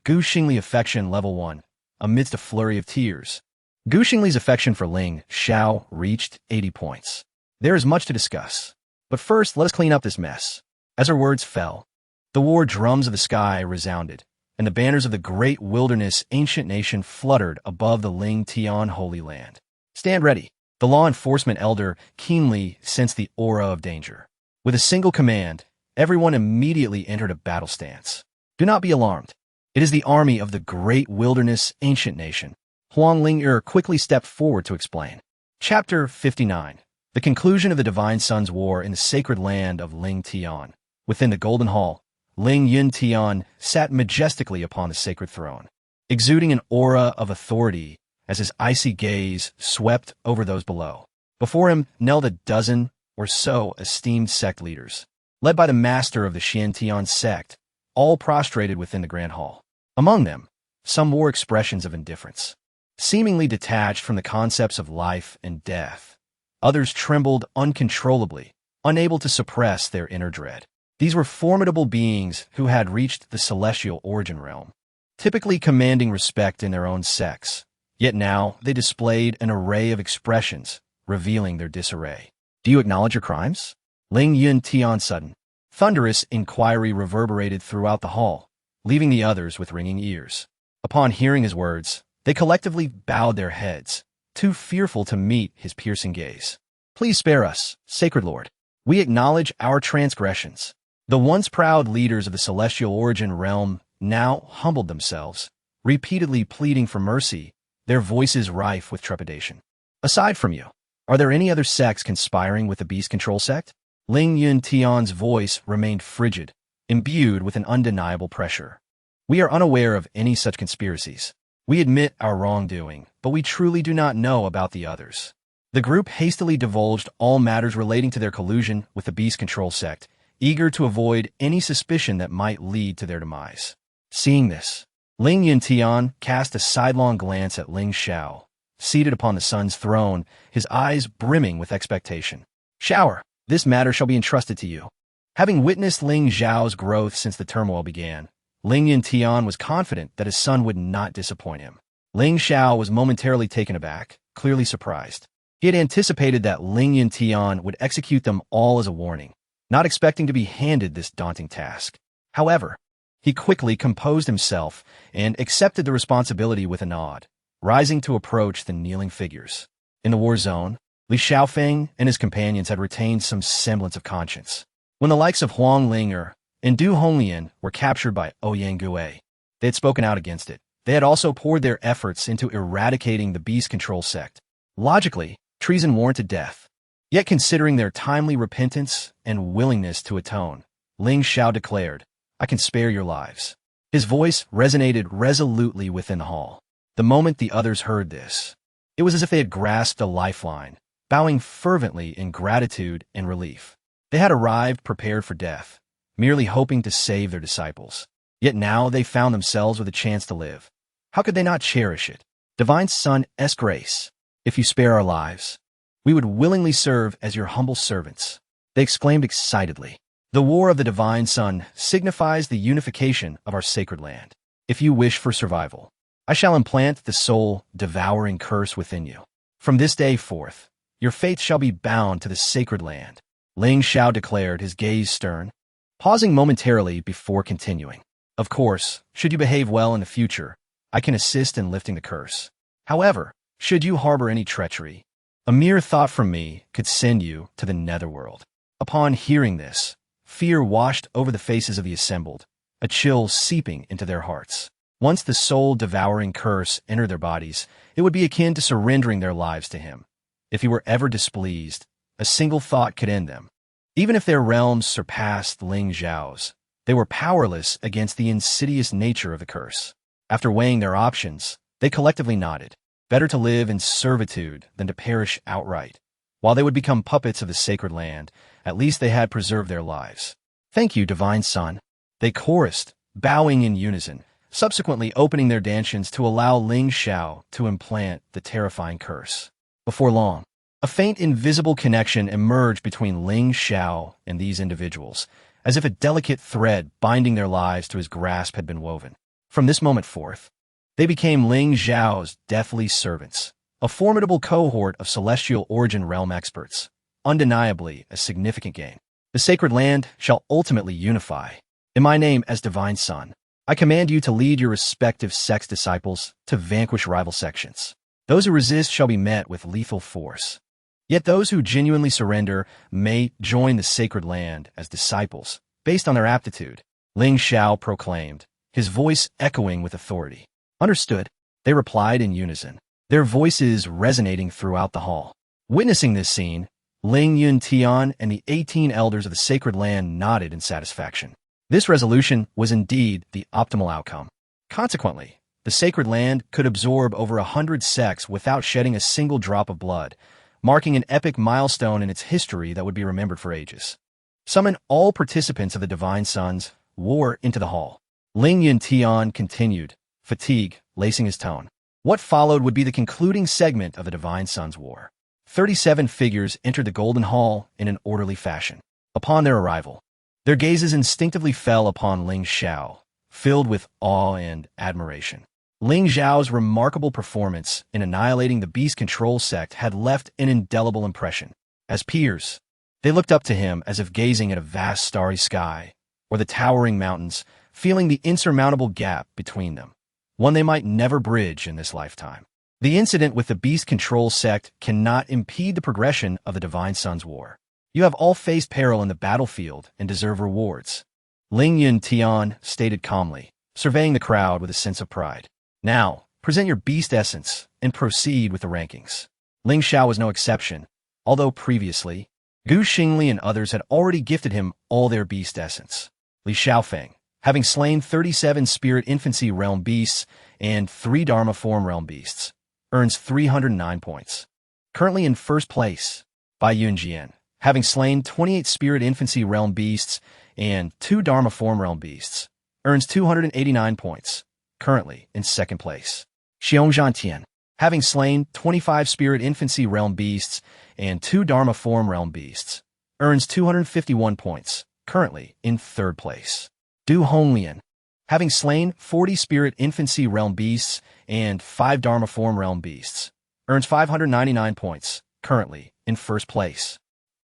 Xing Li affection level 1. Amidst a flurry of tears, Xing Li's affection for Ling Xiao reached 80 points. There is much to discuss, but first let us clean up this mess. As her words fell, the war drums of the sky resounded, and the banners of the great wilderness ancient nation fluttered above the Ling Tian holy land. "Stand ready." The law enforcement elder keenly sensed the aura of danger. With a single command, everyone immediately entered a battle stance. "Do not be alarmed. It is the army of the great wilderness ancient nation." Huang Ling quickly stepped forward to explain. Chapter 59. The conclusion of the Divine Sun's War in the sacred land of Ling Tian. Within the Golden Hall, Ling Yun Tian sat majestically upon the sacred throne, exuding an aura of authority as his icy gaze swept over those below. Before him knelt a dozen or so esteemed sect leaders, led by the master of the Tian sect, all prostrated within the grand hall. Among them, some wore expressions of indifference, seemingly detached from the concepts of life and death. Others trembled uncontrollably, unable to suppress their inner dread. These were formidable beings who had reached the celestial origin realm, typically commanding respect in their own sects. Yet now they displayed an array of expressions, revealing their disarray. "Do you acknowledge your crimes?" Ling Yun Tian's sudden, thunderous inquiry reverberated throughout the hall, leaving the others with ringing ears. Upon hearing his words, they collectively bowed their heads, too fearful to meet his piercing gaze. "Please spare us, Sacred Lord. We acknowledge our transgressions." The once proud leaders of the celestial origin realm now humbled themselves, repeatedly pleading for mercy, their voices rife with trepidation. "Aside from you, are there any other sects conspiring with the Beast Control sect?" Ling Yun Tian's voice remained frigid, imbued with an undeniable pressure. "We are unaware of any such conspiracies. We admit our wrongdoing, but we truly do not know about the others." The group hastily divulged all matters relating to their collusion with the Beast Control sect, eager to avoid any suspicion that might lead to their demise. Seeing this, Ling Yun Tian cast a sidelong glance at Ling Xiao, seated upon the sun's throne, his eyes brimming with expectation. "Shower, this matter shall be entrusted to you." Having witnessed Ling Xiao's growth since the turmoil began, Ling Yun Tian was confident that his son would not disappoint him. Ling Xiao was momentarily taken aback, clearly surprised. He had anticipated that Ling Yun Tian would execute them all as a warning, not expecting to be handed this daunting task. However, he quickly composed himself and accepted the responsibility with a nod, rising to approach the kneeling figures. In the war zone, Li Xiaofeng and his companions had retained some semblance of conscience. When the likes of Huang Ling and Du Honglian were captured by Ouyang Gui, they had spoken out against it. They had also poured their efforts into eradicating the Beast Control sect. Logically, treason warranted death. Yet considering their timely repentance and willingness to atone, Ling Xiao declared, "I can spare your lives." His voice resonated resolutely within the hall. The moment the others heard this, it was as if they had grasped a lifeline, bowing fervently in gratitude and relief. They had arrived prepared for death, merely hoping to save their disciples. Yet now they found themselves with a chance to live. How could they not cherish it? "Divine Son S. Grace, if you spare our lives, we would willingly serve as your humble servants," they exclaimed excitedly. "The war of the Divine Sun signifies the unification of our sacred land. If you wish for survival, I shall implant the soul-devouring curse within you. From this day forth, your faith shall be bound to the sacred land," Ling Xiao declared, his gaze stern, pausing momentarily before continuing. "Of course, should you behave well in the future, I can assist in lifting the curse. However, should you harbor any treachery, a mere thought from me could send you to the netherworld." Upon hearing this, fear washed over the faces of the assembled, a chill seeping into their hearts. Once the soul-devouring curse entered their bodies, it would be akin to surrendering their lives to him. If he were ever displeased, a single thought could end them. Even if their realms surpassed Ling Xiao's, they were powerless against the insidious nature of the curse. After weighing their options, they collectively nodded. Better to live in servitude than to perish outright. While they would become puppets of the sacred land, at least they had preserved their lives. Thank you, Divine Son. They chorused, bowing in unison, subsequently opening their dantians to allow Ling Xiao to implant the terrifying curse. Before long, a faint invisible connection emerged between Ling Xiao and these individuals, as if a delicate thread binding their lives to his grasp had been woven. From this moment forth, they became Ling Xiao's deathly servants, a formidable cohort of celestial origin realm experts, undeniably a significant gain. The sacred land shall ultimately unify. In my name as Divine Son, I command you to lead your respective sex disciples to vanquish rival sections. Those who resist shall be met with lethal force. Yet those who genuinely surrender may join the sacred land as disciples, based on their aptitude, Ling Xiao proclaimed, his voice echoing with authority. Understood, they replied in unison, their voices resonating throughout the hall. Witnessing this scene, Ling Yuntian and the 18 elders of the sacred land nodded in satisfaction. This resolution was indeed the optimal outcome. Consequently, the sacred land could absorb over 100 sects without shedding a single drop of blood, marking an epic milestone in its history that would be remembered for ages. Summon all participants of the Divine Sons war into the hall. Ling Yuntian continued, fatigue lacing his tone. What followed would be the concluding segment of the Divine Sons' war. 37 figures entered the Golden Hall in an orderly fashion. Upon their arrival, their gazes instinctively fell upon Ling Xiao, filled with awe and admiration. Ling Xiao's remarkable performance in annihilating the Beast Control sect had left an indelible impression. As peers, they looked up to him as if gazing at a vast starry sky, or the towering mountains, feeling the insurmountable gap between them, one they might never bridge in this lifetime. The incident with the Beast Control sect cannot impede the progression of the Divine Sons' war. You have all faced peril in the battlefield and deserve rewards. Ling Yuntian stated calmly, surveying the crowd with a sense of pride. Now, present your beast essence and proceed with the rankings. Ling Xiao was no exception, although previously, Xing Li and others had already gifted him all their beast essence. Li Xiaofeng, having slain 37 spirit infancy realm beasts and 3 dharma form realm beasts, earns 309 points. Currently in first place, Bai Yunjian, having slain 28 spirit infancy realm beasts and 2 dharma form realm beasts, earns 289 points. Currently in second place. Xiong Zhantian, having slain 25 spirit infancy realm beasts and 2 dharma form realm beasts, earns 251 points. Currently in third place. Du Honglian, having slain 40 spirit infancy realm beasts and 5 dharma form realm beasts, earns 599 points. Currently in first place.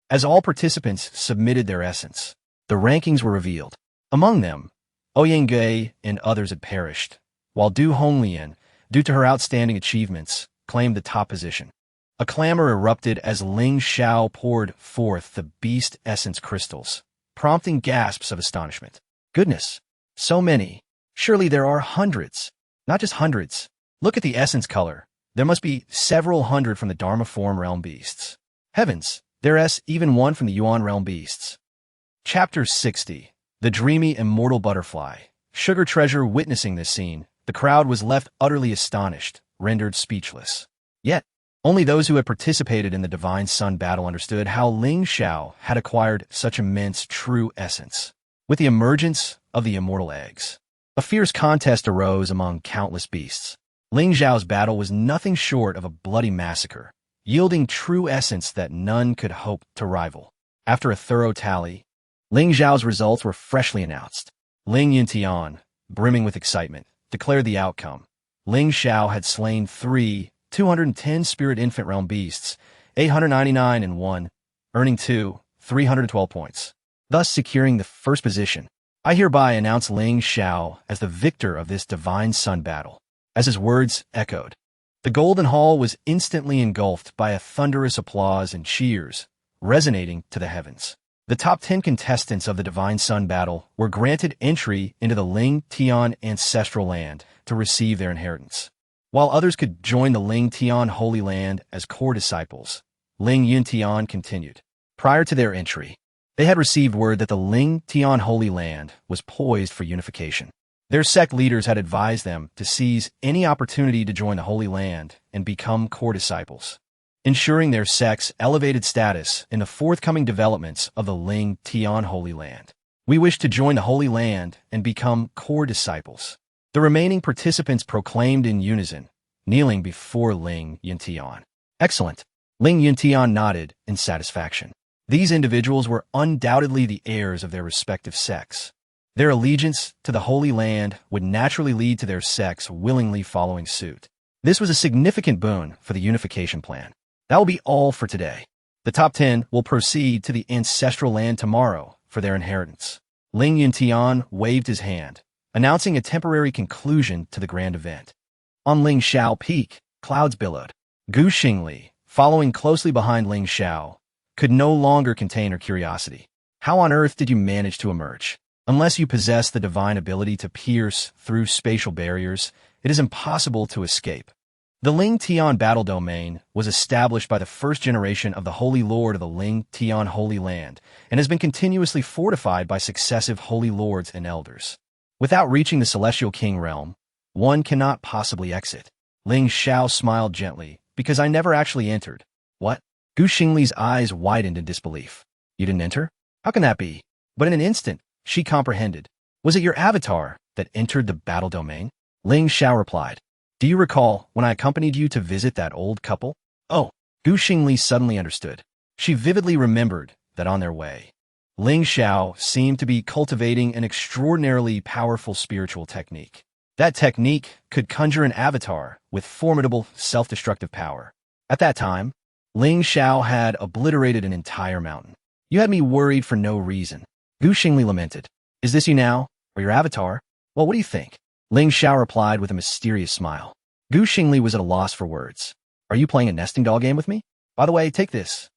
As all participants submitted their essence, the rankings were revealed. Among them, Ouyang and others had perished, while Du Honglian, due to her outstanding achievements, claimed the top position. A clamor erupted as Ling Xiao poured forth the beast essence crystals, prompting gasps of astonishment. Goodness, so many. Surely there are hundreds. Not just hundreds. Look at the essence color. There must be several hundred from the Dharma form realm beasts. Heavens, there's even one from the Yuan realm beasts. Chapter 60. The dreamy immortal butterfly. Sugar Treasure witnessing this scene, the crowd was left utterly astonished, rendered speechless. Yet, only those who had participated in the Divine Sun battle understood how Ling Xiao had acquired such immense true essence. With the emergence of the immortal eggs, a fierce contest arose among countless beasts. Ling Xiao's battle was nothing short of a bloody massacre, yielding true essence that none could hope to rival. After a thorough tally, Ling Xiao's results were freshly announced. Ling Yuntian, brimming with excitement, declared the outcome. Ling Xiao had slain 210 spirit infant realm beasts, 899 and 1, earning 312 points, thus securing the first position. I hereby announce Ling Xiao as the victor of this Divine Sun battle. As his words echoed, the Golden Hall was instantly engulfed by a thunderous applause and cheers, resonating to the heavens. The top 10 contestants of the Divine Sun battle were granted entry into the Ling Tian ancestral land to receive their inheritance. While others could join the Ling Tian Holy Land as core disciples, Ling Yuntian continued. Prior to their entry, they had received word that the Ling Tian Holy Land was poised for unification. Their sect leaders had advised them to seize any opportunity to join the Holy Land and become core disciples, ensuring their sect's elevated status in the forthcoming developments of the Ling Xiao Holy Land. We wish to join the Holy Land and become core disciples. The remaining participants proclaimed in unison, kneeling before Ling Xiao. Excellent. Ling Xiao nodded in satisfaction. These individuals were undoubtedly the heirs of their respective sects. Their allegiance to the Holy Land would naturally lead to their sects willingly following suit. This was a significant boon for the unification plan. That will be all for today. The top 10 will proceed to the ancestral land tomorrow for their inheritance. Ling Xiao waved his hand, announcing a temporary conclusion to the grand event. On Ling Xiao Peak, clouds billowed. Xing Li, following closely behind Ling Xiao, could no longer contain her curiosity. How on earth did you manage to emerge? Unless you possess the divine ability to pierce through spatial barriers, it is impossible to escape. The Ling Xiao battle domain was established by the first generation of the Holy Lord of the Ling Xiao Holy Land and has been continuously fortified by successive Holy Lords and Elders. Without reaching the Celestial King realm, one cannot possibly exit. Ling Xiao smiled gently, because I never actually entered. What? Xing Li's eyes widened in disbelief. You didn't enter? How can that be? But in an instant, she comprehended. Was it your avatar that entered the battle domain? Ling Xiao replied. Do you recall when I accompanied you to visit that old couple? Oh, Xing Li suddenly understood. She vividly remembered that on their way, Ling Xiao seemed to be cultivating an extraordinarily powerful spiritual technique. That technique could conjure an avatar with formidable self-destructive power. At that time, Ling Xiao had obliterated an entire mountain. You had me worried for no reason. Xing Li lamented. Is this you now, or your avatar? Well, what do you think? Ling Xiao replied with a mysterious smile. Xing Li was at a loss for words. Are you playing a nesting doll game with me? By the way, take this.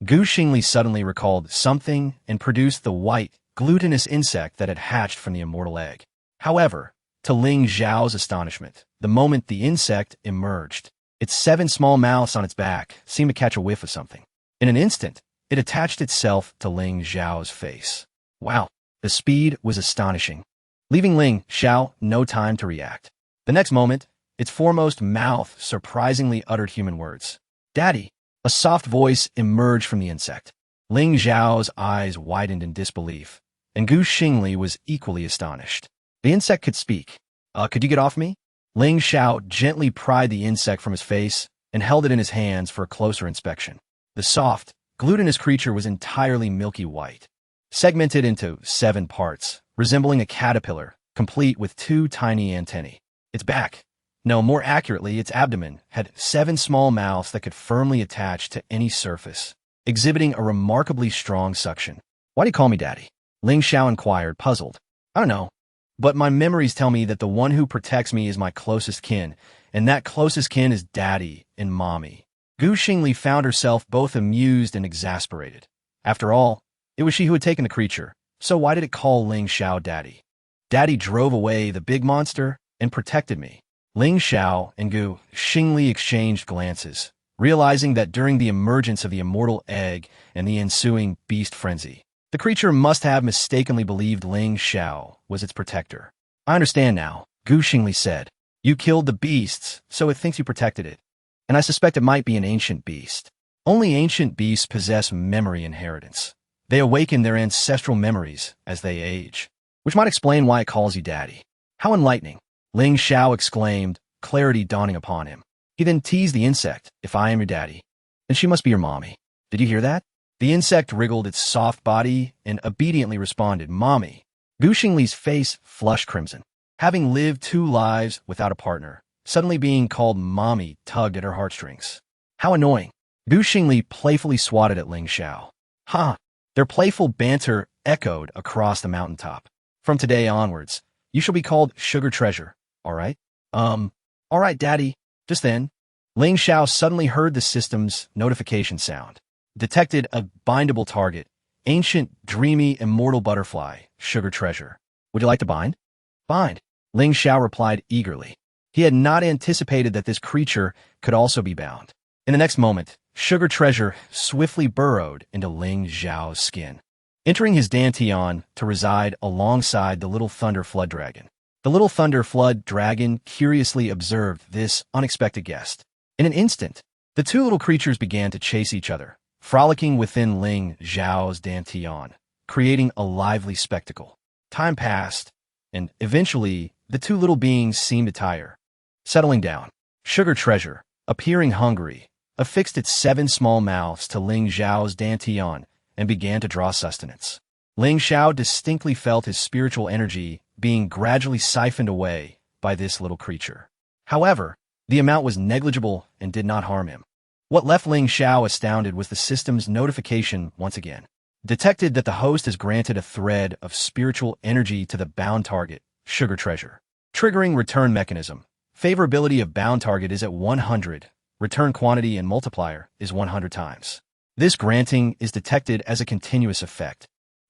Xing Li suddenly recalled something and produced the white, glutinous insect that had hatched from the immortal egg. However, to Ling Xiao's astonishment, the moment the insect emerged, its 7 small mouths on its back seemed to catch a whiff of something. In an instant, it attached itself to Ling Xiao's face. Wow, the speed was astonishing, leaving Ling Xiao no time to react. The next moment, its foremost mouth surprisingly uttered human words. Daddy! A soft voice emerged from the insect. Ling Xiao's eyes widened in disbelief, and Xing Li was equally astonished. The insect could speak. Could you get off me? Ling Xiao gently pried the insect from his face and held it in his hands for a closer inspection. The soft, glutinous creature was entirely milky white, segmented into 7 parts, resembling a caterpillar, complete with 2 tiny antennae. Its back, no, more accurately, its abdomen, had 7 small mouths that could firmly attach to any surface, exhibiting a remarkably strong suction. Why do you call me Daddy? Ling Xiao inquired, puzzled. I don't know, but my memories tell me that the one who protects me is my closest kin, and that closest kin is Daddy and Mommy. Xing Li found herself both amused and exasperated. After all, it was she who had taken the creature, so why did it call Ling Xiao Daddy? Daddy drove away the big monster and protected me. Ling Xiao and Xing Li exchanged glances, realizing that during the emergence of the immortal egg and the ensuing beast frenzy, the creature must have mistakenly believed Ling Xiao was its protector. I understand now, Xing Li said. You killed the beasts, so it thinks you protected it. And I suspect it might be an ancient beast. Only ancient beasts possess memory inheritance. They awaken their ancestral memories as they age, which might explain why it calls you Daddy. How enlightening, Ling Xiao exclaimed, clarity dawning upon him. He then teased the insect. If I am your daddy, then she must be your mommy. Did you hear that? The insect wriggled its soft body and obediently responded, Mommy. Xing Li's face flushed crimson. Having lived 2 lives without a partner, suddenly being called Mommy tugged at her heartstrings. How annoying. Xing Li playfully swatted at Ling Xiao. Ha! Their playful banter echoed across the mountaintop. From today onwards, you shall be called Sugar Treasure, all right? All right, Daddy. Just then, Ling Xiao suddenly heard the system's notification sound. Detected a bindable target. Ancient, dreamy, immortal butterfly, Sugar Treasure. Would you like to bind? Bind. Ling Xiao replied eagerly. He had not anticipated that this creature could also be bound. In the next moment, Sugar Treasure swiftly burrowed into Ling Xiao's skin, entering his dantian to reside alongside the little thunder flood dragon. The little thunder flood dragon curiously observed this unexpected guest. In an instant, the two little creatures began to chase each other, frolicking within Ling Xiao's dantian, creating a lively spectacle. Time passed, and eventually, the two little beings seemed to tire. Settling down, Sugar Treasure, appearing hungry, affixed its 7 small mouths to Ling Xiao's dantian and began to draw sustenance. Ling Xiao distinctly felt his spiritual energy being gradually siphoned away by this little creature. However, the amount was negligible and did not harm him. What left Ling Xiao astounded was the system's notification once again. Detected that the host has granted a thread of spiritual energy to the bound target, Sugar Treasure. Triggering return mechanism. Favorability of bound target is at 100. Return quantity and multiplier is 100 times. This granting is detected as a continuous effect.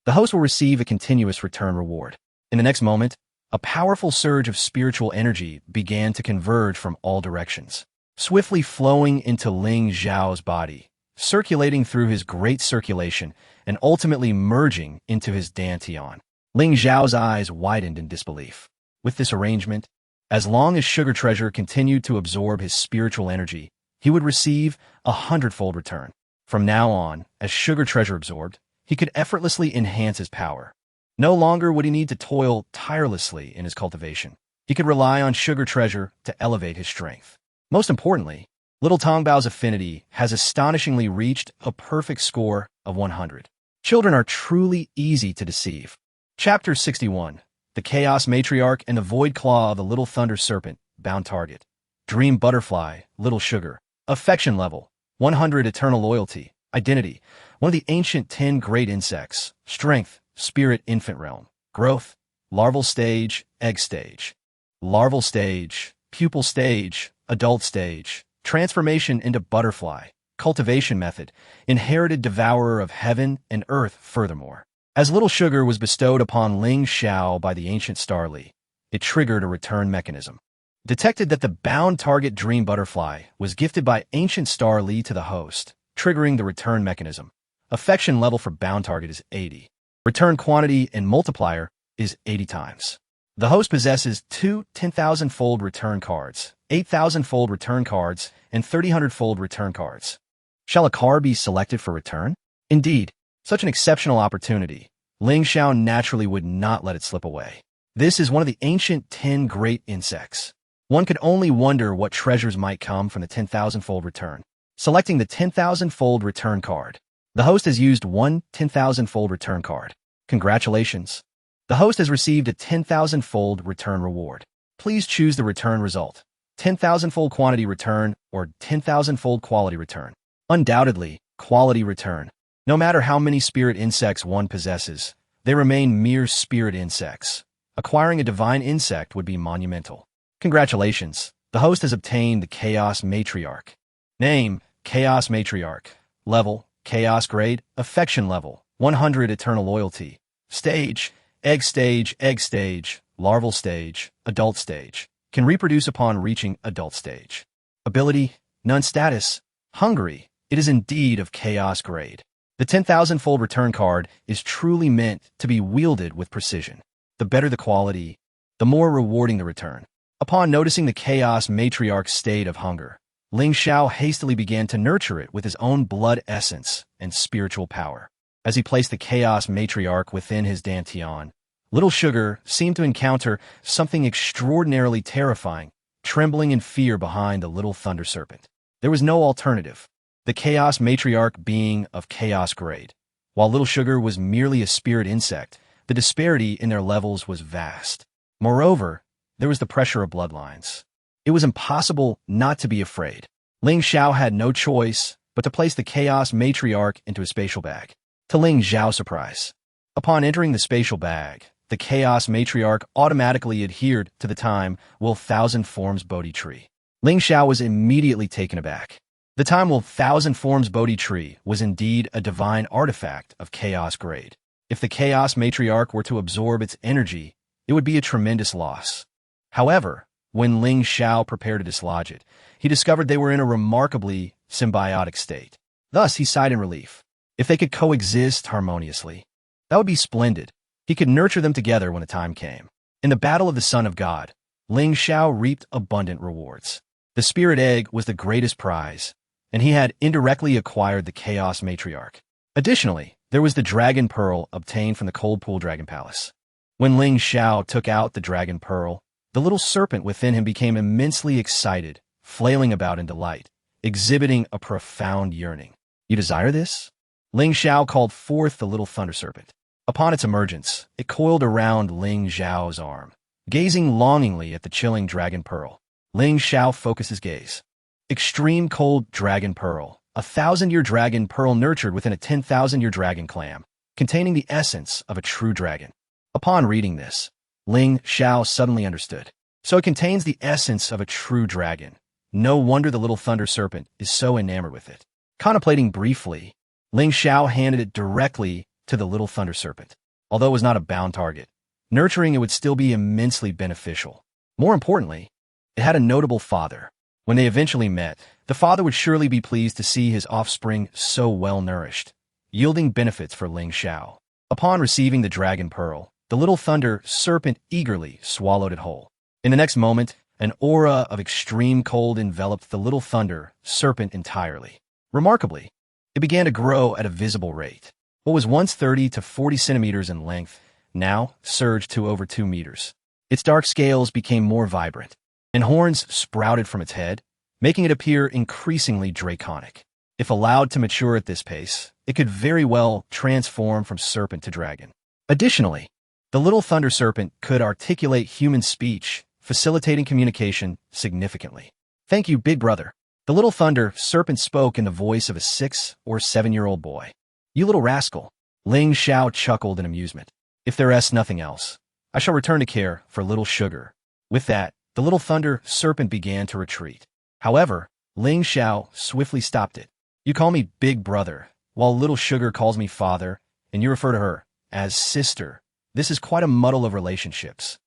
The host will receive a continuous return reward. In the next moment, a powerful surge of spiritual energy began to converge from all directions, swiftly flowing into Ling Xiao's body, circulating through his great circulation, and ultimately merging into his dantian. Ling Xiao's eyes widened in disbelief. With this arrangement, as long as Sugar Treasure continued to absorb his spiritual energy, he would receive a 100-fold return. From now on, as Sugar Treasure absorbed, he could effortlessly enhance his power. No longer would he need to toil tirelessly in his cultivation. He could rely on Sugar Treasure to elevate his strength. Most importantly, Little Tongbao's affinity has astonishingly reached a perfect score of 100. Children are truly easy to deceive. Chapter 61. The Chaos Matriarch and the Void Claw of the Little Thunder Serpent, Bound Target. Dream Butterfly, Little Sugar. Affection Level, 100. Eternal Loyalty, Identity, one of the ancient 10 great insects. Strength, Spirit Infant Realm. Growth, Larval Stage, Egg Stage. Larval Stage, Pupil Stage, Adult Stage. Transformation into Butterfly. Cultivation Method, Inherited Devourer of Heaven and Earth. Furthermore, as Little Sugar was bestowed upon Ling Xiao by the ancient Star Li, it triggered a return mechanism. Detected that the bound target Dream Butterfly was gifted by ancient Star Li to the host, triggering the return mechanism. Affection level for bound target is 80. Return quantity and multiplier is 80 times. The host possesses 2 10,000-fold return cards, 8,000-fold return cards, and 3,000-fold return cards. Shall a card be selected for return? Indeed, such an exceptional opportunity, Ling Xiao naturally would not let it slip away. This is one of the ancient 10 great insects. One could only wonder what treasures might come from the 10,000-fold return. Selecting the 10,000-fold return card. The host has used one 10,000-fold return card. Congratulations! The host has received a 10,000-fold return reward. Please choose the return result. 10,000-fold quantity return or 10,000-fold quality return. Undoubtedly, quality return. No matter how many spirit insects one possesses, they remain mere spirit insects. Acquiring a divine insect would be monumental. Congratulations! The host has obtained the Chaos Matriarch. Name, Chaos Matriarch. Level, Chaos Grade. Affection Level, 100. Eternal Loyalty. Stage, Egg Stage, Egg Stage, Larval Stage, Adult Stage. Can reproduce upon reaching Adult Stage. Ability, None. Status, Hungry. It is indeed of Chaos Grade. The 10,000-fold return card is truly meant to be wielded with precision. The better the quality, the more rewarding the return. Upon noticing the Chaos Matriarch's state of hunger, Ling Xiao hastily began to nurture it with his own blood essence and spiritual power. As he placed the Chaos Matriarch within his dantian, Little Sugar seemed to encounter something extraordinarily terrifying, trembling in fear behind the Little Thunder Serpent. There was no alternative. The Chaos Matriarch being of Chaos Grade, while Little Sugar was merely a spirit insect, the disparity in their levels was vast. Moreover, there was the pressure of bloodlines. It was impossible not to be afraid. Ling Xiao had no choice but to place the Chaos Matriarch into a spatial bag. To Ling Xiao's surprise, upon entering the spatial bag, the Chaos Matriarch automatically adhered to the time will 1,000 forms Bodhi tree. Ling Xiao was immediately taken aback. The time will 1,000 forms Bodhi tree was indeed a divine artifact of Chaos Grade. If the Chaos Matriarch were to absorb its energy, it would be a tremendous loss. However, when Ling Xiao prepared to dislodge it, he discovered they were in a remarkably symbiotic state. Thus, he sighed in relief. If they could coexist harmoniously, that would be splendid. He could nurture them together when the time came. In the battle of the Son of God, Ling Xiao reaped abundant rewards. The spirit egg was the greatest prize, and he had indirectly acquired the Chaos Matriarch. Additionally, there was the Dragon Pearl obtained from the Cold Pool Dragon Palace. When Ling Xiao took out the Dragon Pearl, the little serpent within him became immensely excited, flailing about in delight, exhibiting a profound yearning. You desire this? Ling Xiao called forth the little thunder serpent. Upon its emergence, it coiled around Ling Xiao's arm. Gazing longingly at the chilling Dragon Pearl, Ling Xiao focused his gaze. Extreme Cold Dragon Pearl, a 1,000-year dragon pearl nurtured within a 10,000-year dragon clam, containing the essence of a true dragon. Upon reading this, Ling Xiao suddenly understood. So it contains the essence of a true dragon. No wonder the little thunder serpent is so enamored with it. Contemplating briefly, Ling Xiao handed it directly to the little thunder serpent. Although it was not a bound target, nurturing it would still be immensely beneficial. More importantly, it had a notable father. When they eventually met, the father would surely be pleased to see his offspring so well nourished, yielding benefits for Ling Xiao. Upon receiving the Dragon Pearl, the little thunder serpent eagerly swallowed it whole. In the next moment, an aura of extreme cold enveloped the little thunder serpent entirely. Remarkably, it began to grow at a visible rate. What was once 30 to 40 centimeters in length now surged to over 2 meters. Its dark scales became more vibrant, and horns sprouted from its head, making it appear increasingly draconic. If allowed to mature at this pace, it could very well transform from serpent to dragon. Additionally, the little thunder serpent could articulate human speech, facilitating communication significantly. Thank you, big brother. The little thunder serpent spoke in the voice of a 6 or 7-year-old boy. You little rascal. Ling Xiao chuckled in amusement. If there is nothing else, I shall return to care for little sugar. With that, the little thunder serpent began to retreat. However, Ling Xiao swiftly stopped it. You call me big brother, while little sugar calls me father, and you refer to her as sister. This is quite a muddle of relationships.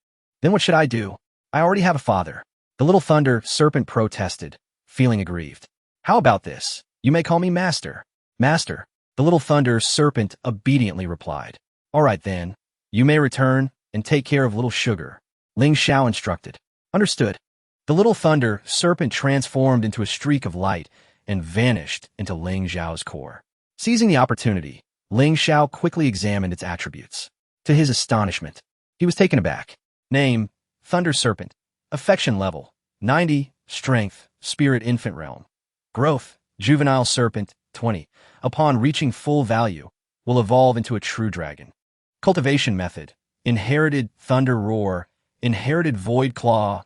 Then what should I do? I already have a father. The little thunder serpent protested, feeling aggrieved. How about this? You may call me master. Master. The little thunder serpent obediently replied. All right then, you may return and take care of little sugar. Ling Xiao instructed. Understood. The little thunder serpent transformed into a streak of light and vanished into Ling Xiao's core. Seizing the opportunity, Ling Xiao quickly examined its attributes. To his astonishment, he was taken aback. Name, Thunder Serpent. Affection level, 90. Strength, Spirit Infant Realm. Growth, Juvenile Serpent, 20. Upon reaching full value, will evolve into a true dragon. Cultivation method, Inherited Thunder Roar, Inherited Void Claw,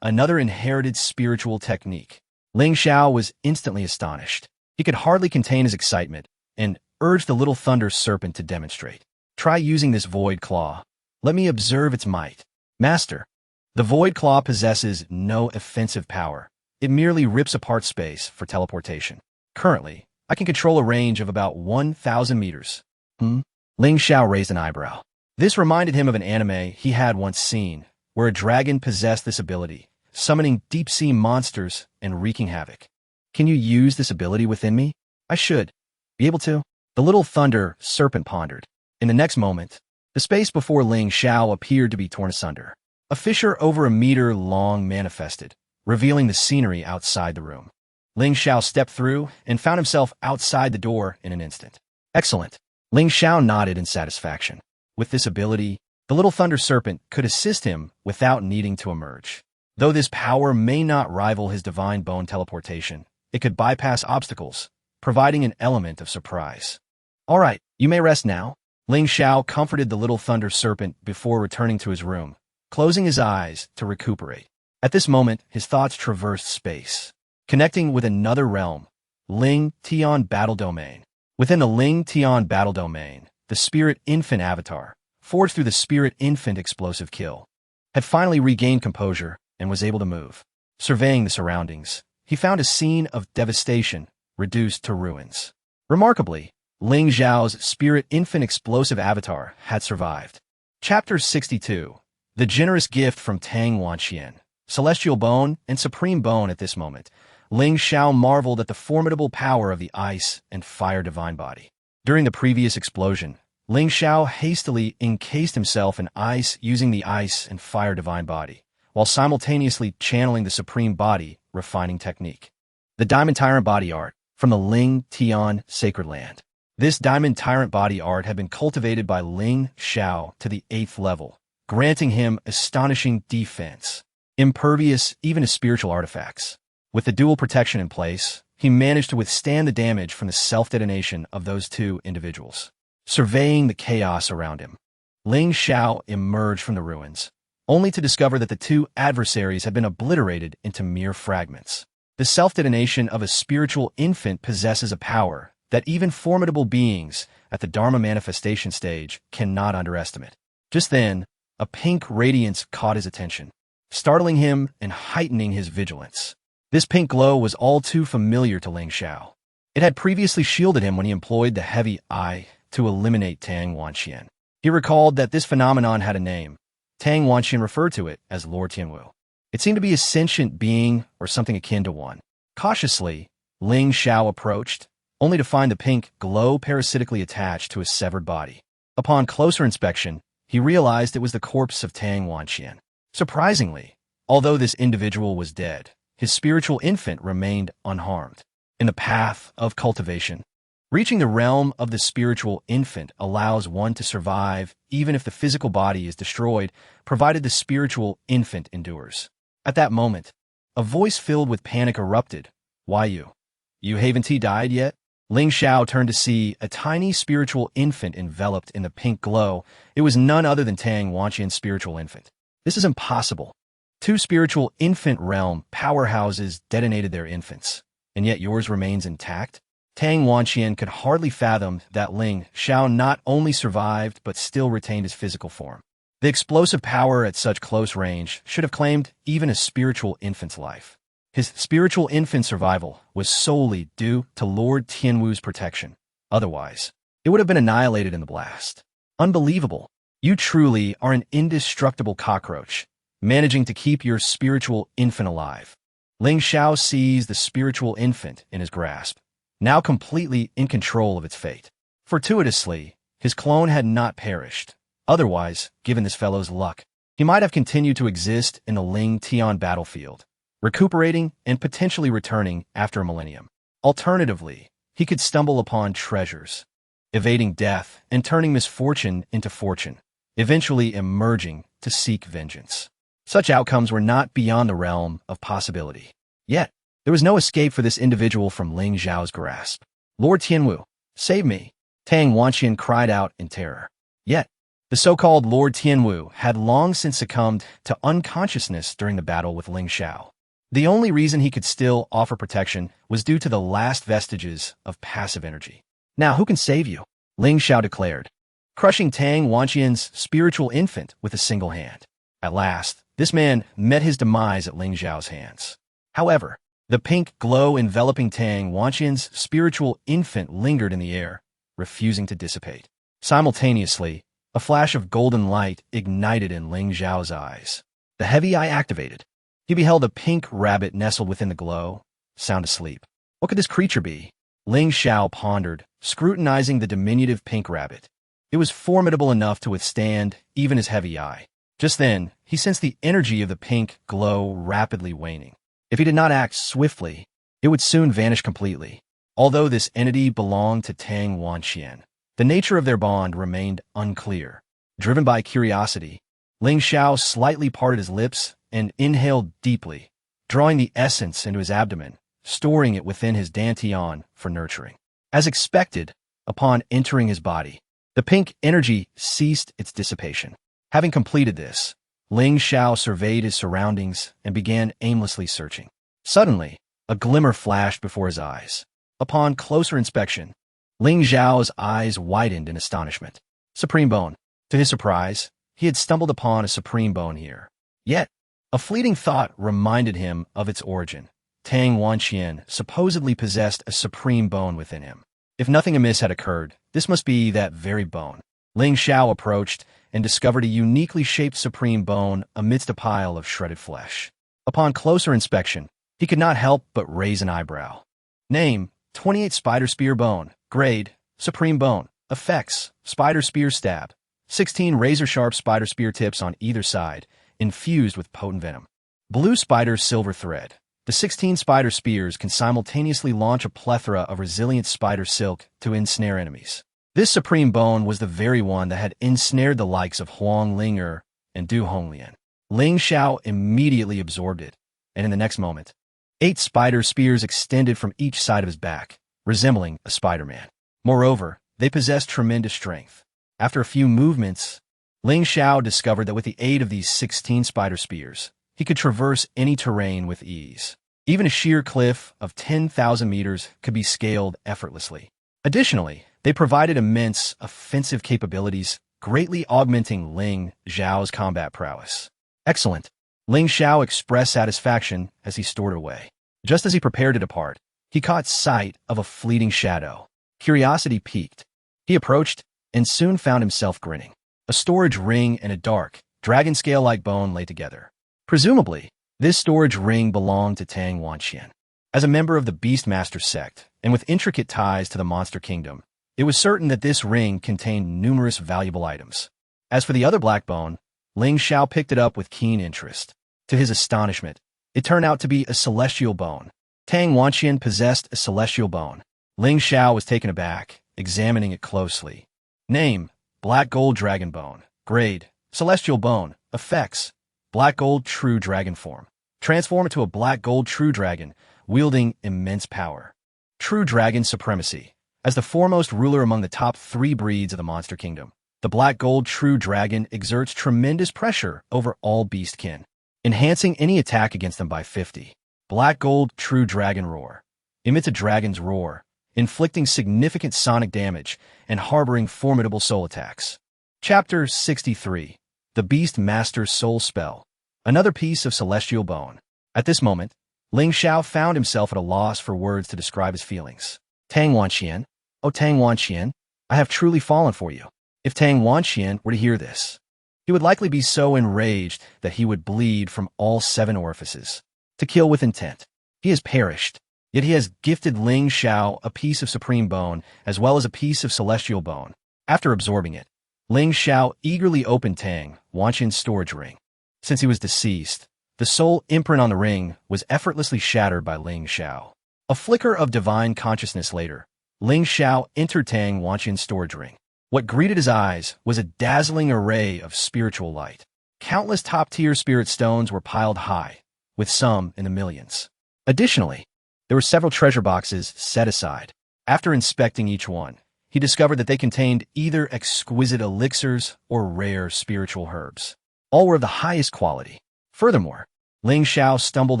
another inherited spiritual technique. Ling Xiao was instantly astonished. He could hardly contain his excitement and urged the little thunder serpent to demonstrate. Try using this Void Claw. Let me observe its might. Master, the Void Claw possesses no offensive power. It merely rips apart space for teleportation. Currently, I can control a range of about 1,000 meters. Ling Xiao raised an eyebrow. This reminded him of an anime he had once seen, where a dragon possessed this ability, summoning deep-sea monsters and wreaking havoc. Can you use this ability within me? I should be able to. The little thunder serpent pondered. In the next moment, the space before Ling Xiao appeared to be torn asunder. A fissure over a meter long manifested, revealing the scenery outside the room. Ling Xiao stepped through and found himself outside the door in an instant. Excellent. Ling Xiao nodded in satisfaction. With this ability, the little thunder serpent could assist him without needing to emerge. Though this power may not rival his divine bone teleportation, it could bypass obstacles, providing an element of surprise. All right, you may rest now. Ling Xiao comforted the little thunder serpent before returning to his room, closing his eyes to recuperate. At this moment, his thoughts traversed space, connecting with another realm, Ling Tian Battle Domain. Within the Ling Tian Battle Domain, the Spirit Infant Avatar, forged through the Spirit Infant Explosive Kill, had finally regained composure and was able to move. Surveying the surroundings, he found a scene of devastation reduced to ruins. Remarkably, Ling Xiao's Spirit Infant Explosive Avatar had survived. Chapter 62. The Generous Gift from Tang Wanxian. Celestial Bone and Supreme Bone. At this moment, Ling Xiao marveled at the formidable power of the Ice and Fire Divine Body. During the previous explosion, Ling Xiao hastily encased himself in ice using the ice and fire divine body, while simultaneously channeling the supreme body refining technique. The Diamond Tyrant Body Art from the Ling Tian Sacred Land. This Diamond Tyrant Body Art had been cultivated by Ling Xiao to the 8th level, granting him astonishing defense, impervious even to spiritual artifacts. With the dual protection in place, he managed to withstand the damage from the self-detonation of those two individuals. Surveying the chaos around him, Ling Xiao emerged from the ruins, only to discover that the two adversaries had been obliterated into mere fragments. The self-detonation of a spiritual infant possesses a power that even formidable beings at the Dharma manifestation stage cannot underestimate. Just then, a pink radiance caught his attention, startling him and heightening his vigilance. This pink glow was all too familiar to Ling Xiao. It had previously shielded him when he employed the heavy eye to eliminate Tang Wanxian. He recalled that this phenomenon had a name. Tang Wanxian referred to it as Lord Tianwu. It seemed to be a sentient being or something akin to one. Cautiously, Ling Xiao approached, only to find the pink glow parasitically attached to his severed body. Upon closer inspection, he realized it was the corpse of Tang Wanxian. Surprisingly, although this individual was dead, his spiritual infant remained unharmed. In the path of cultivation, reaching the realm of the spiritual infant allows one to survive even if the physical body is destroyed, provided the spiritual infant endures. At that moment, a voice filled with panic erupted. "Why you? You haven't died yet?" Ling Xiao turned to see a tiny spiritual infant enveloped in the pink glow. It was none other than Tang Wanxian's spiritual infant. This is impossible. Two spiritual infant realm powerhouses detonated their infants, and yet yours remains intact? Tang Wanxian could hardly fathom that Ling Xiao not only survived but still retained his physical form. The explosive power at such close range should have claimed even a spiritual infant's life. His spiritual infant survival was solely due to Lord Tianwu's protection. Otherwise, it would have been annihilated in the blast. Unbelievable. You truly are an indestructible cockroach, managing to keep your spiritual infant alive. Ling Xiao seized the spiritual infant in his grasp, now completely in control of its fate. Fortuitously, his clone had not perished. Otherwise, given this fellow's luck, he might have continued to exist in the Ling Tian battlefield, recuperating and potentially returning after a millennium. Alternatively, he could stumble upon treasures, evading death and turning misfortune into fortune, eventually emerging to seek vengeance. Such outcomes were not beyond the realm of possibility. Yet, there was no escape for this individual from Ling Xiao's grasp. "Lord Tianwu, save me!" Tang Wanxian cried out in terror. Yet, the so-called Lord Tianwu had long since succumbed to unconsciousness during the battle with Ling Xiao. The only reason he could still offer protection was due to the last vestiges of passive energy. "Now who can save you?" Ling Xiao declared, crushing Tang Wanxian's spiritual infant with a single hand. At last, this man met his demise at Ling Xiao's hands. However, the pink glow enveloping Tang Wanxian's spiritual infant lingered in the air, refusing to dissipate. Simultaneously, a flash of golden light ignited in Ling Xiao's eyes. The heavy eye activated. He beheld a pink rabbit nestled within the glow, sound asleep. What could this creature be? Ling Xiao pondered, scrutinizing the diminutive pink rabbit. It was formidable enough to withstand even his heavy eye. Just then, he sensed the energy of the pink glow rapidly waning. If he did not act swiftly, it would soon vanish completely. Although this entity belonged to Tang Wanxian, the nature of their bond remained unclear. Driven by curiosity, Ling Xiao slightly parted his lips and inhaled deeply, drawing the essence into his abdomen, storing it within his dantian for nurturing. As expected, upon entering his body, the pink energy ceased its dissipation. Having completed this, Ling Xiao surveyed his surroundings and began aimlessly searching. Suddenly, a glimmer flashed before his eyes. Upon closer inspection, Ling Xiao's eyes widened in astonishment. Supreme bone. To his surprise, he had stumbled upon a supreme bone here. Yet, a fleeting thought reminded him of its origin. Tang Wanxian supposedly possessed a supreme bone within him. If nothing amiss had occurred, this must be that very bone. Ling Xiao approached and discovered a uniquely shaped supreme bone amidst a pile of shredded flesh. Upon closer inspection, he could not help but raise an eyebrow. Name, 28 Spider Spear Bone. Grade, Supreme Bone. Effects: Spider Spear Stab. 16 razor-sharp spider spear tips on either side, infused with potent venom. Blue Spider Silver Thread. The 16 spider spears can simultaneously launch a plethora of resilient spider silk to ensnare enemies. This supreme bone was the very one that had ensnared the likes of Huang Ling'er and Du Honglian. Ling Xiao immediately absorbed it, and in the next moment, 8 spider spears extended from each side of his back, resembling a Spider-Man. Moreover, they possessed tremendous strength. After a few movements, Ling Xiao discovered that with the aid of these 16 spider spears, he could traverse any terrain with ease. Even a sheer cliff of 10,000 meters could be scaled effortlessly. Additionally, they provided immense offensive capabilities, greatly augmenting Ling Xiao's combat prowess. Excellent. Ling Xiao expressed satisfaction as he stored away. Just as he prepared to depart, he caught sight of a fleeting shadow. Curiosity piqued. He approached and soon found himself grinning. A storage ring and a dark, dragon scale-like bone lay together. Presumably, this storage ring belonged to Tang Wanqian. As a member of the Beastmaster sect, and with intricate ties to the Monster Kingdom, it was certain that this ring contained numerous valuable items. As for the other black bone, Ling Xiao picked it up with keen interest. To his astonishment, it turned out to be a celestial bone. Tang Wanqian possessed a celestial bone. Ling Xiao was taken aback, examining it closely. Name: Black Gold Dragon Bone. Grade: Celestial Bone. Effects: Black Gold True Dragon Form. Transform into a Black Gold True Dragon, wielding immense power. True Dragon Supremacy. As the foremost ruler among the top 3 breeds of the Monster Kingdom, the Black Gold True Dragon exerts tremendous pressure over all beastkin, enhancing any attack against them by 50. Black Gold True Dragon Roar. Emits a dragon's roar, inflicting significant sonic damage and harboring formidable soul attacks. Chapter 63. The Beastmaster Soul Spell. Another piece of celestial bone. At this moment, Ling Xiao found himself at a loss for words to describe his feelings. Tang Wanqian, oh Tang Wanqian, I have truly fallen for you. If Tang Wanqian were to hear this, he would likely be so enraged that he would bleed from all 7 orifices. To kill with intent. He has perished, yet he has gifted Ling Xiao a piece of supreme bone as well as a piece of celestial bone. After absorbing it, Ling Xiao eagerly opened Tang Wanqian's storage ring. Since he was deceased, the soul imprint on the ring was effortlessly shattered by Ling Xiao. A flicker of divine consciousness later, Ling Xiao entered Tang Wanqian's storage ring. What greeted his eyes was a dazzling array of spiritual light. Countless top-tier spirit stones were piled high, with some in the millions. Additionally, there were several treasure boxes set aside. After inspecting each one, he discovered that they contained either exquisite elixirs or rare spiritual herbs. All were of the highest quality. Furthermore, Ling Xiao stumbled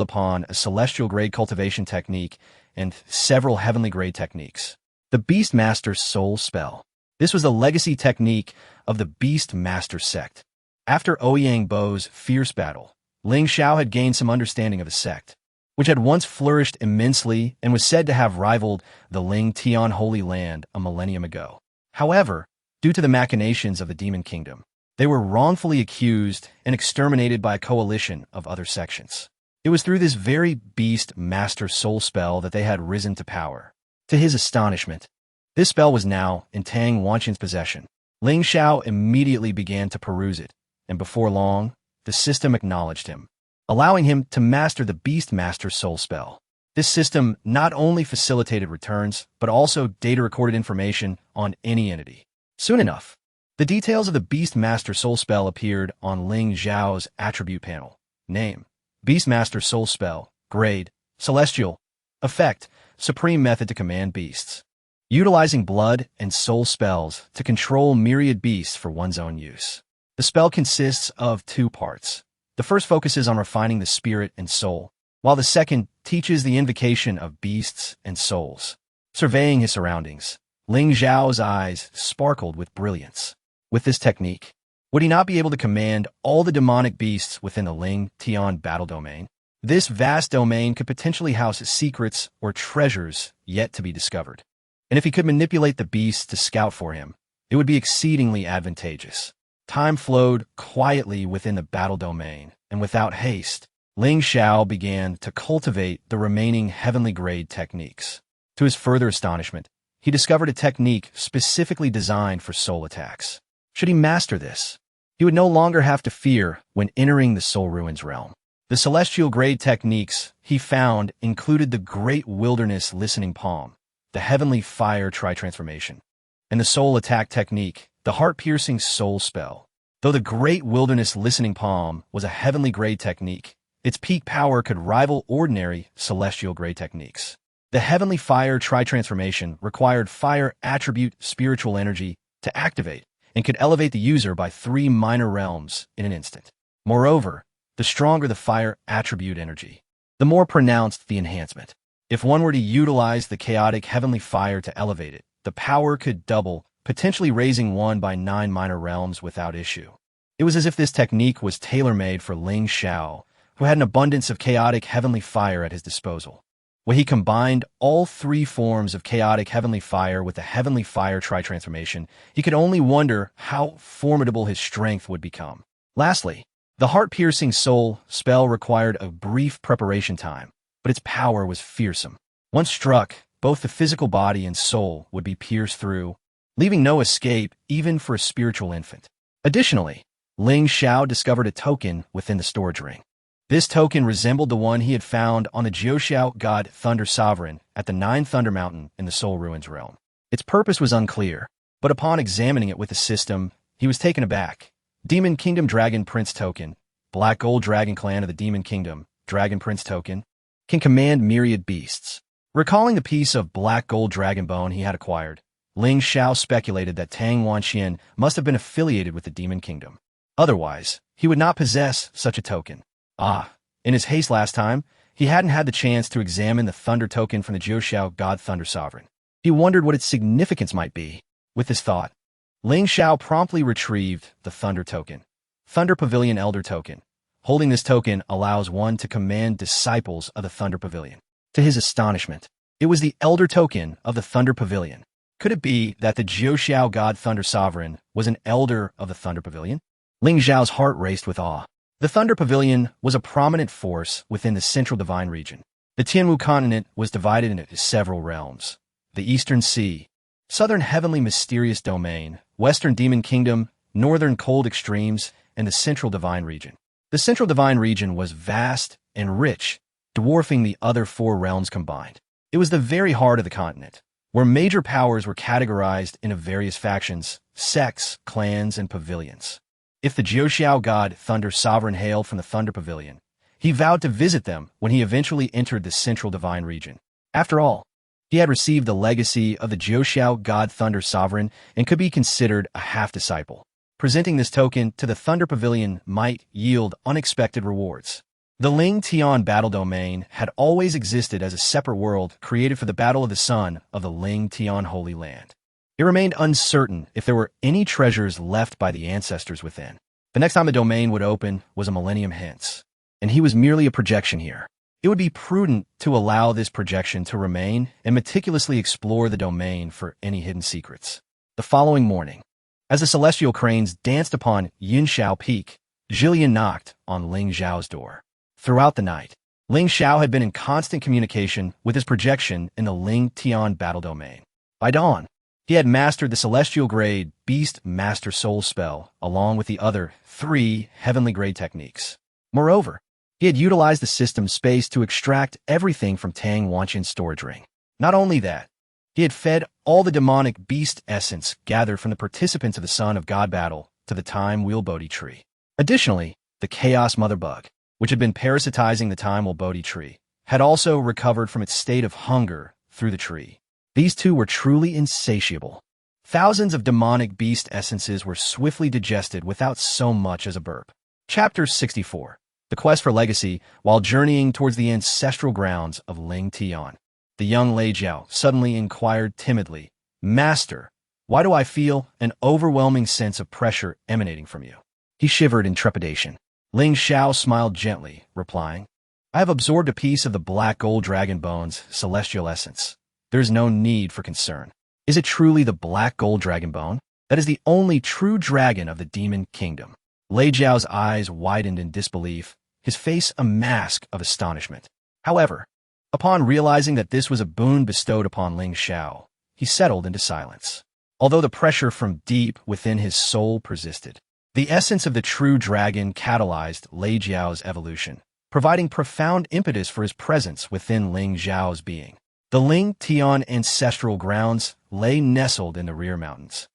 upon a celestial-grade cultivation technique and several heavenly-grade techniques. The Beastmaster Soul Spell. This was the legacy technique of the Beastmaster sect. After Ouyang Bo's fierce battle, Ling Xiao had gained some understanding of the sect, which had once flourished immensely and was said to have rivaled the Ling Tian Holy Land a millennium ago. However, due to the machinations of the Demon Kingdom, they were wrongfully accused and exterminated by a coalition of other sections. It was through this very Beastmaster Soul Spell that they had risen to power. To his astonishment, this spell was now in Tang Wanqian's possession. Ling Xiao immediately began to peruse it, and before long, the system acknowledged him, allowing him to master the Beastmaster Soul Spell. This system not only facilitated returns, but also data-recorded information on any entity. Soon enough, the details of the Beastmaster Soul Spell appeared on Ling Xiao's attribute panel. Name: Beastmaster Soul Spell. Grade: Celestial. Effect: Supreme method to command beasts. Utilizing blood and soul spells to control myriad beasts for one's own use. The spell consists of 2 parts. The first focuses on refining the spirit and soul, while the second teaches the invocation of beasts and souls. Surveying his surroundings, Ling Xiao's eyes sparkled with brilliance. With this technique, would he not be able to command all the demonic beasts within the Ling Tian battle domain? This vast domain could potentially house secrets or treasures yet to be discovered. And if he could manipulate the beasts to scout for him, it would be exceedingly advantageous. Time flowed quietly within the battle domain, and without haste, Ling Xiao began to cultivate the remaining heavenly grade techniques. To his further astonishment, he discovered a technique specifically designed for soul attacks. Should he master this, he would no longer have to fear when entering the soul ruins realm. The celestial grade techniques he found included the Great Wilderness Listening Palm, the Heavenly Fire Tri-Transformation, and the Soul Attack Technique, the heart-piercing soul spell. Though the Great Wilderness Listening Palm was a heavenly grade technique, its peak power could rival ordinary celestial grade techniques. The Heavenly Fire Tri-Transformation required fire attribute spiritual energy to activate and could elevate the user by 3 minor realms in an instant. Moreover, the stronger the fire attribute energy, the more pronounced the enhancement. If one were to utilize the chaotic heavenly fire to elevate it, the power could double, potentially raising one by 9 minor realms without issue. It was as if this technique was tailor-made for Ling Xiao, who had an abundance of chaotic heavenly fire at his disposal. When he combined all 3 forms of chaotic heavenly fire with the heavenly fire tri-transformation, he could only wonder how formidable his strength would become. Lastly, the heart-piercing soul spell required a brief preparation time, but its power was fearsome. Once struck, both the physical body and soul would be pierced through, leaving no escape even for a spiritual infant. Additionally, Ling Xiao discovered a token within the storage ring. This token resembled the one he had found on the Jiuxiao god Thunder Sovereign at the 9 Thunder Mountain in the Soul Ruins realm. Its purpose was unclear, but upon examining it with the system, he was taken aback. Demon Kingdom Dragon Prince Token, Black Gold Dragon Clan of the Demon Kingdom, Dragon Prince Token, can command myriad beasts. Recalling the piece of black gold dragon bone he had acquired, Ling Xiao speculated that Tang Wanxian must have been affiliated with the Demon Kingdom. Otherwise, he would not possess such a token. In his haste last time, he hadn't had the chance to examine the Thunder Token from the Jiuxiao god Thunder Sovereign. He wondered what its significance might be. With this thought, Ling Xiao promptly retrieved the Thunder Token, Thunder Pavilion Elder Token. Holding this token allows one to command disciples of the Thunder Pavilion. To his astonishment, it was the Elder Token of the Thunder Pavilion. Could it be that the Jiuxiao god Thunder Sovereign was an elder of the Thunder Pavilion? Ling Xiao's heart raced with awe. The Thunder Pavilion was a prominent force within the Central Divine Region. The Tianwu continent was divided into several realms: the Eastern Sea, Southern Heavenly Mysterious Domain, Western Demon Kingdom, Northern Cold Extremes, and the Central Divine Region. The Central Divine Region was vast and rich, dwarfing the other 4 realms combined. It was the very heart of the continent, where major powers were categorized into various factions, sects, clans, and pavilions. If the Jiuxiao god Thunder Sovereign hailed from the Thunder Pavilion, he vowed to visit them when he eventually entered the Central Divine Region. After all, he had received the legacy of the Jiuxiao god Thunder Sovereign and could be considered a half-disciple. Presenting this token to the Thunder Pavilion might yield unexpected rewards. The Ling Tian battle domain had always existed as a separate world created for the Battle of the Sun of the Ling Tian Holy Land. It remained uncertain if there were any treasures left by the ancestors within. The next time the domain would open was a millennium hence, and he was merely a projection here. It would be prudent to allow this projection to remain and meticulously explore the domain for any hidden secrets. The following morning, as the celestial cranes danced upon Yinshao Peak, Jillian knocked on Ling Xiao's door. Throughout the night, Ling Xiao had been in constant communication with his projection in the Ling Tian battle domain. By dawn, he had mastered the celestial grade Beast Master Soul spell along with the other 3 heavenly grade techniques. Moreover, he had utilized the system's space to extract everything from Tang Wanxian's storage ring. Not only that, he had fed all the demonic beast essence gathered from the participants of the Son of God battle to the Time Wheel Bodhi tree. Additionally, the Chaos Mother Bug, which had been parasitizing the Time Wheel Bodhi tree, had also recovered from its state of hunger through the tree. These 2 were truly insatiable. Thousands of demonic beast essences were swiftly digested without so much as a burp. Chapter 64. The Quest for Legacy. While journeying towards the ancestral grounds of Ling Tian, the young Lei Jiao suddenly inquired timidly, "Master, why do I feel an overwhelming sense of pressure emanating from you?" He shivered in trepidation. Ling Xiao smiled gently, replying, "I have absorbed a piece of the black gold dragon bone's celestial essence. There is no need for concern." "Is it truly the black gold dragon bone? That is the only true dragon of the Demon Kingdom." Lei Jiao's eyes widened in disbelief, his face a mask of astonishment. However, upon realizing that this was a boon bestowed upon Ling Xiao, he settled into silence. Although the pressure from deep within his soul persisted, the essence of the true dragon catalyzed Ling Xiao's evolution, providing profound impetus for his presence within Ling Xiao's being. The Ling Tian ancestral grounds lay nestled in the rear mountains,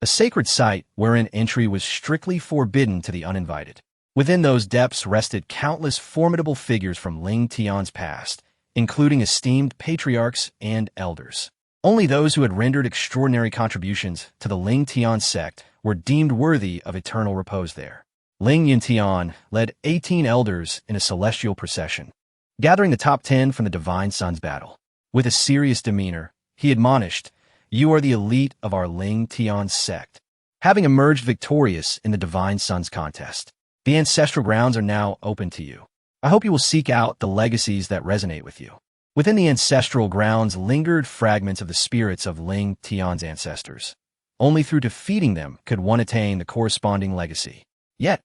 a sacred site wherein entry was strictly forbidden to the uninvited. Within those depths rested countless formidable figures from Ling Tian's past, including esteemed patriarchs and elders. Only those who had rendered extraordinary contributions to the Ling Tian sect were deemed worthy of eternal repose there. Ling Yuntian led 18 elders in a celestial procession, gathering the top 10 from the Divine Sun's battle. With a serious demeanor, he admonished, "You are the elite of our Ling Tian sect, having emerged victorious in the Divine Sun's contest. The ancestral grounds are now open to you. I hope you will seek out the legacies that resonate with you." Within the ancestral grounds lingered fragments of the spirits of Ling Tian's ancestors. Only through defeating them could one attain the corresponding legacy. Yet,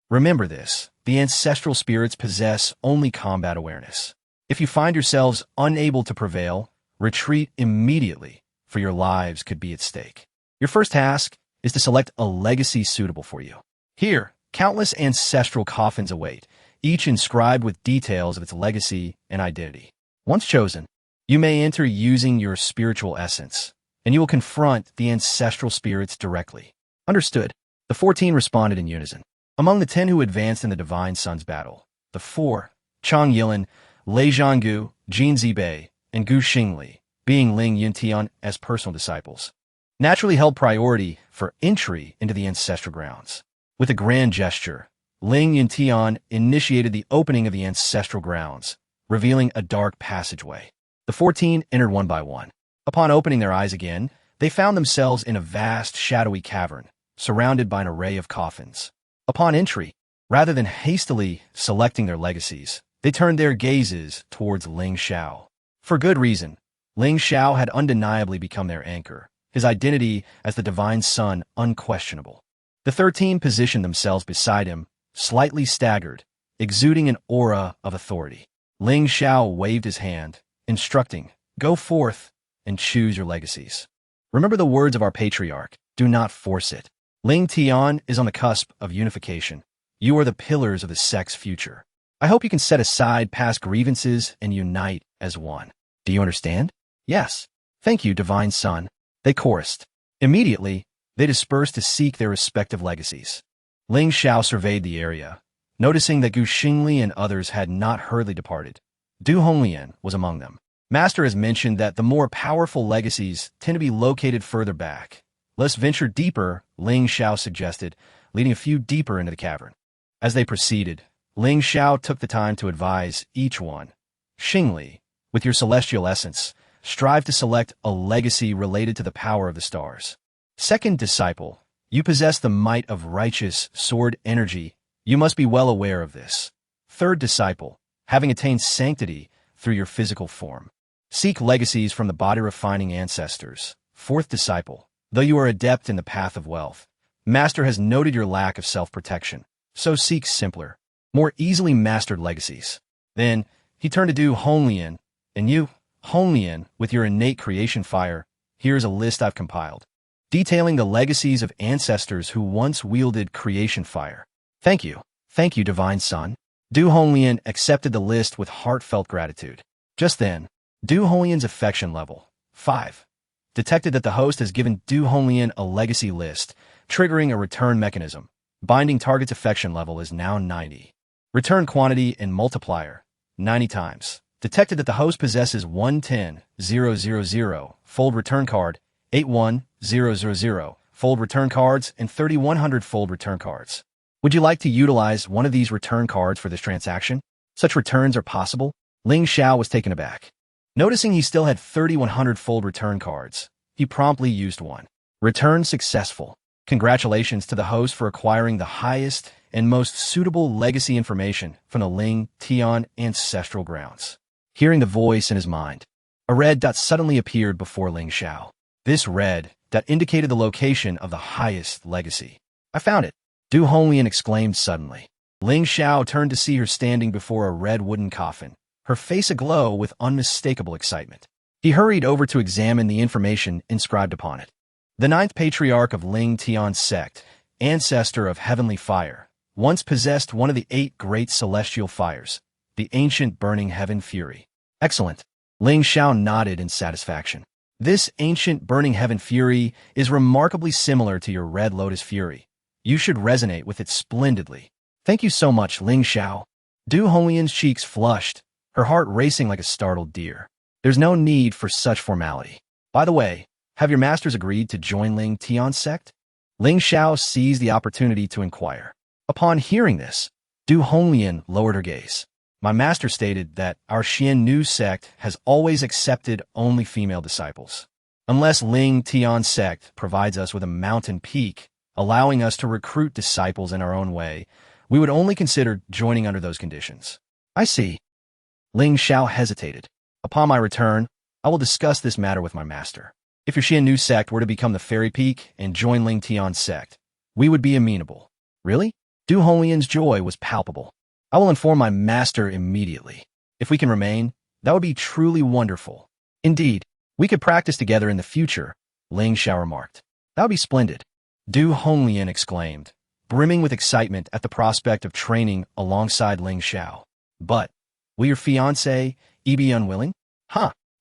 remember this, the ancestral spirits possess only combat awareness. If you find yourselves unable to prevail, retreat immediately, for your lives could be at stake. Your first task is to select a legacy suitable for you. Here, countless ancestral coffins await, each inscribed with details of its legacy and identity. Once chosen, you may enter using your spiritual essence, and you will confront the ancestral spirits directly. Understood. The 14 responded in unison. Among the 10 who advanced in the Divine Sun's battle, the 4, Chang Yilin, Lei Zhanggu, Jin Zibei, and Gu Xing Li, being Ling Yuntian as personal disciples, naturally held priority for entry into the ancestral grounds. With a grand gesture, Ling Yuntian initiated the opening of the ancestral grounds, revealing a dark passageway. The 14 entered one by one. Upon opening their eyes again, they found themselves in a vast, shadowy cavern, surrounded by an array of coffins. Upon entry, rather than hastily selecting their legacies, they turned their gazes towards Ling Xiao. For good reason, Ling Xiao had undeniably become their anchor, his identity as the Divine Sun unquestionable. The 13 positioned themselves beside him, slightly staggered, exuding an aura of authority. Ling Xiao waved his hand, instructing, "Go forth and choose your legacies. Remember the words of our patriarch, do not force it. Ling Tian is on the cusp of unification. You are the pillars of the sect's future. I hope you can set aside past grievances and unite as one. Do you understand?" "Yes. Thank you, Divine Sun," they chorused. Immediately, they dispersed to seek their respective legacies. Ling Xiao surveyed the area, noticing that Gu Xingli and others had not hurriedly departed. Du Honglian was among them. Master has mentioned that the more powerful legacies tend to be located further back. "Let's venture deeper," Ling Xiao suggested, leading a few deeper into the cavern. As they proceeded, Ling Xiao took the time to advise each one. "Xing Li, with your celestial essence, strive to select a legacy related to the power of the stars. Second disciple, you possess the might of righteous sword energy. You must be well aware of this. Third disciple, having attained sanctity through your physical form, seek legacies from the body-refining ancestors. Fourth disciple, though you are adept in the path of wealth, Master has noted your lack of self-protection, so seek simpler, more easily mastered legacies." Then, he turned to Du Honglian, "And you, Honglian, with your innate creation fire, here's a list I've compiled, detailing the legacies of ancestors who once wielded creation fire." Thank you, Divine Sun." Du Honglian accepted the list with heartfelt gratitude. Just then, Du Honglian's affection level, 5, detected that the host has given Du Honglian a legacy list, triggering a return mechanism. Binding target's affection level is now 90. Return quantity and multiplier, 90 times. Detected that the host possesses 110,000 fold return card, 81,000 fold return cards, and 3,100 fold return cards. Would you like to utilize one of these return cards for this transaction? Such returns are possible. Ling Xiao was taken aback. Noticing he still had 3,100 fold return cards, he promptly used one. Return successful. Congratulations to the host for acquiring the highest and most suitable legacy information from the Ling Tian ancestral grounds. Hearing the voice in his mind, a red dot suddenly appeared before Ling Xiao. This red dot indicated the location of the highest legacy. "I found it," Du Honglian exclaimed suddenly. Ling Xiao turned to see her standing before a red wooden coffin, her face aglow with unmistakable excitement. He hurried over to examine the information inscribed upon it. The ninth patriarch of Ling Xiao's sect, ancestor of heavenly fire, once possessed one of the 8 great celestial fires, the ancient burning heaven fury. Excellent. Ling Xiao nodded in satisfaction. This ancient burning heaven fury is remarkably similar to your red lotus fury. You should resonate with it splendidly. Thank you so much, Ling Xiao. Du Honglian's cheeks flushed, her heart racing like a startled deer. There's no need for such formality. By the way, have your masters agreed to join Ling Xiao's sect? Ling Xiao seized the opportunity to inquire. Upon hearing this, Du Honglian lowered her gaze. My master stated that our Xian sect has always accepted only female disciples. Unless Ling Xiao's sect provides us with a mountain peak, allowing us to recruit disciples in our own way, we would only consider joining under those conditions. I see. Ling Xiao hesitated. Upon my return, I will discuss this matter with my master. If your Xian sect were to become the fairy peak and join Ling Xiao's sect, we would be amenable. Really? Du Honglian's joy was palpable. I will inform my master immediately. If we can remain, that would be truly wonderful. Indeed, we could practice together in the future, Ling Xiao remarked. That would be splendid. Du Honglian exclaimed, brimming with excitement at the prospect of training alongside Ling Xiao. But, will your fiancée be unwilling?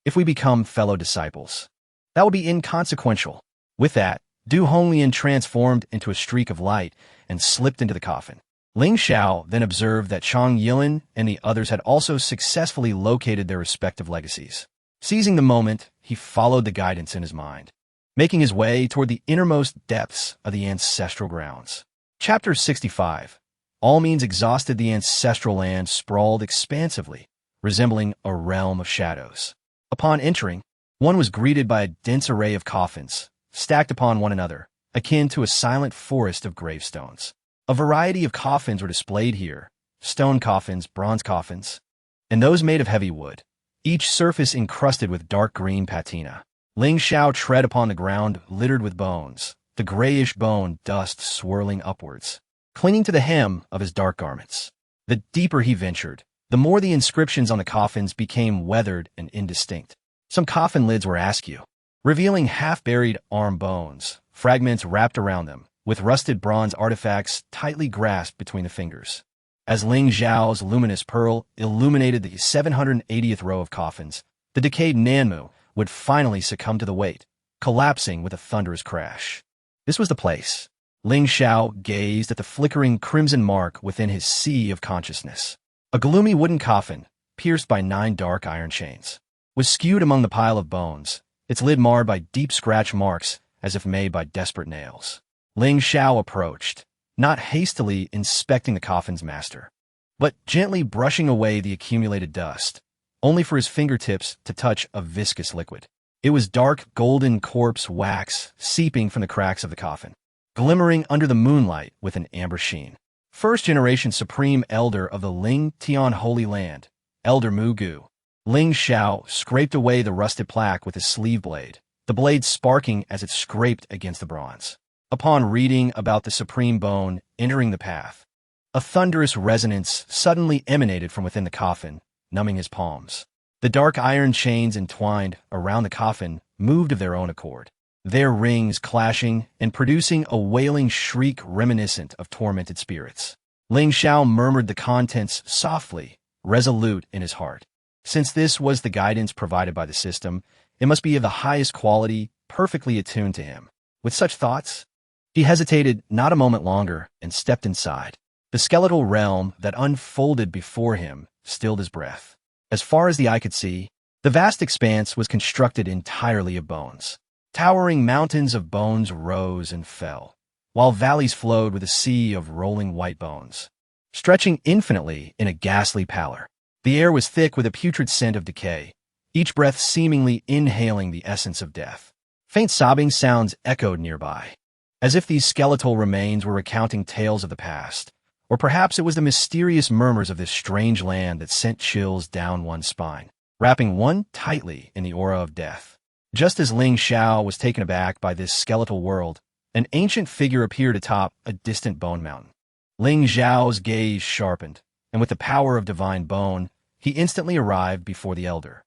If we become fellow disciples. That would be inconsequential. With that, Du Honglian transformed into a streak of light and slipped into the coffin. Ling Xiao then observed that Chang Yilin and the others had also successfully located their respective legacies. Seizing the moment, he followed the guidance in his mind, making his way toward the innermost depths of the ancestral grounds. Chapter 65. All means exhausted, the ancestral land sprawled expansively, resembling a realm of shadows. Upon entering, one was greeted by a dense array of coffins, stacked upon one another, akin to a silent forest of gravestones. A variety of coffins were displayed here, stone coffins, bronze coffins, and those made of heavy wood, each surface encrusted with dark green patina. Ling Xiao tread upon the ground littered with bones, the grayish bone dust swirling upwards, clinging to the hem of his dark garments. The deeper he ventured, the more the inscriptions on the coffins became weathered and indistinct. Some coffin lids were askew, revealing half-buried arm bones, fragments wrapped around them, with rusted bronze artifacts tightly grasped between the fingers. As Ling Xiao's luminous pearl illuminated the 780th row of coffins, the decayed Nanmu would finally succumb to the weight, collapsing with a thunderous crash. This was the place. Ling Xiao gazed at the flickering crimson mark within his sea of consciousness. A gloomy wooden coffin, pierced by 9 dark iron chains, was skewed among the pile of bones, its lid marred by deep scratch marks as if made by desperate nails. Ling Xiao approached, not hastily inspecting the coffin's master, but gently brushing away the accumulated dust, only for his fingertips to touch a viscous liquid. It was dark golden corpse wax seeping from the cracks of the coffin, glimmering under the moonlight with an amber sheen. First-generation Supreme Elder of the Ling Xiao Holy Land, Elder Mugu. Ling Xiao scraped away the rusted plaque with his sleeve blade, the blade sparking as it scraped against the bronze. Upon reading about the supreme bone entering the path, a thunderous resonance suddenly emanated from within the coffin, numbing his palms. The dark iron chains entwined around the coffin moved of their own accord, their rings clashing and producing a wailing shriek reminiscent of tormented spirits. Ling Xiao murmured the contents softly, resolute in his heart. Since this was the guidance provided by the system, it must be of the highest quality, perfectly attuned to him. With such thoughts, he hesitated not a moment longer and stepped inside. The skeletal realm that unfolded before him stilled his breath. As far as the eye could see, the vast expanse was constructed entirely of bones. Towering mountains of bones rose and fell, while valleys flowed with a sea of rolling white bones, stretching infinitely in a ghastly pallor. The air was thick with a putrid scent of decay, each breath seemingly inhaling the essence of death. Faint sobbing sounds echoed nearby, as if these skeletal remains were recounting tales of the past, or perhaps it was the mysterious murmurs of this strange land that sent chills down one's spine, wrapping one tightly in the aura of death. Just as Ling Xiao was taken aback by this skeletal world, an ancient figure appeared atop a distant bone mountain. Ling Xiao's gaze sharpened, and with the power of divine bone, he instantly arrived before the elder.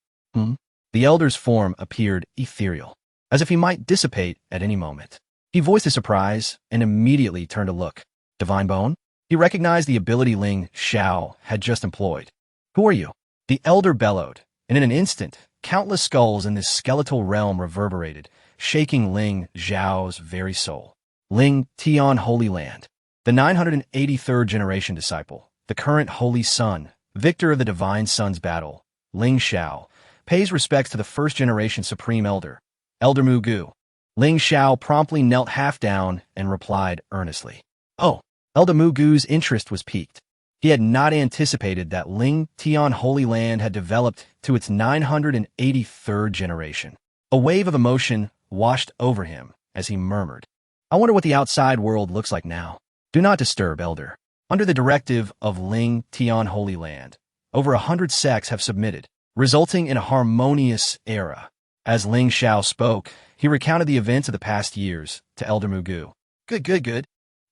The The elder's form appeared ethereal, as if he might dissipate at any moment. He voiced his surprise and immediately turned to look. Divine bone? He recognized the ability Ling Xiao had just employed. Who are you? The elder bellowed, and in an instant, countless skulls in this skeletal realm reverberated, shaking Ling Xiao's very soul. Ling Tian Holy Land, the 983rd generation disciple, the current Holy Son, victor of the Divine Son's battle, Ling Xiao, pays respects to the first-generation Supreme Elder, Elder Mu Gu. Ling Xiao promptly knelt half down and replied earnestly. Oh, Elder Mu Gu's interest was piqued. He had not anticipated that Ling Tian Holy Land had developed to its 983rd generation. A wave of emotion washed over him as he murmured, I wonder what the outside world looks like now. Do not disturb, Elder. Under the directive of Ling Tian Holy Land, over 100 sects have submitted, resulting in a harmonious era. As Ling Xiao spoke, he recounted the events of the past years to Elder Mu Gu. Good.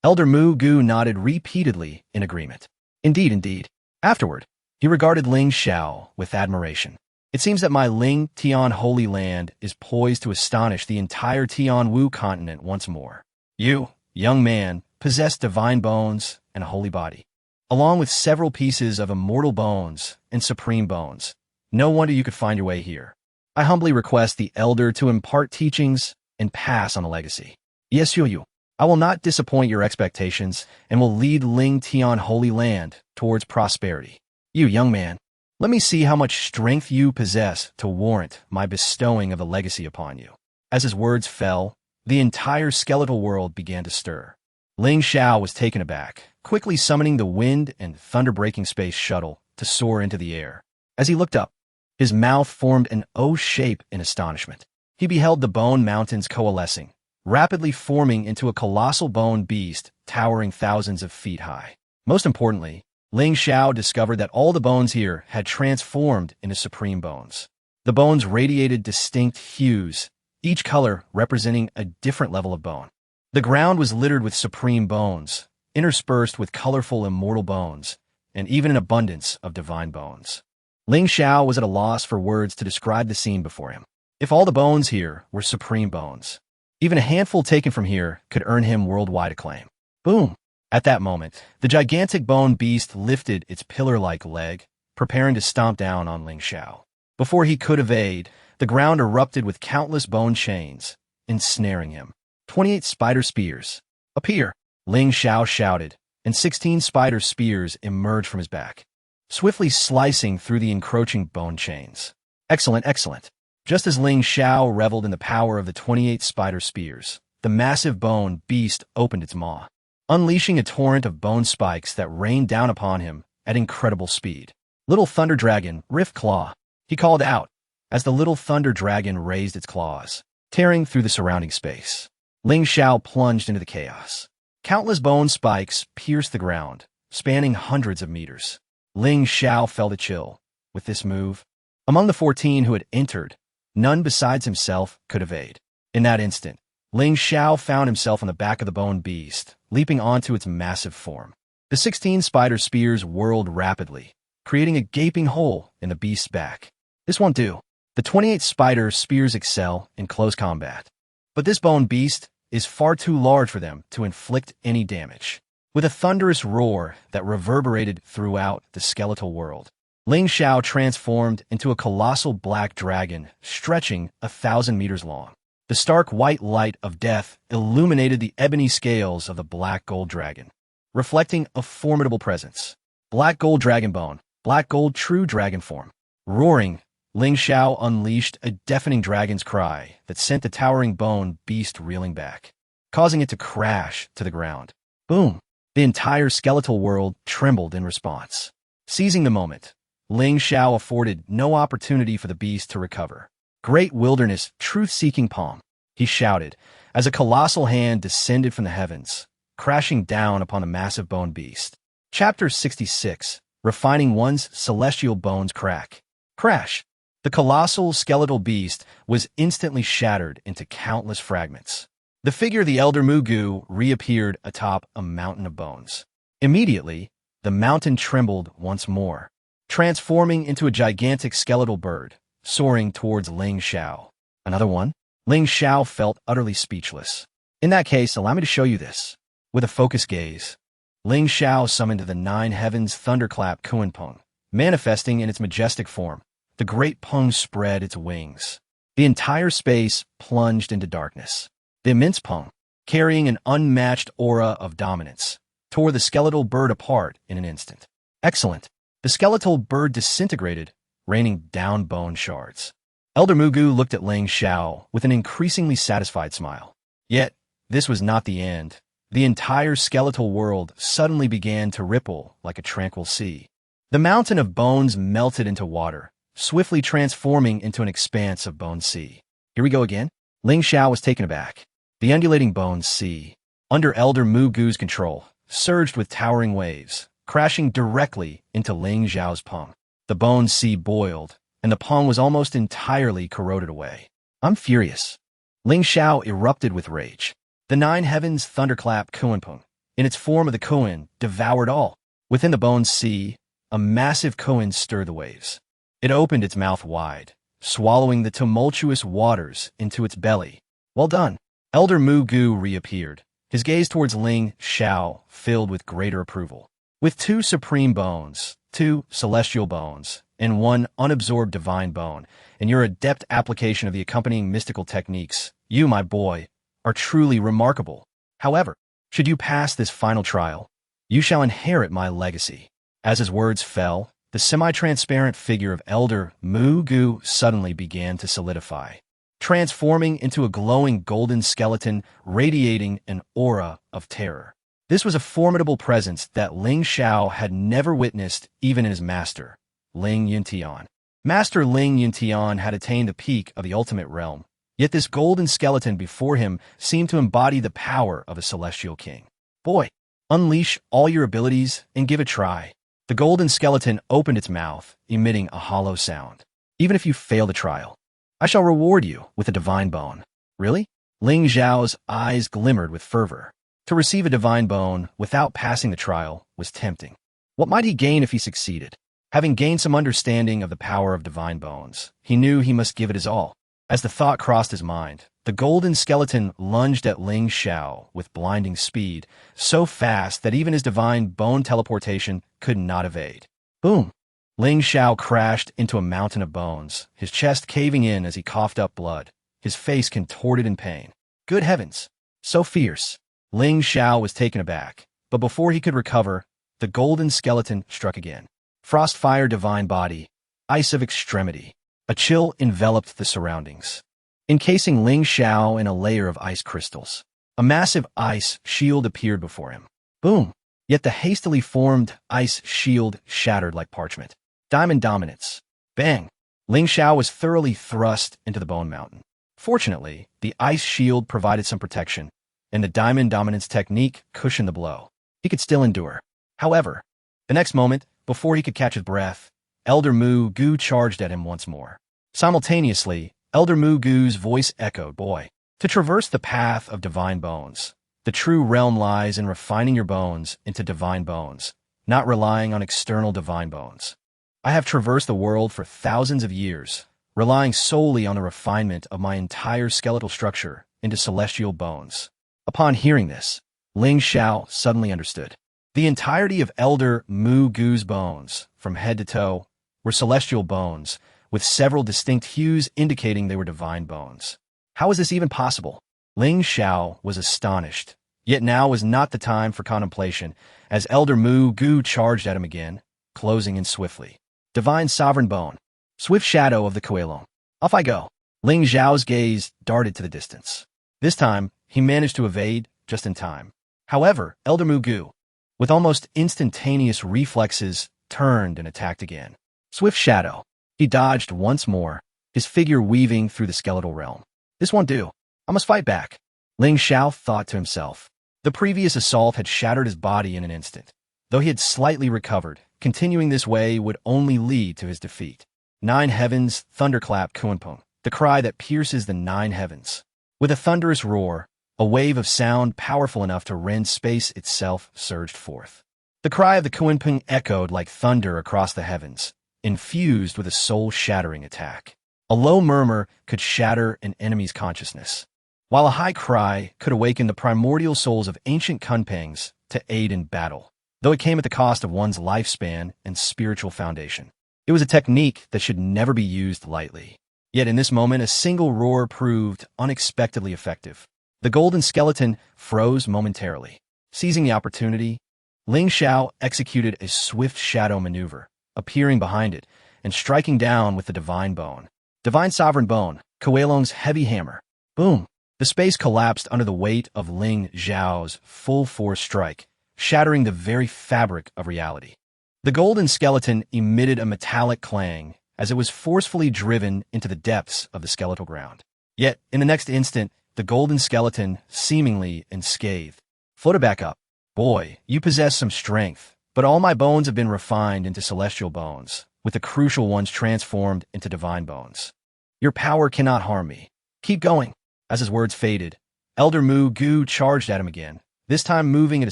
Elder Mu Gu nodded repeatedly in agreement. Indeed. Afterward, he regarded Ling Xiao with admiration. It seems that my Ling Tian Holy Land is poised to astonish the entire Tianwu continent once more. You, young man, possess divine bones and a holy body, along with several pieces of immortal bones and supreme bones. No wonder you could find your way here. I humbly request the elder to impart teachings and pass on a legacy. Yes, you. I will not disappoint your expectations and will lead Ling Tian Holy Land towards prosperity. You, young man, let me see how much strength you possess to warrant my bestowing of a legacy upon you. As his words fell, the entire skeletal world began to stir. Ling Xiao was taken aback, quickly summoning the wind and thunder-breaking space shuttle to soar into the air. As he looked up, his mouth formed an O shape in astonishment. He beheld the bone mountains coalescing, rapidly forming into a colossal bone beast towering thousands of feet high. Most importantly, Ling Xiao discovered that all the bones here had transformed into supreme bones. The bones radiated distinct hues, each color representing a different level of bone. The ground was littered with supreme bones, interspersed with colorful immortal bones, and even an abundance of divine bones. Ling Xiao was at a loss for words to describe the scene before him. If all the bones here were supreme bones, even a handful taken from here could earn him worldwide acclaim. Boom! At that moment, the gigantic bone beast lifted its pillar-like leg, preparing to stomp down on Ling Xiao. Before he could evade, the ground erupted with countless bone chains, ensnaring him. 28 spider spears. Appear! Ling Xiao shouted, and 16 spider spears emerged from his back, swiftly slicing through the encroaching bone chains. Excellent. Just as Ling Xiao reveled in the power of the 28 spider spears, the massive bone beast opened its maw, unleashing a torrent of bone spikes that rained down upon him at incredible speed. Little Thunder Dragon, Rift Claw, he called out, as the little Thunder Dragon raised its claws, tearing through the surrounding space. Ling Xiao plunged into the chaos. Countless bone spikes pierced the ground, spanning hundreds of meters. Ling Xiao felt a chill. With this move, among the 14 who had entered, none besides himself could evade. In that instant, Ling Xiao found himself on the back of the bone beast, leaping onto its massive form. The 16 spider spears whirled rapidly, creating a gaping hole in the beast's back. This won't do. The 28 spider spears excel in close combat, but this bone beast is far too large for them to inflict any damage. With a thunderous roar that reverberated throughout the skeletal world, Ling Xiao transformed into a colossal black dragon stretching 1,000 meters long. The stark white light of death illuminated the ebony scales of the black gold dragon, reflecting a formidable presence. Black gold dragon bone, black gold true dragon form. Roaring, Ling Xiao unleashed a deafening dragon's cry that sent the towering bone beast reeling back, causing it to crash to the ground. Boom! The entire skeletal world trembled in response. Seizing the moment, Ling Xiao afforded no opportunity for the beast to recover. Great wilderness, truth-seeking palm, he shouted, as a colossal hand descended from the heavens, crashing down upon the massive bone beast. Chapter 66, Refining One's Celestial Bones Crack. Crash! The colossal skeletal beast was instantly shattered into countless fragments. The figure of the Elder Mu Gu reappeared atop a mountain of bones. Immediately, the mountain trembled once more, transforming into a gigantic skeletal bird, soaring towards Ling Xiao. Another one? Ling Xiao felt utterly speechless. In that case, allow me to show you this. With a focused gaze, Ling Xiao summoned the nine heavens thunderclap Kunpeng, manifesting in its majestic form. The great Peng spread its wings. The entire space plunged into darkness. The immense Peng, carrying an unmatched aura of dominance, tore the skeletal bird apart in an instant. Excellent. The skeletal bird disintegrated, raining down bone shards. Elder Mugu looked at Ling Xiao with an increasingly satisfied smile. Yet, this was not the end. The entire skeletal world suddenly began to ripple like a tranquil sea. The mountain of bones melted into water, swiftly transforming into an expanse of bone sea. Here we go again. Ling Xiao was taken aback. The undulating bone sea, under Elder Mugu's control, surged with towering waves, crashing directly into Ling Xiao's Peng. The bone sea boiled, and the Peng was almost entirely corroded away. I'm furious. Ling Xiao erupted with rage. The nine heavens thunderclap Kunpeng, in its form of the Koan, devoured all. Within the bone sea, a massive Koan stirred the waves. It opened its mouth wide, swallowing the tumultuous waters into its belly. Well done. Elder Mugu reappeared, his gaze towards Ling Xiao filled with greater approval. With two supreme bones, two celestial bones, and one unabsorbed divine bone, and your adept application of the accompanying mystical techniques, you, my boy, are truly remarkable. However, should you pass this final trial, you shall inherit my legacy. As his words fell, the semi-transparent figure of Elder Mugu suddenly began to solidify, transforming into a glowing golden skeleton radiating an aura of terror. This was a formidable presence that Ling Xiao had never witnessed even in his master, Ling Yuntian. Master Ling Yuntian had attained the peak of the ultimate realm, yet this golden skeleton before him seemed to embody the power of a celestial king. Boy, unleash all your abilities and give it a try. The golden skeleton opened its mouth, emitting a hollow sound. Even if you fail the trial, I shall reward you with a divine bone. Really? Ling Xiao's eyes glimmered with fervor. To receive a divine bone without passing the trial was tempting. What might he gain if he succeeded? Having gained some understanding of the power of divine bones, he knew he must give it his all. As the thought crossed his mind, the golden skeleton lunged at Ling Xiao with blinding speed, so fast that even his divine bone teleportation could not evade. Boom! Ling Xiao crashed into a mountain of bones, his chest caving in as he coughed up blood, his face contorted in pain. Good heavens! So fierce! Ling Xiao was taken aback, but before he could recover, the golden skeleton struck again. Frostfire divine body, ice of extremity. A chill enveloped the surroundings, encasing Ling Xiao in a layer of ice crystals. A massive ice shield appeared before him. Boom! Yet the hastily formed ice shield shattered like parchment. Diamond dominance. Bang! Ling Xiao was thoroughly thrust into the bone mountain. Fortunately, the ice shield provided some protection, and the diamond dominance technique cushioned the blow. He could still endure. However, the next moment, before he could catch his breath, Elder Mugu charged at him once more. Simultaneously, Elder Mugu's voice echoed, "Boy, to traverse the path of divine bones, the true realm lies in refining your bones into divine bones, not relying on external divine bones. I have traversed the world for thousands of years, relying solely on the refinement of my entire skeletal structure into celestial bones." Upon hearing this, Ling Xiao suddenly understood. The entirety of Elder Mugu's bones, from head to toe, were celestial bones, with several distinct hues indicating they were divine bones. How was this even possible? Ling Xiao was astonished, yet now was not the time for contemplation, as Elder Mugu charged at him again, closing in swiftly. Divine sovereign bone. Swift shadow of the Kuelong. Off I go. Ling Xiao's gaze darted to the distance. This time, he managed to evade just in time. However, Elder Mugu, with almost instantaneous reflexes, turned and attacked again. Swift shadow. He dodged once more, his figure weaving through the skeletal realm. This won't do. I must fight back. Ling Xiao thought to himself. The previous assault had shattered his body in an instant. Though he had slightly recovered, continuing this way would only lead to his defeat. Nine heavens thunderclap Kunpeng, the cry that pierces the nine heavens. With a thunderous roar, a wave of sound powerful enough to rend space itself surged forth. The cry of the Kunpeng echoed like thunder across the heavens, infused with a soul-shattering attack. A low murmur could shatter an enemy's consciousness, while a high cry could awaken the primordial souls of ancient kunpangs to aid in battle, though it came at the cost of one's lifespan and spiritual foundation. It was a technique that should never be used lightly. Yet in this moment, a single roar proved unexpectedly effective. The golden skeleton froze momentarily. Seizing the opportunity, Ling Xiao executed a swift shadow maneuver, appearing behind it and striking down with the divine bone. Divine sovereign bone, Kuelong's heavy hammer. Boom! The space collapsed under the weight of Ling Xiao's full-force strike, shattering the very fabric of reality. The golden skeleton emitted a metallic clang as it was forcefully driven into the depths of the skeletal ground. Yet, in the next instant, the golden skeleton, seemingly unscathed, floated back up. Boy, you possess some strength, but all my bones have been refined into celestial bones, with the crucial ones transformed into divine bones. Your power cannot harm me. Keep going. As his words faded, Elder Mu Gu charged at him again, this time moving at a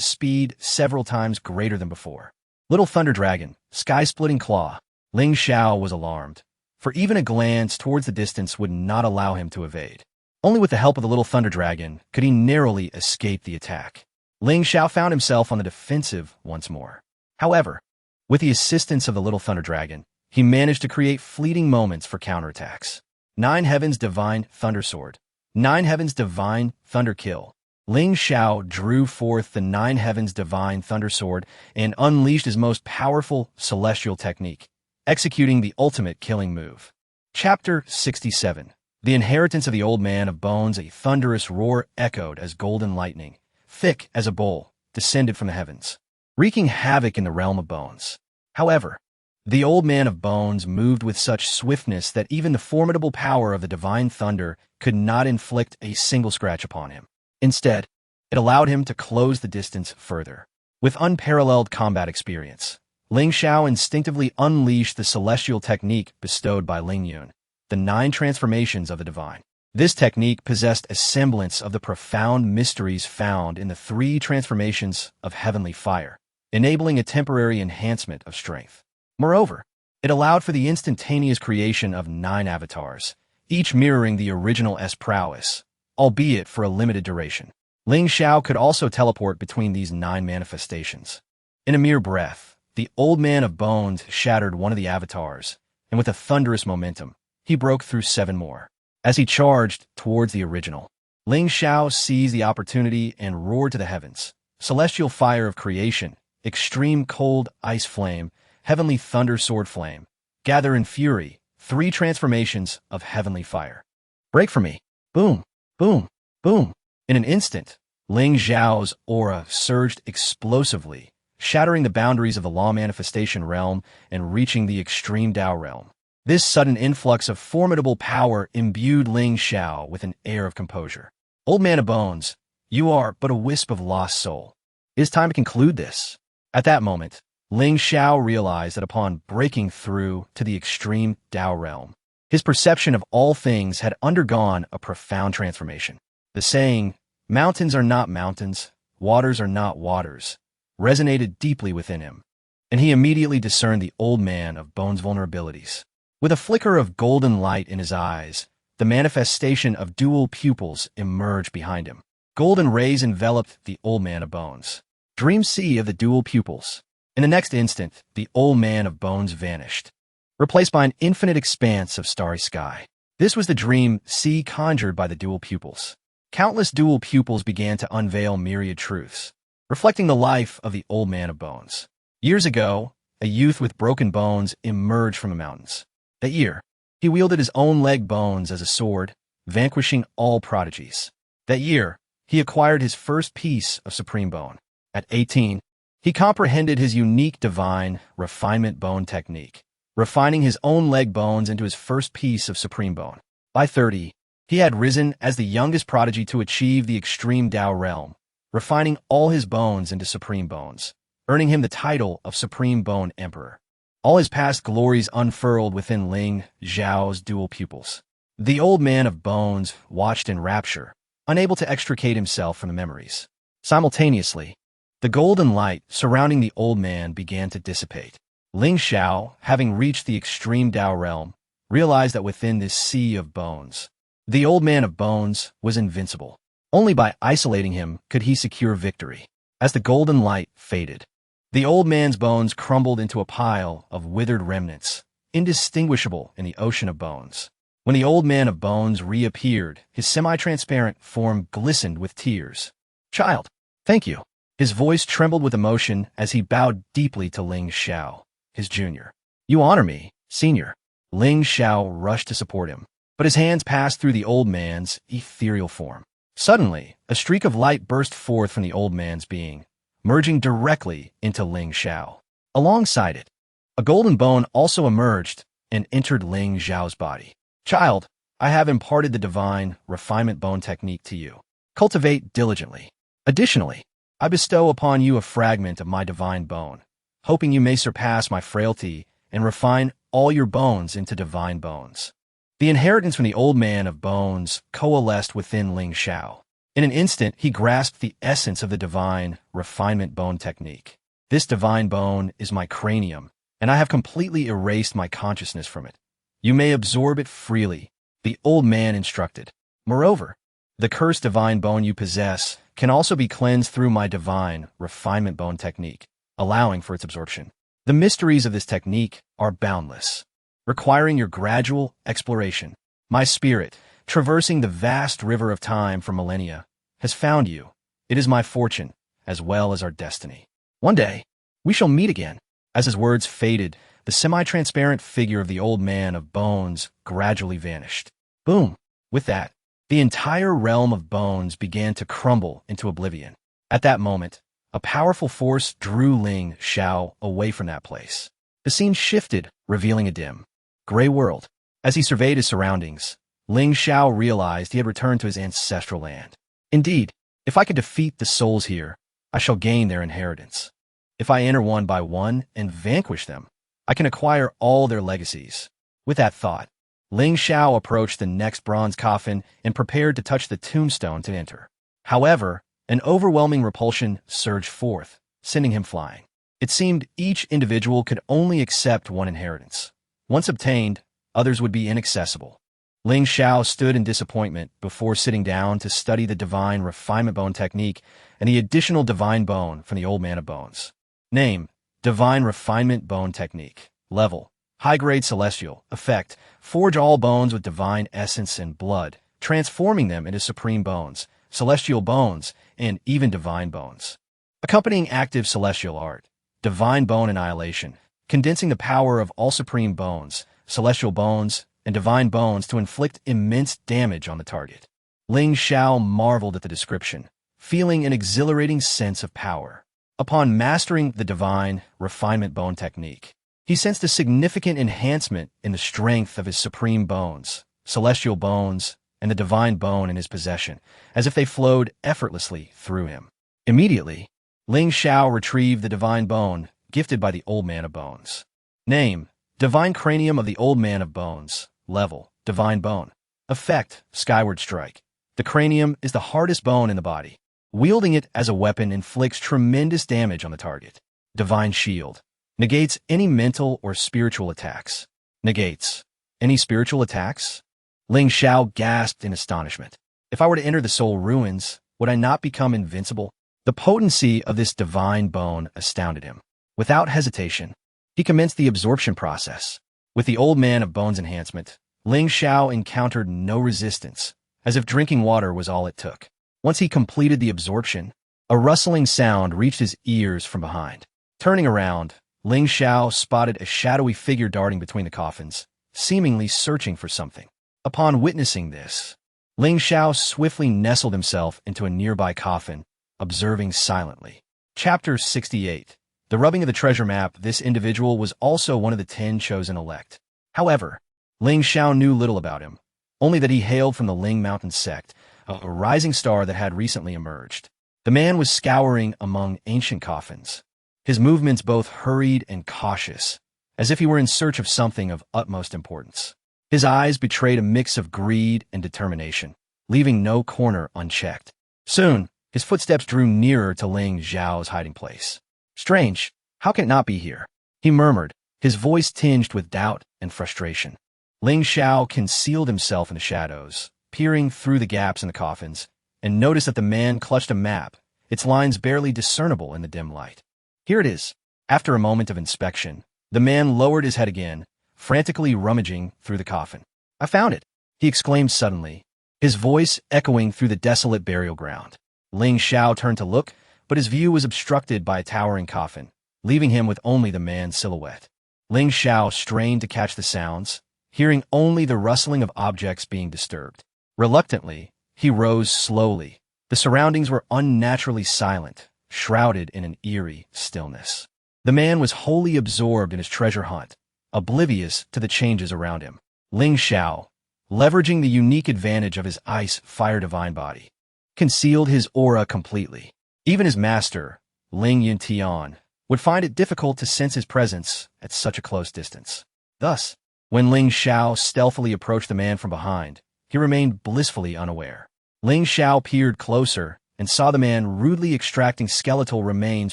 speed several times greater than before. Little Thunder Dragon, Sky-Splitting Claw. Ling Xiao was alarmed, for even a glance towards the distance would not allow him to evade. Only with the help of the Little Thunder Dragon could he narrowly escape the attack. Ling Xiao found himself on the defensive once more. However, with the assistance of the Little Thunder Dragon, he managed to create fleeting moments for counterattacks. 9 Heavens Divine Thunder Sword. 9 Heavens Divine Thunder Kill. Ling Xiao drew forth the 9 Heavens Divine Thunder Sword and unleashed his most powerful celestial technique, executing the ultimate killing move. Chapter 67. The Inheritance of the Old Man of Bones. A thunderous roar echoed as golden lightning, thick as a bowl, descended from the heavens, wreaking havoc in the realm of bones. However, the Old Man of Bones moved with such swiftness that even the formidable power of the divine thunder could not inflict a single scratch upon him. Instead, it allowed him to close the distance further. With unparalleled combat experience, Ling Xiao instinctively unleashed the celestial technique bestowed by Ling Yun, the 9 transformations of the divine. This technique possessed a semblance of the profound mysteries found in the 3 transformations of heavenly fire, enabling a temporary enhancement of strength. Moreover, it allowed for the instantaneous creation of 9 avatars, each mirroring the original S prowess, albeit for a limited duration. Ling Xiao could also teleport between these 9 manifestations. In a mere breath, the Old Man of Bones shattered one of the avatars, and with a thunderous momentum, he broke through 7 more. As he charged towards the original, Ling Xiao seized the opportunity and roared to the heavens. Celestial fire of creation, extreme cold ice flame, heavenly thunder sword flame, gather in fury, 3 transformations of heavenly fire. Break for me. Boom, boom, boom. In an instant, Ling Xiao's aura surged explosively, shattering the boundaries of the law manifestation realm and reaching the extreme Tao realm. This sudden influx of formidable power imbued Ling Xiao with an air of composure. Old Man of Bones, you are but a wisp of lost soul. It is time to conclude this. At that moment, Ling Xiao realized that upon breaking through to the extreme Tao realm, his perception of all things had undergone a profound transformation. The saying, "Mountains are not mountains, waters are not waters," resonated deeply within him, and he immediately discerned the Old Man of Bones' vulnerabilities. With a flicker of golden light in his eyes, the manifestation of dual pupils emerged behind him. Golden rays enveloped the Old Man of Bones. Dream sea of the dual pupils. In the next instant, the Old Man of Bones vanished, replaced by an infinite expanse of starry sky. This was the dream sea conjured by the dual pupils. Countless dual pupils began to unveil myriad truths, reflecting the life of the Old Man of Bones. Years ago, a youth with broken bones emerged from the mountains. That year, he wielded his own leg bones as a sword, vanquishing all prodigies. That year, he acquired his first piece of supreme bone. At 18, he comprehended his unique divine refinement bone technique, refining his own leg bones into his first piece of supreme bone. By 30, he had risen as the youngest prodigy to achieve the extreme Tao realm, refining all his bones into supreme bones, earning him the title of Supreme Bone Emperor. All his past glories unfurled within Ling Xiao's dual pupils. The Old Man of Bones watched in rapture, unable to extricate himself from the memories. Simultaneously, the golden light surrounding the old man began to dissipate. Ling Xiao, having reached the extreme Tao realm, realized that within this sea of bones, the old man of bones was invincible. Only by isolating him could he secure victory. As the golden light faded, the old man's bones crumbled into a pile of withered remnants, indistinguishable in the ocean of bones. When the old man of bones reappeared, his semi-transparent form glistened with tears. "Child, thank you." His voice trembled with emotion as he bowed deeply to Ling Xiao, his junior. "You honor me, senior." Ling Xiao rushed to support him, but his hands passed through the old man's ethereal form. Suddenly, a streak of light burst forth from the old man's being, merging directly into Ling Xiao. Alongside it, a golden bone also emerged and entered Ling Xiao's body. "Child, I have imparted the divine refinement bone technique to you. Cultivate diligently. Additionally, I bestow upon you a fragment of my divine bone, hoping you may surpass my frailty and refine all your bones into divine bones." The inheritance from the old man of bones coalesced within Ling Xiao. In an instant, he grasped the essence of the divine refinement bone technique. "This divine bone is my cranium, and I have completely erased my consciousness from it. You may absorb it freely," the old man instructed. "Moreover, the cursed divine bone you possess can also be cleansed through my divine refinement bone technique, allowing for its absorption. The mysteries of this technique are boundless, requiring your gradual exploration. My spirit, traversing the vast river of time for millennia, has found you. It is my fortune, as well as our destiny. One day, we shall meet again." As his words faded, the semi-transparent figure of the old man of bones gradually vanished. Boom! With that, the entire realm of bones began to crumble into oblivion. At that moment, a powerful force drew Ling Xiao away from that place. The scene shifted, revealing a dim, gray world. As he surveyed his surroundings, Ling Xiao realized he had returned to his ancestral land. "Indeed, if I could defeat the souls here, I shall gain their inheritance. If I enter one by one and vanquish them, I can acquire all their legacies." With that thought, Ling Xiao approached the next bronze coffin and prepared to touch the tombstone to enter. However, an overwhelming repulsion surged forth, sending him flying. It seemed each individual could only accept one inheritance. Once obtained, others would be inaccessible. Ling Xiao stood in disappointment before sitting down to study the divine refinement bone technique and the additional divine bone from the old man of bones. Name: Divine Refinement Bone Technique. Level: High-grade celestial. Effect: forge all bones with divine essence and blood, transforming them into supreme bones, celestial bones, and even divine bones. Accompanying active celestial art: divine bone annihilation, condensing the power of all supreme bones, celestial bones, and divine bones to inflict immense damage on the target. Ling Xiao marveled at the description, feeling an exhilarating sense of power. Upon mastering the divine refinement bone technique, he sensed a significant enhancement in the strength of his supreme bones, celestial bones, and the divine bone in his possession, as if they flowed effortlessly through him. Immediately, Ling Xiao retrieved the divine bone gifted by the old man of bones. Name: Divine Cranium of the Old Man of Bones. Level: Divine Bone. Effect: Skyward Strike. The cranium is the hardest bone in the body. Wielding it as a weapon inflicts tremendous damage on the target. Divine Shield. Negates any mental or spiritual attacks. Negates any spiritual attacks? Ling Xiao gasped in astonishment. If I were to enter the soul ruins, would I not become invincible? The potency of this divine bone astounded him. Without hesitation, he commenced the absorption process. With the old man of bones enhancement, Ling Xiao encountered no resistance, as if drinking water was all it took. Once he completed the absorption, a rustling sound reached his ears from behind. Turning around, Ling Xiao spotted a shadowy figure darting between the coffins, seemingly searching for something. Upon witnessing this, Ling Xiao swiftly nestled himself into a nearby coffin, observing silently. Chapter 68. The rubbing of the treasure map. This individual was also one of the 10 chosen elect. However, Ling Xiao knew little about him, only that he hailed from the Ling Mountain sect, a rising star that had recently emerged. The man was scouring among ancient coffins, his movements both hurried and cautious, as if he were in search of something of utmost importance. His eyes betrayed a mix of greed and determination, leaving no corner unchecked. Soon, his footsteps drew nearer to Ling Xiao's hiding place. "Strange, how can it not be here?" he murmured, his voice tinged with doubt and frustration. Ling Xiao concealed himself in the shadows, peering through the gaps in the coffins, and noticed that the man clutched a map, its lines barely discernible in the dim light. Here it is. After a moment of inspection, the man lowered his head again, frantically rummaging through the coffin. I found it, he exclaimed suddenly, his voice echoing through the desolate burial ground. Ling Xiao turned to look, but his view was obstructed by a towering coffin, leaving him with only the man's silhouette. Ling Xiao strained to catch the sounds, hearing only the rustling of objects being disturbed. Reluctantly, he rose slowly. The surroundings were unnaturally silent, shrouded in an eerie stillness. The man was wholly absorbed in his treasure hunt, oblivious to the changes around him. Ling Xiao, leveraging the unique advantage of his ice fire divine body, concealed his aura completely. Even his master, Ling Yuntian, would find it difficult to sense his presence at such a close distance. Thus, when Ling Xiao stealthily approached the man from behind, he remained blissfully unaware. Ling Xiao peered closer and saw the man rudely extracting skeletal remains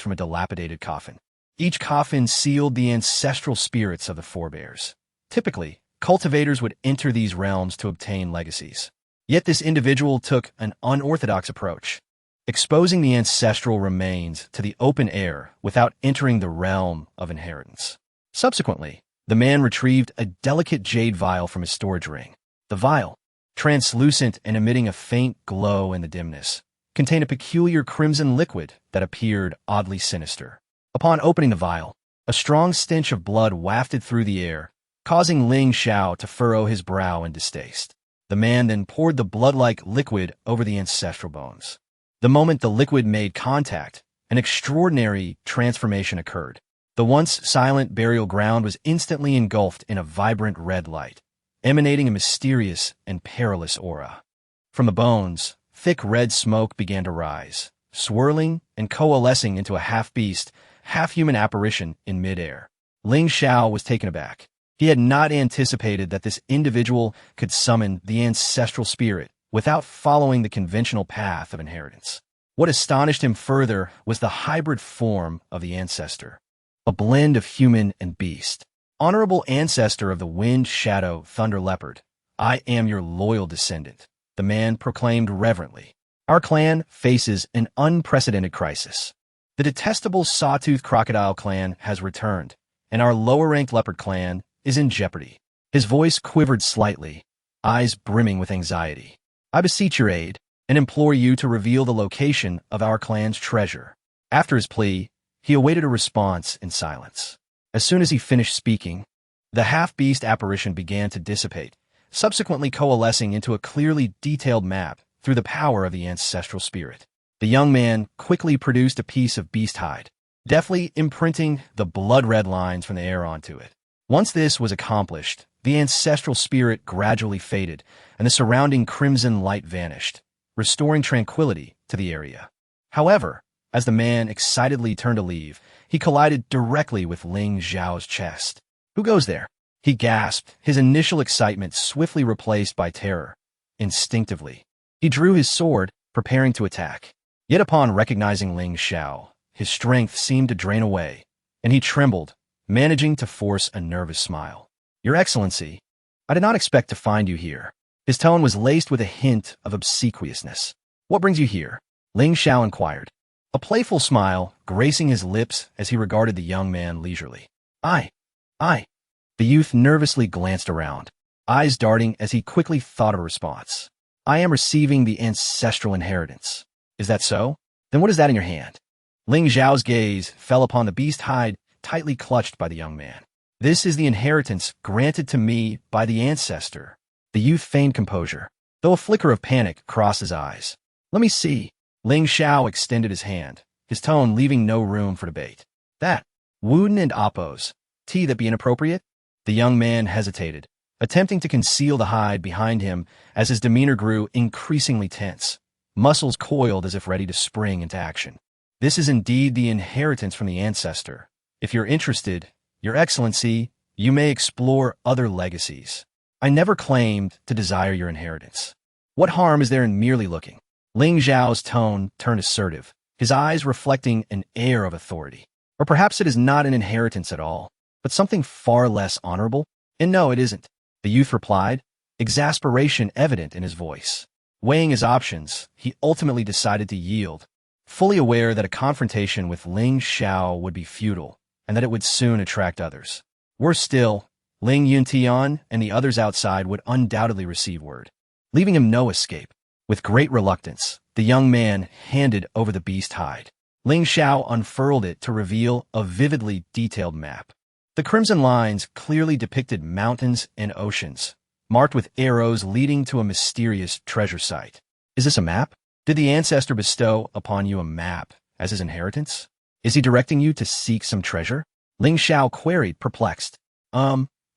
from a dilapidated coffin. Each coffin sealed the ancestral spirits of the forebears. Typically, cultivators would enter these realms to obtain legacies. Yet this individual took an unorthodox approach, exposing the ancestral remains to the open air without entering the realm of inheritance. Subsequently, the man retrieved a delicate jade vial from his storage ring. The vial, translucent and emitting a faint glow in the dimness, contained a peculiar crimson liquid that appeared oddly sinister. Upon opening the vial, a strong stench of blood wafted through the air, causing Ling Xiao to furrow his brow in distaste. The man then poured the blood-like liquid over the ancestral bones. The moment the liquid made contact, an extraordinary transformation occurred. The once silent burial ground was instantly engulfed in a vibrant red light, emanating a mysterious and peerless aura. From the bones, thick red smoke began to rise, swirling and coalescing into a half-beast, half-human apparition in midair. Ling Xiao was taken aback. He had not anticipated that this individual could summon the ancestral spirit without following the conventional path of inheritance. What astonished him further was the hybrid form of the ancestor, a blend of human and beast. Honorable ancestor of the wind, shadow, thunder leopard, I am your loyal descendant, the man proclaimed reverently. Our clan faces an unprecedented crisis. The detestable sawtooth crocodile clan has returned, and our lower-ranked leopard clan is in jeopardy. His voice quivered slightly, eyes brimming with anxiety. I beseech your aid and implore you to reveal the location of our clan's treasure. After his plea, he awaited a response in silence. As soon as he finished speaking, the half-beast apparition began to dissipate, subsequently coalescing into a clearly detailed map through the power of the ancestral spirit. The young man quickly produced a piece of beast hide, deftly imprinting the blood-red lines from the air onto it. Once this was accomplished, the ancestral spirit gradually faded, and the surrounding crimson light vanished, restoring tranquility to the area. However, as the man excitedly turned to leave, he collided directly with Ling Xiao's chest. Who goes there? He gasped, his initial excitement swiftly replaced by terror. Instinctively, he drew his sword, preparing to attack. Yet upon recognizing Ling Xiao, his strength seemed to drain away, and he trembled, managing to force a nervous smile. Your Excellency, I did not expect to find you here. His tone was laced with a hint of obsequiousness. What brings you here? Ling Xiao inquired, a playful smile gracing his lips as he regarded the young man leisurely. I. The youth nervously glanced around, eyes darting as he quickly thought of a response. I am receiving the ancestral inheritance. Is that so? Then what is that in your hand? Ling Xiao's gaze fell upon the beast hide tightly clutched by the young man. This is the inheritance granted to me by the ancestor. The youth feigned composure, though a flicker of panic crossed his eyes. Let me see. Ling Xiao extended his hand, his tone leaving no room for debate. That, Wooden and Oppos, tea that be inappropriate? The young man hesitated, attempting to conceal the hide behind him as his demeanor grew increasingly tense, muscles coiled as if ready to spring into action. This is indeed the inheritance from the ancestor. If you're interested, Your Excellency, you may explore other legacies. I never claimed to desire your inheritance. What harm is there in merely looking? Ling Xiao's tone turned assertive, his eyes reflecting an air of authority. Or perhaps it is not an inheritance at all, but something far less honorable? And no, it isn't. The youth replied, exasperation evident in his voice. Weighing his options, he ultimately decided to yield, fully aware that a confrontation with Ling Xiao would be futile and that it would soon attract others. Worse still, Ling Yuntian and the others outside would undoubtedly receive word, leaving him no escape. With great reluctance, the young man handed over the beast hide. Ling Xiao unfurled it to reveal a vividly detailed map. The crimson lines clearly depicted mountains and oceans, marked with arrows leading to a mysterious treasure site. Is this a map? Did the ancestor bestow upon you a map as his inheritance? Is he directing you to seek some treasure? Ling Xiao queried, perplexed.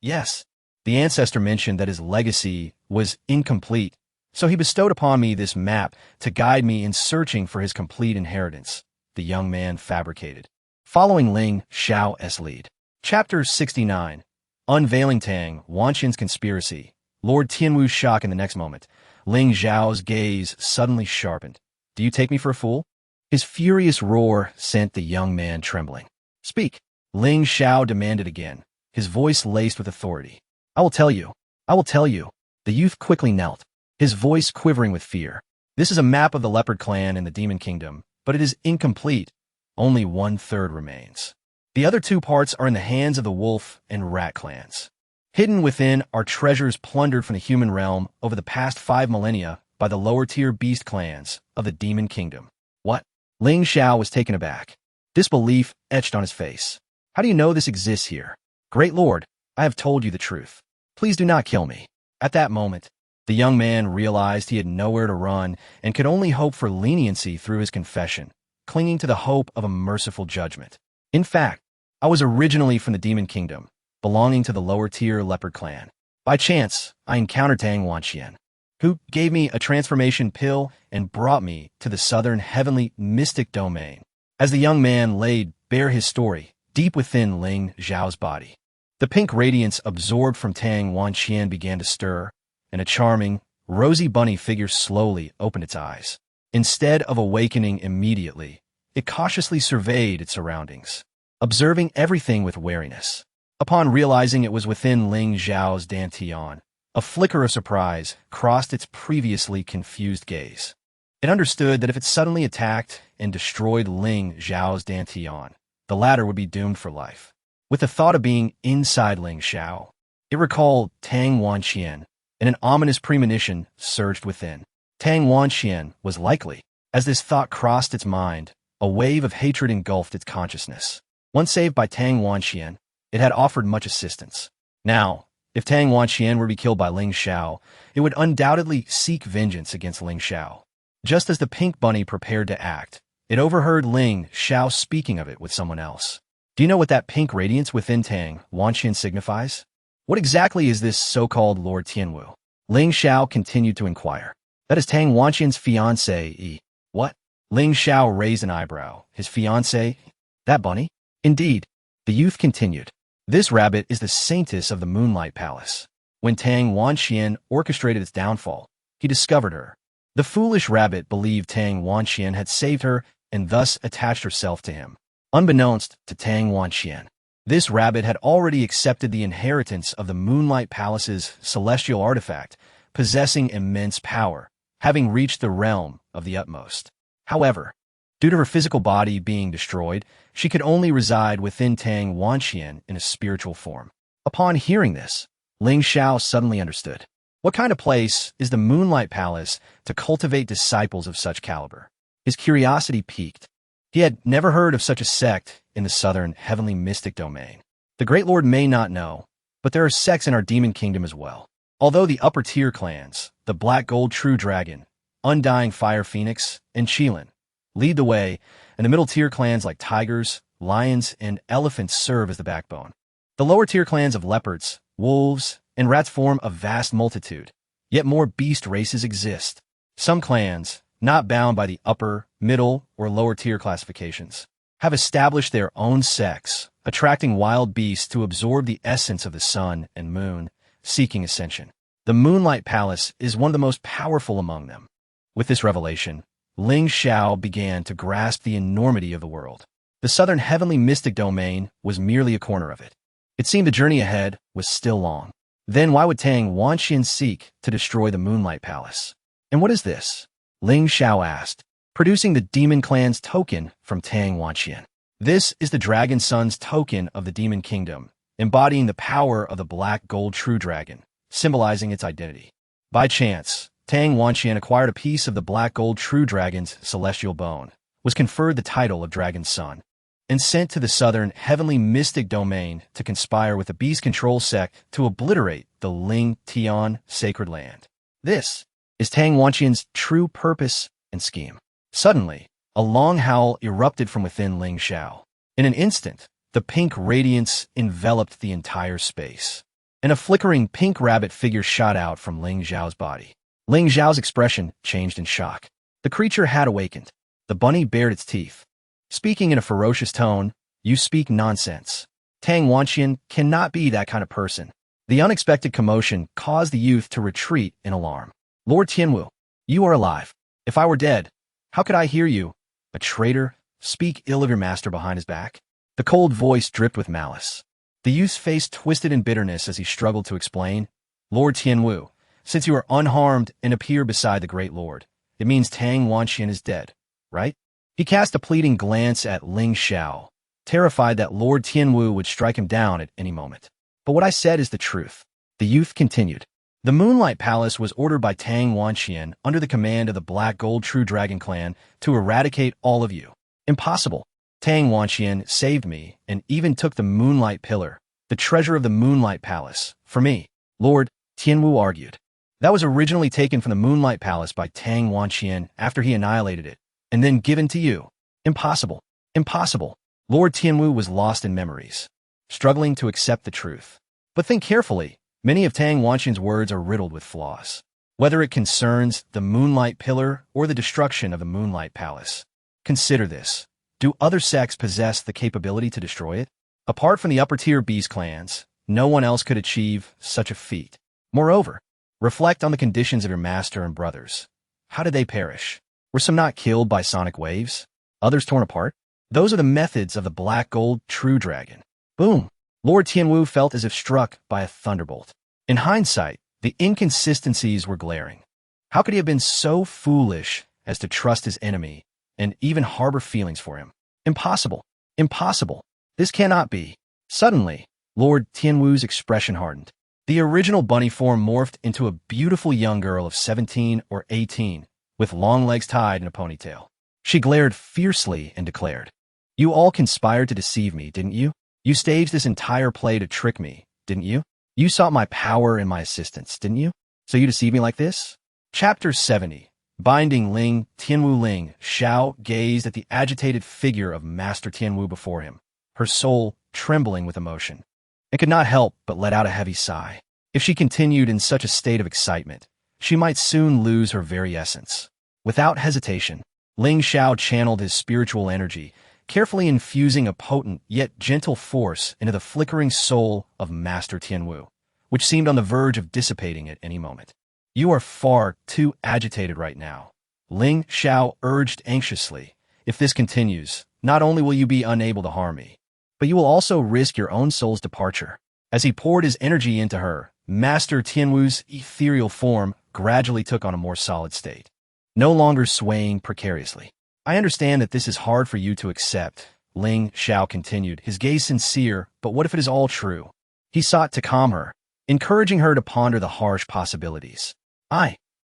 Yes. The ancestor mentioned that his legacy was incomplete, so he bestowed upon me this map to guide me in searching for his complete inheritance, the young man fabricated. Following Ling Xiao's lead. Chapter 69. Unveiling Tang Wanqian's Conspiracy. Lord Tianwu's shock in the next moment. Ling Xiao's gaze suddenly sharpened. Do you take me for a fool? His furious roar sent the young man trembling. Speak. Ling Xiao demanded again, his voice laced with authority. I will tell you. I will tell you. The youth quickly knelt, his voice quivering with fear. This is a map of the leopard clan in the demon kingdom, but it is incomplete. Only 1/3 remains. The other 2 parts are in the hands of the wolf and rat clans. Hidden within are treasures plundered from the human realm over the past 5 millennia by the lower-tier beast clans of the demon kingdom. What? Ling Xiao was taken aback, disbelief etched on his face. How do you know this exists here? Great Lord, I have told you the truth. Please do not kill me. At that moment, the young man realized he had nowhere to run and could only hope for leniency through his confession, clinging to the hope of a merciful judgment. In fact, I was originally from the demon kingdom, belonging to the lower-tier leopard clan. By chance, I encountered Tang Wanqian, who gave me a transformation pill and brought me to the southern heavenly mystic domain. As the young man laid bare his story, deep within Ling Xiao's body, the pink radiance absorbed from Tang Wanqian began to stir, and a charming, rosy bunny figure slowly opened its eyes. Instead of awakening immediately, it cautiously surveyed its surroundings, observing everything with wariness. Upon realizing it was within Ling Xiao's dantian, a flicker of surprise crossed its previously confused gaze. It understood that if it suddenly attacked and destroyed Ling Xiao's dantian, the latter would be doomed for life. With the thought of being inside Ling Xiao, it recalled Tang Wanqian, and an ominous premonition surged within. Tang Wanqian was likely. As this thought crossed its mind, a wave of hatred engulfed its consciousness. Once saved by Tang Wanqian, it had offered much assistance. Now, if Tang Wanqian were to be killed by Ling Xiao, it would undoubtedly seek vengeance against Ling Xiao. Just as the pink bunny prepared to act, it overheard Ling Xiao speaking of it with someone else. Do you know what that pink radiance within Tang Wanqian signifies? What exactly is this so-called Lord Tianwu? Ling Xiao continued to inquire. That is Tang Wanqian's fiancée. What? Ling Xiao raised an eyebrow. His fiancée? That bunny? Indeed. The youth continued. This rabbit is the saintess of the Moonlight Palace. When Tang Wanqian orchestrated its downfall, he discovered her. The foolish rabbit believed Tang Wanqian had saved her and thus attached herself to him. Unbeknownst to Tang Wanqian, this rabbit had already accepted the inheritance of the Moonlight Palace's celestial artifact, possessing immense power, having reached the realm of the utmost. However, due to her physical body being destroyed, she could only reside within Tang Wanqian in a spiritual form. Upon hearing this, Ling Xiao suddenly understood. What kind of place is the Moonlight Palace to cultivate disciples of such caliber? His curiosity piqued. He had never heard of such a sect in the southern heavenly mystic domain. The Great Lord may not know, but there are sects in our demon kingdom as well. Although the upper-tier clans, the Black Gold True Dragon, Undying Fire Phoenix, and Qilin, lead the way, and the middle-tier clans like tigers, lions, and elephants serve as the backbone. The lower-tier clans of leopards, wolves, and rats form a vast multitude, yet more beast races exist. Some clans, not bound by the upper, middle, or lower-tier classifications, have established their own sects, attracting wild beasts to absorb the essence of the sun and moon, seeking ascension. The Moonlight Palace is one of the most powerful among them. With this revelation, Ling Xiao began to grasp the enormity of the world. The southern heavenly mystic domain was merely a corner of it. It seemed the journey ahead was still long. Then why would Tang Wanxian seek to destroy the Moonlight Palace? And what is this? Ling Xiao asked, producing the Demon Clan's token from Tang Wanxian. This is the Dragon Sun's token of the Demon Kingdom, embodying the power of the Black Gold True Dragon, symbolizing its identity. By chance, Tang Wanxian acquired a piece of the Black Gold True Dragon's celestial bone, was conferred the title of Dragon Sun, and sent to the southern heavenly mystic domain to conspire with the beast control sect to obliterate the Ling Tian sacred land. This is Tang Wanxian's true purpose and scheme. Suddenly, a long howl erupted from within Ling Xiao. In an instant, the pink radiance enveloped the entire space, and a flickering pink rabbit figure shot out from Ling Xiao's body. Ling Xiao's expression changed in shock. The creature had awakened. The bunny bared its teeth. Speaking in a ferocious tone, "You speak nonsense. Tang Wanxian cannot be that kind of person." The unexpected commotion caused the youth to retreat in alarm. "Lord Tianwu, you are alive. If I were dead, how could I hear you? A traitor, speak ill of your master behind his back?" The cold voice dripped with malice. The youth's face twisted in bitterness as he struggled to explain. "Lord Tianwu, since you are unharmed and appear beside the great lord, it means Tang Wanxian is dead, right?" He cast a pleading glance at Ling Xiao, terrified that Lord Tianwu would strike him down at any moment. "But what I said is the truth." The youth continued. "The Moonlight Palace was ordered by Tang Wanxian under the command of the Black Gold True Dragon clan to eradicate all of you. Impossible. Tang Wanxian saved me and even took the Moonlight Pillar, the treasure of the Moonlight Palace, for me," Lord Tianwu argued. "That was originally taken from the Moonlight Palace by Tang Wanxian after he annihilated it, and then given to you. Impossible. Impossible." Lord Tianwu was lost in memories, struggling to accept the truth. But think carefully. Many of Tang Wanxian's words are riddled with flaws. Whether it concerns the Moonlight Pillar or the destruction of the Moonlight Palace. Consider this. Do other sects possess the capability to destroy it? Apart from the upper-tier beast clans, no one else could achieve such a feat. Moreover, reflect on the conditions of your master and brothers. How did they perish? Were some not killed by sonic waves? Others torn apart? Those are the methods of the Black Gold True Dragon. Boom! Lord Tianwu felt as if struck by a thunderbolt. In hindsight, the inconsistencies were glaring. How could he have been so foolish as to trust his enemy and even harbor feelings for him? Impossible. Impossible. This cannot be. Suddenly, Lord Tianwu's expression hardened. The original bunny form morphed into a beautiful young girl of 17 or 18, with long legs tied in a ponytail. She glared fiercely and declared, "You all conspired to deceive me, didn't you? You staged this entire play to trick me, didn't you? You sought my power and my assistance, didn't you? So you deceived me like this?" Chapter 70. Binding Ling Xiao gazed at the agitated figure of Master Tianwu before him, her soul trembling with emotion, and could not help but let out a heavy sigh. If she continued in such a state of excitement, she might soon lose her very essence. Without hesitation, Ling Xiao channeled his spiritual energy, carefully infusing a potent yet gentle force into the flickering soul of Master Tianwu, which seemed on the verge of dissipating at any moment. "You are far too agitated right now," Ling Xiao urged anxiously. "If this continues, not only will you be unable to harm me, but you will also risk your own soul's departure." As he poured his energy into her, Master Tianwu's ethereal form gradually took on a more solid state, no longer swaying precariously. "I understand that this is hard for you to accept," Ling Xiao continued, his gaze sincere, "but what if it is all true?" He sought to calm her, encouraging her to ponder the harsh possibilities.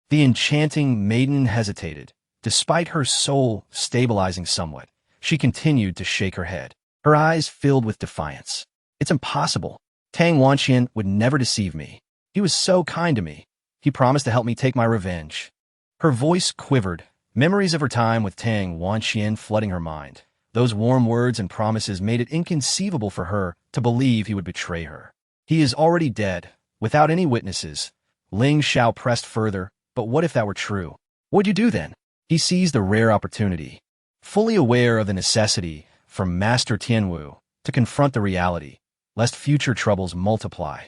The enchanting maiden hesitated. Despite her soul stabilizing somewhat, she continued to shake her head, her eyes filled with defiance. "It's impossible. Tang Wanxian would never deceive me. He was so kind to me. He promised to help me take my revenge." Her voice quivered, memories of her time with Tang Wanxian flooding her mind. Those warm words and promises made it inconceivable for her to believe he would betray her. "He is already dead, without any witnesses." Ling Xiao pressed further, "But what if that were true? What'd you do then?" He seized a rare opportunity, fully aware of the necessity for Master Tianwu to confront the reality, lest future troubles multiply.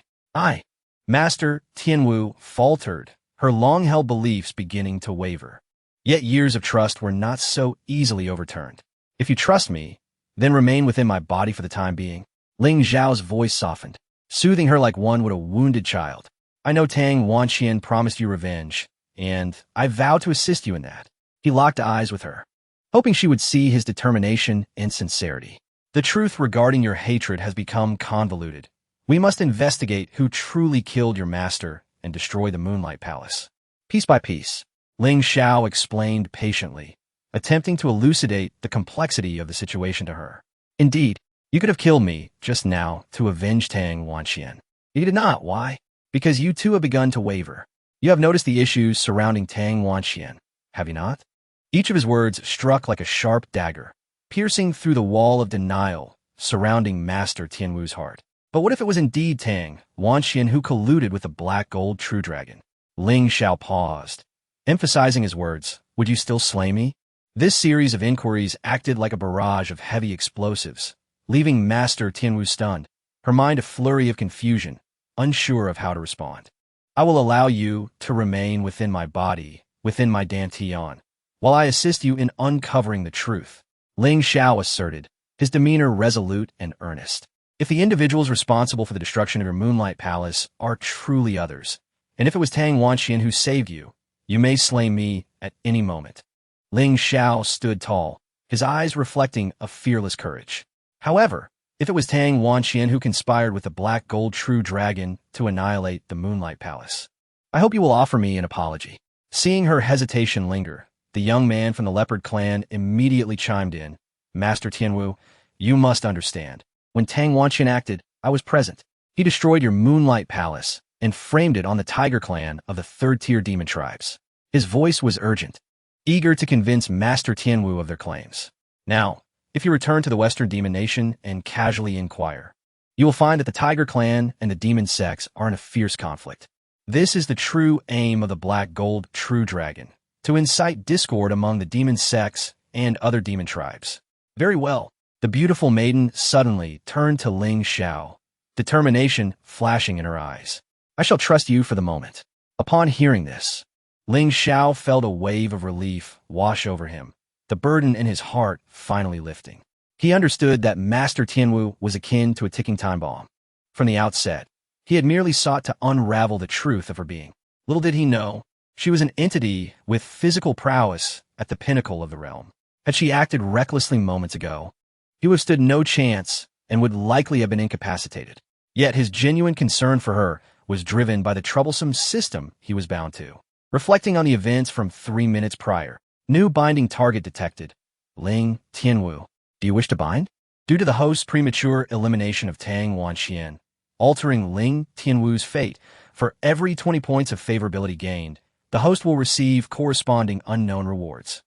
Master Tianwu faltered, her long-held beliefs beginning to waver. Yet years of trust were not so easily overturned. "If you trust me, then remain within my body for the time being." Ling Xiao's voice softened. soothing her like one would a wounded child. I know Tang Wanxian promised you revenge, and I vow to assist you in that. He locked eyes with her, hoping she would see his determination and sincerity. The truth regarding your hatred has become convoluted. We must investigate who truly killed your master and destroy the Moonlight Palace. Piece by piece, Ling Xiao explained patiently, attempting to elucidate the complexity of the situation to her. Indeed, you could have killed me just now to avenge Tang Wanxian. You did not. Why? Because you too have begun to waver. You have noticed the issues surrounding Tang Wanxian, have you not? Each of his words struck like a sharp dagger, piercing through the wall of denial surrounding Master Tianwu's heart. But what if it was indeed Tang Wanxian who colluded with the black gold true dragon? Ling Xiao paused, emphasizing his words. Would you still slay me? This series of inquiries acted like a barrage of heavy explosives, leaving Master Tianwu stunned, her mind a flurry of confusion, unsure of how to respond. I will allow you to remain within my body, within my dantian, while I assist you in uncovering the truth, Ling Xiao asserted, his demeanor resolute and earnest. If the individuals responsible for the destruction of your Moonlight Palace are truly others, and if it was Tang Wanxian who saved you, you may slay me at any moment. Ling Xiao stood tall, his eyes reflecting a fearless courage. However, if it was Tang Wanxian who conspired with the black gold true dragon to annihilate the Moonlight Palace, I hope you will offer me an apology. Seeing her hesitation linger, the young man from the leopard clan immediately chimed in. Master Tianwu, you must understand. When Tang Wanxian acted, I was present. He destroyed your Moonlight Palace and framed it on the Tiger Clan of the third-tier demon tribes. His voice was urgent, eager to convince Master Tianwu of their claims. Now, if you return to the Western Demon Nation and casually inquire, you will find that the Tiger Clan and the demon sects are in a fierce conflict. This is the true aim of the Black Gold True Dragon, to incite discord among the demon sects and other demon tribes. Very well. The beautiful maiden suddenly turned to Ling Xiao, determination flashing in her eyes. I shall trust you for the moment. Upon hearing this, Ling Xiao felt a wave of relief wash over him, the burden in his heart finally lifting. He understood that Master Tianwu was akin to a ticking time bomb. From the outset, he had merely sought to unravel the truth of her being. Little did he know, she was an entity with physical prowess at the pinnacle of the realm. Had she acted recklessly moments ago, he would have stood no chance and would likely have been incapacitated. Yet his genuine concern for her was driven by the troublesome system he was bound to. Reflecting on the events from 3 minutes prior, new binding target detected. Ling Tianwu, do you wish to bind? Due to the host's premature elimination of Tang Wanxian, altering Ling Tianwu's fate, for every 20 points of favorability gained, the host will receive corresponding unknown rewards.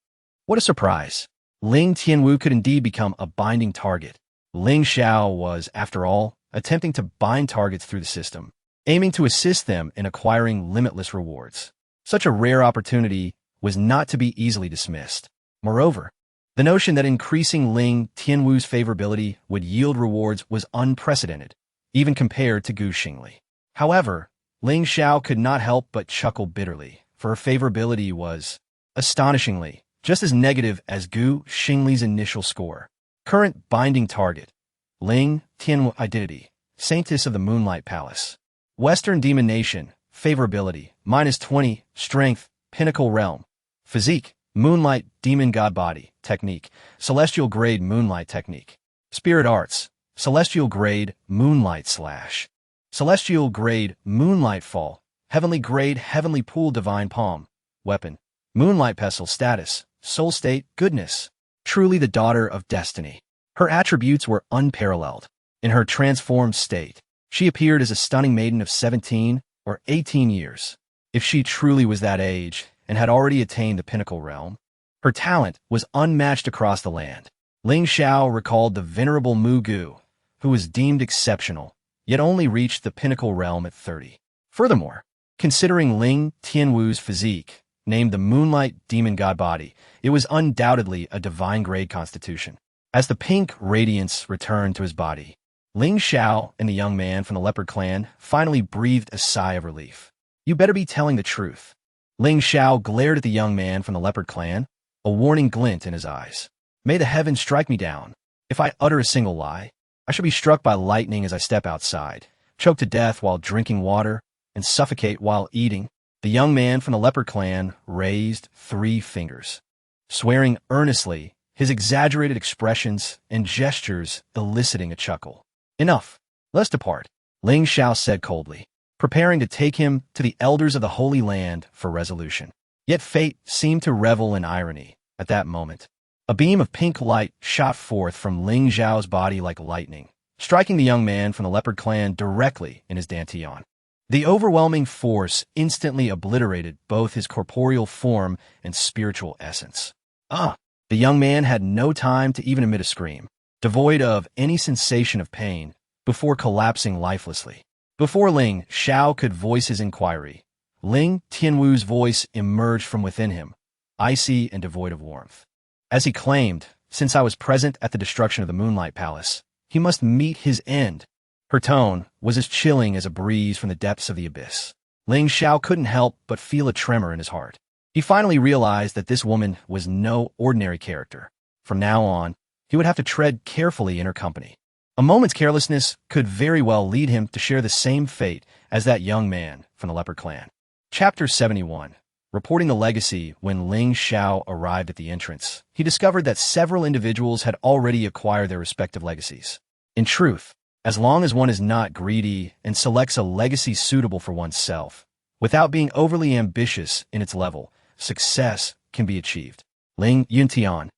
What a surprise! Ling Tianwu could indeed become a binding target. Ling Xiao was, after all, attempting to bind targets through the system, aiming to assist them in acquiring limitless rewards. Such a rare opportunity was not to be easily dismissed. Moreover, the notion that increasing Ling Tianwu's favorability would yield rewards was unprecedented, even compared to Xing Li. However, Ling Xiao could not help but chuckle bitterly, for her favorability was, astonishingly, just as negative as Xing Li's initial score. Current binding target, Ling Tianwu identity, Saintess of the Moonlight Palace. Western Demon Nation, favorability, -20, strength, pinnacle realm. Physique, Moonlight Demon God Body, technique, Celestial Grade Moonlight technique. Spirit Arts, Celestial Grade Moonlight Slash. Celestial Grade Moonlight Fall, Heavenly Grade Heavenly Pool Divine Palm. Weapon, Moonlight Pestle status, Soul State, Goodness. Truly the daughter of destiny. Her attributes were unparalleled. In her transformed state, she appeared as a stunning maiden of 17 or 18 years. If she truly was that age and had already attained the pinnacle realm, her talent was unmatched across the land. Ling Xiao recalled the venerable Mu Gu, who was deemed exceptional, yet only reached the pinnacle realm at 30. Furthermore, considering Ling Tianwu's physique, named the Moonlight Demon God Body, it was undoubtedly a divine grade constitution. As the pink radiance returned to his body, Ling Xiao and the young man from the leopard clan finally breathed a sigh of relief. You better be telling the truth. Ling Xiao glared at the young man from the leopard clan, a warning glint in his eyes. May the heavens strike me down. If I utter a single lie, I shall be struck by lightning as I step outside, choke to death while drinking water, and suffocate while eating. The young man from the leopard clan raised 3 fingers, swearing earnestly, his exaggerated expressions and gestures eliciting a chuckle. Enough. Let's depart, Ling Xiao said coldly, preparing to take him to the elders of the Holy Land for resolution. Yet fate seemed to revel in irony at that moment. A beam of pink light shot forth from Ling Xiao's body like lightning, striking the young man from the leopard clan directly in his dantian. The overwhelming force instantly obliterated both his corporeal form and spiritual essence. The young man had no time to even emit a scream, devoid of any sensation of pain, before collapsing lifelessly. Before Ling Xiao could voice his inquiry, Ling Tianwu's voice emerged from within him, icy and devoid of warmth. As he claimed, since I was present at the destruction of the Moonlight Palace, he must meet his end. Her tone was as chilling as a breeze from the depths of the abyss. Ling Xiao couldn't help but feel a tremor in his heart. He finally realized that this woman was no ordinary character. From now on, he would have to tread carefully in her company. A moment's carelessness could very well lead him to share the same fate as that young man from the leopard clan. Chapter 71. Reporting the legacy. When Ling Xiao arrived at the entrance, he discovered that several individuals had already acquired their respective legacies. In truth, as long as one is not greedy and selects a legacy suitable for oneself, without being overly ambitious in its level, success can be achieved. Ling Yuntian,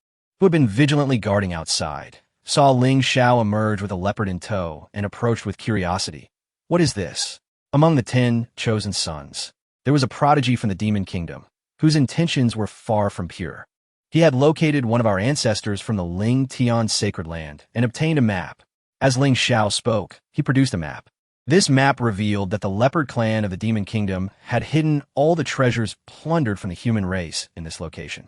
who had been vigilantly guarding outside, saw Ling Xiao emerge with a leopard in tow and approached with curiosity. What is this? Among the 10 chosen sons, there was a prodigy from the demon kingdom, whose intentions were far from pure. He had located one of our ancestors from the Ling Tian sacred land and obtained a map. As Ling Xiao spoke, he produced a map. This map revealed that the leopard clan of the demon kingdom had hidden all the treasures plundered from the human race in this location,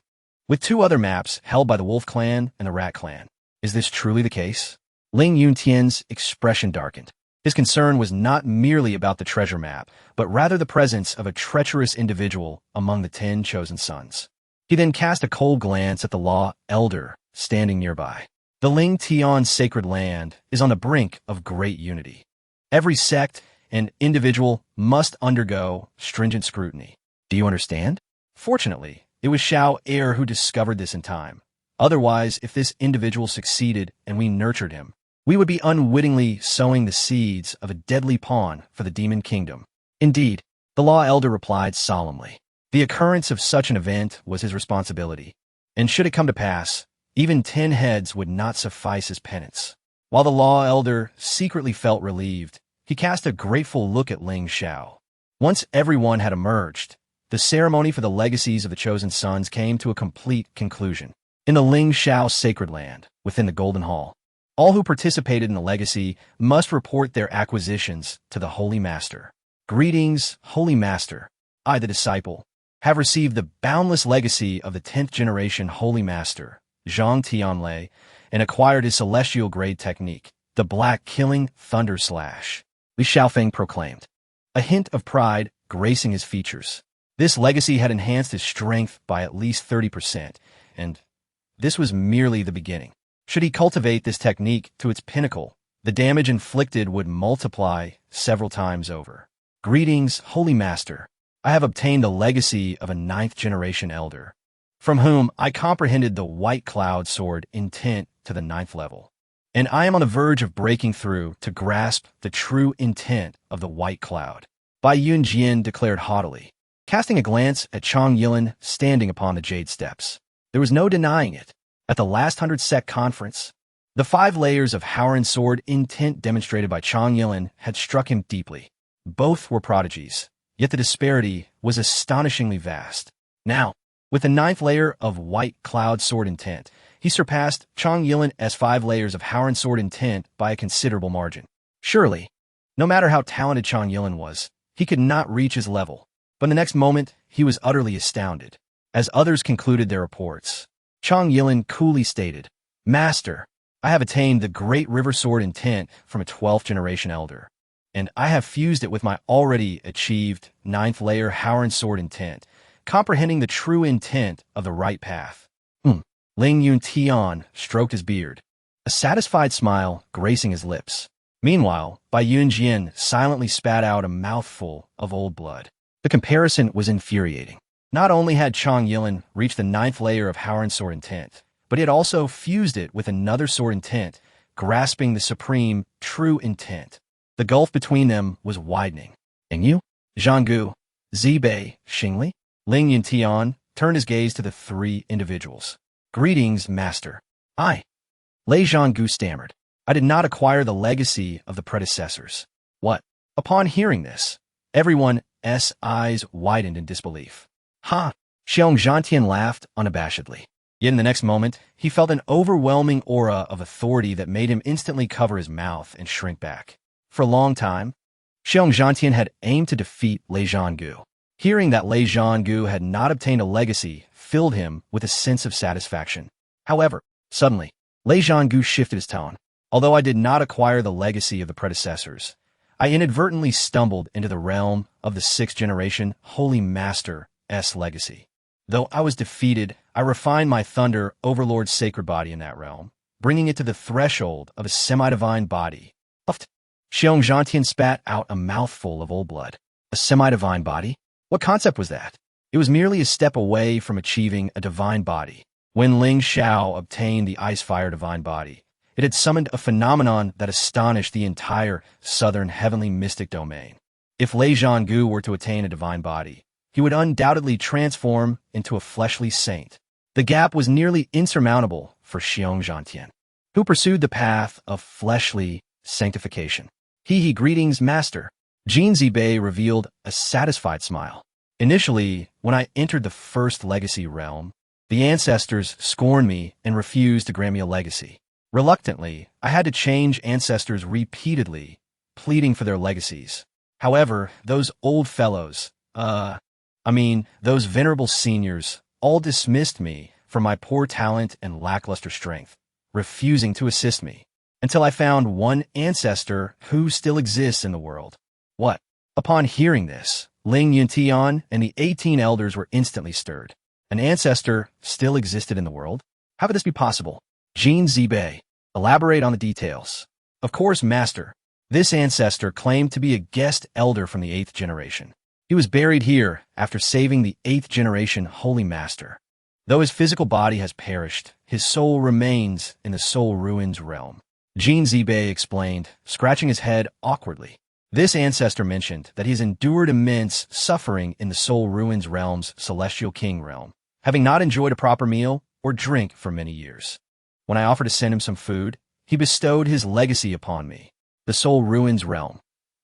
with 2 other maps held by the wolf clan and the rat clan. Is this truly the case? Ling Yuntian's expression darkened. His concern was not merely about the treasure map, but rather the presence of a treacherous individual among the 10 chosen sons. He then cast a cold glance at the law elder standing nearby. The Ling Tian sacred land is on the brink of great unity. Every sect and individual must undergo stringent scrutiny. Do you understand? Fortunately, it was Xiao Heir who discovered this in time. Otherwise, if this individual succeeded and we nurtured him, we would be unwittingly sowing the seeds of a deadly pawn for the demon kingdom. Indeed, the law elder replied solemnly. The occurrence of such an event was his responsibility, and should it come to pass, even 10 heads would not suffice as penance. While the law elder secretly felt relieved, he cast a grateful look at Ling Xiao. Once everyone had emerged, the ceremony for the legacies of the chosen sons came to a complete conclusion. In the Ling Xiao sacred land, within the Golden Hall, all who participated in the legacy must report their acquisitions to the Holy Master. Greetings, Holy Master. I, the disciple, have received the boundless legacy of the 10th generation Holy Master, Zhang Tianlei, and acquired his celestial grade technique, the Black Killing Thunder Slash, Li Xiaofeng proclaimed, a hint of pride gracing his features. This legacy had enhanced his strength by at least 30%, and this was merely the beginning. Should he cultivate this technique to its pinnacle, the damage inflicted would multiply several times over. Greetings, Holy Master. I have obtained the legacy of a 9th generation elder, from whom I comprehended the White Cloud Sword intent to the 9th level. And I am on the verge of breaking through to grasp the true intent of the White Cloud. Bai Yunjian declared haughtily, casting a glance at Chang Yilin standing upon the jade steps. There was no denying it. At the last 100 sect conference, the 5 layers of Howren sword intent demonstrated by Chang Yilin had struck him deeply. Both were prodigies, yet the disparity was astonishingly vast. Now, with the 9th layer of White Cloud Sword intent, he surpassed Chang Yilin's 5 layers of Howren sword intent by a considerable margin. Surely, no matter how talented Chang Yilin was, he could not reach his level. But the next moment, he was utterly astounded. As others concluded their reports, Chang Yilin coolly stated, Master, I have attained the Great River Sword intent from a 12th generation elder, and I have fused it with my already achieved 9th layer Howren sword intent, comprehending the true intent of the right path. Ling Yuntian stroked his beard, a satisfied smile gracing his lips. Meanwhile, Bai Yunjian silently spat out a mouthful of old blood. The comparison was infuriating. Not only had Chang Yilin reached the 9th layer of Howren sword intent, but he had also fused it with another sword intent, grasping the supreme, true intent. The gulf between them was widening. And you? Zhanggu, Zibei, Xing Li? Ling Yuntian turned his gaze to the three individuals. Greetings, master. I. Lei Zhanggu stammered. I did not acquire the legacy of the predecessors. What? Upon hearing this, everyone's eyes widened in disbelief. Ha! Xiong Zhantian laughed unabashedly. Yet in the next moment, he felt an overwhelming aura of authority that made him instantly cover his mouth and shrink back. For a long time, Xiong Zhantian had aimed to defeat Lei Zhanggu. Hearing that Lei Zhanggu had not obtained a legacy filled him with a sense of satisfaction. However, suddenly, Lei Zhanggu shifted his tone. Although I did not acquire the legacy of the predecessors, I inadvertently stumbled into the realm of the 6th generation Holy Master's legacy. Though I was defeated, I refined my Thunder Overlord's sacred body in that realm, bringing it to the threshold of a semi-divine body. Puffed. Xiong Zhantian spat out a mouthful of old blood. A semi-divine body? What concept was that? It was merely a step away from achieving a divine body. When Ling Xiao obtained the Ice-Fire divine body, it had summoned a phenomenon that astonished the entire southern heavenly mystic domain. If Lei Zhanggu were to attain a divine body, he would undoubtedly transform into a fleshly saint. The gap was nearly insurmountable for Xiong Zhantian, who pursued the path of fleshly sanctification. Greetings, master. Jin Zibei revealed a satisfied smile. Initially, when I entered the first legacy realm, the ancestors scorned me and refused to grant me a legacy. Reluctantly, I had to change ancestors repeatedly, pleading for their legacies. However, those old fellows, those venerable seniors, all dismissed me for my poor talent and lackluster strength, refusing to assist me, until I found one ancestor who still exists in the world. What? Upon hearing this, Ling Yuntian and the 18 elders were instantly stirred. An ancestor still existed in the world? How could this be possible? Jin Zibei, elaborate on the details. Of course, master. This ancestor claimed to be a guest elder from the 8th generation. He was buried here after saving the 8th generation Holy Master. Though his physical body has perished, his soul remains in the Soul Ruins realm. Jin Zibei explained, scratching his head awkwardly. This ancestor mentioned that he has endured immense suffering in the Soul Ruins realm's Celestial King realm, having not enjoyed a proper meal or drink for many years. When I offered to send him some food, he bestowed his legacy upon me. The Soul Ruins realm.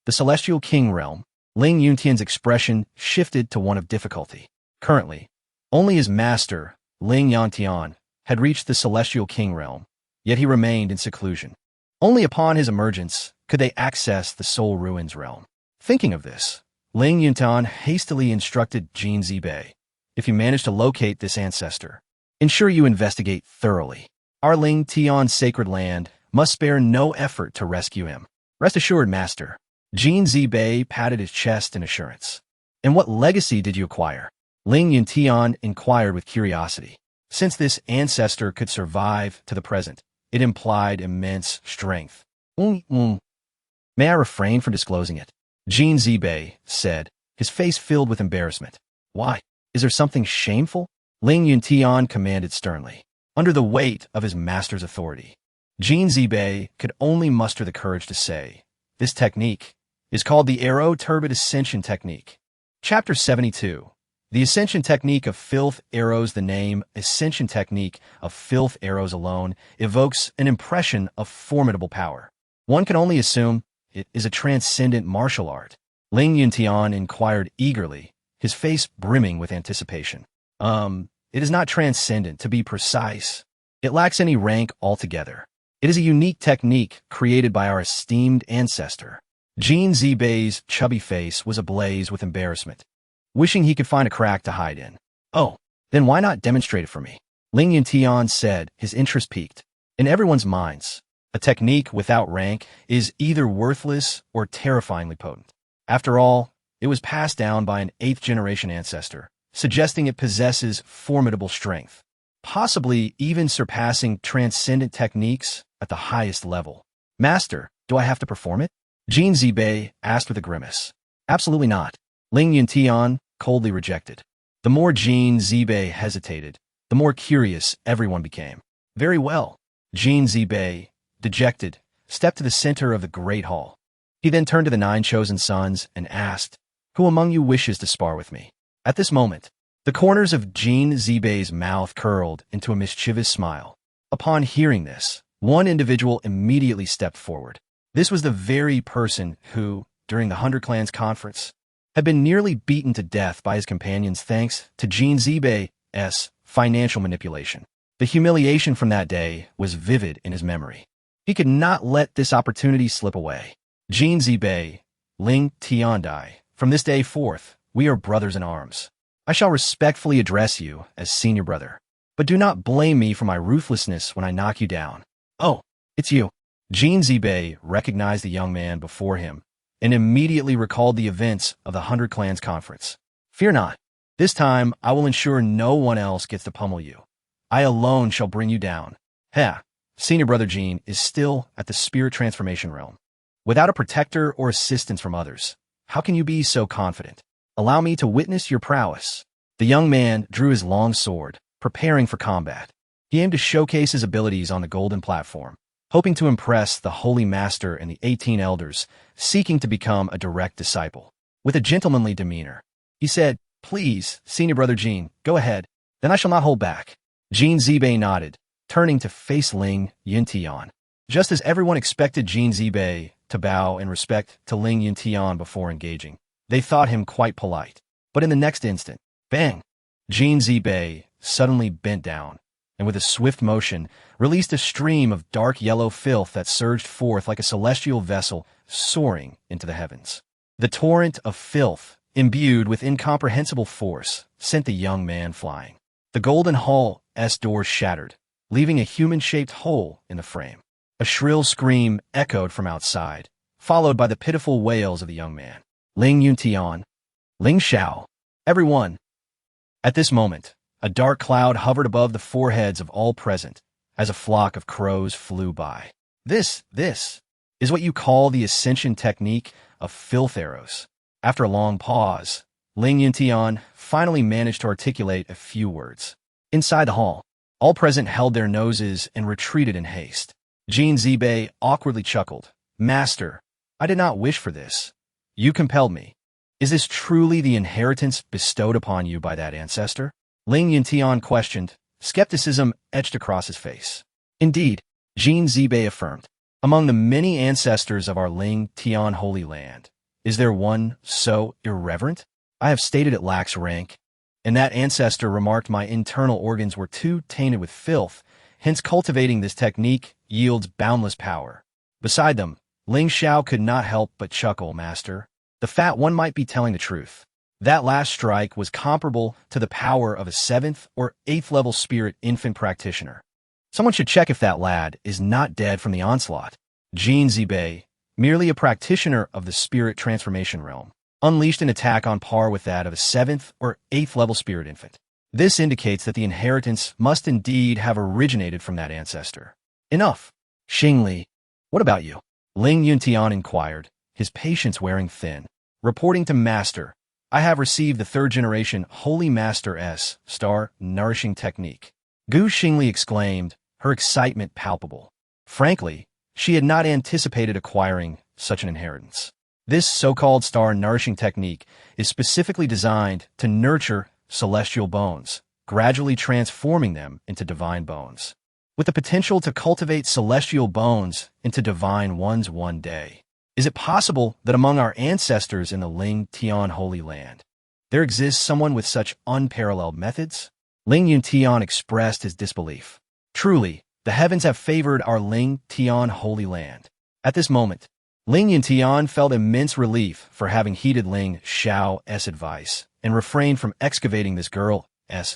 The Celestial King realm. Ling Yuntian's expression shifted to one of difficulty. Currently, only his master, Ling Yantian, had reached the Celestial King realm, yet he remained in seclusion. Only upon his emergence could they access the Soul Ruins realm. Thinking of this, Ling Yuntian hastily instructed Jin Zibei, if you manage to locate this ancestor, ensure you investigate thoroughly. Our Ling Tian's sacred land must spare no effort to rescue him. Rest assured, master. Jin Zibei patted his chest in assurance. And what legacy did you acquire? Ling Yuntian inquired with curiosity. Since this ancestor could survive to the present, it implied immense strength. May I refrain from disclosing it? Jin Zibei said, his face filled with embarrassment. Why? Is there something shameful? Ling Yuntian commanded sternly. Under the weight of his master's authority, Jin Zibei could only muster the courage to say, this technique is called the Arrow Turbid Ascension Technique. Chapter 72. The Ascension Technique of Filth Arrows. The name Ascension Technique of Filth Arrows alone evokes an impression of formidable power. One can only assume it is a transcendent martial art. Ling Yuntian inquired eagerly, his face brimming with anticipation. It is not transcendent, to be precise. It lacks any rank altogether. It is a unique technique created by our esteemed ancestor. Jin Zibei's chubby face was ablaze with embarrassment, wishing he could find a crack to hide in. Oh, then why not demonstrate it for me? Ling Yuntian said, his interest piqued. In everyone's minds, a technique without rank is either worthless or terrifyingly potent. After all, it was passed down by an 8th generation ancestor, suggesting it possesses formidable strength, possibly even surpassing transcendent techniques at the highest level. Master, Do I have to perform it? Jin Zibei asked with a grimace. Absolutely not. Ling Yuntian coldly rejected. The more Jin Zibei hesitated, the more curious everyone became. Very well. Jin Zibei, dejected, stepped to the center of the great hall. He then turned to the 9 chosen sons and asked, "Who among you wishes to spar with me?" At this moment, the corners of Jin Zibei's mouth curled into a mischievous smile. Upon hearing this, one individual immediately stepped forward. This was the very person who, during the 100 Clans conference, had been nearly beaten to death by his companions thanks to Jin Zibei's financial manipulation. The humiliation from that day was vivid in his memory. He could not let this opportunity slip away. Jin Zibei, Ling Tiandai, from this day forth, we are brothers in arms. I shall respectfully address you as senior brother. But do not blame me for my ruthlessness when I knock you down. Oh, it's you. Jin Zibei recognized the young man before him and immediately recalled the events of the 100 Clans conference. Fear not. This time, I will ensure no one else gets to pummel you. I alone shall bring you down. Heh, senior brother Jin is still at the spirit transformation realm. Without a protector or assistance from others, how can you be so confident? Allow me to witness your prowess. The young man drew his long sword, preparing for combat. He aimed to showcase his abilities on the golden platform, hoping to impress the Holy Master and the 18 elders, seeking to become a direct disciple. With a gentlemanly demeanor, he said, "Please, senior brother Jin, go ahead. Then I shall not hold back." Jin Zibei nodded, turning to face Ling Yuntian. Just as everyone expected Jin Zibei to bow in respect to Ling Yuntian before engaging, they thought him quite polite. But in the next instant, bang! Jin Zibei suddenly bent down, and with a swift motion, released a stream of dark yellow filth that surged forth like a celestial vessel soaring into the heavens. The torrent of filth, imbued with incomprehensible force, sent the young man flying. The golden hall's doors shattered, leaving a human-shaped hole in the frame. A shrill scream echoed from outside, followed by the pitiful wails of the young man. Ling Yuntian, Ling Xiao, everyone. At this moment, a dark cloud hovered above the foreheads of all present as a flock of crows flew by. This is what you call the ascension technique of filth arrows. After a long pause, Ling Yuntian finally managed to articulate a few words. Inside the hall, all present held their noses and retreated in haste. Jin Zibei awkwardly chuckled. "Master, I did not wish for this. You compelled me. Is this truly the inheritance bestowed upon you by that ancestor?" Ling Yuntian questioned, skepticism etched across his face. "Indeed," Jin Zibei affirmed. "Among the many ancestors of our Ling Tian Holy Land, is there one so irreverent? I have stated it lacks rank, and that ancestor remarked my internal organs were too tainted with filth, hence cultivating this technique yields boundless power. Beside them, Ling Xiao could not help but chuckle, Master. The fat one might be telling the truth. That last strike was comparable to the power of a 7th or 8th level spirit infant practitioner. Someone should check if that lad is not dead from the onslaught." Jin Zibei, merely a practitioner of the spirit transformation realm, unleashed an attack on par with that of a 7th or 8th level spirit infant. This indicates that the inheritance must indeed have originated from that ancestor. "Enough. Xing Li, what about you?" Ling Yuntian inquired, his patience wearing thin. Reporting to Master, "I have received the 3rd generation Holy Master's star nourishing technique." Gu Xingli exclaimed, her excitement palpable. Frankly, she had not anticipated acquiring such an inheritance. This so-called star nourishing technique is specifically designed to nurture celestial bones, gradually transforming them into divine bones, with the potential to cultivate celestial bones into divine ones one day. Is it possible that among our ancestors in the Ling Tian Holy Land, there exists someone with such unparalleled methods? Ling Yuntian expressed his disbelief. Truly, the heavens have favored our Ling Tian Holy Land. At this moment, Ling Yuntian felt immense relief for having heeded Ling Xiao's advice and refrained from excavating this girl's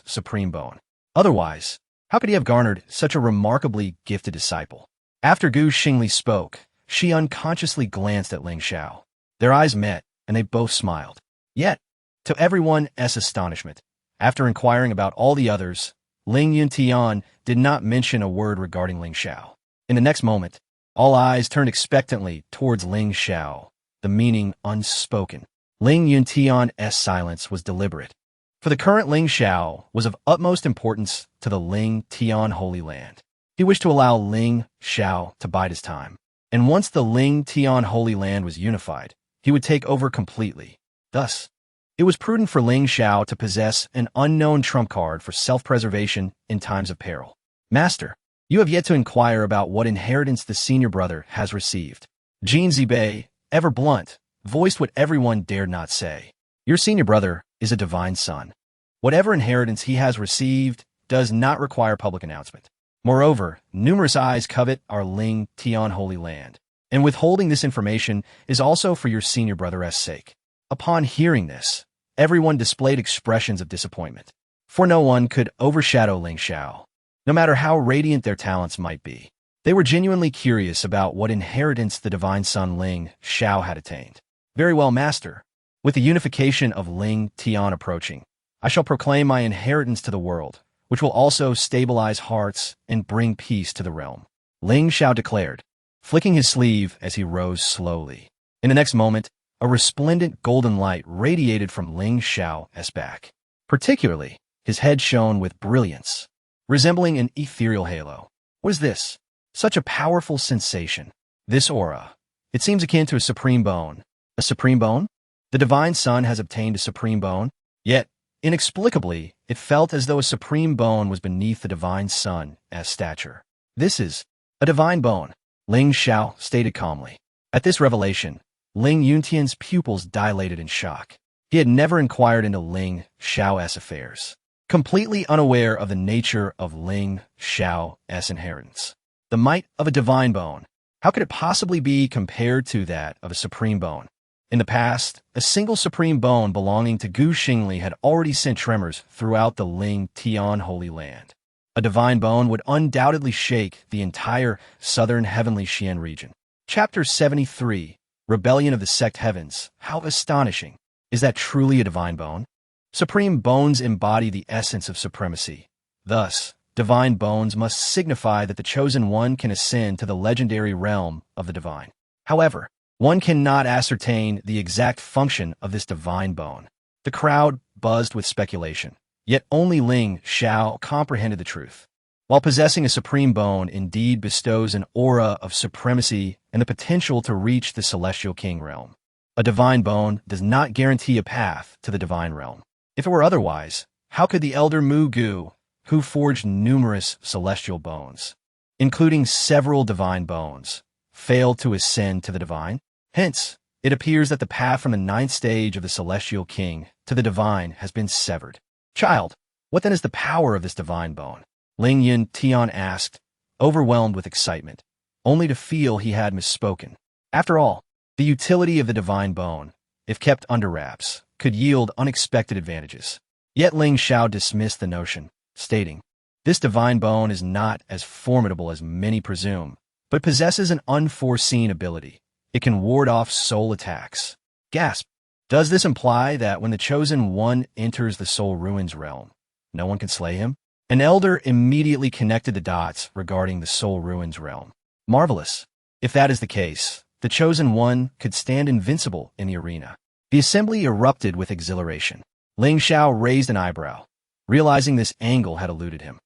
supreme bone. Otherwise, how could he have garnered such a remarkably gifted disciple? After Gu Xingli spoke, she unconsciously glanced at Ling Xiao. Their eyes met, and they both smiled. Yet, to everyone's astonishment, after inquiring about all the others, Ling Yuntian did not mention a word regarding Ling Xiao. In the next moment, All eyes turned expectantly towards Ling Xiao, the meaning unspoken. Ling Yuntian's silence was deliberate. For the current Ling Xiao was of utmost importance to the Ling Tian Holy Land. He wished to allow Ling Xiao to bide his time. And once the Ling Tian Holy Land was unified, he would take over completely. Thus, it was prudent for Ling Xiao to possess an unknown trump card for self-preservation in times of peril. Master, you have yet to inquire about what inheritance the senior brother has received. Jin Zibei, ever blunt, voiced what everyone dared not say. Your senior brother is a divine son. Whatever inheritance he has received does not require public announcement. Moreover, numerous eyes covet our Ling Tian Holy Land, and withholding this information is also for your senior brother's sake. Upon hearing this, everyone displayed expressions of disappointment, for no one could overshadow Ling Xiao, no matter how radiant their talents might be. They were genuinely curious about what inheritance the divine son Ling Xiao had attained. Very well, Master. With the unification of Ling Tian approaching, I shall proclaim my inheritance to the world, which will also stabilize hearts and bring peace to the realm. Ling Xiao declared, flicking his sleeve as he rose slowly. In the next moment, a resplendent golden light radiated from Ling Xiao's back. Particularly, his head shone with brilliance, resembling an ethereal halo. What is this? Such a powerful sensation. This aura. It seems akin to a supreme bone. A supreme bone? The divine son has obtained a supreme bone, yet, inexplicably, it felt as though a supreme bone was beneath the divine son's stature. This is a divine bone, Ling Xiao stated calmly. At this revelation, Ling Yuntian's pupils dilated in shock. He had never inquired into Ling Xiao's affairs, completely unaware of the nature of Ling Xiao's inheritance. The might of a divine bone. How could it possibly be compared to that of a supreme bone? In the past, a single supreme bone belonging to Xing Li had already sent tremors throughout the Ling Tian Holy Land. A divine bone would undoubtedly shake the entire southern heavenly Xian region. Chapter 73, Rebellion of the Sect Heavens. How astonishing. Is that truly a divine bone? Supreme bones embody the essence of supremacy. Thus, divine bones must signify that the chosen one can ascend to the legendary realm of the divine. However, one cannot ascertain the exact function of this divine bone. The crowd buzzed with speculation, yet only Ling Xiao comprehended the truth. While possessing a supreme bone indeed bestows an aura of supremacy and the potential to reach the celestial king realm, a divine bone does not guarantee a path to the divine realm. If it were otherwise, how could the elder Mu Gu, who forged numerous celestial bones, including several divine bones, fail to ascend to the divine? Hence, it appears that the path from the ninth stage of the celestial king to the divine has been severed. Child, what then is the power of this divine bone? Ling Yun Tian asked, overwhelmed with excitement, only to feel he had misspoken. After all, the utility of the divine bone, if kept under wraps, could yield unexpected advantages. Yet Ling Xiao dismissed the notion, stating, this divine bone is not as formidable as many presume, but possesses an unforeseen ability. It can ward off soul attacks. Gasp. Does this imply that when the chosen one enters the soul ruins realm, no one can slay him? An elder immediately connected the dots regarding the soul ruins realm. Marvelous. If that is the case, the chosen one could stand invincible in the arena. The assembly erupted with exhilaration. Ling Xiao raised an eyebrow, realizing this angle had eluded him.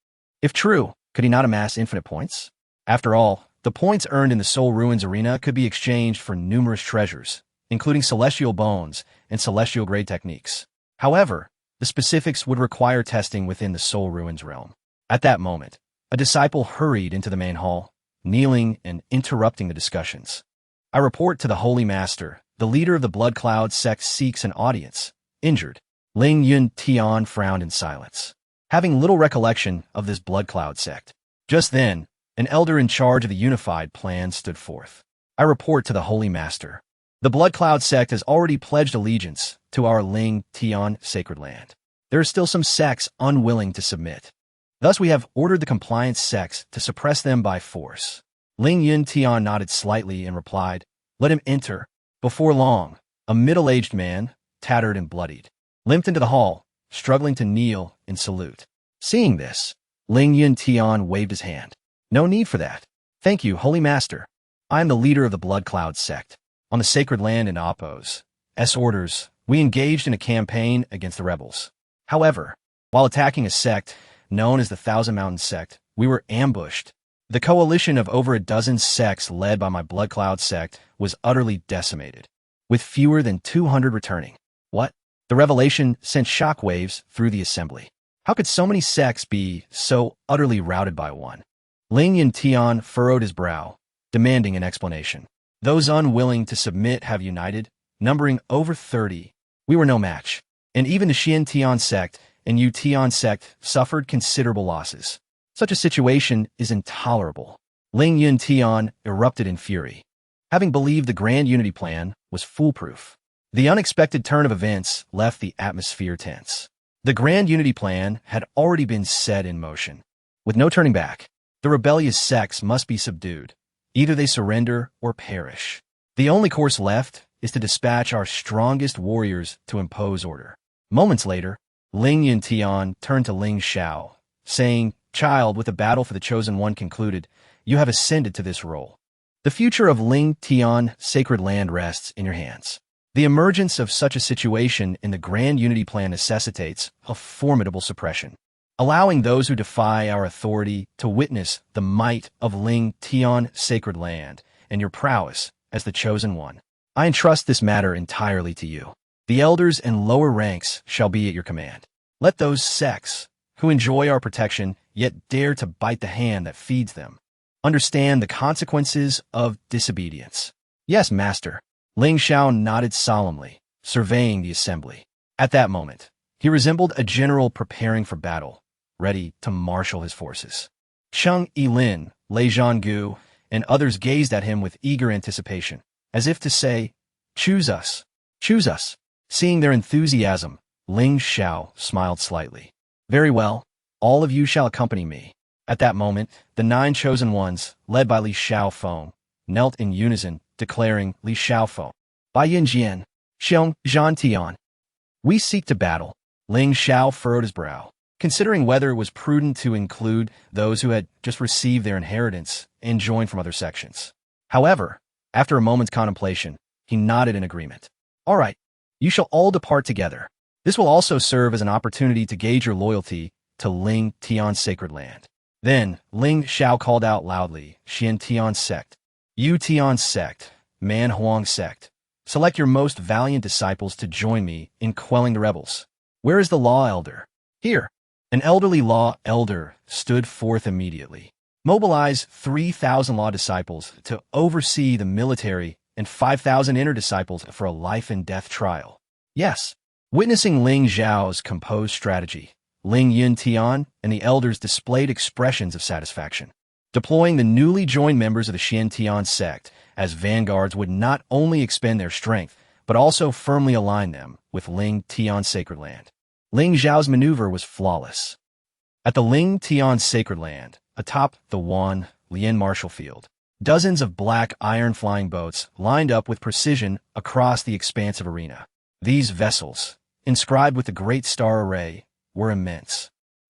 If true, could he not amass infinite points? After all, the points earned in the Soul Ruins arena could be exchanged for numerous treasures, including celestial bones and celestial grade techniques. However, the specifics would require testing within the Soul Ruins realm. At that moment, a disciple hurried into the main hall, kneeling and interrupting the discussions. I report to the Holy Master, the leader of the Blood Cloud sect seeks an audience. Injured. Ling Yun Tian frowned in silence, having little recollection of this Blood Cloud sect. Just then, an elder in charge of the unified plan stood forth. I report to the Holy Master. The Blood Cloud sect has already pledged allegiance to our Ling Tian sacred land. There are still some sects unwilling to submit. Thus we have ordered the compliant sects to suppress them by force. Ling Yun Tian nodded slightly and replied, let him enter. Before long, a middle-aged man, tattered and bloodied, limped into the hall, struggling to kneel and salute. Seeing this, Ling Yun Tian waved his hand. No need for that. Thank you, Holy Master. I am the leader of the Blood Cloud sect. On the sacred land in Appo's orders, we engaged in a campaign against the rebels. However, while attacking a sect known as the Thousand Mountain Sect, we were ambushed. The coalition of over a dozen sects led by my Blood Cloud sect was utterly decimated, with fewer than 200 returning. What? The revelation sent shockwaves through the assembly. How could so many sects be so utterly routed by one? Ling Xiao furrowed his brow, demanding an explanation. Those unwilling to submit have united, numbering over 30. We were no match, and even the Xian sect and Yu Tian sect suffered considerable losses. Such a situation is intolerable. Ling Xiao erupted in fury, having believed the Grand Unity Plan was foolproof. The unexpected turn of events left the atmosphere tense. The Grand Unity Plan had already been set in motion. With no turning back, the rebellious sects must be subdued. Either they surrender or perish. The only course left is to dispatch our strongest warriors to impose order. Moments later, Ling Xiao turned to Ling Xiao, saying, "Child, with the battle for the Chosen One concluded, you have ascended to this role. The future of Ling Xiao sacred land rests in your hands." The emergence of such a situation in the Grand Unity Plan necessitates a formidable suppression, allowing those who defy our authority to witness the might of Ling Xiao sacred land and your prowess as the Chosen One. I entrust this matter entirely to you. The elders and lower ranks shall be at your command. Let those sects who enjoy our protection yet dare to bite the hand that feeds them understand the consequences of disobedience. Yes, master. Ling Xiao nodded solemnly, surveying the assembly. At that moment, he resembled a general preparing for battle, ready to marshal his forces. Xing Li, Lei Zhanggu, and others gazed at him with eager anticipation, as if to say, "Choose us, choose us." Seeing their enthusiasm, Ling Xiao smiled slightly. "Very well, all of you shall accompany me." At that moment, the 9 chosen ones, led by Li Xiaofeng, knelt in unison, declaring, "Li Xiaofeng, Bai Yin Jian, Xiong Zhan Tian. We seek to battle." Ling Xiao furrowed his brow, considering whether it was prudent to include those who had just received their inheritance and joined from other sections. However, after a moment's contemplation, he nodded in agreement. "All right, you shall all depart together. This will also serve as an opportunity to gauge your loyalty to Ling Xiao sacred land." Then, Ling Xiao called out loudly, "Xian Tian sect, Yu Tian sect, Man Huang sect, select your most valiant disciples to join me in quelling the rebels. Where is the law elder?" "Here." An elderly law elder stood forth immediately. "Mobilize 3,000 law disciples to oversee the military and 5,000 inner disciples for a life-and-death trial." "Yes." Witnessing Ling Xiao's composed strategy, Ling Xiao and the elders displayed expressions of satisfaction. Deploying the newly joined members of the Xian Tian sect as vanguards would not only expend their strength, but also firmly align them with Ling Tian sacred land. Ling Xiao's maneuver was flawless. At the Ling Tian sacred land, atop the Wan Lian Marshall Field, dozens of black iron flying boats lined up with precision across the expansive arena. These vessels, inscribed with the Great Star Array, were immense.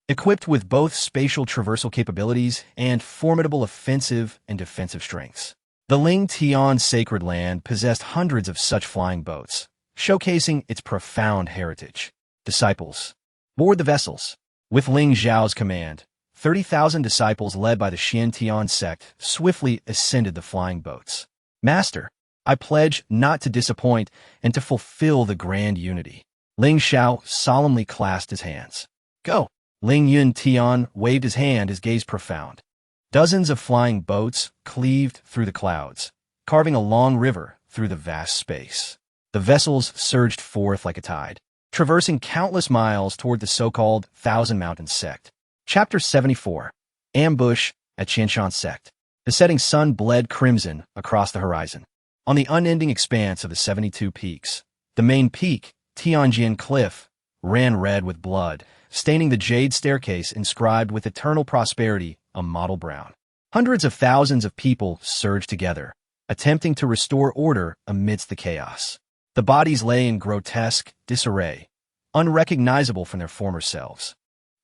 Equipped with both spatial traversal capabilities and formidable offensive and defensive strengths. The Ling Tian sacred land possessed hundreds of such flying boats, showcasing its profound heritage. Disciples, board the vessels. With Ling Xiao's command, 30,000 disciples led by the Xian Tian sect swiftly ascended the flying boats. "Master, I pledge not to disappoint and to fulfill the grand unity." Ling Xiao solemnly clasped his hands. "Go." Ling Xiao waved his hand, his gaze profound. Dozens of flying boats cleaved through the clouds, carving a long river through the vast space. The vessels surged forth like a tide, traversing countless miles toward the so-called Thousand Mountain sect. Chapter 74. Ambush at Qianshan sect. The setting sun bled crimson across the horizon. On the unending expanse of the 72 peaks, the main peak, Tianjin Cliff, ran red with blood, staining the jade staircase inscribed with eternal prosperity a mottled brown. Hundreds of thousands of people surged together, attempting to restore order amidst the chaos. The bodies lay in grotesque disarray, unrecognizable from their former selves.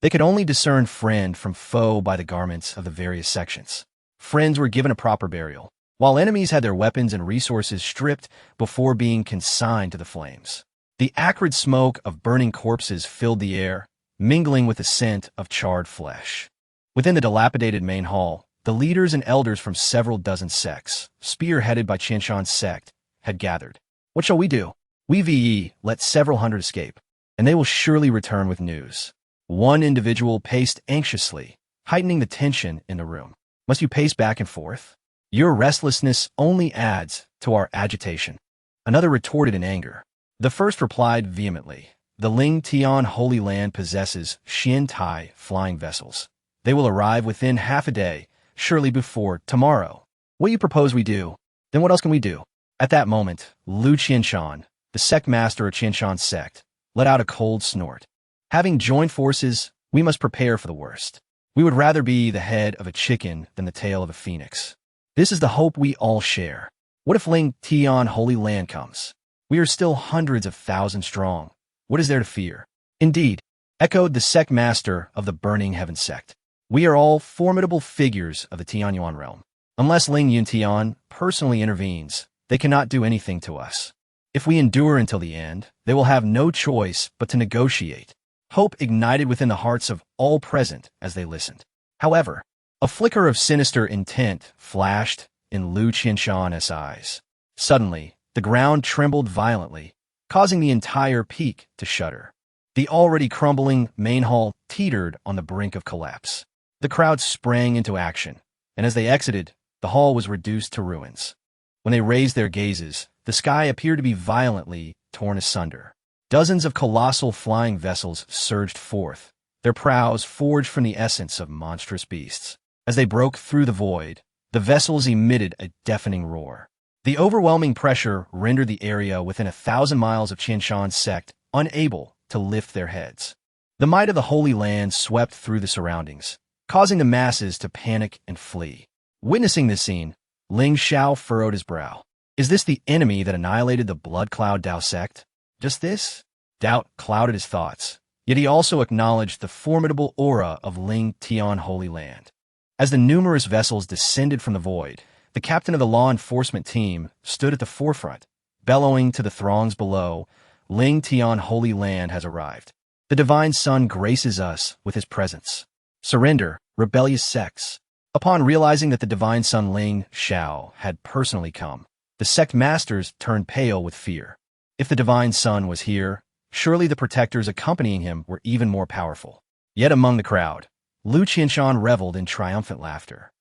They could only discern friend from foe by the garments of the various sections. Friends were given a proper burial, while enemies had their weapons and resources stripped before being consigned to the flames. The acrid smoke of burning corpses filled the air, mingling with the scent of charred flesh. Within the dilapidated main hall, the leaders and elders from several dozen sects, spearheaded by Qianshan's sect, had gathered. What shall we do? We let several hundred escape, and they will surely return with news. One individual paced anxiously, heightening the tension in the room. Must you pace back and forth? Your restlessness only adds to our agitation. Another retorted in anger. The first replied vehemently. The Ling Tian Holy Land possesses Xian Tai flying vessels. They will arrive within half a day, surely before tomorrow. What do you propose we do? Then what else can we do? At that moment, Lu Qianshan, the sect master of Qianshan's sect, let out a cold snort. Having joined forces, we must prepare for the worst. We would rather be the head of a chicken than the tail of a phoenix. This is the hope we all share. What if Ling Tian Holy Land comes? We are still hundreds of thousands strong. What is there to fear? Indeed, echoed the sect master of the Burning Heaven sect. We are all formidable figures of the Tianyuan realm. Unless Ling Yuntian personally intervenes, they cannot do anything to us. If we endure until the end, they will have no choice but to negotiate. Hope ignited within the hearts of all present as they listened. However, a flicker of sinister intent flashed in Lu Qianshan's eyes. Suddenly, the ground trembled violently, causing the entire peak to shudder. The already crumbling main hall teetered on the brink of collapse. The crowd sprang into action, and as they exited, the hall was reduced to ruins. When they raised their gazes, the sky appeared to be violently torn asunder. Dozens of colossal flying vessels surged forth, their prows forged from the essence of monstrous beasts. As they broke through the void, the vessels emitted a deafening roar. The overwhelming pressure rendered the area within 1,000 miles of Qianshan's sect unable to lift their heads. The might of the Holy Land swept through the surroundings, causing the masses to panic and flee. Witnessing this scene, Ling Xiao furrowed his brow. Is this the enemy that annihilated the Blood Cloud Dao sect? Just this? Doubt clouded his thoughts, yet he also acknowledged the formidable aura of Ling Tian Holy Land. As the numerous vessels descended from the void, the captain of the law enforcement team stood at the forefront, bellowing to the throngs below, Ling Tian Holy Land has arrived. The divine sun graces us with his presence. Surrender, rebellious sects. Upon realizing that the divine son Ling Xiao had personally come, the sect masters turned pale with fear. If the divine son was here, surely the protectors accompanying him were even more powerful. Yet among the crowd, Lu Qianshan reveled in triumphant laughter.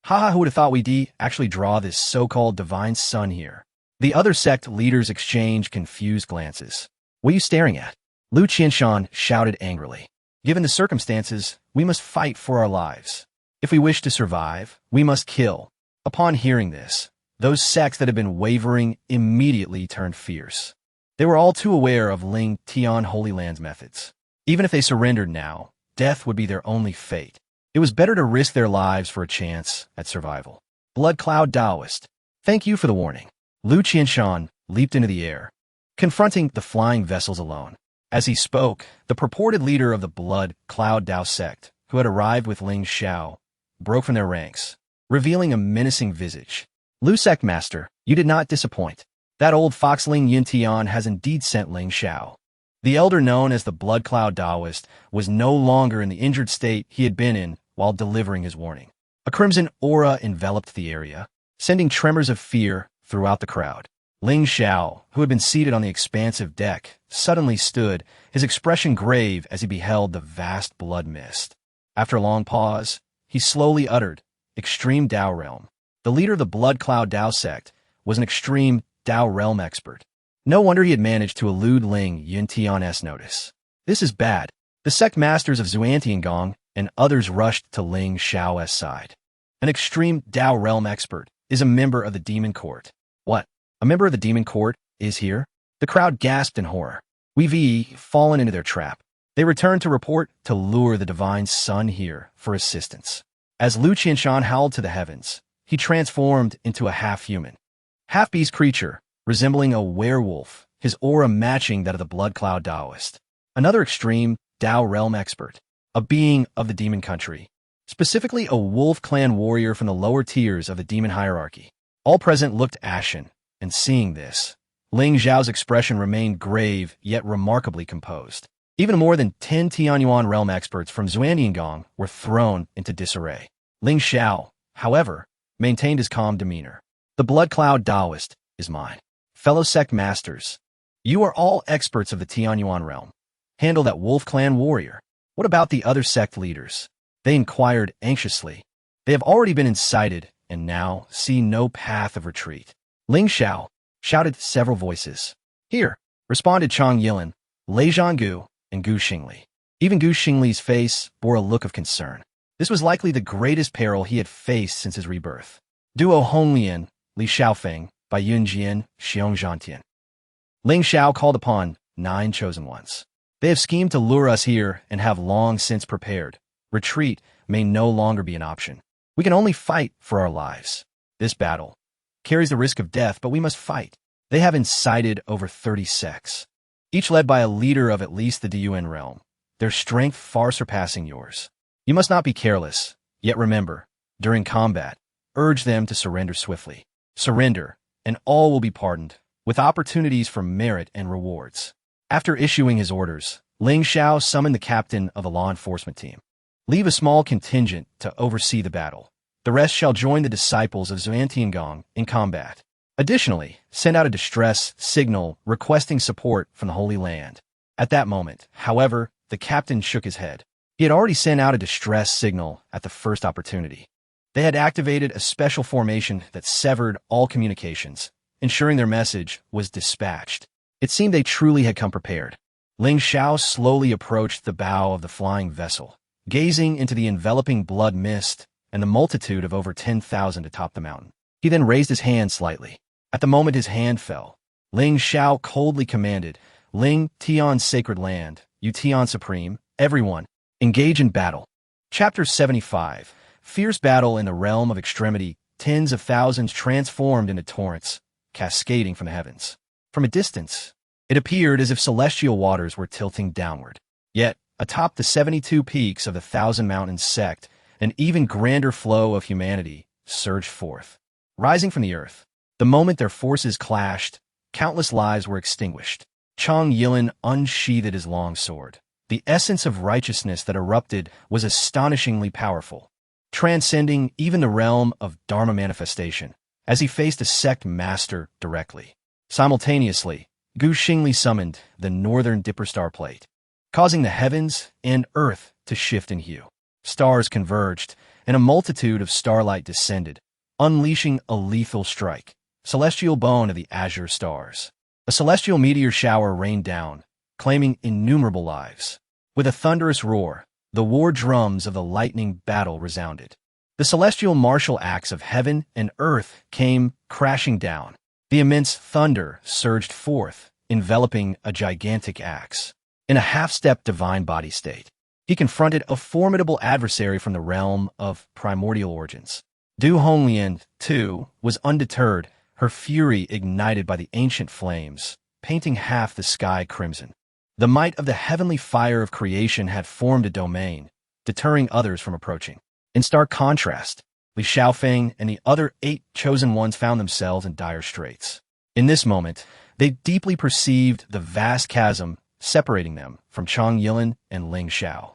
Haha, who would have thought we'd actually draw this so-called divine son here? The other sect leaders exchanged confused glances. What are you staring at? Lu Qianshan shouted angrily. Given the circumstances, we must fight for our lives. If we wish to survive, we must kill. Upon hearing this, those sects that had been wavering immediately turned fierce. They were all too aware of Ling Tian Holy Land's methods. Even if they surrendered now, death would be their only fate. It was better to risk their lives for a chance at survival. Blood Cloud Taoist, thank you for the warning. Lu Qianshan leaped into the air, confronting the flying vessels alone. As he spoke, the purported leader of the Blood Cloud Dao sect, who had arrived with Ling Xiao, broke from their ranks, revealing a menacing visage. Lu Sect Master, you did not disappoint. That old fox Ling Yuntian has indeed sent Ling Xiao. The elder known as the Blood Cloud Taoist was no longer in the injured state he had been in while delivering his warning. A crimson aura enveloped the area, sending tremors of fear throughout the crowd. Ling Xiao, who had been seated on the expansive deck, suddenly stood, his expression grave as he beheld the vast blood mist. After a long pause, he slowly uttered, Extreme Dao Realm. The leader of the Blood Cloud Dao sect was an extreme Dao Realm expert. No wonder he had managed to elude Ling Yuntian's notice. This is bad. The sect masters of Xuantiangong and others rushed to Ling Xiao's side. An extreme Dao Realm expert is a member of the Demon Court. What? A member of the Demon Court is here? The crowd gasped in horror. We've fallen into their trap. They returned to report to lure the divine sun here for assistance. As Lu Qianshan howled to the heavens, he transformed into a half-human, half-beast creature, resembling a werewolf, his aura matching that of the Blood Cloud Taoist. Another extreme Dao Realm expert, a being of the demon country, specifically a wolf clan warrior from the lower tiers of the demon hierarchy. All present looked ashen, and seeing this, Ling Xiao's expression remained grave yet remarkably composed. Even more than 10 Tianyuan realm experts from Xuandiangong were thrown into disarray. Ling Xiao, however, maintained his calm demeanor. The blood cloud Taoist is mine. Fellow sect masters, you are all experts of the Tianyuan realm. Handle that wolf clan warrior. What about the other sect leaders? They inquired anxiously. They have already been incited and now see no path of retreat. Ling Xiao, shouted several voices. Here, responded Chang Yilin, Lei Zhanggu, and Gu Xingli. Even Gu Xingli's face bore a look of concern. This was likely the greatest peril he had faced since his rebirth. Duo Honglian, Li Xiaofeng, by Yunjian, Xiong Zhantian. Ling Xiao called upon 9 chosen ones. They have schemed to lure us here and have long since prepared. Retreat may no longer be an option. We can only fight for our lives. This battle carries the risk of death, but we must fight. They have incited over 30 sects, each led by a leader of at least the Dun realm, their strength far surpassing yours. You must not be careless, yet remember, during combat, urge them to surrender swiftly. Surrender, and all will be pardoned, with opportunities for merit and rewards. After issuing his orders, Ling Xiao summoned the captain of the law enforcement team. Leave a small contingent to oversee the battle. The rest shall join the disciples of Xuantiangong in combat. Additionally, send out a distress signal requesting support from the Holy Land. At that moment, however, the captain shook his head. He had already sent out a distress signal at the first opportunity. They had activated a special formation that severed all communications, ensuring their message was dispatched. It seemed they truly had come prepared. Ling Xiao slowly approached the bow of the flying vessel, gazing into the enveloping blood mist and the multitude of over 10,000 atop the mountain. He then raised his hand slightly. At the moment his hand fell, Ling Xiao coldly commanded, Ling Tian's sacred land, you Tian Supreme, everyone, engage in battle. Chapter 75. Fierce battle in the realm of extremity, tens of thousands transformed into torrents, cascading from the heavens. From a distance, it appeared as if celestial waters were tilting downward. Yet, atop the 72 peaks of the Thousand Mountains sect, an even grander flow of humanity surged forth. Rising from the earth, the moment their forces clashed, countless lives were extinguished. Chang Yilin unsheathed his long sword. The essence of righteousness that erupted was astonishingly powerful, transcending even the realm of Dharma manifestation, as he faced a sect master directly. Simultaneously, Gu Xingli summoned the northern Dipper star plate, causing the heavens and earth to shift in hue. Stars converged, and a multitude of starlight descended, unleashing a lethal strike. Celestial bone of the azure stars. A celestial meteor shower rained down, claiming innumerable lives. With a thunderous roar, the war drums of the lightning battle resounded. The celestial martial acts of heaven and earth came crashing down. The immense thunder surged forth, enveloping a gigantic axe. In a half-step divine body state, he confronted a formidable adversary from the realm of primordial origins. Du Honglian, too, was undeterred, her fury ignited by the ancient flames, painting half the sky crimson. The might of the heavenly fire of creation had formed a domain, deterring others from approaching. In stark contrast, Li Xiaofeng and the other 8 chosen ones found themselves in dire straits. In this moment, they deeply perceived the vast chasm separating them from Chang Yilin and Ling Xiao.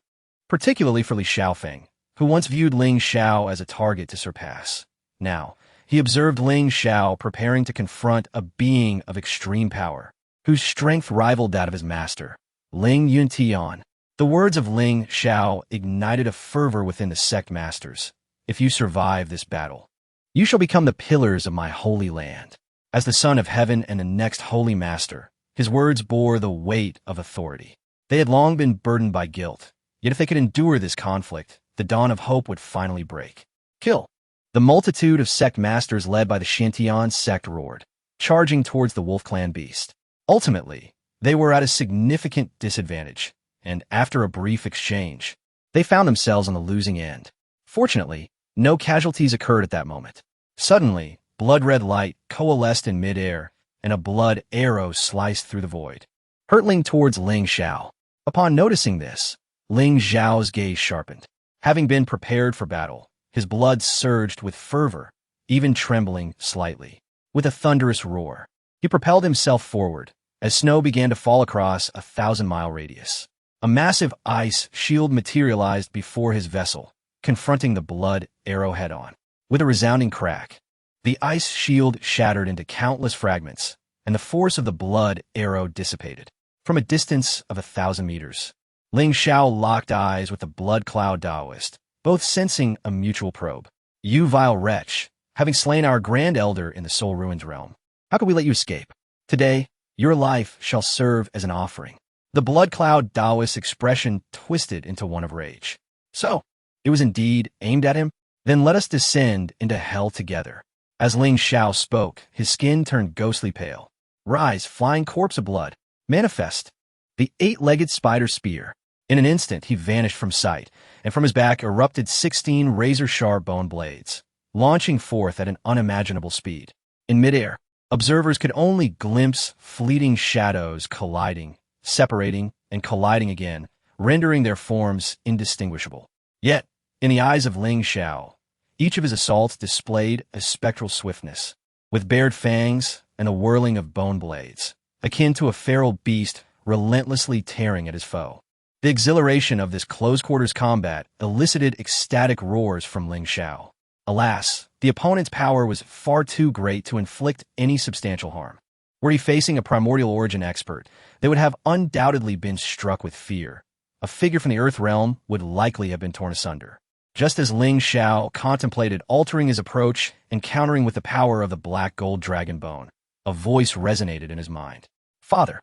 Particularly for Li Xiaofeng, who once viewed Ling Xiao as a target to surpass. Now, he observed Ling Xiao preparing to confront a being of extreme power, whose strength rivaled that of his master, Ling Yuntian. The words of Ling Xiao ignited a fervor within the sect masters. If you survive this battle, you shall become the pillars of my holy land. As the son of heaven and the next holy master, his words bore the weight of authority. They had long been burdened by guilt, yet if they could endure this conflict, the dawn of hope would finally break. Kill! The multitude of sect masters led by the Xintian sect roared, charging towards the wolf clan beast. Ultimately, they were at a significant disadvantage, and after a brief exchange, they found themselves on the losing end. Fortunately, no casualties occurred at that moment. Suddenly, blood-red light coalesced in midair, and a blood arrow sliced through the void, hurtling towards Ling Xiao. Upon noticing this, Ling Xiao's gaze sharpened. Having been prepared for battle, his blood surged with fervor, even trembling slightly. With a thunderous roar, he propelled himself forward as snow began to fall across a 1,000-mile radius. A massive ice shield materialized before his vessel, confronting the blood arrow head-on. With a resounding crack, the ice shield shattered into countless fragments, and the force of the blood arrow dissipated. From a distance of 1,000 meters, Ling Xiao locked eyes with the blood cloud Taoist, both sensing a mutual probe. "You vile wretch, having slain our grand elder in the Soul Ruins realm, how could we let you escape? Today, your life shall serve as an offering." The blood cloud Taoist's expression twisted into one of rage. So, it was indeed aimed at him? Then let us descend into hell together. As Ling Xiao spoke, his skin turned ghostly pale. "Rise, flying corpse of blood. Manifest." The 8-legged spider spear. In an instant, he vanished from sight, and from his back erupted 16 razor-sharp bone blades, launching forth at an unimaginable speed. In midair, observers could only glimpse fleeting shadows colliding, separating, and colliding again, rendering their forms indistinguishable. Yet, in the eyes of Ling Xiao, each of his assaults displayed a spectral swiftness, with bared fangs and a whirling of bone blades, akin to a feral beast relentlessly tearing at his foe. The exhilaration of this close-quarters combat elicited ecstatic roars from Ling Xiao. Alas, the opponent's power was far too great to inflict any substantial harm. Were he facing a primordial origin expert, they would have undoubtedly been struck with fear. A figure from the Earth realm would likely have been torn asunder. Just as Ling Xiao contemplated altering his approach and countering with the power of the black gold dragon bone, a voice resonated in his mind. "Father."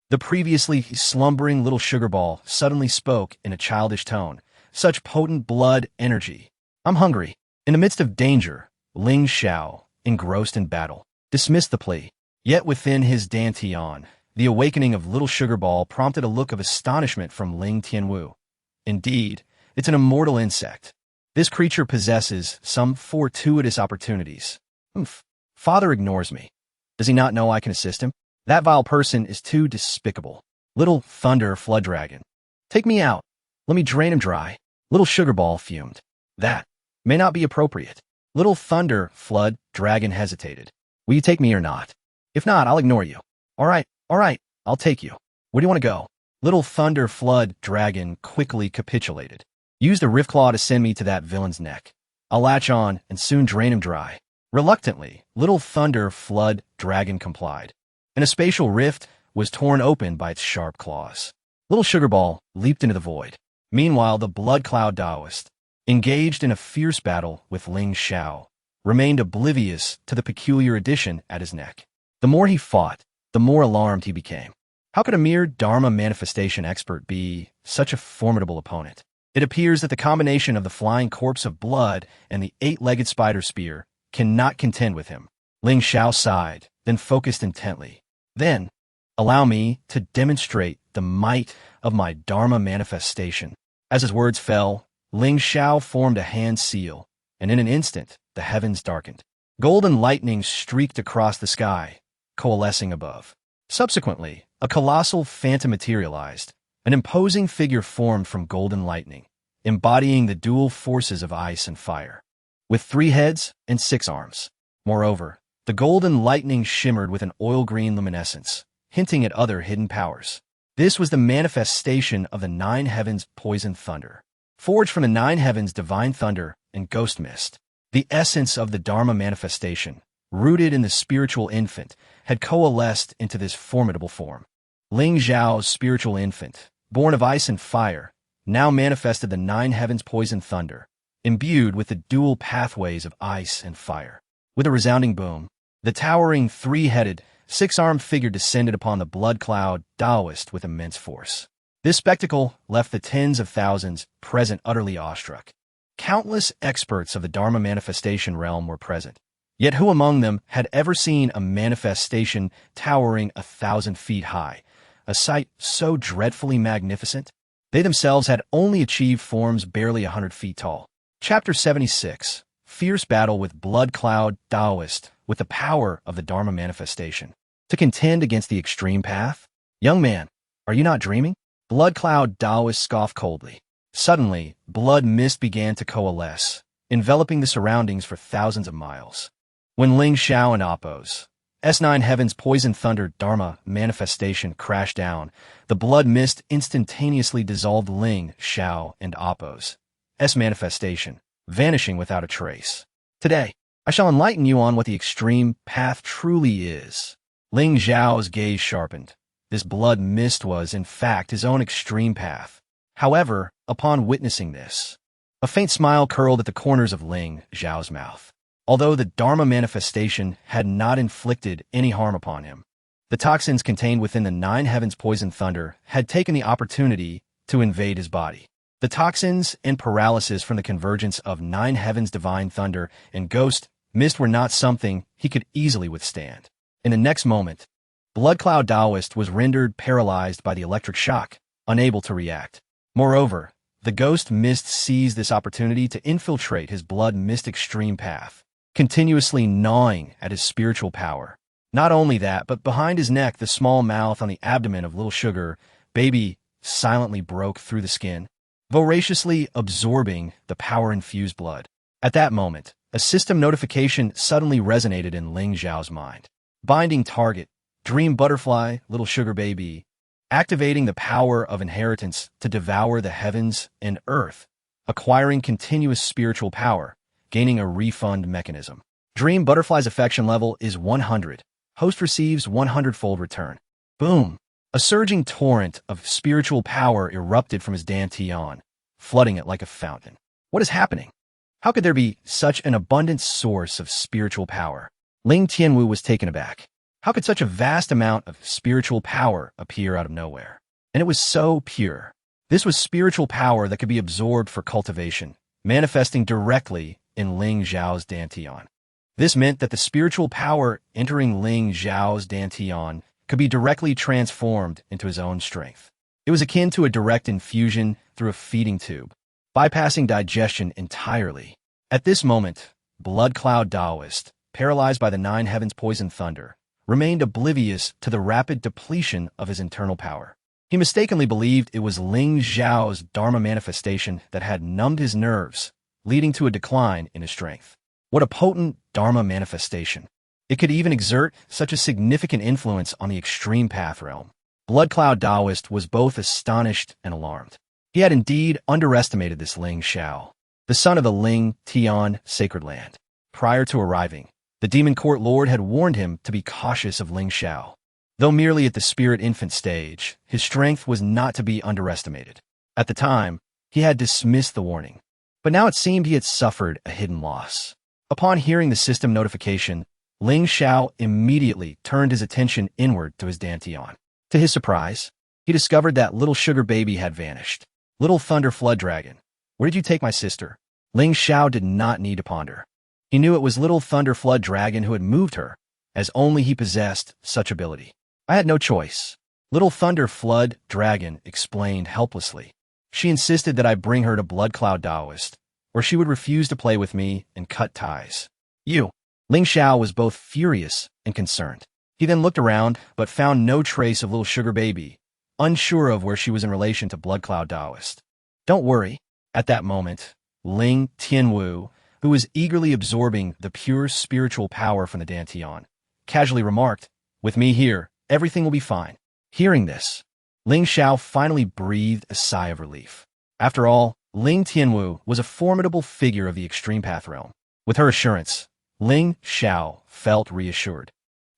The previously slumbering little sugar ball suddenly spoke in a childish tone. Such potent blood energy. "I'm hungry." In the midst of danger, Ling Xiao, engrossed in battle, dismissed the plea. Yet within his dantian, the awakening of little sugar ball prompted a look of astonishment from Ling Tianwu. Indeed, it's an immortal insect. This creature possesses some fortuitous opportunities. Father ignores me. Does he not know I can assist him? That vile person is too despicable. Little thunder flood dragon. Take me out. Let me drain him dry. Little sugar ball fumed. That may not be appropriate. Little thunder flood dragon hesitated. Will you take me or not? If not, I'll ignore you. All right, I'll take you. Where do you want to go? Little thunder flood dragon quickly capitulated. Use the rift claw to send me to that villain's neck. I'll latch on and soon drain him dry. Reluctantly, little thunder flood dragon complied, and a spatial rift was torn open by its sharp claws. Little sugar ball leaped into the void. Meanwhile, the blood cloud Taoist, engaged in a fierce battle with Ling Xiao, remained oblivious to the peculiar addition at his neck. The more he fought, the more alarmed he became. How could a mere Dharma manifestation expert be such a formidable opponent? It appears that the combination of the flying corpse of blood and the 8-legged spider spear cannot contend with him. Ling Xiao sighed, then focused intently. Then, allow me to demonstrate the might of my Dharma manifestation. As his words fell, Ling Xiao formed a hand seal, and in an instant, the heavens darkened. Golden lightning streaked across the sky, coalescing above. Subsequently, a colossal phantom materialized, an imposing figure formed from golden lightning, embodying the dual forces of ice and fire, with 3 heads and 6 arms. Moreover, the golden lightning shimmered with an oil-green luminescence, hinting at other hidden powers. This was the manifestation of the 9 heavens' poison thunder. Forged from the 9 heavens' divine thunder and ghost mist, the essence of the Dharma manifestation, rooted in the spiritual infant, had coalesced into this formidable form. Ling Xiao's spiritual infant, born of ice and fire, now manifested the 9 heavens' poison thunder, imbued with the dual pathways of ice and fire. With a resounding boom, the towering 3-headed, 6-armed figure descended upon the blood cloud Taoist with immense force. This spectacle left the tens of thousands present utterly awestruck. Countless experts of the Dharma manifestation realm were present. Yet who among them had ever seen a manifestation towering 1,000 feet high, a sight so dreadfully magnificent? They themselves had only achieved forms barely 100 feet tall. Chapter 76. Fierce battle with blood cloud Taoist with the power of the Dharma manifestation. To contend against the extreme path? Young man, are you not dreaming? Blood cloud Taoist scoffed coldly. Suddenly, blood mist began to coalesce, enveloping the surroundings for thousands of miles. When Ling Xiao and Appo's S9 Heaven's Poison Thunder Dharma manifestation crashed down, the blood mist instantaneously dissolved Ling Xiao and Appo's S manifestation, vanishing without a trace. Today, I shall enlighten you on what the extreme path truly is. Ling Xiao's gaze sharpened. This blood mist was, in fact, his own extreme path. However, upon witnessing this, a faint smile curled at the corners of Ling Xiao's mouth. Although the Dharma manifestation had not inflicted any harm upon him, the toxins contained within the nine heavens poison thunder had taken the opportunity to invade his body. The toxins and paralysis from the convergence of nine heavens divine thunder and ghost mist were not something he could easily withstand. In the next moment, Blood Cloud Taoist was rendered paralyzed by the electric shock, unable to react. Moreover, the ghost mist seized this opportunity to infiltrate his blood mist extreme path, continuously gnawing at his spiritual power. Not only that, but behind his neck, the small mouth on the abdomen of Little Sugar Baby silently broke through the skin, voraciously absorbing the power-infused blood. At that moment, a system notification suddenly resonated in Ling Xiao's mind. Binding target, Dream Butterfly, Little Sugar Baby, activating the power of inheritance to devour the heavens and earth, acquiring continuous spiritual power, gaining a refund mechanism. Dream Butterfly's affection level is 100. Host receives 100-fold return. Boom! A surging torrent of spiritual power erupted from his dantian, flooding it like a fountain. What is happening? How could there be such an abundant source of spiritual power? Ling Tianwu was taken aback. How could such a vast amount of spiritual power appear out of nowhere? And it was so pure. This was spiritual power that could be absorbed for cultivation, manifesting directly in Ling Xiao's dantian. This meant that the spiritual power entering Ling Xiao's dantian could be directly transformed into his own strength. It was akin to a direct infusion through a feeding tube, bypassing digestion entirely. At this moment, Blood Cloud Taoist, paralyzed by the nine heavens poison thunder, remained oblivious to the rapid depletion of his internal power. He mistakenly believed it was Ling Xiao's Dharma manifestation that had numbed his nerves, leading to a decline in his strength. What a potent Dharma manifestation. It could even exert such a significant influence on the extreme path realm. Blood Cloud Taoist was both astonished and alarmed. He had indeed underestimated this Ling Xiao, the son of the Ling Tian sacred land. Prior to arriving, the demon court lord had warned him to be cautious of Ling Xiao. Though merely at the spirit infant stage, his strength was not to be underestimated. At the time, he had dismissed the warning. But now it seemed he had suffered a hidden loss. Upon hearing the system notification, Ling Xiao immediately turned his attention inward to his dantian. To his surprise, he discovered that Little Sugar Baby had vanished. Little Thunder Flood Dragon, where did you take my sister? Ling Xiao did not need to ponder. He knew it was Little Thunder Flood Dragon who had moved her, as only he possessed such ability. I had no choice. Little Thunder Flood Dragon explained helplessly. She insisted that I bring her to Blood Cloud Taoist, or she would refuse to play with me and cut ties. You. Ling Xiao was both furious and concerned. He then looked around, but found no trace of Little Sugar Baby, unsure of where she was in relation to Blood Cloud Taoist. Don't worry. At that moment, Ling Tianwu, who was eagerly absorbing the pure spiritual power from the dantian, casually remarked, with me here, everything will be fine. Hearing this, Ling Xiao finally breathed a sigh of relief. After all, Ling Tianwu was a formidable figure of the extreme path realm. With her assurance, Ling Xiao felt reassured.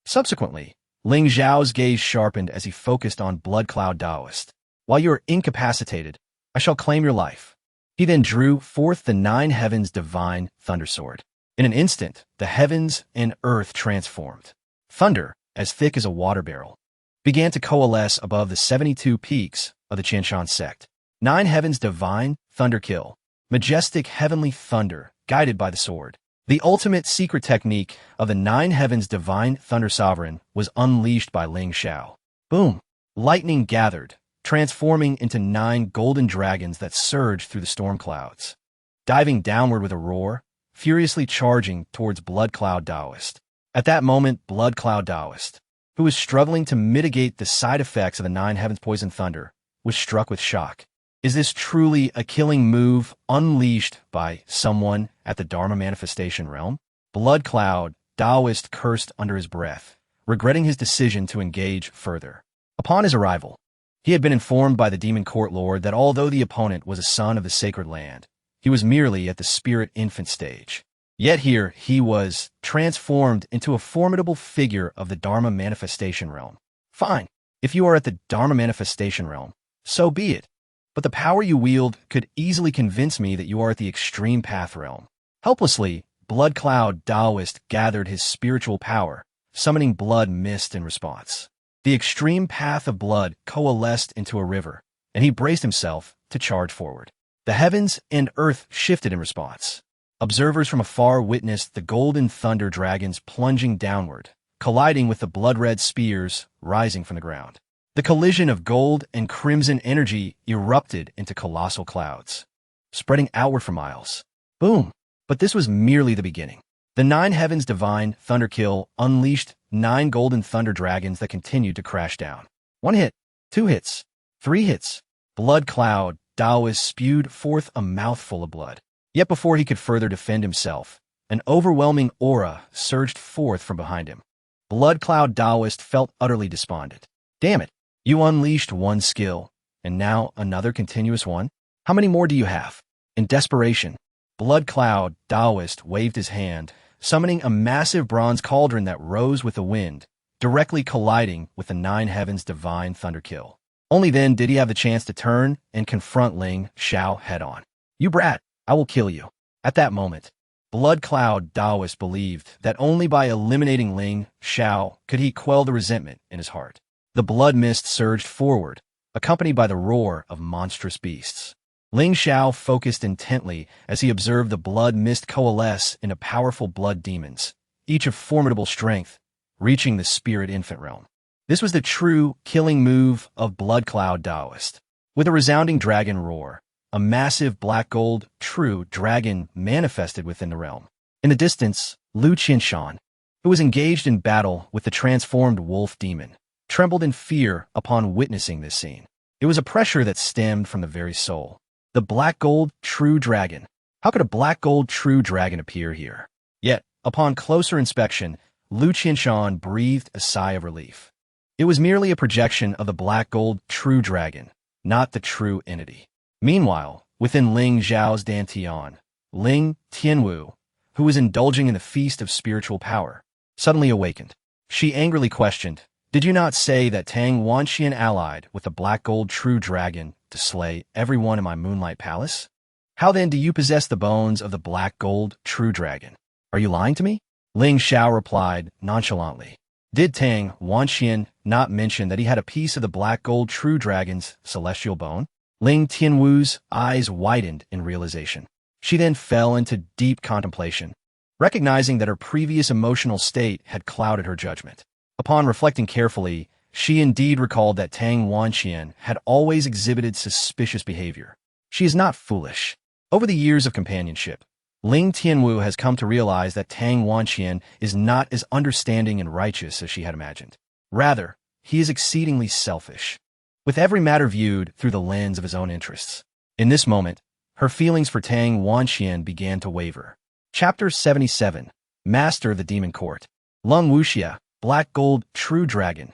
Subsequently, Ling Xiao's gaze sharpened as he focused on Blood Cloud Taoist. While you are incapacitated, I shall claim your life. He then drew forth the nine heavens divine thunder sword. In an instant, the heavens and earth transformed. Thunder, as thick as a water barrel, began to coalesce above the 72 peaks of the Qianshan sect. Nine heavens divine thunder kill, majestic heavenly thunder guided by the sword. The ultimate secret technique of the nine heavens divine thunder sovereign was unleashed by Ling Xiao. Boom! Lightning gathered, transforming into 9 golden dragons that surged through the storm clouds, diving downward with a roar, furiously charging towards Blood Cloud Taoist. At that moment, Blood Cloud Taoist, who was struggling to mitigate the side effects of the nine heavens poison thunder, was struck with shock. Is this truly a killing move unleashed by someone at the Dharma manifestation realm? Blood Cloud Taoist cursed under his breath, regretting his decision to engage further. Upon his arrival, he had been informed by the demon court lord that although the opponent was a son of the sacred land, he was merely at the spirit infant stage. Yet here he was, transformed into a formidable figure of the Dharma manifestation realm. Fine, if you are at the Dharma manifestation realm, so be it. But the power you wield could easily convince me that you are at the extreme path realm. Helplessly, Blood Cloud Taoist gathered his spiritual power, summoning blood mist in response. The extreme path of blood coalesced into a river, and he braced himself to charge forward. The heavens and earth shifted in response. Observers from afar witnessed the golden thunder dragons plunging downward, colliding with the blood-red spears rising from the ground. The collision of gold and crimson energy erupted into colossal clouds, spreading outward for miles. Boom! But this was merely the beginning. The 9 heavens divine thunderkill unleashed 9 golden thunder dragons that continued to crash down. 1 hit, 2 hits, 3 hits. Blood Cloud Taoist spewed forth a mouthful of blood. Yet before he could further defend himself, an overwhelming aura surged forth from behind him. Blood Cloud Taoist felt utterly despondent. Damn it, you unleashed 1 skill, and now another continuous one? How many more do you have? In desperation, Blood Cloud Taoist waved his hand, summoning a massive bronze cauldron that rose with the wind, directly colliding with the 9 heavens divine thunderkill. Only then did he have the chance to turn and confront Ling Xiao head-on. You brat, I will kill you. At that moment, Blood Cloud Taoist believed that only by eliminating Ling Xiao could he quell the resentment in his heart. The blood mist surged forward, accompanied by the roar of monstrous beasts. Ling Xiao focused intently as he observed the blood mist coalesce into powerful blood demons, each of formidable strength, reaching the spirit infant realm. This was the true killing move of Blood Cloud Taoist. With a resounding dragon roar, a massive black gold true dragon manifested within the realm. In the distance, Lu Qinshan, who was engaged in battle with the transformed wolf demon, trembled in fear upon witnessing this scene. It was a pressure that stemmed from the very soul. The black gold true dragon. How could a black gold true dragon appear here? Yet, upon closer inspection, Lu Qinshan breathed a sigh of relief. It was merely a projection of the black gold true dragon, not the true entity. Meanwhile, within Ling Xiao's Dantian, Ling Tianwu, who was indulging in the feast of spiritual power, suddenly awakened. She angrily questioned, "Did you not say that Tang Wanxian allied with the black gold true dragon to slay everyone in my moonlight palace? How then do you possess the bones of the black gold true dragon? Are you lying to me?" Ling Xiao replied nonchalantly. Did Tang Wanxian not mention that he had a piece of the black gold true dragon's celestial bone? Ling Tianwu's eyes widened in realization. She then fell into deep contemplation, recognizing that her previous emotional state had clouded her judgment. Upon reflecting carefully, she indeed recalled that Tang Wanxian had always exhibited suspicious behavior. She is not foolish. Over the years of companionship, Ling Tianwu has come to realize that Tang Wanxian is not as understanding and righteous as she had imagined. Rather, he is exceedingly selfish, with every matter viewed through the lens of his own interests. In this moment, her feelings for Tang Wanxian began to waver. Chapter 77, Master of the Demon Court. Lung Wuxia, Black Gold True Dragon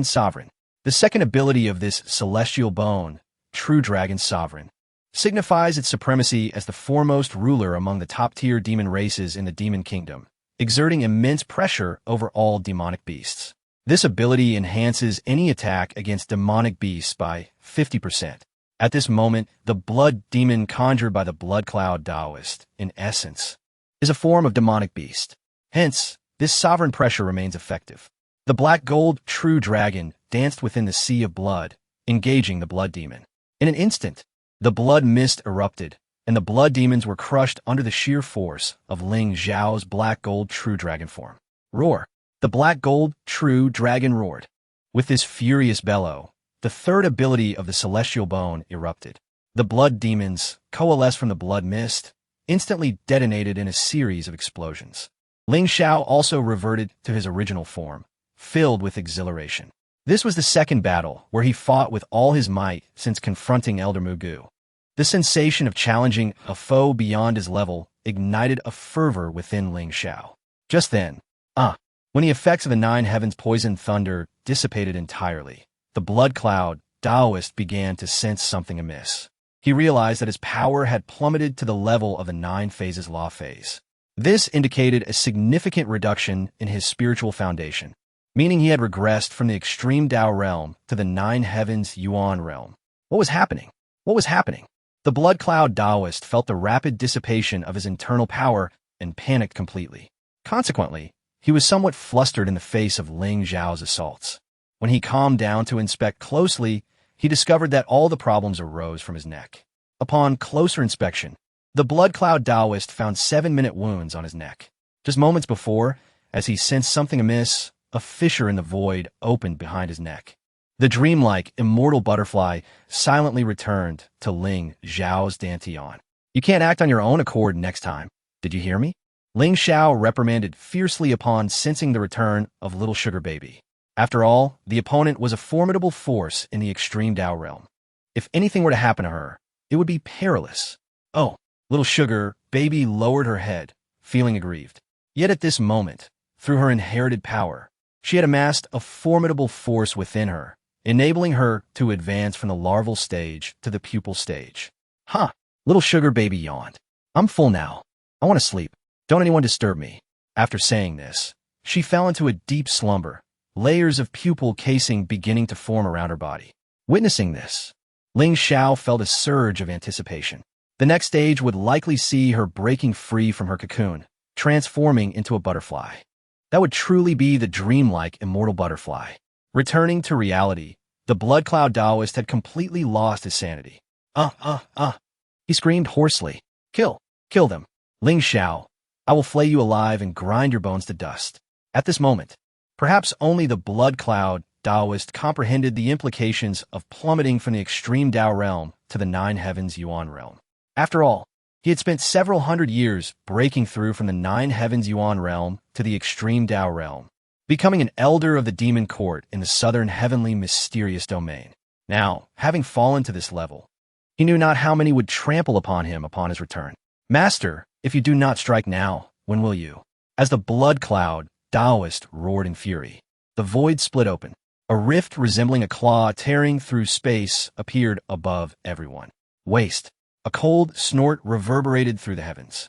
Sovereign. The second ability of this celestial bone, True Dragon Sovereign, signifies its supremacy as the foremost ruler among the top-tier demon races in the Demon Kingdom, exerting immense pressure over all demonic beasts. This ability enhances any attack against demonic beasts by 50%. At this moment, the blood demon conjured by the Blood Cloud Taoist, in essence, is a form of demonic beast. Hence, this sovereign pressure remains effective. The black gold true dragon danced within the sea of blood, engaging the blood demon. In an instant, the blood mist erupted, and the blood demons were crushed under the sheer force of Ling Xiao's black gold true dragon form. Roar! The black gold true dragon roared. With this furious bellow, the third ability of the celestial bone erupted. The blood demons, coalesced from the blood mist, instantly detonated in a series of explosions. Ling Xiao also reverted to his original form, filled with exhilaration. This was the second battle where he fought with all his might since confronting Elder Mugu. The sensation of challenging a foe beyond his level ignited a fervor within Ling Xiao. Just then, Ah, when the effects of the nine heavens' poison thunder dissipated entirely, the blood cloud Taoist began to sense something amiss. He realized that his power had plummeted to the level of the nine phases law phase. This indicated a significant reduction in his spiritual foundation, meaning he had regressed from the extreme Tao realm to the nine heavens Yuan realm. What was happening? What was happening? The blood cloud Taoist felt the rapid dissipation of his internal power and panicked completely. Consequently, he was somewhat flustered in the face of Ling Xiao's assaults. When he calmed down to inspect closely, he discovered that all the problems arose from his neck. Upon closer inspection, the blood cloud Taoist found 7-minute wounds on his neck. Just moments before, as he sensed something amiss, a fissure in the void opened behind his neck. The dreamlike, immortal butterfly silently returned to Ling Xiao's dantian. You can't act on your own accord next time. Did you hear me? Ling Xiao reprimanded fiercely upon sensing the return of little sugar baby. After all, the opponent was a formidable force in the extreme Tao realm. If anything were to happen to her, it would be peerless. Oh, little sugar baby lowered her head, feeling aggrieved. Yet at this moment, through her inherited power, she had amassed a formidable force within her, enabling her to advance from the larval stage to the pupil stage. Huh, little sugar baby yawned. I'm full now. I want to sleep. Don't anyone disturb me. After saying this, she fell into a deep slumber, layers of pupil casing beginning to form around her body. Witnessing this, Ling Xiao felt a surge of anticipation. The next stage would likely see her breaking free from her cocoon, transforming into a butterfly. That would truly be the dreamlike immortal butterfly. Returning to reality, the blood cloud Taoist had completely lost his sanity. He screamed hoarsely. Kill them. Ling Xiao, I will flay you alive and grind your bones to dust. At this moment, perhaps only the blood cloud Taoist comprehended the implications of plummeting from the extreme Tao realm to the nine heavens Yuan realm. After all, he had spent several hundred years breaking through from the nine heavens Yuan realm to the extreme Tao realm, becoming an elder of the demon court in the southern heavenly mysterious domain. Now, having fallen to this level, he knew not how many would trample upon him upon his return. Master, if you do not strike now, when will you? As the blood cloud Taoist roared in fury, the void split open. A rift resembling a claw tearing through space appeared above everyone. Waste. A cold snort reverberated through the heavens.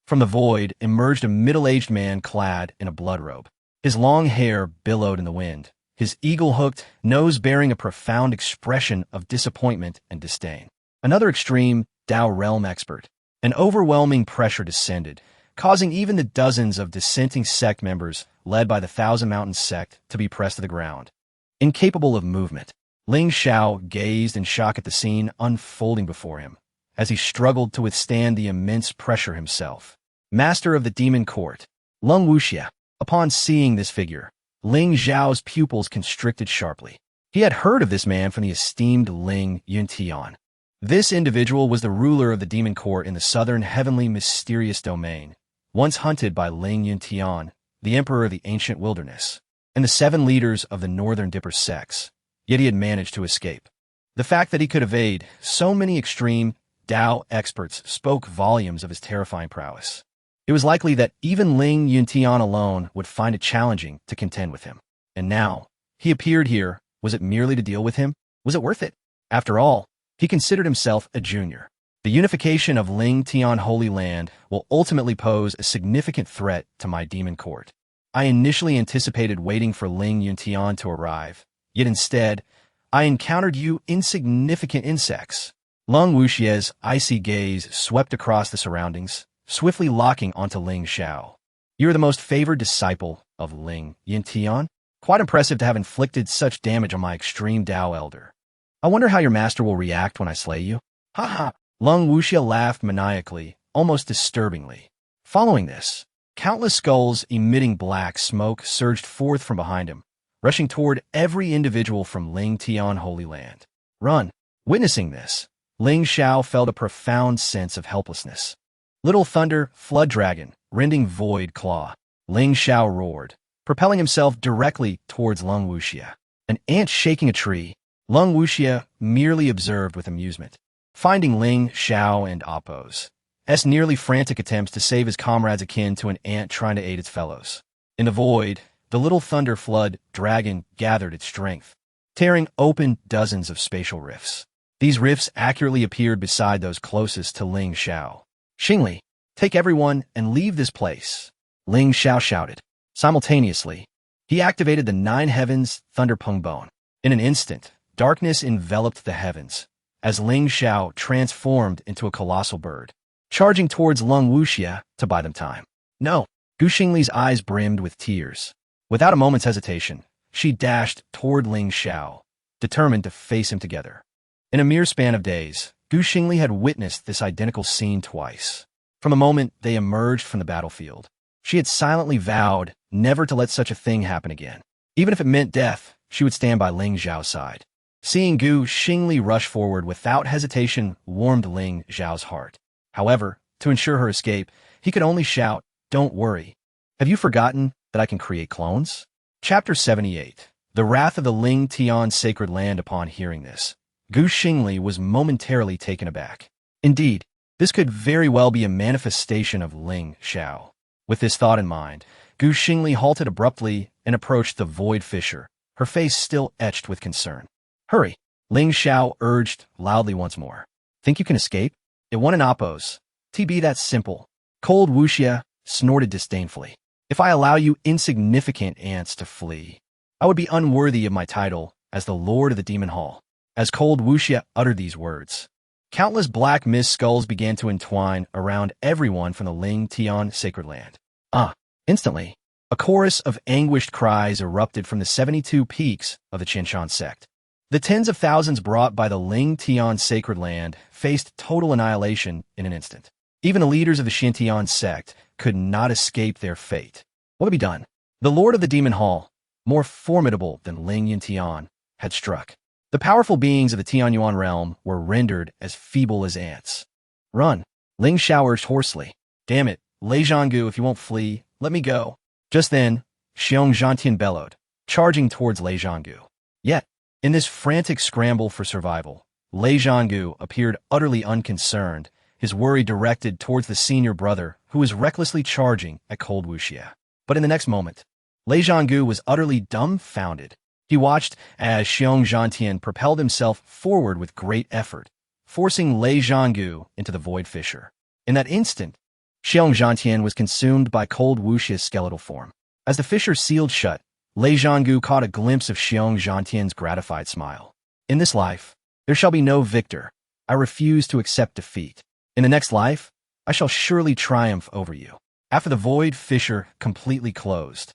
From the void emerged a middle-aged man clad in a blood robe. His long hair billowed in the wind, his eagle-hooked nose bearing a profound expression of disappointment and disdain. Another extreme Tao realm expert. An overwhelming pressure descended, causing even the dozens of dissenting sect members led by the Thousand Mountains sect to be pressed to the ground. Incapable of movement, Ling Xiao gazed in shock at the scene unfolding before him, as he struggled to withstand the immense pressure himself. Master of the demon court, Lung Wuxia. Upon seeing this figure, Ling Xiao's pupils constricted sharply. He had heard of this man from the esteemed Ling Yuntian. This individual was the ruler of the demon court in the southern heavenly mysterious domain, once hunted by Ling Yuntian, the emperor of the ancient wilderness, and the 7 leaders of the northern Dipper sects, yet he had managed to escape. The fact that he could evade so many extreme Tao experts spoke volumes of his terrifying prowess. It was likely that even Ling Yuntian alone would find it challenging to contend with him. And now, he appeared here. Was it merely to deal with him? Was it worth it? After all, he considered himself a junior. The unification of Ling Tian Holy Land will ultimately pose a significant threat to my demon court. I initially anticipated waiting for Ling Yuntian to arrive, yet instead, I encountered you insignificant insects. Lung Wuxia's icy gaze swept across the surroundings, swiftly locking onto Ling Xiao. You are the most favored disciple of Ling Yuntian. Quite impressive to have inflicted such damage on my extreme Tao elder. I wonder how your master will react when I slay you. Ha ha! Lung Wuxia laughed maniacally, almost disturbingly. Following this, countless skulls emitting black smoke surged forth from behind him, rushing toward every individual from Ling Tian Holy Land. Run! Witnessing this, Ling Xiao felt a profound sense of helplessness. Little thunder, flood dragon, rending void claw. Ling Xiao roared, propelling himself directly towards Lung Wuxia. An ant shaking a tree, Lung Wuxia merely observed with amusement, finding Ling Xiao and Appo's nearly frantic attempts to save his comrades akin to an ant trying to aid its fellows. In the void, the little thunder flood dragon gathered its strength, tearing open dozens of spatial rifts. These rifts accurately appeared beside those closest to Ling Xiao. Xing Li, take everyone and leave this place, Ling Xiao shouted. Simultaneously, he activated the 9 heavens thunder pung bone. In an instant, darkness enveloped the heavens, as Ling Xiao transformed into a colossal bird, charging towards Lung Wuxia to buy them time. No, Gu Xingli's eyes brimmed with tears. Without a moment's hesitation, she dashed toward Ling Xiao, determined to face him together. In a mere span of days, Gu Xingli had witnessed this identical scene twice. From the moment they emerged from the battlefield, she had silently vowed never to let such a thing happen again. Even if it meant death, she would stand by Ling Xiao's side. Seeing Gu Xingli rush forward without hesitation warmed Ling Xiao's heart. However, to ensure her escape, he could only shout, "Don't worry. Have you forgotten that I can create clones?" Chapter 78. The Wrath of the Ling Tian Sacred Land. Upon hearing this, Gu Xingli was momentarily taken aback. Indeed, this could very well be a manifestation of Ling Xiao. With this thought in mind, Gu Xingli halted abruptly and approached the void fissure, her face still etched with concern. "Hurry," Ling Xiao urged loudly once more. "Think you can escape? It won an oppose. TB that's simple." Cold Wuxia snorted disdainfully. "If I allow you insignificant ants to flee, I would be unworthy of my title as the Lord of the Demon Hall." As Cold Wuxia uttered these words, countless black mist skulls began to entwine around everyone from the Ling Tian Sacred Land. Instantly, a chorus of anguished cries erupted from the 72 peaks of the Qinshan sect. The tens of thousands brought by the Ling Tian Sacred Land faced total annihilation in an instant. Even the leaders of the Xintian sect could not escape their fate. What could be done? The Lord of the Demon Hall, more formidable than Ling Yintian, had struck. The powerful beings of the Tianyuan realm were rendered as feeble as ants. "Run," Ling Xiao urged hoarsely. "Damn it, Lei Zhanggu, if you won't flee, let me go." Just then, Xiong Zhantian bellowed, charging towards Lei Zhanggu. Yet, in this frantic scramble for survival, Lei Zhanggu appeared utterly unconcerned, his worry directed towards the senior brother who was recklessly charging at Cold Wuxia. But in the next moment, Lei Zhanggu was utterly dumbfounded. He watched as Xiong Zhantian propelled himself forward with great effort, forcing Lei Zhanggu into the void fissure. In that instant, Xiong Zhantian was consumed by Cold Wuxia's skeletal form. As the fissure sealed shut, Lei Zhanggu caught a glimpse of Xiong Zhantian's gratified smile. "In this life, there shall be no victor. I refuse to accept defeat. In the next life, I shall surely triumph over you." After the void fissure completely closed,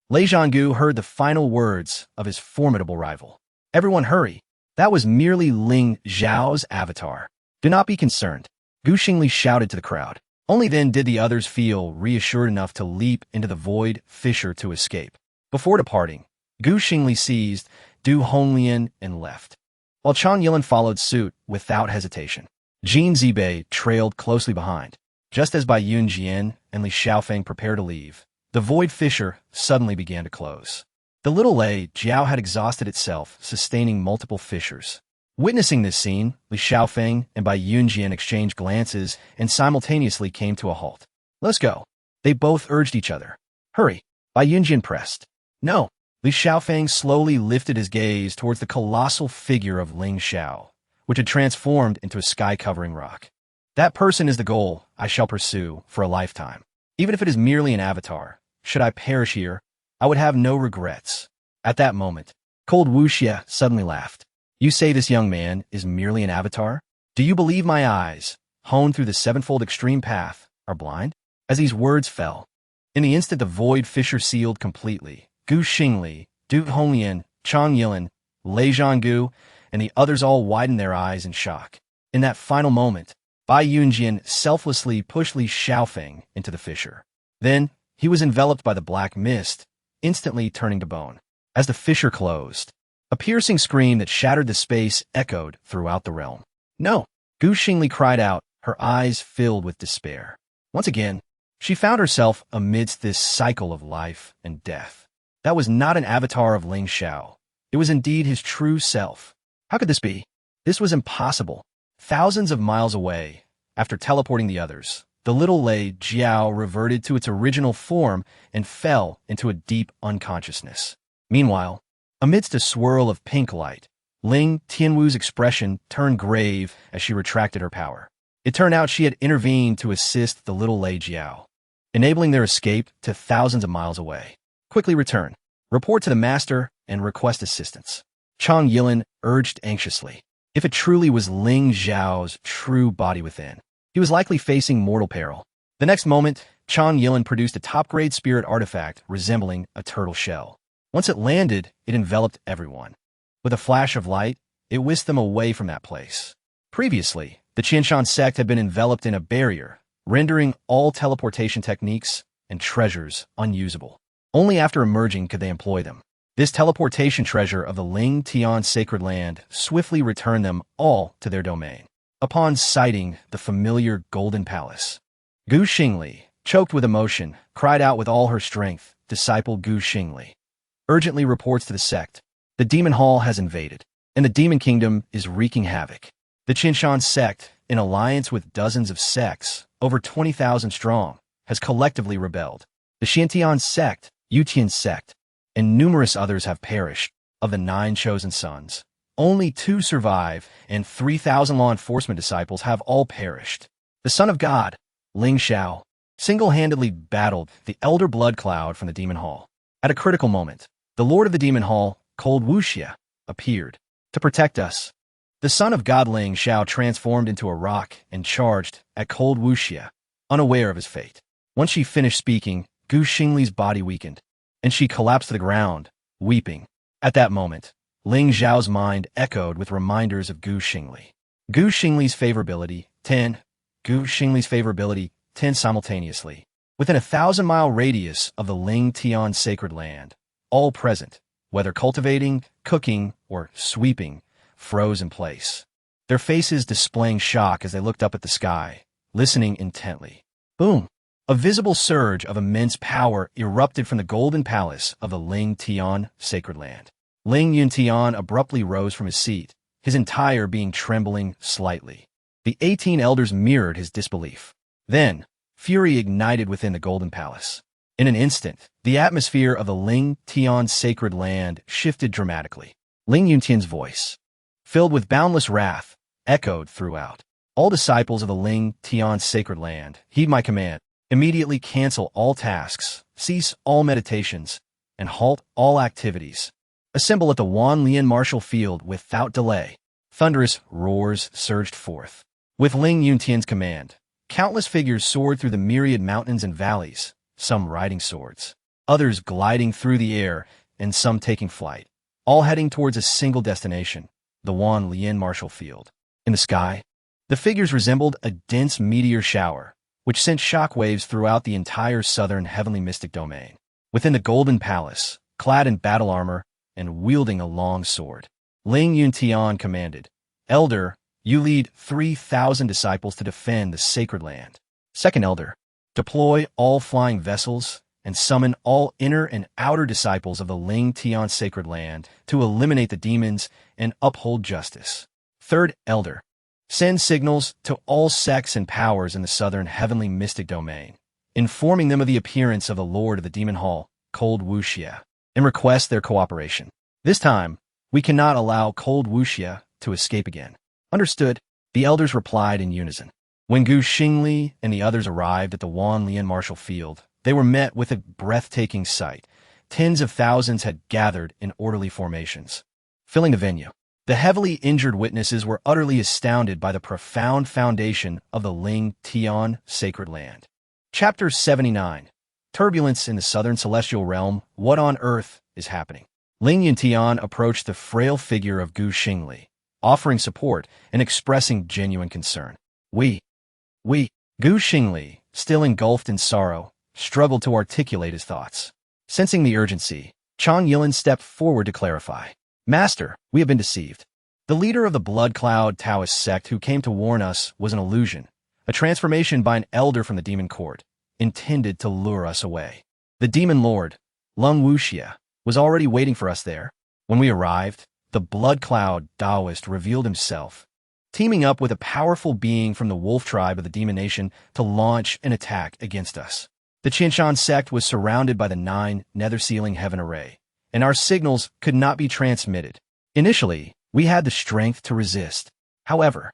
Lei Zhanggu heard the final words of his formidable rival. "Everyone hurry. That was merely Ling Xiao's avatar. Do not be concerned," Gu Xingli shouted to the crowd. Only then did the others feel reassured enough to leap into the void fissure to escape. Before departing, Gu Xingli seized Du Honglian and left, while Chang Yilin followed suit without hesitation. Jin Zibei trailed closely behind. Just as Bai Yun Jian and Li Xiaofeng prepared to leave, the void fissure suddenly began to close. The little Lei Jiao had exhausted itself, sustaining multiple fissures. Witnessing this scene, Li Xiaofeng and Bai Yunjian exchanged glances and simultaneously came to a halt. "Let's go," they both urged each other. "Hurry," Bai Yunjian pressed. "No." Li Xiaofeng slowly lifted his gaze towards the colossal figure of Ling Xiao, which had transformed into a sky-covering rock. "That person is the goal I shall pursue for a lifetime. Even if it is merely an avatar, should I perish here, I would have no regrets." At that moment, Cold Wuxia suddenly laughed. "You say this young man is merely an avatar? Do you believe my eyes, honed through the sevenfold extreme path, are blind?" As these words fell, in the instant the void fissure sealed completely, Gu Xingli, Du Honglian, Chang Yilin, Lei Zhanggu, and the others all widened their eyes in shock. In that final moment, Bai Yunjian selflessly pushed Li Xiaofeng into the fissure. Then, he was enveloped by the black mist, instantly turning to bone. As the fissure closed, a piercing scream that shattered the space echoed throughout the realm. "No!" Gu Xingli cried out, her eyes filled with despair. Once again, she found herself amidst this cycle of life and death. That was not an avatar of Ling Xiao. It was indeed his true self. How could this be? This was impossible. Thousands of miles away, after teleporting the others, the little Lei Jiao reverted to its original form and fell into a deep unconsciousness. Meanwhile, amidst a swirl of pink light, Ling Tianwu's expression turned grave as she retracted her power. It turned out she had intervened to assist the little Lei Jiao, enabling their escape to thousands of miles away. Quickly return, report to the master, and request assistance. Chang Yilin urged anxiously. If it truly was Ling Xiao's true body within, he was likely facing mortal peril. The next moment, Chang Yilin produced a top-grade spirit artifact resembling a turtle shell. Once it landed, it enveloped everyone. With a flash of light, it whisked them away from that place. Previously, the Qianshan sect had been enveloped in a barrier, rendering all teleportation techniques and treasures unusable. Only after emerging could they employ them. This teleportation treasure of the Ling Tian sacred land swiftly returned them all to their domain. Upon sighting the familiar golden palace, Xing Li, choked with emotion, cried out with all her strength, "Disciple Xing Li urgently reports to the sect. The demon hall has invaded, and the demon kingdom is wreaking havoc. The Qianshan sect, in alliance with dozens of sects, over 20,000 strong, has collectively rebelled. The Xiantian sect, Yutian sect, and numerous others have perished. Of the 9 chosen sons, only 2 survive, and 3,000 law enforcement disciples have all perished. The son of God, Ling Xiao, single-handedly battled the elder blood cloud from the demon hall. At a critical moment, the lord of the demon hall, Cold Wuxia, appeared to protect us. The son of God Ling Xiao transformed into a rock and charged at Cold Wuxia, unaware of his fate. Once she finished speaking, Xing Li's body weakened, and she collapsed to the ground, weeping. At that moment, Ling Xiao's mind echoed with reminders of Xing Li. Xing Li's favorability, 10. Xing Li's favorability, 10 simultaneously. Within a 1,000-mile radius of the Ling Tian sacred land, all present, whether cultivating, cooking, or sweeping, froze in place, their faces displaying shock as they looked up at the sky, listening intently. Boom! A visible surge of immense power erupted from the golden palace of the Ling Tian sacred land. Ling Yuntian abruptly rose from his seat, his entire being trembling slightly. The 18 elders mirrored his disbelief. Then, fury ignited within the golden palace. In an instant, the atmosphere of the Ling Tian sacred land shifted dramatically. Ling Yuntian's voice, filled with boundless wrath, echoed throughout. All disciples of the Ling Tian sacred land, heed my command. Immediately cancel all tasks, cease all meditations, and halt all activities. Assemble at the Wanlian Martial Field without delay. Thunderous roars surged forth. With Ling Yuntian's command, countless figures soared through the myriad mountains and valleys, some riding swords, others gliding through the air, and some taking flight, all heading towards a single destination, the Wanlian Martial Field. In the sky, the figures resembled a dense meteor shower, which sent shockwaves throughout the entire southern heavenly mystic domain. Within the golden palace, clad in battle armor and wielding a long sword, Ling Yuntian commanded, "Elder, you lead 3,000 disciples to defend the sacred land. Second elder, deploy all flying vessels and summon all inner and outer disciples of the Ling Tian sacred land to eliminate the demons and uphold justice. Third elder, send signals to all sects and powers in the southern heavenly mystic domain, informing them of the appearance of the lord of the demon hall, Cold Wuxia, and request their cooperation. This time, we cannot allow Cold Wuxia to escape again." Understood, the elders replied in unison. When Xing Li and the others arrived at the Wanlian Martial Field, they were met with a breathtaking sight. Tens of thousands had gathered in orderly formations, filling the venue. The heavily injured witnesses were utterly astounded by the profound foundation of the Ling Tian sacred land. Chapter 79. Turbulence in the southern celestial realm. What on earth is happening? Ling Yuntian approached the frail figure of Xing Li, offering support and expressing genuine concern. Xing Li, still engulfed in sorrow, struggled to articulate his thoughts. Sensing the urgency, Chang Yilin stepped forward to clarify. "Master, we have been deceived. The leader of the Blood Cloud Taoist sect who came to warn us was an illusion, a transformation by an elder from the demon court, intended to lure us away. The demon lord, Lung Wuxia, was already waiting for us there. When we arrived, the Blood Cloud Taoist revealed himself, teaming up with a powerful being from the wolf tribe of the DOMINATION to launch an attack against us. The Qinshan sect was surrounded by the 9 nether-sealing heaven array, and our signals could not be transmitted. Initially, we had the strength to resist. However,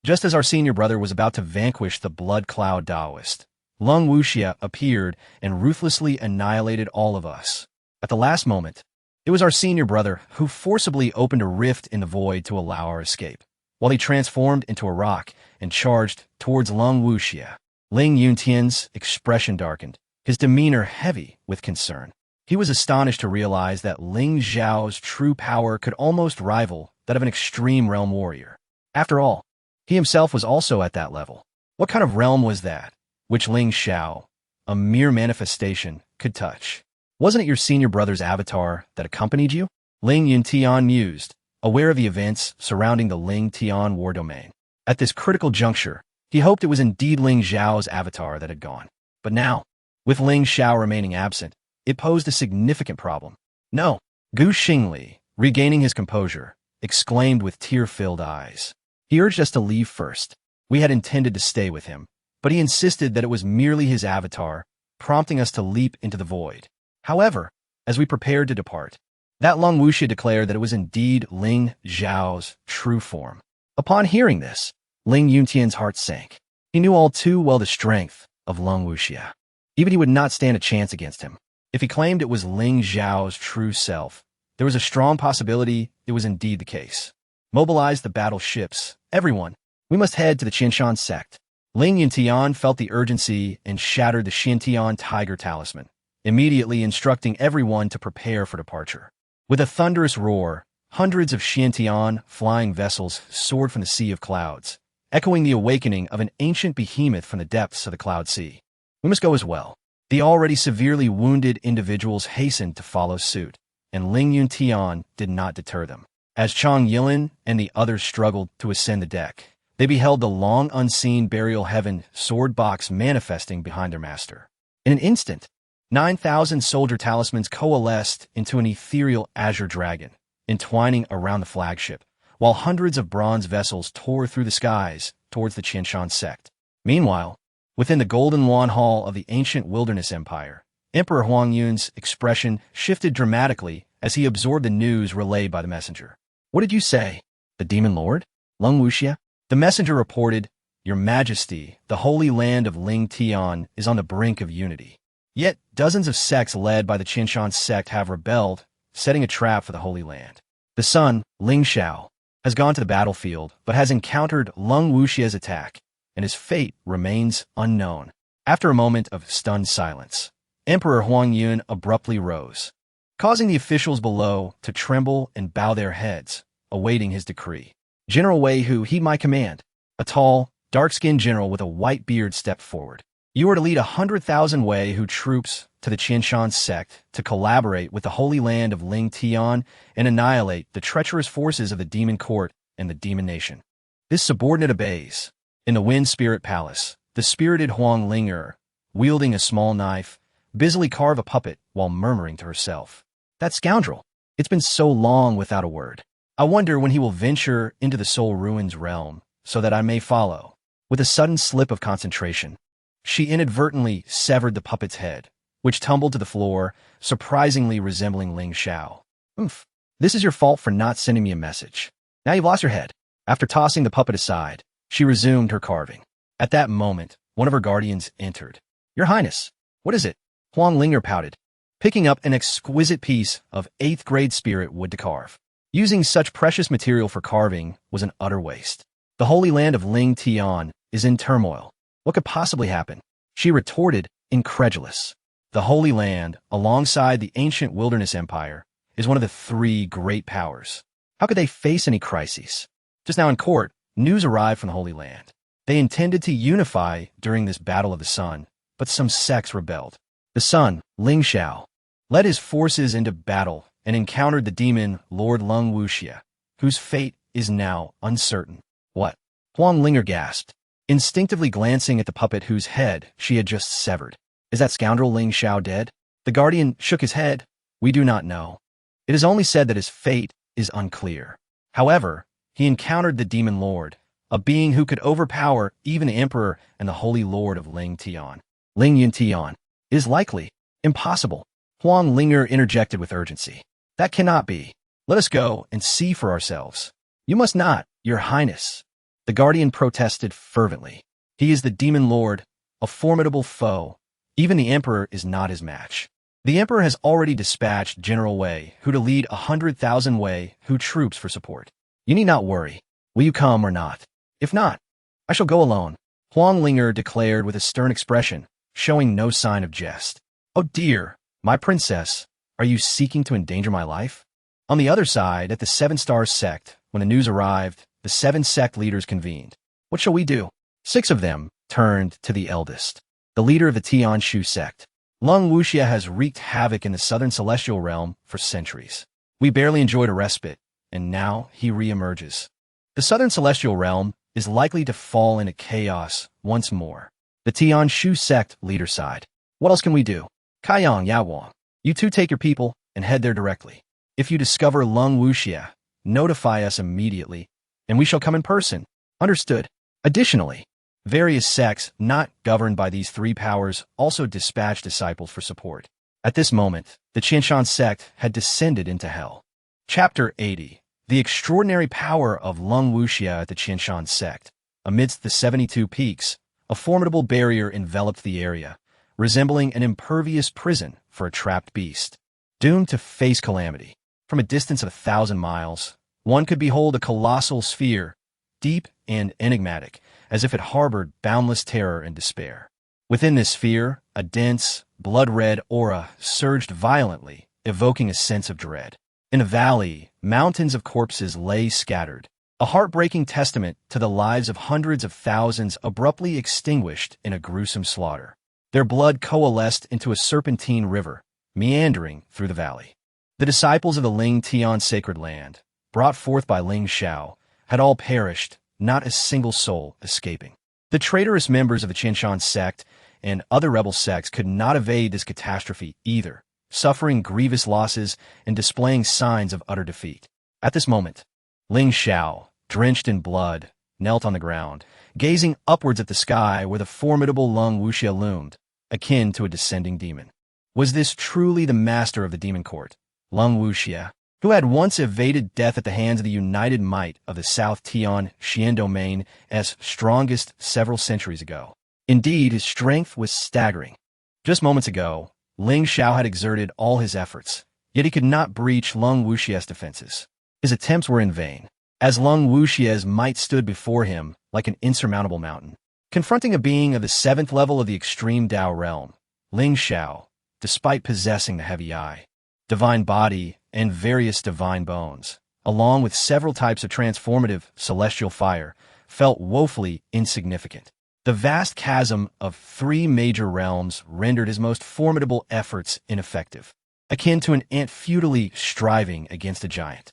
just as our senior brother was about to vanquish the blood cloud Taoist, Ling Xiao appeared and ruthlessly annihilated all of us. At the last moment, it was our senior brother who forcibly opened a rift in the void to allow our escape. While he transformed into a rock and charged towards Ling Xiao, Ling Yuntian's expression darkened, his demeanor heavy with concern. He was astonished to realize that Ling Xiao's true power could almost rival that of an extreme realm warrior. After all, he himself was also at that level. What kind of realm was that, which Ling Xiao, a mere manifestation, could touch? Wasn't it your senior brother's avatar that accompanied you? Ling Yuntian mused, aware of the events surrounding the Ling Tian war domain. At this critical juncture, he hoped it was indeed Ling Xiao's avatar that had gone. But now, with Ling Xiao remaining absent, it posed a significant problem. No, Xing Li, regaining his composure, exclaimed with tear-filled eyes. He urged us to leave first. We had intended to stay with him, but he insisted that it was merely his avatar, prompting us to leap into the void. However, as we prepared to depart, that Ling Xiao declared that it was indeed Ling Xiao's true form. Upon hearing this, Ling Yuntian's heart sank. He knew all too well the strength of Ling Xiao. Even he would not stand a chance against him. If he claimed it was Ling Xiao's true self, there was a strong possibility it was indeed the case. Mobilize the battle ships. Everyone, we must head to the Qinshan sect. Ling Yuntian felt the urgency and shattered the Xintian tiger talisman, immediately instructing everyone to prepare for departure. With a thunderous roar, hundreds of Xintian flying vessels soared from the sea of clouds, echoing the awakening of an ancient behemoth from the depths of the cloud sea. We must go as well. The already severely wounded individuals hastened to follow suit, and Ling Yuntian did not deter them. As Chang Yilin and the others struggled to ascend the deck, they beheld the long-unseen burial heaven sword box manifesting behind their master. In an instant, 9,000 soldier talismans coalesced into an ethereal azure dragon, entwining around the flagship, while hundreds of bronze vessels tore through the skies towards the Qinshan sect. Meanwhile, within the Golden Lawn Hall of the ancient Wilderness Empire, Emperor Huangyun's expression shifted dramatically as he absorbed the news relayed by the messenger. What did you say? The Demon Lord? Ling Xiao? The messenger reported, Your Majesty, the holy land of Ling Tian is on the brink of unity. Yet, dozens of sects led by the Qinshan sect have rebelled, setting a trap for the Holy Land. The son, Ling Xiao, has gone to the battlefield, but has encountered Ling Xiao's attack, and his fate remains unknown. After a moment of stunned silence, Emperor Huangyun abruptly rose, causing the officials below to tremble and bow their heads, awaiting his decree. General Wei Hu, heed my command. A tall, dark-skinned general with a white beard stepped forward. You are to lead 100,000 Wei Hu troops to the Qinshan sect to collaborate with the Holy Land of Ling Tian and annihilate the treacherous forces of the Demon Court and the Demon Nation. This subordinate obeys. In the Wind Spirit Palace, the spirited Huang Linger, wielding a small knife, busily carved a puppet while murmuring to herself. That scoundrel! It's been so long without a word. I wonder when he will venture into the Soul Ruins realm, so that I may follow. With a sudden slip of concentration, she inadvertently severed the puppet's head, which tumbled to the floor, surprisingly resembling Ling Xiao. Oomph. This is your fault for not sending me a message. Now you've lost your head. After tossing the puppet aside, she resumed her carving. At that moment, one of her guardians entered. Your Highness, what is it? Huang Linger pouted, picking up an exquisite piece of 8th grade spirit wood to carve. Using such precious material for carving was an utter waste. The Holy Land of Ling Tian is in turmoil. What could possibly happen? She retorted, incredulous. The Holy Land, alongside the ancient Wilderness Empire, is one of the 3 great powers. How could they face any crises? Just now in court, news arrived from the Holy Land. They intended to unify during this Battle of the Sun, but some sects rebelled. The son, Ling Xiao, led his forces into battle and encountered the demon Lord Ling Xiao, whose fate is now uncertain. What? Huang Linger gasped, instinctively glancing at the puppet whose head she had just severed. Is that scoundrel Ling Xiao dead? The guardian shook his head. We do not know. It is only said that his fate is unclear. However, he encountered the demon lord, a being who could overpower even the Emperor and the Holy Lord of Ling Tian. Ling Yuntian. Is likely. Impossible. Huang Linger interjected with urgency. That cannot be. Let us go and see for ourselves. You must not, Your Highness. The guardian protested fervently. He is the demon lord, a formidable foe. Even the Emperor is not his match. The Emperor has already dispatched General Wei, who to lead 100,000 Wei, who troops for support. You need not worry. Will you come or not? If not, I shall go alone, Huang Linger declared with a stern expression, showing no sign of jest. Oh dear, my princess, are you seeking to endanger my life? On the other side, at the Seven Stars sect, when the news arrived, the 7 sect leaders convened. What shall we do? 6 of them turned to the eldest, the leader of the Tian Shu sect. Lung Wuxia has wreaked havoc in the southern celestial realm for centuries. We barely enjoyed a respite, and now he re-emerges. The southern celestial realm is likely to fall into chaos once more. The Tian Shu sect leader sighed. What else can we do? Kaiyang Yawang, you two take your people and head there directly. If you discover Lung Wuxia, notify us immediately, and we shall come in person. Understood. Additionally, various sects not governed by these 3 powers also dispatched disciples for support. At this moment, the Qianshan sect had descended into hell. Chapter 80. The extraordinary power of Lung Wuxia at the Qianshan sect. Amidst the 72 peaks, a formidable barrier enveloped the area, resembling an impervious prison for a trapped beast, doomed to face calamity. From a distance of 1,000 miles, one could behold a colossal sphere, deep and enigmatic, as if it harbored boundless terror and despair. Within this sphere, a dense, blood-red aura surged violently, evoking a sense of dread. In a valley, mountains of corpses lay scattered, a heartbreaking testament to the lives of hundreds of thousands abruptly extinguished in a gruesome slaughter. Their blood coalesced into a serpentine river, meandering through the valley. The disciples of the Ling Tian sacred land, brought forth by Ling Xiao, had all perished, not a single soul escaping. The traitorous members of the Qianshan sect and other rebel sects could not evade this catastrophe either, suffering grievous losses and displaying signs of utter defeat. At this moment, Ling Xiao, drenched in blood, knelt on the ground, gazing upwards at the sky where the formidable Lung Wuxia loomed, akin to a descending demon. Was this truly the master of the demon court, Lung Wuxia, who had once evaded death at the hands of the united might of the South Tian Xian domain as strongest several centuries ago? Indeed, his strength was staggering. Just moments ago, Ling Xiao had exerted all his efforts, yet he could not breach Lung Wuxia's defenses. His attempts were in vain, as Lung Wuxia's might stood before him like an insurmountable mountain. Confronting a being of the 7th level of the extreme Dao realm, Ling Xiao, despite possessing the heavy eye, divine body, and various divine bones, along with several types of transformative celestial fire, felt woefully insignificant. The vast chasm of 3 major realms rendered his most formidable efforts ineffective, akin to an ant futilely striving against a giant.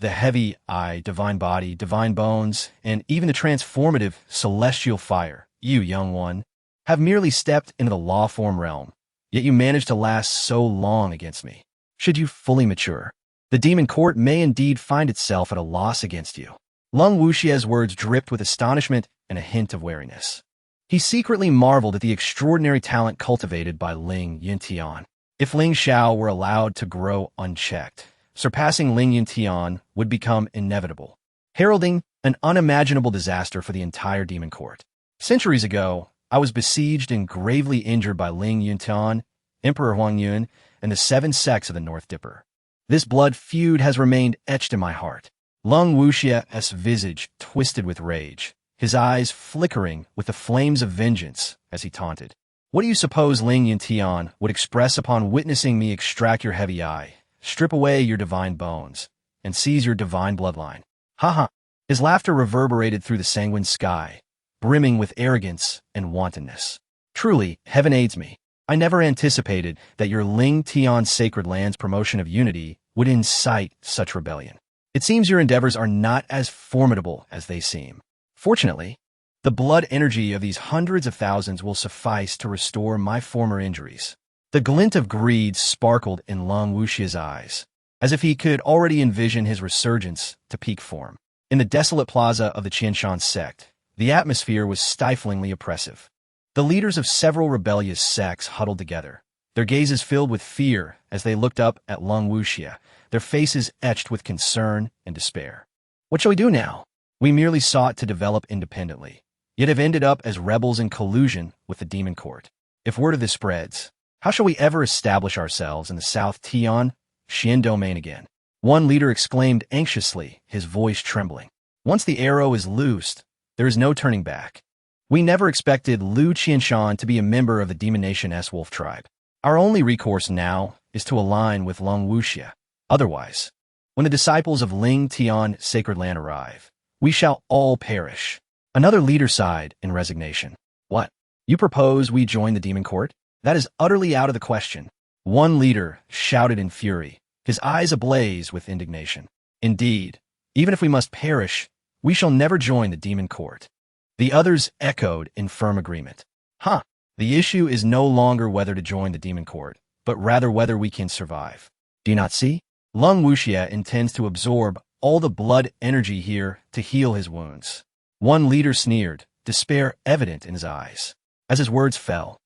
The heavy eye, divine body, divine bones, and even the transformative celestial fire, you, young one, have merely stepped into the law-form realm, yet you managed to last so long against me. Should you fully mature, the demon court may indeed find itself at a loss against you. Lung Wuxia's words dripped with astonishment and a hint of wariness. He secretly marveled at the extraordinary talent cultivated by Ling Yuntian. If Ling Xiao were allowed to grow unchecked, surpassing Ling Yuntian would become inevitable, heralding an unimaginable disaster for the entire demon court. Centuries ago, I was besieged and gravely injured by Ling Yuntian, Emperor Huang Yun, and the 7 sects of the North Dipper. This blood feud has remained etched in my heart. Lung Wuxia's visage twisted with rage, his eyes flickering with the flames of vengeance as he taunted. What do you suppose Ling Yuntian would express upon witnessing me extract your heavy eye, strip away your divine bones, and seize your divine bloodline? Ha ha! His laughter reverberated through the sanguine sky, brimming with arrogance and wantonness. Truly, heaven aids me. I never anticipated that your Ling Tian sacred land's promotion of unity would incite such rebellion. It seems your endeavors are not as formidable as they seem. Fortunately, the blood energy of these hundreds of thousands will suffice to restore my former injuries. The glint of greed sparkled in Lung Wuxia's eyes, as if he could already envision his resurgence to peak form. In the desolate plaza of the Qianshan sect, the atmosphere was stiflingly oppressive. The leaders of several rebellious sects huddled together, their gazes filled with fear as they looked up at Ling Xiao, their faces etched with concern and despair. What shall we do now? We merely sought to develop independently, yet have ended up as rebels in collusion with the demon court. If word of this spreads, how shall we ever establish ourselves in the South Tian-Xin domain again? One leader exclaimed anxiously, his voice trembling. Once the arrow is loosed, there is no turning back. We never expected Lu Qianshan to be a member of the DOMINATION S-Wolf tribe. Our only recourse now is to align with Ling Xiao. Otherwise, when the disciples of Ling Tian sacred land arrive, we shall all perish. Another leader sighed in resignation. What? You propose we join the demon court? That is utterly out of the question. One leader shouted in fury, his eyes ablaze with indignation. Indeed, even if we must perish, we shall never join the demon court. The others echoed in firm agreement. The issue is no longer whether to join the demon court, but rather whether we can survive. Do you not see? Ling Xiao intends to absorb all the blood energy here to heal his wounds. One leader sneered, despair evident in his eyes. As his words fell,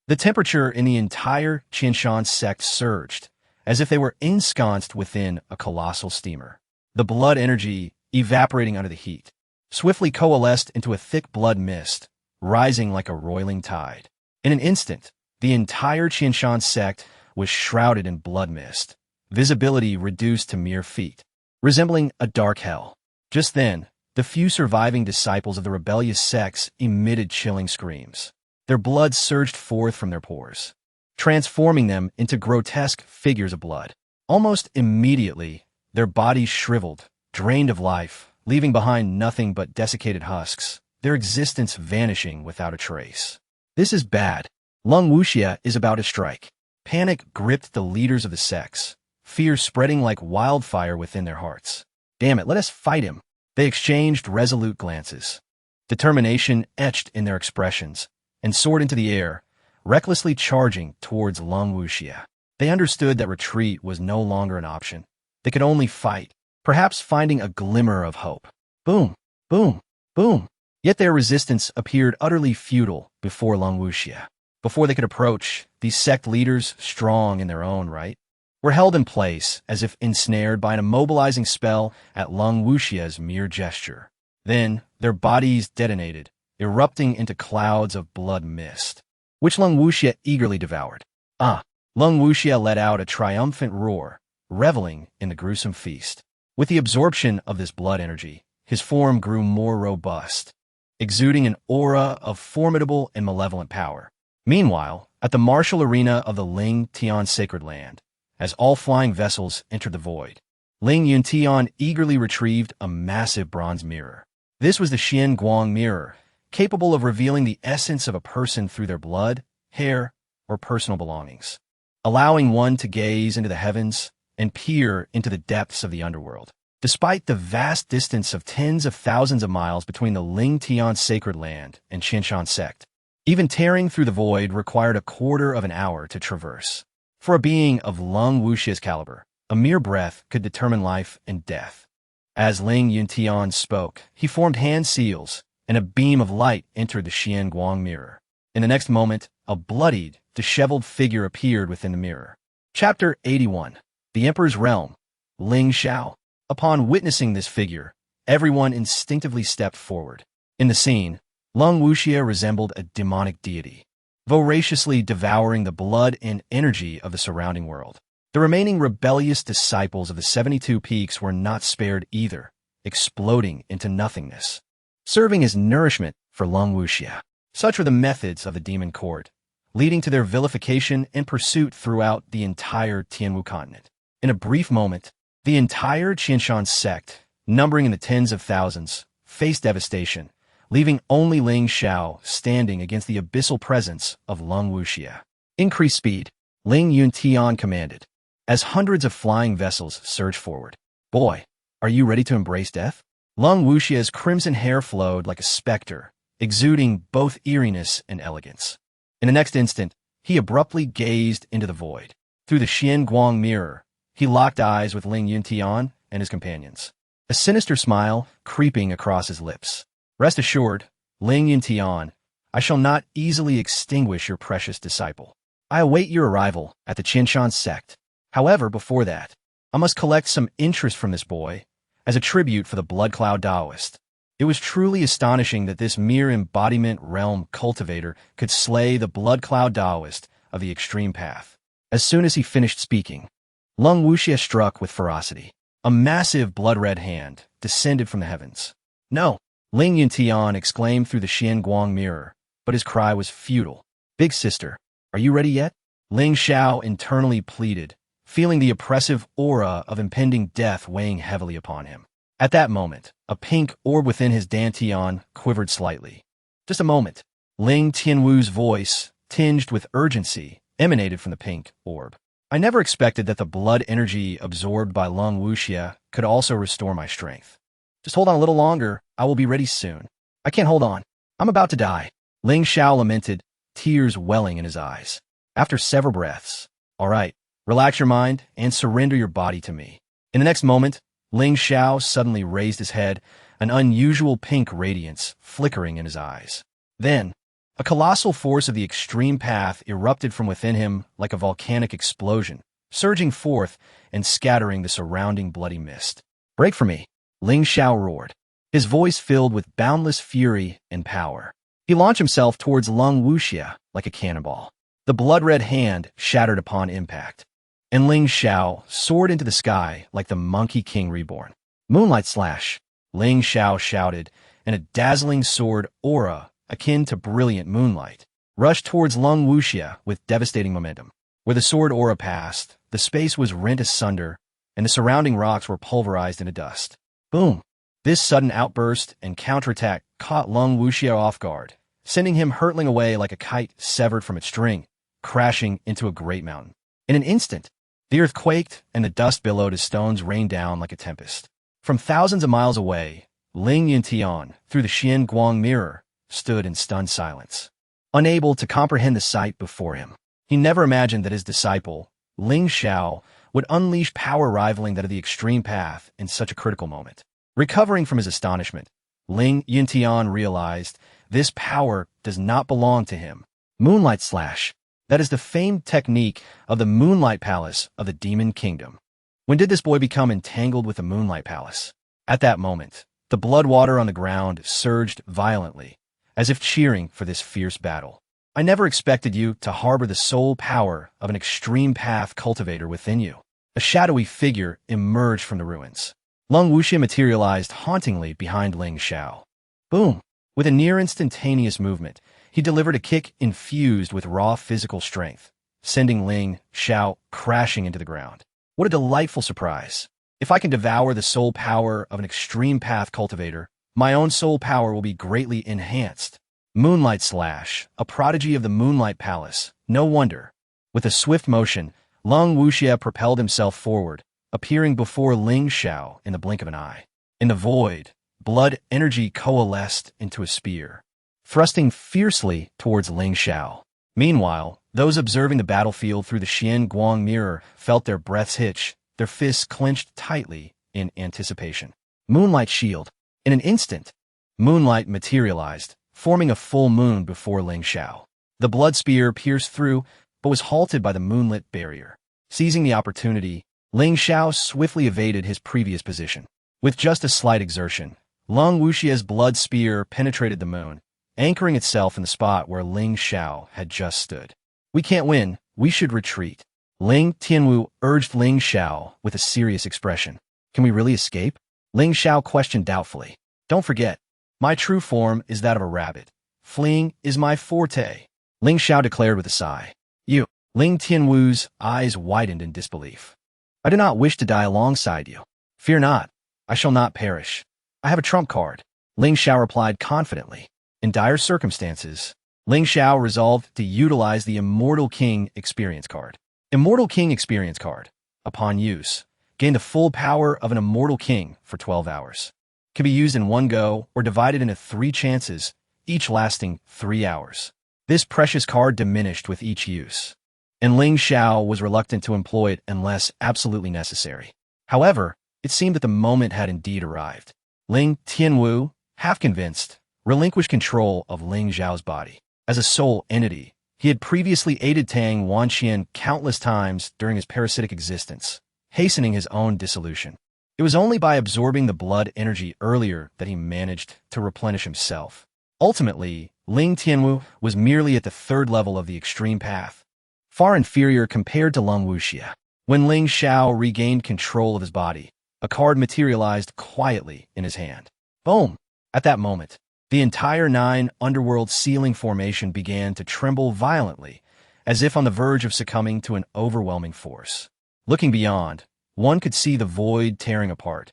the temperature in the entire Qianshan sect surged, as if they were ensconced within a colossal steamer. The blood energy, evaporating under the heat, swiftly coalesced into a thick blood mist, rising like a roiling tide. In an instant, the entire Qianshan sect was shrouded in blood mist, visibility reduced to mere feet, resembling a dark hell. Just then, the few surviving disciples of the rebellious sects emitted chilling screams. Their blood surged forth from their pores, transforming them into grotesque figures of blood. Almost immediately, their bodies shriveled, drained of life, leaving behind nothing but desiccated husks, their existence vanishing without a trace. This is bad. Ling Xiao is about to strike. Panic gripped the leaders of the sects, fear spreading like wildfire within their hearts. Damn it, let us fight him. They exchanged resolute glances. Determination etched in their expressions, and soared into the air, recklessly charging towards Ling Xiao. They understood that retreat was no longer an option. They could only fight, perhaps finding a glimmer of hope. Boom, boom, boom. Yet their resistance appeared utterly futile before Ling Xiao. Before they could approach, these sect leaders, strong in their own right, were held in place as if ensnared by an immobilizing spell at Ling Xiao's mere gesture. Then, their bodies detonated, erupting into clouds of blood mist, which Ling Xiao eagerly devoured. Ling Xiao let out a triumphant roar, reveling in the gruesome feast. With the absorption of this blood energy, his form grew more robust, exuding an aura of formidable and malevolent power. Meanwhile, at the martial arena of the Ling Tian sacred land, as all flying vessels entered the void, Ling Yuntian eagerly retrieved a massive bronze mirror. This was the Xian Guang mirror, capable of revealing the essence of a person through their blood, hair, or personal belongings, allowing one to gaze into the heavens and peer into the depths of the underworld. Despite the vast distance of tens of thousands of miles between the Ling Tian sacred land and Qianshan sect, even tearing through the void required a quarter of an hour to traverse. For a being of Ling Xiao's caliber, a mere breath could determine life and death. As Ling Yuntian spoke, he formed hand seals, and a beam of light entered the Xian Guang mirror. In the next moment, a bloodied, disheveled figure appeared within the mirror. Chapter 81. The Emperor's Realm. Ling Xiao. Upon witnessing this figure, everyone instinctively stepped forward. In the scene, Ling Xiao resembled a demonic deity, voraciously devouring the blood and energy of the surrounding world. The remaining rebellious disciples of the 72 Peaks were not spared either, exploding into nothingness, serving as nourishment for Ling Xiao. Such were the methods of the demon court, leading to their vilification and pursuit throughout the entire Tianwu continent. In a brief moment, the entire Qianshan sect, numbering in the tens of thousands, faced devastation, leaving only Ling Xiao standing against the abyssal presence of Ling Xiao. Increase speed, Ling Yuntian commanded, as hundreds of flying vessels surged forward. Boy, are you ready to embrace death? Ling Xiao's crimson hair flowed like a specter, exuding both eeriness and elegance. In the next instant, he abruptly gazed into the void. Through the Xian Guang mirror, he locked eyes with Ling Yuntian and his companions. a sinister smile creeping across his lips. Rest assured, Ling Xiao, I shall not easily extinguish your precious disciple. I await your arrival at the Qinshan sect. However, before that, I must collect some interest from this boy as a tribute for the Blood Cloud Taoist. It was truly astonishing that this mere embodiment realm cultivator could slay the Blood Cloud Taoist of the extreme path. As soon as he finished speaking, Lung Wuxia struck with ferocity. A massive blood-red hand descended from the heavens. No, Ling Yuntian exclaimed through the Xian Guang mirror, but his cry was futile. Big sister, are you ready yet? Ling Xiao internally pleaded, feeling the oppressive aura of impending death weighing heavily upon him. At that moment, a pink orb within his dantian quivered slightly. Just a moment. Ling Tianwu's voice, tinged with urgency, emanated from the pink orb. I never expected that the blood energy absorbed by Lung Wuxia could also restore my strength. Just hold on a little longer, I will be ready soon. I can't hold on. I'm about to die. Ling Xiao lamented, tears welling in his eyes. After several breaths, all right, relax your mind and surrender your body to me. In the next moment, Ling Xiao suddenly raised his head, an unusual pink radiance flickering in his eyes. Then, a colossal force of the extreme path erupted from within him like a volcanic explosion, surging forth and scattering the surrounding bloody mist. Break for me, Ling Xiao roared, his voice filled with boundless fury and power. He launched himself towards Lung Wuxia like a cannonball. The blood-red hand shattered upon impact, and Ling Xiao soared into the sky like the Monkey King reborn. Moonlight slash, Ling Xiao shouted, and a dazzling sword aura, akin to brilliant moonlight, rushed towards Lung Wuxia with devastating momentum. Where the sword aura passed, the space was rent asunder, and the surrounding rocks were pulverized into dust. Boom! This sudden outburst and counterattack caught Lung Wuxia off guard, sending him hurtling away like a kite severed from its string, crashing into a great mountain. In an instant, the earth quaked and the dust billowed as stones rained down like a tempest. From thousands of miles away, Ling Yuntian, through the Xian Guang mirror, stood in stunned silence, unable to comprehend the sight before him. He never imagined that his disciple, Ling Xiao, would unleash power rivaling that of the extreme path in such a critical moment. Recovering from his astonishment, Ling Yuntian realized this power does not belong to him. Moonlight slash. That is the famed technique of the Moonlight Palace of the Demon Kingdom. When did this boy become entangled with the Moonlight Palace? At that moment, the blood water on the ground surged violently, as if cheering for this fierce battle. I never expected you to harbor the soul power of an extreme path cultivator within you. A shadowy figure emerged from the ruins. Lung Wuxia materialized hauntingly behind Ling Xiao. Boom! With a near-instantaneous movement, he delivered a kick infused with raw physical strength, sending Ling Xiao crashing into the ground. What a delightful surprise. If I can devour the soul power of an extreme path cultivator, my own soul power will be greatly enhanced. Moonlight slash, a prodigy of the Moonlight Palace. No wonder. With a swift motion, Lung Wuxia propelled himself forward, appearing before Ling Xiao in the blink of an eye. In the void, blood energy coalesced into a spear, thrusting fiercely towards Ling Xiao. Meanwhile, those observing the battlefield through the Xian Guang mirror felt their breaths hitch, their fists clenched tightly in anticipation. Moonlight shield. In an instant, moonlight materialized, forming a full moon before Ling Xiao. The blood spear pierced through, but was halted by the moonlit barrier. Seizing the opportunity, Ling Xiao swiftly evaded his previous position. With just a slight exertion, Lung Wuxia's blood spear penetrated the moon, anchoring itself in the spot where Ling Xiao had just stood. We can't win, we should retreat. Ling Tianwu urged Ling Xiao with a serious expression. Can we really escape? Ling Xiao questioned doubtfully. Don't forget, my true form is that of a rabbit. Fleeing is my forte. Ling Xiao declared with a sigh. You. Ling Tianwu's eyes widened in disbelief. I do not wish to die alongside you. Fear not, I shall not perish. I have a trump card. Ling Xiao replied confidently. In dire circumstances, Ling Xiao resolved to utilize the Immortal King Experience Card. Immortal King Experience Card, upon use, gain the full power of an Immortal King for 12 hours. Can be used in one go or divided into 3 chances, each lasting 3 hours. This precious card diminished with each use, and Ling Xiao was reluctant to employ it unless absolutely necessary. However, It seemed that the moment had indeed arrived. Ling Tianwu, half convinced, relinquished control of Ling Xiao's body. As a sole entity, he had previously aided Tang Wanqian countless times during his parasitic existence, hastening his own dissolution. It was only by absorbing the blood energy earlier that he managed to replenish himself. Ultimately, Ling Tianwu was merely at the third level of the extreme path, far inferior compared to Lung Wuxia. When Ling Xiao regained control of his body, a card materialized quietly in his hand. Boom! At that moment, the entire 9 underworld ceiling formation began to tremble violently, as if on the verge of succumbing to an overwhelming force. Looking beyond, one could see the void tearing apart,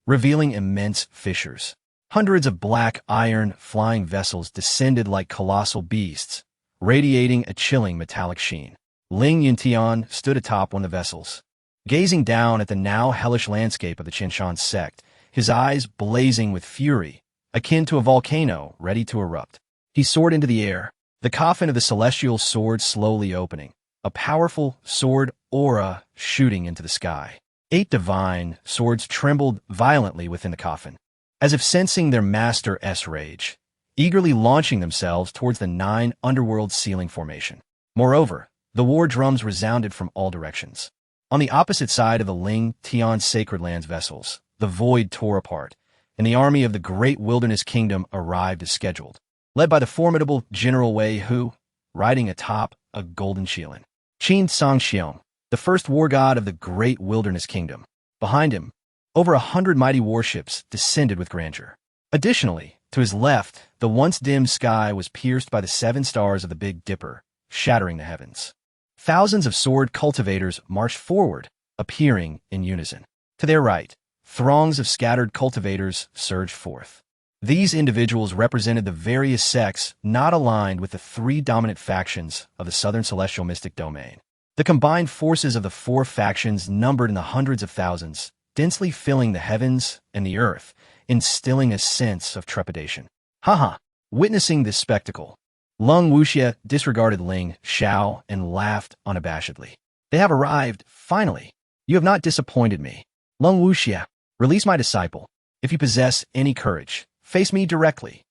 revealing immense fissures. Hundreds of black iron flying vessels descended like colossal beasts, radiating a chilling metallic sheen. Ling Yuntian stood atop one of the vessels, gazing down at the now hellish landscape of the Qinshan sect, his eyes blazing with fury, akin to a volcano ready to erupt. He soared into the air, the coffin of the celestial sword slowly opening, a powerful sword aura shooting into the sky. 8 divine swords trembled violently within the coffin, as if sensing their master's rage, eagerly launching themselves towards the 9 underworld ceiling formation. Moreover, the war drums resounded from all directions. On the opposite side of the Ling Tian Sacred Lands vessels, the void tore apart, and the army of the Great Wilderness Kingdom arrived as scheduled, led by the formidable General Wei Hu, riding atop a golden Qilin. Qin Sangxiong, the first war god of the Great Wilderness Kingdom. Behind him, over 100 mighty warships descended with grandeur. Additionally, to his left, the once dim sky was pierced by the 7 stars of the Big Dipper, shattering the heavens. Thousands of sword cultivators marched forward, appearing in unison. To their right, throngs of scattered cultivators surged forth. These individuals represented the various sects not aligned with the 3 dominant factions of the Southern Celestial Mystic Domain. The combined forces of the 4 factions numbered in the hundreds of thousands, densely filling the heavens and the earth, instilling a sense of trepidation. Haha! Witnessing this spectacle, Lung Wuxia disregarded Ling Xiao and laughed unabashedly. They have arrived, finally. You have not disappointed me. Lung Wuxia, release my disciple. If you possess any courage, face me directly.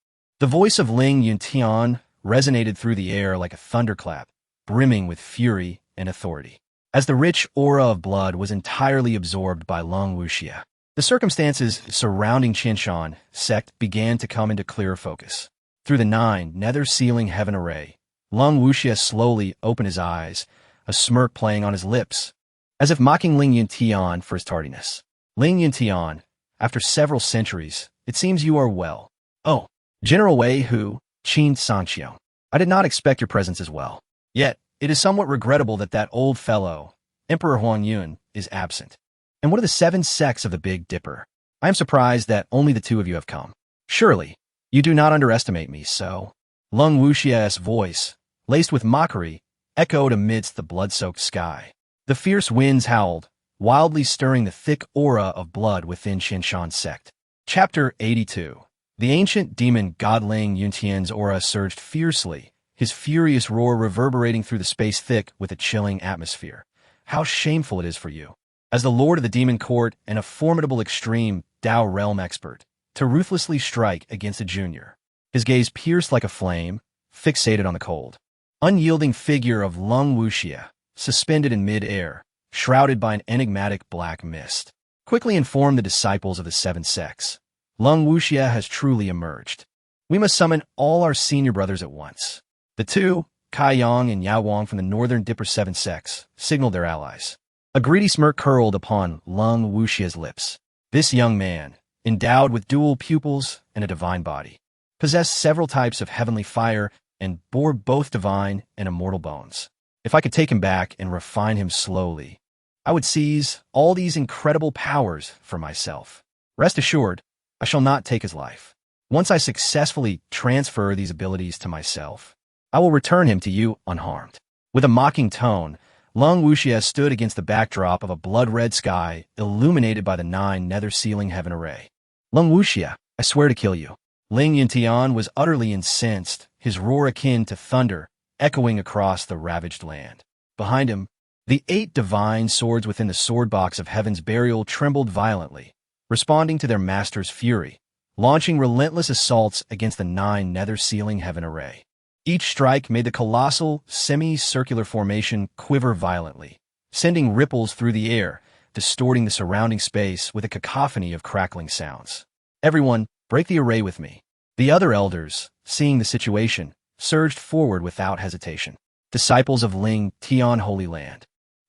The voice of Ling Yuntian resonated through the air like a thunderclap, brimming with fury and authority. As the rich aura of blood was entirely absorbed by Lung Wuxia, the circumstances surrounding Qinshan sect began to come into clearer focus. Through the 9 nether-ceiling heaven array, Lung Wuxia slowly opened his eyes, a smirk playing on his lips, as if mocking Ling Yuntian for his tardiness. Ling Yuntian, after several centuries, it seems you are well. Oh, General Wei Hu, Qin Sangxiong. I did not expect your presence as well. Yet, it is somewhat regrettable that that old fellow, Emperor Huang Yun, is absent. And what are the 7 sects of the Big Dipper? I am surprised that only the 2 of you have come. Surely, you do not underestimate me, so. Lung Wuxia's voice, laced with mockery, echoed amidst the blood-soaked sky. The fierce winds howled, wildly stirring the thick aura of blood within Qinshan sect. Chapter 82. The ancient demon god Ling Yuntian's aura surged fiercely, his furious roar reverberating through the space thick with a chilling atmosphere. How shameful it is for you, as the lord of the demon court and a formidable extreme Dao realm expert, to ruthlessly strike against a junior. His gaze pierced like a flame, fixated on the cold, unyielding figure of Lung Wuxia, suspended in mid-air, shrouded by an enigmatic black mist. Quickly informed the disciples of the 7 sects. Lung Wuxia has truly emerged. We must summon all our senior brothers at once. The 2, Kai Yang and Yao Wang from the Northern Dipper 7 sects, signaled their allies. A greedy smirk curled upon Lung Wuxia's lips. This young man, endowed with dual pupils and a divine body, possessed several types of heavenly fire and bore both divine and immortal bones. If I could take him back and refine him slowly, I would seize all these incredible powers for myself. Rest assured, I shall not take his life. Once I successfully transfer these abilities to myself, I will return him to you unharmed. With a mocking tone, Lung Wuxia stood against the backdrop of a blood-red sky illuminated by the 9 nether-ceiling heaven array. Lung Wuxia, I swear to kill you. Ling Yuntian was utterly incensed, his roar akin to thunder, echoing across the ravaged land. Behind him, The 8 divine swords within the sword box of heaven's burial trembled violently, responding to their master's fury, launching relentless assaults against the 9 nether-sealing heaven array. Each strike made the colossal, semi-circular formation quiver violently, sending ripples through the air, distorting the surrounding space with a cacophony of crackling sounds. "Everyone, break the array with me." The other elders, seeing the situation, surged forward without hesitation. Disciples of Ling Xiao Holy Land,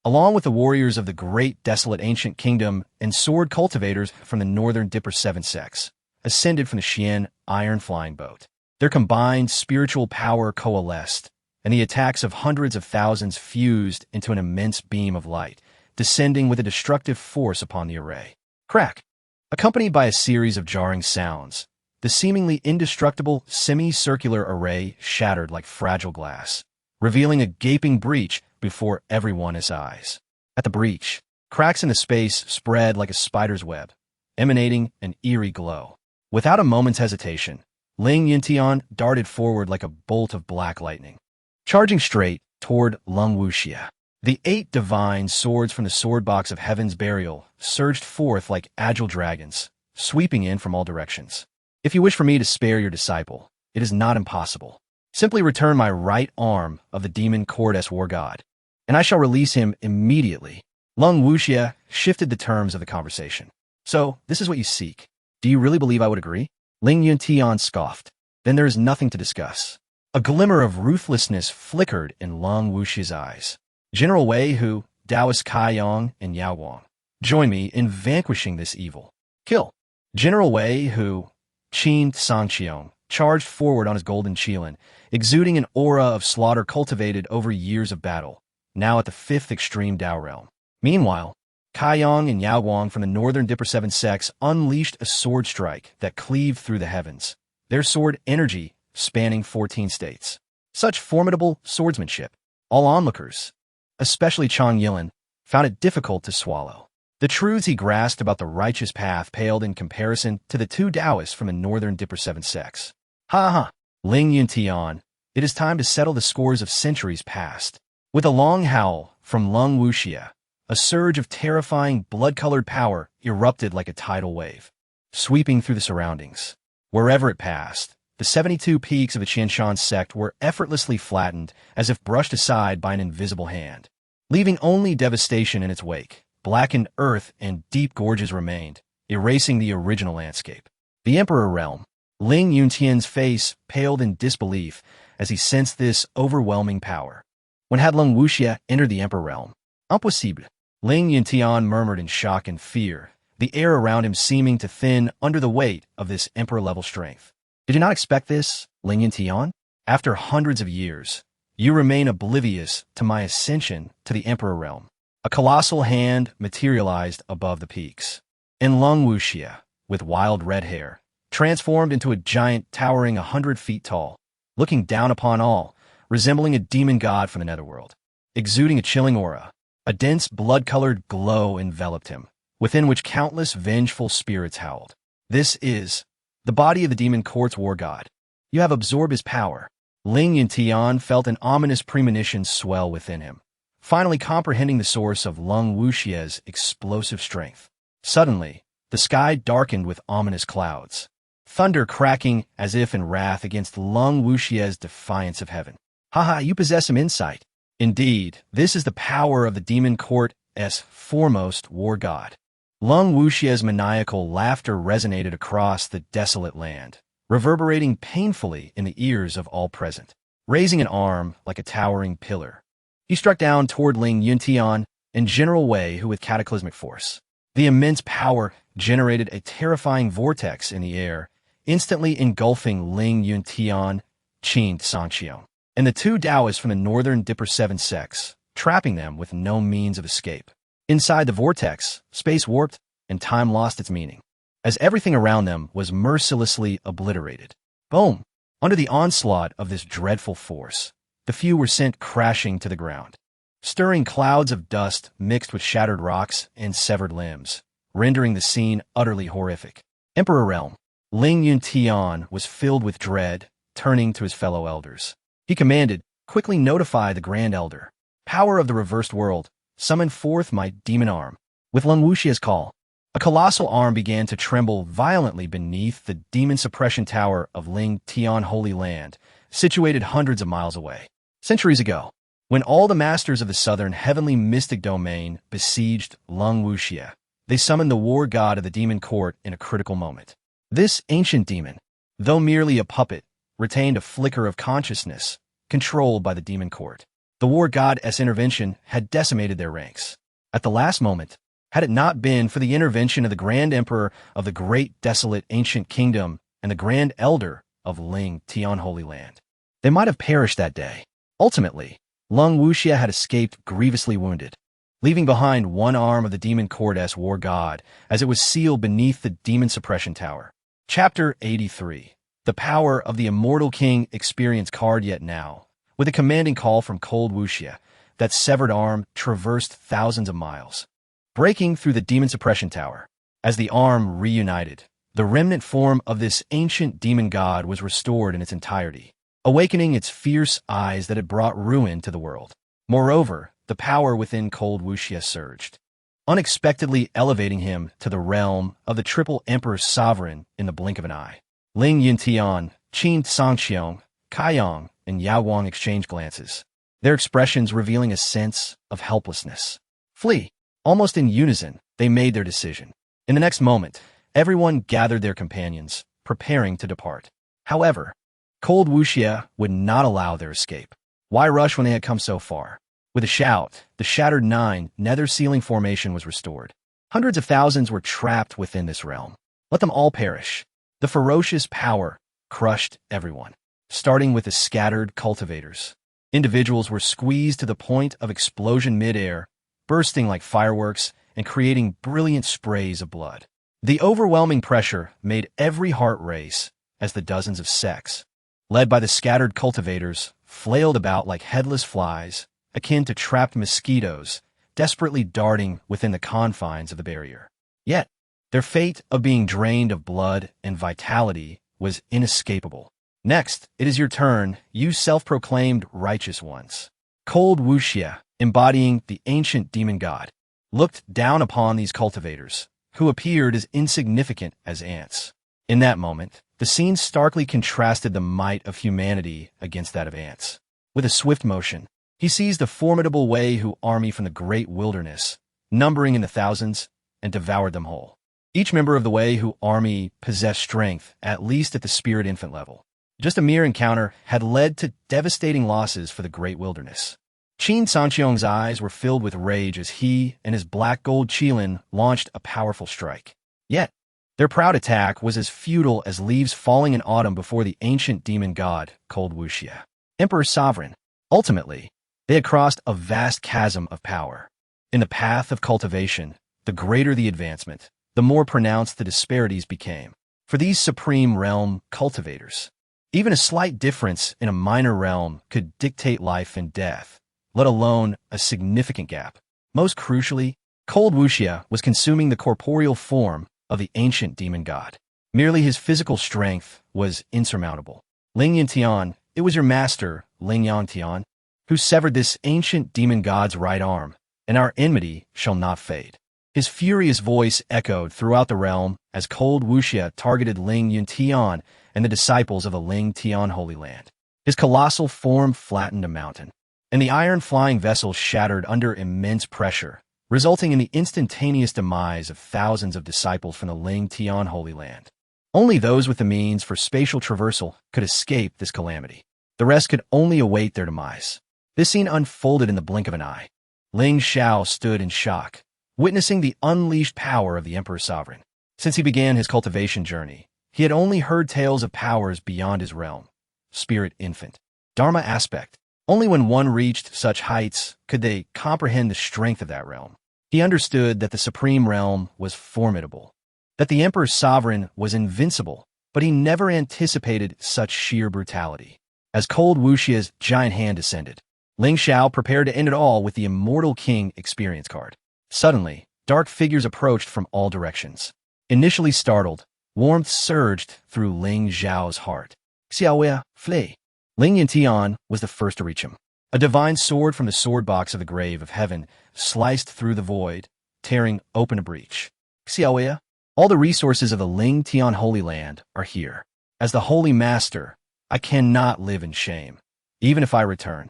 along with the warriors of the great desolate ancient kingdom and sword cultivators from the northern Dipper 7 sects, ascended from the Xian iron flying boat. Their combined spiritual power coalesced, and the attacks of hundreds of thousands fused into an immense beam of light, descending with a destructive force upon the array. Crack! Accompanied by a series of jarring sounds, the seemingly indestructible semi-circular array shattered like fragile glass, revealing a gaping breach before everyone's eyes. At the breach, cracks in the space spread like a spider's web, emanating an eerie glow. Without a moment's hesitation, Ling Xiao darted forward like a bolt of black lightning, charging straight toward Lung Wuxia. The 8 divine swords from the sword box of heaven's burial surged forth like agile dragons, sweeping in from all directions. "If you wish for me to spare your disciple, it is not impossible. Simply return my right arm of the demon court war god, and I shall release him immediately." Lung Wuxia shifted the terms of the conversation. "So, this is what you seek. Do you really believe I would agree?" Ling Xiao scoffed. "Then there is nothing to discuss." A glimmer of ruthlessness flickered in Lung Wuxia's eyes. "General Wei Hu, Taoist Kai Yong, and Yao Guang, join me in vanquishing this evil. Kill." General Wei Hu, Qin Sangqiong, charged forward on his golden qilin, exuding an aura of slaughter cultivated over years of battle, now at the 5th extreme Dao realm. Meanwhile, Kai Yong and Yao Guang from the northern Dipper 7 sects unleashed a sword strike that cleaved through the heavens, their sword energy spanning 14 states. Such formidable swordsmanship. All onlookers, especially Chang Yilin, found it difficult to swallow. The truths he grasped about the righteous path paled in comparison to the 2 Taoists from the northern Dipper 7 sects. "Ha ha! Ling Xiao, it is time to settle the scores of centuries past." With a long howl from Lung Wuxia, a surge of terrifying blood-colored power erupted like a tidal wave, sweeping through the surroundings. Wherever it passed, the 72 peaks of the Qianshan sect were effortlessly flattened as if brushed aside by an invisible hand, leaving only devastation in its wake. Blackened earth and deep gorges remained, erasing the original landscape. The Emperor realm. Ling Yuntian's face paled in disbelief as he sensed this overwhelming power. When had Lung Wuxia entered the Emperor realm? Impossible. Ling Yuntian murmured in shock and fear, the air around him seeming to thin under the weight of this Emperor-level strength. "Did you not expect this, Ling Yuntian? After hundreds of years, you remain oblivious to my ascension to the Emperor realm." A colossal hand materialized above the peaks, and Lung Wuxia, with wild red hair, transformed into a giant towering 100 feet tall, looking down upon all, resembling a demon god from the netherworld. Exuding a chilling aura, a dense blood-colored glow enveloped him, within which countless vengeful spirits howled. "This is the body of the demon court's war god. You have absorbed his power." Ling Xiao felt an ominous premonition swell within him, finally comprehending the source of Lung Wuxia's explosive strength. Suddenly, the sky darkened with ominous clouds, thunder cracking as if in wrath against Lung Wuxia's defiance of heaven. "Haha, you possess some insight. Indeed, this is the power of the demon court's foremost war god." Lung Wuxia's maniacal laughter resonated across the desolate land, reverberating painfully in the ears of all present. Raising an arm like a towering pillar, he struck down toward Ling Xiao and General Wei Hu with cataclysmic force. The immense power generated a terrifying vortex in the air, instantly engulfing Ling Xiao, Qin Sangqiong, and the 2 Taoists from the northern Dipper 7 sects, trapping them with no means of escape. Inside the vortex, space warped and time lost its meaning, as everything around them was mercilessly obliterated. Boom! Under the onslaught of this dreadful force, the few were sent crashing to the ground, stirring clouds of dust mixed with shattered rocks and severed limbs, rendering the scene utterly horrific. Emperor realm. Ling Xiao was filled with dread, turning to his fellow elders. He commanded, "Quickly notify the Grand Elder. Power of the reversed world, summon forth my demon arm. With Ling Wuxia's call, a colossal arm began to tremble violently beneath the demon suppression tower of Ling Tian Holy Land, situated hundreds of miles away. Centuries ago, when all the masters of the southern heavenly mystic domain besieged Ling Wuxia, they summoned the war god of the demon court in a critical moment. This ancient demon, though merely a puppet, retained a flicker of consciousness, controlled by the demon court. The war god's intervention had decimated their ranks. At the last moment, had it not been for the intervention of the Grand Emperor of the Great Desolate Ancient Kingdom and the Grand Elder of Ling Tian Holy Land, they might have perished that day. Ultimately, Ling Wuxia had escaped grievously wounded, leaving behind one arm of the demon court's war god as it was sealed beneath the demon suppression tower. Chapter 83. The power of the immortal king experience card. Yet now, with a commanding call from cold Wuxia, that severed arm traversed thousands of miles, breaking through the demon suppression tower. As the arm reunited, the remnant form of this ancient demon god was restored in its entirety, awakening its fierce eyes that had brought ruin to the world. Moreover, the power within cold Wuxia surged, unexpectedly elevating him to the realm of the triple emperor sovereign in the blink of an eye. Ling Yuntian, Qin Sangqiong, Kaiyang, and Yao Wang exchanged glances, their expressions revealing a sense of helplessness. Flee. Almost in unison, they made their decision. In the next moment, everyone gathered their companions, preparing to depart. However, cold Wuxia would not allow their escape. Why rush when they had come so far? With a shout, the shattered nine nether ceiling formation was restored. Hundreds of thousands were trapped within this realm. Let them all perish. The ferocious power crushed everyone, starting with the scattered cultivators. Individuals were squeezed to the point of explosion mid-air, bursting like fireworks and creating brilliant sprays of blood. The overwhelming pressure made every heart race as the dozens of sects, led by the scattered cultivators, flailed about like headless flies, akin to trapped mosquitoes, desperately darting within the confines of the barrier. Yet, their fate of being drained of blood and vitality was inescapable. Next, it is your turn, you self-proclaimed righteous ones. Cold Wuxia, embodying the ancient demon god, looked down upon these cultivators, who appeared as insignificant as ants. In that moment, the scene starkly contrasted the might of humanity against that of ants. With a swift motion, he seized the formidable Wei Hu army from the great wilderness, numbering in the thousands, and devoured them whole. Each member of the Wei Hu army possessed strength, at least at the spirit infant level. Just a mere encounter had led to devastating losses for the great wilderness. Qin Sanqiong's eyes were filled with rage as he and his black gold Qilin launched a powerful strike. Yet, their proud attack was as futile as leaves falling in autumn before the ancient demon god, cold Wuxia. Emperor Sovereign. Ultimately, they had crossed a vast chasm of power. In the path of cultivation, the greater the advancement, the more pronounced the disparities became. For these supreme realm cultivators, even a slight difference in a minor realm could dictate life and death, let alone a significant gap. Most crucially, cold Wuxia was consuming the corporeal form of the ancient demon god. Merely his physical strength was insurmountable. Ling Yantian, it was your master, Ling Yantian, who severed this ancient demon god's right arm, and our enmity shall not fade. His furious voice echoed throughout the realm as cold Wuxia targeted Ling Yuntian and the disciples of the Ling Tian Holy Land. His colossal form flattened a mountain, and the iron flying vessel shattered under immense pressure, resulting in the instantaneous demise of thousands of disciples from the Ling Tian Holy Land. Only those with the means for spatial traversal could escape this calamity. The rest could only await their demise. This scene unfolded in the blink of an eye. Ling Xiao stood in shock, witnessing the unleashed power of the Emperor Sovereign. Since he began his cultivation journey, he had only heard tales of powers beyond his realm. Spirit infant. Dharma aspect. Only when one reached such heights could they comprehend the strength of that realm. He understood that the supreme realm was formidable, that the Emperor Sovereign was invincible, but he never anticipated such sheer brutality. As cold Wuxia's giant hand descended, Ling Xiao prepared to end it all with the Immortal King experience card. Suddenly, dark figures approached from all directions. Initially startled, warmth surged through Ling Xiao's heart. Xiaowei, flee. Ling Yantian was the first to reach him. A divine sword from the sword box of the grave of heaven sliced through the void, tearing open a breach. Xiaoya, all the resources of the Ling Tian Holy Land are here. As the Holy Master, I cannot live in shame. Even if I return,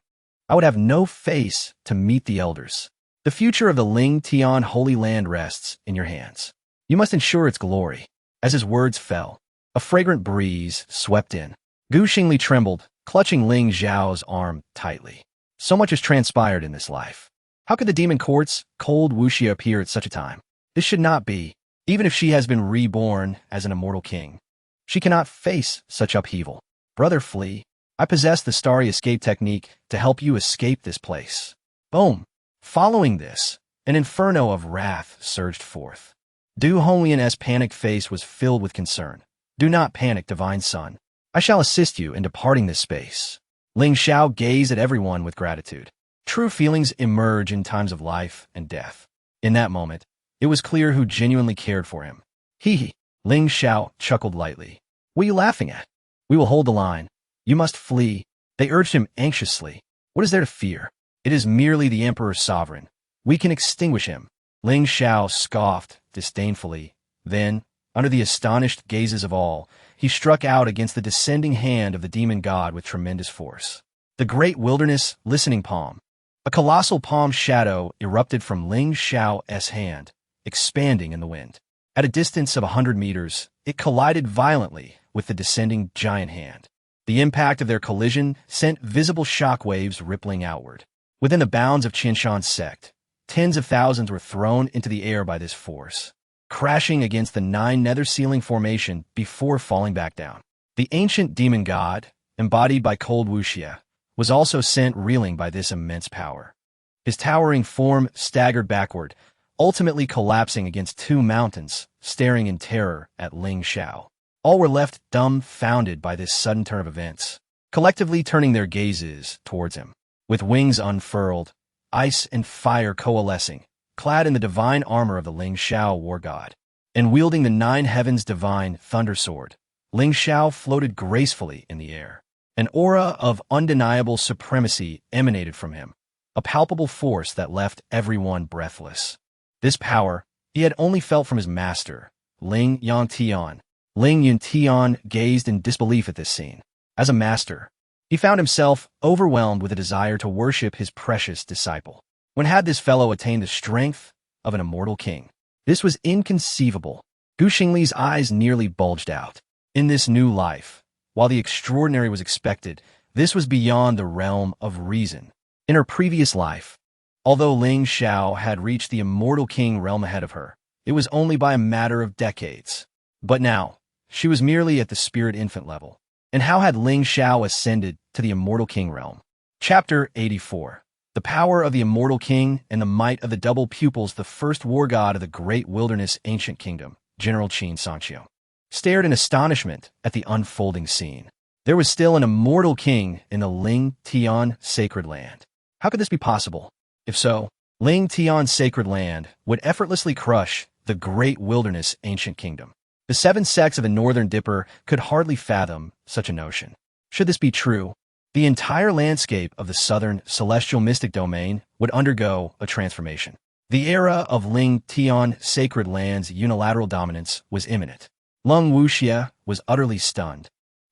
I would have no face to meet the elders. The future of the Ling Tian Holy Land rests in your hands. You must ensure its glory. As his words fell, a fragrant breeze swept in. Xing Li trembled, clutching Ling Xiao's arm tightly. So much has transpired in this life. How could the demon court's cold wuxia appear at such a time? This should not be. Even if she has been reborn as an immortal king, she cannot face such upheaval. Brother, flee. I possess the starry escape technique to help you escape this place. Boom. Following this, an inferno of wrath surged forth. Du Honglian's panicked face was filled with concern. Do not panic, divine son. I shall assist you in departing this space. Ling Xiao gazed at everyone with gratitude. True feelings emerge in times of life and death. In that moment, it was clear who genuinely cared for him. Hee. Ling Xiao chuckled lightly. What are you laughing at? We will hold the line. You must flee. They urged him anxiously. What is there to fear? It is merely the Emperor's sovereign. We can extinguish him. Ling Xiao scoffed disdainfully. Then, under the astonished gazes of all, he struck out against the descending hand of the demon god with tremendous force. The great wilderness listening palm. A colossal palm shadow erupted from Ling Xiao's hand, expanding in the wind. At a distance of 100 meters, it collided violently with the descending giant hand. The impact of their collision sent visible shock waves rippling outward. Within the bounds of Qinshan's sect, tens of thousands were thrown into the air by this force, crashing against the 9 nether ceiling formation before falling back down. The ancient demon god, embodied by cold wuxia, was also sent reeling by this immense power. His towering form staggered backward, ultimately collapsing against 2 mountains, staring in terror at Ling Xiao. All were left dumbfounded by this sudden turn of events, collectively turning their gazes towards him. With wings unfurled, ice and fire coalescing, clad in the divine armor of the Ling Xiao war god, and wielding the 9 heavens' divine thunder sword, Ling Xiao floated gracefully in the air. An aura of undeniable supremacy emanated from him, a palpable force that left everyone breathless. This power he had only felt from his master, Ling Yangtian. Ling Yangtian gazed in disbelief at this scene. As a master, he found himself overwhelmed with a desire to worship his precious disciple. When had this fellow attained the strength of an immortal king? This was inconceivable. Xing Li's eyes nearly bulged out. In this new life, while the extraordinary was expected, this was beyond the realm of reason. In her previous life, although Ling Xiao had reached the immortal king realm ahead of her, it was only by a matter of decades. But now, she was merely at the spirit infant level. And how had Ling Xiao ascended to the immortal king realm? Chapter 84. The power of the immortal king and the might of the double pupils, the first war god of the great wilderness ancient kingdom, General Qin Sanqiu, stared in astonishment at the unfolding scene. There was still an immortal king in the Ling Tian sacred land. How could this be possible? If so, Ling Tian sacred land would effortlessly crush the great wilderness ancient kingdom. The 7 sects of the Northern Dipper could hardly fathom such a notion. Should this be true, the entire landscape of the southern celestial mystic domain would undergo a transformation. The era of Ling Tian sacred land's unilateral dominance was imminent. Lung Wuxia was utterly stunned.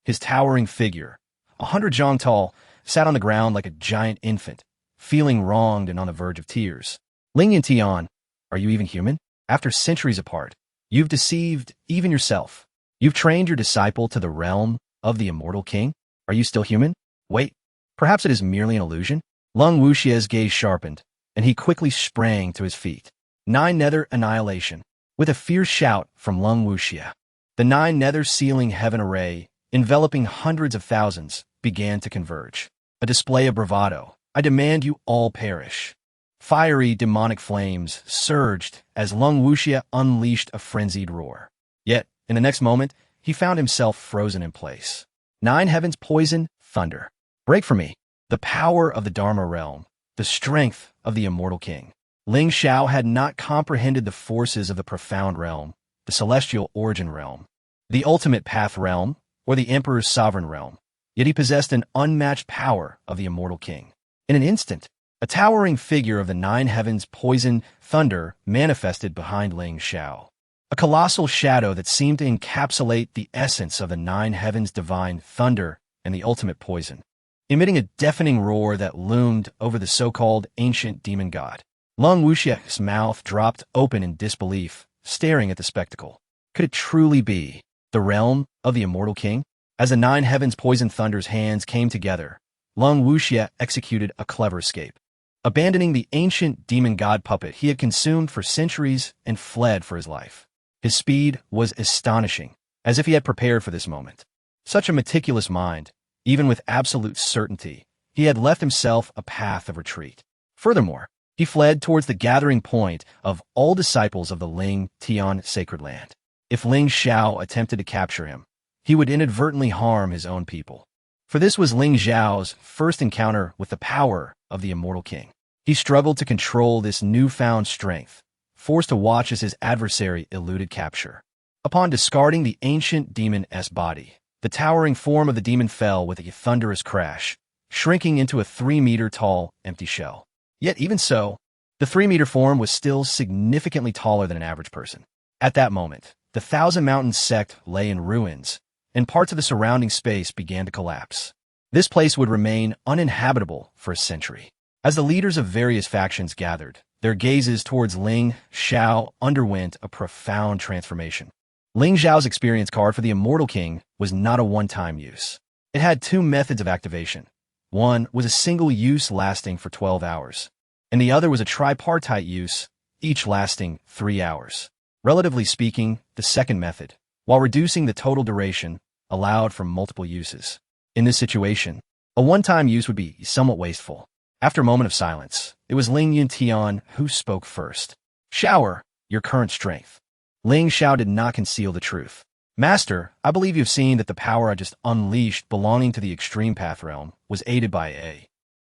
His towering figure, 100 zhang tall, sat on the ground like a giant infant, feeling wronged and on the verge of tears. Ling Yantian, are you even human? After centuries apart, you've deceived even yourself. You've trained your disciple to the realm of the immortal king. Are you still human? Wait, perhaps it is merely an illusion? Lung Wuxia's gaze sharpened, and he quickly sprang to his feet. 9 nether annihilation. With a fierce shout from Lung Wuxia, the 9 nether ceiling heaven array, enveloping hundreds of thousands, began to converge. A display of bravado. I demand you all perish. Fiery demonic flames surged as Lung Wuxia unleashed a frenzied roar. Yet, in the next moment, he found himself frozen in place. 9 heavens poison, thunder. Break from me. The power of the Dharma realm, the strength of the immortal king. Ling Xiao had not comprehended the forces of the profound realm, the celestial origin realm, the ultimate path realm, or the emperor's sovereign realm. Yet he possessed an unmatched power of the immortal king. In an instant, A towering figure of the nine heavens poison thunder manifested behind Ling Xiao. A colossal shadow that seemed to encapsulate the essence of the nine heavens divine thunder and the ultimate poison, emitting a deafening roar that loomed over the so-called ancient demon god. Lung Wuxia's mouth dropped open in disbelief, staring at the spectacle. Could it truly be the realm of the immortal king? As the nine heavens poison thunder's hands came together, Lung Wuxia executed a clever escape. Abandoning the ancient demon god puppet he had consumed for centuries and fled for his life. His speed was astonishing, as if he had prepared for this moment. Such a meticulous mind, even with absolute certainty, he had left himself a path of retreat. Furthermore, he fled towards the gathering point of all disciples of the Ling Tian sacred land. If Ling Xiao attempted to capture him, he would inadvertently harm his own people. For this was Ling Xiao's first encounter with the power of the immortal king. He struggled to control this newfound strength, forced to watch as his adversary eluded capture. Upon discarding the ancient demon's body, the towering form of the demon fell with a thunderous crash, shrinking into a 3-meter-tall empty shell. Yet even so, the 3-meter form was still significantly taller than an average person. At that moment, the Thousand Mountains sect lay in ruins, and parts of the surrounding space began to collapse. This place would remain uninhabitable for a century. As the leaders of various factions gathered, their gazes towards Ling Xiao underwent a profound transformation. Ling Xiao's experience card for the Immortal King was not a one-time use. It had two methods of activation. One was a single use lasting for 12 hours, and the other was a tripartite use, each lasting 3 hours. Relatively speaking, the second method, while reducing the total duration, allowed for multiple uses. In this situation, a one-time use would be somewhat wasteful. After a moment of silence, it was Ling Yuntian who spoke first. "Shower your current strength." Ling Xiao did not conceal the truth. "Master, I believe you've seen that the power I just unleashed belonging to the Extreme Path realm was aided by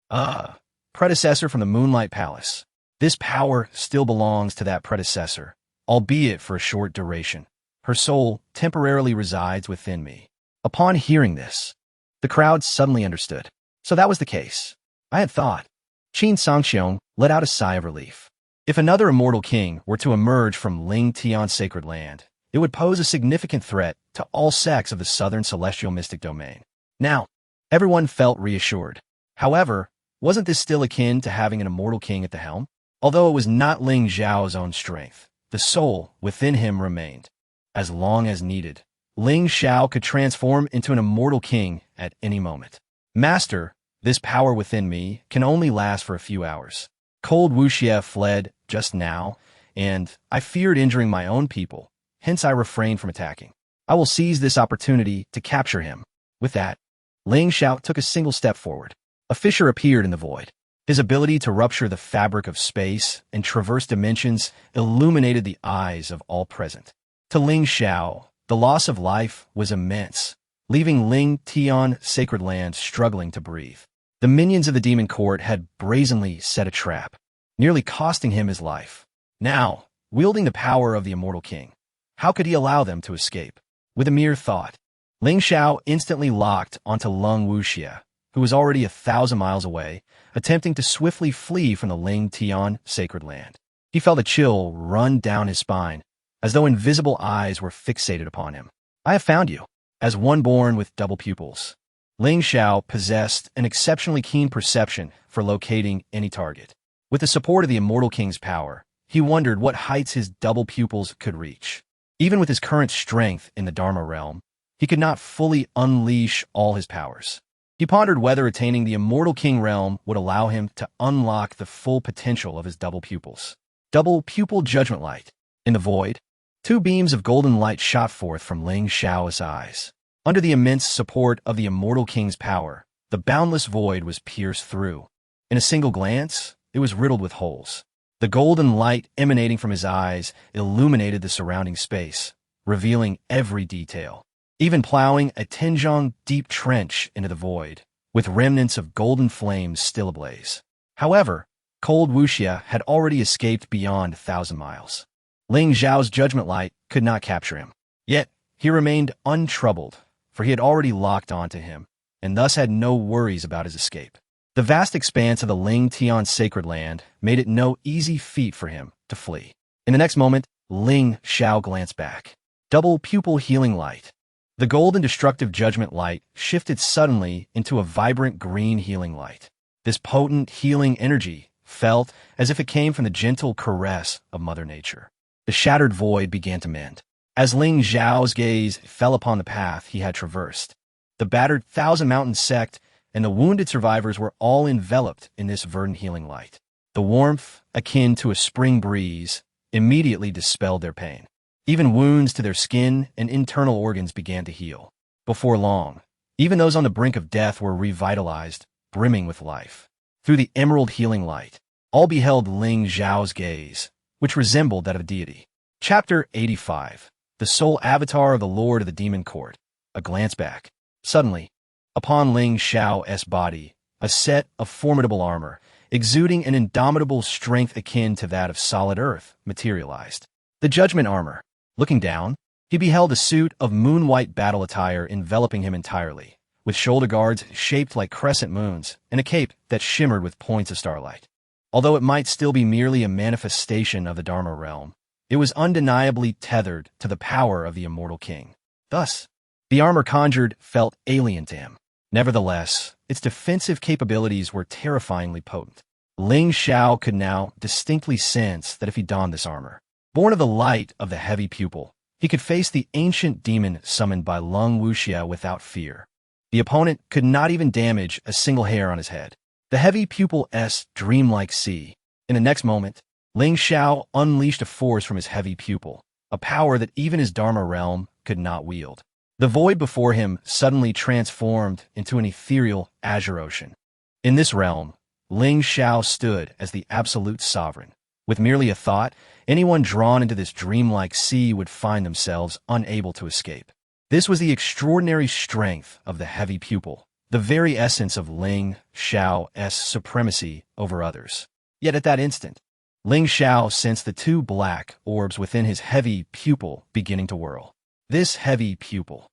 a predecessor from the Moonlight Palace. This power still belongs to that predecessor, albeit for a short duration. Her soul temporarily resides within me." Upon hearing this, the crowd suddenly understood. So that was the case. I had thought. Qin Sangxiong let out a sigh of relief. If another immortal king were to emerge from Ling Tian's sacred land, it would pose a significant threat to all sects of the southern celestial mystic domain. Now, everyone felt reassured. However, wasn't this still akin to having an immortal king at the helm? Although it was not Ling Xiao's own strength, the soul within him remained. As long as needed, Ling Xiao could transform into an immortal king at any moment. "Master, this power within me can only last for a few hours. Cold Wuxia fled just now, and I feared injuring my own people, hence I refrained from attacking. I will seize this opportunity to capture him." With that, Ling Xiao took a single step forward. A fissure appeared in the void. His ability to rupture the fabric of space and traverse dimensions illuminated the eyes of all present. To Ling Xiao, the loss of life was immense, leaving Ling Tian sacred land struggling to breathe. The minions of the demon court had brazenly set a trap, nearly costing him his life. Now, wielding the power of the immortal king, how could he allow them to escape? With a mere thought, Ling Xiao instantly locked onto Lung Wuxia, who was already 1,000 miles away, attempting to swiftly flee from the Ling Tian sacred land. He felt a chill run down his spine, as though invisible eyes were fixated upon him. "I have found you." As one born with double pupils, Ling Xiao possessed an exceptionally keen perception for locating any target. With the support of the Immortal King's power, he wondered what heights his double pupils could reach. Even with his current strength in the Dharma realm, he could not fully unleash all his powers. He pondered whether attaining the Immortal King realm would allow him to unlock the full potential of his double pupils. Double pupil judgment light. In the void, two beams of golden light shot forth from Ling Xiao's eyes. Under the immense support of the Immortal King's power, the boundless void was pierced through. In a single glance, it was riddled with holes. The golden light emanating from his eyes illuminated the surrounding space, revealing every detail, even plowing a 10-zhang deep trench into the void, with remnants of golden flames still ablaze. However, cold Wuxia had already escaped beyond 1,000 miles. Ling Xiao's judgment light could not capture him. Yet, he remained untroubled, for he had already locked onto him, and thus had no worries about his escape. The vast expanse of the Ling Tian sacred land made it no easy feat for him to flee. In the next moment, Ling Xiao glanced back. Double pupil healing light. The golden destructive judgment light shifted suddenly into a vibrant green healing light. This potent healing energy felt as if it came from the gentle caress of Mother Nature. The shattered void began to mend. As Ling Xiao's gaze fell upon the path he had traversed, the battered Thousand Mountain sect and the wounded survivors were all enveloped in this verdant healing light. The warmth, akin to a spring breeze, immediately dispelled their pain. Even wounds to their skin and internal organs began to heal. Before long, even those on the brink of death were revitalized, brimming with life. Through the emerald healing light, all beheld Ling Xiao's gaze, which resembled that of a deity. Chapter 85. The sole avatar of the Lord of the Demon Court. A glance back. Suddenly, upon Ling Xiao's body, a set of formidable armor, exuding an indomitable strength akin to that of solid earth, materialized. The judgment armor. Looking down, he beheld a suit of moon-white battle attire enveloping him entirely, with shoulder guards shaped like crescent moons and a cape that shimmered with points of starlight. Although it might still be merely a manifestation of the Dharma realm, it was undeniably tethered to the power of the immortal king. Thus, the armor conjured felt alien to him. Nevertheless, its defensive capabilities were terrifyingly potent. Ling Xiao could now distinctly sense that if he donned this armor, born of the light of the heavy pupil, he could face the ancient demon summoned by Lung Wuxia without fear. The opponent could not even damage a single hair on his head. The heavy pupil's dreamlike sea. In the next moment, Ling Xiao unleashed a force from his heavy pupil, a power that even his Dharma realm could not wield. The void before him suddenly transformed into an ethereal azure ocean. In this realm, Ling Xiao stood as the absolute sovereign. With merely a thought, anyone drawn into this dreamlike sea would find themselves unable to escape. This was the extraordinary strength of the heavy pupil, the very essence of Ling Xiao's supremacy over others. Yet at that instant, Ling Xiao sensed the two black orbs within his heavy pupil beginning to whirl. This heavy pupil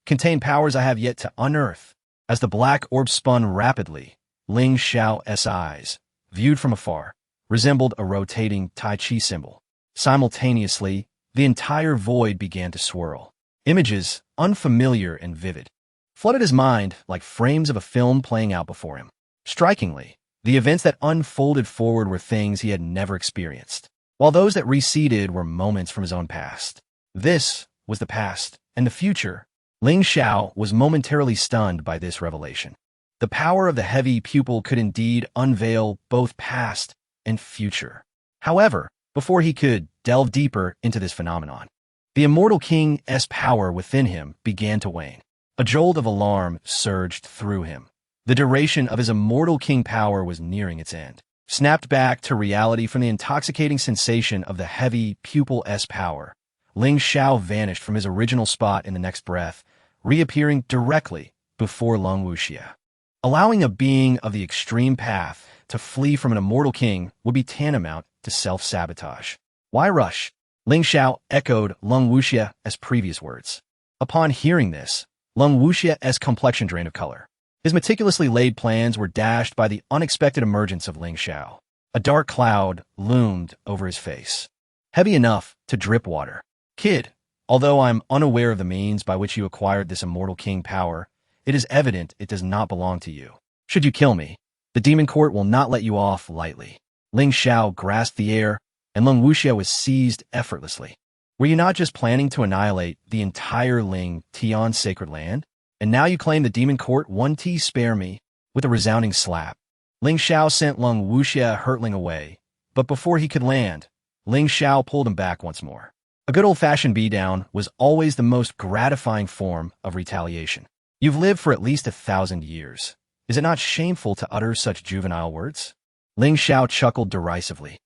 contained powers I have yet to unearth. As the black orb spun rapidly, Ling Xiao's eyes, viewed from afar, resembled a rotating Tai Chi symbol. Simultaneously, the entire void began to swirl. Images, unfamiliar and vivid, flooded his mind like frames of a film playing out before him. Strikingly, the events that unfolded forward were things he had never experienced, while those that receded were moments from his own past. This was the past and the future. Ling Xiao was momentarily stunned by this revelation. The power of the heavy pupil could indeed unveil both past and future. However, before he could delve deeper into this phenomenon, the immortal king's power within him began to wane. A jolt of alarm surged through him. The duration of his immortal king power was nearing its end. Snapped back to reality from the intoxicating sensation of the heavy pupil's power, Ling Xiao vanished from his original spot in the next breath, reappearing directly before Lung Wuxia. Allowing a being of the extreme path to flee from an immortal king would be tantamount to self-sabotage. Why rush? Ling Xiao echoed Lung Wuxia's previous words. Upon hearing this, Lung Wuxia's complexion drained of color. His meticulously laid plans were dashed by the unexpected emergence of Ling Xiao. A dark cloud loomed over his face, heavy enough to drip water. Kid, although I'm unaware of the means by which you acquired this immortal king power, it is evident it does not belong to you. Should you kill me, the demon court will not let you off lightly. Ling Xiao grasped the air, and Lung Wuxia was seized effortlessly. Were you not just planning to annihilate the entire Ling Tian sacred land? And now you claim the demon court won't spare me? With a resounding slap, Ling Xiao sent Lung Wuxia hurtling away, but before he could land, Ling Xiao pulled him back once more. A good old-fashioned beatdown was always the most gratifying form of retaliation. You've lived for at least 1,000 years. Is it not shameful to utter such juvenile words? Ling Xiao chuckled derisively.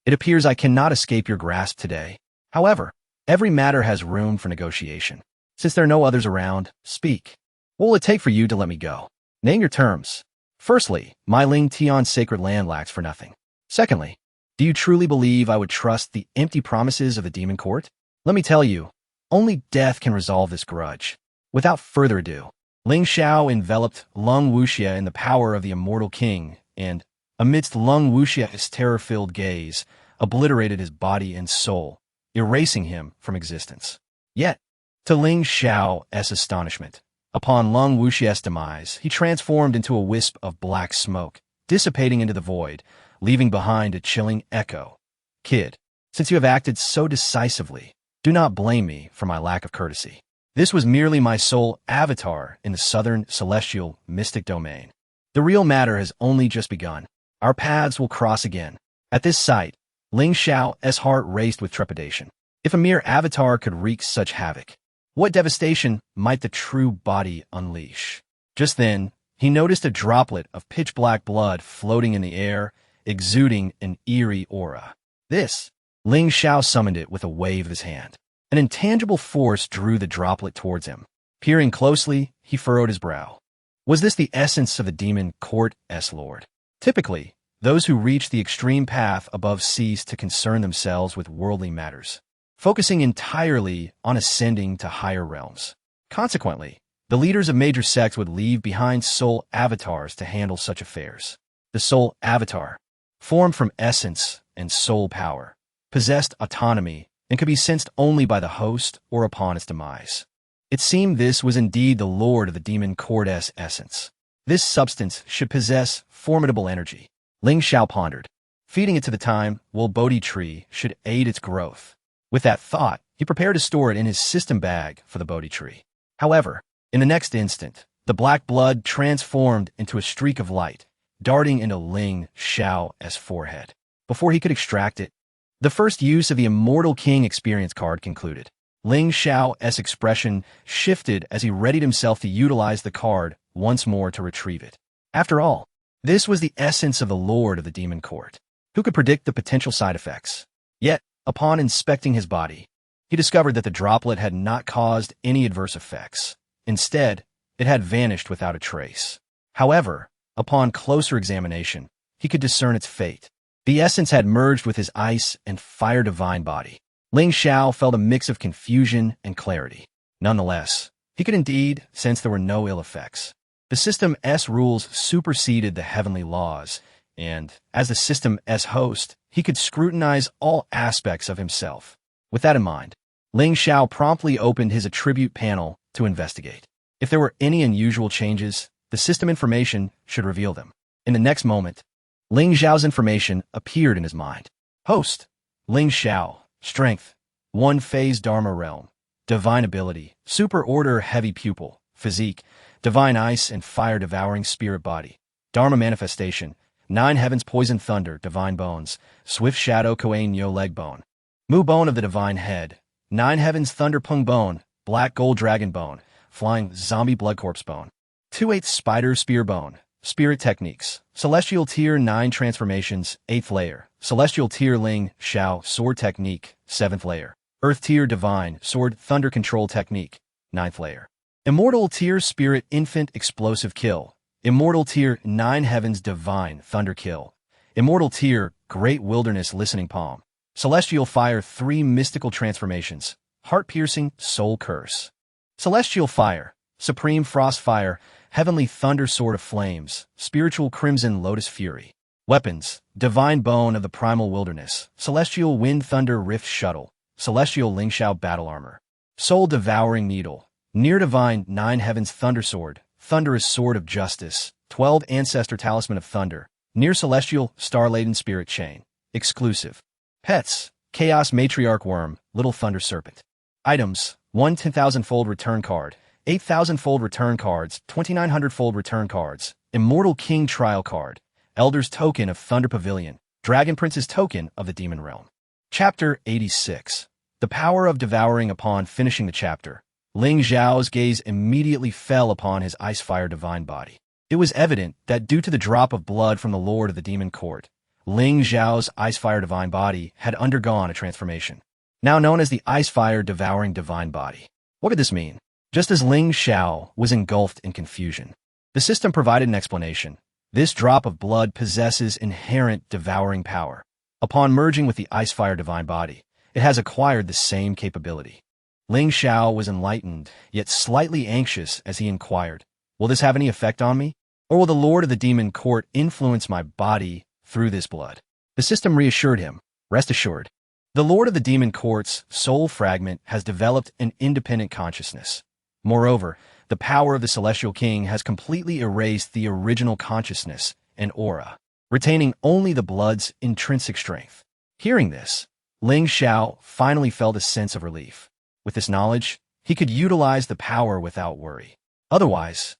It appears I cannot escape your grasp today. However, every matter has room for negotiation. Since there are no others around, speak. What will it take for you to let me go? Name your terms. Firstly, my Ling Tian sacred land lacks for nothing. Secondly, do you truly believe I would trust the empty promises of the demon court? Let me tell you, only death can resolve this grudge. Without further ado, Ling Xiao enveloped Lung Wuxia in the power of the immortal king, and, amidst Lung Wuxia's terror-filled gaze, obliterated his body and soul, erasing him from existence. Yet, to Ling Xiao's astonishment, upon Lung Wuxia's demise, he transformed into a wisp of black smoke, dissipating into the void, leaving behind a chilling echo. Kid, since you have acted so decisively, do not blame me for my lack of courtesy. This was merely my soul avatar in the southern celestial mystic domain. The real matter has only just begun. Our paths will cross again. At this sight, Ling Xiao's heart raced with trepidation. If a mere avatar could wreak such havoc, what devastation might the true body unleash? Just then, he noticed a droplet of pitch-black blood floating in the air, exuding an eerie aura. This, Ling Xiao summoned it with a wave of his hand. An intangible force drew the droplet towards him. Peering closely, he furrowed his brow. Was this the essence of the demon court's lord? Typically, those who reach the extreme path above cease to concern themselves with worldly matters, focusing entirely on ascending to higher realms. Consequently, the leaders of major sects would leave behind soul avatars to handle such affairs. The soul avatar, formed from essence and soul power, possessed autonomy and could be sensed only by the host or upon its demise. It seemed this was indeed the lord of the demon court's essence. This substance should possess formidable energy. Ling Xiao pondered. Feeding it to the time-will Bodhi tree should aid its growth. With that thought, he prepared to store it in his system bag for the Bodhi tree. However, in the next instant, the black blood transformed into a streak of light, darting into Ling Xiao's forehead. Before he could extract it, the first use of the Immortal King experience card concluded. Ling Xiao's expression shifted as he readied himself to utilize the card once more to retrieve it. After all, this was the essence of the Lord of the Demon Court. Who could predict the potential side effects? Yet, upon inspecting his body, he discovered that the droplet had not caused any adverse effects. Instead, it had vanished without a trace. However, upon closer examination, he could discern its fate. The essence had merged with his ice and fire divine body. Ling Xiao felt a mix of confusion and clarity. Nonetheless, he could indeed sense there were no ill effects. The system's rules superseded the heavenly laws, and, as the system's host, he could scrutinize all aspects of himself. With that in mind, Ling Xiao promptly opened his attribute panel to investigate. If there were any unusual changes, the system information should reveal them. In the next moment, Ling Xiao's information appeared in his mind. Host, Ling Xiao, Strength, 1 phase Dharma Realm, Divine Ability, Super Order Heavy Pupil, Physique, Divine Ice and Fire Devouring Spirit Body, Dharma Manifestation, 9 Heavens Poison Thunder, Divine Bones, Swift Shadow Koan Yo Leg Bone, Mu Bone of the Divine Head, 9 Heavens Thunder Pung Bone, Black Gold Dragon Bone, Flying Zombie Blood Corpse Bone, 2/8 Spider Spear Bone, Spirit Techniques, Celestial Tier 9 Transformations, 8th Layer, Celestial Tier Ling Xiao Sword Technique, 7th Layer, Earth Tier Divine Sword Thunder Control Technique, 9th Layer, Immortal Tier Spirit Infant Explosive Kill, Immortal Tier 9 Heavens Divine Thunder Kill, Immortal Tier Great Wilderness Listening Palm, Celestial Fire 3 Mystical Transformations, Heart-Piercing Soul Curse, Celestial Fire, Supreme Frost Fire, Heavenly Thunder Sword of Flames, Spiritual Crimson Lotus Fury. Weapons, Divine Bone of the Primal Wilderness, Celestial Wind Thunder Rift Shuttle, Celestial Ling Xiao Battle Armor, Soul Devouring Needle, Near Divine 9 Heavens Thunder Sword, Thunderous Sword of Justice, 12 Ancestor Talisman of Thunder, Near Celestial Star-Laden Spirit Chain. Exclusive. Pets, Chaos Matriarch Worm, Little Thunder Serpent. Items, 1 10,000-fold return card, 8,000-fold return cards, 2,900-fold return cards, Immortal King Trial Card, Elder's Token of Thunder Pavilion, Dragon Prince's Token of the Demon Realm. Chapter 86. The Power of Devouring. Upon finishing the chapter, Ling Xiao's gaze immediately fell upon his ice-fire divine body. It was evident that due to the drop of blood from the Lord of the Demon Court, Ling Xiao's ice-fire divine body had undergone a transformation, now known as the ice-fire devouring divine body. What could this mean? Just as Ling Xiao was engulfed in confusion, the system provided an explanation. This drop of blood possesses inherent devouring power. Upon merging with the ice-fire divine body, it has acquired the same capability. Ling Xiao was enlightened, yet slightly anxious as he inquired, Will this have any effect on me? Or will the Lord of the Demon Court influence my body through this blood? The system reassured him. Rest assured. The Lord of the Demon Court's soul fragment has developed an independent consciousness. Moreover, the power of the Celestial King has completely erased the original consciousness and aura, retaining only the blood's intrinsic strength. Hearing this, Ling Xiao finally felt a sense of relief. With this knowledge, he could utilize the power without worry. Otherwise,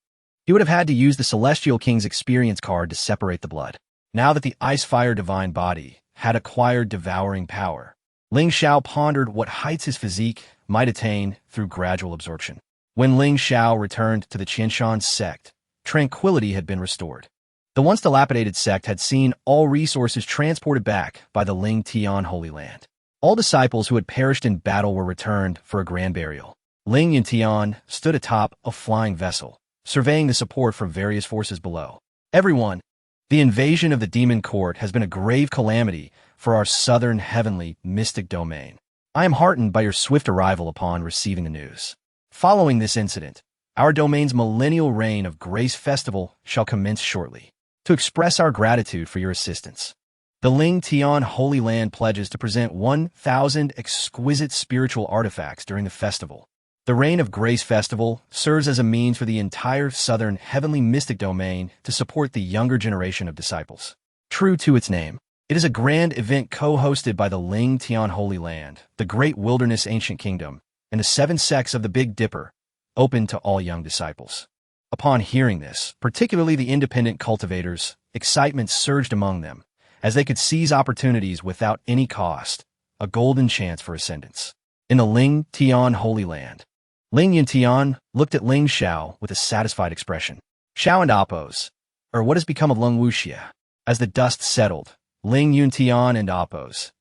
he would have had to use the Celestial King's experience card to separate the blood. Now that the Ice-Fire Divine Body had acquired devouring power, Ling Xiao pondered what heights his physique might attain through gradual absorption. When Ling Xiao returned to the Qianshan sect, tranquility had been restored. The once dilapidated sect had seen all resources transported back by the Ling Tian Holy Land. All disciples who had perished in battle were returned for a grand burial. Ling Yuntian stood atop a flying vessel, surveying the support from various forces below. Everyone, the invasion of the Demon Court has been a grave calamity for our southern heavenly mystic domain. I am heartened by your swift arrival upon receiving the news. Following this incident, our domain's millennial reign of Grace Festival shall commence shortly. To express our gratitude for your assistance, the Ling Tian Holy Land pledges to present 1,000 exquisite spiritual artifacts during the festival. The Reign of Grace Festival serves as a means for the entire southern heavenly mystic domain to support the younger generation of disciples. True to its name, it is a grand event co-hosted by the Ling Tian Holy Land, the Great Wilderness Ancient Kingdom, and the 7 sects of the Big Dipper, open to all young disciples. Upon hearing this, particularly the independent cultivators, excitement surged among them, as they could seize opportunities without any cost, a golden chance for ascendance. In the Ling Tian Holy Land, Ling Yuntian looked at Ling Xiao with a satisfied expression. Xiao and Appos, or what has become of Lung Wuxia? As the dust settled, Ling Yuntian and Appos'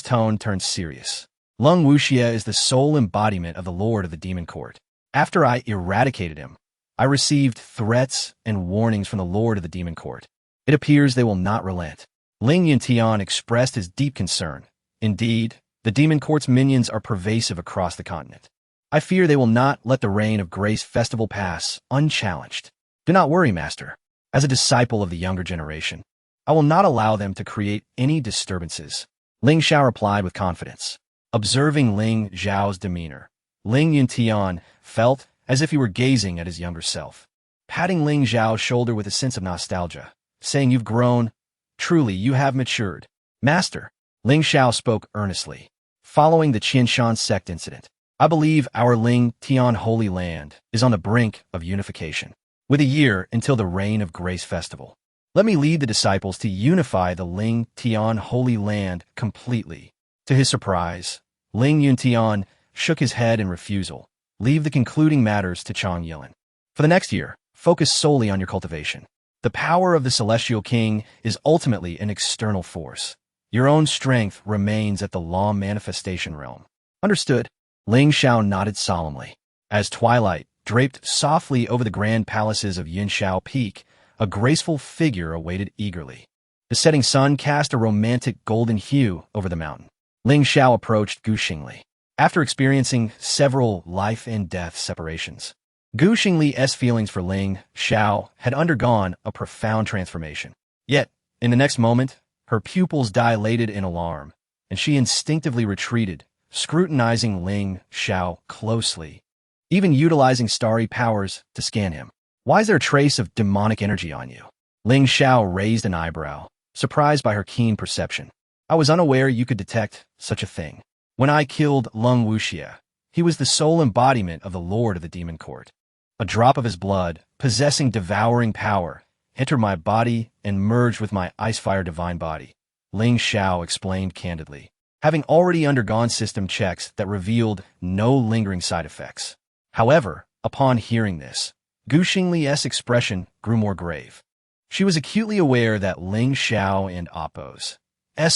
tone turned serious. Lung Wuxia is the sole embodiment of the Lord of the Demon Court. After I eradicated him, I received threats and warnings from the Lord of the Demon Court. It appears they will not relent. Ling Yuntian expressed his deep concern. Indeed, the Demon Court's minions are pervasive across the continent. I fear they will not let the Reign of Grace Festival pass unchallenged. Do not worry, Master. As a disciple of the younger generation, I will not allow them to create any disturbances. Ling Xiao replied with confidence. Observing Ling Xiao's demeanor, Ling Yuntian felt as if he were gazing at his younger self. Patting Ling Xiao's shoulder with a sense of nostalgia, saying, "You've grown. Truly, you have matured." Master, Ling Xiao spoke earnestly. Following the Qianshan sect incident, I believe our Ling Tian Holy Land is on the brink of unification. With a year until the Reign of Grace Festival, let me lead the disciples to unify the Ling Tian Holy Land completely. To his surprise, Ling Yuntian shook his head in refusal. Leave the concluding matters to Chang Yilin. For the next year, focus solely on your cultivation. The power of the Celestial King is ultimately an external force. Your own strength remains at the law manifestation realm. Understood? Ling Xiao nodded solemnly. As twilight draped softly over the grand palaces of Yinshao Peak, a graceful figure awaited eagerly. The setting sun cast a romantic golden hue over the mountain. Ling Xiao approached Xing Li. After experiencing several life-and-death separations, Xing Li's feelings for Ling Xiao had undergone a profound transformation. Yet, in the next moment, her pupils dilated in alarm, and she instinctively retreated, scrutinizing Ling Xiao closely, even utilizing starry powers to scan him. Why is there a trace of demonic energy on you? Ling Xiao raised an eyebrow, surprised by her keen perception. I was unaware you could detect such a thing. When I killed Lung Wuxia, he was the sole embodiment of the Lord of the Demon Court. A drop of his blood, possessing devouring power, entered my body and merged with my Ice-Fire Divine Body, Ling Xiao explained candidly, having already undergone system checks that revealed no lingering side effects. However, upon hearing this, Xing Li's expression grew more grave. She was acutely aware that Ling Xiao and Appos'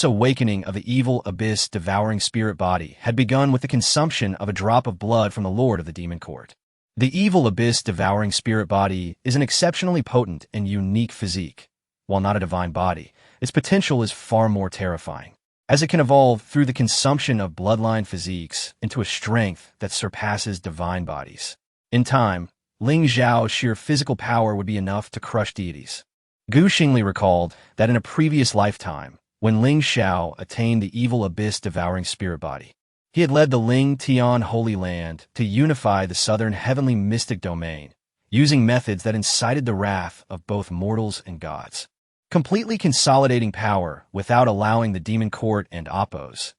awakening of the evil abyss devouring spirit body had begun with the consumption of a drop of blood from the Lord of the Demon Court. The evil abyss devouring spirit body is an exceptionally potent and unique physique. While not a divine body, its potential is far more terrifying, as it can evolve through the consumption of bloodline physiques into a strength that surpasses divine bodies. In time, Ling Xiao's sheer physical power would be enough to crush deities. Xing Li recalled that in a previous lifetime, when Ling Xiao attained the evil abyss-devouring spirit body, he had led the Ling Tian Holy Land to unify the southern heavenly mystic domain, using methods that incited the wrath of both mortals and gods, completely consolidating power without allowing the demon court and Apos'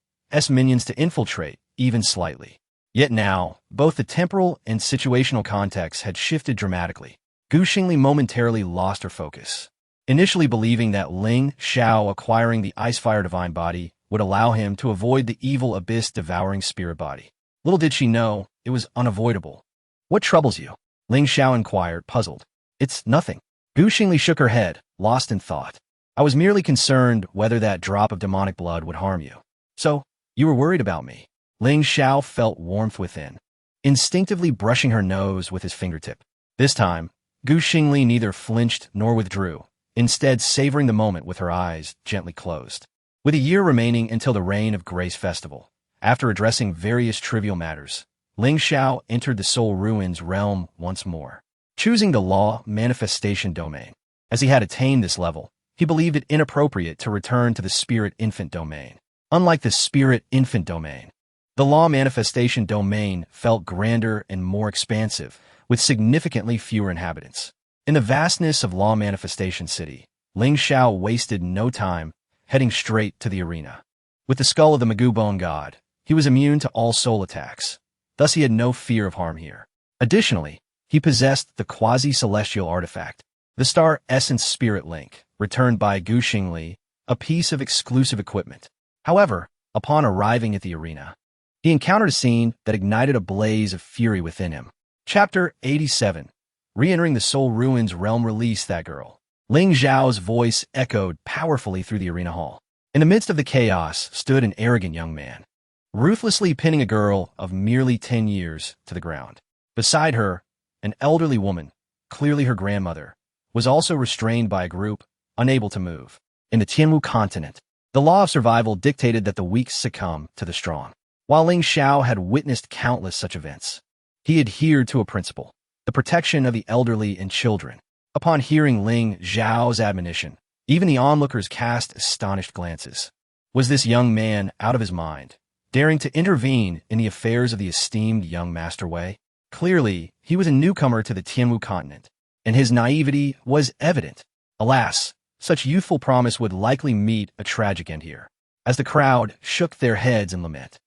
minions to infiltrate, even slightly. Yet now, both the temporal and situational context had shifted dramatically. Xing Li momentarily lost her focus. Initially believing that Ling Xiao acquiring the Icefire Divine Body would allow him to avoid the evil abyss-devouring spirit body. Little did she know, it was unavoidable. "What troubles you?" Ling Xiao inquired, puzzled. "It's nothing." Xing Li shook her head, lost in thought. "I was merely concerned whether that drop of demonic blood would harm you." "So, you were worried about me?" Ling Xiao felt warmth within, instinctively brushing her nose with his fingertip. This time, Xing Li neither flinched nor withdrew, instead savoring the moment with her eyes gently closed. With a year remaining until the Reign of Grace Festival, after addressing various trivial matters, Ling Xiao entered the Soul Ruins realm once more, choosing the Law Manifestation domain. As he had attained this level, he believed it inappropriate to return to the Spirit Infant domain. Unlike the Spirit Infant domain, the Law Manifestation domain felt grander and more expansive, with significantly fewer inhabitants. In the vastness of Law Manifestation City, Ling Xiao wasted no time, heading straight to the arena. With the skull of the Magoo Bone God, he was immune to all soul attacks. Thus he had no fear of harm here. Additionally, he possessed the quasi-celestial artifact, the Star Essence Spirit Link, returned by Xing Li, a piece of exclusive equipment. However, upon arriving at the arena, he encountered a scene that ignited a blaze of fury within him. Chapter 87. Re-entering the Soul Ruins realm. Release that girl. Ling Xiao's voice echoed powerfully through the arena hall. In the midst of the chaos stood an arrogant young man, ruthlessly pinning a girl of merely 10 years to the ground. Beside her, an elderly woman, clearly her grandmother, was also restrained by a group, unable to move. In the Tianwu continent, the law of survival dictated that the weak succumb to the strong. While Ling Xiao had witnessed countless such events, he adhered to a principle: the protection of the elderly and children. Upon hearing Ling Xiao's admonition, even the onlookers cast astonished glances. Was this young man out of his mind, daring to intervene in the affairs of the esteemed young Master Wei? Clearly, he was a newcomer to the Tianwu continent, and his naivety was evident. Alas, such youthful promise would likely meet a tragic end here. As the crowd shook their heads in lament,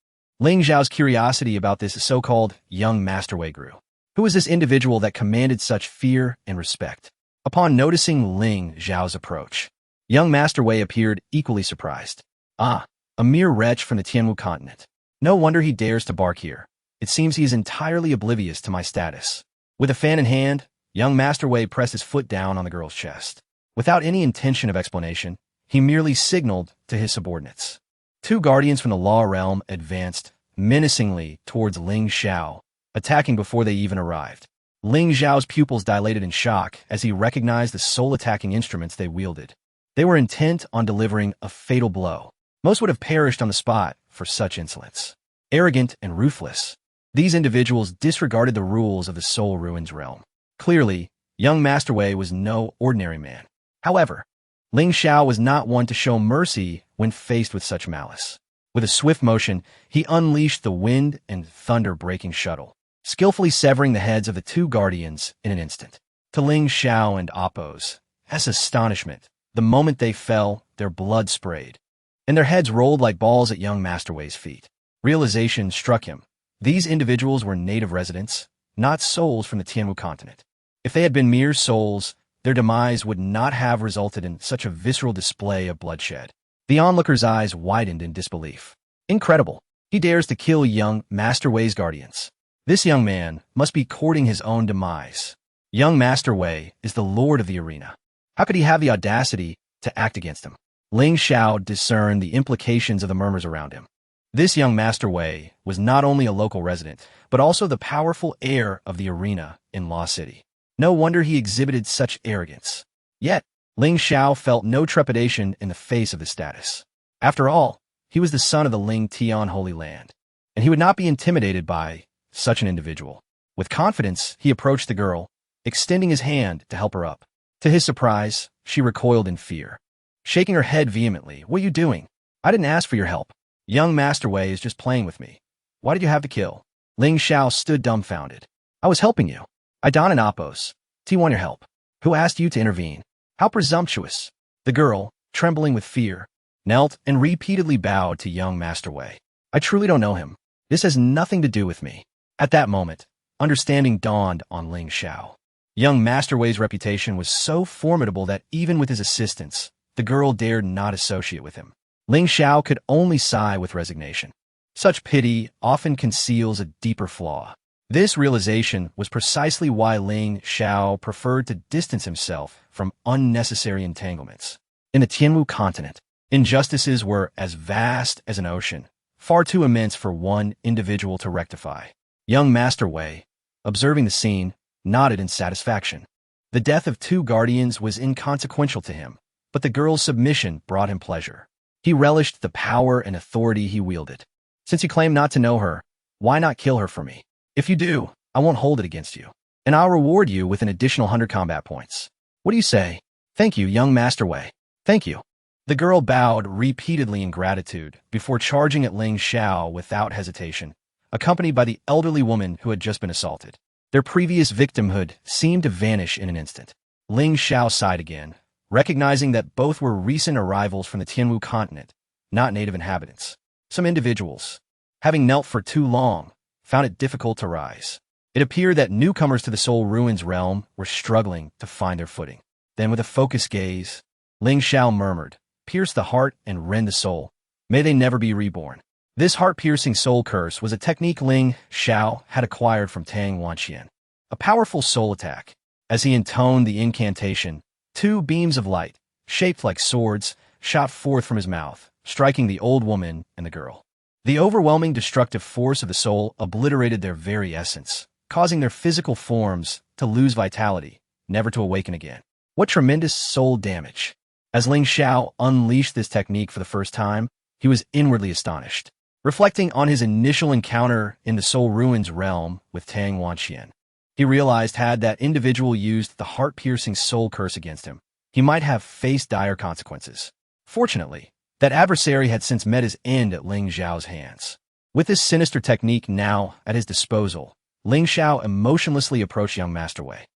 Ling Xiao's curiosity about this so-called young Master Wei grew. Who was this individual that commanded such fear and respect? Upon noticing Ling Xiao's approach, young Master Wei appeared equally surprised. "Ah, a mere wretch from the Tianwu continent. No wonder he dares to bark here. It seems he is entirely oblivious to my status." With a fan in hand, young Master Wei pressed his foot down on the girl's chest. Without any intention of explanation, he merely signaled to his subordinates. Two guardians from the law realm advanced menacingly towards Ling Xiao, attacking before they even arrived. Ling Xiao's pupils dilated in shock as he recognized the soul-attacking instruments they wielded. They were intent on delivering a fatal blow. Most would have perished on the spot for such insolence. Arrogant and ruthless, these individuals disregarded the rules of the Soul Ruins realm. Clearly, young Master Wei was no ordinary man. However, Ling Xiao was not one to show mercy when faced with such malice. With a swift motion, he unleashed the wind and thunder-breaking shuttle, skillfully severing the heads of the two guardians in an instant. To Ling Xiao and Apos' astonishment, the moment they fell, their blood sprayed, and their heads rolled like balls at young Master Wei's feet. Realization struck him. These individuals were native residents, not souls from the Tianwu continent. If they had been mere souls, their demise would not have resulted in such a visceral display of bloodshed. The onlooker's eyes widened in disbelief. Incredible. He dares to kill young Master Wei's guardians. This young man must be courting his own demise. Young Master Wei is the lord of the arena. How could he have the audacity to act against him? Ling Xiao discerned the implications of the murmurs around him. This young Master Wei was not only a local resident, but also the powerful heir of the arena in Law City. No wonder he exhibited such arrogance. Yet, Ling Xiao felt no trepidation in the face of his status. After all, he was the son of the Ling Tian Holy Land, and he would not be intimidated by such an individual. With confidence, he approached the girl, extending his hand to help her up. To his surprise, she recoiled in fear. Shaking her head vehemently, "What are you doing? I didn't ask for your help. Young Master Wei is just playing with me. Why did you have to kill?" Ling Xiao stood dumbfounded. "I was helping you. I don an Appos. Do you want your help? Who asked you to intervene? How presumptuous." The girl, trembling with fear, knelt and repeatedly bowed to young Master Wei. "I truly don't know him. This has nothing to do with me." At that moment, understanding dawned on Ling Xiao. Young Master Wei's reputation was so formidable that even with his assistance, the girl dared not associate with him. Ling Xiao could only sigh with resignation. Such pity often conceals a deeper flaw. This realization was precisely why Ling Xiao preferred to distance himself from unnecessary entanglements. In the Tianwu continent, injustices were as vast as an ocean, far too immense for one individual to rectify. Young Master Wei, observing the scene, nodded in satisfaction. The death of 2 guardians was inconsequential to him, but the girl's submission brought him pleasure. He relished the power and authority he wielded. "Since you claim not to know her, why not kill her for me? If you do, I won't hold it against you, and I'll reward you with an additional 100 combat points. What do you say?" "Thank you, young Master Wei. Thank you." The girl bowed repeatedly in gratitude before charging at Ling Xiao without hesitation, accompanied by the elderly woman who had just been assaulted. Their previous victimhood seemed to vanish in an instant. Ling Xiao sighed again, recognizing that both were recent arrivals from the Tianwu continent, not native inhabitants. Some individuals, having knelt for too long, found it difficult to rise. It appeared that newcomers to the Soul Ruins realm were struggling to find their footing. Then with a focused gaze, Ling Xiao murmured, "Pierce the heart and rend the soul. May they never be reborn." This heart-piercing soul curse was a technique Ling Xiao had acquired from Tang Wanqian, a powerful soul attack. As he intoned the incantation, 2 beams of light, shaped like swords, shot forth from his mouth, striking the old woman and the girl. The overwhelming destructive force of the soul obliterated their very essence, causing their physical forms to lose vitality, never to awaken again. What tremendous soul damage! As Ling Xiao unleashed this technique for the first time, he was inwardly astonished. Reflecting on his initial encounter in the Soul Ruins realm with Tang Wanqian, he realized had that individual used the heart-piercing soul curse against him, he might have faced dire consequences. Fortunately, that adversary had since met his end at Ling Xiao's hands. With this sinister technique now at his disposal, Ling Xiao emotionlessly approached young Master Wei.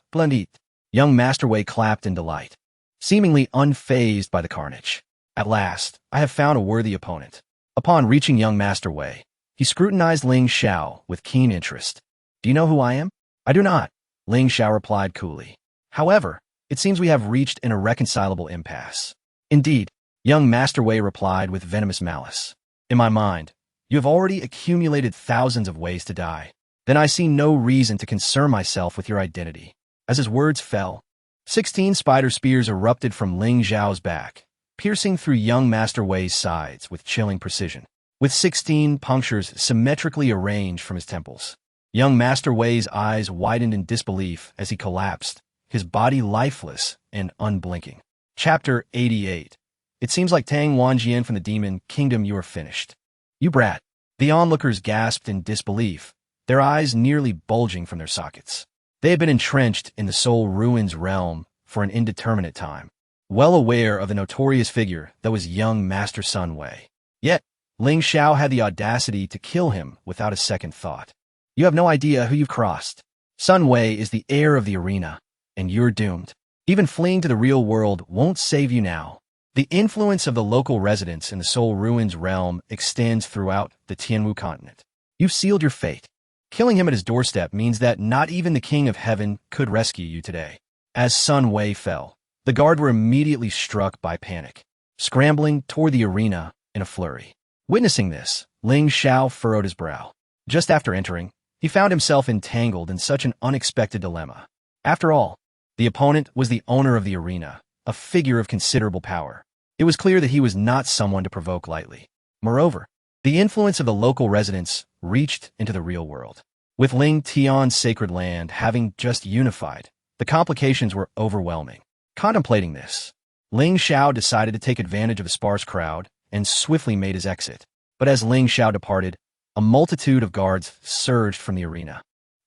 "Splendid." Young Master Wei clapped in delight, seemingly unfazed by the carnage. "At last, I have found a worthy opponent." Upon reaching young Master Wei, he scrutinized Ling Xiao with keen interest. "Do you know who I am?" "I do not," Ling Xiao replied coolly. "However, it seems we have reached an irreconcilable impasse." "Indeed," young Master Wei replied with venomous malice. "In my mind, you have already accumulated thousands of ways to die. Then I see no reason to concern myself with your identity." As his words fell, 16 spider spears erupted from Ling Xiao's back, piercing through young Master Wei's sides with chilling precision, with 16 punctures symmetrically arranged from his temples. Young Master Wei's eyes widened in disbelief as he collapsed, his body lifeless and unblinking. Chapter 88. It seems like Tang Wanjian from the Demon Kingdom, you are finished. "You brat." The onlookers gasped in disbelief, their eyes nearly bulging from their sockets. They had been entrenched in the Soul Ruins realm for an indeterminate time, well aware of the notorious figure that was young Master Sun Wei. Yet, Ling Xiao had the audacity to kill him without a second thought. "You have no idea who you've crossed. Sun Wei is the heir of the arena, and you're doomed. Even fleeing to the real world won't save you now." The influence of the local residents in the Soul Ruins realm extends throughout the Tianwu continent. You've sealed your fate. Killing him at his doorstep means that not even the King of Heaven could rescue you today. As Sun Wei fell, the guard were immediately struck by panic, scrambling toward the arena in a flurry. Witnessing this, Ling Xiao furrowed his brow. Just after entering, he found himself entangled in such an unexpected dilemma. After all, the opponent was the owner of the arena, a figure of considerable power. It was clear that he was not someone to provoke lightly. Moreover, the influence of the local residents reached into the real world. With Ling Tian's sacred land having just unified, the complications were overwhelming. Contemplating this, Ling Xiao decided to take advantage of the sparse crowd and swiftly made his exit. But as Ling Xiao departed, a multitude of guards surged from the arena.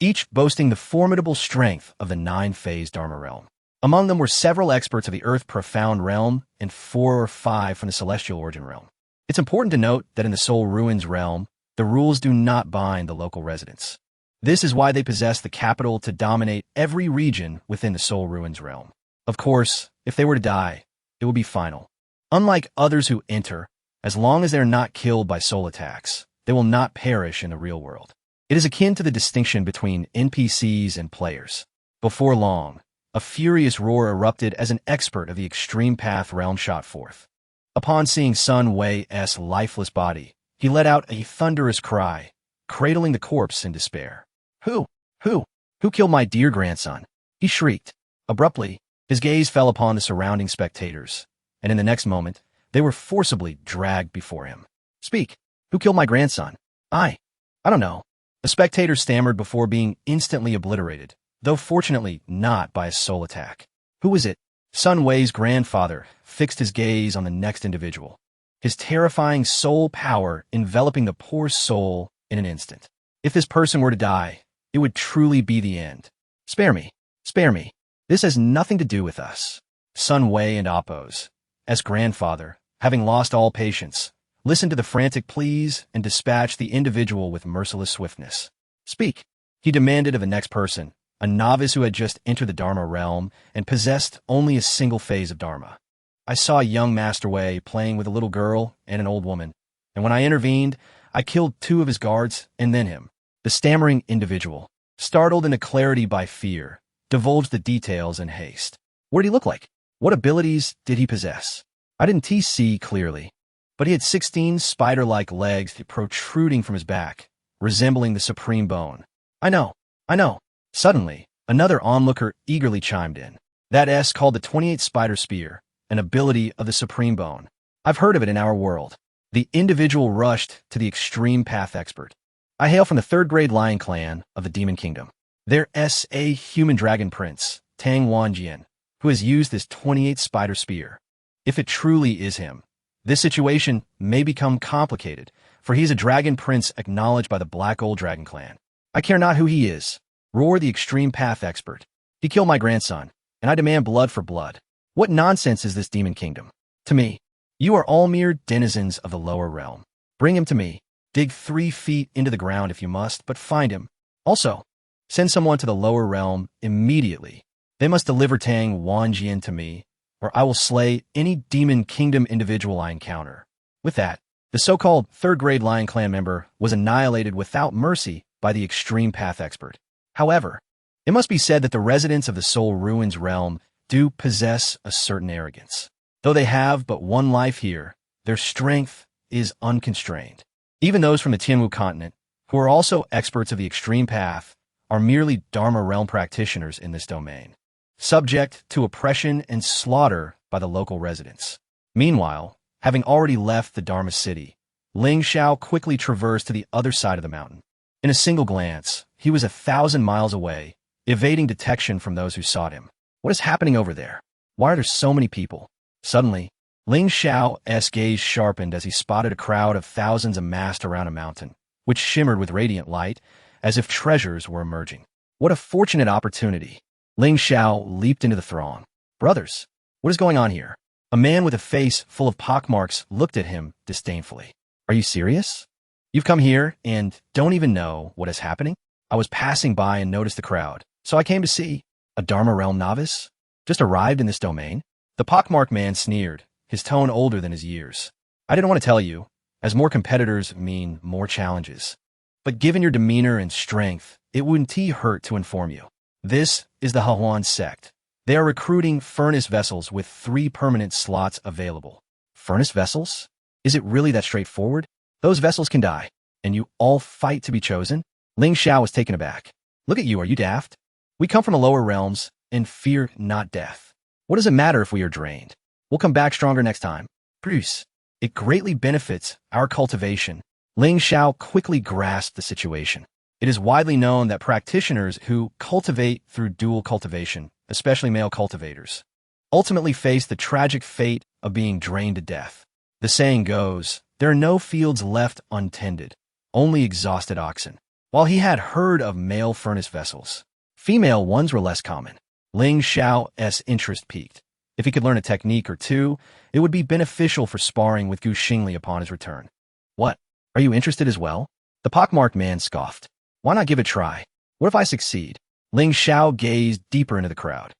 each boasting the formidable strength of the nine-phase Dharma realm. Among them were several experts of the Earth Profound realm and 4 or 5 from the Celestial Origin realm. It's important to note that in the Soul Ruins realm, the rules do not bind the local residents. This is why they possess the capital to dominate every region within the Soul Ruins realm. Of course, if they were to die, it will be final. Unlike others who enter, as long as they are not killed by soul attacks, they will not perish in the real world. It is akin to the distinction between NPCs and players. Before long, a furious roar erupted as an expert of the Extreme Path realm shot forth. Upon seeing Sun Wei's lifeless body, he let out a thunderous cry, cradling the corpse in despair. Who killed my dear grandson? He shrieked. Abruptly, his gaze fell upon the surrounding spectators, and in the next moment, they were forcibly dragged before him. Speak. Who killed my grandson? I don't know. The spectator stammered before being instantly obliterated, though fortunately not by a soul attack. Who was it? Sun Wei's grandfather fixed his gaze on the next individual, his terrifying soul power enveloping the poor soul in an instant. If this person were to die, it would truly be the end. Spare me. Spare me. This has nothing to do with us. Sun Wei and Appos, as grandfather, having lost all patience, listened to the frantic pleas and dispatched the individual with merciless swiftness. Speak, he demanded of the next person, a novice who had just entered the Dharma realm and possessed only a single phase of Dharma. I saw young Master Wei playing with a little girl and an old woman, and when I intervened, I killed 2 of his guards and then him. The stammering individual, startled into clarity by fear, divulged the details in haste. What did he look like? What abilities did he possess? I didn't see clearly, but he had 16 spider-like legs protruding from his back, resembling the supreme bone. I know. Suddenly, another onlooker eagerly chimed in. That S called the 28 Spider Spear, an ability of the supreme bone. I've heard of it in our world. The individual rushed to the Extreme Path expert. I hail from the 3rd grade Lion Clan of the Demon Kingdom. There's a human dragon prince, Tang Wanjian, who has used this 28 Spider Spear. If it truly is him, this situation may become complicated, for he is a dragon prince acknowledged by the Black Old Dragon Clan. I care not who he is, roared the Extreme Path expert. He killed my grandson, and I demand blood for blood. What nonsense is this Demon Kingdom? To me, you are all mere denizens of the lower realm. Bring him to me. Dig 3 feet into the ground if you must, but find him. Also, send someone to the lower realm immediately. They must deliver Tang Wanjian to me, or I will slay any Demon Kingdom individual I encounter. With that, the so-called 3rd grade Lion Clan member was annihilated without mercy by the Extreme Path expert. However, it must be said that the residents of the Soul Ruins realm do possess a certain arrogance. Though they have but one life here, their strength is unconstrained. Even those from the Tianwu continent, who are also experts of the Extreme Path, are merely Dharma realm practitioners in this domain, subject to oppression and slaughter by the local residents. Meanwhile, having already left the Dharma city, Ling Xiao quickly traversed to the other side of the mountain. In a single glance, he was 1,000 miles away, evading detection from those who sought him. What is happening over there? Why are there so many people? Suddenly, Ling Xiao's gaze sharpened as he spotted a crowd of thousands amassed around a mountain, which shimmered with radiant light, as if treasures were emerging. What a fortunate opportunity! Ling Xiao leaped into the throng. Brothers, what is going on here? A man with a face full of pockmarks looked at him disdainfully. Are you serious? You've come here and don't even know what is happening? I was passing by and noticed the crowd, so I came to see. A Dharma realm novice? Just arrived in this domain? The pockmarked man sneered, his tone older than his years. I didn't want to tell you, as more competitors mean more challenges. But given your demeanor and strength, it wouldn't hurt to inform you. This is the Hahuan sect. They are recruiting furnace vessels with 3 permanent slots available. Furnace vessels? Is it really that straightforward? Those vessels can die, and you all fight to be chosen? Ling Xiao was taken aback. Look at you, are you daft? We come from the lower realms, and fear not death. What does it matter if we are drained? We'll come back stronger next time. Bruce, it greatly benefits our cultivation. Ling Xiao quickly grasped the situation. It is widely known that practitioners who cultivate through dual cultivation, especially male cultivators, ultimately face the tragic fate of being drained to death. The saying goes, there are no fields left untended, only exhausted oxen. While he had heard of male furnace vessels, female ones were less common. Ling Xiao's interest peaked. If he could learn a technique or two, it would be beneficial for sparring with Xing Li upon his return. What? Are you interested as well? The pockmarked man scoffed. Why not give it a try? What if I succeed? Ling Xiao gazed deeper into the crowd.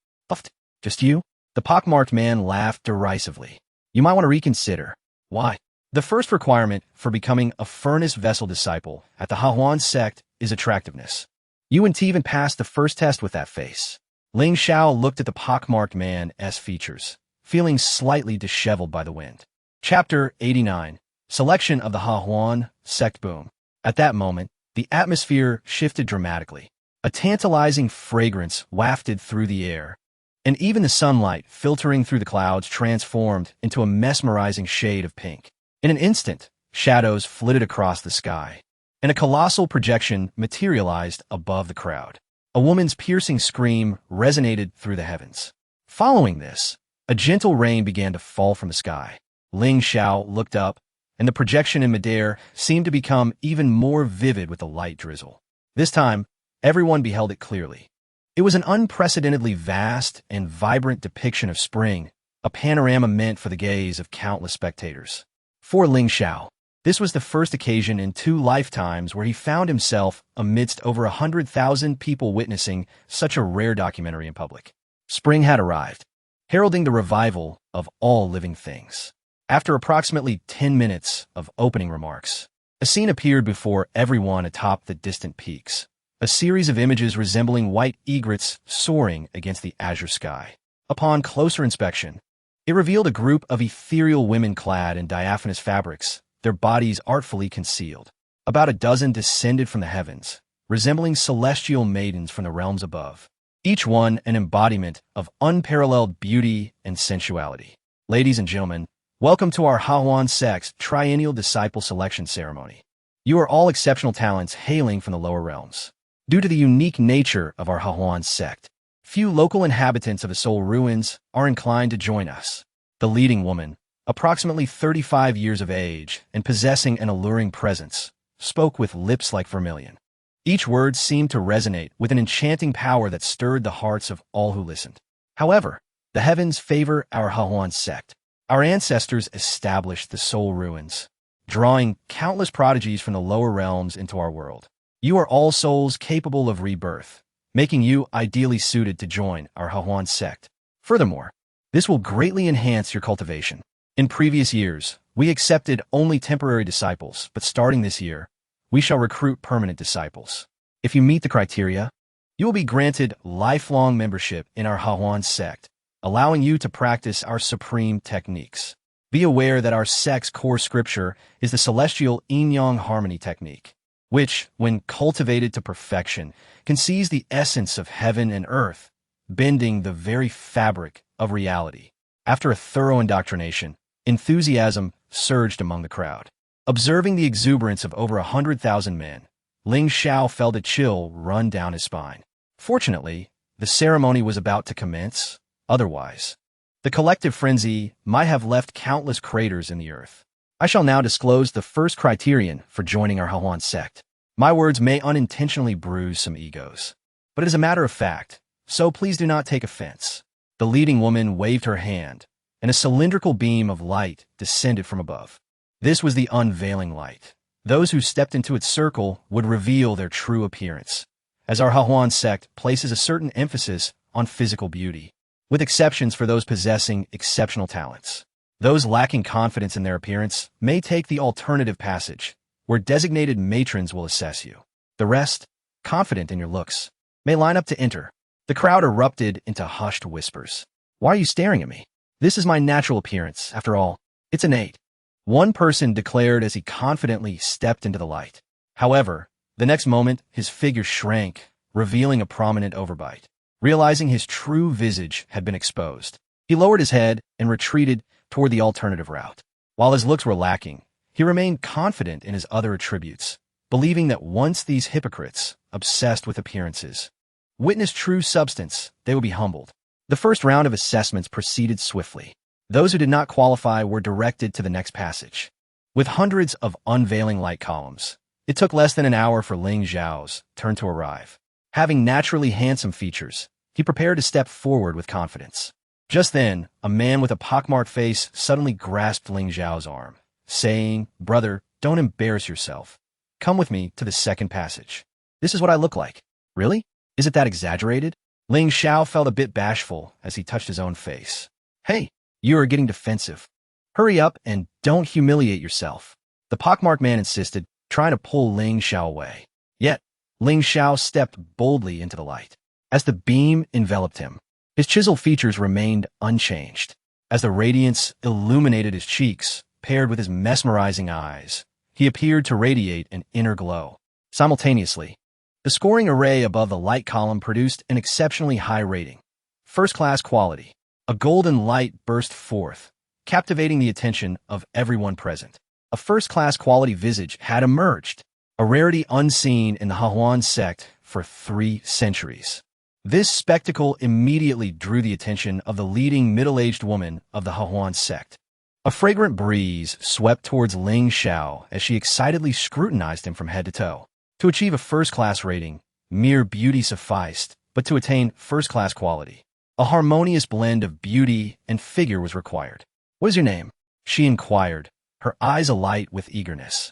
Just you? The pockmarked man laughed derisively. You might want to reconsider. Why? The first requirement for becoming a furnace vessel disciple at the Hahuan sect is attractiveness. You wouldn't even pass the first test with that face. Ling Xiao looked at the pockmarked man's features, feeling slightly disheveled by the wind. Chapter 89. Selection of the Hahuan sect boom. At that moment, the atmosphere shifted dramatically. A tantalizing fragrance wafted through the air, and even the sunlight filtering through the clouds transformed into a mesmerizing shade of pink. In an instant, shadows flitted across the sky, and a colossal projection materialized above the crowd. A woman's piercing scream resonated through the heavens. Following this, a gentle rain began to fall from the sky. Ling Xiao looked up, and the projection in midair seemed to become even more vivid with the light drizzle. This time, everyone beheld it clearly. It was an unprecedentedly vast and vibrant depiction of spring, a panorama meant for the gaze of countless spectators. For Ling Xiao, this was the first occasion in 2 lifetimes where he found himself amidst over 100,000 people witnessing such a rare documentary in public. Spring had arrived, heralding the revival of all living things. After approximately 10 minutes of opening remarks, a scene appeared before everyone atop the distant peaks. A series of images resembling white egrets soaring against the azure sky. Upon closer inspection, it revealed a group of ethereal women clad in diaphanous fabrics, their bodies artfully concealed. About a dozen descended from the heavens, resembling celestial maidens from the realms above, each one an embodiment of unparalleled beauty and sensuality. Ladies and gentlemen, welcome to our Hahuan sect's triennial disciple selection ceremony. You are all exceptional talents hailing from the lower realms. Due to the unique nature of our Hahuan sect, few local inhabitants of the Soul Ruins are inclined to join us. The leading woman, approximately 35 years of age and possessing an alluring presence, spoke with lips like vermilion. Each word seemed to resonate with an enchanting power that stirred the hearts of all who listened. However, the heavens favor our Hahuan sect. Our ancestors established the Soul Ruins, drawing countless prodigies from the lower realms into our world. You are all souls capable of rebirth, making you ideally suited to join our Hahuan sect. Furthermore, this will greatly enhance your cultivation. In previous years, we accepted only temporary disciples, but starting this year, we shall recruit permanent disciples. If you meet the criteria, you will be granted lifelong membership in our Hahuan sect, allowing you to practice our supreme techniques. Be aware that our sect's core scripture is the Celestial Yin-Yang Harmony technique, which, when cultivated to perfection, can seize the essence of heaven and earth, bending the very fabric of reality. After a thorough indoctrination, enthusiasm surged among the crowd. Observing the exuberance of over 100,000 men, Ling Xiao felt a chill run down his spine. Fortunately, the ceremony was about to commence. Otherwise, the collective frenzy might have left countless craters in the earth. I shall now disclose the first criterion for joining our Hahuan sect. My words may unintentionally bruise some egos, but it is a matter of fact, so please do not take offense. The leading woman waved her hand, and a cylindrical beam of light descended from above. This was the unveiling light. Those who stepped into its circle would reveal their true appearance, as our Hahuan sect places a certain emphasis on physical beauty, with exceptions for those possessing exceptional talents. Those lacking confidence in their appearance may take the alternative passage, where designated matrons will assess you. The rest, confident in your looks, may line up to enter. The crowd erupted into hushed whispers. Why are you staring at me? This is my natural appearance, after all. It's innate. One person declared as he confidently stepped into the light. However, the next moment, his figure shrank, revealing a prominent overbite. Realizing his true visage had been exposed, he lowered his head and retreated toward the alternative route. While his looks were lacking, he remained confident in his other attributes, believing that once these hypocrites, obsessed with appearances, witnessed true substance, they would be humbled. The first round of assessments proceeded swiftly. Those who did not qualify were directed to the next passage. With hundreds of unveiling light columns, It took less than an hour for Ling Xiao's turn to arrive. Having naturally handsome features, he prepared to step forward with confidence. Just then, a man with a pockmarked face suddenly grasped Ling Xiao's arm, saying, "Brother, don't embarrass yourself. Come with me to the second passage. This is what I look like." "Really? Is it that exaggerated?" Ling Xiao felt a bit bashful as he touched his own face. "Hey, you are getting defensive. Hurry up and don't humiliate yourself," the pockmarked man insisted, trying to pull Ling Xiao away. Yet, Ling Xiao stepped boldly into the light. As the beam enveloped him, his chiseled features remained unchanged. As the radiance illuminated his cheeks, paired with his mesmerizing eyes, he appeared to radiate an inner glow. Simultaneously, the scoring array above the light column produced an exceptionally high rating. First-class quality. A golden light burst forth, captivating the attention of everyone present. A first-class quality visage had emerged, a rarity unseen in the Hahuan sect for 3 centuries. This spectacle immediately drew the attention of the leading middle-aged woman of the Hahuan sect. A fragrant breeze swept towards Ling Xiao as she excitedly scrutinized him from head to toe. To achieve a first-class rating, mere beauty sufficed, but to attain first-class quality, a harmonious blend of beauty and figure was required. "What is your name?" she inquired, her eyes alight with eagerness,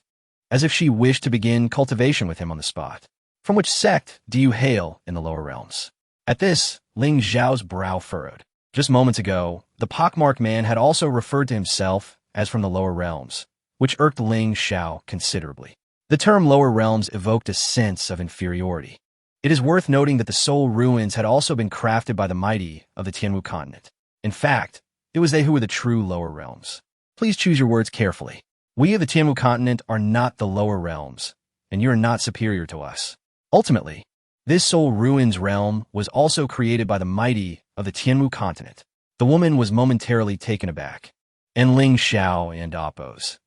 as if she wished to begin cultivation with him on the spot. "From which sect do you hail in the lower realms?" At this, Ling Xiao's brow furrowed. Just moments ago, the pockmarked man had also referred to himself as from the lower realms, which irked Ling Xiao considerably. The term lower realms evoked a sense of inferiority. It is worth noting that the soul ruins had also been crafted by the mighty of the Tianwu continent. In fact, it was they who were the true lower realms. Please choose your words carefully. We of the Tianwu continent are not the lower realms, and you are not superior to us. Ultimately, this soul ruins realm was also created by the mighty of the Tianwu continent. The woman was momentarily taken aback, and Ling Xiao and Appo's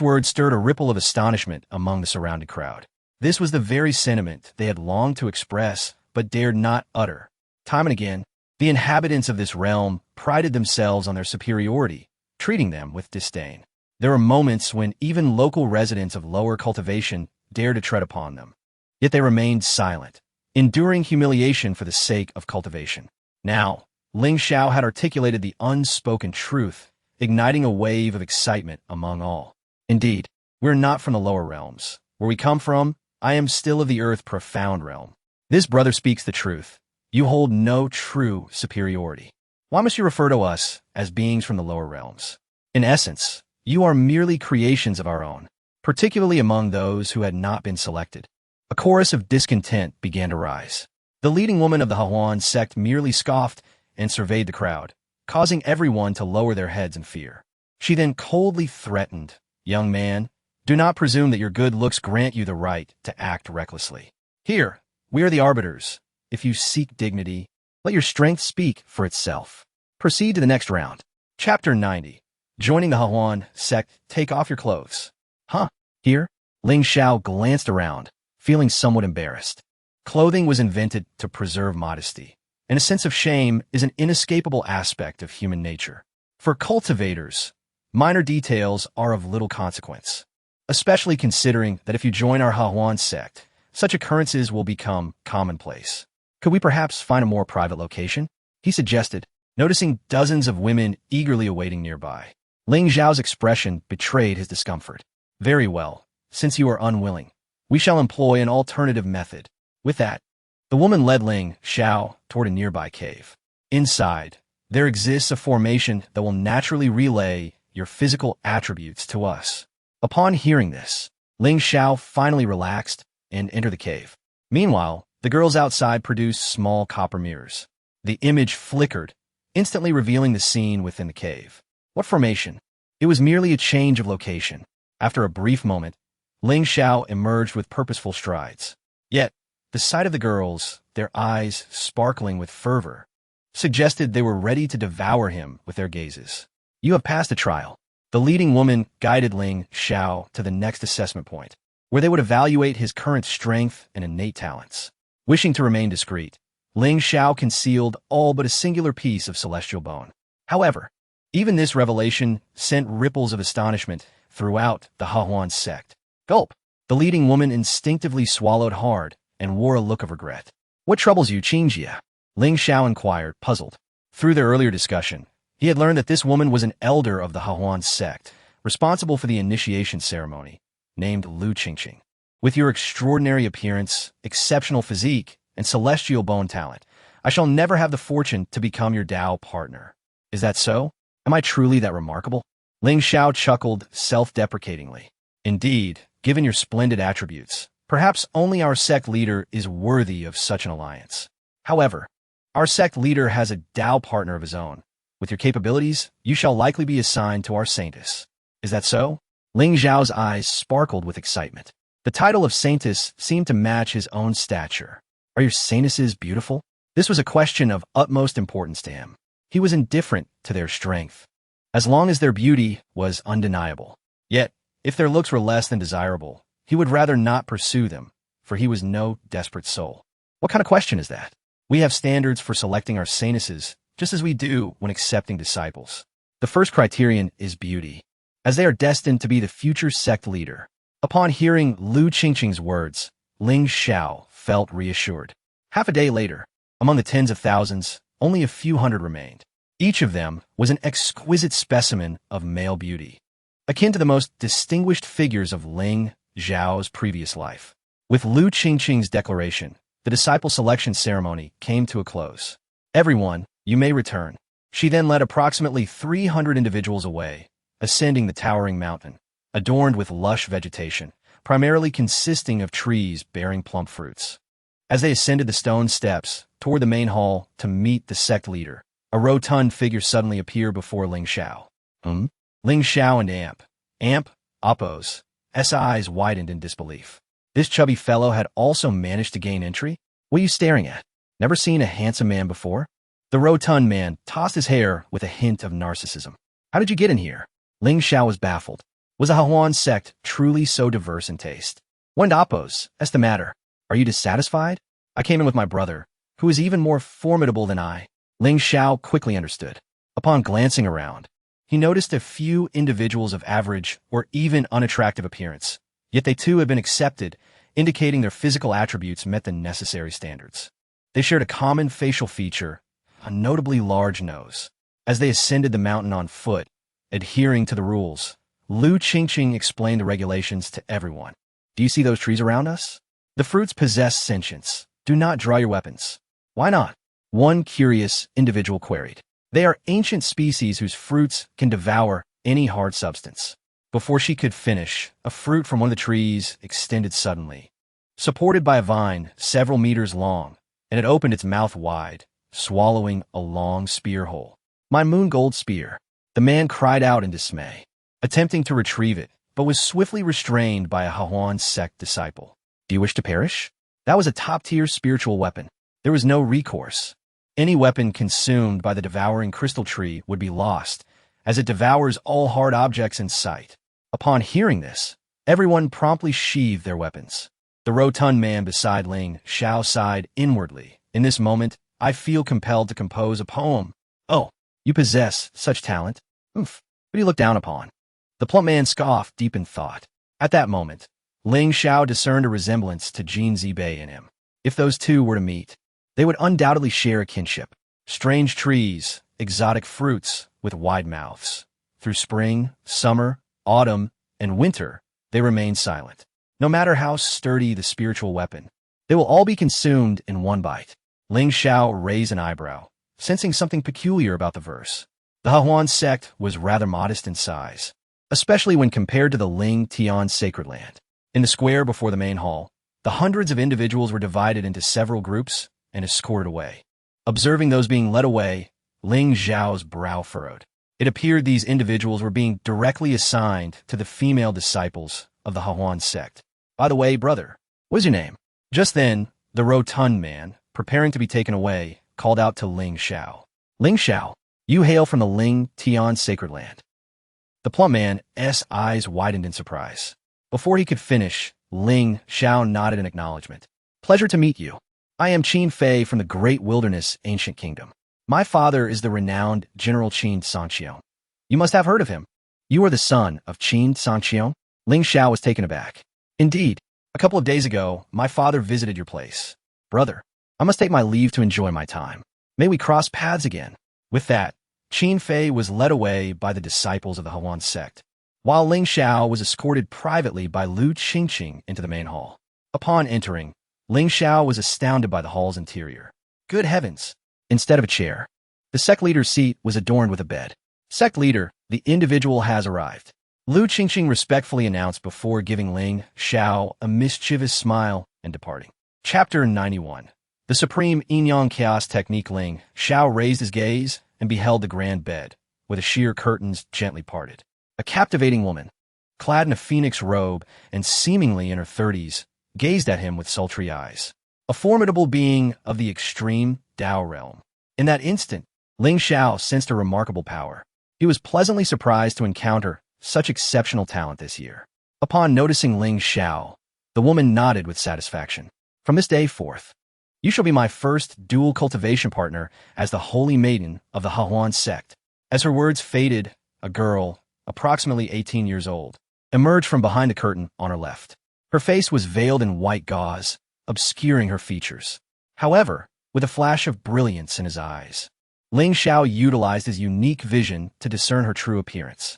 words stirred a ripple of astonishment among the surrounding crowd. This was the very sentiment they had longed to express, but dared not utter. Time and again, the inhabitants of this realm prided themselves on their superiority, treating them with disdain. There were moments when even local residents of lower cultivation dared to tread upon them. Yet they remained silent, enduring humiliation for the sake of cultivation. Now, Ling Xiao had articulated the unspoken truth, igniting a wave of excitement among all. "Indeed, we're not from the lower realms. Where we come from, I am still of the earth profound realm. This brother speaks the truth. You hold no true superiority. Why must you refer to us as beings from the lower realms? In essence, you are merely creations of our own, particularly among those who had not been selected." A chorus of discontent began to rise. The leading woman of the Hahuan sect merely scoffed and surveyed the crowd, causing everyone to lower their heads in fear. She then coldly threatened, "Young man, do not presume that your good looks grant you the right to act recklessly. Here, we are the arbiters. If you seek dignity, let your strength speak for itself. Proceed to the next round." Chapter 90. Joining the Hahuan sect, take off your clothes. "Huh? Here?" Ling Xiao glanced around, feeling somewhat embarrassed. Clothing was invented to preserve modesty, and a sense of shame is an inescapable aspect of human nature. For cultivators, minor details are of little consequence, especially considering that if you join our Hahuan sect, such occurrences will become commonplace. "Could we perhaps find a more private location?" he suggested, noticing dozens of women eagerly awaiting nearby. Ling Xiao's expression betrayed his discomfort. "Very well, since you are unwilling, we shall employ an alternative method." With that, the woman led Ling Xiao toward a nearby cave. Inside, there exists a formation that will naturally relay your physical attributes to us. Upon hearing this, Ling Xiao finally relaxed and entered the cave. Meanwhile, the girls outside produced small copper mirrors. The image flickered, instantly revealing the scene within the cave. What formation? It was merely a change of location. After a brief moment, Ling Xiao emerged with purposeful strides. Yet, the sight of the girls, their eyes sparkling with fervor, suggested they were ready to devour him with their gazes. "You have passed the trial." The leading woman guided Ling Xiao to the next assessment point, where they would evaluate his current strength and innate talents. Wishing to remain discreet, Ling Xiao concealed all but a singular piece of celestial bone. However, even this revelation sent ripples of astonishment throughout the Hahuan sect. Gulp! The leading woman instinctively swallowed hard and wore a look of regret. "What troubles you, Qingjia?" Ling Xiao inquired, puzzled. Through their earlier discussion, he had learned that this woman was an elder of the Hahuan sect, responsible for the initiation ceremony, named Lu Qingqing. "With your extraordinary appearance, exceptional physique, and celestial bone talent, I shall never have the fortune to become your Tao partner. Is that so? Am I truly that remarkable?" Ling Xiao chuckled self-deprecatingly. "Indeed, given your splendid attributes, perhaps only our sect leader is worthy of such an alliance. However, our sect leader has a Tao partner of his own. With your capabilities, you shall likely be assigned to our saintess. Is that so?" Ling Xiao's eyes sparkled with excitement. The title of saintess seemed to match his own stature. "Are your saintesses beautiful?" This was a question of utmost importance to him. He was indifferent to their strength, as long as their beauty was undeniable. Yet, if their looks were less than desirable, he would rather not pursue them, for he was no desperate soul. What kind of question is that? We have standards for selecting our saintesses, just as we do when accepting disciples. The first criterion is beauty, as they are destined to be the future sect leader. Upon hearing Lu Qingqing's words, Ling Xiao felt reassured. Half a day later, among the tens of thousands, only a few hundred remained. Each of them was an exquisite specimen of male beauty, akin to the most distinguished figures of Ling Xiao's previous life. With Lu Qingqing's declaration, the disciple selection ceremony came to a close. "Everyone, you may return." She then led approximately 300 individuals away, ascending the towering mountain, adorned with lush vegetation, primarily consisting of trees bearing plump fruits. As they ascended the stone steps toward the main hall to meet the sect leader, a rotund figure suddenly appeared before Ling Xiao. Ling Xiao and Amp, Oppos, eyes widened in disbelief. This chubby fellow had also managed to gain entry? "What are you staring at? Never seen a handsome man before?" The rotund man tossed his hair with a hint of narcissism. "How did you get in here?" Ling Xiao was baffled. Was the Hahuan sect truly so diverse in taste? "When Oppos, that's the matter. Are you dissatisfied? I came in with my brother, who is even more formidable than I." Ling Xiao quickly understood. Upon glancing around, he noticed a few individuals of average or even unattractive appearance, yet they too had been accepted, indicating their physical attributes met the necessary standards. They shared a common facial feature, a notably large nose. As they ascended the mountain on foot, adhering to the rules, Lu Qingqing explained the regulations to everyone. "Do you see those trees around us? The fruits possess sentience. Do not draw your weapons." "Why not?" one curious individual queried. "They are ancient species whose fruits can devour any hard substance." Before she could finish, a fruit from one of the trees extended suddenly, supported by a vine several meters long, and it opened its mouth wide, swallowing a long spear hole. "My moon gold spear." The man cried out in dismay, attempting to retrieve it, but was swiftly restrained by a Hahuan sect disciple. "Do you wish to perish?" That was a top-tier spiritual weapon. There was no recourse. Any weapon consumed by the devouring crystal tree would be lost, as it devours all hard objects in sight. Upon hearing this, everyone promptly sheathed their weapons. The rotund man beside Ling Xiao sighed inwardly. "In this moment, I feel compelled to compose a poem." "Oh, you possess such talent? Oof, who do you look down upon?" The plump man scoffed deep in thought. At that moment, Ling Xiao discerned a resemblance to Jin Zibei in him. If those two were to meet, they would undoubtedly share a kinship. Strange trees, exotic fruits with wide mouths. Through spring, summer, autumn, and winter, they remain silent. No matter how sturdy the spiritual weapon, they will all be consumed in one bite. Ling Xiao raised an eyebrow, sensing something peculiar about the verse. The Hahuan sect was rather modest in size, especially when compared to the Ling Tian sacred land. In the square before the main hall, the hundreds of individuals were divided into several groups and escorted away. Observing those being led away, Ling Xiao's brow furrowed. It appeared these individuals were being directly assigned to the female disciples of the Hahuan sect. "By the way, brother, what is your name?" Just then, the rotund man, preparing to be taken away, called out to Ling Xiao. "Ling Xiao, you hail from the Ling Tian sacred land." The plump man's eyes widened in surprise. Before he could finish, Ling Xiao nodded in acknowledgement. "Pleasure to meet you. I am Qin Fei from the Great Wilderness Ancient Kingdom. My father is the renowned General Qin Sanqiong. You must have heard of him. You are the son of Qin Sanqiong?" Ling Xiao was taken aback. Indeed, a couple of days ago, my father visited your place. Brother, I must take my leave to enjoy my time. May we cross paths again. With that, Qin Fei was led away by the disciples of the Huan sect, while Ling Xiao was escorted privately by Lu Qingqing into the main hall. Upon entering, Ling Xiao was astounded by the hall's interior. Good heavens! Instead of a chair, the sect leader's seat was adorned with a bed. Sect leader, the individual has arrived. Lu Qingqing respectfully announced before giving Ling Xiao a mischievous smile and departing. Chapter 91. The Supreme Yin-Yang Chaos Technique. Ling Xiao raised his gaze and beheld the grand bed, with the sheer curtains gently parted. A captivating woman, clad in a phoenix robe and seemingly in her 30s, gazed at him with sultry eyes. A formidable being of the extreme Dao realm. In that instant, Ling Xiao sensed a remarkable power. He was pleasantly surprised to encounter such exceptional talent this year. Upon noticing Ling Xiao, the woman nodded with satisfaction. From this day forth, you shall be my first dual cultivation partner as the holy maiden of the Huan sect. As her words faded, a girl, approximately 18 years old, emerged from behind the curtain on her left. Her face was veiled in white gauze, obscuring her features. However, with a flash of brilliance in his eyes, Ling Xiao utilized his unique vision to discern her true appearance.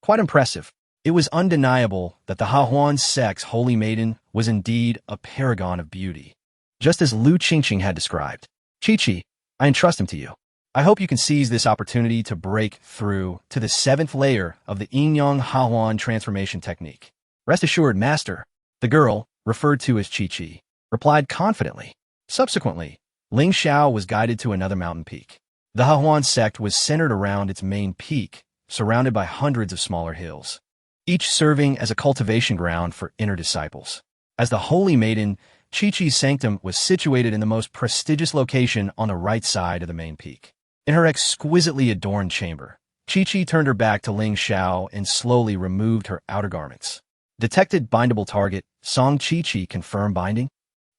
Quite impressive. It was undeniable that the Huan sect's holy maiden was indeed a paragon of beauty, just as Lu Qingqing had described. Chi-Chi, I entrust him to you. I hope you can seize this opportunity to break through to the 7th layer of the Yin-Yang Huan transformation technique. Rest assured, Master, the girl, referred to as Chi-Chi, replied confidently. Subsequently, Ling Xiao was guided to another mountain peak. The Huan sect was centered around its main peak, surrounded by hundreds of smaller hills, each serving as a cultivation ground for inner disciples. As the holy maiden, Chi-Chi's sanctum was situated in the most prestigious location on the right side of the main peak. In her exquisitely adorned chamber, Chi-Chi turned her back to Ling Xiao and slowly removed her outer garments. Detected bindable target. Song Chi-Chi confirm binding?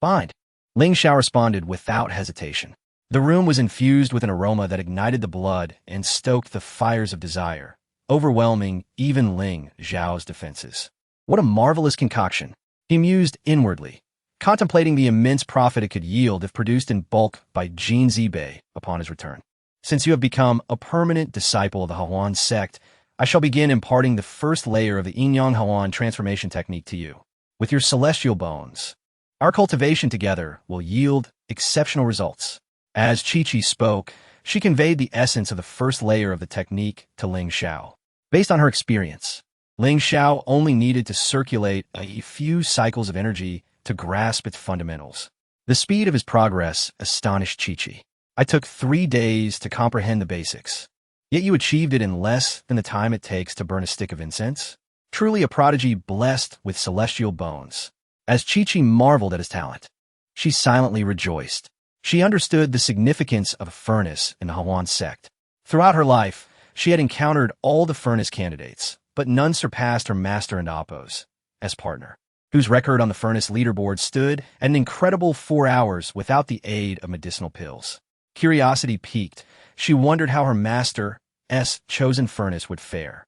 Bind. Ling Xiao responded without hesitation. The room was infused with an aroma that ignited the blood and stoked the fires of desire, overwhelming even Ling Xiao's defenses. What a marvelous concoction, he mused inwardly, contemplating the immense profit it could yield if produced in bulk by Jin Zibei upon his return. Since you have become a permanent disciple of the Huan sect, I shall begin imparting the first layer of the Yin-Yang Huan transformation technique to you. With your celestial bones, our cultivation together will yield exceptional results. As Chi-Chi spoke, she conveyed the essence of the first layer of the technique to Ling Xiao. Based on her experience, Ling Xiao only needed to circulate a few cycles of energy to grasp its fundamentals. The speed of his progress astonished Chi-Chi. I took 3 days to comprehend the basics, yet you achieved it in less than the time it takes to burn a stick of incense? Truly a prodigy blessed with celestial bones. As Chi-Chi marveled at his talent, she silently rejoiced. She understood the significance of a furnace in the Huan sect. Throughout her life, she had encountered all the furnace candidates, but none surpassed her master and Oppos, as partner, whose record on the furnace leaderboard stood at an incredible 4 hours without the aid of medicinal pills. Curiosity piqued. She wondered how her master's chosen furnace would fare.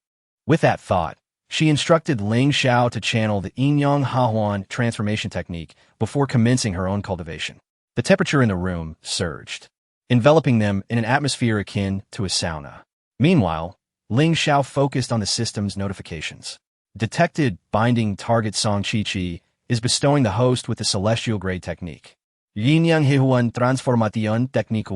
With that thought, she instructed Ling Xiao to channel the Yin-Yang Huan transformation technique before commencing her own cultivation. The temperature in the room surged, enveloping them in an atmosphere akin to a sauna. Meanwhile, Ling Xiao focused on the system's notifications. Detected binding target. Song Chi-Chi is bestowing the host with the celestial grade technique. Yin-Yang Huan transformation technique.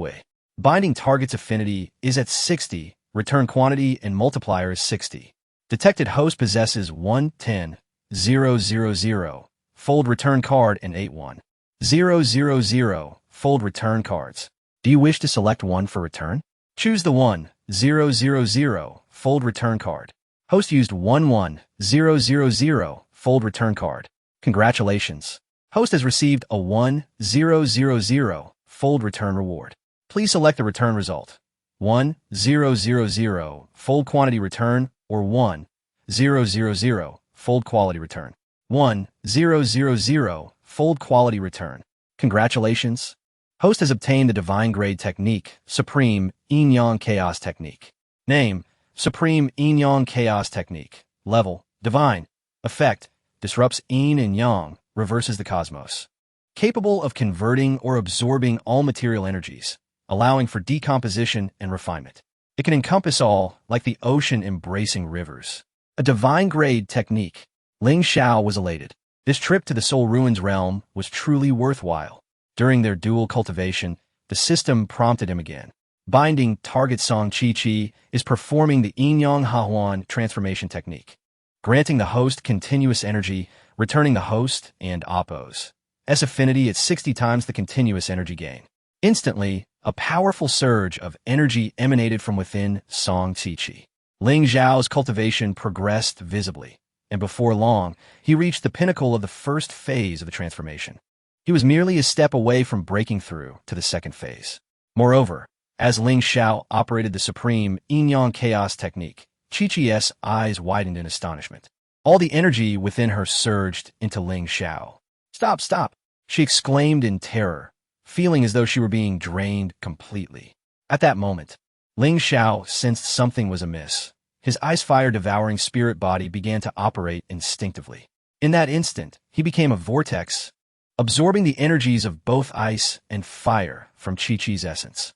Binding target's affinity is at 60, return quantity and multiplier is 60. Detected host possesses 1-10-000 fold return card and 8-1-000 fold return cards. Do you wish to select one for return? Choose the 1-000 fold return card. Host used 1-1-000 fold return card. Congratulations. Host has received a 1-000 fold return reward. Please select the return result. 1-000 fold quantity return or 1-000 fold quality return. 1-000 fold quality return. Congratulations. Host has obtained the divine grade technique, Supreme Yin-Yang Chaos Technique. Name, Supreme Yin-Yang Chaos Technique. Level, Divine. Effect, disrupts yin and yang, reverses the cosmos. Capable of converting or absorbing all material energies, allowing for decomposition and refinement. It can encompass all, like the ocean embracing rivers. A divine-grade technique. Ling Xiao was elated. This trip to the Soul Ruins realm was truly worthwhile. During their dual cultivation, the system prompted him again. Binding target Song Qi is performing the Yin-Yang Hahuan transformation technique, granting the host continuous energy, returning the host and Oppo's S affinity at 60 times the continuous energy gain. Instantly, a powerful surge of energy emanated from within Song Qi. Ling Xiao's cultivation progressed visibly, and before long, he reached the pinnacle of the first phase of the transformation. He was merely a step away from breaking through to the second phase. Moreover, as Ling Xiao operated the supreme Yin-Yang chaos technique, Qi-Qi's eyes widened in astonishment. All the energy within her surged into Ling Xiao. "Stop, stop!" she exclaimed in terror, feeling as though she were being drained completely. At that moment, Ling Xiao sensed something was amiss. His ice-fire-devouring spirit body began to operate instinctively. In that instant, he became a vortex, absorbing the energies of both ice and fire from Qi-Qi's essence.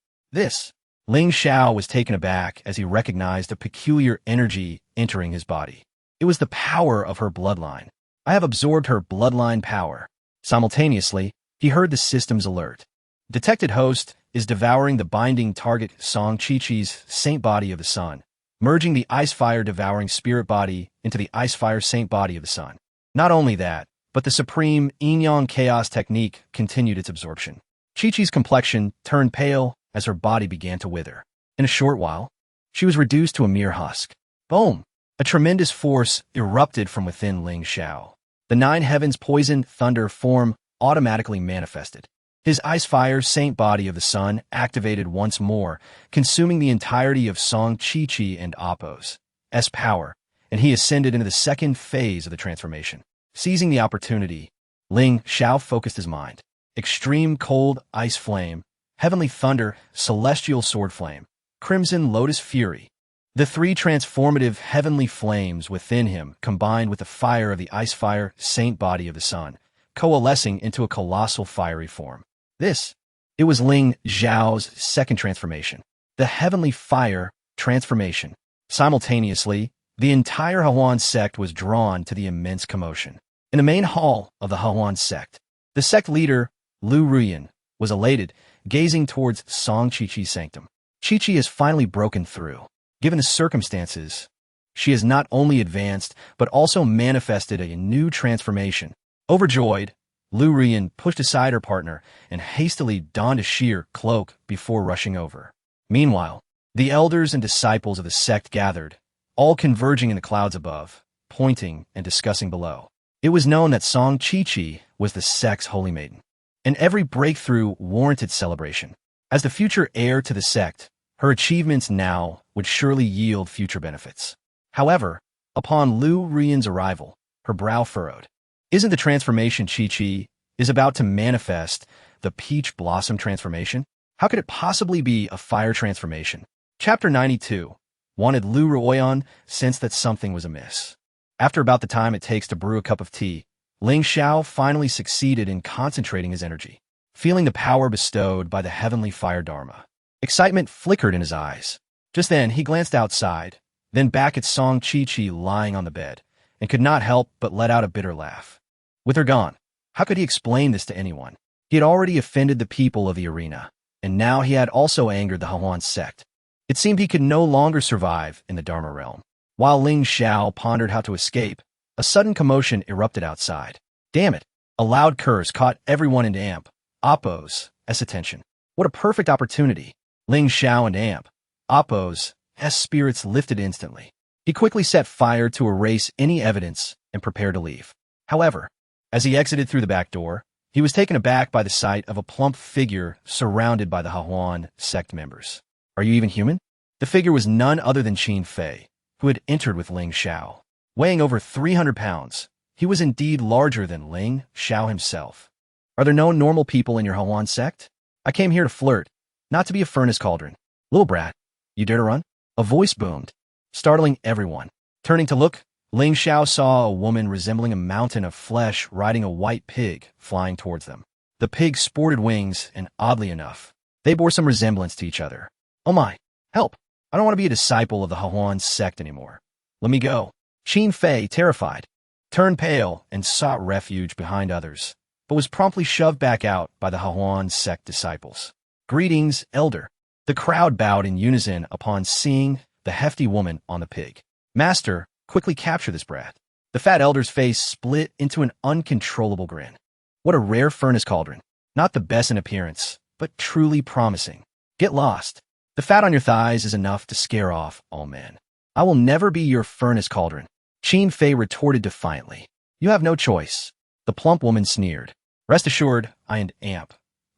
Ling Xiao was taken aback as he recognized a peculiar energy entering his body. It was the power of her bloodline. "I have absorbed her bloodline power." Simultaneously, he heard the system's alert. Detected host is devouring the binding target Song Qi-Qi's saint body of the sun, merging the ice-fire devouring spirit body into the ice-fire saint body of the sun. Not only that, but the supreme Yin-Yang chaos technique continued its absorption. Qi-Qi's complexion turned pale as her body began to wither. In a short while, she was reduced to a mere husk. Boom! A tremendous force erupted from within Ling Xiao. The nine heavens poison thunder form automatically manifested. His ice-fire saint body of the sun activated once more, consuming the entirety of Song Qi and Oppo's S power, and he ascended into the second phase of the transformation. Seizing the opportunity, Ling Xiao focused his mind. Extreme cold ice flame, heavenly thunder, celestial sword flame, crimson lotus fury. The three transformative heavenly flames within him combined with the fire of the ice-fire saint body of the sun, coalescing into a colossal fiery form. It was Ling Xiao's second transformation, the heavenly fire transformation. Simultaneously, the entire Hahuan sect was drawn to the immense commotion. In the main hall of the Hahuan sect, the sect leader, Lu Ruyan, was elated, gazing towards Song Qi-Qi's sanctum. Qi-Qi has finally broken through. Given the circumstances, she has not only advanced, but also manifested a new transformation. Overjoyed, Lu Ruyan pushed aside her partner and hastily donned a sheer cloak before rushing over. Meanwhile, the elders and disciples of the sect gathered, all converging in the clouds above, pointing and discussing below. It was known that Song Qi was the sect's holy maiden, and every breakthrough warranted celebration. As the future heir to the sect, her achievements now would surely yield future benefits. However, upon Lu Ruyan's arrival, her brow furrowed. Isn't the transformation Qi is about to manifest the peach blossom transformation? How could it possibly be a fire transformation? Chapter 92. Wanted Lu Ruyan sensed that something was amiss. After about the time it takes to brew a cup of tea, Ling Xiao finally succeeded in concentrating his energy, feeling the power bestowed by the heavenly fire dharma. Excitement flickered in his eyes. Just then, he glanced outside, then back at Song Qi lying on the bed, and could not help but let out a bitter laugh. With her gone, how could he explain this to anyone? He had already offended the people of the arena, and now he had also angered the Hahuan sect. It seemed he could no longer survive in the Dharma realm. While Ling Xiao pondered how to escape, a sudden commotion erupted outside. Damn it! A loud curse caught everyone in Oppo's attention. What a perfect opportunity! Ling Xiao and Oppo's spirits lifted instantly. He quickly set fire to erase any evidence and prepared to leave. However, as he exited through the back door, he was taken aback by the sight of a plump figure surrounded by the Hahuan sect members. Are you even human? The figure was none other than Qin Fei, who had entered with Ling Xiao. Weighing over 300 pounds, he was indeed larger than Ling Xiao himself. Are there no normal people in your Hahuan sect? I came here to flirt, not to be a furnace cauldron. Little brat, you dare to run? A voice boomed, startling everyone. Turning to look, Ling Xiao saw a woman resembling a mountain of flesh riding a white pig flying towards them. The pig sported wings, and oddly enough, they bore some resemblance to each other. Oh my, help! I don't want to be a disciple of the Huan sect anymore. Let me go. Qin Fei, terrified, turned pale and sought refuge behind others, but was promptly shoved back out by the Huan sect disciples. Greetings, elder. The crowd bowed in unison upon seeing the hefty woman on the pig. Master, quickly capture this brat. The fat elder's face split into an uncontrollable grin. What a rare furnace cauldron. Not the best in appearance, but truly promising. Get lost. The fat on your thighs is enough to scare off all men. I will never be your furnace cauldron. Qin Fei retorted defiantly. You have no choice. The plump woman sneered. Rest assured, I am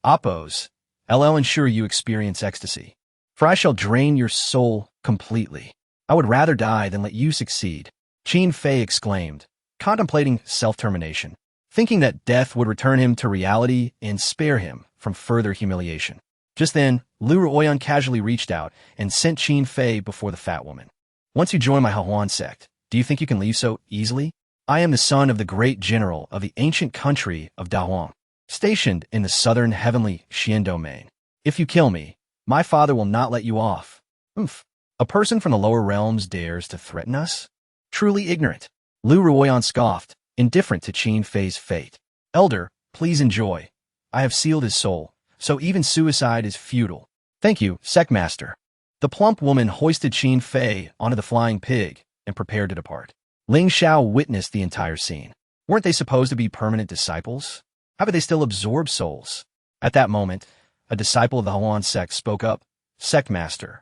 Oppos. I'll ensure you experience ecstasy. For I shall drain your soul completely. I would rather die than let you succeed. Qin Fei exclaimed, contemplating self-termination, thinking that death would return him to reality and spare him from further humiliation. Just then, Lu Ruoyan casually reached out and sent Qin Fei before the fat woman. Once you join my Huan sect, do you think you can leave so easily? I am the son of the great general of the ancient country of Dahuang, stationed in the southern heavenly Xian domain. If you kill me, my father will not let you off. Oomph. A person from the lower realms dares to threaten us? Truly ignorant. Lu Ruoyan scoffed, indifferent to Qin Fei's fate. Elder, please enjoy. I have sealed his soul, so even suicide is futile. Thank you, Sectmaster. The plump woman hoisted Qin Fei onto the flying pig and prepared to depart. Ling Xiao witnessed the entire scene. Weren't they supposed to be permanent disciples? How could they still absorb souls? At that moment, a disciple of the Huan sect spoke up. Sectmaster,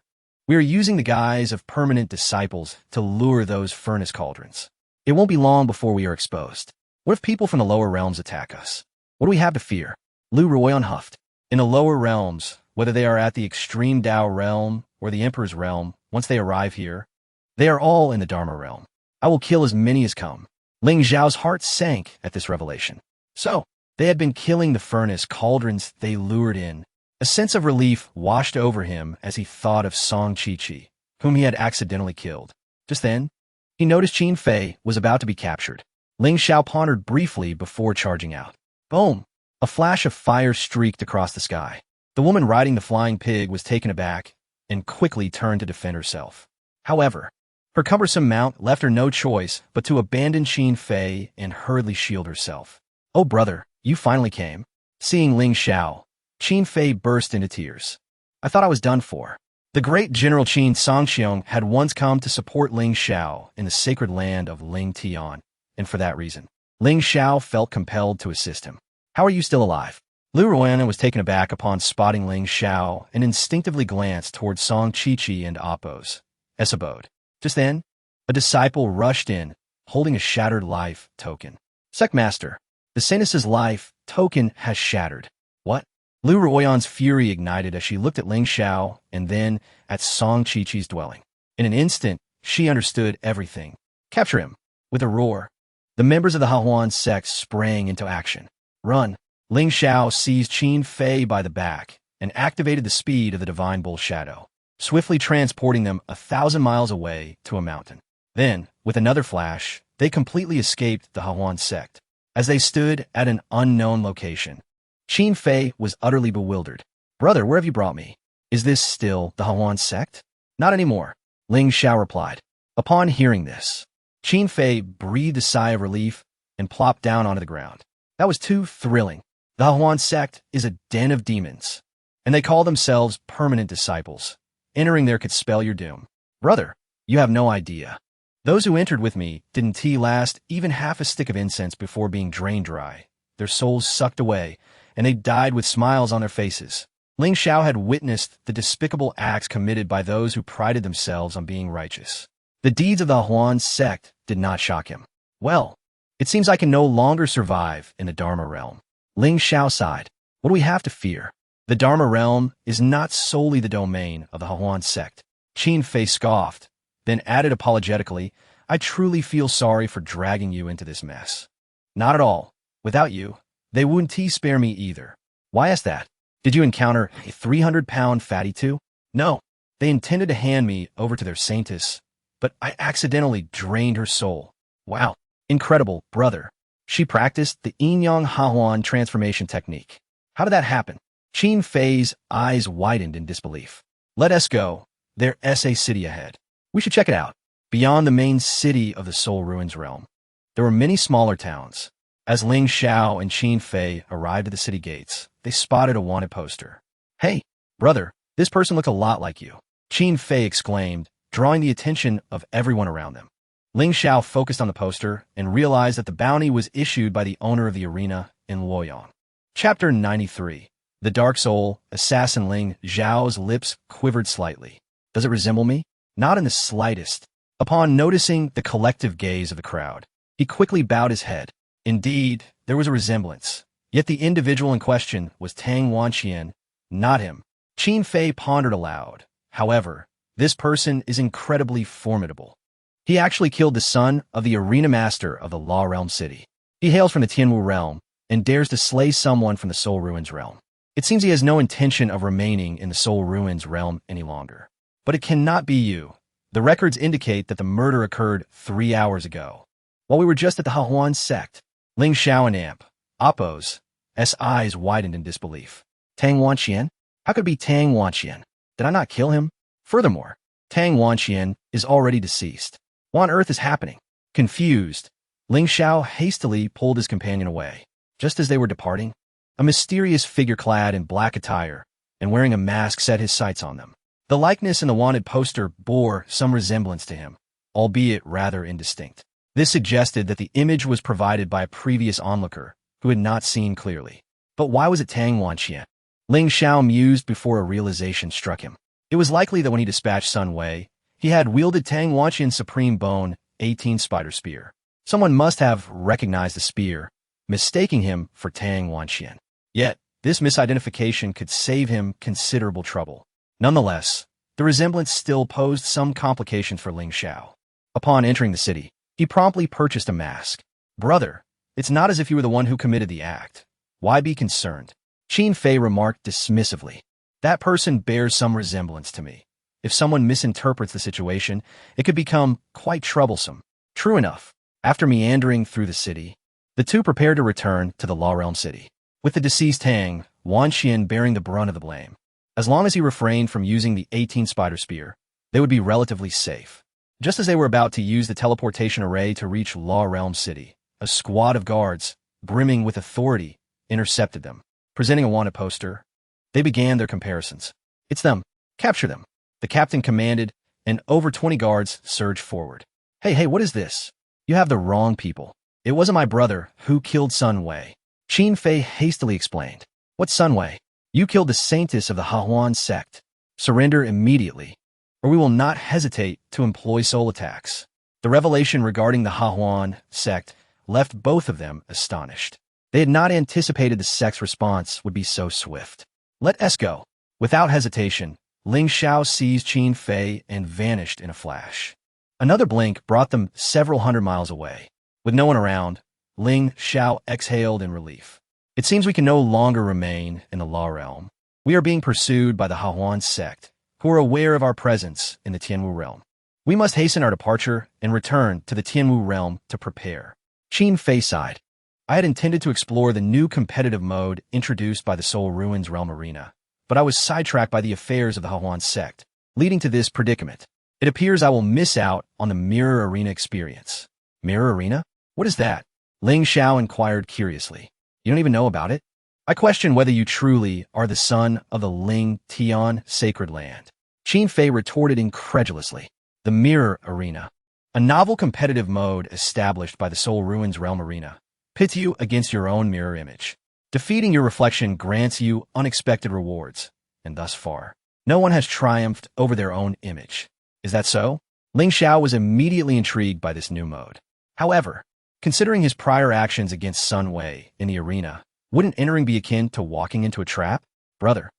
we are using the guise of permanent disciples to lure those furnace cauldrons. It won't be long before we are exposed. What if people from the lower realms attack us? What do we have to fear? Lu Ruoyan huffed. In the lower realms, whether they are at the extreme Dao realm or the Emperor's realm, once they arrive here, they are all in the Dharma realm. I will kill as many as come. Ling Xiao's heart sank at this revelation. So, they had been killing the furnace cauldrons they lured in. A sense of relief washed over him as he thought of Song Chi-Chi, whom he had accidentally killed. Just then, he noticed Qin Fei was about to be captured. Ling Xiao pondered briefly before charging out. Boom! A flash of fire streaked across the sky. The woman riding the flying pig was taken aback and quickly turned to defend herself. However, her cumbersome mount left her no choice but to abandon Qin Fei and hurriedly shield herself. Oh brother, you finally came. Seeing Ling Xiao, Qin Fei burst into tears. I thought I was done for. The great General Qin Songxiong had once come to support Ling Xiao in the sacred land of Ling Tian, and for that reason, Ling Xiao felt compelled to assist him. How are you still alive? Lu Ruoyan was taken aback upon spotting Ling Xiao and instinctively glanced towards Song Chi-Chi and Oppos' abode. Just then, a disciple rushed in, holding a shattered life token. Sectmaster, the Saintess's life token has shattered. What? Lu Ruoyan's fury ignited as she looked at Ling Xiao and then at Song Chi-Chi's dwelling. In an instant, she understood everything. Capture him. With a roar, the members of the Huan sect sprang into action. Run. Ling Xiao seized Qin Fei by the back and activated the speed of the Divine Bull Shadow, swiftly transporting them 1,000 miles away to a mountain. Then, with another flash, they completely escaped the Huan sect. As they stood at an unknown location, Qin Fei was utterly bewildered. Brother, where have you brought me? Is this still the Huan sect? Not anymore, Ling Xiao replied. Upon hearing this, Qin Fei breathed a sigh of relief and plopped down onto the ground. That was too thrilling. The Huan sect is a den of demons, and they call themselves permanent disciples. Entering there could spell your doom. Brother, you have no idea. Those who entered with me didn't last even half a stick of incense before being drained dry. Their souls sucked away, and they died with smiles on their faces. Ling Xiao had witnessed the despicable acts committed by those who prided themselves on being righteous. The deeds of the Huan sect did not shock him. Well, it seems I can no longer survive in the Dharma realm. Ling Xiao sighed. What do we have to fear? The Dharma realm is not solely the domain of the Huan sect. Qin Fei scoffed, then added apologetically, I truly feel sorry for dragging you into this mess. Not at all. Without you, they wouldn't spare me either. Why is that? Did you encounter a 300-pound fatty too? No. They intended to hand me over to their saintess, but I accidentally drained her soul. Wow, incredible, brother. She practiced the yin-yang transformation technique. How did that happen? Qin Fei's eyes widened in disbelief. Let us go. There's a city ahead. We should check it out. Beyond the main city of the Soul Ruins realm, there were many smaller towns. As Ling Xiao and Qin Fei arrived at the city gates, they spotted a wanted poster. Hey, brother, this person looks a lot like you, Qin Fei exclaimed, drawing the attention of everyone around them. Ling Xiao focused on the poster and realized that the bounty was issued by the owner of the arena in Luoyang. Chapter 93. The Dark Soul, Assassin Ling Xiao's lips quivered slightly. Does it resemble me? Not in the slightest. Upon noticing the collective gaze of the crowd, he quickly bowed his head. Indeed, there was a resemblance. Yet the individual in question was Tang Wanqian, not him. Qin Fei pondered aloud. However, this person is incredibly formidable. He actually killed the son of the arena master of the Law Realm City. He hails from the Tianwu realm and dares to slay someone from the Soul Ruins realm. It seems he has no intention of remaining in the Soul Ruins realm any longer. But it cannot be you. The records indicate that the murder occurred 3 hours ago, while we were just at the Hahuan sect. Ling Xiao and Appo's eyes widened in disbelief. Tang Wanqian? How could it be Tang Wanqian? Did I not kill him? Furthermore, Tang Wanqian is already deceased. What on earth is happening? Confused, Ling Xiao hastily pulled his companion away. Just as they were departing, a mysterious figure clad in black attire and wearing a mask set his sights on them. The likeness in the wanted poster bore some resemblance to him, albeit rather indistinct. This suggested that the image was provided by a previous onlooker who had not seen clearly. But why was it Tang Wanqian? Ling Xiao mused before a realization struck him. It was likely that when he dispatched Sun Wei, he had wielded Tang Wanqian's supreme bone, 18 spider spear. Someone must have recognized the spear, mistaking him for Tang Wanqian. Yet, this misidentification could save him considerable trouble. Nonetheless, the resemblance still posed some complications for Ling Xiao. Upon entering the city, he promptly purchased a mask. Brother, it's not as if you were the one who committed the act. Why be concerned? Qin Fei remarked dismissively. That person bears some resemblance to me. If someone misinterprets the situation, it could become quite troublesome. True enough, after meandering through the city, the two prepared to return to the Law Realm City, with the deceased Tang Wanqian bearing the brunt of the blame. As long as he refrained from using the 18 spider spear, they would be relatively safe. Just as they were about to use the teleportation array to reach Law Realm City, a squad of guards, brimming with authority, intercepted them. Presenting a wanted poster, they began their comparisons. It's them. Capture them, the captain commanded, and over 20 guards surged forward. Hey, what is this? You have the wrong people. It wasn't my brother who killed Sun Wei. Qin Fei hastily explained. What Sun Wei? You killed the saintess of the Hahuan sect. Surrender immediately, or we will not hesitate to employ soul attacks. The revelation regarding the Hahuan sect left both of them astonished. They had not anticipated the sect's response would be so swift. Let us go. Without hesitation, Ling Xiao seized Qin Fei and vanished in a flash. Another blink brought them several hundred miles away. With no one around, Ling Xiao exhaled in relief. It seems we can no longer remain in the Law Realm. We are being pursued by the Hahuan sect, who are aware of our presence in the Tianwu realm. We must hasten our departure and return to the Tianwu realm to prepare. Qin Fei sighed. I had intended to explore the new competitive mode introduced by the Soul Ruins Realm Arena, but I was sidetracked by the affairs of the Hahuan sect, leading to this predicament. It appears I will miss out on the Mirror Arena experience. Mirror Arena? What is that? Ling Xiao inquired curiously. You don't even know about it? I question whether you truly are the son of the Ling Tian sacred land. Qin Fei retorted incredulously. The Mirror Arena, a novel competitive mode established by the Soul Ruins Realm Arena, pits you against your own mirror image. Defeating your reflection grants you unexpected rewards, and thus far, no one has triumphed over their own image. Is that so? Ling Xiao was immediately intrigued by this new mode. However, considering his prior actions against Sun Wei in the arena, wouldn't entering be akin to walking into a trap? Brother,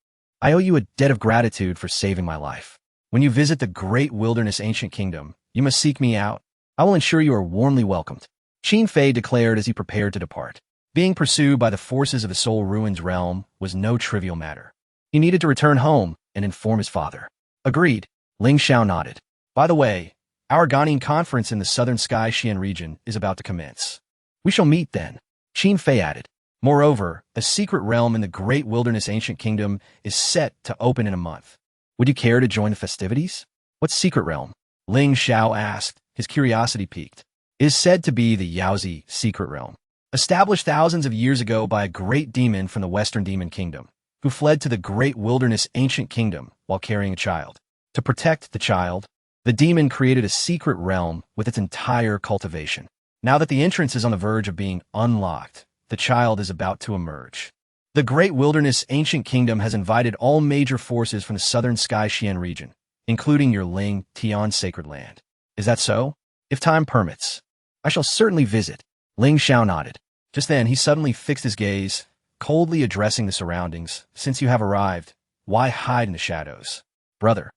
I owe you a debt of gratitude for saving my life. When you visit the great wilderness ancient kingdom, you must seek me out. I will ensure you are warmly welcomed. Qin Fei declared as he prepared to depart. Being pursued by the forces of the Soul Ruins realm was no trivial matter. He needed to return home and inform his father. Agreed. Ling Xiao nodded. By the way, Our Ghanaian conference in the southern Sky Xian region is about to commence. We shall meet then, Qin Fei added. Moreover, a secret realm in the great wilderness ancient kingdom is set to open in a month. Would you care to join the festivities? What secret realm? Ling Xiao asked, his curiosity piqued. It is said to be the Yaozi secret realm, established thousands of years ago by a great demon from the Western Demon Kingdom, who fled to the great wilderness ancient kingdom while carrying a child. To protect the child, the demon created a secret realm with its entire cultivation. Now that the entrance is on the verge of being unlocked, the child is about to emerge. The great wilderness ancient kingdom has invited all major forces from the southern Sky Xian region, including your Ling Tian sacred land. Is that so? If time permits, I shall certainly visit. Ling Xiao nodded. Just then, he suddenly fixed his gaze, coldly addressing the surroundings. Since you have arrived, why hide in the shadows? Brother,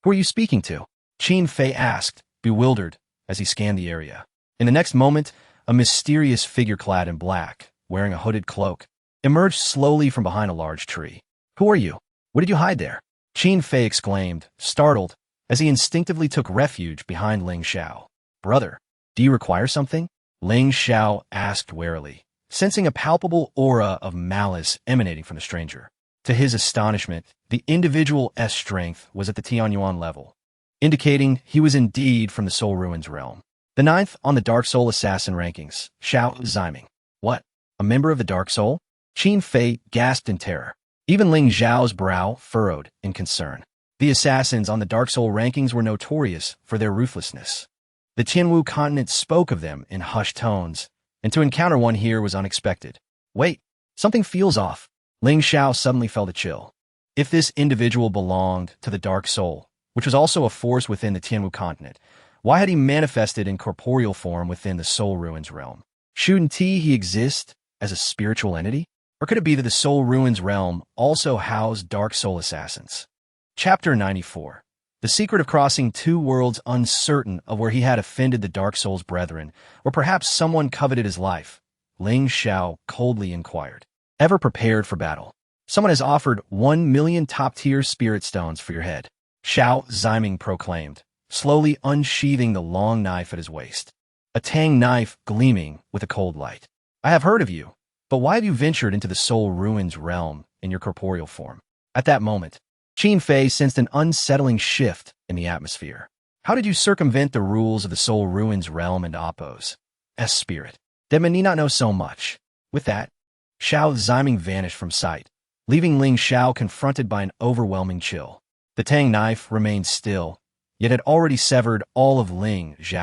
who are you speaking to? Qin Fei asked, bewildered, as he scanned the area. In the next moment, a mysterious figure clad in black, wearing a hooded cloak, emerged slowly from behind a large tree. Who are you? What did you hide there? Qin Fei exclaimed, startled, as he instinctively took refuge behind Ling Xiao. Brother, do you require something? Ling Xiao asked warily, sensing a palpable aura of malice emanating from the stranger. To his astonishment, the individual's strength was at the Tianyuan level, indicating he was indeed from the Soul Ruins realm. The ninth on the Dark Soul Assassin rankings, Xiao Ziming. What? A member of the Dark Soul? Qin Fei gasped in terror. Even Ling Xiao's brow furrowed in concern. The assassins on the Dark Soul rankings were notorious for their ruthlessness. The Tianwu continent spoke of them in hushed tones, and to encounter one here was unexpected. Wait, something feels off. Ling Xiao suddenly felt a chill. If this individual belonged to the Dark Soul, which was also a force within the Tianwu continent, why had he manifested in corporeal form within the Soul Ruins realm? Shouldn't he exist as a spiritual entity? Or could it be that the Soul Ruins realm also housed Dark Soul assassins? Chapter 94. The secret of crossing two worlds, uncertain of where he had offended the Dark Soul's brethren, or perhaps someone coveted his life, Ling Xiao coldly inquired. Ever prepared for battle? Someone has offered 1,000,000 top-tier spirit stones for your head, Xiao Ziming proclaimed, slowly unsheathing the long knife at his waist, a tang knife gleaming with a cold light. I have heard of you, but why have you ventured into the Soul Ruins realm in your corporeal form? At that moment, Qin Fei sensed an unsettling shift in the atmosphere. How did you circumvent the rules of the Soul Ruins realm and oppose spirit? Then need not know so much. With that, Xiao Ziming vanished from sight, leaving Ling Xiao confronted by an overwhelming chill. The tang knife remained still, yet had already severed all of Ling Xiao's